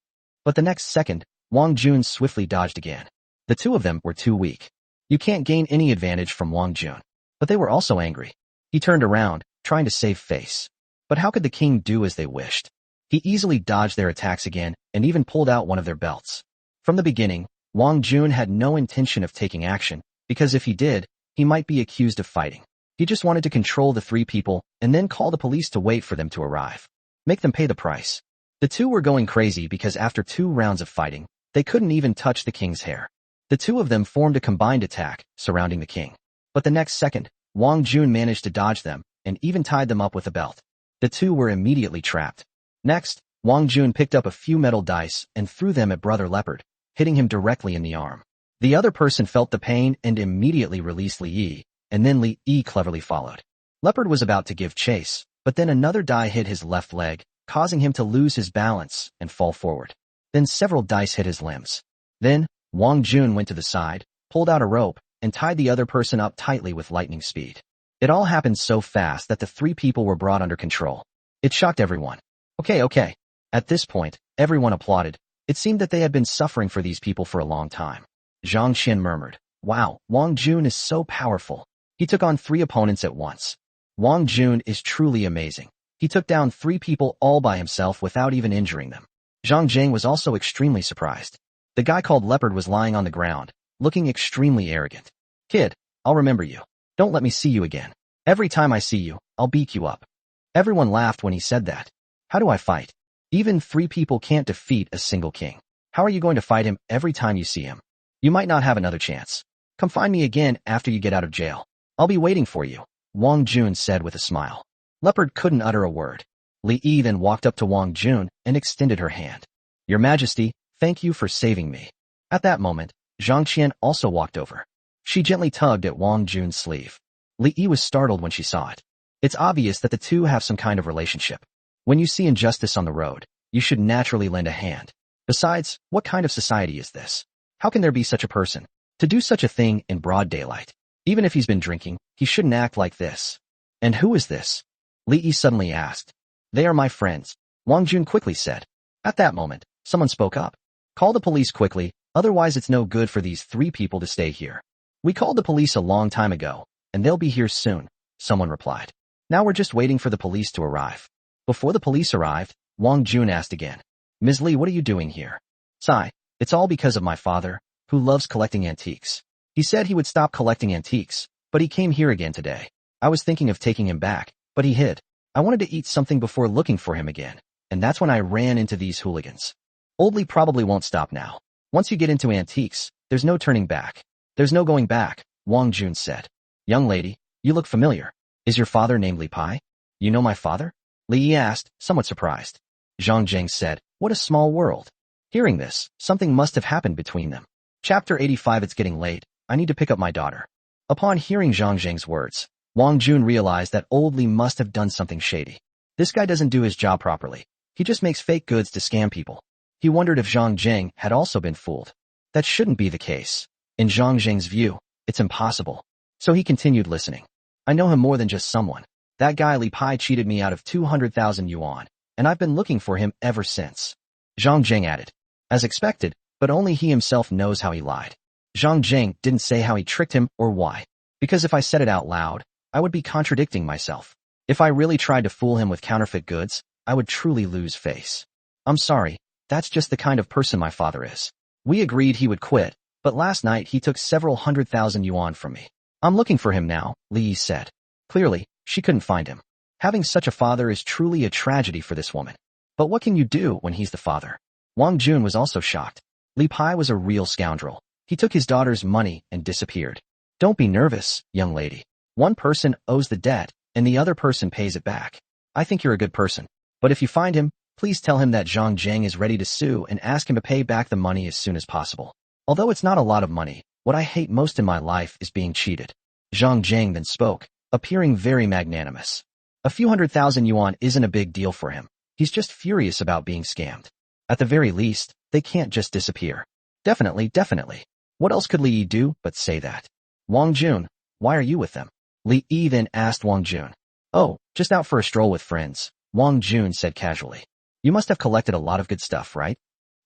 But the next second, Wang Jun swiftly dodged again. The two of them were too weak. You can't gain any advantage from Wang Jun. But they were also angry. He turned around, trying to save face. But how could the king do as they wished? He easily dodged their attacks again and even pulled out one of their belts. From the beginning, Wang Jun had no intention of taking action, because if he did, he might be accused of fighting. He just wanted to control the three people and then call the police to wait for them to arrive. Make them pay the price. The two were going crazy because after 2 rounds of fighting, they couldn't even touch the king's hair. The two of them formed a combined attack, surrounding the king. But the next second, Wang Jun managed to dodge them and even tied them up with a belt. The two were immediately trapped. Next, Wang Jun picked up a few metal dice and threw them at Brother Leopard, hitting him directly in the arm. The other person felt the pain and immediately released Li Yi, and then Li Yi cleverly followed. Leopard was about to give chase, but then another die hit his left leg, causing him to lose his balance and fall forward. Then several dice hit his limbs. Then, Wang Jun went to the side, pulled out a rope, and tied the other person up tightly with lightning speed. It all happened so fast that the 3 people were brought under control. It shocked everyone. Okay. At this point, everyone applauded. It seemed that they had been suffering for these people for a long time. Zhang Qian murmured, "Wow, Wang Jun is so powerful. He took on 3 opponents at once. Wang Jun is truly amazing. He took down 3 people all by himself without even injuring them." Zhang Jing was also extremely surprised. The guy called Leopard was lying on the ground, looking extremely arrogant. "Kid, I'll remember you. Don't let me see you again. Every time I see you, I'll beat you up." Everyone laughed when he said that. "How do I fight? Even 3 people can't defeat a single king. How are you going to fight him every time you see him? You might not have another chance. Come find me again after you get out of jail. I'll be waiting for you," Wang Jun said with a smile. Leopard couldn't utter a word. Li Yi then walked up to Wang Jun and extended her hand. "Your Majesty, thank you for saving me." At that moment, Zhang Qian also walked over. She gently tugged at Wang Jun's sleeve. Li Yi was startled when she saw it. It's obvious that the two have some kind of relationship. When you see injustice on the road, you should naturally lend a hand. Besides, what kind of society is this? How can there be such a person to do such a thing in broad daylight? Even if he's been drinking, he shouldn't act like this. "And who is this?" Li Yi suddenly asked. "They are my friends," Wang Jun quickly said. At that moment, someone spoke up. Call the police quickly, otherwise it's no good for these 3 people to stay here. We called the police a long time ago, and they'll be here soon, someone replied. Now we're just waiting for the police to arrive. Before the police arrived, Wang Jun asked again. Ms. Lee, what are you doing here? Sigh, it's all because of my father, who loves collecting antiques. He said he would stop collecting antiques, but he came here again today. I was thinking of taking him back, but he hid. I wanted to eat something before looking for him again, and that's when I ran into these hooligans. Old Lee probably won't stop now. Once you get into antiques, there's no turning back. There's no going back, Wang Jun said. Young lady, you look familiar. Is your father named Li Pai? You know my father? Li Yi asked, somewhat surprised. Zhang Zheng said, what a small world. Hearing this, something must have happened between them. Chapter 85. It's getting late. I need to pick up my daughter. Upon hearing Zhang Zheng's words, Wang Jun realized that old Li must have done something shady. This guy doesn't do his job properly. He just makes fake goods to scam people. He wondered if Zhang Zheng had also been fooled. That shouldn't be the case. In Zhang Zheng's view, it's impossible. So he continued listening. I know him more than just someone. That guy Li Pai cheated me out of 200,000 yuan, and I've been looking for him ever since. Zhang Zheng added. As expected, but only he himself knows how he lied. Zhang Zheng didn't say how he tricked him or why, because if I said it out loud, I would be contradicting myself. If I really tried to fool him with counterfeit goods, I would truly lose face. I'm sorry, that's just the kind of person my father is. We agreed he would quit, but last night he took several 100,000 yuan from me. I'm looking for him now, Li Yi said. Clearly, she couldn't find him. Having such a father is truly a tragedy for this woman. But what can you do when he's the father? Wang Jun was also shocked. Li Pai was a real scoundrel. He took his daughter's money and disappeared. Don't be nervous, young lady. One person owes the debt, and the other person pays it back. I think you're a good person. But if you find him, please tell him that Zhang Zheng is ready to sue and ask him to pay back the money as soon as possible. Although it's not a lot of money, what I hate most in my life is being cheated. Zhang Zheng then spoke, appearing very magnanimous. A few 100,000 yuan isn't a big deal for him. He's just furious about being scammed. At the very least, they can't just disappear. Definitely. What else could Li Yi do but say that? Wang Jun, why are you with them? Li Yi then asked Wang Jun. Oh, just out for a stroll with friends, Wang Jun said casually. You must have collected a lot of good stuff, right?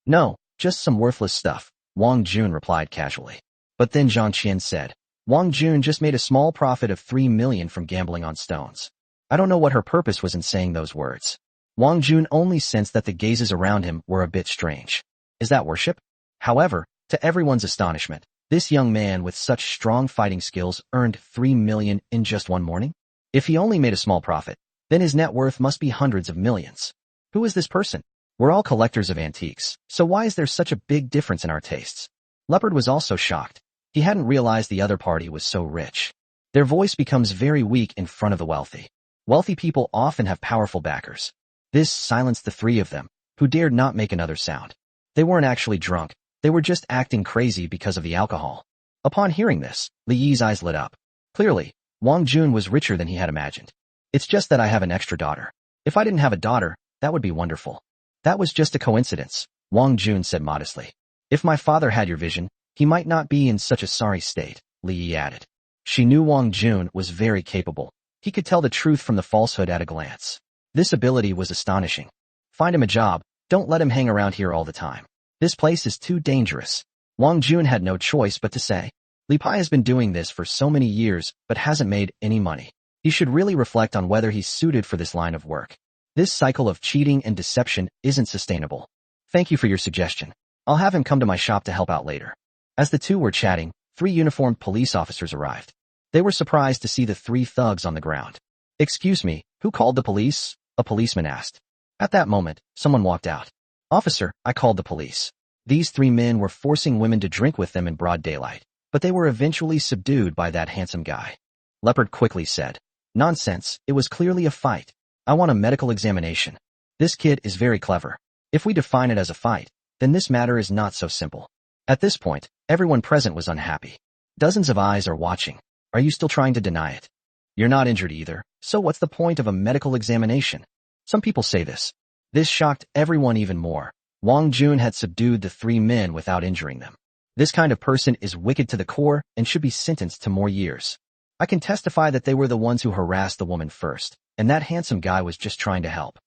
No, just some worthless stuff, Wang Jun replied casually. But then Zhang Qian said, Wang Jun just made a small profit of 3 million from gambling on stones. I don't know what her purpose was in saying those words. Wang Jun only sensed that the gazes around him were a bit strange. Is that worship? However, to everyone's astonishment, this young man with such strong fighting skills earned 3 million in just one morning? If he only made a small profit, then his net worth must be hundreds of millions. Who is this person? We're all collectors of antiques, so why is there such a big difference in our tastes? Leopard was also shocked. He hadn't realized the other party was so rich. Their voice becomes very weak in front of the wealthy. Wealthy people often have powerful backers. This silenced the 3 of them, who dared not make another sound. They weren't actually drunk, they were just acting crazy because of the alcohol. Upon hearing this, Li Yi's eyes lit up. Clearly, Wang Jun was richer than he had imagined. It's just that I have an extra daughter. If I didn't have a daughter, that would be wonderful. That was just a coincidence, Wang Jun said modestly. If my father had your vision, he might not be in such a sorry state, Li Yi added. She knew Wang Jun was very capable. He could tell the truth from the falsehood at a glance. This ability was astonishing. Find him a job, don't let him hang around here all the time. This place is too dangerous. Wang Jun had no choice but to say. Li Pai has been doing this for so many years but hasn't made any money. He should really reflect on whether he's suited for this line of work. This cycle of cheating and deception isn't sustainable. Thank you for your suggestion. I'll have him come to my shop to help out later. As the 2 were chatting, 3 uniformed police officers arrived. They were surprised to see the 3 thugs on the ground. Excuse me, who called the police? A policeman asked. At that moment, someone walked out. Officer, I called the police. These 3 men were forcing women to drink with them in broad daylight, but they were eventually subdued by that handsome guy. Leopard quickly said. Nonsense, it was clearly a fight. I want a medical examination. This kid is very clever. If we define it as a fight, then this matter is not so simple. At this point, everyone present was unhappy. Dozens of eyes are watching. Are you still trying to deny it? You're not injured either, so what's the point of a medical examination? Some people say this. This shocked everyone even more. Wang Jun had subdued the 3 men without injuring them. This kind of person is wicked to the core and should be sentenced to more years. I can testify that they were the ones who harassed the woman first, and that handsome guy was just trying to help.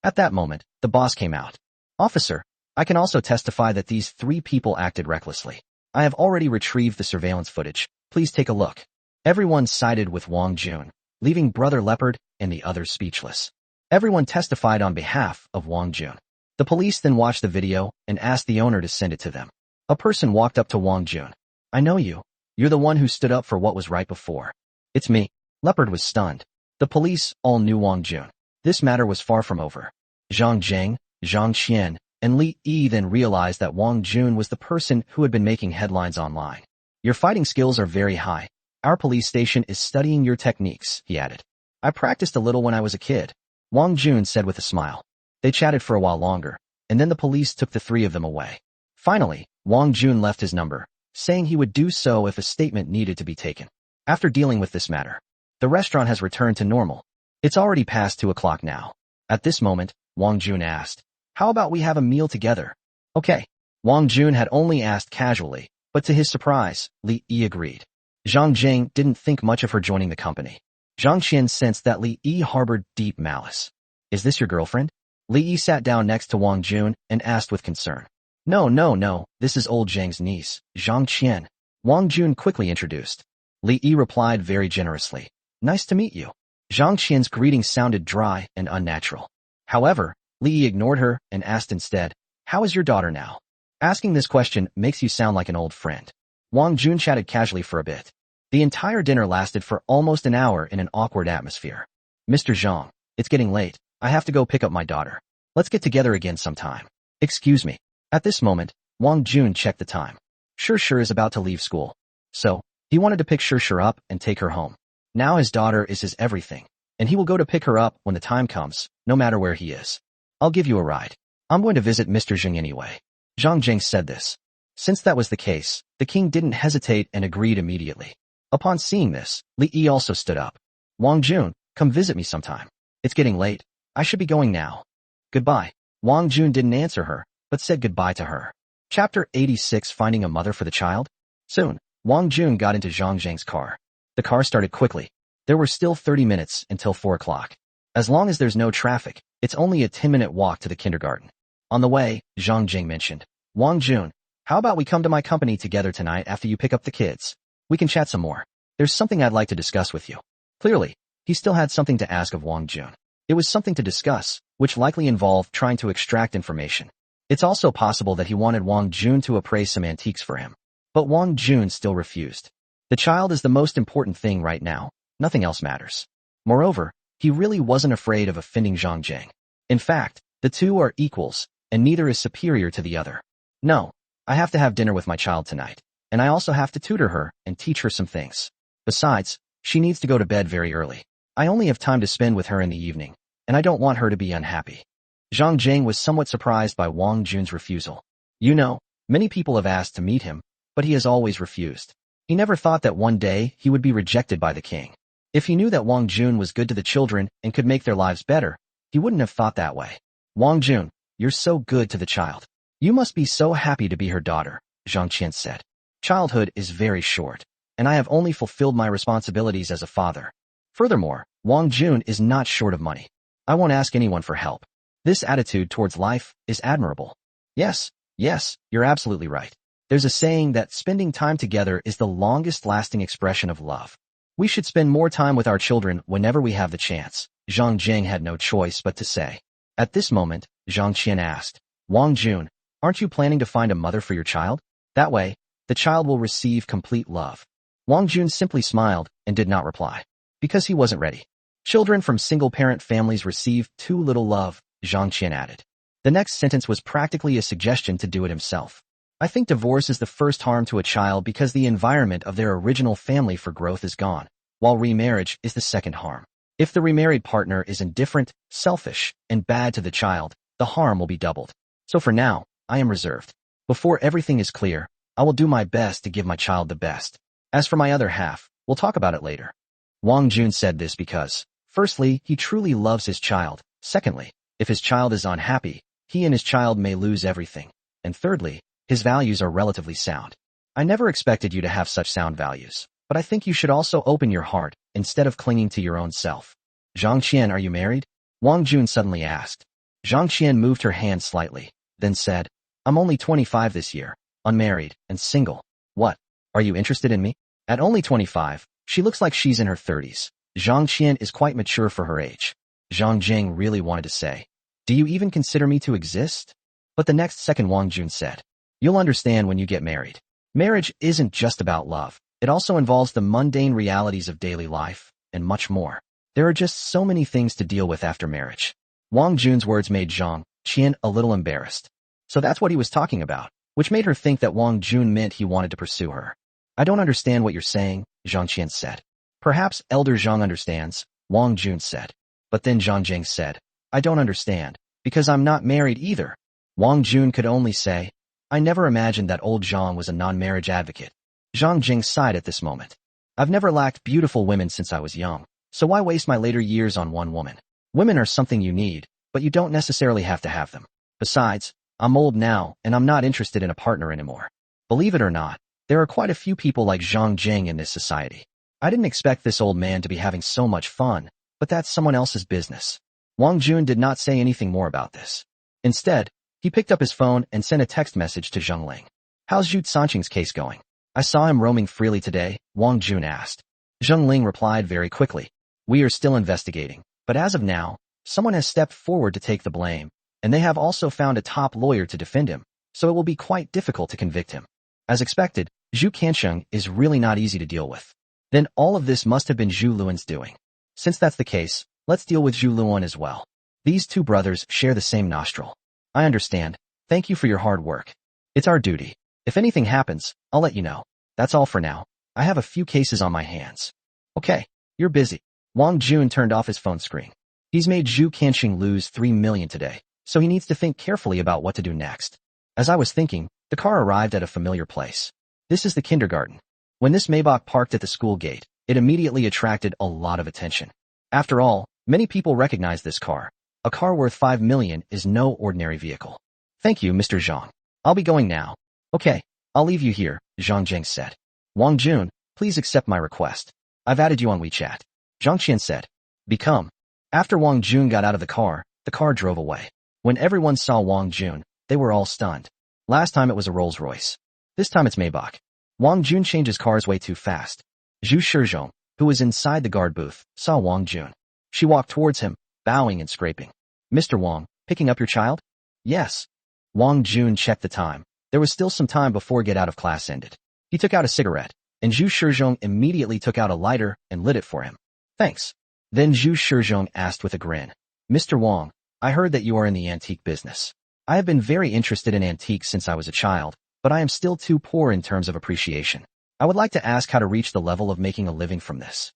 At that moment, the boss came out. Officer, I can also testify that these 3 people acted recklessly. I have already retrieved the surveillance footage. Please take a look. Everyone sided with Wang Jun, leaving Brother Leopard and the others speechless. Everyone testified on behalf of Wang Jun. The police then watched the video and asked the owner to send it to them. A person walked up to Wang Jun. I know you. You're the one who stood up for what was right before. It's me. Leopard was stunned. The police all knew Wang Jun. This matter was far from over. Zhang Zheng, Zhang Qian, and Li Yi then realized that Wang Jun was the person who had been making headlines online. Your fighting skills are very high. Our police station is studying your techniques, he added. I practiced a little when I was a kid, Wang Jun said with a smile. They chatted for a while longer, and then the police took the 3 of them away. Finally, Wang Jun left his number, saying he would do so if a statement needed to be taken. After dealing with this matter, the restaurant has returned to normal. It's already past 2 o'clock now. At this moment, Wang Jun asked, how about we have a meal together? Okay. Wang Jun had only asked casually, but to his surprise, Li Yi agreed. Zhang Zheng didn't think much of her joining the company. Zhang Qian sensed that Li Yi harbored deep malice. Is this your girlfriend? Li Yi sat down next to Wang Jun and asked with concern. No, this is old Zhang's niece, Zhang Qian. Wang Jun quickly introduced. Li Yi replied very generously. Nice to meet you. Zhang Qian's greeting sounded dry and unnatural. However, Li Yi ignored her and asked instead, how is your daughter now? Asking this question makes you sound like an old friend. Wang Jun chatted casually for a bit. The entire dinner lasted for almost an hour in an awkward atmosphere. Mr. Zhang, it's getting late. I have to go pick up my daughter. Let's get together again sometime. Excuse me. At this moment, Wang Jun checked the time. Shir is about to leave school. So, he wanted to pick Shir up and take her home. Now his daughter is his everything, and he will go to pick her up when the time comes, no matter where he is. I'll give you a ride. I'm going to visit Mr. Zheng anyway. Zhang Zheng said this. Since that was the case, the king didn't hesitate and agreed immediately. Upon seeing this, Li Yi also stood up. Wang Jun, come visit me sometime. It's getting late. I should be going now. Goodbye. Wang Jun didn't answer her, but said goodbye to her. Chapter 86 Finding a Mother for the Child? Soon, Wang Jun got into Zhang Zheng's car. The car started quickly. There were still 30 minutes until 4 o'clock. As long as there's no traffic, it's only a 10-minute walk to the kindergarten. On the way, Zhang Zheng mentioned, Wang Jun, how about we come to my company together tonight after you pick up the kids? We can chat some more. There's something I'd like to discuss with you. Clearly, he still had something to ask of Wang Jun. It was something to discuss, which likely involved trying to extract information. It's also possible that he wanted Wang Jun to appraise some antiques for him. But Wang Jun still refused. The child is the most important thing right now. Nothing else matters. Moreover, he really wasn't afraid of offending Zhang Zheng. In fact, the two are equals, and neither is superior to the other. No, I have to have dinner with my child tonight, and I also have to tutor her and teach her some things. Besides, she needs to go to bed very early. I only have time to spend with her in the evening, and I don't want her to be unhappy. Zhang Zheng was somewhat surprised by Wang Jun's refusal. You know, many people have asked to meet him, but he has always refused. He never thought that one day he would be rejected by the king. If he knew that Wang Jun was good to the children and could make their lives better, he wouldn't have thought that way. Wang Jun, you're so good to the child. You must be so happy to be her daughter, Zhang Qian said. Childhood is very short, and I have only fulfilled my responsibilities as a father. Furthermore, Wang Jun is not short of money. I won't ask anyone for help. This attitude towards life is admirable. Yes, you're absolutely right. There's a saying that spending time together is the longest-lasting expression of love. We should spend more time with our children whenever we have the chance. Zhang Zheng had no choice but to say. At this moment, Zhang Qian asked, Wang Jun, aren't you planning to find a mother for your child? That way, the child will receive complete love. Wang Jun simply smiled and did not reply. Because he wasn't ready. Children from single-parent families receive too little love, Zhang Qian added. The next sentence was practically a suggestion to do it himself. I think divorce is the first harm to a child because the environment of their original family for growth is gone, while remarriage is the second harm. If the remarried partner is indifferent, selfish, and bad to the child, the harm will be doubled. So for now, I am reserved. Before everything is clear, I will do my best to give my child the best. As for my other half, we'll talk about it later. Wang Jun said this because, firstly, he truly loves his child. Secondly, if his child is unhappy, he and his child may lose everything. And thirdly, his values are relatively sound. I never expected you to have such sound values, but I think you should also open your heart instead of clinging to your own self. Zhang Qian, are you married? Wang Jun suddenly asked. Zhang Qian moved her hand slightly, then said, I'm only 25 this year, unmarried, and single. What? Are you interested in me? At only 25, she looks like she's in her 30s. Zhang Qian is quite mature for her age. Zhang Jing really wanted to say, do you even consider me to exist? But the next second Wang Jun said, you'll understand when you get married. Marriage isn't just about love. It also involves the mundane realities of daily life, and much more. There are just so many things to deal with after marriage. Wang Jun's words made Zhang Qian a little embarrassed. So that's what he was talking about, which made her think that Wang Jun meant he wanted to pursue her. I don't understand what you're saying, Zhang Qian said. Perhaps Elder Zhang understands, Wang Jun said. But then Zhang Jing said, I don't understand, because I'm not married either. Wang Jun could only say, I never imagined that old Zhang was a non-marriage advocate. Zhang Jing sighed at this moment. I've never lacked beautiful women since I was young, so why waste my later years on one woman? Women are something you need, but you don't necessarily have to have them. Besides, I'm old now, and I'm not interested in a partner anymore. Believe it or not, there are quite a few people like Zhang Jing in this society. I didn't expect this old man to be having so much fun, but that's someone else's business. Wang Jun did not say anything more about this. Instead, he picked up his phone and sent a text message to Zheng Ling. How's Zhu Sanqing's case going? I saw him roaming freely today, Wang Jun asked. Zheng Ling replied very quickly. We are still investigating, but as of now, someone has stepped forward to take the blame, and they have also found a top lawyer to defend him, so it will be quite difficult to convict him. As expected, Zhu Kansheng is really not easy to deal with. Then all of this must have been Zhu Luan's doing. Since that's the case, let's deal with Zhu Luan as well. These two brothers share the same nostril. I understand. Thank you for your hard work. It's our duty. If anything happens, I'll let you know. That's all for now. I have a few cases on my hands. Okay, you're busy. Wang Jun turned off his phone screen. He's made Zhu Kansheng lose 3 million today, so he needs to think carefully about what to do next. As I was thinking, the car arrived at a familiar place. This is the kindergarten. When this Maybach parked at the school gate, it immediately attracted a lot of attention. After all, many people recognize this car. A car worth 5 million is no ordinary vehicle. Thank you, Mr. Zhang. I'll be going now. Okay, I'll leave you here, Zhang Jing said. Wang Jun, please accept my request. I've added you on WeChat. Zhang Qian said. Become. After Wang Jun got out of the car drove away. When everyone saw Wang Jun, they were all stunned. Last time it was a Rolls-Royce. This time it's Maybach. Wang Jun changes cars way too fast. Zhu Shizhong, who was inside the guard booth, saw Wang Jun. She walked towards him, bowing and scraping. Mr. Wang, picking up your child? Yes. Wang Jun checked the time. There was still some time before get out of class ended. He took out a cigarette, and Zhu Shizhong immediately took out a lighter and lit it for him. Thanks. Then Zhu Shizhong asked with a grin. Mr. Wang, I heard that you are in the antique business. I have been very interested in antiques since I was a child, but I am still too poor in terms of appreciation. I would like to ask how to reach the level of making a living from this.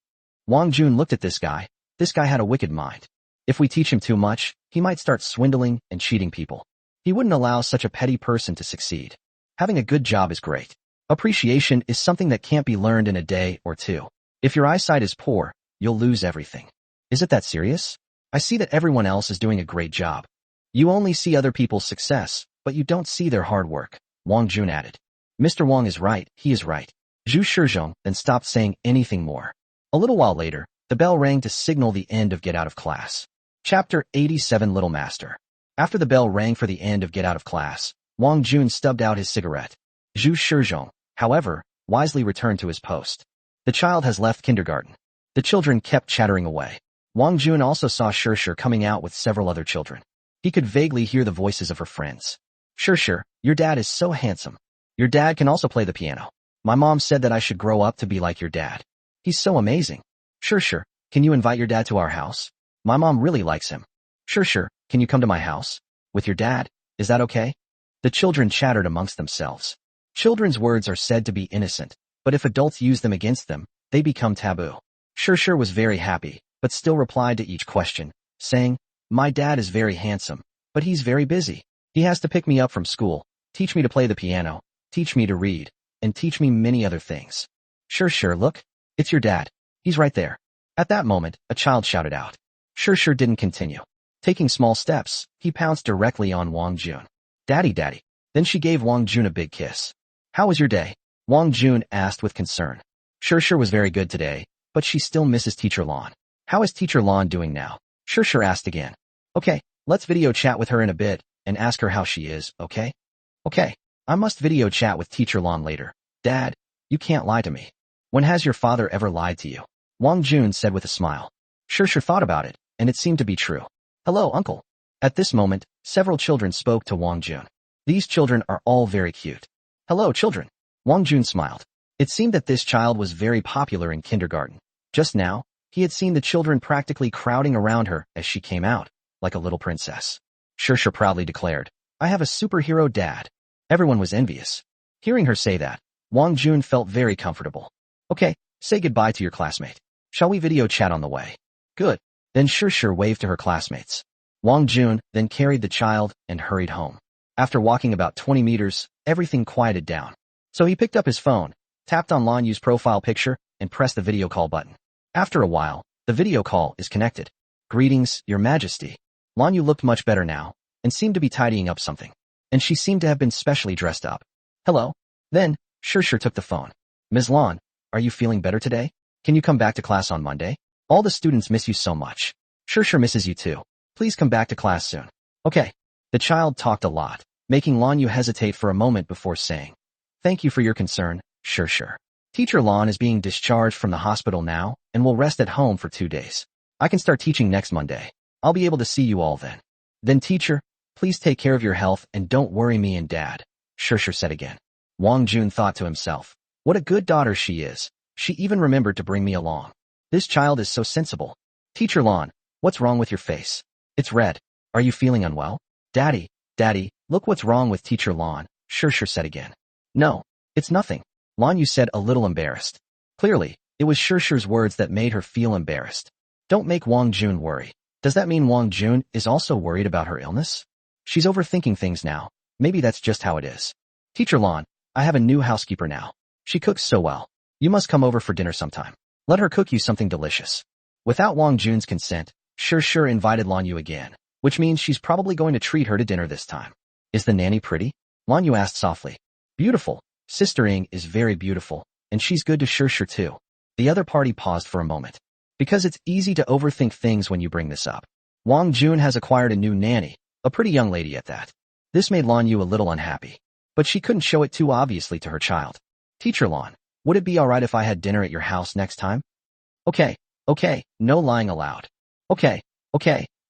Wang Jun looked at this guy. This guy had a wicked mind. If we teach him too much, he might start swindling and cheating people. He wouldn't allow such a petty person to succeed. Having a good job is great. Appreciation is something that can't be learned in a day or two. If your eyesight is poor, you'll lose everything. Is it that serious? I see that everyone else is doing a great job. You only see other people's success, but you don't see their hard work, Wang Jun added. Mr. Wang is right, he is right. Zhu Shizhong then stopped saying anything more. A little while later, the bell rang to signal the end of Get Out of Class. Chapter 87 Little Master. After the bell rang for the end of Get Out of Class, Wang Jun stubbed out his cigarette. Zhu Shizhong, however, wisely returned to his post. The child has left kindergarten. The children kept chattering away. Wang Jun also saw Shishir coming out with several other children. He could vaguely hear the voices of her friends. Shishir, your dad is so handsome. Your dad can also play the piano. My mom said that I should grow up to be like your dad. He's so amazing. Shishir, can you invite your dad to our house? My mom really likes him. Shishir, can you come to my house? With your dad? Is that okay? The children chattered amongst themselves. Children's words are said to be innocent, but if adults use them against them, they become taboo. Shishir was very happy, but still replied to each question, saying, my dad is very handsome, but he's very busy. He has to pick me up from school, teach me to play the piano, teach me to read, and teach me many other things. Shishir, look, it's your dad. He's right there. At that moment, a child shouted out. Shishir didn't continue. Taking small steps, he pounced directly on Wang Jun. Daddy, daddy. Then she gave Wang Jun a big kiss. How was your day? Wang Jun asked with concern. Shishir was very good today, but she still misses Teacher Lan. How is Teacher Lan doing now? Shishir asked again. Okay, let's video chat with her in a bit and ask her how she is, okay? Okay, I must video chat with Teacher Lon later. Dad, you can't lie to me. When has your father ever lied to you? Wang Jun said with a smile. Sure thought about it, and it seemed to be true. Hello, uncle. At this moment, several children spoke to Wang Jun. These children are all very cute. Hello, children. Wang Jun smiled. It seemed that this child was very popular in kindergarten. Just now, he had seen the children practically crowding around her as she came out, like a little princess. Sure proudly declared, I have a superhero dad. Everyone was envious. Hearing her say that, Wang Jun felt very comfortable. Okay, say goodbye to your classmate. Shall we video chat on the way? Good. Then Sure waved to her classmates. Wang Jun then carried the child and hurried home. After walking about 20 meters, everything quieted down. So he picked up his phone, tapped on Lan Yu's profile picture, and pressed the video call button. After a while, the video call is connected. Greetings, Your Majesty. Lan Yu looked much better now, and seemed to be tidying up something. And she seemed to have been specially dressed up. Hello? Then, Sure took the phone. Ms. Lan, are you feeling better today? Can you come back to class on Monday? All the students miss you so much. Sure misses you too. Please come back to class soon. Okay. The child talked a lot, making Lan Yu hesitate for a moment before saying, Thank you for your concern, Sure. Teacher Lan is being discharged from the hospital now and will rest at home for 2 days. I can start teaching next Monday. I'll be able to see you all then. Then teacher, please take care of your health and don't worry me and dad, Sure said again. Wang Jun thought to himself, what a good daughter she is. She even remembered to bring me along. This child is so sensible. Teacher Lan, what's wrong with your face? It's red. Are you feeling unwell? Daddy, look what's wrong with Teacher Lan, Sure said again. No, it's nothing. Lan Yu said a little embarrassed. Clearly, it was Sure's words that made her feel embarrassed. Don't make Wang Jun worry. Does that mean Wang Jun is also worried about her illness? She's overthinking things now. Maybe that's just how it is. Teacher Lan, I have a new housekeeper now. She cooks so well. You must come over for dinner sometime. Let her cook you something delicious. Without Wang Jun's consent, Sure invited Lan Yu again, which means she's probably going to treat her to dinner this time. Is the nanny pretty? Lan Yu asked softly. Beautiful. Sister Ying is very beautiful, and she's good to Sure too. The other party paused for a moment. Because it's easy to overthink things when you bring this up. Wang Jun has acquired a new nanny, a pretty young lady at that. This made Lan Yu a little unhappy. But she couldn't show it too obviously to her child. Teacher Lan, would it be alright if I had dinner at your house next time? Okay, no lying allowed. Okay,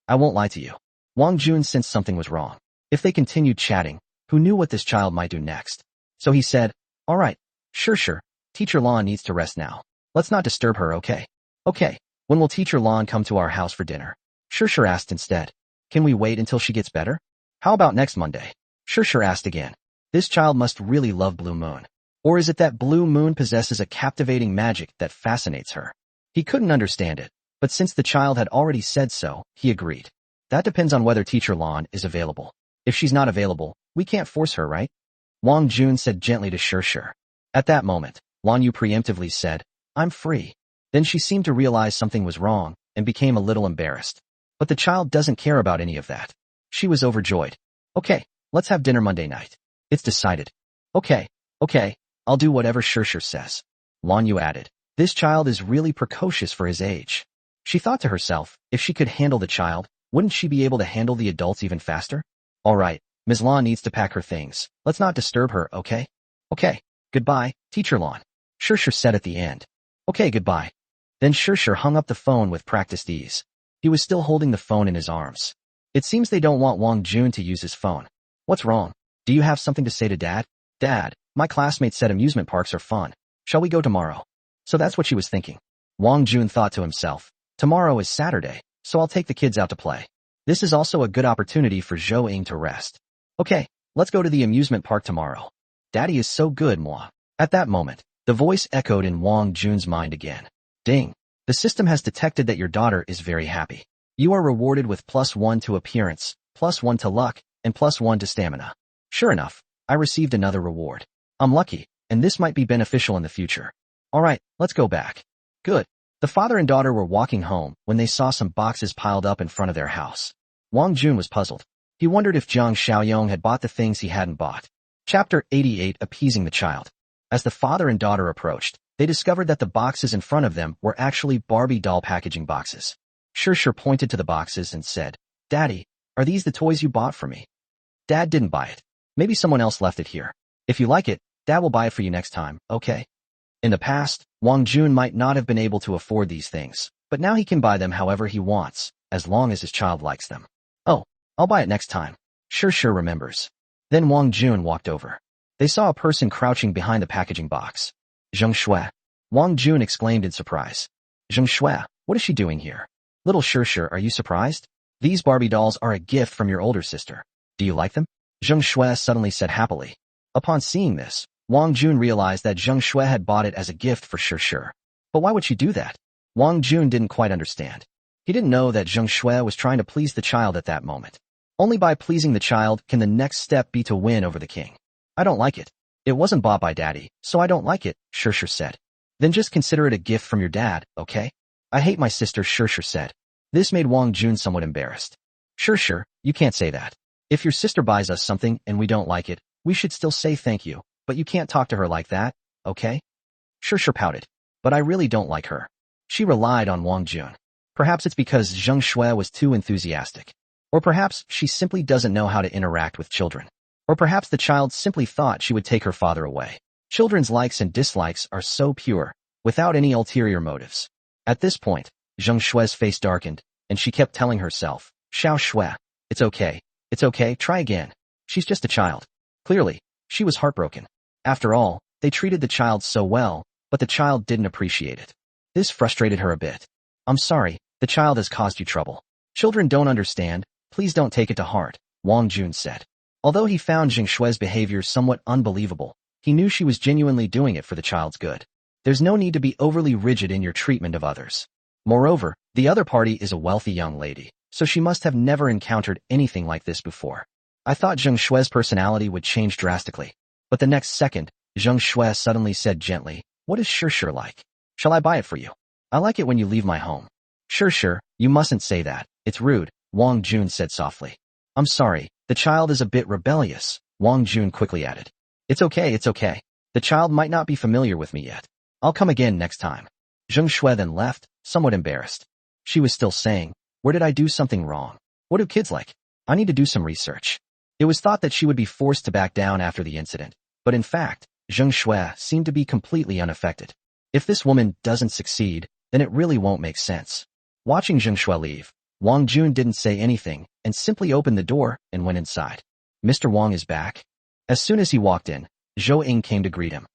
I won't lie to you. Wang Jun sensed something was wrong. If they continued chatting, who knew what this child might do next? So he said, alright, Sure, Teacher Lan needs to rest now. Let's not disturb her, okay? Okay, when will Teacher Lan come to our house for dinner? Sure asked instead. Can we wait until she gets better? How about next Monday? Sure asked again. This child must really love Blue Moon. Or is it that Blue Moon possesses a captivating magic that fascinates her? He couldn't understand it, but since the child had already said so, he agreed. That depends on whether Teacher Lan is available. If she's not available, we can't force her, right? Wang Jun said gently to Sure. At that moment, Lan Yu preemptively said, I'm free. Then she seemed to realize something was wrong and became a little embarrassed. But the child doesn't care about any of that. She was overjoyed. Okay, let's have dinner Monday night. It's decided. Okay, I'll do whatever Sure says. Lan Yu added, this child is really precocious for his age. She thought to herself, if she could handle the child, wouldn't she be able to handle the adults even faster? Alright, Ms. Lan needs to pack her things. Let's not disturb her, okay? Okay, goodbye, Teacher Lan. Sure said at the end. Okay, goodbye. Then Sure hung up the phone with practiced ease. He was still holding the phone in his arms. It seems they don't want Wang Jun to use his phone. What's wrong? Do you have something to say to Dad? Dad, my classmates said amusement parks are fun. Shall we go tomorrow? So that's what she was thinking. Wang Jun thought to himself, tomorrow is Saturday, so I'll take the kids out to play. This is also a good opportunity for Zhou Ying to rest. Okay, let's go to the amusement park tomorrow. Daddy is so good, moi. At that moment, the voice echoed in Wang Jun's mind again. Ding. The system has detected that your daughter is very happy. You are rewarded with +1 to appearance, +1 to luck, and +1 to stamina. Sure enough, I received another reward. I'm lucky, and this might be beneficial in the future. Alright, let's go back. Good. The father and daughter were walking home when they saw some boxes piled up in front of their house. Wang Jun was puzzled. He wondered if Zhang Xiaoyong had bought the things he hadn't bought. Chapter 88 Appeasing the Child. As the father and daughter approached, they discovered that the boxes in front of them were actually Barbie doll packaging boxes. Sure pointed to the boxes and said, Daddy, are these the toys you bought for me? Dad didn't buy it. Maybe someone else left it here. If you like it, Dad will buy it for you next time, okay? In the past, Wang Jun might not have been able to afford these things, but now he can buy them however he wants, as long as his child likes them. Oh, I'll buy it next time. Sure remembers. Then Wang Jun walked over. They saw a person crouching behind the packaging box. Zheng Shui. Wang Jun exclaimed in surprise. Zheng Shui, what is she doing here? Little Sure, are you surprised? These Barbie dolls are a gift from your older sister. Do you like them? Zheng Shui suddenly said happily. Upon seeing this, Wang Jun realized that Zheng Shui had bought it as a gift for Sure. But why would she do that? Wang Jun didn't quite understand. He didn't know that Zheng Shui was trying to please the child at that moment. Only by pleasing the child can the next step be to win over the king. I don't like it. It wasn't bought by Daddy, so I don't like it, Sure said. Then just consider it a gift from your dad, okay? I hate my sister, Sure said. This made Wang Jun somewhat embarrassed. Sure, you can't say that. If your sister buys us something and we don't like it, we should still say thank you, but you can't talk to her like that, okay? Sure pouted. But I really don't like her. She relied on Wang Jun. Perhaps it's because Zheng Shui was too enthusiastic. Or perhaps she simply doesn't know how to interact with children. Or perhaps the child simply thought she would take her father away. Children's likes and dislikes are so pure, without any ulterior motives. At this point, Zheng Shui's face darkened, and she kept telling herself, Xiao Shui, it's okay, try again. She's just a child. Clearly, she was heartbroken. After all, they treated the child so well, but the child didn't appreciate it. This frustrated her a bit. I'm sorry, the child has caused you trouble. Children don't understand, please don't take it to heart, Wang Jun said. Although he found Zheng Shui's behavior somewhat unbelievable, he knew she was genuinely doing it for the child's good. There's no need to be overly rigid in your treatment of others. Moreover, the other party is a wealthy young lady, so she must have never encountered anything like this before. I thought Zheng Shui's personality would change drastically. But the next second, Zheng Shui suddenly said gently, what is Sure like? Shall I buy it for you? I like it when you leave my home. Sure, you mustn't say that. It's rude, Wang Jun said softly. I'm sorry, the child is a bit rebellious, Wang Jun quickly added. It's okay. The child might not be familiar with me yet. I'll come again next time. Zheng Shui then left, somewhat embarrassed. She was still saying, where did I do something wrong? What do kids like? I need to do some research. It was thought that she would be forced to back down after the incident, but in fact, Zheng Shui seemed to be completely unaffected. If this woman doesn't succeed, then it really won't make sense. Watching Zheng Shui leave, Wang Jun didn't say anything and simply opened the door and went inside. Mr. Wang is back. As soon as he walked in, Zhou Ying came to greet him.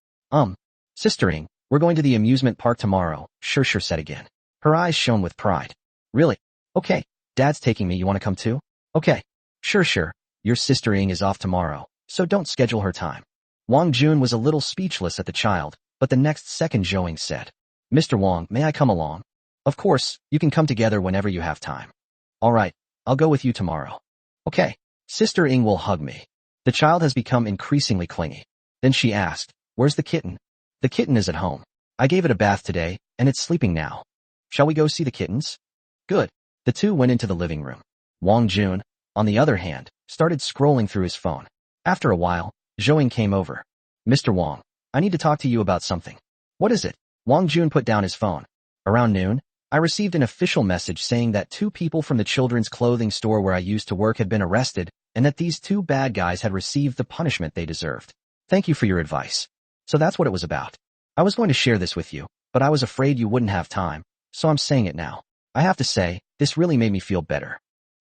Sister Ying, we're going to the amusement park tomorrow, Sure said again. Her eyes shone with pride. Really? Okay, Dad's taking me, you want to come too? Okay. Sure, your sister Ying is off tomorrow, so don't schedule her time. Wang Jun was a little speechless at the child, but the next second Zhou Ying said, Mr. Wang, may I come along? Of course, you can come together whenever you have time. Alright, I'll go with you tomorrow. Okay. Sister Ying will hug me. The child has become increasingly clingy. Then she asked, where's the kitten? The kitten is at home. I gave it a bath today, and it's sleeping now. Shall we go see the kittens? Good. The two went into the living room. Wang Jun, on the other hand, started scrolling through his phone. After a while, Zhou Ying came over. Mr. Wang, I need to talk to you about something. What is it? Wang Jun put down his phone. Around noon, I received an official message saying that 2 people from the children's clothing store where I used to work had been arrested, and that these 2 bad guys had received the punishment they deserved. Thank you for your advice. So that's what it was about. I was going to share this with you, but I was afraid you wouldn't have time, so I'm saying it now. I have to say, this really made me feel better.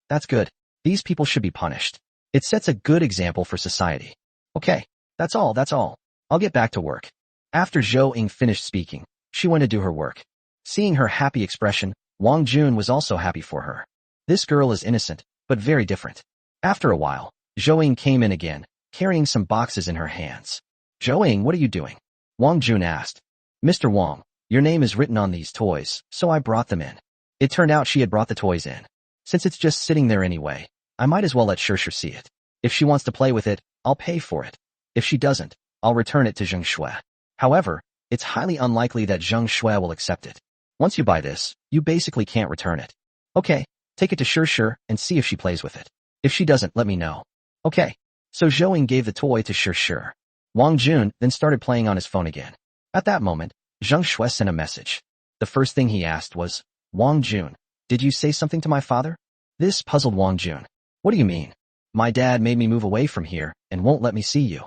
That's good. These people should be punished. It sets a good example for society. Okay, that's all. I'll get back to work. After Zhou Ying finished speaking, she went to do her work. Seeing her happy expression, Wang Jun was also happy for her. This girl is innocent, but very different. After a while, Zhou Ying came in again, carrying some boxes in her hands. Zhou Ying, what are you doing? Wang Jun asked. Mr. Wang, your name is written on these toys, so I brought them in. It turned out she had brought the toys in. Since it's just sitting there anyway, I might as well let Sure see it. If she wants to play with it, I'll pay for it. If she doesn't, I'll return it to Zheng Shui. However, it's highly unlikely that Zheng Shui will accept it. Once you buy this, you basically can't return it. Okay, take it to Sure and see if she plays with it. If she doesn't, let me know. Okay. So Zhou Ying gave the toy to Sure. Wang Jun then started playing on his phone again. At that moment, Zheng Shui sent a message. The first thing he asked was, Wang Jun, did you say something to my father? This puzzled Wang Jun. What do you mean? My dad made me move away from here and won't let me see you.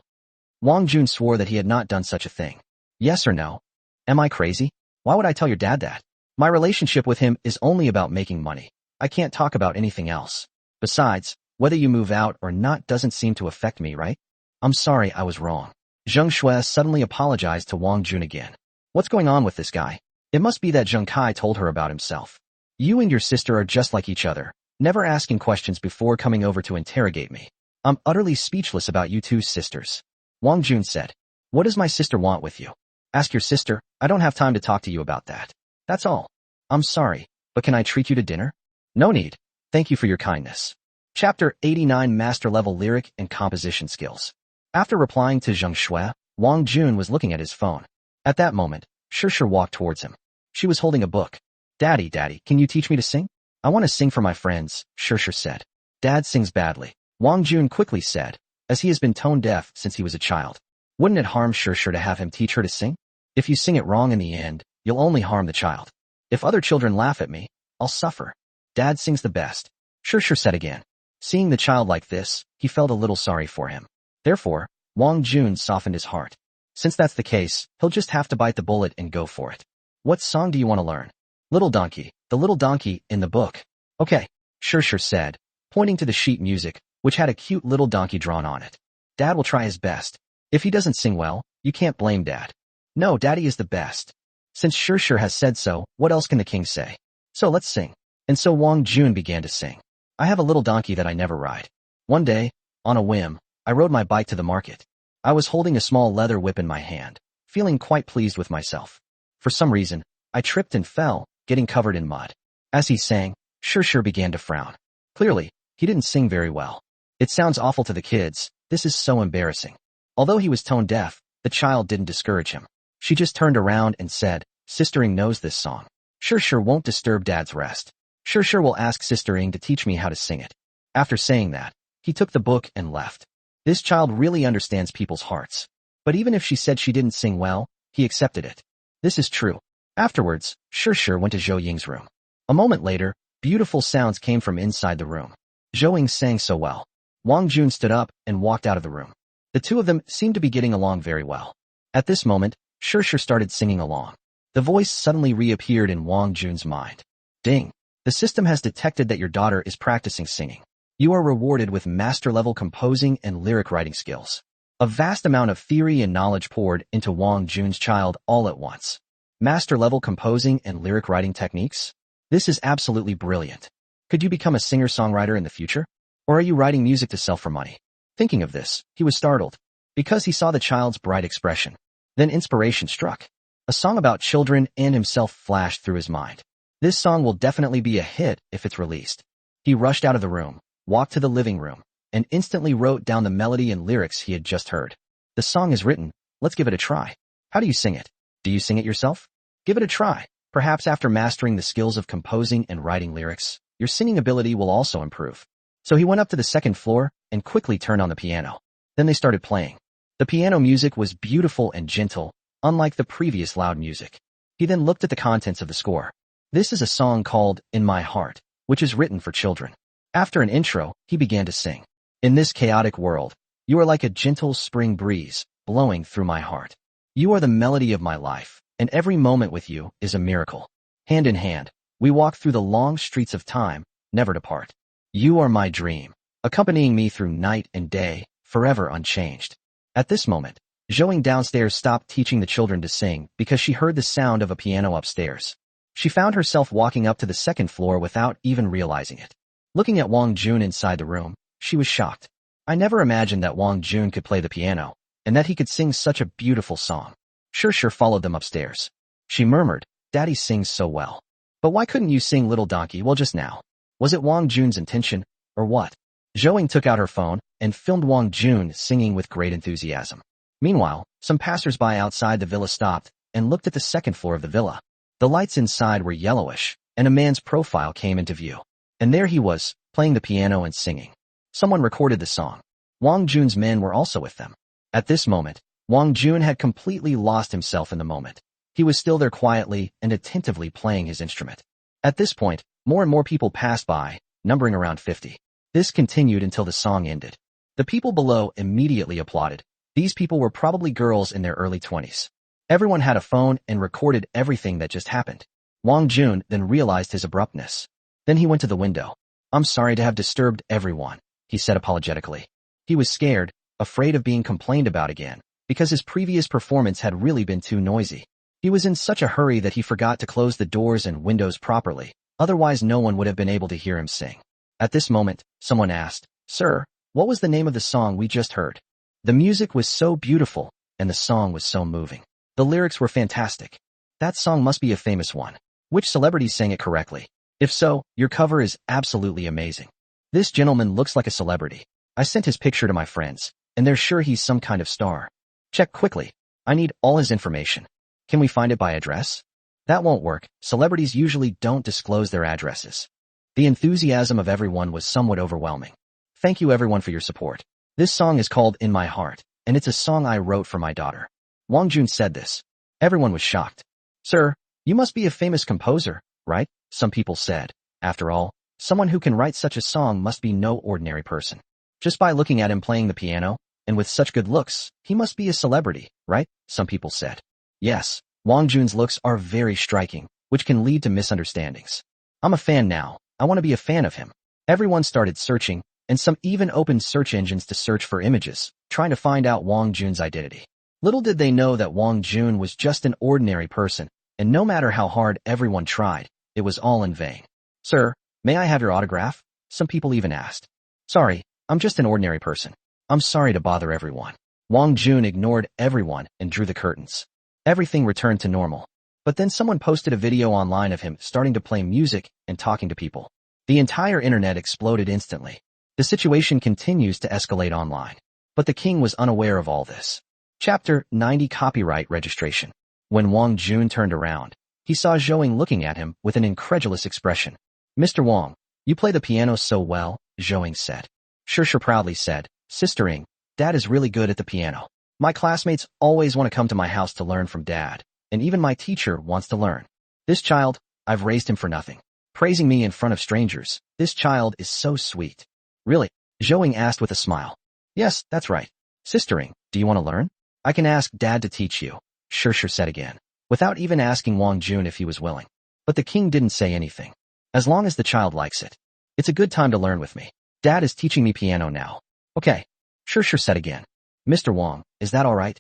Wang Jun swore that he had not done such a thing. Yes or no? Am I crazy? Why would I tell your dad that? My relationship with him is only about making money. I can't talk about anything else. Besides, whether you move out or not doesn't seem to affect me, right? I'm sorry, I was wrong. Zheng Shui suddenly apologized to Wang Jun again. What's going on with this guy? It must be that Zheng Kai told her about himself. You and your sister are just like each other, never asking questions before coming over to interrogate me. I'm utterly speechless about you two sisters. Wang Jun said. What does my sister want with you? Ask your sister, I don't have time to talk to you about that. That's all. I'm sorry, but can I treat you to dinner? No need. Thank you for your kindness. Chapter 89 Master Level Lyric and Composition Skills. After replying to Zheng Shui, Wang Jun was looking at his phone. At that moment, Shishir walked towards him. She was holding a book. Daddy, can you teach me to sing? I want to sing for my friends, Shishir said. Dad sings badly, Wang Jun quickly said, as he has been tone deaf since he was a child. Wouldn't it harm Shishir to have him teach her to sing? If you sing it wrong in the end, you'll only harm the child. If other children laugh at me, I'll suffer. Dad sings the best, Shishir said again. Seeing the child like this, he felt a little sorry for him. Therefore, Wang Jun softened his heart. Since that's the case, he'll just have to bite the bullet and go for it. What song do you want to learn? Little Donkey, the little donkey in the book. Okay, Shishir said, pointing to the sheet music, which had a cute little donkey drawn on it. Dad will try his best. If he doesn't sing well, you can't blame Dad. No, Daddy is the best. Since Shishir has said so, what else can the king say? So let's sing. And so Wang Jun began to sing. I have a little donkey that I never ride. One day, on a whim, I rode my bike to the market. I was holding a small leather whip in my hand, feeling quite pleased with myself. For some reason, I tripped and fell, getting covered in mud. As he sang, Shishir began to frown. Clearly, he didn't sing very well. It sounds awful to the kids, this is so embarrassing. Although he was tone deaf, the child didn't discourage him. She just turned around and said, Sister Ing knows this song. Shishir won't disturb Dad's rest. Shishir will ask Sister Ing to teach me how to sing it. After saying that, he took the book and left. This child really understands people's hearts. But even if she said she didn't sing well, he accepted it. This is true. Afterwards, Shishir went to Zhou Ying's room. A moment later, beautiful sounds came from inside the room. Zhou Ying sang so well. Wang Jun stood up and walked out of the room. The two of them seemed to be getting along very well. At this moment, Shishir started singing along. The voice suddenly reappeared in Wang Jun's mind. Ding! The system has detected that your daughter is practicing singing. You are rewarded with master-level composing and lyric writing skills. A vast amount of theory and knowledge poured into Wang Jun's child all at once. Master-level composing and lyric writing techniques? This is absolutely brilliant. Could you become a singer-songwriter in the future? Or are you writing music to sell for money? Thinking of this, he was startled, because he saw the child's bright expression. Then inspiration struck. A song about children and himself flashed through his mind. This song will definitely be a hit if it's released. He rushed out of the room, walked to the living room, and instantly wrote down the melody and lyrics he had just heard. The song is written, let's give it a try. How do you sing it? Do you sing it yourself? Give it a try. Perhaps after mastering the skills of composing and writing lyrics, your singing ability will also improve. So he went up to the second floor and quickly turned on the piano. Then they started playing. The piano music was beautiful and gentle, unlike the previous loud music. He then looked at the contents of the score. This is a song called In My Heart, which is written for children. After an intro, he began to sing. In this chaotic world, you are like a gentle spring breeze, blowing through my heart. You are the melody of my life, and every moment with you is a miracle. Hand in hand, we walk through the long streets of time, never to part. You are my dream, accompanying me through night and day, forever unchanged. At this moment, Zhou Ying downstairs stopped teaching the children to sing because she heard the sound of a piano upstairs. She found herself walking up to the second floor without even realizing it. Looking at Wang Jun inside the room, she was shocked. I never imagined that Wang Jun could play the piano, and that he could sing such a beautiful song. Shishir followed them upstairs. She murmured, Daddy sings so well. But why couldn't you sing Little Donkey well just now? Was it Wang Jun's intention, or what? Zhou Ying took out her phone and filmed Wang Jun singing with great enthusiasm. Meanwhile, some passers-by outside the villa stopped and looked at the second floor of the villa. The lights inside were yellowish, and a man's profile came into view. And there he was, playing the piano and singing. Someone recorded the song. Wang Jun's men were also with them. At this moment, Wang Jun had completely lost himself in the moment. He was still there quietly and attentively playing his instrument. At this point, more and more people passed by, numbering around 50. This continued until the song ended. The people below immediately applauded. These people were probably girls in their early 20s. Everyone had a phone and recorded everything that just happened. Wang Jun then realized his abruptness. Then he went to the window. "I'm sorry to have disturbed everyone," he said apologetically. He was scared, afraid of being complained about again, because his previous performance had really been too noisy. He was in such a hurry that he forgot to close the doors and windows properly, otherwise no one would have been able to hear him sing. At this moment, someone asked, "Sir, what was the name of the song we just heard?" The music was so beautiful, and the song was so moving. The lyrics were fantastic. That song must be a famous one. Which celebrity sang it correctly? If so, your cover is absolutely amazing. This gentleman looks like a celebrity. I sent his picture to my friends, and they're sure he's some kind of star. Check quickly. I need all his information. Can we find it by address? That won't work. Celebrities usually don't disclose their addresses. The enthusiasm of everyone was somewhat overwhelming. Thank you everyone for your support. This song is called In My Heart, and it's a song I wrote for my daughter. Wang Jun said this. Everyone was shocked. Sir, you must be a famous composer, right? Some people said. After all, someone who can write such a song must be no ordinary person. Just by looking at him playing the piano, and with such good looks, he must be a celebrity, right? Some people said. Yes, Wang Jun's looks are very striking, which can lead to misunderstandings. I'm a fan now. I want to be a fan of him. Everyone started searching, and some even opened search engines to search for images, trying to find out Wang Jun's identity. Little did they know that Wang Jun was just an ordinary person, and no matter how hard everyone tried, it was all in vain. Sir, may I have your autograph? Some people even asked. Sorry, I'm just an ordinary person. I'm sorry to bother everyone. Wang Jun ignored everyone and drew the curtains. Everything returned to normal. But then someone posted a video online of him starting to play music and talking to people. The entire internet exploded instantly. The situation continues to escalate online. But the king was unaware of all this. Chapter 90 Copyright Registration. When Wang Jun turned around, he saw Zhouing looking at him with an incredulous expression. Mr. Wang, you play the piano so well, Zhouing said. Sure proudly said, Sistering, Dad is really good at the piano. My classmates always want to come to my house to learn from Dad, and even my teacher wants to learn. This child, I've raised him for nothing. Praising me in front of strangers, this child is so sweet. Really? Zhouing asked with a smile. Yes, that's right. Sistering, do you want to learn? I can ask Dad to teach you, Sure said again, without even asking Wang Jun if he was willing. But the king didn't say anything. As long as the child likes it. It's a good time to learn with me. Dad is teaching me piano now. Okay. Sure said again. Mr. Wang, is that all right?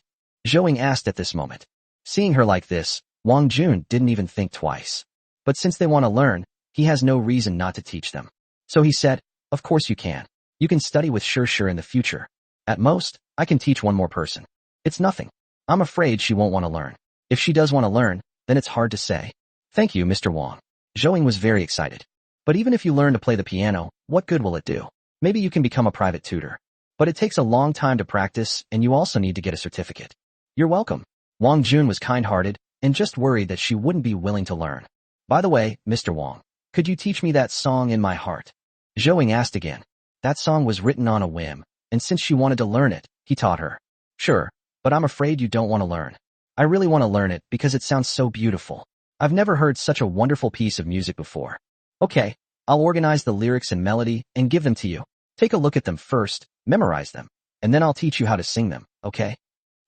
Zhouing asked at this moment. Seeing her like this, Wang Jun didn't even think twice. But since they want to learn, he has no reason not to teach them. So he said, of course you can. You can study with Sure in the future. At most, I can teach one more person. It's nothing. I'm afraid she won't want to learn. If she does want to learn, then it's hard to say. Thank you, Mr. Wang. Zhouing was very excited. But even if you learn to play the piano, what good will it do? Maybe you can become a private tutor. But it takes a long time to practice, and you also need to get a certificate. You're welcome. Wang Jun was kind-hearted, and just worried that she wouldn't be willing to learn. By the way, Mr. Wang, could you teach me that song In My Heart? Zhouing asked again. That song was written on a whim, and since she wanted to learn it, he taught her. Sure, but I'm afraid you don't want to learn. I really want to learn it because it sounds so beautiful. I've never heard such a wonderful piece of music before. Okay, I'll organize the lyrics and melody and give them to you. Take a look at them first, memorize them, and then I'll teach you how to sing them, okay?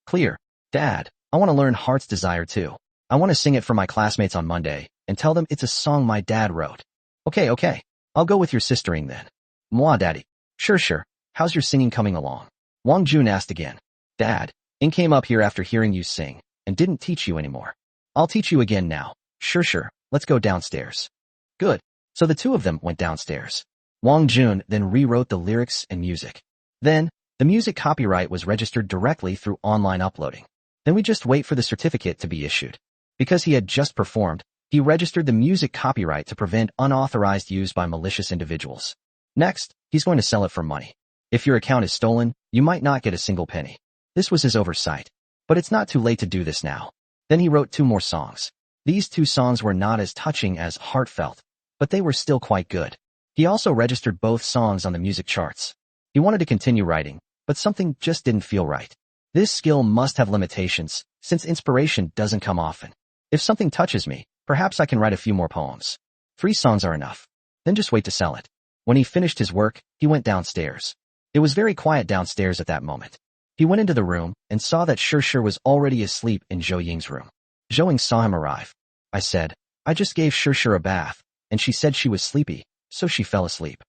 Clear. Dad, I want to learn Heart's Desire too. I want to sing it for my classmates on Monday and tell them it's a song my dad wrote. Okay. I'll go with your sistering then. Moi, Daddy. Sure. How's your singing coming along? Wang Jun asked again. Dad, In came up here after hearing you sing and didn't teach you anymore. I'll teach you again now. Sure. Let's go downstairs. Good. So the two of them went downstairs. Wang Jun then rewrote the lyrics and music. Then, the music copyright was registered directly through online uploading. Then we just wait for the certificate to be issued. Because he had just performed, he registered the music copyright to prevent unauthorized use by malicious individuals. Next, he's going to sell it for money. If your account is stolen, you might not get a single penny. This was his oversight. But it's not too late to do this now. Then he wrote 2 more songs. These 2 songs were not as touching as Heartfelt, but they were still quite good. He also registered both songs on the music charts. He wanted to continue writing, but something just didn't feel right. This skill must have limitations, since inspiration doesn't come often. If something touches me, perhaps I can write a few more poems. 3 songs are enough. Then just wait to sell it. When he finished his work, he went downstairs. It was very quiet downstairs at that moment. He went into the room and saw that Shir was already asleep in Zhou Ying's room. Zhou Ying saw him arrive. I said, I just gave Shir a bath, and she said she was sleepy, so she fell asleep.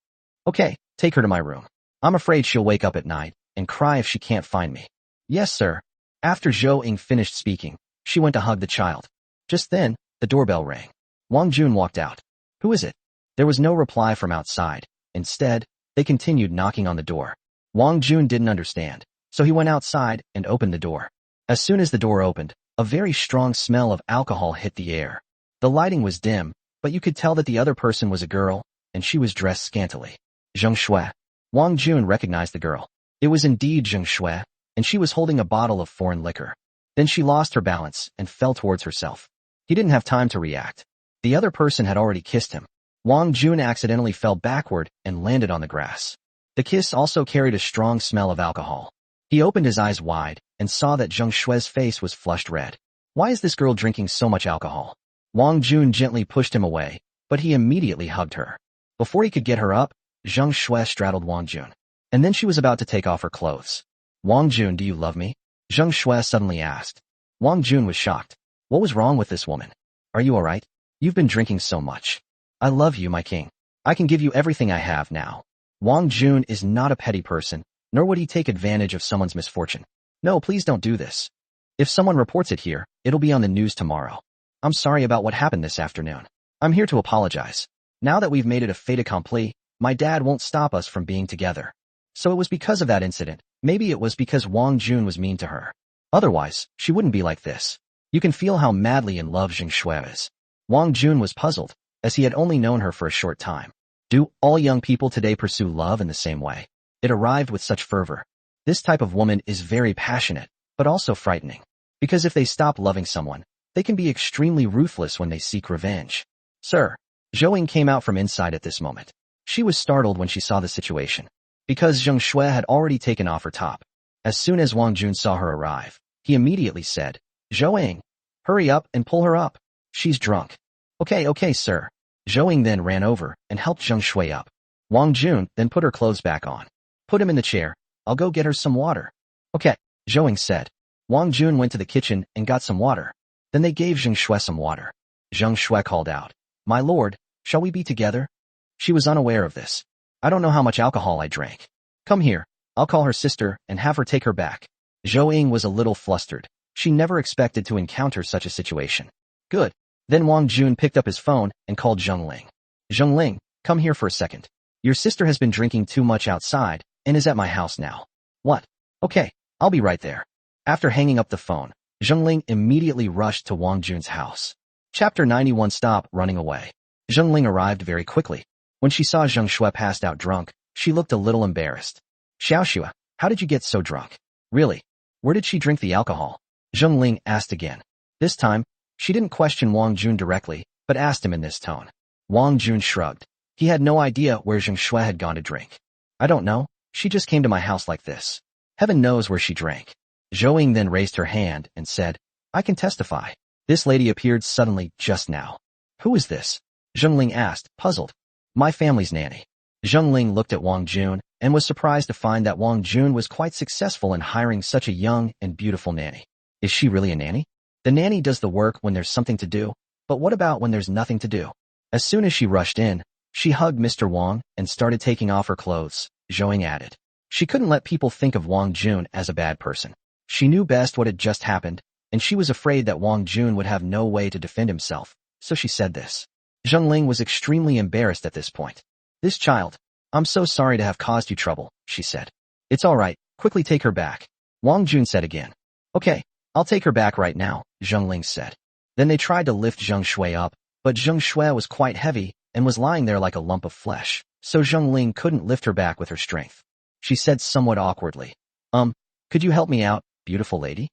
Okay, take her to my room. I'm afraid she'll wake up at night and cry if she can't find me. Yes, sir. After Zhou Ying finished speaking, she went to hug the child. Just then, the doorbell rang. Wang Jun walked out. Who is it? There was no reply from outside. Instead, they continued knocking on the door. Wang Jun didn't understand, so he went outside and opened the door. As soon as the door opened, a very strong smell of alcohol hit the air. The lighting was dim, but you could tell that the other person was a girl, and she was dressed scantily. Zheng Shui. Wang Jun recognized the girl. It was indeed Zheng Shui, and she was holding a bottle of foreign liquor. Then she lost her balance and fell towards herself. He didn't have time to react. The other person had already kissed him. Wang Jun accidentally fell backward and landed on the grass. The kiss also carried a strong smell of alcohol. He opened his eyes wide and saw that Zheng Shui's face was flushed red. Why is this girl drinking so much alcohol? Wang Jun gently pushed him away, but he immediately hugged her. Before he could get her up, Zheng Shui straddled Wang Jun. And then she was about to take off her clothes. Wang Jun, do you love me? Zheng Shui suddenly asked. Wang Jun was shocked. What was wrong with this woman? Are you alright? You've been drinking so much. I love you, my king. I can give you everything I have now. Wang Jun is not a petty person, nor would he take advantage of someone's misfortune. No, please don't do this. If someone reports it here, it'll be on the news tomorrow. I'm sorry about what happened this afternoon. I'm here to apologize. Now that we've made it a fait accompli, my dad won't stop us from being together. So it was because of that incident. Maybe it was because Wang Jun was mean to her. Otherwise, she wouldn't be like this. You can feel how madly in love Zheng Shui is. Wang Jun was puzzled, as he had only known her for a short time. Do all young people today pursue love in the same way? It arrived with such fervor. This type of woman is very passionate, but also frightening. Because if they stop loving someone, they can be extremely ruthless when they seek revenge. Sir, Zhou Ying came out from inside at this moment. She was startled when she saw the situation, because Zheng Shui had already taken off her top. As soon as Wang Jun saw her arrive, he immediately said, Zhou Ying, hurry up and pull her up. She's drunk. Okay, sir. Zhou Ying then ran over and helped Zheng Shui up. Wang Jun then put her clothes back on. Put him in the chair. I'll go get her some water. Okay, Zhou Ying said. Wang Jun went to the kitchen and got some water. Then they gave Zheng Shui some water. Zheng Shui called out, My lord, shall we be together? She was unaware of this. I don't know how much alcohol I drank. Come here, I'll call her sister and have her take her back. Zhou Ying was a little flustered. She never expected to encounter such a situation. Good. Then Wang Jun picked up his phone and called Zheng Ling. Zheng Ling, come here for a second. Your sister has been drinking too much outside and is at my house now. What? Okay, I'll be right there. After hanging up the phone, Zheng Ling immediately rushed to Wang Jun's house. Chapter 91. Stop running away. Zheng Ling arrived very quickly. When she saw Zheng Shui passed out drunk, she looked a little embarrassed. Xiaoxue, how did you get so drunk? Really? Where did she drink the alcohol? Zheng Ling asked again. This time, she didn't question Wang Jun directly, but asked him in this tone. Wang Jun shrugged. He had no idea where Zheng Shui had gone to drink. I don't know, she just came to my house like this. Heaven knows where she drank. Zhou Ying then raised her hand and said, I can testify. This lady appeared suddenly just now. Who is this? Zheng Ling asked, puzzled. My family's nanny. Zheng Ling looked at Wang Jun and was surprised to find that Wang Jun was quite successful in hiring such a young and beautiful nanny. Is she really a nanny? The nanny does the work when there's something to do, but what about when there's nothing to do? As soon as she rushed in, she hugged Mr. Wang and started taking off her clothes. Zhou Ying added. She couldn't let people think of Wang Jun as a bad person. She knew best what had just happened, and she was afraid that Wang Jun would have no way to defend himself, so she said this. Zheng Ling was extremely embarrassed at this point. This child. I'm so sorry to have caused you trouble, she said. It's all right, quickly take her back. Wang Jun said again. Okay, I'll take her back right now, Zheng Ling said. Then they tried to lift Zheng Shui up, but Zheng Shui was quite heavy and was lying there like a lump of flesh, so Zheng Ling couldn't lift her back with her strength. She said somewhat awkwardly. Could you help me out, beautiful lady?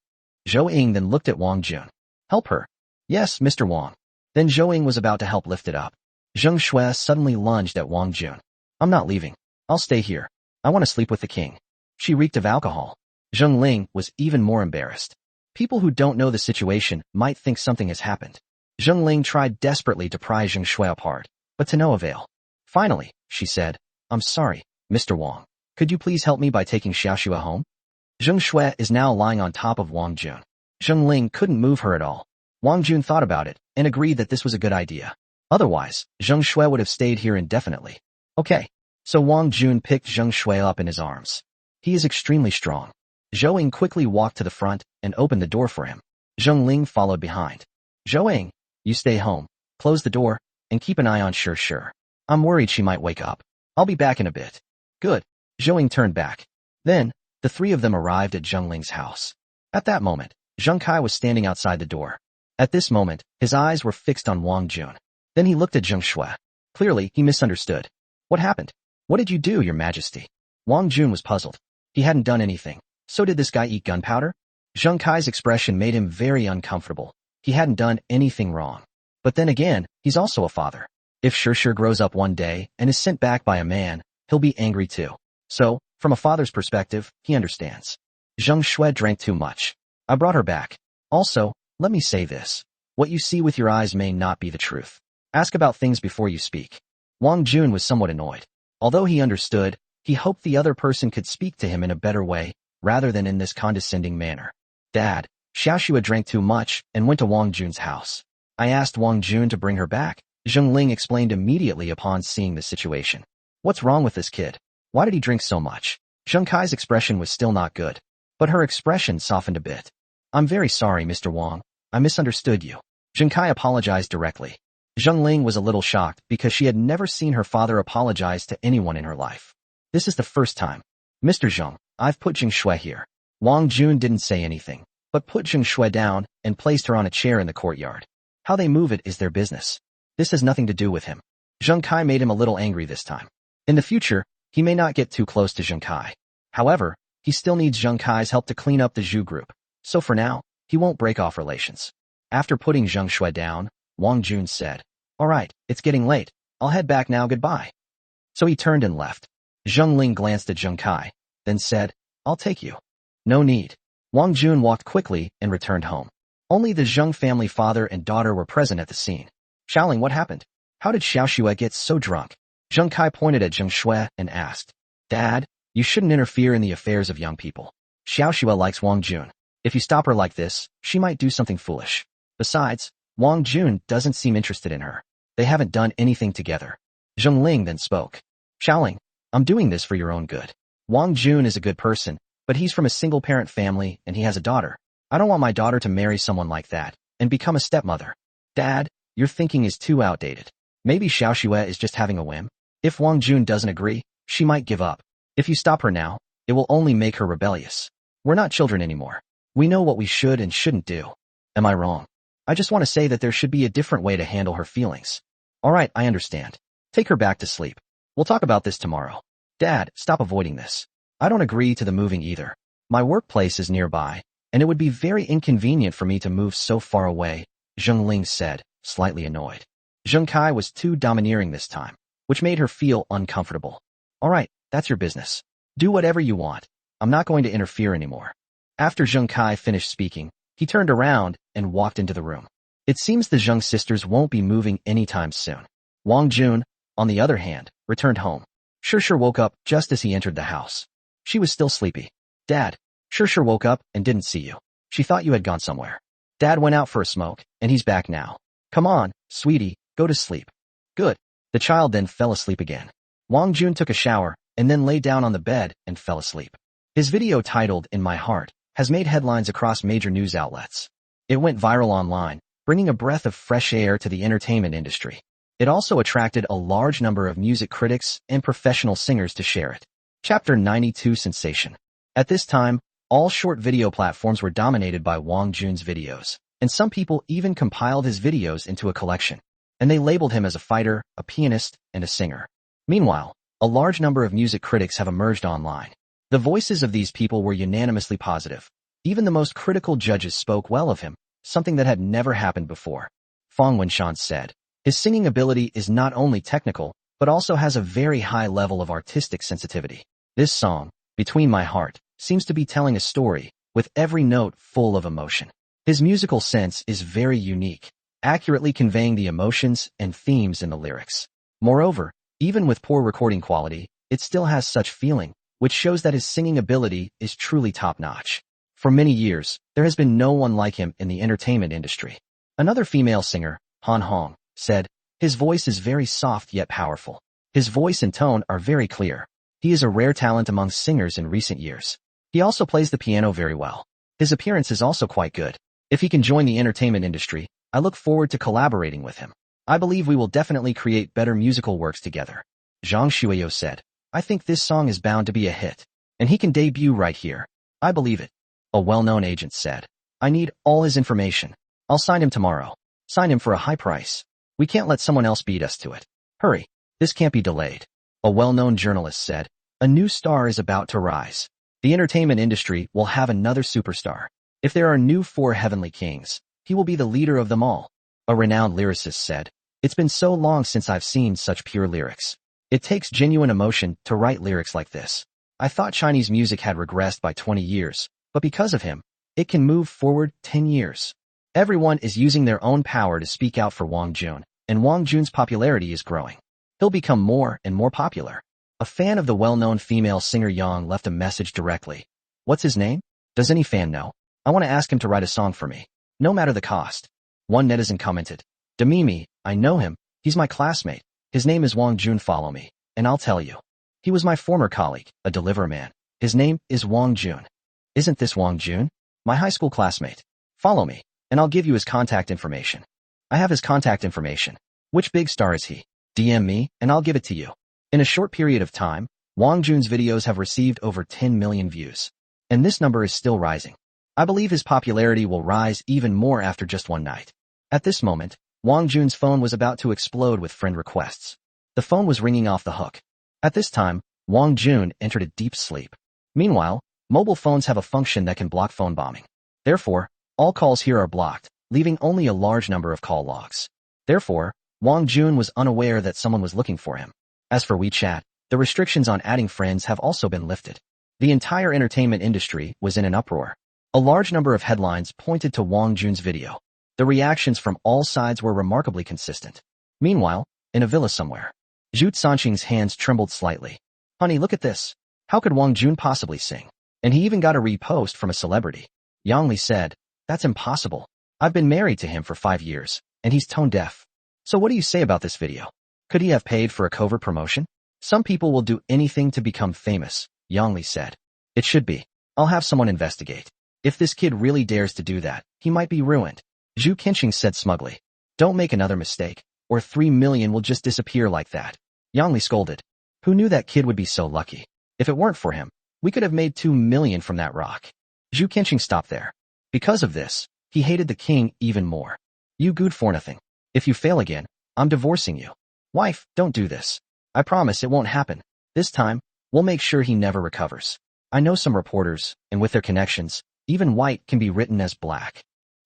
Zhou Ying then looked at Wang Jun. Help her. Yes, Mr. Wang. Then Zhou Ying was about to help lift it up. Zheng Shui suddenly lunged at Wang Jun. I'm not leaving. I'll stay here. I want to sleep with the king. She reeked of alcohol. Zheng Ling was even more embarrassed. People who don't know the situation might think something has happened. Zheng Ling tried desperately to pry Zheng Shui apart, but to no avail. Finally, she said, I'm sorry, Mr. Wang. Could you please help me by taking Xiaoxue home? Zheng Shui is now lying on top of Wang Jun. Zheng Ling couldn't move her at all. Wang Jun thought about it and agreed that this was a good idea. Otherwise, Zheng Shui would have stayed here indefinitely. Okay. So Wang Jun picked Zheng Shui up in his arms. He is extremely strong. Zhou Ying quickly walked to the front and opened the door for him. Zheng Ling followed behind. Zhou Ying, you stay home, close the door, and keep an eye on Sure. I'm worried she might wake up. I'll be back in a bit. Good. Zhou Ying turned back. Then, the three of them arrived at Zheng Ling's house. At that moment, Zheng Kai was standing outside the door. At this moment, his eyes were fixed on Wang Jun. Then he looked at Zheng Shui. Clearly, he misunderstood. What happened? What did you do, Your Majesty? Wang Jun was puzzled. He hadn't done anything. So did this guy eat gunpowder? Zheng Kai's expression made him very uncomfortable. He hadn't done anything wrong. But then again, he's also a father. If Sure grows up one day and is sent back by a man, he'll be angry too. So, from a father's perspective, he understands. Zheng Shui drank too much. I brought her back. Also, let me say this. What you see with your eyes may not be the truth. Ask about things before you speak. Wang Jun was somewhat annoyed. Although he understood, he hoped the other person could speak to him in a better way, rather than in this condescending manner. Dad, Xiaoxue drank too much and went to Wang Jun's house. I asked Wang Jun to bring her back. Zheng Ling explained immediately upon seeing the situation. What's wrong with this kid? Why did he drink so much? Zheng Kai's expression was still not good, but her expression softened a bit. I'm very sorry, Mr. Wang. I misunderstood you. Zheng Kai apologized directly. Zheng Ling was a little shocked because she had never seen her father apologize to anyone in her life. This is the first time. Mr. Zheng, I've put Zheng Shui here. Wang Jun didn't say anything, but put Zheng Shui down and placed her on a chair in the courtyard. How they move it is their business. This has nothing to do with him. Zheng Kai made him a little angry this time. In the future, he may not get too close to Zheng Kai. However, he still needs Zheng Kai's help to clean up the Zhu group. So for now, he won't break off relations. After putting Zheng Shui down, Wang Jun said, All right, it's getting late. I'll head back now, goodbye. So he turned and left. Zheng Ling glanced at Zheng Kai, then said, I'll take you. No need. Wang Jun walked quickly and returned home. Only the Zheng family father and daughter were present at the scene. Xiaoling, what happened? How did Xiaoxue get so drunk? Zheng Kai pointed at Zheng Shui and asked, Dad, you shouldn't interfere in the affairs of young people. Xiaoxue likes Wang Jun. If you stop her like this, she might do something foolish. Besides, Wang Jun doesn't seem interested in her. They haven't done anything together. Zheng Ling then spoke. Xiaoling, I'm doing this for your own good. Wang Jun is a good person, but he's from a single-parent family and he has a daughter. I don't want my daughter to marry someone like that and become a stepmother. Dad, your thinking is too outdated. Maybe Xiaoxue is just having a whim. If Wang Jun doesn't agree, she might give up. If you stop her now, it will only make her rebellious. We're not children anymore. We know what we should and shouldn't do. Am I wrong? I just want to say that there should be a different way to handle her feelings. All right, I understand. Take her back to sleep. We'll talk about this tomorrow. Dad, stop avoiding this. I don't agree to the moving either. My workplace is nearby, and it would be very inconvenient for me to move so far away, Zheng Ling said, slightly annoyed. Zheng Kai was too domineering this time, which made her feel uncomfortable. All right, that's your business. Do whatever you want. I'm not going to interfere anymore. After Zheng Kai finished speaking, he turned around and walked into the room. It seems the Zheng sisters won't be moving anytime soon. Wang Jun, on the other hand, returned home. Sure woke up just as he entered the house. She was still sleepy. Dad, Sure woke up and didn't see you. She thought you had gone somewhere. Dad went out for a smoke, and he's back now. Come on, sweetie, go to sleep. Good. The child then fell asleep again. Wang Jun took a shower, and then lay down on the bed and fell asleep. His video titled In My Heart has made headlines across major news outlets. It went viral online, bringing a breath of fresh air to the entertainment industry. It also attracted a large number of music critics and professional singers to share it. Chapter 92 Sensation. At this time, all short video platforms were dominated by Wang Jun's videos, and some people even compiled his videos into a collection, and they labeled him as a fighter, a pianist, and a singer. Meanwhile, a large number of music critics have emerged online. The voices of these people were unanimously positive. Even the most critical judges spoke well of him, something that had never happened before. Fang Wenshan said, his singing ability is not only technical, but also has a very high level of artistic sensitivity. This song, Between My Heart, seems to be telling a story, with every note full of emotion. His musical sense is very unique, accurately conveying the emotions and themes in the lyrics. Moreover, even with poor recording quality, it still has such feeling, which shows that his singing ability is truly top-notch. For many years, there has been no one like him in the entertainment industry. Another female singer, Han Hong, said, "His voice is very soft yet powerful. His voice and tone are very clear. He is a rare talent among singers in recent years. He also plays the piano very well. His appearance is also quite good. If he can join the entertainment industry, I look forward to collaborating with him. I believe we will definitely create better musical works together." Zhang Shuiyo said, "I think this song is bound to be a hit, and he can debut right here. I believe it." A well-known agent said, "I need all his information. I'll sign him tomorrow. Sign him for a high price. We can't let someone else beat us to it. Hurry, this can't be delayed." A well-known journalist said, "A new star is about to rise. The entertainment industry will have another superstar. If there are new 4 heavenly kings, he will be the leader of them all." A renowned lyricist said, "It's been so long since I've seen such pure lyrics. It takes genuine emotion to write lyrics like this. I thought Chinese music had regressed by 20 years, but because of him, it can move forward 10 years. Everyone is using their own power to speak out for Wang Jun, and Wang Jun's popularity is growing. He'll become more and more popular." A fan of the well-known female singer Yang left a message directly. "What's his name? Does any fan know? I want to ask him to write a song for me, no matter the cost." One netizen commented, "Demimi, I know him. He's my classmate. His name is Wang Jun. Follow me, and I'll tell you. He was my former colleague, a delivery man. His name is Wang Jun." "Isn't this Wang Jun? My high school classmate. Follow me, and I'll give you his contact information." "I have his contact information. Which big star is he? DM me, and I'll give it to you." In a short period of time, Wang Jun's videos have received over 10 million views. And this number is still rising. I believe his popularity will rise even more after just one night. At this moment, Wang Jun's phone was about to explode with friend requests. The phone was ringing off the hook. At this time, Wang Jun entered a deep sleep. Meanwhile, mobile phones have a function that can block phone bombing. Therefore, all calls here are blocked, leaving only a large number of call logs. Therefore, Wang Jun was unaware that someone was looking for him. As for WeChat, the restrictions on adding friends have also been lifted. The entire entertainment industry was in an uproar. A large number of headlines pointed to Wang Jun's video. The reactions from all sides were remarkably consistent. Meanwhile, in a villa somewhere, Zhu Sanqing's hands trembled slightly. "Honey, look at this. How could Wang Jun possibly sing? And he even got a repost from a celebrity." Yang Li said, "That's impossible. I've been married to him for 5 years, and he's tone deaf. So what do you say about this video? Could he have paid for a covert promotion? Some people will do anything to become famous," Yang Li said. "It should be. I'll have someone investigate. If this kid really dares to do that, he might be ruined." Zhu Qinqing said smugly, "Don't make another mistake, or 3 million will just disappear like that." Yang Li scolded. "Who knew that kid would be so lucky? If it weren't for him, we could have made 2 million from that rock." Zhu Qinqing stopped there. Because of this, he hated the king even more. "You good for nothing. If you fail again, I'm divorcing you. Wife, don't do this. I promise it won't happen. This time, we'll make sure he never recovers. I know some reporters, and with their connections, even white can be written as black.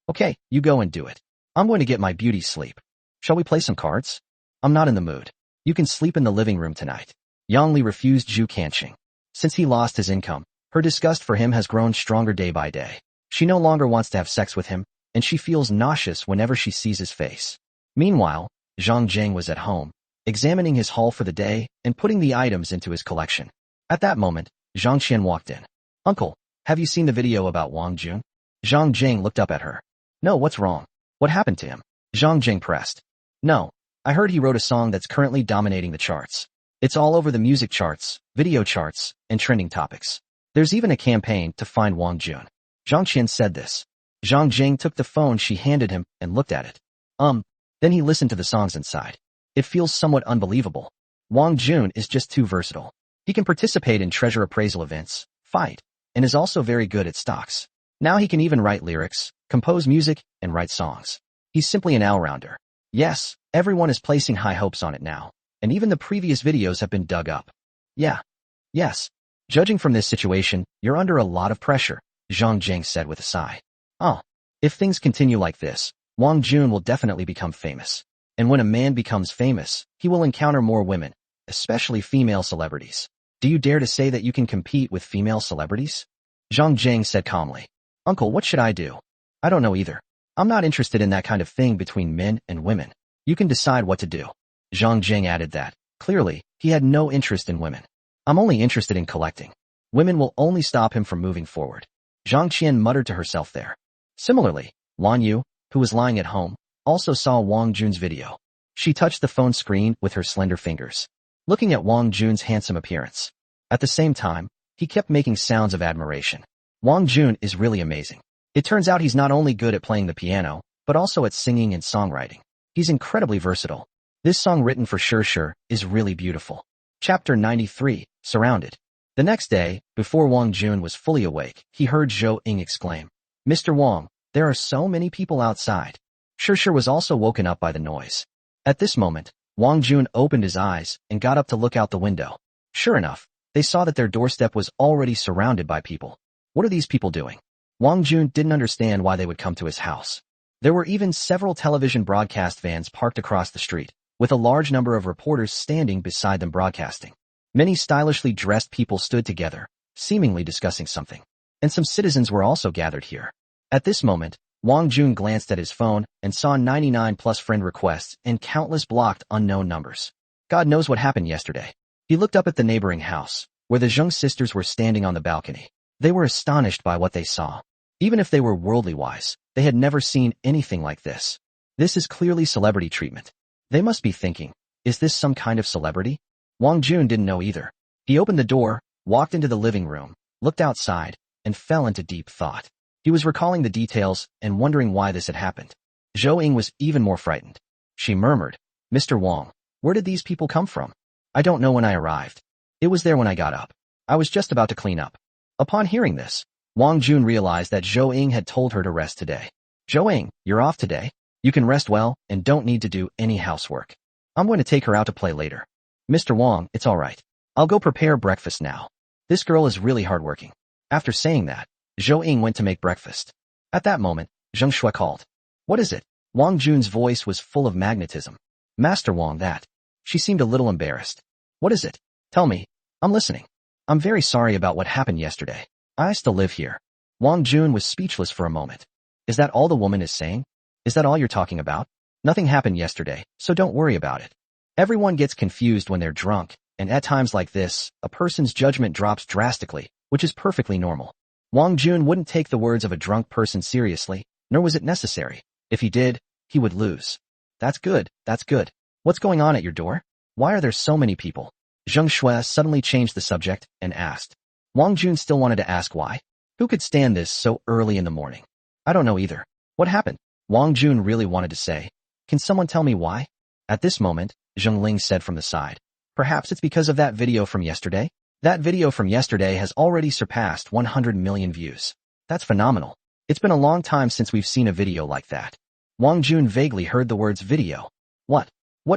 Okay, you go and do it. I'm going to get my beauty sleep. Shall we play some cards? I'm not in the mood. You can sleep in the living room tonight." Yang Li refused Zhu Qinqing. Since he lost his income, her disgust for him has grown stronger day by day. She no longer wants to have sex with him, and she feels nauseous whenever she sees his face. Meanwhile, Zhang Zheng was at home, examining his haul for the day and putting the items into his collection. At that moment, Zhang Qian walked in. "Uncle, have you seen the video about Wang Jun?" Zhang Zheng looked up at her. "No, what's wrong? What happened to him?" Zhang Zheng pressed. "No, I heard he wrote a song that's currently dominating the charts. It's all over the music charts, video charts, and trending topics. There's even a campaign to find Wang Jun." Zhang Qian said this. Zhang Zheng took the phone she handed him and looked at it. Then he listened to the songs inside. It feels somewhat unbelievable. Wang Jun is just too versatile. He can participate in treasure appraisal events, fight, and is also very good at stocks. Now he can even write lyrics, compose music, and write songs. He's simply an all-rounder. Yes, everyone is placing high hopes on it now, and even the previous videos have been dug up. Yeah. Yes. Judging from this situation, you're under a lot of pressure, Zhang Zheng said with a sigh. Oh. If things continue like this, Wang Jun will definitely become famous. And when a man becomes famous, he will encounter more women, especially female celebrities. Do you dare to say that you can compete with female celebrities? Zhang Zheng said calmly. Uncle, what should I do? I don't know either. I'm not interested in that kind of thing between men and women. You can decide what to do. Zhang Zheng added that, clearly, he had no interest in women. I'm only interested in collecting. Women will only stop him from moving forward. Zhang Qian muttered to herself there. Similarly, Lan Yu, who was lying at home, also saw Wang Jun's video. She touched the phone screen with her slender fingers, looking at Wang Jun's handsome appearance. At the same time, he kept making sounds of admiration. Wang Jun is really amazing. It turns out he's not only good at playing the piano, but also at singing and songwriting. He's incredibly versatile. This song written for Shi is really beautiful. Chapter 93, Surrounded. The next day, before Wang Jun was fully awake, he heard Zhou Ying exclaim, "Mr. Wang, there are so many people outside." Shi was also woken up by the noise. At this moment, Wang Jun opened his eyes and got up to look out the window. Sure enough, they saw that their doorstep was already surrounded by people. What are these people doing? Wang Jun didn't understand why they would come to his house. There were even several television broadcast vans parked across the street, with a large number of reporters standing beside them broadcasting. Many stylishly dressed people stood together, seemingly discussing something. And some citizens were also gathered here. At this moment, Wang Jun glanced at his phone and saw 99 plus friend requests and countless blocked unknown numbers. God knows what happened yesterday. He looked up at the neighboring house, where the Zheng sisters were standing on the balcony. They were astonished by what they saw. Even if they were worldly wise, they had never seen anything like this. This is clearly celebrity treatment. They must be thinking, is this some kind of celebrity? Wang Jun didn't know either. He opened the door, walked into the living room, looked outside, and fell into deep thought. He was recalling the details and wondering why this had happened. Zhou Ying was even more frightened. She murmured, "Mr. Wang, where did these people come from? I don't know when I arrived. It was there when I got up. I was just about to clean up." Upon hearing this, Wang Jun realized that Zhou Ying had told her to rest today. "Zhou Ying, you're off today. You can rest well and don't need to do any housework. I'm going to take her out to play later." "Mr. Wang, it's all right. I'll go prepare breakfast now. This girl is really hardworking." After saying that, Zhou Ying went to make breakfast. At that moment, Zheng Shui called. "What is it?" Wang Jun's voice was full of magnetism. "Master Wang, that." She seemed a little embarrassed. "What is it? Tell me. I'm listening." "I'm very sorry about what happened yesterday. I still live here." Wang Jun was speechless for a moment. "Is that all the woman is saying? Is that all you're talking about? Nothing happened yesterday, so don't worry about it." Everyone gets confused when they're drunk, and at times like this, a person's judgment drops drastically, which is perfectly normal. Wang Jun wouldn't take the words of a drunk person seriously, nor was it necessary. If he did, he would lose. That's good. What's going on at your door? Why are there so many people?" Zheng Shui suddenly changed the subject and asked. Wang Jun still wanted to ask why. Who could stand this so early in the morning? "I don't know either. What happened?" Wang Jun really wanted to say. "Can someone tell me why?" At this moment, Zheng Ling said from the side. "Perhaps it's because of that video from yesterday? That video from yesterday has already surpassed 100 million views. That's phenomenal. It's been a long time since we've seen a video like that." Wang Jun vaguely heard the words video. What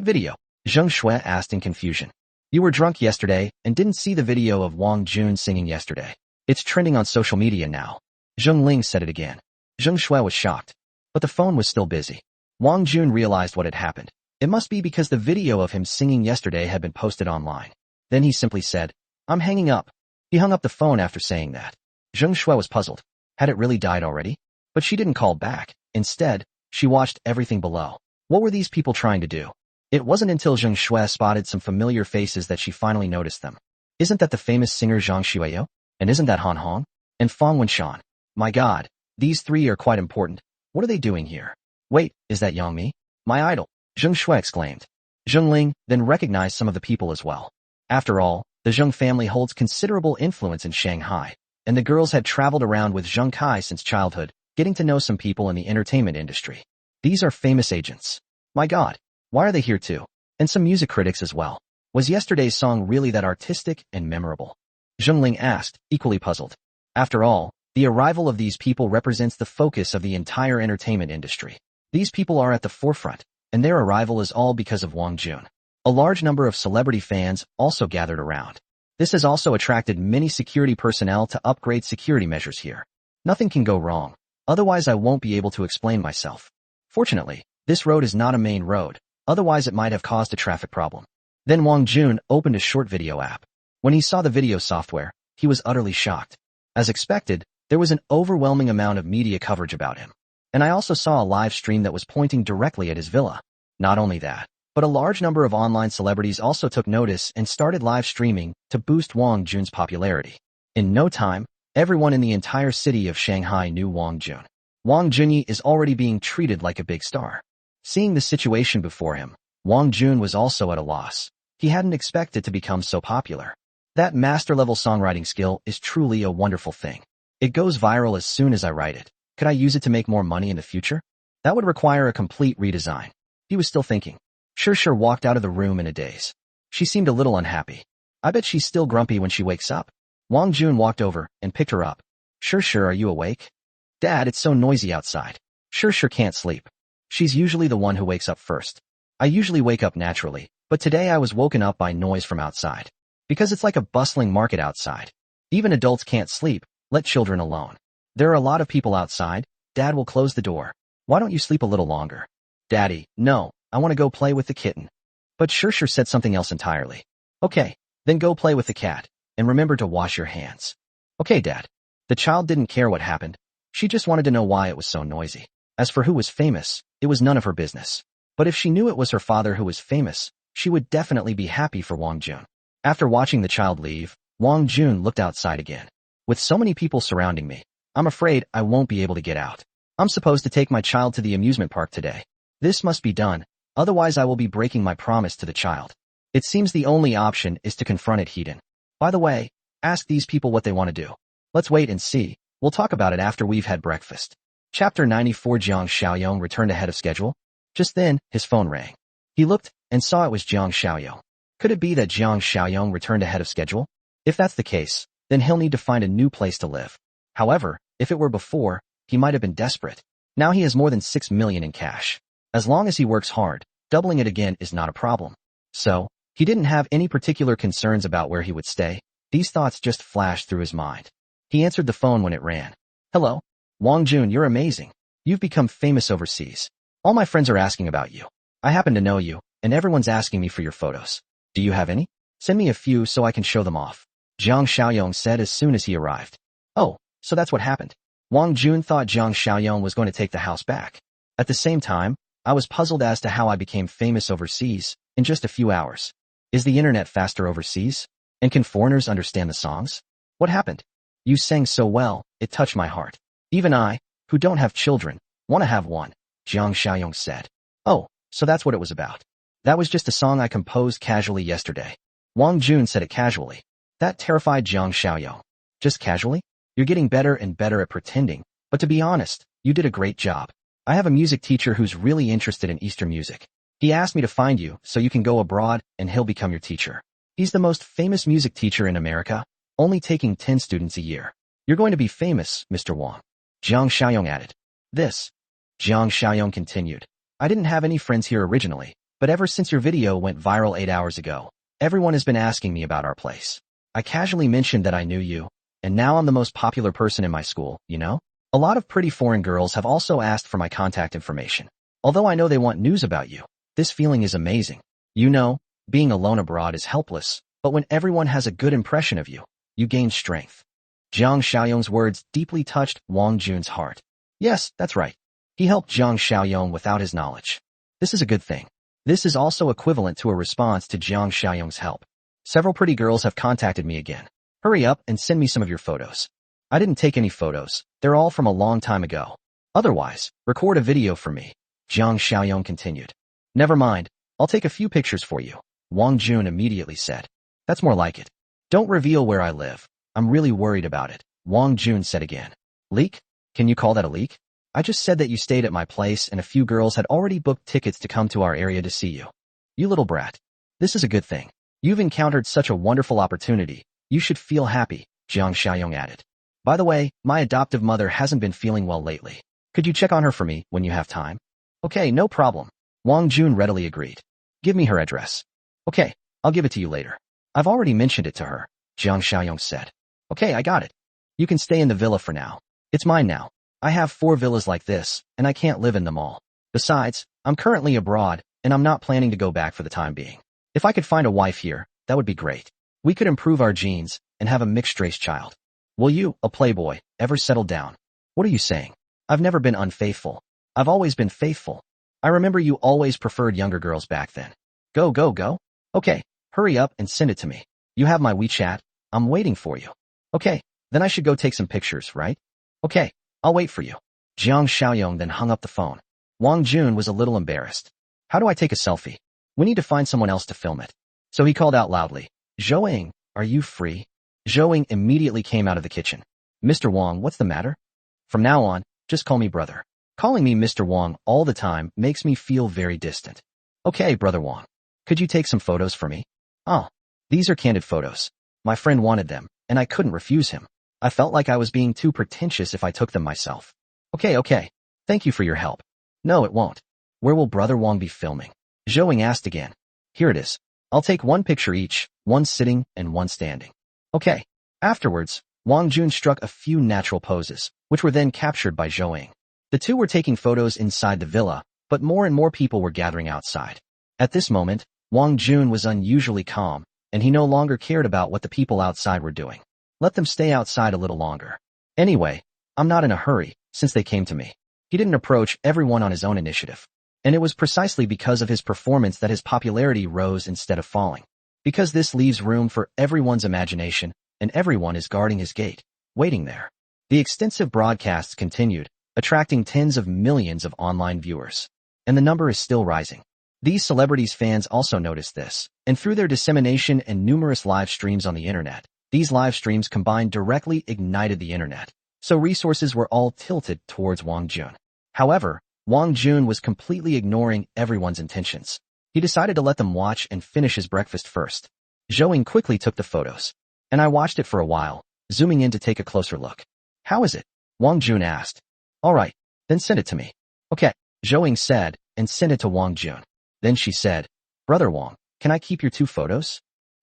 video?" Zheng Shui asked in confusion. "You were drunk yesterday and didn't see the video of Wang Jun singing yesterday. It's trending on social media now." Zheng Ling said it again. Zheng Shui was shocked, but the phone was still busy. Wang Jun realized what had happened. It must be because the video of him singing yesterday had been posted online. Then he simply said, "I'm hanging up." He hung up the phone after saying that. Zheng Shui was puzzled. Had it really died already? But she didn't call back. Instead, she watched everything below. What were these people trying to do? It wasn't until Zheng Shui spotted some familiar faces that she finally noticed them. Isn't that the famous singer Zhang Xueyo? And isn't that Han Hong? And Fang Wenshan? My God, these three are quite important. What are they doing here? Wait, is that Yang Mi? My idol? Zheng Shui exclaimed. Zheng Ling then recognized some of the people as well. After all, the Zheng family holds considerable influence in Shanghai, and the girls had traveled around with Zheng Kai since childhood, getting to know some people in the entertainment industry. These are famous agents. My God, why are they here too? And some music critics as well. Was yesterday's song really that artistic and memorable? Zheng Ling asked, equally puzzled. After all, the arrival of these people represents the focus of the entire entertainment industry. These people are at the forefront, and their arrival is all because of Wang Jun. A large number of celebrity fans also gathered around. This has also attracted many security personnel to upgrade security measures here. Nothing can go wrong, otherwise I won't be able to explain myself. Fortunately, this road is not a main road, otherwise it might have caused a traffic problem. Then Wang Jun opened a short video app. When he saw the video software, he was utterly shocked. As expected, there was an overwhelming amount of media coverage about him. And I also saw a live stream that was pointing directly at his villa. Not only that, But a large number of online celebrities also took notice and started live streaming to boost Wang Jun's popularity. In no time, everyone in the entire city of Shanghai knew Wang Jun. Wang Junyi is already being treated like a big star. Seeing the situation before him, Wang Jun was also at a loss. He hadn't expected to become so popular. That master-level songwriting skill is truly a wonderful thing. It goes viral as soon as I write it. Could I use it to make more money in the future? That would require a complete redesign. He was still thinking. Sure walked out of the room in a daze. She seemed a little unhappy. I bet she's still grumpy when she wakes up. Wang Jun walked over and picked her up. Sure, are you awake? Dad, it's so noisy outside. Sure can't sleep. She's usually the one who wakes up first. I usually wake up naturally, but today I was woken up by noise from outside. Because it's like a bustling market outside. Even adults can't sleep, let children alone. There are a lot of people outside. Dad will close the door. Why don't you sleep a little longer? Daddy, no, I want to go play with the kitten. But Sure said something else entirely. Okay, then go play with the cat, and remember to wash your hands. Okay, Dad. The child didn't care what happened. She just wanted to know why it was so noisy. As for who was famous, it was none of her business. But if she knew it was her father who was famous, she would definitely be happy for Wang Jun. After watching the child leave, Wang Jun looked outside again. With so many people surrounding me, I'm afraid I won't be able to get out. I'm supposed to take my child to the amusement park today. This must be done, otherwise I will be breaking my promise to the child. It seems the only option is to confront it hidden. By the way, ask these people what they want to do. Let's wait and see. We'll talk about it after we've had breakfast. Chapter 94. Jiang Xiaoyong returned ahead of schedule. Just then, his phone rang. He looked and saw it was Jiang Xiaoyong. Could it be that Jiang Xiaoyong returned ahead of schedule? If that's the case, then he'll need to find a new place to live. However, if it were before, he might have been desperate. Now he has more than 6 million in cash. As long as he works hard, doubling it again is not a problem. So, he didn't have any particular concerns about where he would stay. These thoughts just flashed through his mind. He answered the phone when it rang. Hello? Wang Jun, you're amazing. You've become famous overseas. All my friends are asking about you. I happen to know you, and everyone's asking me for your photos. Do you have any? Send me a few so I can show them off. Jiang Xiaoyong said as soon as he arrived. Oh, so that's what happened. Wang Jun thought Jiang Xiaoyong was going to take the house back. At the same time, I was puzzled as to how I became famous overseas in just a few hours. Is the internet faster overseas? And can foreigners understand the songs? What happened? You sang so well, it touched my heart. Even I, who don't have children, want to have one, Jiang Xiaoyong said. Oh, so that's what it was about. That was just a song I composed casually yesterday. Wang Jun said it casually. That terrified Jiang Xiaoyong. Just casually? You're getting better and better at pretending, but to be honest, you did a great job. I have a music teacher who's really interested in Eastern music. He asked me to find you so you can go abroad and he'll become your teacher. He's the most famous music teacher in America, only taking 10 students a year. You're going to be famous, Mr. Wang. Jiang Xiaoyong added. Jiang Xiaoyong continued. I didn't have any friends here originally, but ever since your video went viral 8 hours ago, everyone has been asking me about our place. I casually mentioned that I knew you, and now I'm the most popular person in my school, you know? A lot of pretty foreign girls have also asked for my contact information. Although I know they want news about you, this feeling is amazing. You know, being alone abroad is helpless, but when everyone has a good impression of you, you gain strength. Jiang Xiaoyong's words deeply touched Wang Jun's heart. Yes, that's right. He helped Jiang Xiaoyong without his knowledge. This is a good thing. This is also equivalent to a response to Jiang Xiaoyong's help. Several pretty girls have contacted me again. Hurry up and send me some of your photos. I didn't take any photos. They're all from a long time ago. Otherwise, record a video for me. Jiang Xiaoyong continued. Never mind. I'll take a few pictures for you. Wang Jun immediately said. That's more like it. Don't reveal where I live. I'm really worried about it. Wang Jun said again. Leak? Can you call that a leak? I just said that you stayed at my place and a few girls had already booked tickets to come to our area to see you. You little brat. This is a good thing. You've encountered such a wonderful opportunity. You should feel happy, Jiang Xiaoyong added. By the way, my adoptive mother hasn't been feeling well lately. Could you check on her for me when you have time? Okay, no problem. Wang Jun readily agreed. Give me her address. Okay, I'll give it to you later. I've already mentioned it to her, Jiang Xiaoyong said. Okay, I got it. You can stay in the villa for now. It's mine now. I have 4 villas like this, and I can't live in them all. Besides, I'm currently abroad, and I'm not planning to go back for the time being. If I could find a wife here, that would be great. We could improve our genes and have a mixed-race child. Will you, a playboy, ever settle down? What are you saying? I've never been unfaithful. I've always been faithful. I remember you always preferred younger girls back then. Go, go, go. Okay, hurry up and send it to me. You have my WeChat. I'm waiting for you. Okay, then I should go take some pictures, right? Okay, I'll wait for you. Jiang Xiaoyong then hung up the phone. Wang Jun was a little embarrassed. How do I take a selfie? We need to find someone else to film it. So he called out loudly, Zhou, are you free? Zhou immediately came out of the kitchen. Mr. Wang, what's the matter? From now on, just call me brother. Calling me Mr. Wang all the time makes me feel very distant. Okay, brother Wang. Could you take some photos for me? Oh, these are candid photos. My friend wanted them, and I couldn't refuse him. I felt like I was being too pretentious if I took them myself. Okay. Thank you for your help. No, it won't. Where will brother Wang be filming? Zhou asked again. Here it is. I'll take one picture each, one sitting and one standing. Okay. Afterwards, Wang Jun struck a few natural poses, which were then captured by Zhou. The two were taking photos inside the villa, but more and more people were gathering outside. At this moment, Wang Jun was unusually calm, and he no longer cared about what the people outside were doing. Let them stay outside a little longer. Anyway, I'm not in a hurry, since they came to me. He didn't approach everyone on his own initiative. And it was precisely because of his performance that his popularity rose instead of falling. Because this leaves room for everyone's imagination, and everyone is guarding his gate, waiting there. The extensive broadcasts continued, attracting tens of millions of online viewers. And the number is still rising. These celebrities' fans also noticed this, and through their dissemination and numerous live streams on the internet, these live streams combined directly ignited the internet. So resources were all tilted towards Wang Jun. However, Wang Jun was completely ignoring everyone's intentions. He decided to let them watch and finish his breakfast first. Zhou quickly took the photos, and I watched it for a while, zooming in to take a closer look. How is it? Wang Jun asked. All right, then send it to me. Okay, Zhou said, and sent it to Wang Jun. Then she said, Brother Wang, can I keep your 2 photos?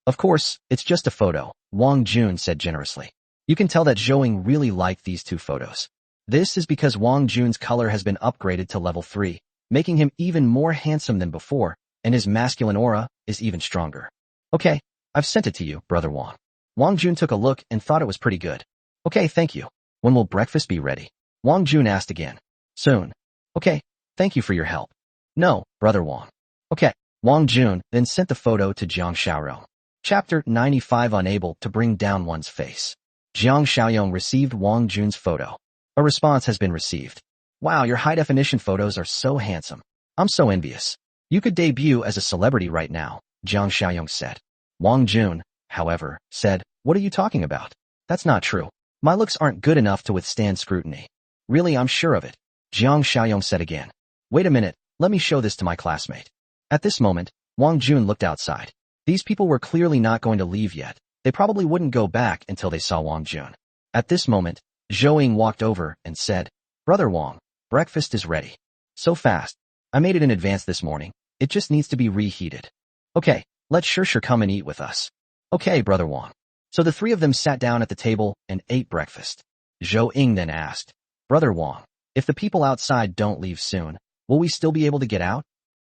Of course, it's just a photo, Wang Jun said generously. You can tell that Zhou really liked these 2 photos. This is because Wang Jun's color has been upgraded to level 3, making him even more handsome than before, and his masculine aura is even stronger. Okay, I've sent it to you, Brother Wang. Wang Jun took a look and thought it was pretty good. Okay, thank you. When will breakfast be ready? Wang Jun asked again. Soon. Okay, thank you for your help. No, Brother Wang. Okay, Wang Jun then sent the photo to Jiang Xiaoyong. Chapter 95 Unable to bring down one's face. Jiang Xiaoyong received Wang Jun's photo. A response has been received. Wow, your high-definition photos are so handsome. I'm so envious. You could debut as a celebrity right now, Jiang Xiaoyong said. Wang Jun, however, said, What are you talking about? That's not true. My looks aren't good enough to withstand scrutiny. Really, I'm sure of it. Jiang Xiaoyong said again. Wait a minute, let me show this to my classmate. At this moment, Wang Jun looked outside. These people were clearly not going to leave yet. They probably wouldn't go back until they saw Wang Jun. At this moment, Zhou walked over and said, Brother Wang, breakfast is ready. So fast. I made it in advance this morning. It just needs to be reheated. Okay, let Sure come and eat with us. Okay, Brother Wang. So the 3 of them sat down at the table and ate breakfast. Zhou then asked, Brother Wang, if the people outside don't leave soon, will we still be able to get out?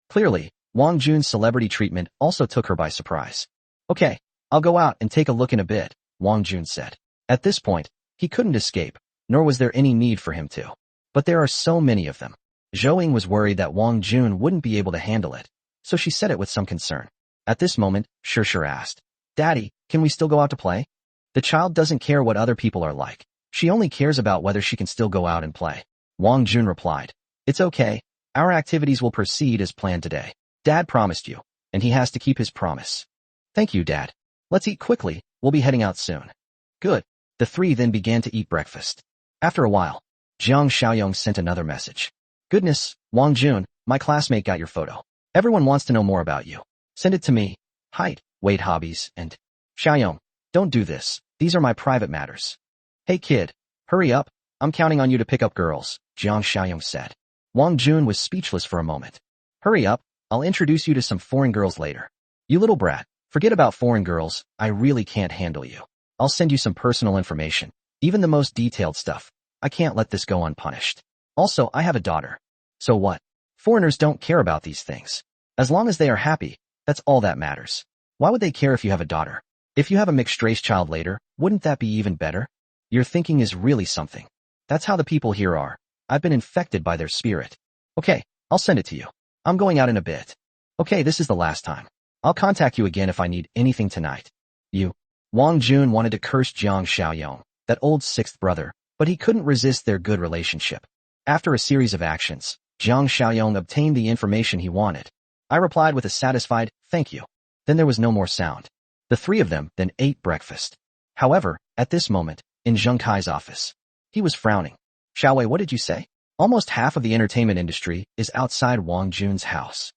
Clearly, Wang Jun's celebrity treatment also took her by surprise. Okay, I'll go out and take a look in a bit, Wang Jun said. At this point, he couldn't escape, nor was there any need for him to. But there are so many of them. Zhou was worried that Wang Jun wouldn't be able to handle it, so she said it with some concern. At this moment, Sure asked, Daddy, can we still go out to play? The child doesn't care what other people are like. She only cares about whether she can still go out and play. Wang Jun replied, It's okay. Our activities will proceed as planned today. Dad promised you, and he has to keep his promise. Thank you, Dad. Let's eat quickly. We'll be heading out soon. Good. The 3 then began to eat breakfast. After a while, Jiang Xiaoyong sent another message. Goodness, Wang Jun, my classmate got your photo. Everyone wants to know more about you. Send it to me. Height, weight, hobbies, and... Xiaoyong, don't do this. These are my private matters. Hey kid, hurry up. I'm counting on you to pick up girls, Jiang Xiaoyong said. Wang Jun was speechless for a moment. Hurry up, I'll introduce you to some foreign girls later. You little brat, forget about foreign girls, I really can't handle you. I'll send you some personal information, even the most detailed stuff. I can't let this go unpunished. Also, I have a daughter. So what? Foreigners don't care about these things. As long as they are happy, that's all that matters. Why would they care if you have a daughter? If you have a mixed-race child later, wouldn't that be even better? Your thinking is really something. That's how the people here are. I've been infected by their spirit. Okay, I'll send it to you. I'm going out in a bit. Okay, this is the last time. I'll contact you again if I need anything tonight. You. Wang Jun wanted to curse Jiang Xiaoyong, that old sixth brother, but he couldn't resist their good relationship. After a series of actions, Jiang Xiaoyong obtained the information he wanted. I replied with a satisfied, thank you. Then there was no more sound. The three of them then ate breakfast. However, at this moment, in Zheng Kai's office, he was frowning. Xiaowei, what did you say? Almost half of the entertainment industry is outside Wang Jun's house.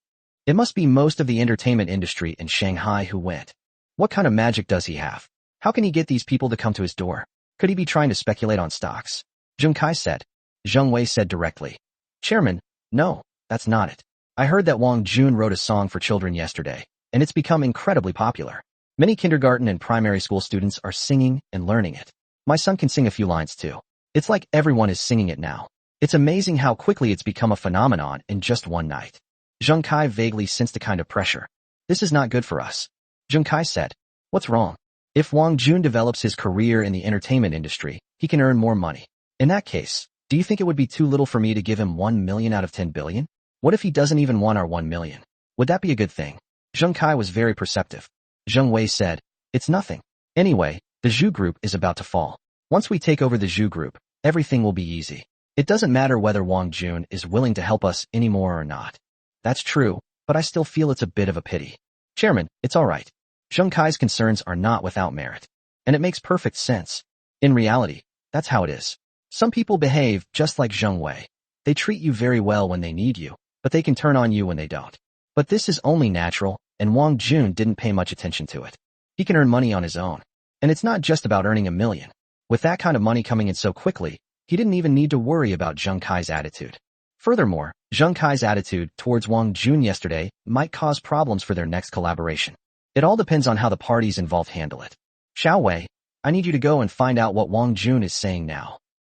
It must be most of the entertainment industry in Shanghai who went. What kind of magic does he have? How can he get these people to come to his door? Could he be trying to speculate on stocks? Zheng Kai said. Zheng Wei said directly. Chairman, no, that's not it. I heard that Wang Jun wrote a song for children yesterday, and it's become incredibly popular. Many kindergarten and primary school students are singing and learning it. My son can sing a few lines too. It's like everyone is singing it now. It's amazing how quickly it's become a phenomenon in just one night. Zheng Kai vaguely sensed a kind of pressure. This is not good for us. Zheng Kai said. What's wrong? If Wang Jun develops his career in the entertainment industry, he can earn more money. In that case, do you think it would be too little for me to give him 1 million out of 10 billion? What if he doesn't even want our 1 million? Would that be a good thing? Zheng Kai was very perceptive. Zheng Wei said, it's nothing. Anyway, the Zhu group is about to fall. Once we take over the Zhu group, everything will be easy. It doesn't matter whether Wang Jun is willing to help us anymore or not. That's true, but I still feel it's a bit of a pity. Chairman, it's all right. Zheng Kai's concerns are not without merit. And it makes perfect sense. In reality, that's how it is. Some people behave just like Zheng Wei. They treat you very well when they need you, but they can turn on you when they don't. But this is only natural, and Wang Jun didn't pay much attention to it. He can earn money on his own. And it's not just about earning 1 million. With that kind of money coming in so quickly, he didn't even need to worry about Zheng Kai's attitude. Furthermore, Zheng Kai's attitude towards Wang Jun yesterday might cause problems for their next collaboration. It all depends on how the parties involved handle it. Xiaowei, I need you to go and find out what Wang Jun is saying now.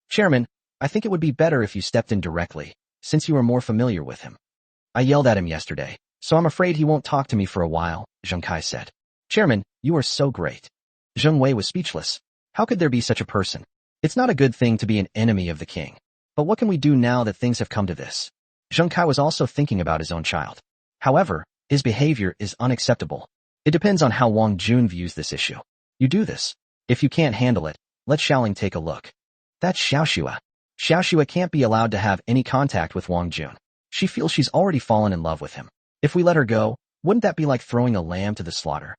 Chairman, I think it would be better if you stepped in directly, since you are more familiar with him. I yelled at him yesterday, so I'm afraid he won't talk to me for a while, Zheng Kai said. Chairman, you are so great. Zheng Wei was speechless. How could there be such a person? It's not a good thing to be an enemy of the king. But what can we do now that things have come to this? Zheng Kai was also thinking about his own child. However, his behavior is unacceptable. It depends on how Wang Jun views this issue. You do this. If you can't handle it, let Xiaoling take a look. That's Xiaoxua. Xiaoxua can't be allowed to have any contact with Wang Jun. She feels she's already fallen in love with him. If we let her go, wouldn't that be like throwing a lamb to the slaughter?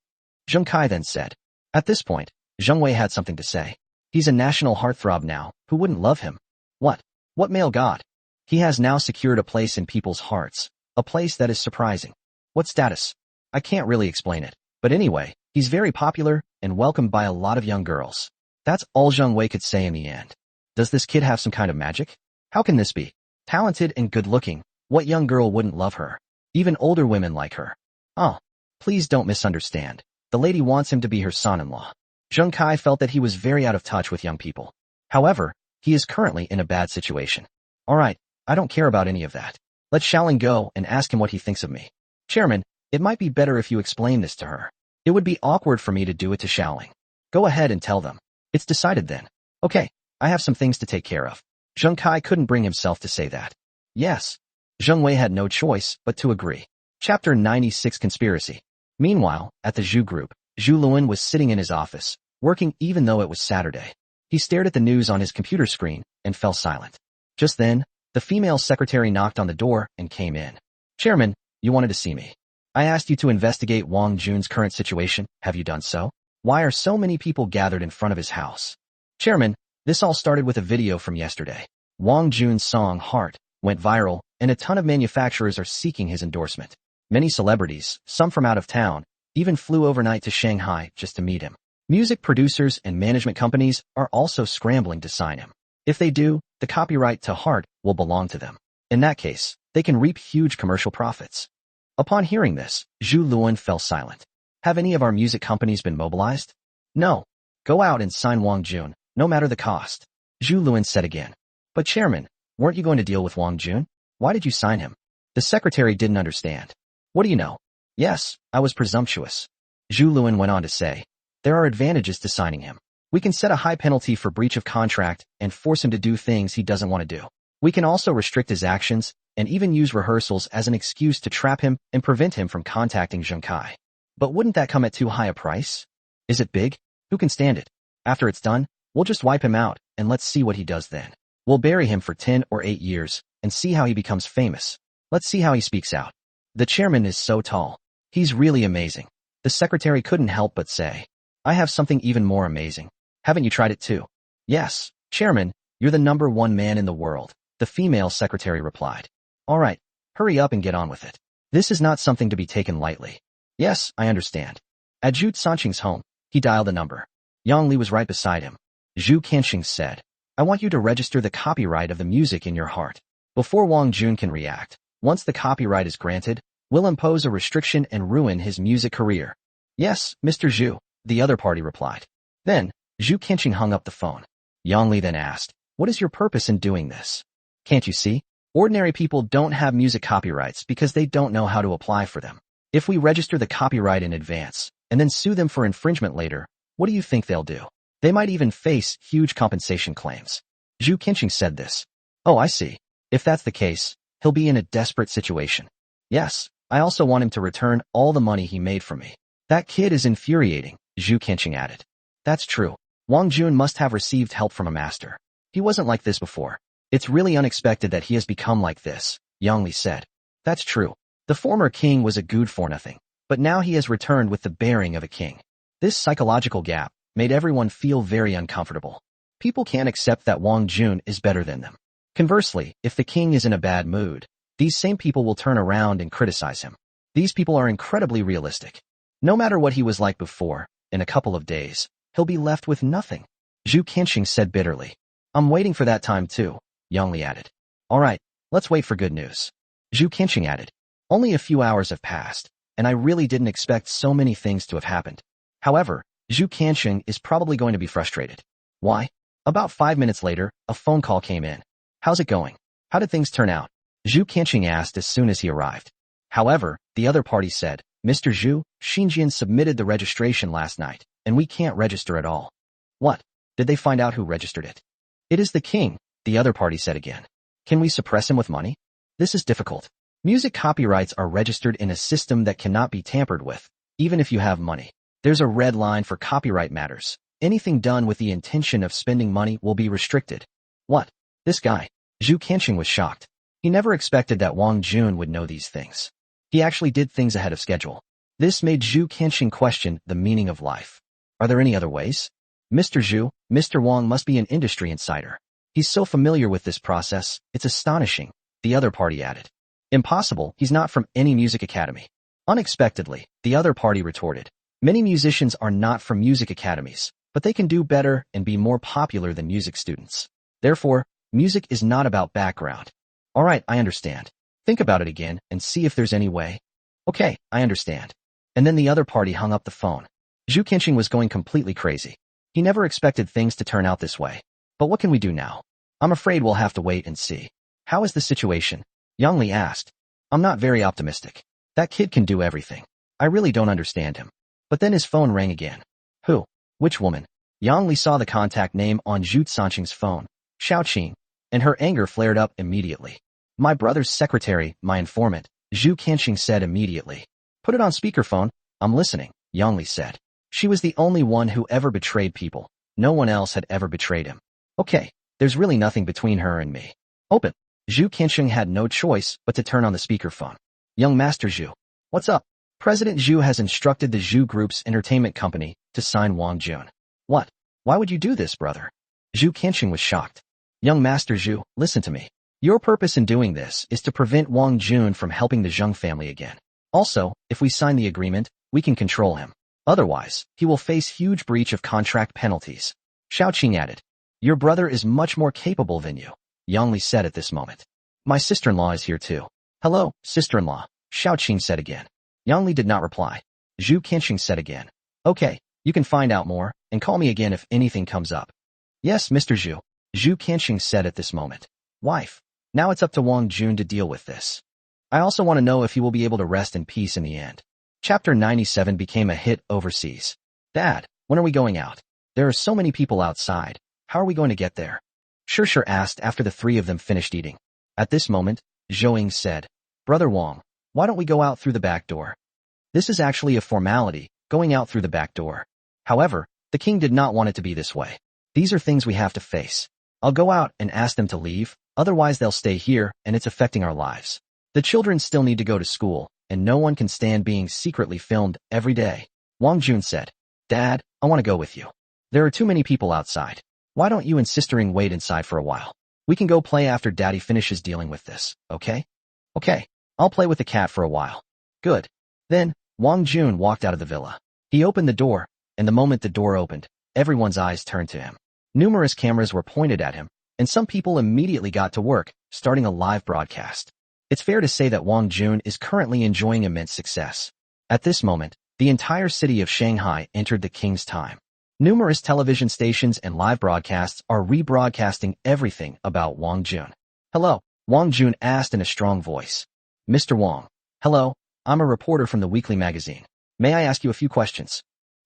Zheng Kai then said. At this point, Zheng Wei had something to say. He's a national heartthrob now, who wouldn't love him? What? What male god? He has now secured a place in people's hearts, a place that is surprising. What status? I can't really explain it, but anyway, he's very popular and welcomed by a lot of young girls. That's all Zheng Wei could say in the end. Does this kid have some kind of magic? How can this be? Talented and good-looking, what young girl wouldn't love her? Even older women like her. Oh, please don't misunderstand. The lady wants him to be her son-in-law. Zheng Kai felt that he was very out of touch with young people. However, he is currently in a bad situation. Alright, I don't care about any of that. Let Xiaoling go and ask him what he thinks of me. Chairman, it might be better if you explain this to her. It would be awkward for me to do it to Xiaoling. Go ahead and tell them. It's decided then. Okay, I have some things to take care of. Zheng Kai couldn't bring himself to say that. Yes. Zheng Wei had no choice but to agree. Chapter 96 Conspiracy. Meanwhile, at the Zhu group, Zhu Luan was sitting in his office, working even though it was Saturday. He stared at the news on his computer screen and fell silent. Just then, the female secretary knocked on the door and came in. Chairman, you wanted to see me. I asked you to investigate Wang Jun's current situation. Have you done so? Why are so many people gathered in front of his house? Chairman, this all started with a video from yesterday. Wang Jun's song Heart went viral, and a ton of manufacturers are seeking his endorsement. Many celebrities, some from out of town, even flew overnight to Shanghai just to meet him. Music producers and management companies are also scrambling to sign him. If they do, the copyright to Heart will belong to them. In that case, they can reap huge commercial profits. Upon hearing this, Zhu Luan fell silent. Have any of our music companies been mobilized? No. Go out and sign Wang Jun, no matter the cost. Zhu Luan said again. But Chairman, weren't you going to deal with Wang Jun? Why did you sign him? The secretary didn't understand. What do you know? Yes, I was presumptuous. Zhu Luan went on to say. There are advantages to signing him. We can set a high penalty for breach of contract and force him to do things he doesn't want to do. We can also restrict his actions and even use rehearsals as an excuse to trap him and prevent him from contacting Zheng Kai. But wouldn't that come at too high a price? Is it big? Who can stand it? After it's done, we'll just wipe him out, and let's see what he does then. We'll bury him for 10 or 8 years, and see how he becomes famous. Let's see how he speaks out. The chairman is so tall. He's really amazing. The secretary couldn't help but say. I have something even more amazing. Haven't you tried it too? Yes, chairman, you're the #1 man in the world, the female secretary replied. All right, hurry up and get on with it. This is not something to be taken lightly. Yes, I understand. At Zhu Sanqing's home, he dialed a number. Yang Li was right beside him. Zhu Qianxing said, I want you to register the copyright of the music in your heart. Before Wang Jun can react, once the copyright is granted, we'll impose a restriction and ruin his music career. Yes, Mr. Zhu, the other party replied. Then, Zhu Qianxing hung up the phone. Yang Li then asked, what is your purpose in doing this? Can't you see? Ordinary people don't have music copyrights because they don't know how to apply for them. If we register the copyright in advance, and then sue them for infringement later, what do you think they'll do? They might even face huge compensation claims. Zhu Qianxing said this. Oh, I see. If that's the case, he'll be in a desperate situation. Yes, I also want him to return all the money he made from me. That kid is infuriating, Zhu Qianxing added. That's true. Wang Jun must have received help from a master. He wasn't like this before. It's really unexpected that he has become like this, Yang Li said. That's true. The former king was a good for nothing, but now he has returned with the bearing of a king. This psychological gap made everyone feel very uncomfortable. People can't accept that Wang Jun is better than them. Conversely, if the king is in a bad mood, these same people will turn around and criticize him. These people are incredibly realistic. No matter what he was like before, in a couple of days, he'll be left with nothing. Zhu Qianxing said bitterly. I'm waiting for that time too, Yang Li added. All right, let's wait for good news. Zhu Qianxing added. Only a few hours have passed, and I really didn't expect so many things to have happened. However, Zhu Qianxing is probably going to be frustrated. Why? About 5 minutes later, a phone call came in. How's it going? How did things turn out? Zhu Qianxing asked as soon as he arrived. However, the other party said, Mr. Zhu, Xinjian submitted the registration last night, and we can't register at all. What? Did they find out who registered it? It is the king, the other party said again. Can we suppress him with money? This is difficult. Music copyrights are registered in a system that cannot be tampered with, even if you have money. There's a red line for copyright matters. Anything done with the intention of spending money will be restricted. What? This guy? Zhu Qianxing was shocked. He never expected that Wang Jun would know these things. He actually did things ahead of schedule. This made Zhu Qianxing question the meaning of life. Are there any other ways? Mr. Zhu, Mr. Wang must be an industry insider. He's so familiar with this process, it's astonishing, the other party added. Impossible, he's not from any music academy. Unexpectedly, the other party retorted. Many musicians are not from music academies, but they can do better and be more popular than music students. Therefore, music is not about background. All right, I understand. Think about it again and see if there's any way. Okay, I understand. And then the other party hung up the phone. Zhu Qianxing was going completely crazy. He never expected things to turn out this way. But what can we do now? I'm afraid we'll have to wait and see. How is the situation? Yang Li asked. I'm not very optimistic. That kid can do everything. I really don't understand him. But then his phone rang again. Who? Which woman? Yang Li saw the contact name on Zhu Sanqing's phone, Xiaoqing, and her anger flared up immediately. My brother's secretary, my informant, Zhu Qianxing said immediately. Put it on speakerphone, I'm listening, Yang Li said. She was the only one who ever betrayed people. No one else had ever betrayed him. Okay, there's really nothing between her and me. Open. Zhu Qianxing had no choice but to turn on the speakerphone. Young Master Zhu. What's up? President Zhu has instructed the Zhu Group's entertainment company to sign Wang Jun. What? Why would you do this, brother? Zhu Qianxing was shocked. Young Master Zhu, listen to me. Your purpose in doing this is to prevent Wang Jun from helping the Zheng family again. Also, if we sign the agreement, we can control him. Otherwise, he will face huge breach of contract penalties. Xiaoqing added. Your brother is much more capable than you, Yang Li said at this moment. My sister-in-law is here too. Hello, sister-in-law, Xiaoqing said again. Yang Li did not reply. Zhu Qianxing said again. Okay, you can find out more, and call me again if anything comes up. Yes, Mr. Zhu, Zhu Qianxing said at this moment. Wife, now it's up to Wang Jun to deal with this. I also want to know if he will be able to rest in peace in the end. Chapter 97 became a hit overseas. Dad, when are we going out? There are so many people outside. How are we going to get there? Sure asked after the three of them finished eating. At this moment, Zhou said, Brother Wang, why don't we go out through the back door? This is actually a formality, going out through the back door. However, the king did not want it to be this way. These are things we have to face. I'll go out and ask them to leave, otherwise they'll stay here and it's affecting our lives. The children still need to go to school, and no one can stand being secretly filmed every day. Wang Jun said, Dad, I want to go with you. There are too many people outside. Why don't you and sistering wait inside for a while? We can go play after Daddy finishes dealing with this, okay? Okay, I'll play with the cat for a while. Good. Then, Wang Jun walked out of the villa. He opened the door, and the moment the door opened, everyone's eyes turned to him. Numerous cameras were pointed at him, and some people immediately got to work, starting a live broadcast. It's fair to say that Wang Jun is currently enjoying immense success. At this moment, the entire city of Shanghai entered the king's time. Numerous television stations and live broadcasts are rebroadcasting everything about Wang Jun. Hello, Wang Jun asked in a strong voice. Mr. Wang. Hello, I'm a reporter from the weekly magazine. May I ask you a few questions?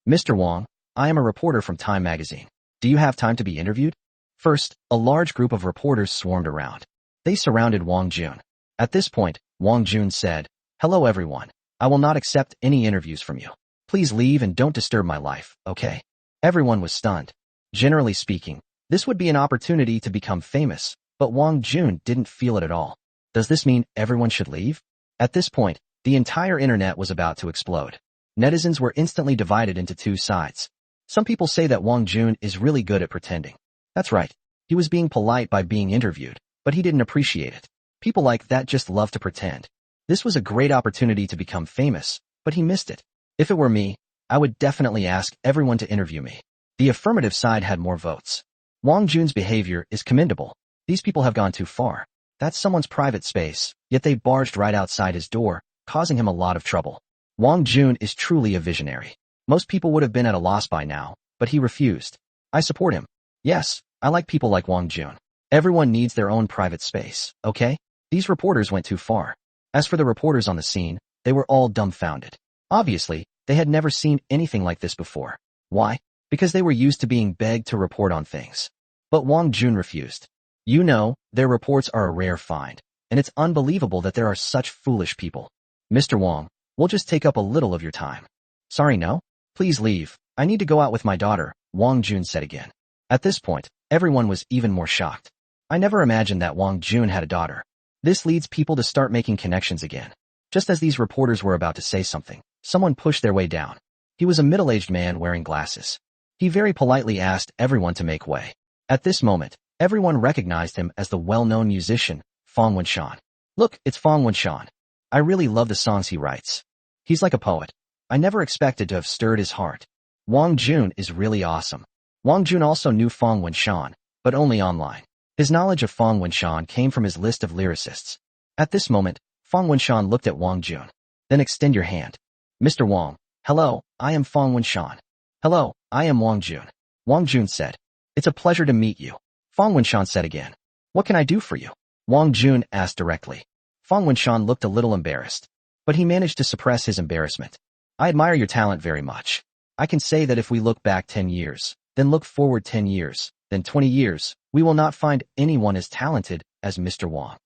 Mr. Wang, I am a reporter from Time magazine. Do you have time to be interviewed? First, a large group of reporters swarmed around. They surrounded Wang Jun. At this point, Wang Jun said, Hello everyone. I will not accept any interviews from you. Please leave and don't disturb my life, okay? Everyone was stunned. Generally speaking, this would be an opportunity to become famous, but Wang Jun didn't feel it at all. Does this mean everyone should leave? At this point, the entire internet was about to explode. Netizens were instantly divided into two sides. Some people say that Wang Jun is really good at pretending. That's right. He was being polite by being interviewed, but he didn't appreciate it. People like that just love to pretend. This was a great opportunity to become famous, but he missed it. If it were me, I would definitely ask everyone to interview me. The affirmative side had more votes. Wang Jun's behavior is commendable. These people have gone too far. That's someone's private space, yet they barged right outside his door, causing him a lot of trouble. Wang Jun is truly a visionary. Most people would have been at a loss by now, but he refused. I support him. Yes, I like people like Wang Jun. Everyone needs their own private space, okay? These reporters went too far. As for the reporters on the scene, they were all dumbfounded. Obviously, they had never seen anything like this before. Why? Because they were used to being begged to report on things. But Wang Jun refused. You know, their reports are a rare find, and it's unbelievable that there are such foolish people. Mr. Wang, we'll just take up a little of your time. Sorry, no? Please leave. I need to go out with my daughter, Wang Jun said again. At this point, everyone was even more shocked. I never imagined that Wang Jun had a daughter. This leads people to start making connections again. Just as these reporters were about to say something, someone pushed their way down. He was a middle-aged man wearing glasses. He very politely asked everyone to make way. At this moment, everyone recognized him as the well-known musician, Fang Wenshan. Look, it's Fang Wenshan. I really love the songs he writes. He's like a poet. I never expected to have stirred his heart. Wang Jun is really awesome. Wang Jun also knew Fang Wenshan, but only online. His knowledge of Fang Wenshan came from his list of lyricists. At this moment, Fang Wenshan looked at Wang Jun. Then extend your hand. Mr. Wang, hello, I am Fang Wenshan. Hello, I am Wang Jun. Wang Jun said. It's a pleasure to meet you. Fang Wenshan said again. What can I do for you? Wang Jun asked directly. Fang Wenshan looked a little embarrassed, but he managed to suppress his embarrassment. I admire your talent very much. I can say that if we look back 10 years, then look forward 10 years, then 20 years, we will not find anyone as talented as Mr. Wang.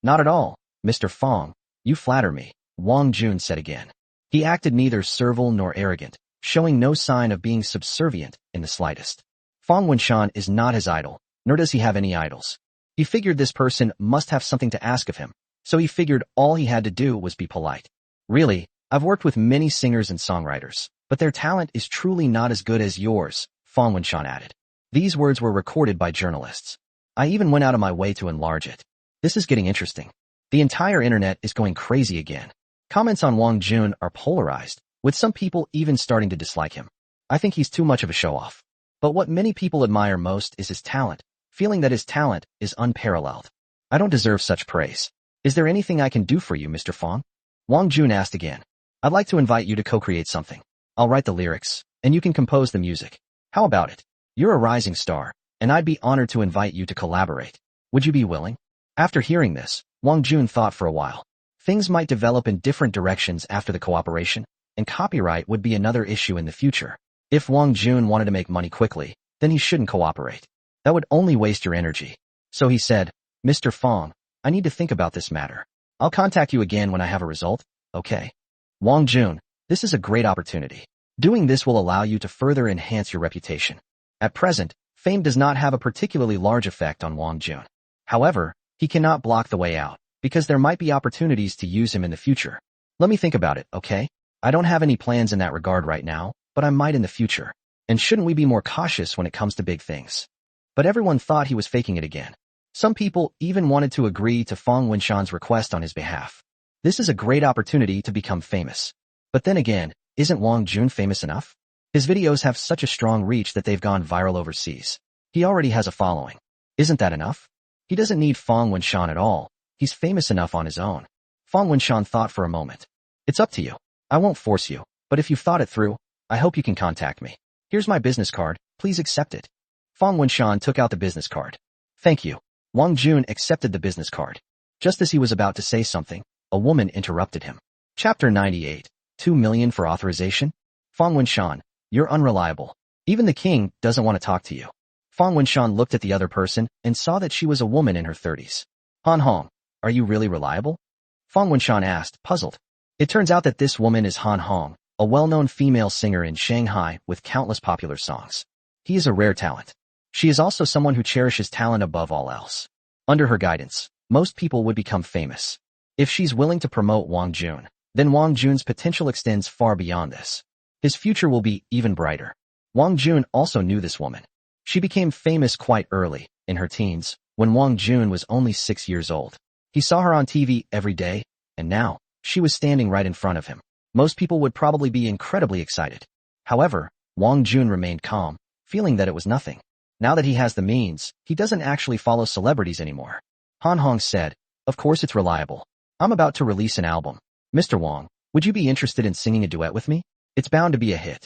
Not at all, Mr. Fang, you flatter me, Wang Jun said again. He acted neither servile nor arrogant, showing no sign of being subservient in the slightest. Fang Wenshan is not his idol, nor does he have any idols. He figured this person must have something to ask of him, so he figured all he had to do was be polite. Really, I've worked with many singers and songwriters, but their talent is truly not as good as yours, Fang Wenshan added. These words were recorded by journalists. I even went out of my way to enlarge it. This is getting interesting. The entire internet is going crazy again. Comments on Wang Jun are polarized, with some people even starting to dislike him. I think he's too much of a show-off. But what many people admire most is his talent, feeling that his talent is unparalleled. I don't deserve such praise. Is there anything I can do for you, Mr. Fang? Wang Jun asked again. I'd like to invite you to co-create something. I'll write the lyrics, and you can compose the music. How about it? You're a rising star, and I'd be honored to invite you to collaborate. Would you be willing? After hearing this, Wang Jun thought for a while. Things might develop in different directions after the cooperation, and copyright would be another issue in the future. If Wang Jun wanted to make money quickly, then he shouldn't cooperate. That would only waste your energy. So he said, Mr. Fang, I need to think about this matter. I'll contact you again when I have a result, okay? Wang Jun, this is a great opportunity. Doing this will allow you to further enhance your reputation. At present, fame does not have a particularly large effect on Wang Jun. However, he cannot block the way out, because there might be opportunities to use him in the future. Let me think about it, okay? I don't have any plans in that regard right now, but I might in the future. And shouldn't we be more cautious when it comes to big things? But everyone thought he was faking it again. Some people even wanted to agree to Fang Wenshan's request on his behalf. This is a great opportunity to become famous. But then again, isn't Wang Jun famous enough? His videos have such a strong reach that they've gone viral overseas. He already has a following. Isn't that enough? He doesn't need Fang Wenshan at all. He's famous enough on his own. Fang Wenshan thought for a moment. It's up to you. I won't force you, but if you've thought it through, I hope you can contact me. Here's my business card, please accept it. Fang Wenshan took out the business card. Thank you. Wang Jun accepted the business card. Just as he was about to say something, a woman interrupted him. Chapter 98. 2 million for authorization? Fang Wenshan, you're unreliable. Even the king doesn't want to talk to you. Fang Wenshan looked at the other person and saw that she was a woman in her 30s. Han Hong, are you really reliable? Fang Wenshan asked, puzzled. It turns out that this woman is Han Hong, a well-known female singer in Shanghai with countless popular songs. He is a rare talent. She is also someone who cherishes talent above all else. Under her guidance, most people would become famous. If she's willing to promote Wang Jun, then Wang Jun's potential extends far beyond this. His future will be even brighter. Wang Jun also knew this woman. She became famous quite early, in her teens, when Wang Jun was only 6 years old. He saw her on TV every day, and now, she was standing right in front of him. Most people would probably be incredibly excited. However, Wang Jun remained calm, feeling that it was nothing. Now that he has the means, he doesn't actually follow celebrities anymore. Han Hong said, of course it's reliable. I'm about to release an album. Mr. Wang, would you be interested in singing a duet with me? It's bound to be a hit.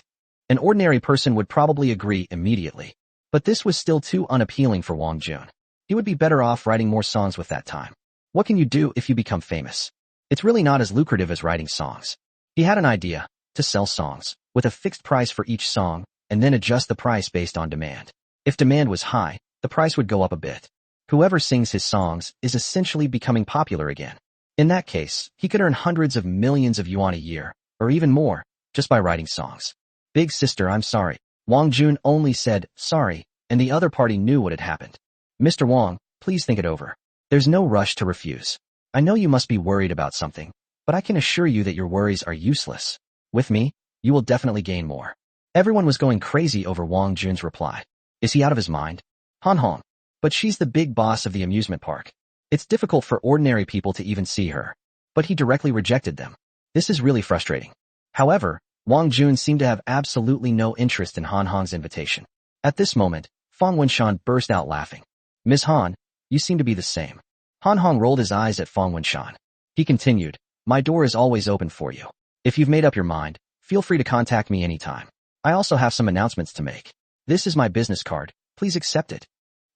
An ordinary person would probably agree immediately. But this was still too unappealing for Wang Jun. He would be better off writing more songs with that time. What can you do if you become famous? It's really not as lucrative as writing songs. He had an idea, to sell songs, with a fixed price for each song, and then adjust the price based on demand. If demand was high, the price would go up a bit. Whoever sings his songs is essentially becoming popular again. In that case, he could earn hundreds of millions of yuan a year, or even more, just by writing songs. Big sister, I'm sorry. Wang Jun only said, sorry, and the other party knew what had happened. Mr. Wang, please think it over. There's no rush to refuse. I know you must be worried about something, but I can assure you that your worries are useless. With me, you will definitely gain more. Everyone was going crazy over Wang Jun's reply. Is he out of his mind? Han Hong. But she's the big boss of the amusement park. It's difficult for ordinary people to even see her. But he directly rejected them. This is really frustrating. However, Wang Jun seemed to have absolutely no interest in Han Hong's invitation. At this moment, Fang Wenshan burst out laughing. Ms. Han, you seem to be the same. Han Hong rolled his eyes at Fang Wenshan. He continued, my door is always open for you. If you've made up your mind, feel free to contact me anytime. I also have some announcements to make. This is my business card, please accept it.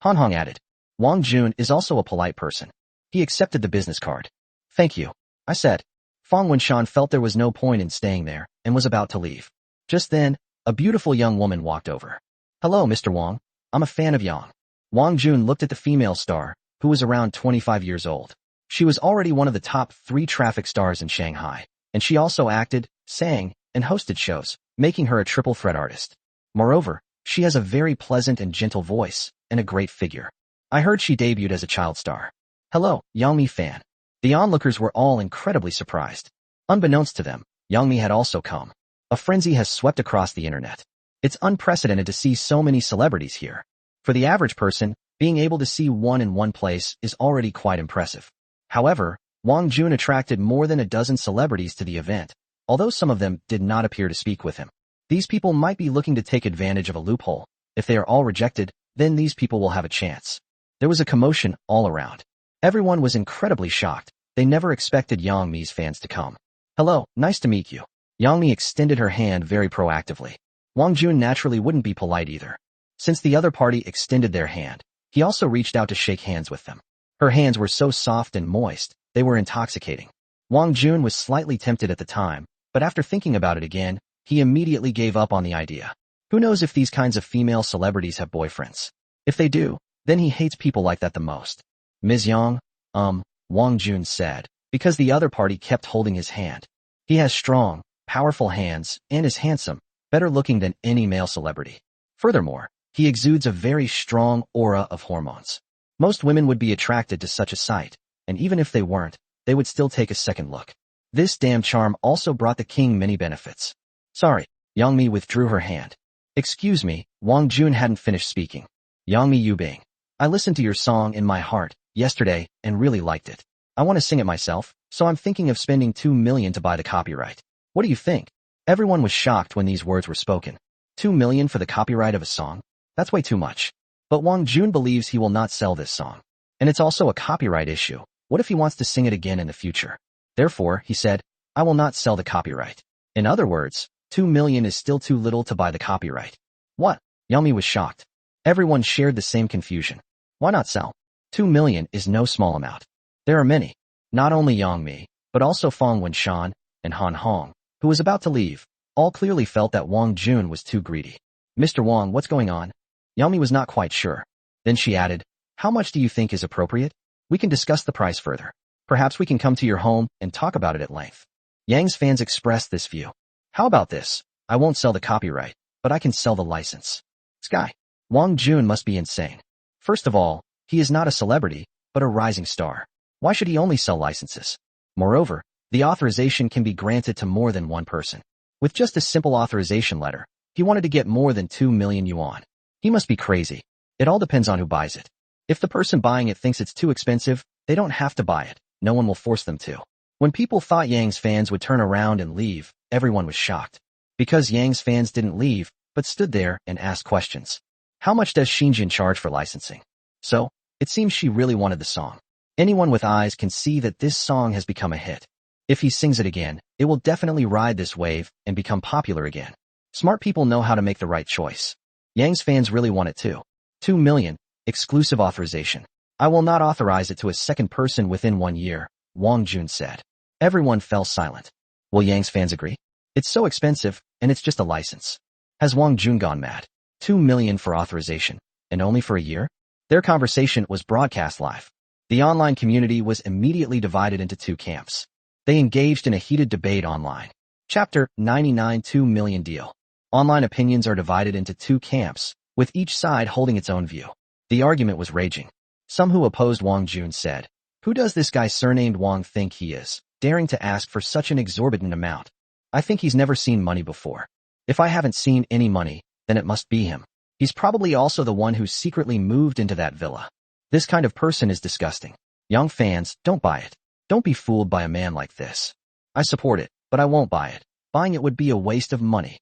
Han Hong added. Wang Jun is also a polite person. He accepted the business card. Thank you, I said. Fang Wenshan felt there was no point in staying there, and was about to leave. Just then, a beautiful young woman walked over. Hello, Mr. Wang. I'm a fan of Yang. Wang Jun looked at the female star, who was around 25 years old. She was already one of the top 3 traffic stars in Shanghai, and she also acted, sang, and hosted shows, making her a triple threat artist. Moreover, she has a very pleasant and gentle voice, and a great figure. I heard she debuted as a child star. Hello, Yangmi fan. The onlookers were all incredibly surprised. Unbeknownst to them, Yangmi had also come. A frenzy has swept across the internet. It's unprecedented to see so many celebrities here. For the average person, being able to see one in one place is already quite impressive. However, Wang Jun attracted more than a dozen celebrities to the event, although some of them did not appear to speak with him. These people might be looking to take advantage of a loophole. If they are all rejected, then these people will have a chance. There was a commotion all around. Everyone was incredibly shocked. They never expected Yang Mi's fans to come. Hello, nice to meet you. Yang Mi extended her hand very proactively. Wang Jun naturally wouldn't be polite either. Since the other party extended their hand, he also reached out to shake hands with them. Her hands were so soft and moist, they were intoxicating. Wang Jun was slightly tempted at the time, but after thinking about it again, he immediately gave up on the idea. Who knows if these kinds of female celebrities have boyfriends? If they do, then he hates people like that the most. Ms. Yang, Wang Jun said, because the other party kept holding his hand. He has strong, powerful hands and is handsome, better looking than any male celebrity. Furthermore, he exudes a very strong aura of hormones. Most women would be attracted to such a sight, and even if they weren't, they would still take a second look. This damn charm also brought the king many benefits. Sorry, Yang-mi withdrew her hand. Excuse me, Wang Jun hadn't finished speaking. Yang-mi Yubing. I listened to your song in my heart yesterday and really liked it. I want to sing it myself, so I'm thinking of spending 2 million to buy the copyright. What do you think? Everyone was shocked when these words were spoken. 2 million for the copyright of a song? That's way too much. But Wang Jun believes he will not sell this song. And it's also a copyright issue. What if he wants to sing it again in the future? Therefore, he said, I will not sell the copyright. In other words, 2 million is still too little to buy the copyright. What? Yang-mi was shocked. Everyone shared the same confusion. Why not sell? 2 million is no small amount. There are many. Not only Yang-mi, but also Fong Wenshan and Han Hong, who was about to leave, all clearly felt that Wang Jun was too greedy. Mr. Wang, what's going on? Yang-mi was not quite sure. Then she added, how much do you think is appropriate? We can discuss the price further. Perhaps we can come to your home and talk about it at length. Yang's fans expressed this view. How about this? I won't sell the copyright, but I can sell the license. Sky. Wang Jun must be insane. First of all, he is not a celebrity, but a rising star. Why should he only sell licenses? Moreover, the authorization can be granted to more than one person. With just a simple authorization letter, he wanted to get more than 2 million yuan. He must be crazy. It all depends on who buys it. If the person buying it thinks it's too expensive, they don't have to buy it. No one will force them to. When people thought Yang's fans would turn around and leave, everyone was shocked. Because Yang's fans didn't leave, but stood there and asked questions. How much does Xinjian charge for licensing? So, it seems she really wanted the song. Anyone with eyes can see that this song has become a hit. If he sings it again, it will definitely ride this wave and become popular again. Smart people know how to make the right choice. Yang's fans really want it too. 2 million, exclusive authorization. I will not authorize it to a second person within 1 year, Wang Jun said. Everyone fell silent. Will Yang's fans agree? It's so expensive, and it's just a license. Has Wang Jun gone mad? 2 million for authorization, and only for a year? Their conversation was broadcast live. The online community was immediately divided into two camps. They engaged in a heated debate online. Chapter 99 2 million deal. Online opinions are divided into two camps, with each side holding its own view. The argument was raging. Some who opposed Wang Jun said, who does this guy surnamed Wang think he is, daring to ask for such an exorbitant amount? I think he's never seen money before. If I haven't seen any money, then it must be him. He's probably also the one who secretly moved into that villa. This kind of person is disgusting. Young fans, don't buy it. Don't be fooled by a man like this. I support it, but I won't buy it. Buying it would be a waste of money.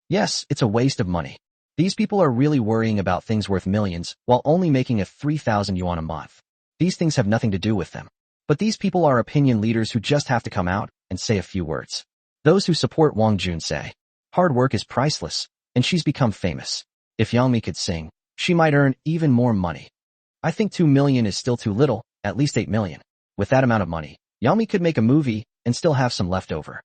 Yes, it's a waste of money. These people are really worrying about things worth millions while only making a 3,000 yuan a month. These things have nothing to do with them. But these people are opinion leaders who just have to come out and say a few words. Those who support Wang Jun say, hard work is priceless, and she's become famous. If Yang-mi could sing, she might earn even more money. I think 2 million is still too little, at least 8 million. With that amount of money, Yang-mi could make a movie and still have some left over.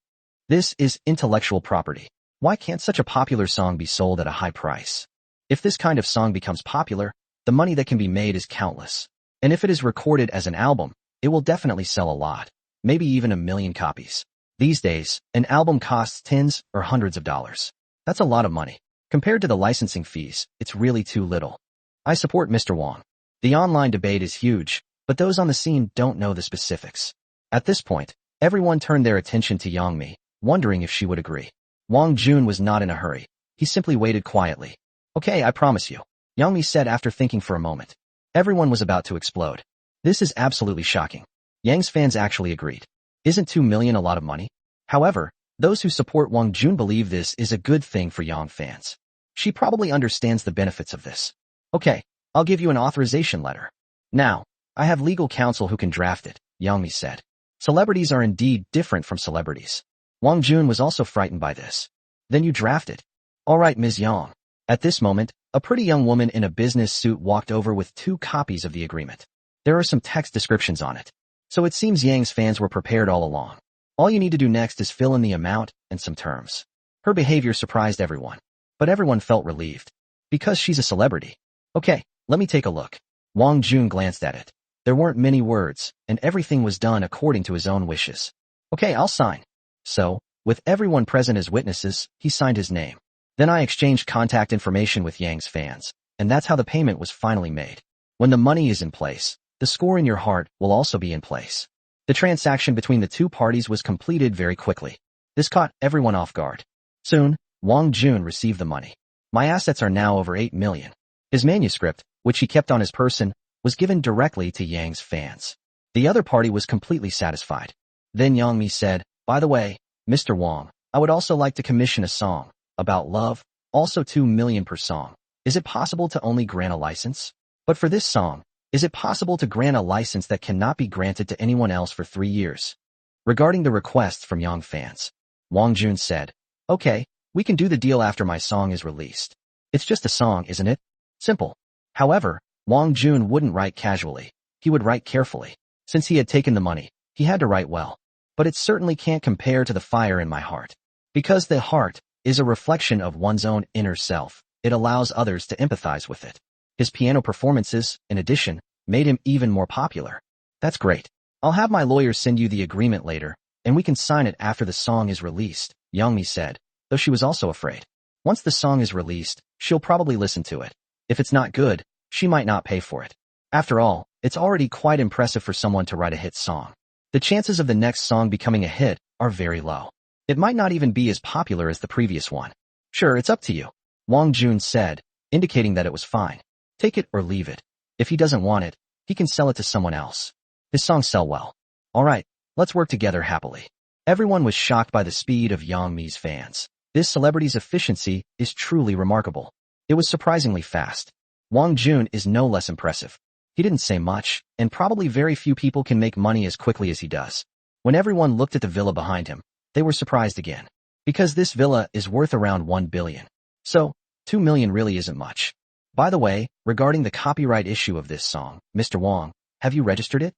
This is intellectual property. Why can't such a popular song be sold at a high price? If this kind of song becomes popular, the money that can be made is countless. And if it is recorded as an album, it will definitely sell a lot, maybe even 1 million copies. These days, an album costs tens or hundreds of dollars. That's a lot of money. Compared to the licensing fees, it's really too little. I support Mr. Wang. The online debate is huge, but those on the scene don't know the specifics. At this point, everyone turned their attention to Yang-mi, wondering if she would agree. Wang Jun was not in a hurry. He simply waited quietly. Okay, I promise you, Yang-mi said after thinking for a moment. Everyone was about to explode. This is absolutely shocking. Yang's fans actually agreed. Isn't 2 million a lot of money? However, those who support Wang Jun believe this is a good thing for Yang fans. She probably understands the benefits of this. Okay, I'll give you an authorization letter. Now, I have legal counsel who can draft it, Yang-mi said. Celebrities are indeed different from celebrities. Wang Jun was also frightened by this. Then you draft it. All right, Ms. Yang. At this moment, a pretty young woman in a business suit walked over with 2 copies of the agreement. There are some text descriptions on it. So it seems Yang's fans were prepared all along. All you need to do next is fill in the amount and some terms. Her behavior surprised everyone. But everyone felt relieved. Because she's a celebrity. Okay, let me take a look. Wang Jun glanced at it. There weren't many words, and everything was done according to his own wishes. Okay, I'll sign. So, with everyone present as witnesses, he signed his name. Then I exchanged contact information with Yang's fans, and that's how the payment was finally made. When the money is in place, the score in your heart will also be in place. The transaction between the two parties was completed very quickly. This caught everyone off guard. Soon, Wang Jun received the money. My assets are now over 8 million. His manuscript, which he kept on his person, was given directly to Yang's fans. The other party was completely satisfied. Then Yang Mi said, "By the way, Mr. Wang, I would also like to commission a song about love, also 2 million per song. Is it possible to only grant a license? But for this song, is it possible to grant a license that cannot be granted to anyone else for 3 years?" Regarding the requests from Yang fans, Wang Jun said, "Okay, we can do the deal after my song is released. It's just a song, isn't it? Simple." However, Wang Jun wouldn't write casually. He would write carefully. Since he had taken the money, he had to write well. But it certainly can't compare to the fire in my heart. Because the heart is a reflection of one's own inner self, it allows others to empathize with it. His piano performances, in addition, made him even more popular. That's great. I'll have my lawyer send you the agreement later, and we can sign it after the song is released, Yang Mi said, though she was also afraid. Once the song is released, she'll probably listen to it. If it's not good, she might not pay for it. After all, it's already quite impressive for someone to write a hit song. The chances of the next song becoming a hit are very low. It might not even be as popular as the previous one. Sure, it's up to you, Wang Jun said, indicating that it was fine. Take it or leave it. If he doesn't want it, he can sell it to someone else. His songs sell well. Alright, let's work together happily. Everyone was shocked by the speed of Yang Mi's fans. This celebrity's efficiency is truly remarkable. It was surprisingly fast. Wang Jun is no less impressive. He didn't say much, and probably very few people can make money as quickly as he does. When everyone looked at the villa behind him, they were surprised again. Because this villa is worth around 1 billion. So, 2 million really isn't much. By the way, regarding the copyright issue of this song, Mr. Wang, have you registered it?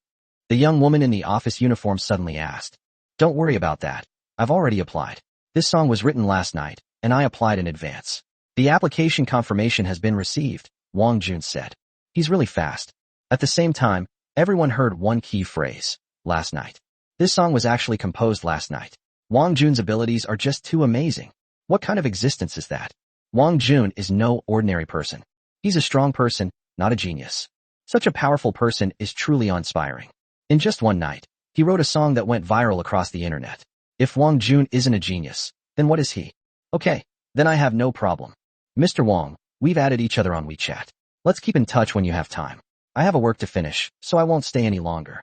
The young woman in the office uniform suddenly asked. Don't worry about that. I've already applied. This song was written last night, and I applied in advance. The application confirmation has been received, Wang Jun said. He's really fast. At the same time, everyone heard one key phrase, last night. This song was actually composed last night. Wang Jun's abilities are just too amazing. What kind of existence is that? Wang Jun is no ordinary person. He's a strong person, not a genius. Such a powerful person is truly inspiring. In just one night, he wrote a song that went viral across the internet. If Wang Jun isn't a genius, then what is he? Okay, then I have no problem. Mr. Wang, we've added each other on WeChat. Let's keep in touch when you have time. I have a work to finish, so I won't stay any longer.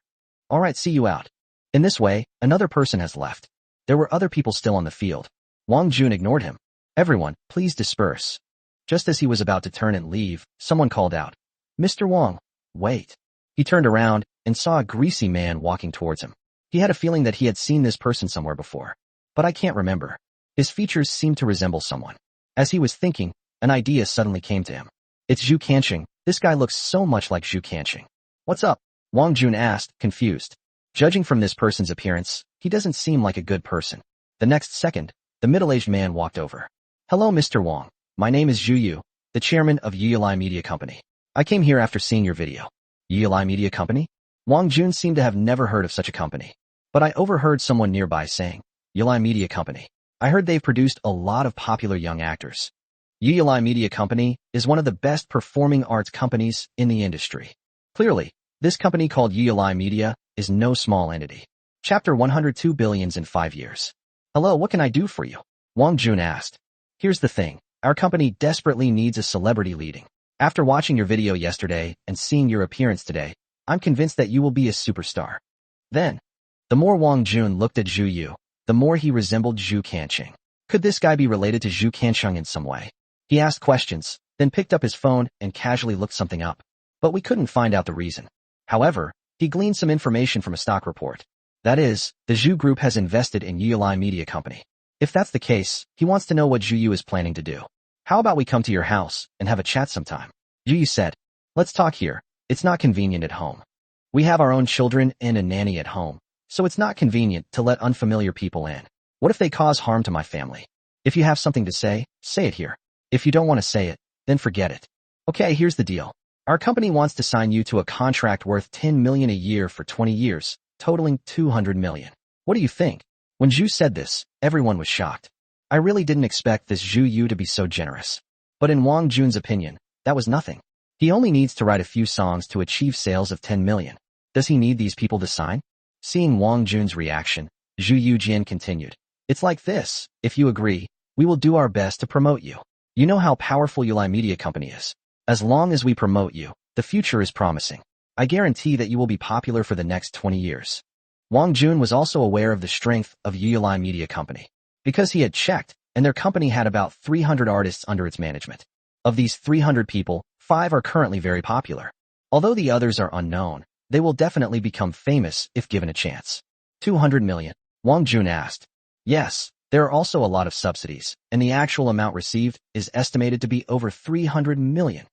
Alright, see you out. In this way, another person has left. There were other people still on the field. Wang Jun ignored him. Everyone, please disperse. Just as he was about to turn and leave, someone called out, Mr. Wang, wait. He turned around and saw a greasy man walking towards him. He had a feeling that he had seen this person somewhere before. But I can't remember. His features seemed to resemble someone. As he was thinking, an idea suddenly came to him. It's Zhu Kanqing. This guy looks so much like Zhu Kanqing. What's up? Wang Jun asked, confused. Judging from this person's appearance, he doesn't seem like a good person. The next second, the middle-aged man walked over. Hello, Mr. Wang. My name is Zhu Yu, the chairman of Yulai Media Company. I came here after seeing your video. Yulai Media Company? Wang Jun seemed to have never heard of such a company. But I overheard someone nearby saying, Yulai Media Company. I heard they've produced a lot of popular young actors. Yulai Media Company is one of the best performing arts companies in the industry. Clearly, this company called Yulai Media is no small entity. Chapter 102 Billions in 5 years. Hello, what can I do for you? Wang Jun asked. Here's the thing. Our company desperately needs a celebrity leading. After watching your video yesterday and seeing your appearance today, I'm convinced that you will be a superstar. Then, the more Wang Jun looked at Zhu Yu, the more he resembled Zhu Kanqing. Could this guy be related to Zhu Kanqing in some way? He asked questions, then picked up his phone and casually looked something up. But we couldn't find out the reason. However, he gleaned some information from a stock report. That is, the Zhu Group has invested in Yulai Media Company. If that's the case, he wants to know what Zhu Yu is planning to do. How about we come to your house and have a chat sometime? Zhu Yu said. Let's talk here. It's not convenient at home. We have our own children and a nanny at home, so it's not convenient to let unfamiliar people in. What if they cause harm to my family? If you have something to say it here. If you don't want to say it, then forget it. Okay, here's the deal. Our company wants to sign you to a contract worth 10 million a year for 20 years, totaling 200 million. What do you think? When Zhu said this, everyone was shocked. I really didn't expect this Zhu Yu to be so generous. But in Wang Jun's opinion, that was nothing. He only needs to write a few songs to achieve sales of 10 million. Does he need these people to sign? Seeing Wang Jun's reaction, Zhu Yujian continued. It's like this. If you agree, we will do our best to promote you. You know how powerful Yulai Media Company is. As long as we promote you, the future is promising. I guarantee that you will be popular for the next 20 years. Wang Jun was also aware of the strength of Yulai Media Company, because he had checked, and their company had about 300 artists under its management. Of these 300 people, 5 are currently very popular. Although the others are unknown, they will definitely become famous if given a chance. 200 million? Wang Jun asked. Yes, there are also a lot of subsidies, and the actual amount received is estimated to be over 300 million.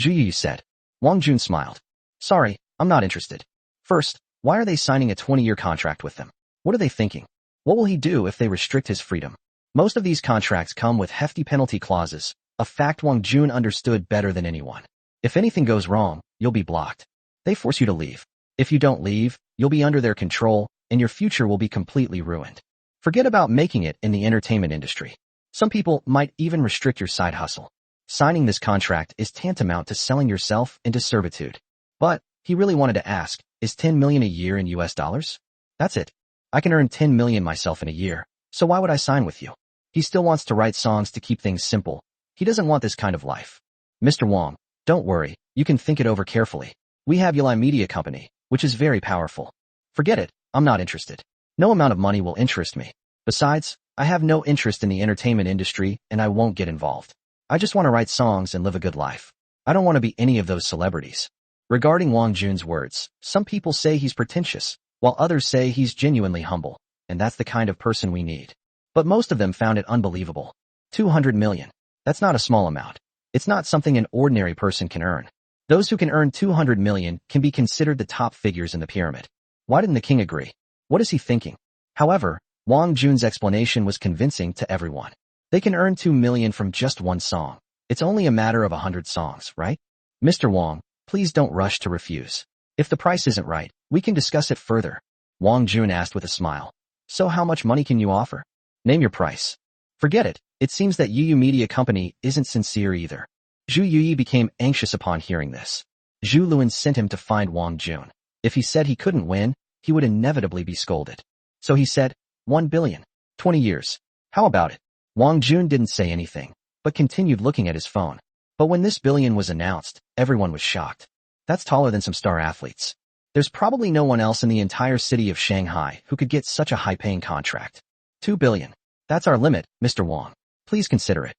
Zhu Yu said. Wang Jun smiled. Sorry, I'm not interested. First, why are they signing a 20-year contract with them? What are they thinking? What will he do if they restrict his freedom? Most of these contracts come with hefty penalty clauses, a fact Wang Jun understood better than anyone. If anything goes wrong, you'll be blocked. They force you to leave. If you don't leave, you'll be under their control, and your future will be completely ruined. Forget about making it in the entertainment industry. Some people might even restrict your side hustle. Signing this contract is tantamount to selling yourself into servitude. But, he really wanted to ask, is 10 million a year in US dollars? That's it. I can earn 10 million myself in a year, so why would I sign with you? He still wants to write songs to keep things simple. He doesn't want this kind of life. Mr. Wang, don't worry, you can think it over carefully. We have Yulai Media Company, which is very powerful. Forget it, I'm not interested. No amount of money will interest me. Besides, I have no interest in the entertainment industry and I won't get involved. I just want to write songs and live a good life. I don't want to be any of those celebrities. Regarding Wang Jun's words, some people say he's pretentious, while others say he's genuinely humble, and that's the kind of person we need. But most of them found it unbelievable. 200 million. That's not a small amount. It's not something an ordinary person can earn. Those who can earn 200 million can be considered the top figures in the pyramid. Why didn't the king agree? What is he thinking? However, Wang Jun's explanation was convincing to everyone. They can earn 2 million from just one song. It's only a matter of 100 songs, right? Mr. Wang, please don't rush to refuse. If the price isn't right, we can discuss it further. Wang Jun asked with a smile. So how much money can you offer? Name your price. Forget it. It seems that Yu Media Company isn't sincere either. Zhu Yuyi became anxious upon hearing this. Zhu Luan sent him to find Wang Jun. If he said he couldn't win, he would inevitably be scolded. So he said, 1 billion. 20 years. How about it? Wang Jun didn't say anything, but continued looking at his phone. But when this billion was announced, everyone was shocked. That's taller than some star athletes. There's probably no one else in the entire city of Shanghai who could get such a high-paying contract. 2 billion. That's our limit, Mr. Wang. Please consider it.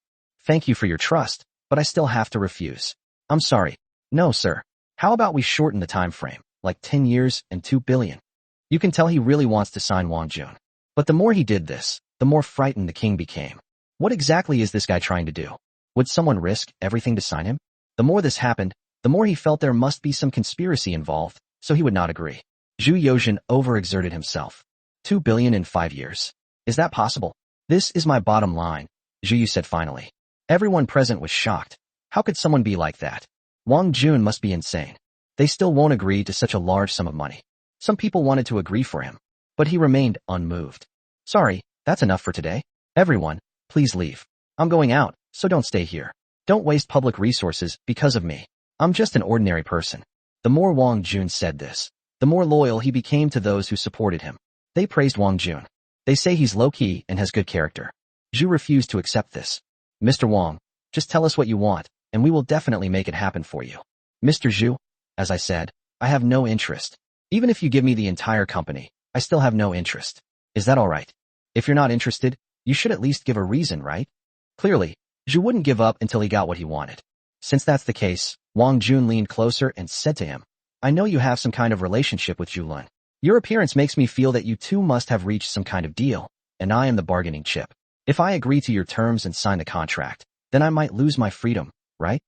Thank you for your trust, but I still have to refuse. I'm sorry. No, sir. How about we shorten the time frame, like 10 years and 2 billion? You can tell he really wants to sign Wang Jun. But the more he did this, the more frightened the king became. What exactly is this guy trying to do? Would someone risk everything to sign him? The more this happened, the more he felt there must be some conspiracy involved, so he would not agree. Zhu Yozhen overexerted himself. 2 billion in 5 years. Is that possible? This is my bottom line, Zhu Yu said finally. Everyone present was shocked. How could someone be like that? Wang Jun must be insane. They still won't agree to such a large sum of money. Some people wanted to agree for him, but he remained unmoved. Sorry, that's enough for today. Everyone, please leave. I'm going out, so don't stay here. Don't waste public resources because of me. I'm just an ordinary person. The more Wang Jun said this, the more loyal he became to those who supported him. They praised Wang Jun. They say he's low-key and has good character. Zhu refused to accept this. Mr. Wang, just tell us what you want, and we will definitely make it happen for you. Mr. Zhu, as I said, I have no interest. Even if you give me the entire company, I still have no interest. Is that all right? If you're not interested, you should at least give a reason, right? Clearly, Zhu wouldn't give up until he got what he wanted. Since that's the case, Wang Jun leaned closer and said to him, I know you have some kind of relationship with Zhu Lun. Your appearance makes me feel that you two must have reached some kind of deal, and I am the bargaining chip. If I agree to your terms and sign the contract, then I might lose my freedom, right?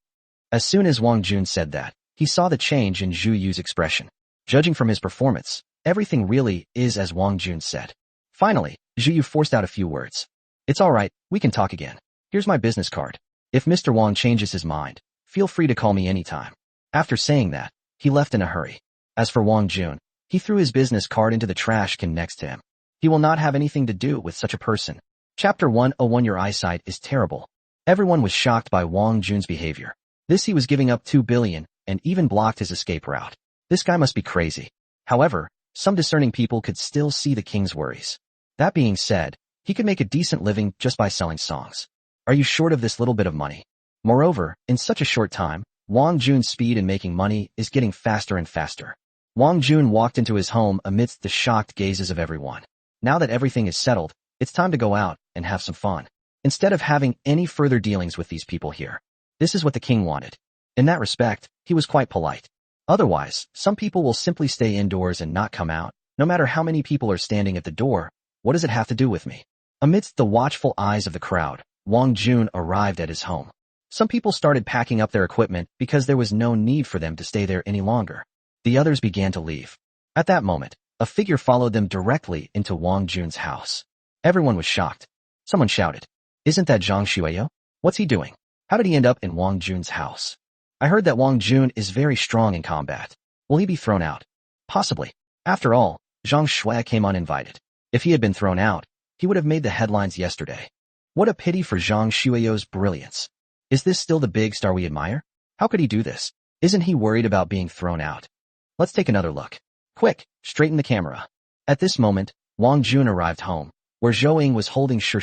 As soon as Wang Jun said that, he saw the change in Zhu Yu's expression. Judging from his performance, everything really is as Wang Jun said. Finally, Zhu Yu forced out a few words. It's all right, we can talk again. Here's my business card. If Mr. Wang changes his mind, feel free to call me anytime. After saying that, he left in a hurry. As for Wang Jun, he threw his business card into the trash can next to him. He will not have anything to do with such a person. Chapter 101 Your eyesight is terrible. Everyone was shocked by Wang Jun's behavior. He was giving up 2 billion and even blocked his escape route. This guy must be crazy. However, some discerning people could still see the king's worries. That being said, he could make a decent living just by selling songs. Are you short of this little bit of money? Moreover, in such a short time, Wang Jun's speed in making money is getting faster and faster. Wang Jun walked into his home amidst the shocked gazes of everyone. Now that everything is settled, it's time to go out and have some fun. Instead of having any further dealings with these people here. This is what the king wanted. In that respect, he was quite polite. Otherwise, some people will simply stay indoors and not come out, no matter how many people are standing at the door. What does it have to do with me? Amidst the watchful eyes of the crowd, Wang Jun arrived at his home. Some people started packing up their equipment because there was no need for them to stay there any longer. The others began to leave. At that moment, a figure followed them directly into Wang Jun's house. Everyone was shocked. Someone shouted, "Isn't that Zhang Xueyo? What's he doing? How did he end up in Wang Jun's house? I heard that Wang Jun is very strong in combat. Will he be thrown out? Possibly. After all, Zhang Shui came uninvited. If he had been thrown out, he would have made the headlines yesterday. What a pity for Zhang Xueyo's brilliance. Is this still the big star we admire? How could he do this? Isn't he worried about being thrown out? Let's take another look. Quick, straighten the camera." At this moment, Wang Jun arrived home, where Zhou was holding Shi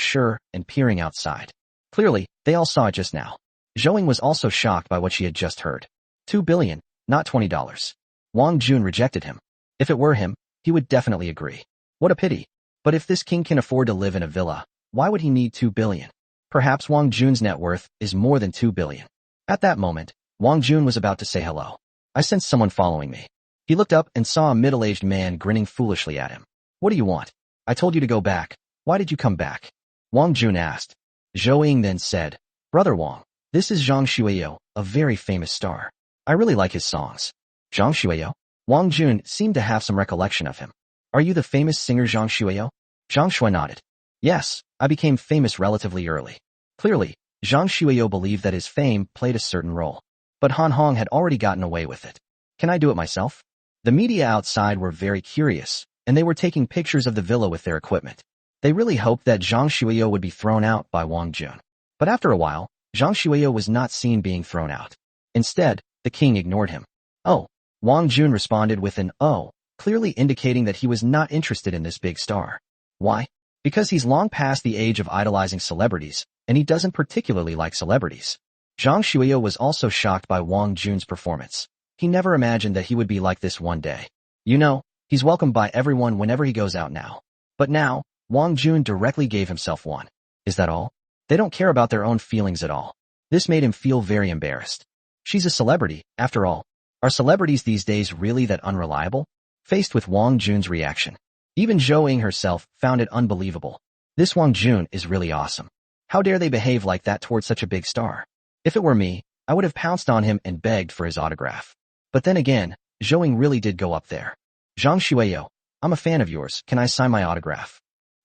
and peering outside. Clearly, they all saw it just now. Zhou was also shocked by what she had just heard. 2 billion, not $20. Wang Jun rejected him. If it were him, he would definitely agree. What a pity. But if this king can afford to live in a villa, why would he need 2 billion? Perhaps Wang Jun's net worth is more than 2 billion. At that moment, Wang Jun was about to say hello. I sensed someone following me. He looked up and saw a middle-aged man grinning foolishly at him. What do you want? I told you to go back. Why did you come back? Wang Jun asked. Zhou then said, Brother Wang, this is Zhang Xueyo, a very famous star. I really like his songs. Zhang Xueyo? Wang Jun seemed to have some recollection of him. Are you the famous singer Zhang Xueyo? Zhang Shui nodded. Yes, I became famous relatively early. Clearly, Zhang Xueyo believed that his fame played a certain role. But Han Hong had already gotten away with it. Can I do it myself? The media outside were very curious, and they were taking pictures of the villa with their equipment. They really hoped that Zhang Xueyo would be thrown out by Wang Jun. But after a while, Zhang Xueyo was not seen being thrown out. Instead, the king ignored him. Oh. Wang Jun responded with an oh, clearly indicating that he was not interested in this big star. Why? Because he's long past the age of idolizing celebrities, and he doesn't particularly like celebrities. Zhang Xueyo was also shocked by Wang Jun's performance. He never imagined that he would be like this one day. You know, he's welcomed by everyone whenever he goes out now. But now, Wang Jun directly gave himself one. Is that all? They don't care about their own feelings at all. This made him feel very embarrassed. She's a celebrity, after all. Are celebrities these days really that unreliable? Faced with Wang Jun's reaction, even Zhou herself found it unbelievable. This Wang Jun is really awesome. How dare they behave like that towards such a big star? If it were me, I would have pounced on him and begged for his autograph. But then again, Zhou really did go up there. Zhang Xueyo, I'm a fan of yours, can I sign my autograph?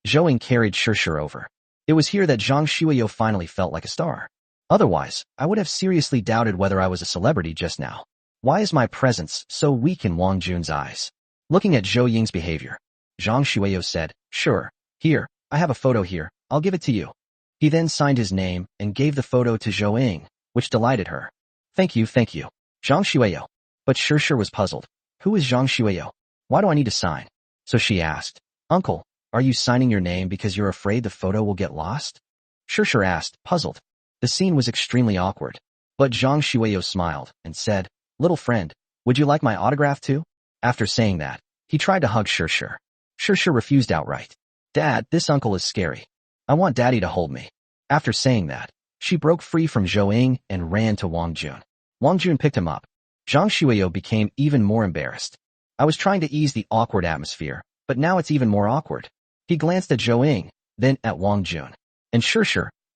Zhou carried Shi over. It was here that Zhang Xueyo finally felt like a star. Otherwise, I would have seriously doubted whether I was a celebrity just now. Why is my presence so weak in Wang Jun's eyes? Looking at Zhou Ying's behavior, Zhang Xueyo said, Sure, here, I have a photo here, I'll give it to you. He then signed his name and gave the photo to Zhou Ying, which delighted her. Thank you, Zhang Xueyo. But Shi was puzzled. Who is Zhang Xueyo? Why do I need to sign? So she asked, Uncle, are you signing your name because you're afraid the photo will get lost? Shi asked, puzzled. The scene was extremely awkward. But Zhang Xueyo smiled and said, Little friend, would you like my autograph too? After saying that, he tried to hug Shi. Shi refused outright. Dad, this uncle is scary. I want Daddy to hold me. After saying that, she broke free from Zhou Ying and ran to Wang Jun. Wang Jun picked him up. Zhang Xueyo became even more embarrassed. I was trying to ease the awkward atmosphere, but now it's even more awkward. He glanced at Zhou Ying, then at Wang Jun. And Shi,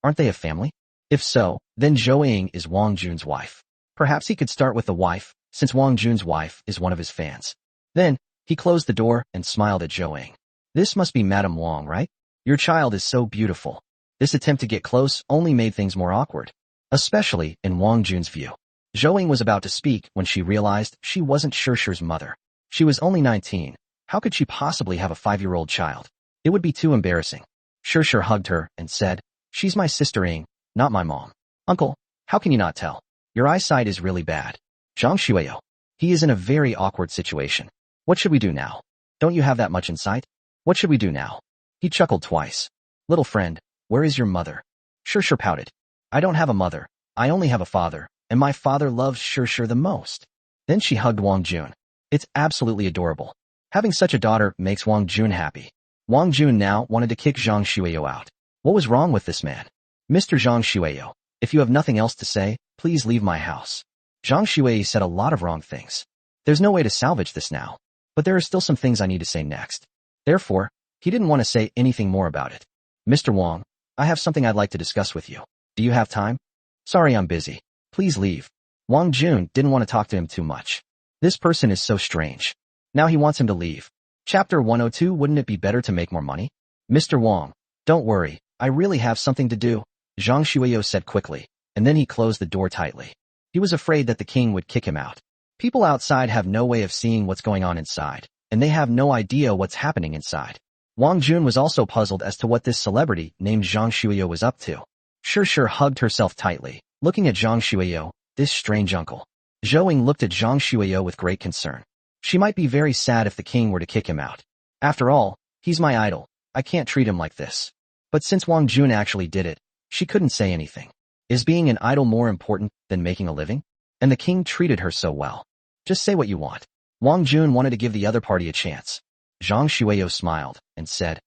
aren't they a family? If so, then Zhou Ying is Wang Jun's wife. Perhaps he could start with the wife, since Wang Jun's wife is one of his fans. Then, he closed the door and smiled at Zhou Ying. This must be Madame Wang, right? Your child is so beautiful. This attempt to get close only made things more awkward, especially in Wang Jun's view. Zhou was about to speak when she realized she wasn't Shirshir's mother. She was only 19. How could she possibly have a 5-year-old child? It would be too embarrassing. Shirshir hugged her and said, "She's my sister Ing, not my mom." "Uncle, how can you not tell? Your eyesight is really bad." Zhang Xueyo. He is in a very awkward situation. What should we do now? Don't you have that much insight? What should we do now? He chuckled twice. Little friend, where is your mother? Shirshir pouted. I don't have a mother. I only have a father, and my father loves Shirshir the most. Then she hugged Wang Jun. It's absolutely adorable. Having such a daughter makes Wang Jun happy. Wang Jun now wanted to kick Zhang Xueyo out. What was wrong with this man? Mr. Zhang Xueyo, if you have nothing else to say, please leave my house. Zhang Xueyo said a lot of wrong things. There's no way to salvage this now. But there are still some things I need to say next. Therefore, he didn't want to say anything more about it. Mr. Wang, I have something I'd like to discuss with you. Do you have time? Sorry, I'm busy. Please leave. Wang Jun didn't want to talk to him too much. This person is so strange. Now he wants him to leave. Chapter 102. Wouldn't it be better to make more money? Mr. Wang, don't worry. I really have something to do, Zhang Xueyo said quickly, and then he closed the door tightly. He was afraid that the king would kick him out. People outside have no way of seeing what's going on inside, and they have no idea what's happening inside. Wang Jun was also puzzled as to what this celebrity named Zhang Xueyo was up to. Shirshir hugged herself tightly, looking at Zhang Xueyo, this strange uncle. Zhou looked at Zhang Xueyo with great concern. She might be very sad if the king were to kick him out. After all, he's my idol. I can't treat him like this. But since Wang Jun actually did it, she couldn't say anything. Is being an idol more important than making a living? And the king treated her so well. Just say what you want. Wang Jun wanted to give the other party a chance. Zhang Xueyo smiled and said,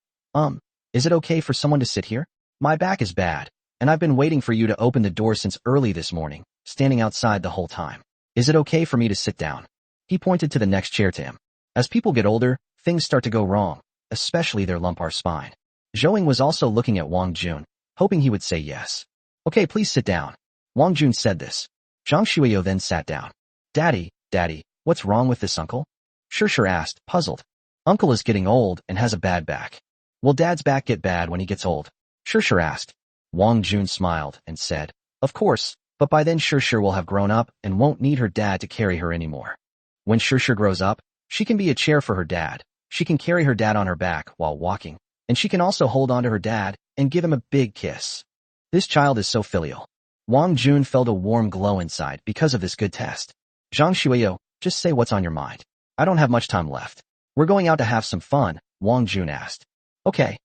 is it okay for someone to sit here? My back is bad, and I've been waiting for you to open the door since early this morning, standing outside the whole time. Is it okay for me to sit down? He pointed to the next chair to him. As people get older, things start to go wrong, especially their lumbar spine. Zhou was also looking at Wang Jun, hoping he would say yes. Okay, please sit down. Wang Jun said this. Zhang Xueyo then sat down. Daddy, what's wrong with this uncle? Shirshir asked, puzzled. Uncle is getting old and has a bad back. Will Dad's back get bad when he gets old? Shirshir asked. Wang Jun smiled and said, of course, but by then Shirshir will have grown up and won't need her dad to carry her anymore. When Shirshir grows up, she can be a chair for her dad. She can carry her dad on her back while walking, and she can also hold onto her dad and give him a big kiss. This child is so filial. Wang Jun felt a warm glow inside because of this good test. Zhang Xueyo, just say what's on your mind. I don't have much time left. We're going out to have some fun, Wang Jun asked. Okay,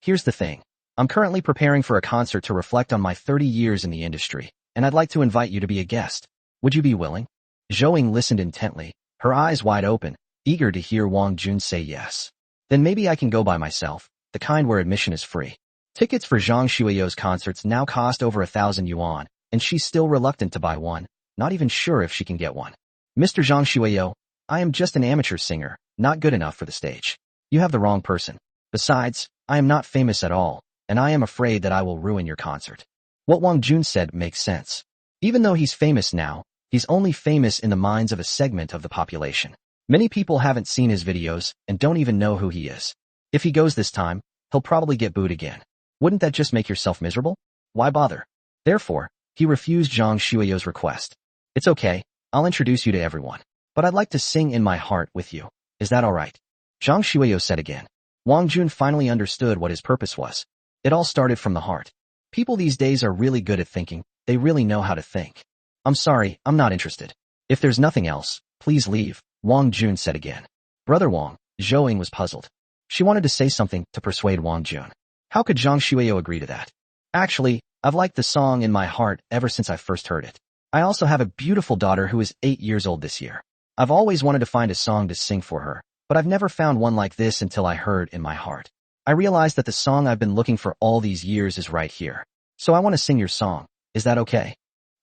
here's the thing. I'm currently preparing for a concert to reflect on my 30 years in the industry, and I'd like to invite you to be a guest. Would you be willing? Zhou listened intently, her eyes wide open, eager to hear Wang Jun say yes. Then maybe I can go by myself, the kind where admission is free. Tickets for Zhang Xueyo's concerts now cost over 1,000 yuan, and she's still reluctant to buy one, not even sure if she can get one. Mr. Zhang Xueyo, I am just an amateur singer, not good enough for the stage. You have the wrong person. Besides, I am not famous at all, and I am afraid that I will ruin your concert. What Wang Jun said makes sense. Even though he's famous now, he's only famous in the minds of a segment of the population. Many people haven't seen his videos and don't even know who he is. If he goes this time, he'll probably get booed again. Wouldn't that just make yourself miserable? Why bother? Therefore, he refused Zhang Xueyo's request. It's okay, I'll introduce you to everyone. But I'd like to sing In My Heart with you. Is that alright? Zhang Xueyo said again. Wang Jun finally understood what his purpose was. It all started from the heart. People these days are really good at thinking. They really know how to think. I'm sorry, I'm not interested. If there's nothing else, please leave, Wang Jun said again. Brother Wang, Zhou was puzzled. She wanted to say something to persuade Wang Jun. How could Zhang Xueyo agree to that? Actually, I've liked the song In My Heart ever since I first heard it. I also have a beautiful daughter who is 8 years old this year. I've always wanted to find a song to sing for her, but I've never found one like this until I heard In My Heart. I realized that the song I've been looking for all these years is right here. So I want to sing your song. Is that okay?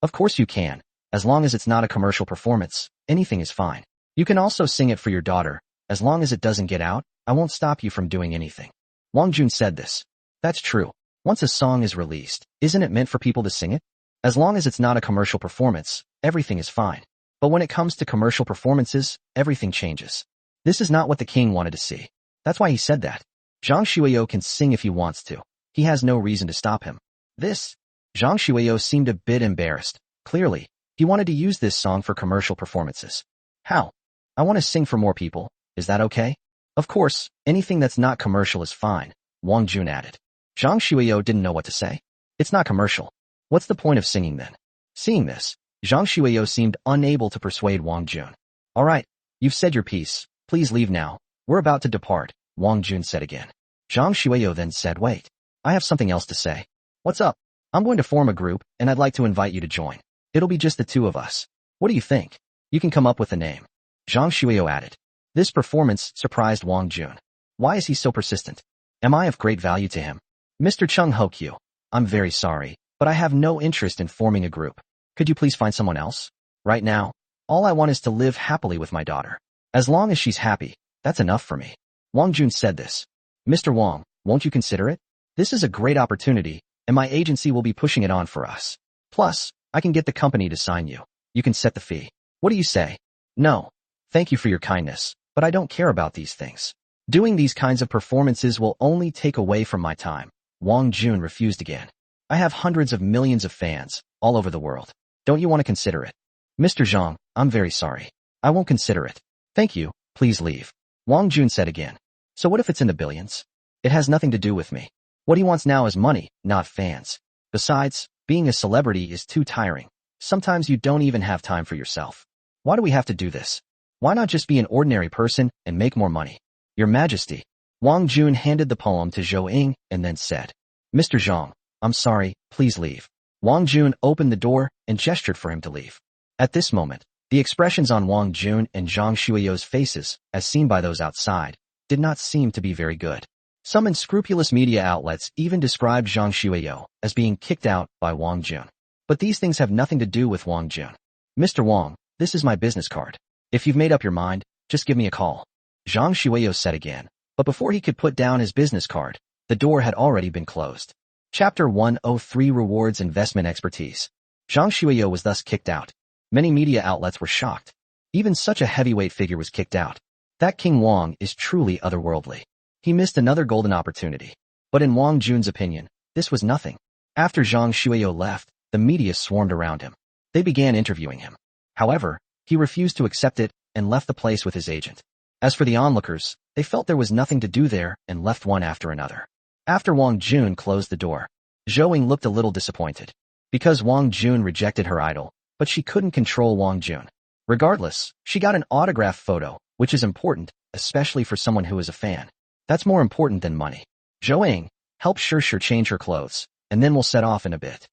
Of course you can. As long as it's not a commercial performance, anything is fine. You can also sing it for your daughter. As long as it doesn't get out, I won't stop you from doing anything. Wang Jun said this. That's true. Once a song is released, isn't it meant for people to sing it? As long as it's not a commercial performance, everything is fine. But when it comes to commercial performances, everything changes. This is not what the king wanted to see. That's why he said that. Zhang Xueyo can sing if he wants to. He has no reason to stop him. Zhang Xueyo seemed a bit embarrassed. Clearly, He wanted to use this song for commercial performances. How? I want to sing for more people. Is that okay? Of course, anything that's not commercial is fine, Wang Jun added. Zhang Shuiyo didn't know what to say. It's not commercial. What's the point of singing then? Seeing this, Zhang Shuiyo seemed unable to persuade Wang Jun. All right, you've said your piece. Please leave now. We're about to depart, Wang Jun said again. Zhang Shuiyo then said, wait, I have something else to say. What's up? I'm going to form a group, and I'd like to invite you to join. It'll be just the two of us. What do you think? You can come up with a name. Zhang Shuiyo added. This performance surprised Wang Jun. Why is he so persistent? Am I of great value to him? Mr. Chung Ho-kyu, I'm very sorry, but I have no interest in forming a group. Could you please find someone else? Right now, all I want is to live happily with my daughter. As long as she's happy, that's enough for me. Wang Jun said this. Mr. Wang, won't you consider it? This is a great opportunity, and my agency will be pushing it on for us. Plus, I can get the company to sign you. You can set the fee. What do you say? No. Thank you for your kindness, but I don't care about these things. Doing these kinds of performances will only take away from my time. Wang Jun refused again. I have hundreds of millions of fans, all over the world. Don't you want to consider it? Mr. Zhang, I'm very sorry. I won't consider it. Thank you, please leave. Wang Jun said again. So what if it's in the billions? It has nothing to do with me. What he wants now is money, not fans. Besides, being a celebrity is too tiring. Sometimes you don't even have time for yourself. Why do we have to do this? Why not just be an ordinary person and make more money? Your Majesty. Wang Jun handed the poem to Zhou Ying and then said, Mr. Zhang, I'm sorry, please leave. Wang Jun opened the door and gestured for him to leave. At this moment, the expressions on Wang Jun and Zhang Shuiyo's faces, as seen by those outside, did not seem to be very good. Some unscrupulous media outlets even described Zhang Shuiyo as being kicked out by Wang Jun. But these things have nothing to do with Wang Jun. Mr. Wang, this is my business card. If you've made up your mind, just give me a call. Zhang Shuiyo said again, but before he could put down his business card, the door had already been closed. Chapter 103 Rewards Investment Expertise. Zhang Shuiyo was thus kicked out. Many media outlets were shocked. Even such a heavyweight figure was kicked out. That King Wang is truly otherworldly. He missed another golden opportunity. But in Wang Jun's opinion, this was nothing. After Zhang Shuiyo left, the media swarmed around him. They began interviewing him. However, he refused to accept it and left the place with his agent. As for the onlookers, they felt there was nothing to do there and left one after another. After Wang Jun closed the door, Zhou Ying looked a little disappointed. Because Wang Jun rejected her idol, but she couldn't control Wang Jun. Regardless, she got an autograph photo, which is important, especially for someone who is a fan. That's more important than money. Zhou Ying, help Shir change her clothes, and then we'll set off in a bit.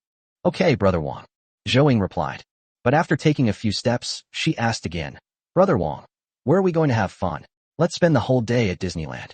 Okay, Brother Wang. Zhou Ying replied. But after taking a few steps, she asked again, Brother Wang, where are we going to have fun? Let's spend the whole day at Disneyland.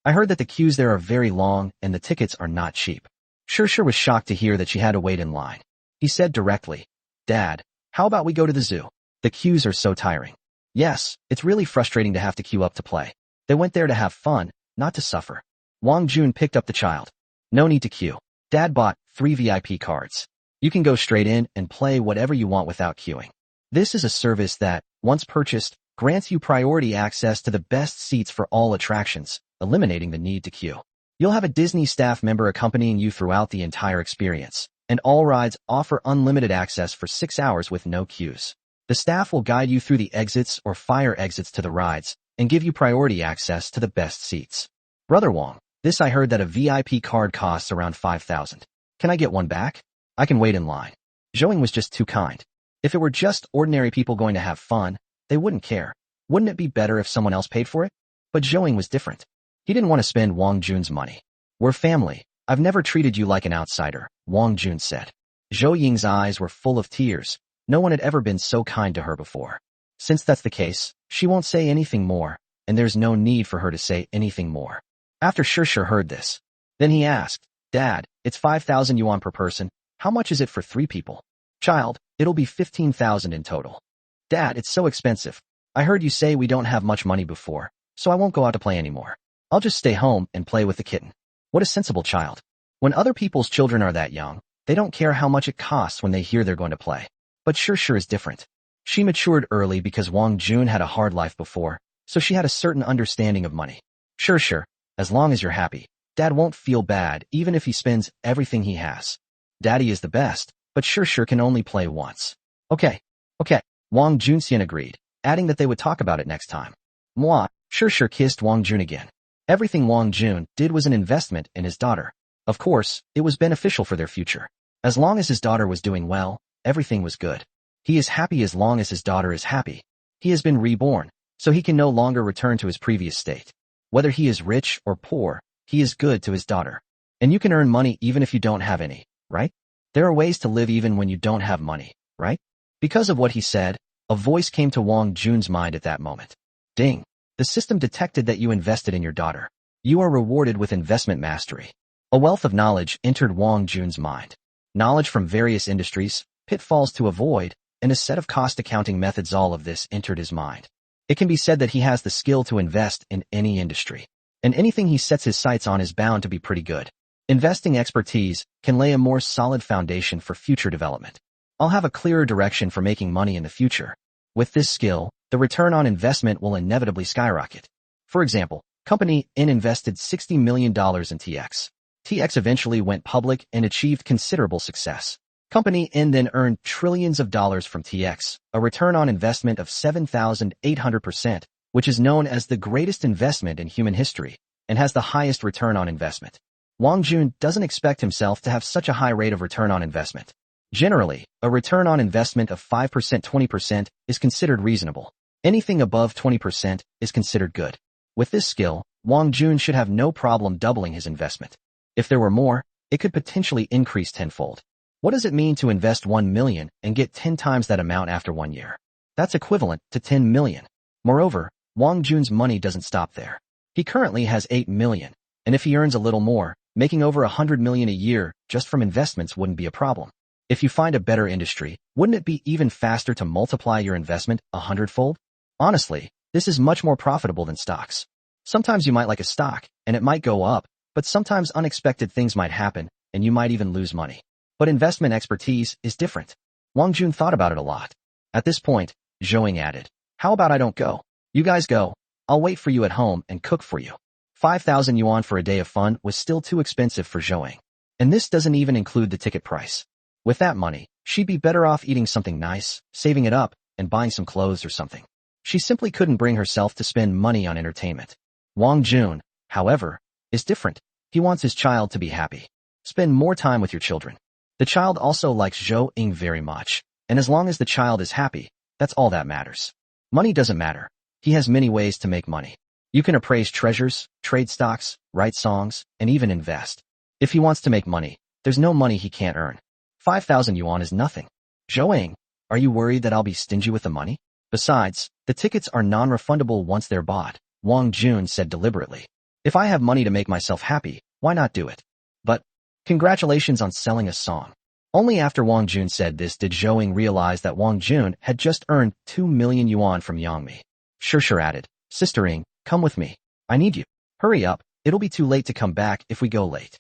I heard that the queues there are very long and the tickets are not cheap. Shir was shocked to hear that she had to wait in line. He said directly, Dad, how about we go to the zoo? The queues are so tiring. Yes, it's really frustrating to have to queue up to play. They went there to have fun, not to suffer. Wang Jun picked up the child. No need to queue. Dad bought 3 VIP cards. You can go straight in and play whatever you want without queuing. This is a service that, once purchased, grants you priority access to the best seats for all attractions, eliminating the need to queue. You'll have a Disney staff member accompanying you throughout the entire experience, and all rides offer unlimited access for 6 hours with no queues. The staff will guide you through the exits or fire exits to the rides, and give you priority access to the best seats. Brother Wang, this I heard that a VIP card costs around 5,000. Can I get one back? I can wait in line. Zhou Ying was just too kind. If it were just ordinary people going to have fun, they wouldn't care. Wouldn't it be better if someone else paid for it? But Zhou Ying was different. He didn't want to spend Wang Jun's money. We're family. I've never treated you like an outsider, Wang Jun said. Zhou Ying's eyes were full of tears. No one had ever been so kind to her before. Since that's the case, she won't say anything more, and there's no need for her to say anything more. After Shir heard this, then he asked, Dad, it's 5,000 yuan per person. How much is it for 3 people? Child, it'll be 15,000 in total. Dad, it's so expensive. I heard you say we don't have much money before, so I won't go out to play anymore. I'll just stay home and play with the kitten. What a sensible child. When other people's children are that young, they don't care how much it costs when they hear they're going to play. But Shir is different. She matured early because Wang Jun had a hard life before, so she had a certain understanding of money. Shir, as long as you're happy, Dad won't feel bad even if he spends everything he has. Daddy is the best, but Shir can only play once. Okay, Okay, Wang Jun agreed, adding that they would talk about it next time. Moi, sure kissed Wang Jun again. Everything Wang Jun did was an investment in his daughter. Of course, it was beneficial for their future. As long as his daughter was doing well, everything was good. He is happy as long as his daughter is happy. He has been reborn, so he can no longer return to his previous state. Whether he is rich or poor, he is good to his daughter. And you can earn money even if you don't have any, right? There are ways to live even when you don't have money, right? Because of what he said, a voice came to Wang Jun's mind at that moment. Ding! The system detected that you invested in your daughter. You are rewarded with investment mastery. A wealth of knowledge entered Wang Jun's mind. Knowledge from various industries, pitfalls to avoid, and a set of cost accounting methods. All of this entered his mind. It can be said that he has the skill to invest in any industry. And anything he sets his sights on is bound to be pretty good. Investing expertise can lay a more solid foundation for future development. I'll have a clearer direction for making money in the future. With this skill, the return on investment will inevitably skyrocket. For example, Company N invested $60 million in TX. TX eventually went public and achieved considerable success. Company N then earned trillions of dollars from TX, a return on investment of 7,800%, which is known as the greatest investment in human history, and has the highest return on investment. Wang Jun doesn't expect himself to have such a high rate of return on investment. Generally, a return on investment of 5% 20% is considered reasonable. Anything above 20% is considered good. With this skill, Wang Jun should have no problem doubling his investment. If there were more, it could potentially increase tenfold. What does it mean to invest 1 million and get 10 times that amount after 1 year? That's equivalent to 10 million. Moreover, Wang Jun's money doesn't stop there. He currently has 8 million, and if he earns a little more, making over 100 million a year just from investments wouldn't be a problem. If you find a better industry, wouldn't it be even faster to multiply your investment 100-fold? Honestly, this is much more profitable than stocks. Sometimes you might like a stock, and it might go up, but sometimes unexpected things might happen, and you might even lose money. But investment expertise is different. Wang Jun thought about it a lot. At this point, Zhou added, "How about I don't go? You guys go. I'll wait for you at home and cook for you." 5,000 yuan for a day of fun was still too expensive for Zhou. And this doesn't even include the ticket price. With that money, she'd be better off eating something nice, saving it up, and buying some clothes or something. She simply couldn't bring herself to spend money on entertainment. Wang Jun, however, is different. He wants his child to be happy. Spend more time with your children. The child also likes Zhou Ying very much, and as long as the child is happy, that's all that matters. Money doesn't matter. He has many ways to make money. You can appraise treasures, trade stocks, write songs, and even invest. If he wants to make money, there's no money he can't earn. 5,000 yuan is nothing. Zhou Ying, are you worried that I'll be stingy with the money? Besides, the tickets are non-refundable once they're bought, Wang Jun said deliberately. If I have money to make myself happy, why not do it? But, congratulations on selling a song. Only after Wang Jun said this did Zhou Ying realize that Wang Jun had just earned 2 million yuan from Yangmi. Sure added, "Sister Ying, come with me. I need you. Hurry up, it'll be too late to come back if we go late."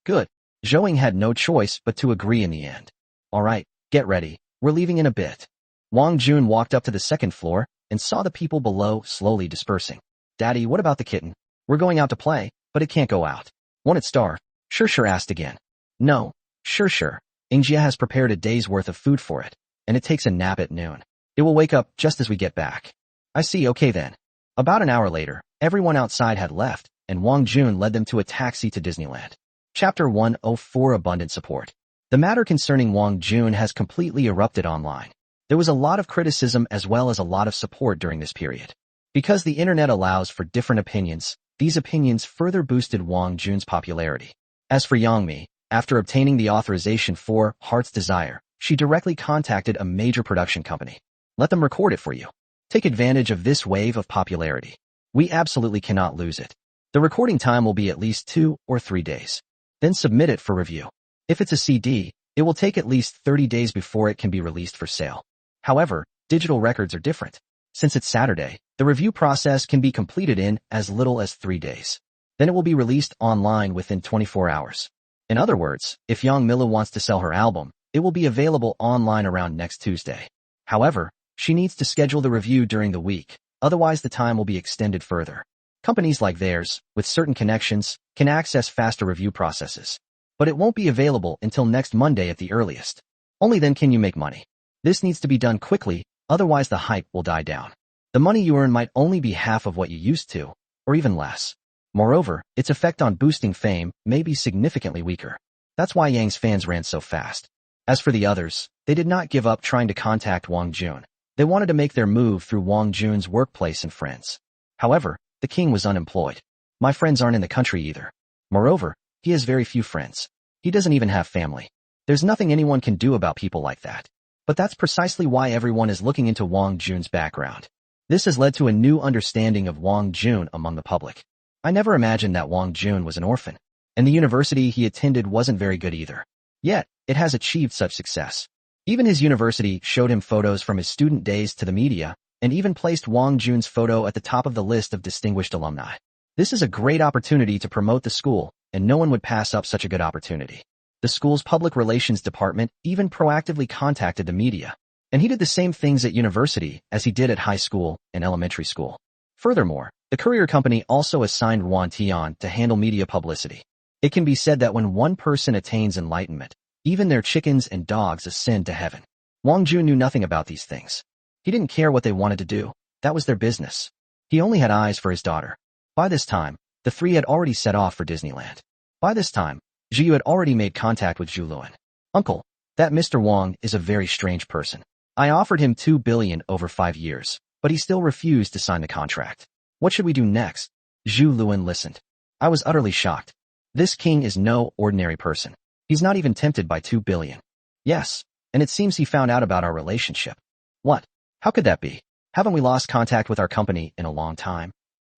Good. Zhou Ying had no choice but to agree in the end. Alright, get ready, we're leaving in a bit. Wang Jun walked up to the second floor and saw the people below slowly dispersing. "Daddy, what about the kitten? We're going out to play, but it can't go out. Won't it starve?" Sure asked again. "No, sure. Ingjia has prepared a day's worth of food for it, and it takes a nap at noon. It will wake up just as we get back." "I see, okay then." About an hour later, everyone outside had left, and Wang Jun led them to a taxi to Disneyland. Chapter 104 Abundant Support. The matter concerning Wang Jun has completely erupted online. There was a lot of criticism as well as a lot of support during this period. Because the internet allows for different opinions, these opinions further boosted Wang Jun's popularity. As for Yangmi, after obtaining the authorization for Heart's Desire, she directly contacted a major production company. Let them record it for you. Take advantage of this wave of popularity. We absolutely cannot lose it. The recording time will be at least 2 or 3 days. Then submit it for review. If it's a CD, it will take at least 30 days before it can be released for sale. However, digital records are different. Since it's Saturday, the review process can be completed in as little as 3 days. Then it will be released online within 24 hours. In other words, if Yang Mila wants to sell her album, it will be available online around next Tuesday. However, she needs to schedule the review during the week, otherwise the time will be extended further. Companies like theirs, with certain connections, can access faster review processes. But it won't be available until next Monday at the earliest. Only then can you make money. This needs to be done quickly, otherwise the hype will die down. The money you earn might only be half of what you used to, or even less. Moreover, its effect on boosting fame may be significantly weaker. That's why Yang's fans ran so fast. As for the others, they did not give up trying to contact Wang Jun. They wanted to make their move through Wang Jun's workplace and friends. However, the king was unemployed. My friends aren't in the country either. Moreover, he has very few friends. He doesn't even have family. There's nothing anyone can do about people like that. But that's precisely why everyone is looking into Wang Jun's background. This has led to a new understanding of Wang Jun among the public. I never imagined that Wang Jun was an orphan, and the university he attended wasn't very good either. Yet, it has achieved such success. Even his university showed him photos from his student days to the media, and even placed Wang Jun's photo at the top of the list of distinguished alumni. This is a great opportunity to promote the school, and no one would pass up such a good opportunity. The school's public relations department even proactively contacted the media, and he did the same things at university as he did at high school and elementary school. Furthermore, the courier company also assigned Wan Tian to handle media publicity. It can be said that when one person attains enlightenment, even their chickens and dogs ascend to heaven. Wang Jun knew nothing about these things. He didn't care what they wanted to do. That was their business. He only had eyes for his daughter. By this time, the three had already set off for Disneyland. By this time, Zhiyu had already made contact with Zhu Luan. Uncle, that Mr. Wang is a very strange person. I offered him 2 billion over 5 years, but he still refused to sign the contract. What should we do next? Zhu Luan listened. I was utterly shocked. This king is no ordinary person. He's not even tempted by 2 billion. Yes, and it seems he found out about our relationship. What? How could that be? Haven't we lost contact with our company in a long time?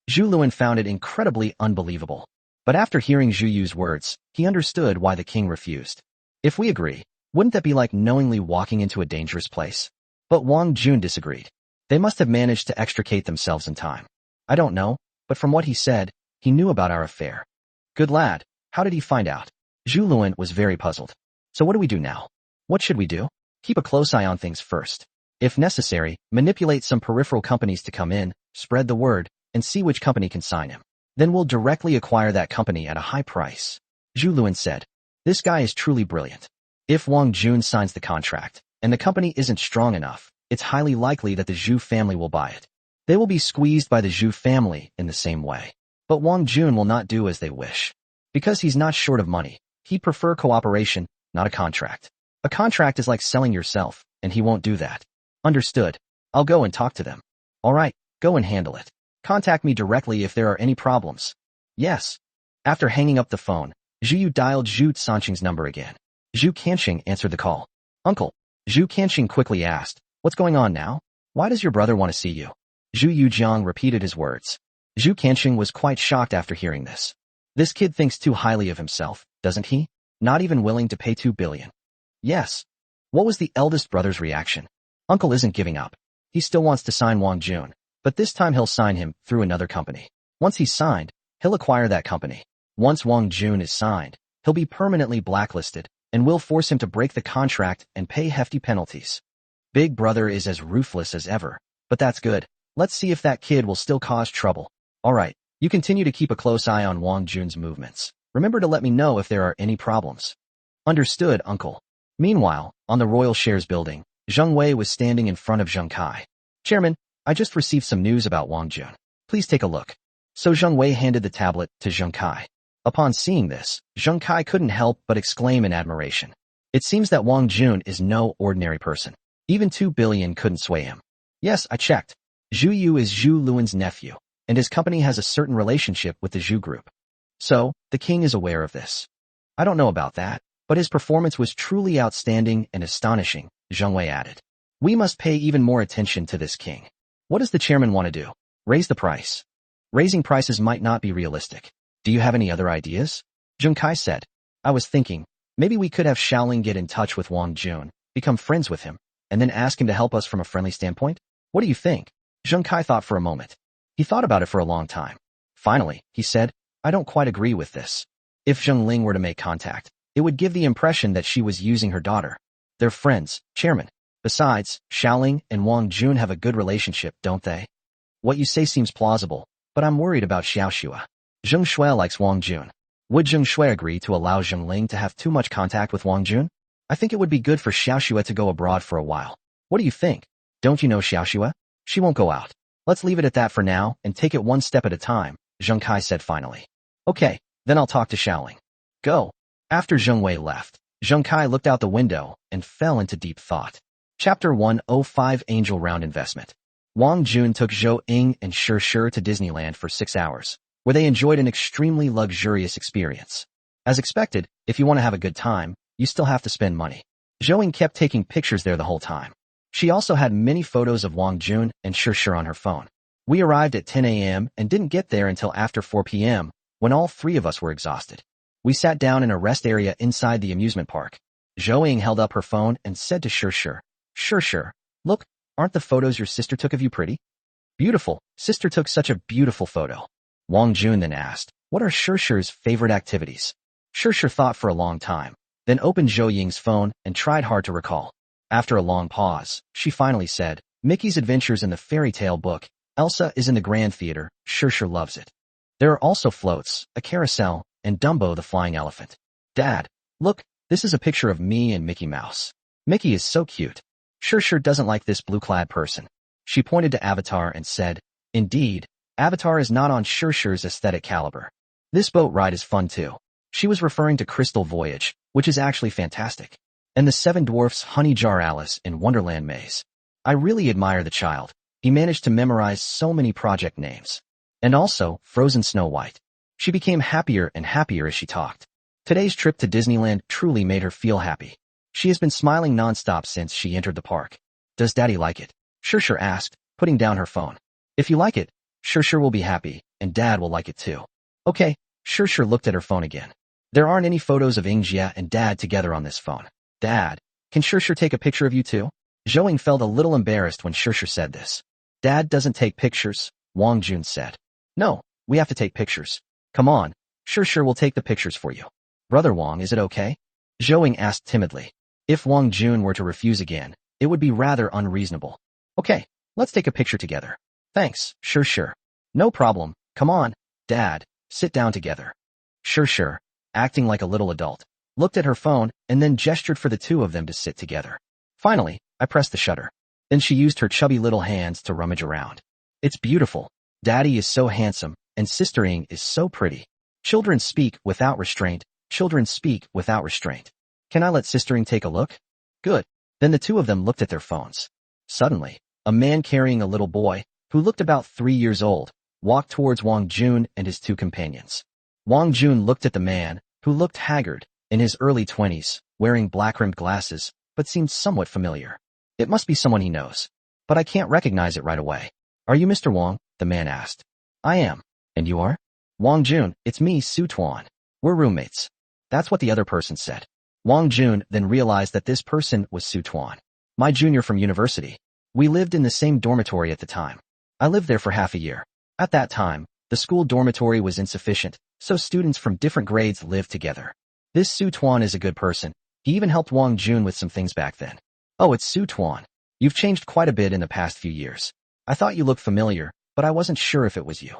Zhu Luan found it incredibly unbelievable. But after hearing Zhu Yu's words, he understood why the king refused. If we agree, wouldn't that be like knowingly walking into a dangerous place? But Wang Jun disagreed. They must have managed to extricate themselves in time. I don't know, but from what he said, he knew about our affair. Good lad, how did he find out? Zhu Luan was very puzzled. So what do we do now? What should we do? Keep a close eye on things first. If necessary, manipulate some peripheral companies to come in, spread the word, and see which company can sign him. Then we'll directly acquire that company at a high price. Zhu Luan said. This guy is truly brilliant. If Wang Jun signs the contract, and the company isn't strong enough, it's highly likely that the Zhu family will buy it. They will be squeezed by the Zhu family in the same way. But Wang Jun will not do as they wish. Because he's not short of money, he'd prefer cooperation, not a contract. A contract is like selling yourself, and he won't do that. Understood. I'll go and talk to them. All right, go and handle it. Contact me directly if there are any problems. Yes. After hanging up the phone, Zhu Yu dialed Zhu Sanqing's number again. Zhu Kanqing answered the call. Uncle. Zhu Kanqing quickly asked, what's going on now? Why does your brother want to see you? Zhu Yujiang repeated his words. Zhu Kanqing was quite shocked after hearing this. This kid thinks too highly of himself, doesn't he? Not even willing to pay 2 billion. Yes. What was the eldest brother's reaction? Uncle isn't giving up. He still wants to sign Wang Jun, but this time he'll sign him through another company. Once he's signed, he'll acquire that company. Once Wang Jun is signed, he'll be permanently blacklisted, and we'll force him to break the contract and pay hefty penalties. Big brother is as ruthless as ever, but that's good. Let's see if that kid will still cause trouble. All right, you continue to keep a close eye on Wang Jun's movements. Remember to let me know if there are any problems. Understood, uncle. Meanwhile, on the Royal Shares building, Zheng Wei was standing in front of Zheng Kai. Chairman, I just received some news about Wang Jun. Please take a look. So Zheng Wei handed the tablet to Zheng Kai. Upon seeing this, Zheng Kai couldn't help but exclaim in admiration. It seems that Wang Jun is no ordinary person. Even 2 billion couldn't sway him. Yes, I checked. Zhu Yu is Zhu Luan's nephew, and his company has a certain relationship with the Zhu group. So, the king is aware of this. I don't know about that, but his performance was truly outstanding and astonishing, Zheng Wei added. We must pay even more attention to this king. What does the chairman want to do? Raise the price. Raising prices might not be realistic. Do you have any other ideas? Zheng Kai said. I was thinking, maybe we could have Xiaoling get in touch with Wang Jun, become friends with him, and then ask him to help us from a friendly standpoint? What do you think? Zheng Kai thought for a moment. He thought about it for a long time. Finally, he said, I don't quite agree with this. If Zheng Ling were to make contact, it would give the impression that she was using her daughter. They're friends, chairman. Besides, Xiaoling and Wang Jun have a good relationship, don't they? What you say seems plausible, but I'm worried about Xiaoxue. Zheng Shui likes Wang Jun. Would Zheng Shui agree to allow Zheng Ling to have too much contact with Wang Jun? I think it would be good for Xiaoxue to go abroad for a while. What do you think? Don't you know Xiaoxue? She won't go out. Let's leave it at that for now and take it one step at a time, Zheng Kai said finally. Okay, then I'll talk to Xiaoling. Go. After Zheng Wei left, Zheng Kai looked out the window and fell into deep thought. Chapter 105 Angel Round Investment. Wang Jun took Zhou Ying and Shi to Disneyland for 6 hours, where they enjoyed an extremely luxurious experience. As expected, if you want to have a good time, you still have to spend money. Zhou Ying kept taking pictures there the whole time. She also had many photos of Wang Jun and Shi on her phone. We arrived at 10 a.m. and didn't get there until after 4 p.m., when all three of us were exhausted. We sat down in a rest area inside the amusement park. Zhou Ying held up her phone and said to Shi, look, aren't the photos your sister took of you pretty? Beautiful, sister took such a beautiful photo. Wang Jun then asked, what are Shi's favorite activities? Shi thought for a long time, then opened Zhou Ying's phone and tried hard to recall. After a long pause, she finally said, Mickey's Adventures in the Fairy Tale book. Elsa is in the Grand Theater. Shi loves it. There are also floats, a carousel, and Dumbo the flying elephant. Dad, look, this is a picture of me and Mickey Mouse. Mickey is so cute. Shi doesn't like this blue-clad person. She pointed to Avatar and said, indeed, Avatar is not on Shi's aesthetic caliber. This boat ride is fun too. She was referring to Crystal Voyage, which is actually fantastic. And the Seven Dwarfs Honey Jar Alice in Wonderland Maze. I really admire the child. He managed to memorize so many project names. And also, Frozen Snow White. She became happier and happier as she talked. Today's trip to Disneyland truly made her feel happy. She has been smiling nonstop since she entered the park. Does Daddy like it? Shi asked, putting down her phone. If you like it, Shi will be happy, and Dad will like it too. Okay, Shi looked at her phone again. There aren't any photos of Yingjia and Dad together on this phone. Dad, can Shi take a picture of you too? Zhou Ying felt a little embarrassed when Shi said this. Dad doesn't take pictures, Wang Jun said. No, we have to take pictures. Come on, Shi will take the pictures for you. Brother Wang, is it okay? Zhou Ying asked timidly. If Wang Jun were to refuse again, it would be rather unreasonable. Okay, let's take a picture together. Thanks, Shi. No problem, come on, Dad, sit down together. Shi, acting like a little adult, looked at her phone and then gestured for the two of them to sit together. Finally, I pressed the shutter. Then she used her chubby little hands to rummage around. It's beautiful. Daddy is so handsome, and Sister Ying is so pretty. Children speak without restraint. Children speak without restraint. Can I let Sister Ying take a look? Good. Then the two of them looked at their phones. Suddenly, a man carrying a little boy, who looked about 3 years old, walked towards Wang Jun and his two companions. Wang Jun looked at the man, who looked haggard, in his early 20s, wearing black-rimmed glasses, but seemed somewhat familiar. It must be someone he knows. But I can't recognize it right away. Are you Mr. Wang? The man asked. I am. And you are? Wang Jun, it's me, Su Tuan. We're roommates. That's what the other person said. Wang Jun then realized that this person was Su Tuan, my junior from university. We lived in the same dormitory at the time. I lived there for half a year. At that time, the school dormitory was insufficient, so students from different grades lived together. This Su Tuan is a good person. He even helped Wang Jun with some things back then. Oh, it's Su Tuan. You've changed quite a bit in the past few years. I thought you looked familiar, but I wasn't sure if it was you.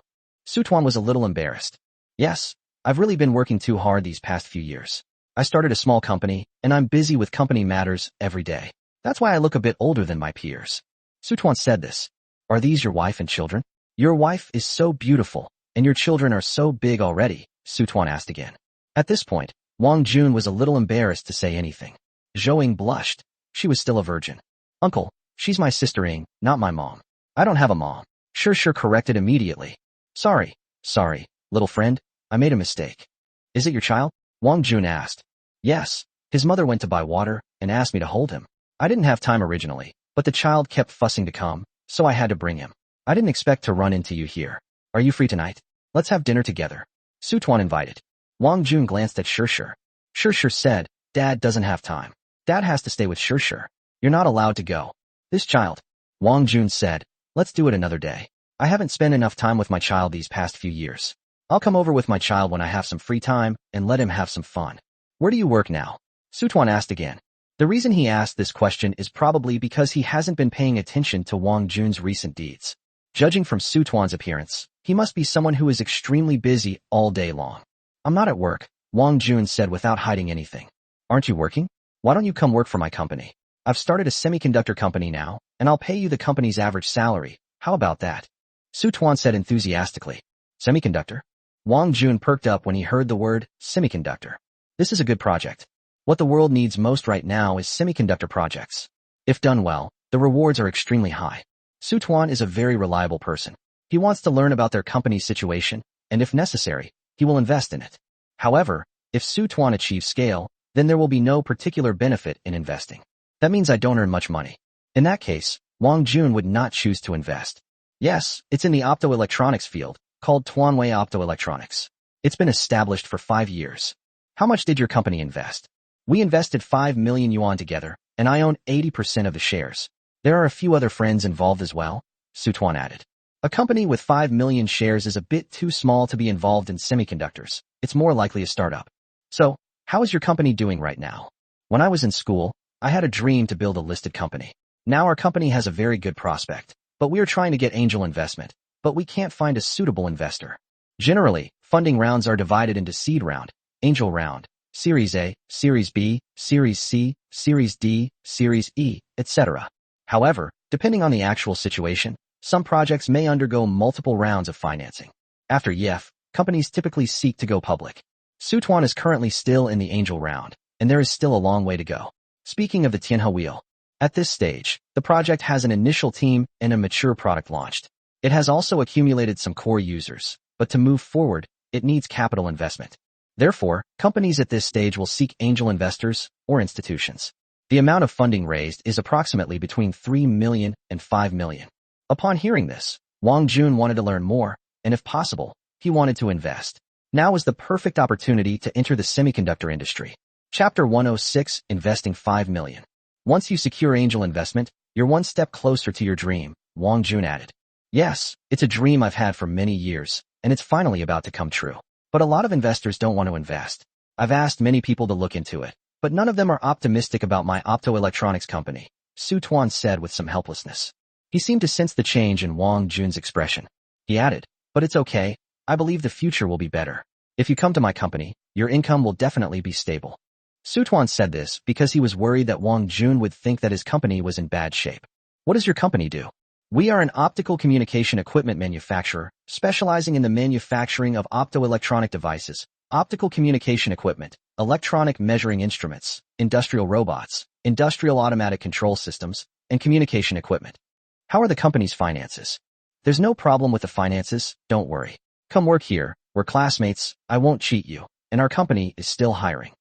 Su Tuan was a little embarrassed. Yes, I've really been working too hard these past few years. I started a small company, and I'm busy with company matters every day. That's why I look a bit older than my peers. Su Tuan said this. Are these your wife and children? Your wife is so beautiful, and your children are so big already, Su Tuan asked again. At this point, Wang Jun was a little embarrassed to say anything. Zhou Ying blushed. She was still a virgin. Uncle, she's my sister Ying, not my mom. I don't have a mom. Shi corrected immediately. Sorry, little friend, I made a mistake. Is it your child? Wang Jun asked. Yes, his mother went to buy water and asked me to hold him. I didn't have time originally, but the child kept fussing to come, so I had to bring him. I didn't expect to run into you here. Are you free tonight? Let's have dinner together. Su Tuan invited. Wang Jun glanced at Shi. Shi said, Dad doesn't have time. Dad has to stay with Shi. You're not allowed to go. This child. Wang Jun said, let's do it another day. I haven't spent enough time with my child these past few years. I'll come over with my child when I have some free time and let him have some fun. Where do you work now? Su Tuan asked again. The reason he asked this question is probably because he hasn't been paying attention to Wang Jun's recent deeds. Judging from Su Tuan's appearance, he must be someone who is extremely busy all day long. I'm not at work, Wang Jun said without hiding anything. Aren't you working? Why don't you come work for my company? I've started a semiconductor company now, and I'll pay you the company's average salary. How about that? Su Tuan said enthusiastically. Semiconductor? Wang Jun perked up when he heard the word semiconductor. This is a good project. What the world needs most right now is semiconductor projects. If done well, the rewards are extremely high. Su Tuan is a very reliable person. He wants to learn about their company's situation, and if necessary, he will invest in it. However, if Su Tuan achieves scale, then there will be no particular benefit in investing. That means I don't earn much money. In that case, Wang Jun would not choose to invest. Yes, it's in the optoelectronics field, called Tuanwei Optoelectronics. It's been established for 5 years. How much did your company invest? We invested 5 million yuan together, and I own 80% of the shares. There are a few other friends involved as well, Su Tuan added. A company with 5 million shares is a bit too small to be involved in semiconductors. It's more likely a startup. So, how is your company doing right now? When I was in school, I had a dream to build a listed company. Now our company has a very good prospect, but we are trying to get angel investment, but we can't find a suitable investor. Generally, funding rounds are divided into seed round, angel round, Series A, Series B, Series C, Series D, Series E, etc. However, depending on the actual situation, some projects may undergo multiple rounds of financing. After YEF, companies typically seek to go public. Su Tuan is currently still in the angel round, and there is still a long way to go. Speaking of the Tianhe wheel, at this stage, the project has an initial team and a mature product launched. It has also accumulated some core users, but to move forward, it needs capital investment. Therefore, companies at this stage will seek angel investors or institutions. The amount of funding raised is approximately between 3 million and 5 million. Upon hearing this, Wang Jun wanted to learn more, and if possible, he wanted to invest. Now is the perfect opportunity to enter the semiconductor industry. Chapter 106, Investing 5 million. Once you secure angel investment, you're one step closer to your dream, Wang Jun added. Yes, it's a dream I've had for many years, and it's finally about to come true. But a lot of investors don't want to invest. I've asked many people to look into it, but none of them are optimistic about my optoelectronics company, Su Tuan said with some helplessness. He seemed to sense the change in Wang Jun's expression. He added, but it's okay, I believe the future will be better. If you come to my company, your income will definitely be stable. Su Tuan said this because he was worried that Wang Jun would think that his company was in bad shape. What does your company do? We are an optical communication equipment manufacturer, specializing in the manufacturing of optoelectronic devices, optical communication equipment, electronic measuring instruments, industrial robots, industrial automatic control systems, and communication equipment. How are the company's finances? There's no problem with the finances, don't worry. Come work here, we're classmates, I won't cheat you, and our company is still hiring.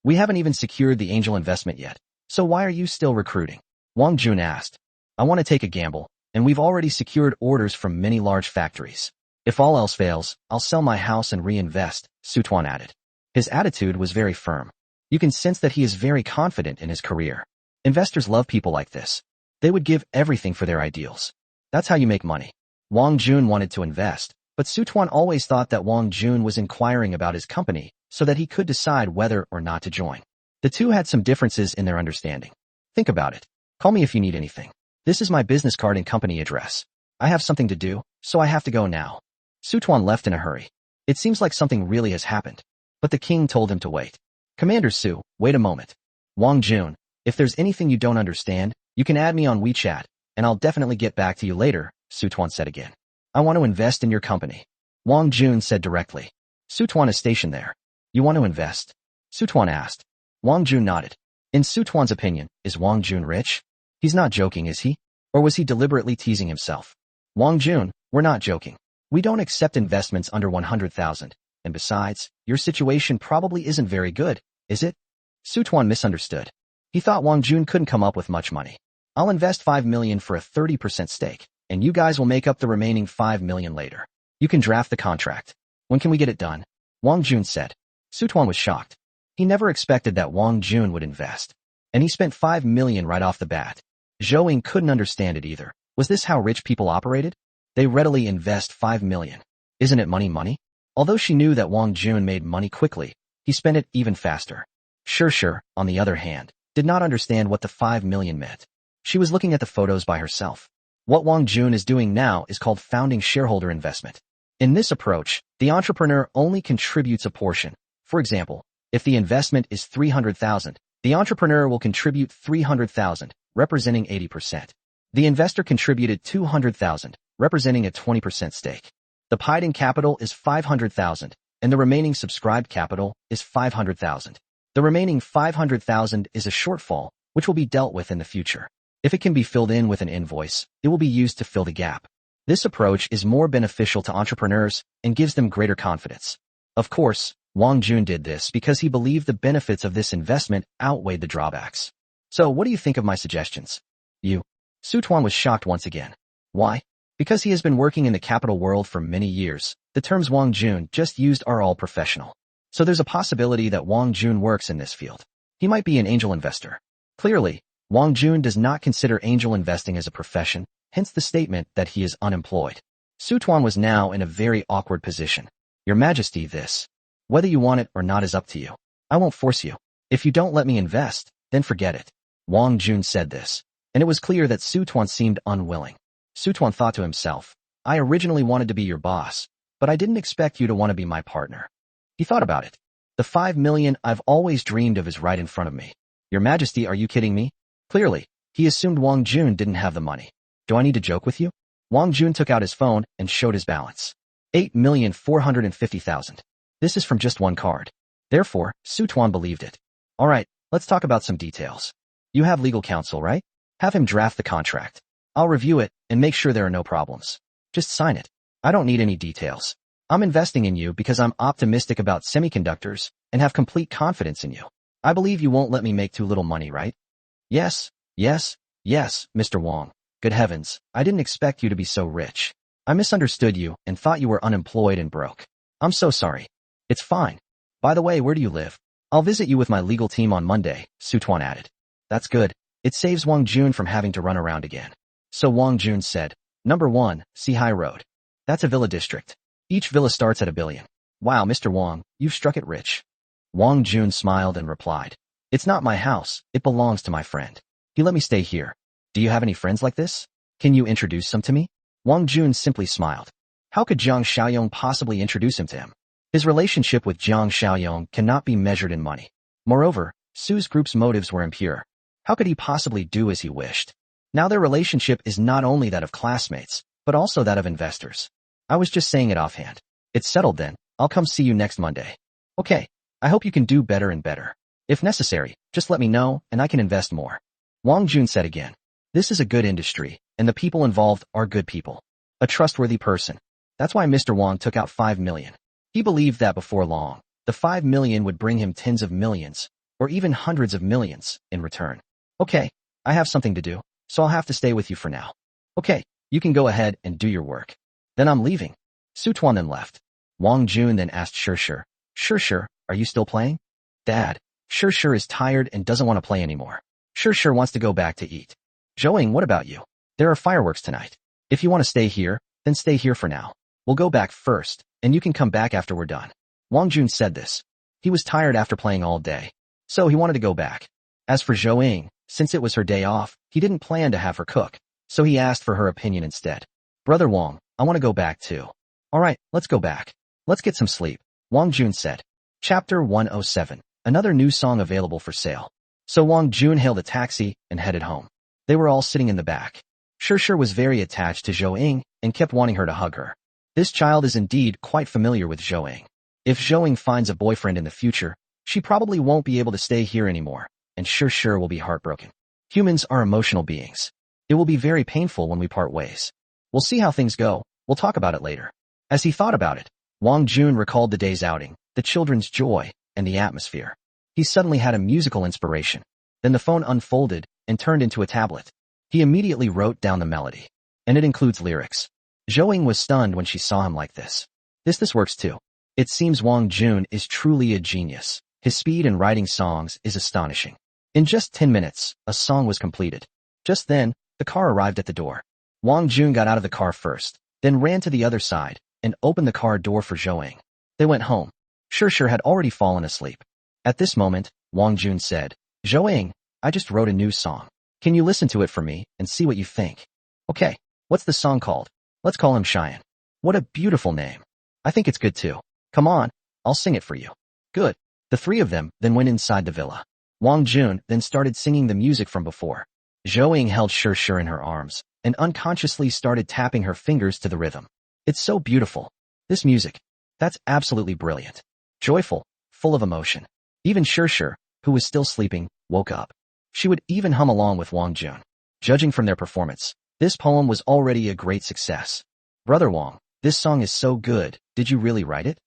We haven't even secured the angel investment yet, so why are you still recruiting? Wang Jun asked. I want to take a gamble, and we've already secured orders from many large factories. If all else fails, I'll sell my house and reinvest, Su Tuan added. His attitude was very firm. You can sense that he is very confident in his career. Investors love people like this. They would give everything for their ideals. That's how you make money. Wang Jun wanted to invest, but Su Tuan always thought that Wang Jun was inquiring about his company so that he could decide whether or not to join. The two had some differences in their understanding. Think about it. Call me if you need anything. This is my business card and company address. I have something to do, so I have to go now. Su Tuan left in a hurry. It seems like something really has happened. But the king told him to wait. Commander Su, wait a moment. Wang Jun, if there's anything you don't understand, you can add me on WeChat, and I'll definitely get back to you later, Su Tuan said again. I want to invest in your company. Wang Jun said directly. Su Tuan is stationed there. You want to invest? Su Tuan asked. Wang Jun nodded. In Su Tuan's opinion, is Wang Jun rich? He's not joking, is he? Or was he deliberately teasing himself? Wang Jun, we're not joking. We don't accept investments under 100,000, and besides, your situation probably isn't very good, is it? Su Tuan misunderstood. He thought Wang Jun couldn't come up with much money. I'll invest 5 million for a 30% stake, and you guys will make up the remaining 5 million later. You can draft the contract. When can we get it done? Wang Jun said. Su Tuan was shocked. He never expected that Wang Jun would invest. And he spent 5 million right off the bat. Zhou Ying couldn't understand it either. Was this how rich people operated? They readily invest 5 million. Isn't it money? Although she knew that Wang Jun made money quickly, he spent it even faster. Sure, on the other hand, did not understand what the 5 million meant. She was looking at the photos by herself. What Wang Jun is doing now is called founding shareholder investment. In this approach, the entrepreneur only contributes a portion. For example, if the investment is 300,000, The entrepreneur will contribute 300,000, representing 80%. The investor contributed 200,000, representing a 20% stake. The paid-in capital is 500,000, and the remaining subscribed capital is 500,000. The remaining 500,000 is a shortfall, which will be dealt with in the future. If it can be filled in with an invoice, it will be used to fill the gap. This approach is more beneficial to entrepreneurs and gives them greater confidence. Of course, Wang Jun did this because he believed the benefits of this investment outweighed the drawbacks. So what do you think of my suggestions? Su Tuan was shocked once again. Why? Because he has been working in the capital world for many years. The terms Wang Jun just used are all professional. So there's a possibility that Wang Jun works in this field. He might be an angel investor. Clearly, Wang Jun does not consider angel investing as a profession, hence the statement that he is unemployed. Su Tuan was now in a very awkward position. Your Majesty, whether you want it or not is up to you. I won't force you. If you don't let me invest, then forget it. Wang Jun said this, and it was clear that Su Tuan seemed unwilling. Su Tuan thought to himself, I originally wanted to be your boss, but I didn't expect you to want to be my partner. He thought about it. The 5 million I've always dreamed of is right in front of me. Your Majesty, are you kidding me? Clearly, he assumed Wang Jun didn't have the money. Do I need to joke with you? Wang Jun took out his phone and showed his balance. 8,450,000. This is from just one card. Therefore, Su Tuan believed it. All right, let's talk about some details. You have legal counsel, right? Have him draft the contract. I'll review it and make sure there are no problems. Just sign it. I don't need any details. I'm investing in you because I'm optimistic about semiconductors and have complete confidence in you. I believe you won't let me make too little money, right? Yes, Mr. Wang. Good heavens, I didn't expect you to be so rich. I misunderstood you and thought you were unemployed and broke. I'm so sorry. It's fine. By the way, where do you live? I'll visit you with my legal team on Monday, Su Tuan added. That's good. It saves Wang Jun from having to run around again. So Wang Jun said, Number 1, Sihai Road. That's a villa district. Each villa starts at $1 billion. Wow, Mr. Wang, you've struck it rich. Wang Jun smiled and replied, It's not my house, it belongs to my friend. He let me stay here. Do you have any friends like this? Can you introduce some to me? Wang Jun simply smiled. How could Jiang Xiaoyong possibly introduce him to him? His relationship with Jiang Xiaoyong cannot be measured in money. Moreover, Su's group's motives were impure. How could he possibly do as he wished? Now their relationship is not only that of classmates, but also that of investors. I was just saying it offhand. It's settled then. I'll come see you next Monday. Okay. I hope you can do better and better. If necessary, just let me know and I can invest more. Wang Jun said again. This is a good industry, and the people involved are good people. A trustworthy person. That's why Mr. Wang took out 5 million. He believed that before long, the 5 million would bring him tens of millions, or even hundreds of millions, in return. Okay, I have something to do, so I'll have to stay with you for now. Okay, you can go ahead and do your work. Then I'm leaving. Su Tuan then left. Wang Jun then asked Shir, are you still playing? Dad, Shir is tired and doesn't want to play anymore. Shir wants to go back to eat. Zhouing, what about you? There are fireworks tonight. If you want to stay here, then stay here for now. We'll go back first, and you can come back after we're done. Wang Jun said this. He was tired after playing all day, so he wanted to go back. As for Zhouing, since it was her day off, he didn't plan to have her cook, so he asked for her opinion instead. Brother Wang, I want to go back too. Alright, let's go back. Let's get some sleep, Wang Jun said. Chapter 107. Another new song available for sale. So Wang Jun hailed a taxi and headed home. They were all sitting in the back. Shir was very attached to Zhouing and kept wanting her to hug her. This child is indeed quite familiar with Zhouing. If Zhouing finds a boyfriend in the future, she probably won't be able to stay here anymore, and Shir will be heartbroken. Humans are emotional beings. It will be very painful when we part ways. We'll see how things go. We'll talk about it later. As he thought about it, Wang Jun recalled the day's outing, the children's joy, and the atmosphere. He suddenly had a musical inspiration. Then the phone unfolded and turned into a tablet. He immediately wrote down the melody. And it includes lyrics. Zhouing was stunned when she saw him like this. This works too. It seems Wang Jun is truly a genius. His speed in writing songs is astonishing. In just 10 minutes, a song was completed. Just then, the car arrived at the door. Wang Jun got out of the car first, then ran to the other side, and opened the car door for Zhouing. They went home. Shir had already fallen asleep. At this moment, Wang Jun said, Zhouing, I just wrote a new song. Can you listen to it for me and see what you think? Okay, what's the song called? Let's call him Cheyenne. What a beautiful name. I think it's good too. Come on, I'll sing it for you. Good. The three of them then went inside the villa. Wang Jun then started singing the music from before. Zhou held Shi in her arms and unconsciously started tapping her fingers to the rhythm. It's so beautiful. This music. That's absolutely brilliant. Joyful, full of emotion. Even Shi, who was still sleeping, woke up. She would even hum along with Wang Jun. Judging from their performance, this poem was already a great success. Brother Wang, this song is so good, did you really write it?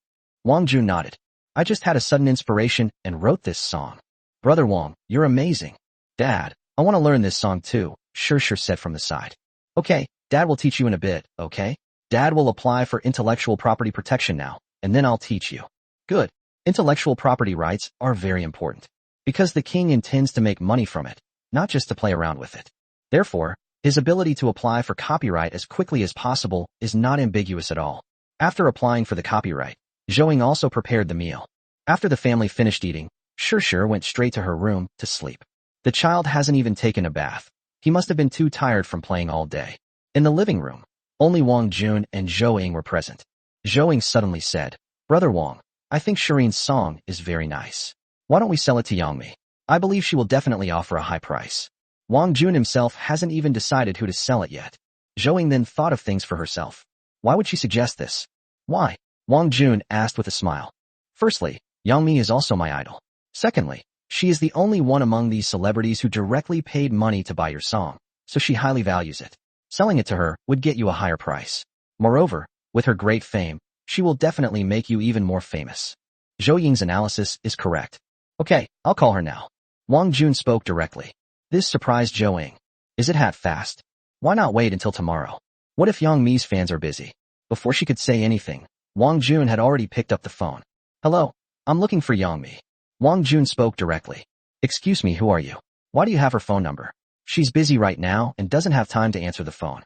Wang Jun nodded. I just had a sudden inspiration and wrote this song. Brother Wang, you're amazing. Dad, I want to learn this song too, Shi said from the side. Okay, Dad will teach you in a bit, okay? Dad will apply for intellectual property protection now, and then I'll teach you. Good. Intellectual property rights are very important. Because the king intends to make money from it, not just to play around with it. Therefore, his ability to apply for copyright as quickly as possible is not ambiguous at all. After applying for the copyright, Zhou also prepared the meal. After the family finished eating, Shi went straight to her room to sleep. The child hasn't even taken a bath. He must have been too tired from playing all day. In the living room, only Wang Jun and Zhou were present. Zhou suddenly said, Brother Wang, I think Shirin's song is very nice. Why don't we sell it to Yangmi? I believe she will definitely offer a high price. Wang Jun himself hasn't even decided who to sell it yet. Zhou then thought of things for herself. Why would she suggest this? Why? Wang Jun asked with a smile. Firstly, Yangmi is also my idol. Secondly, she is the only one among these celebrities who directly paid money to buy your song, so she highly values it. Selling it to her would get you a higher price. Moreover, with her great fame, she will definitely make you even more famous. Zhou Ying's analysis is correct. Okay, I'll call her now. Wang Jun spoke directly. This surprised Zhou Ying. Is it that fast? Why not wait until tomorrow? What if Yang Mi's fans are busy? Before she could say anything, Wang Jun had already picked up the phone. Hello, I'm looking for Yang Mi. Wang Jun spoke directly. Excuse me, who are you? Why do you have her phone number? She's busy right now and doesn't have time to answer the phone.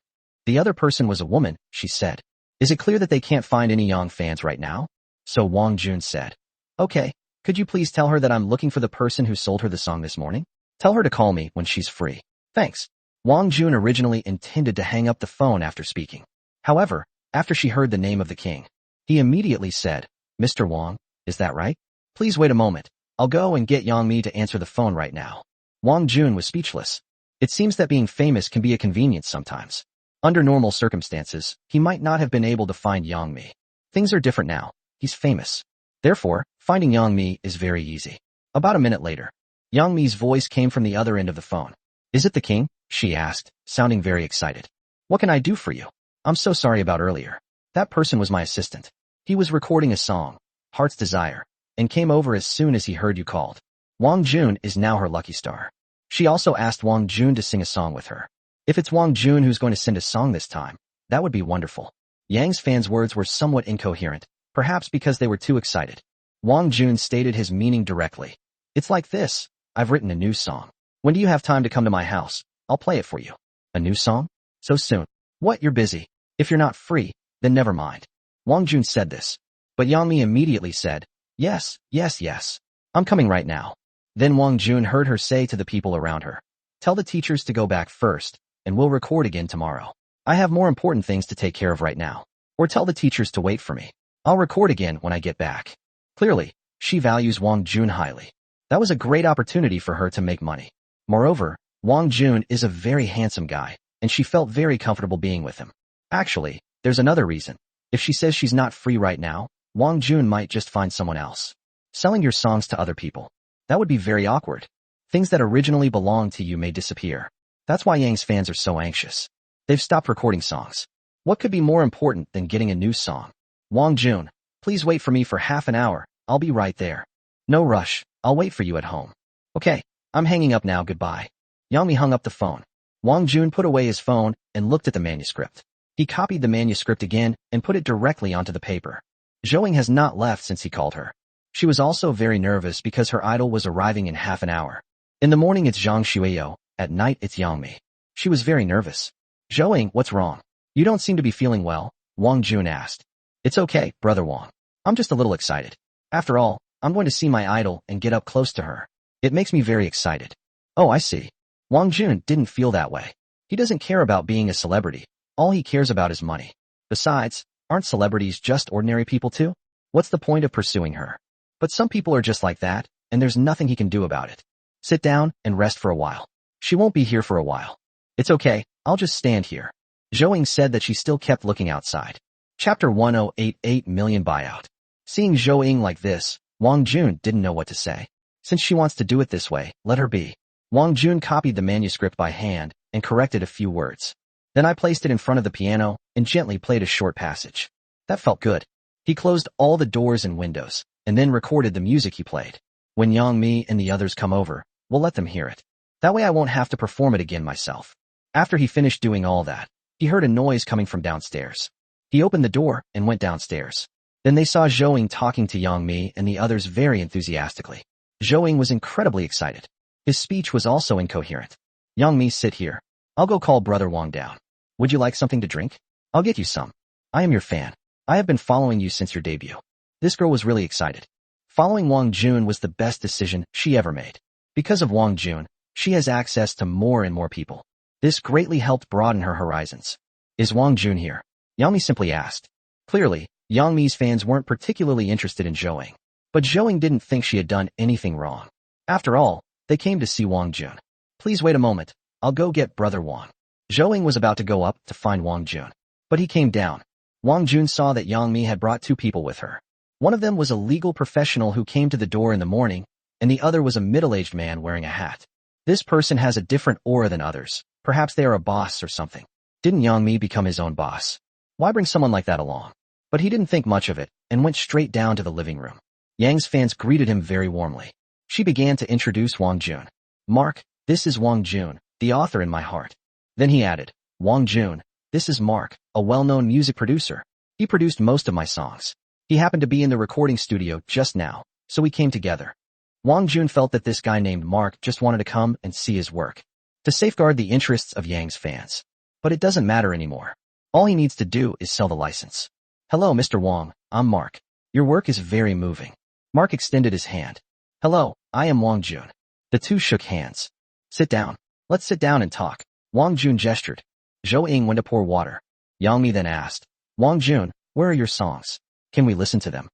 The other person was a woman, she said. Is it clear that they can't find any Yang fans right now? So Wang Jun said. Okay, could you please tell her that I'm looking for the person who sold her the song this morning? Tell her to call me when she's free. Thanks. Wang Jun originally intended to hang up the phone after speaking. However, after she heard the name of the king, he immediately said, Mr. Wang, is that right? Please wait a moment. I'll go and get Yang Mi to answer the phone right now. Wang Jun was speechless. It seems that being famous can be a convenience sometimes. Under normal circumstances, he might not have been able to find Yang Mi. Things are different now. He's famous. Therefore, finding Yang Mi is very easy. About a minute later, Yang Mi's voice came from the other end of the phone. Is it the king? She asked, sounding very excited. What can I do for you? I'm so sorry about earlier. That person was my assistant. He was recording a song, Heart's Desire, and came over as soon as he heard you called. Wang Jun is now her lucky star. She also asked Wang Jun to sing a song with her. If it's Wang Jun who's going to send a song this time, that would be wonderful. Yang's fans' words were somewhat incoherent, perhaps because they were too excited. Wang Jun stated his meaning directly. It's like this. I've written a new song. When do you have time to come to my house? I'll play it for you. A new song? So soon. What, you're busy? If you're not free, then never mind. Wang Jun said this. But Yang Mi immediately said, Yes. I'm coming right now. Then Wang Jun heard her say to the people around her, Tell the teachers to go back first, and we'll record again tomorrow. I have more important things to take care of right now. Or tell the teachers to wait for me. I'll record again when I get back. Clearly, she values Wang Jun highly. That was a great opportunity for her to make money. Moreover, Wang Jun is a very handsome guy, and she felt very comfortable being with him. Actually, there's another reason. If she says she's not free right now, Wang Jun might just find someone else. Selling your songs to other people. That would be very awkward. Things that originally belonged to you may disappear. That's why Yang's fans are so anxious. They've stopped recording songs. What could be more important than getting a new song? Wang Jun, please wait for me for half an hour. I'll be right there. No rush. I'll wait for you at home. Okay, I'm hanging up now. Goodbye. Yang Mi hung up the phone. Wang Jun put away his phone and looked at the manuscript. He copied the manuscript again and put it directly onto the paper. Zhou Ying has not left since he called her. She was also very nervous because her idol was arriving in half an hour. In the morning it's Zhang Xueyou, at night it's Yang Mi. She was very nervous. Zhou Ying, what's wrong? You don't seem to be feeling well, Wang Jun asked. It's okay, brother Wang. I'm just a little excited. After all, I'm going to see my idol and get up close to her. It makes me very excited. Oh, I see. Wang Jun didn't feel that way. He doesn't care about being a celebrity. All he cares about is money. Besides, aren't celebrities just ordinary people too? What's the point of pursuing her? But some people are just like that, and there's nothing he can do about it. Sit down and rest for a while. She won't be here for a while. It's okay, I'll just stand here. Zhou said that she still kept looking outside. Chapter 1088 Million Buyout. Seeing Zhou like this, Wang Jun didn't know what to say. Since she wants to do it this way, let her be. Wang Jun copied the manuscript by hand and corrected a few words. Then I placed it in front of the piano and gently played a short passage. That felt good. He closed all the doors and windows, and then recorded the music he played. When Yang Mi and the others come over, we'll let them hear it. That way I won't have to perform it again myself. After he finished doing all that, he heard a noise coming from downstairs. He opened the door and went downstairs. Then they saw Zhou talking to Yang Mi and the others very enthusiastically. Zhou was incredibly excited. His speech was also incoherent. Yang Mi, sit here. I'll go call Brother Wang down. Would you like something to drink? I'll get you some. I am your fan. I have been following you since your debut. This girl was really excited. Following Wang Jun was the best decision she ever made. Because of Wang Jun, she has access to more and more people. This greatly helped broaden her horizons. Is Wang Jun here? Yang Mi simply asked. Clearly, Yang Mi's fans weren't particularly interested in Zhou. But Zhou didn't think she had done anything wrong. After all, they came to see Wang Jun. Please wait a moment, I'll go get Brother Wang. Zhou was about to go up to find Wang Jun. But he came down. Wang Jun saw that Yang Mi had brought two people with her. One of them was a legal professional who came to the door in the morning, and the other was a middle-aged man wearing a hat. This person has a different aura than others. Perhaps they are a boss or something. Didn't Yang Mi become his own boss? Why bring someone like that along? But he didn't think much of it, and went straight down to the living room. Yang's fans greeted him very warmly. She began to introduce Wang Jun. Mark, this is Wang Jun, the author in my heart. Then he added, Wang Jun, this is Mark, a well-known music producer. He produced most of my songs. He happened to be in the recording studio just now, so we came together. Wang Jun felt that this guy named Mark just wanted to come and see his work, to safeguard the interests of Yang's fans. But it doesn't matter anymore. All he needs to do is sell the license. Hello, Mr. Wang, I'm Mark. Your work is very moving. Mark extended his hand. Hello, I am Wang Jun. The two shook hands. Sit down. Let's sit down and talk. Wang Jun gestured. Zhou went to pour water. Yang Mi then asked, Wang Jun, where are your songs? Can we listen to them?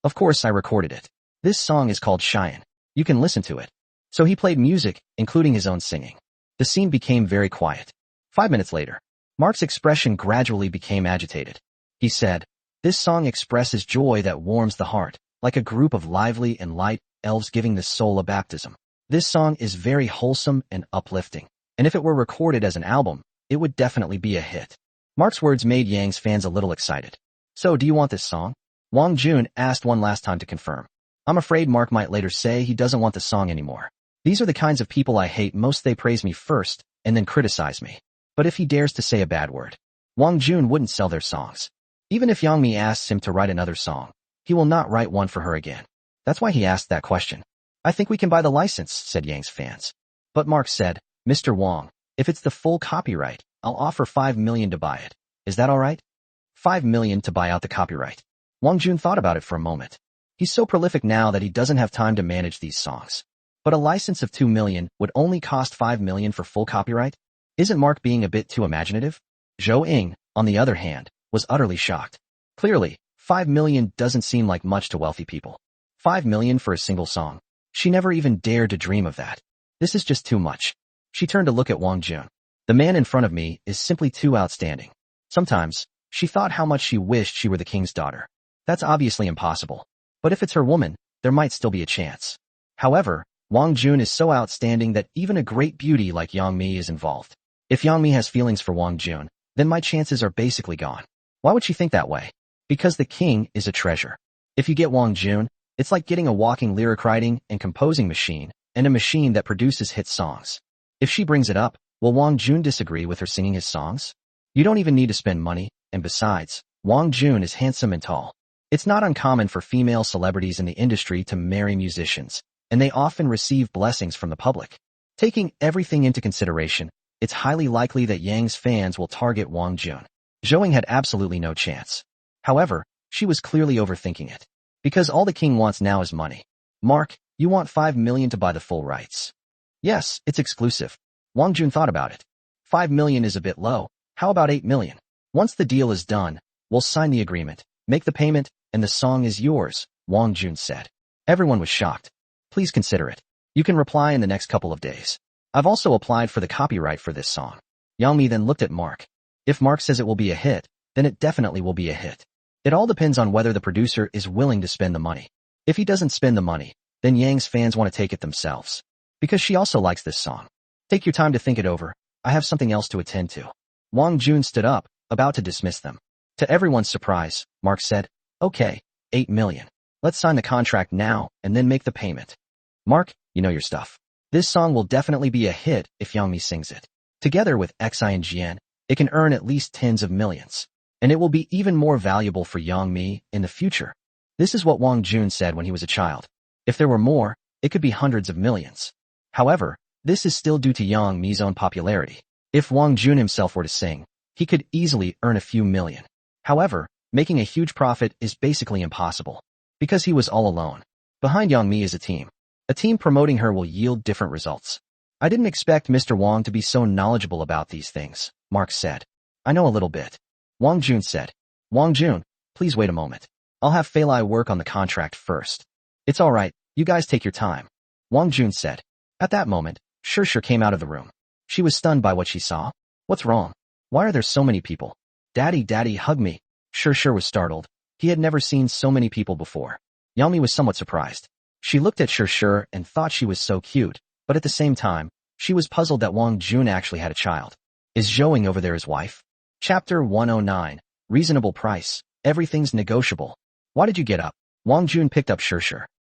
Of course, I recorded it. This song is called Cheyenne. You can listen to it. So he played music, including his own singing. The scene became very quiet. 5 minutes later, Mark's expression gradually became agitated. He said, this song expresses joy that warms the heart, like a group of lively and light elves giving the soul a baptism. This song is very wholesome and uplifting, and if it were recorded as an album, it would definitely be a hit. Mark's words made Yang's fans a little excited. So, do you want this song? Wang Jun asked one last time to confirm. I'm afraid Mark might later say he doesn't want the song anymore. These are the kinds of people I hate most. They praise me first, and then criticize me. But if he dares to say a bad word, Wang Jun wouldn't sell their songs. Even if Yang Mi asks him to write another song, he will not write one for her again. That's why he asked that question. I think we can buy the license, said Yang's fans. But Mark said, Mr. Wang, if it's the full copyright, I'll offer 5 million to buy it. Is that alright? 5 million to buy out the copyright. Wang Jun thought about it for a moment. He's so prolific now that he doesn't have time to manage these songs. But a license of 2 million would only cost 5 million for full copyright? Isn't Mark being a bit too imaginative? Zhou, on the other hand, was utterly shocked. Clearly, 5 million doesn't seem like much to wealthy people. 5 million for a single song. She never even dared to dream of that. This is just too much. She turned to look at Wang Jun. The man in front of me is simply too outstanding. Sometimes, she thought how much she wished she were the king's daughter. That's obviously impossible. But if it's her woman, there might still be a chance. However, Wang Jun is so outstanding that even a great beauty like Yang Mi is involved. If Yang Mi has feelings for Wang Jun, then my chances are basically gone. Why would she think that way? Because the king is a treasure. If you get Wang Jun, it's like getting a walking lyric writing and composing machine, and a machine that produces hit songs. If she brings it up, will Wang Jun disagree with her singing his songs? You don't even need to spend money, and besides, Wang Jun is handsome and tall. It's not uncommon for female celebrities in the industry to marry musicians, and they often receive blessings from the public. Taking everything into consideration, it's highly likely that Yang's fans will target Wang Jun. Zhou had absolutely no chance. However, she was clearly overthinking it. Because all the king wants now is money. Mark, you want 5 million to buy the full rights. Yes, it's exclusive. Wang Jun thought about it. 5 million is a bit low. How about 8 million? Once the deal is done, we'll sign the agreement, make the payment, and the song is yours, Wang Jun said. Everyone was shocked. Please consider it. You can reply in the next couple of days. I've also applied for the copyright for this song. Yang Mi then looked at Mark. If Mark says it will be a hit, then it definitely will be a hit. It all depends on whether the producer is willing to spend the money. If he doesn't spend the money, then Yang's fans want to take it themselves. Because she also likes this song. Take your time to think it over. I have something else to attend to. Wang Jun stood up, about to dismiss them. To everyone's surprise, Mark said, okay, 8 million. Let's sign the contract now and then make the payment. Mark, you know your stuff. This song will definitely be a hit if Yang Mi sings it. Together with XI and GN, it can earn at least tens of millions. And it will be even more valuable for Yang Mi in the future. This is what Wang Jun said when he was a child. If there were more, it could be hundreds of millions. However, this is still due to Yang Mi's own popularity. If Wang Jun himself were to sing, he could easily earn a few million. However, making a huge profit is basically impossible. Because he was all alone. Behind Yang Mi is a team. A team promoting her will yield different results. I didn't expect Mr. Wang to be so knowledgeable about these things, Mark said. I know a little bit. Wang Jun said. Wang Jun, please wait a moment. I'll have Filial work on the contract first. It's alright, you guys take your time. Wang Jun said. At that moment, Shir came out of the room. She was stunned by what she saw. What's wrong? Why are there so many people? Daddy, hug me. Shir was startled. He had never seen so many people before. Yang Mi was somewhat surprised. She looked at Shir and thought she was so cute, but at the same time, she was puzzled that Wang Jun actually had a child. Is Zhouing over there his wife? Chapter 109. Reasonable price. Everything's negotiable. Why did you get up? Wang Jun picked up Shir.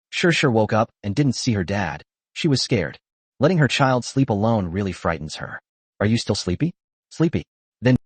Shir woke up and didn't see her dad. She was scared. Letting her child sleep alone really frightens her. Are you still sleepy? Sleepy.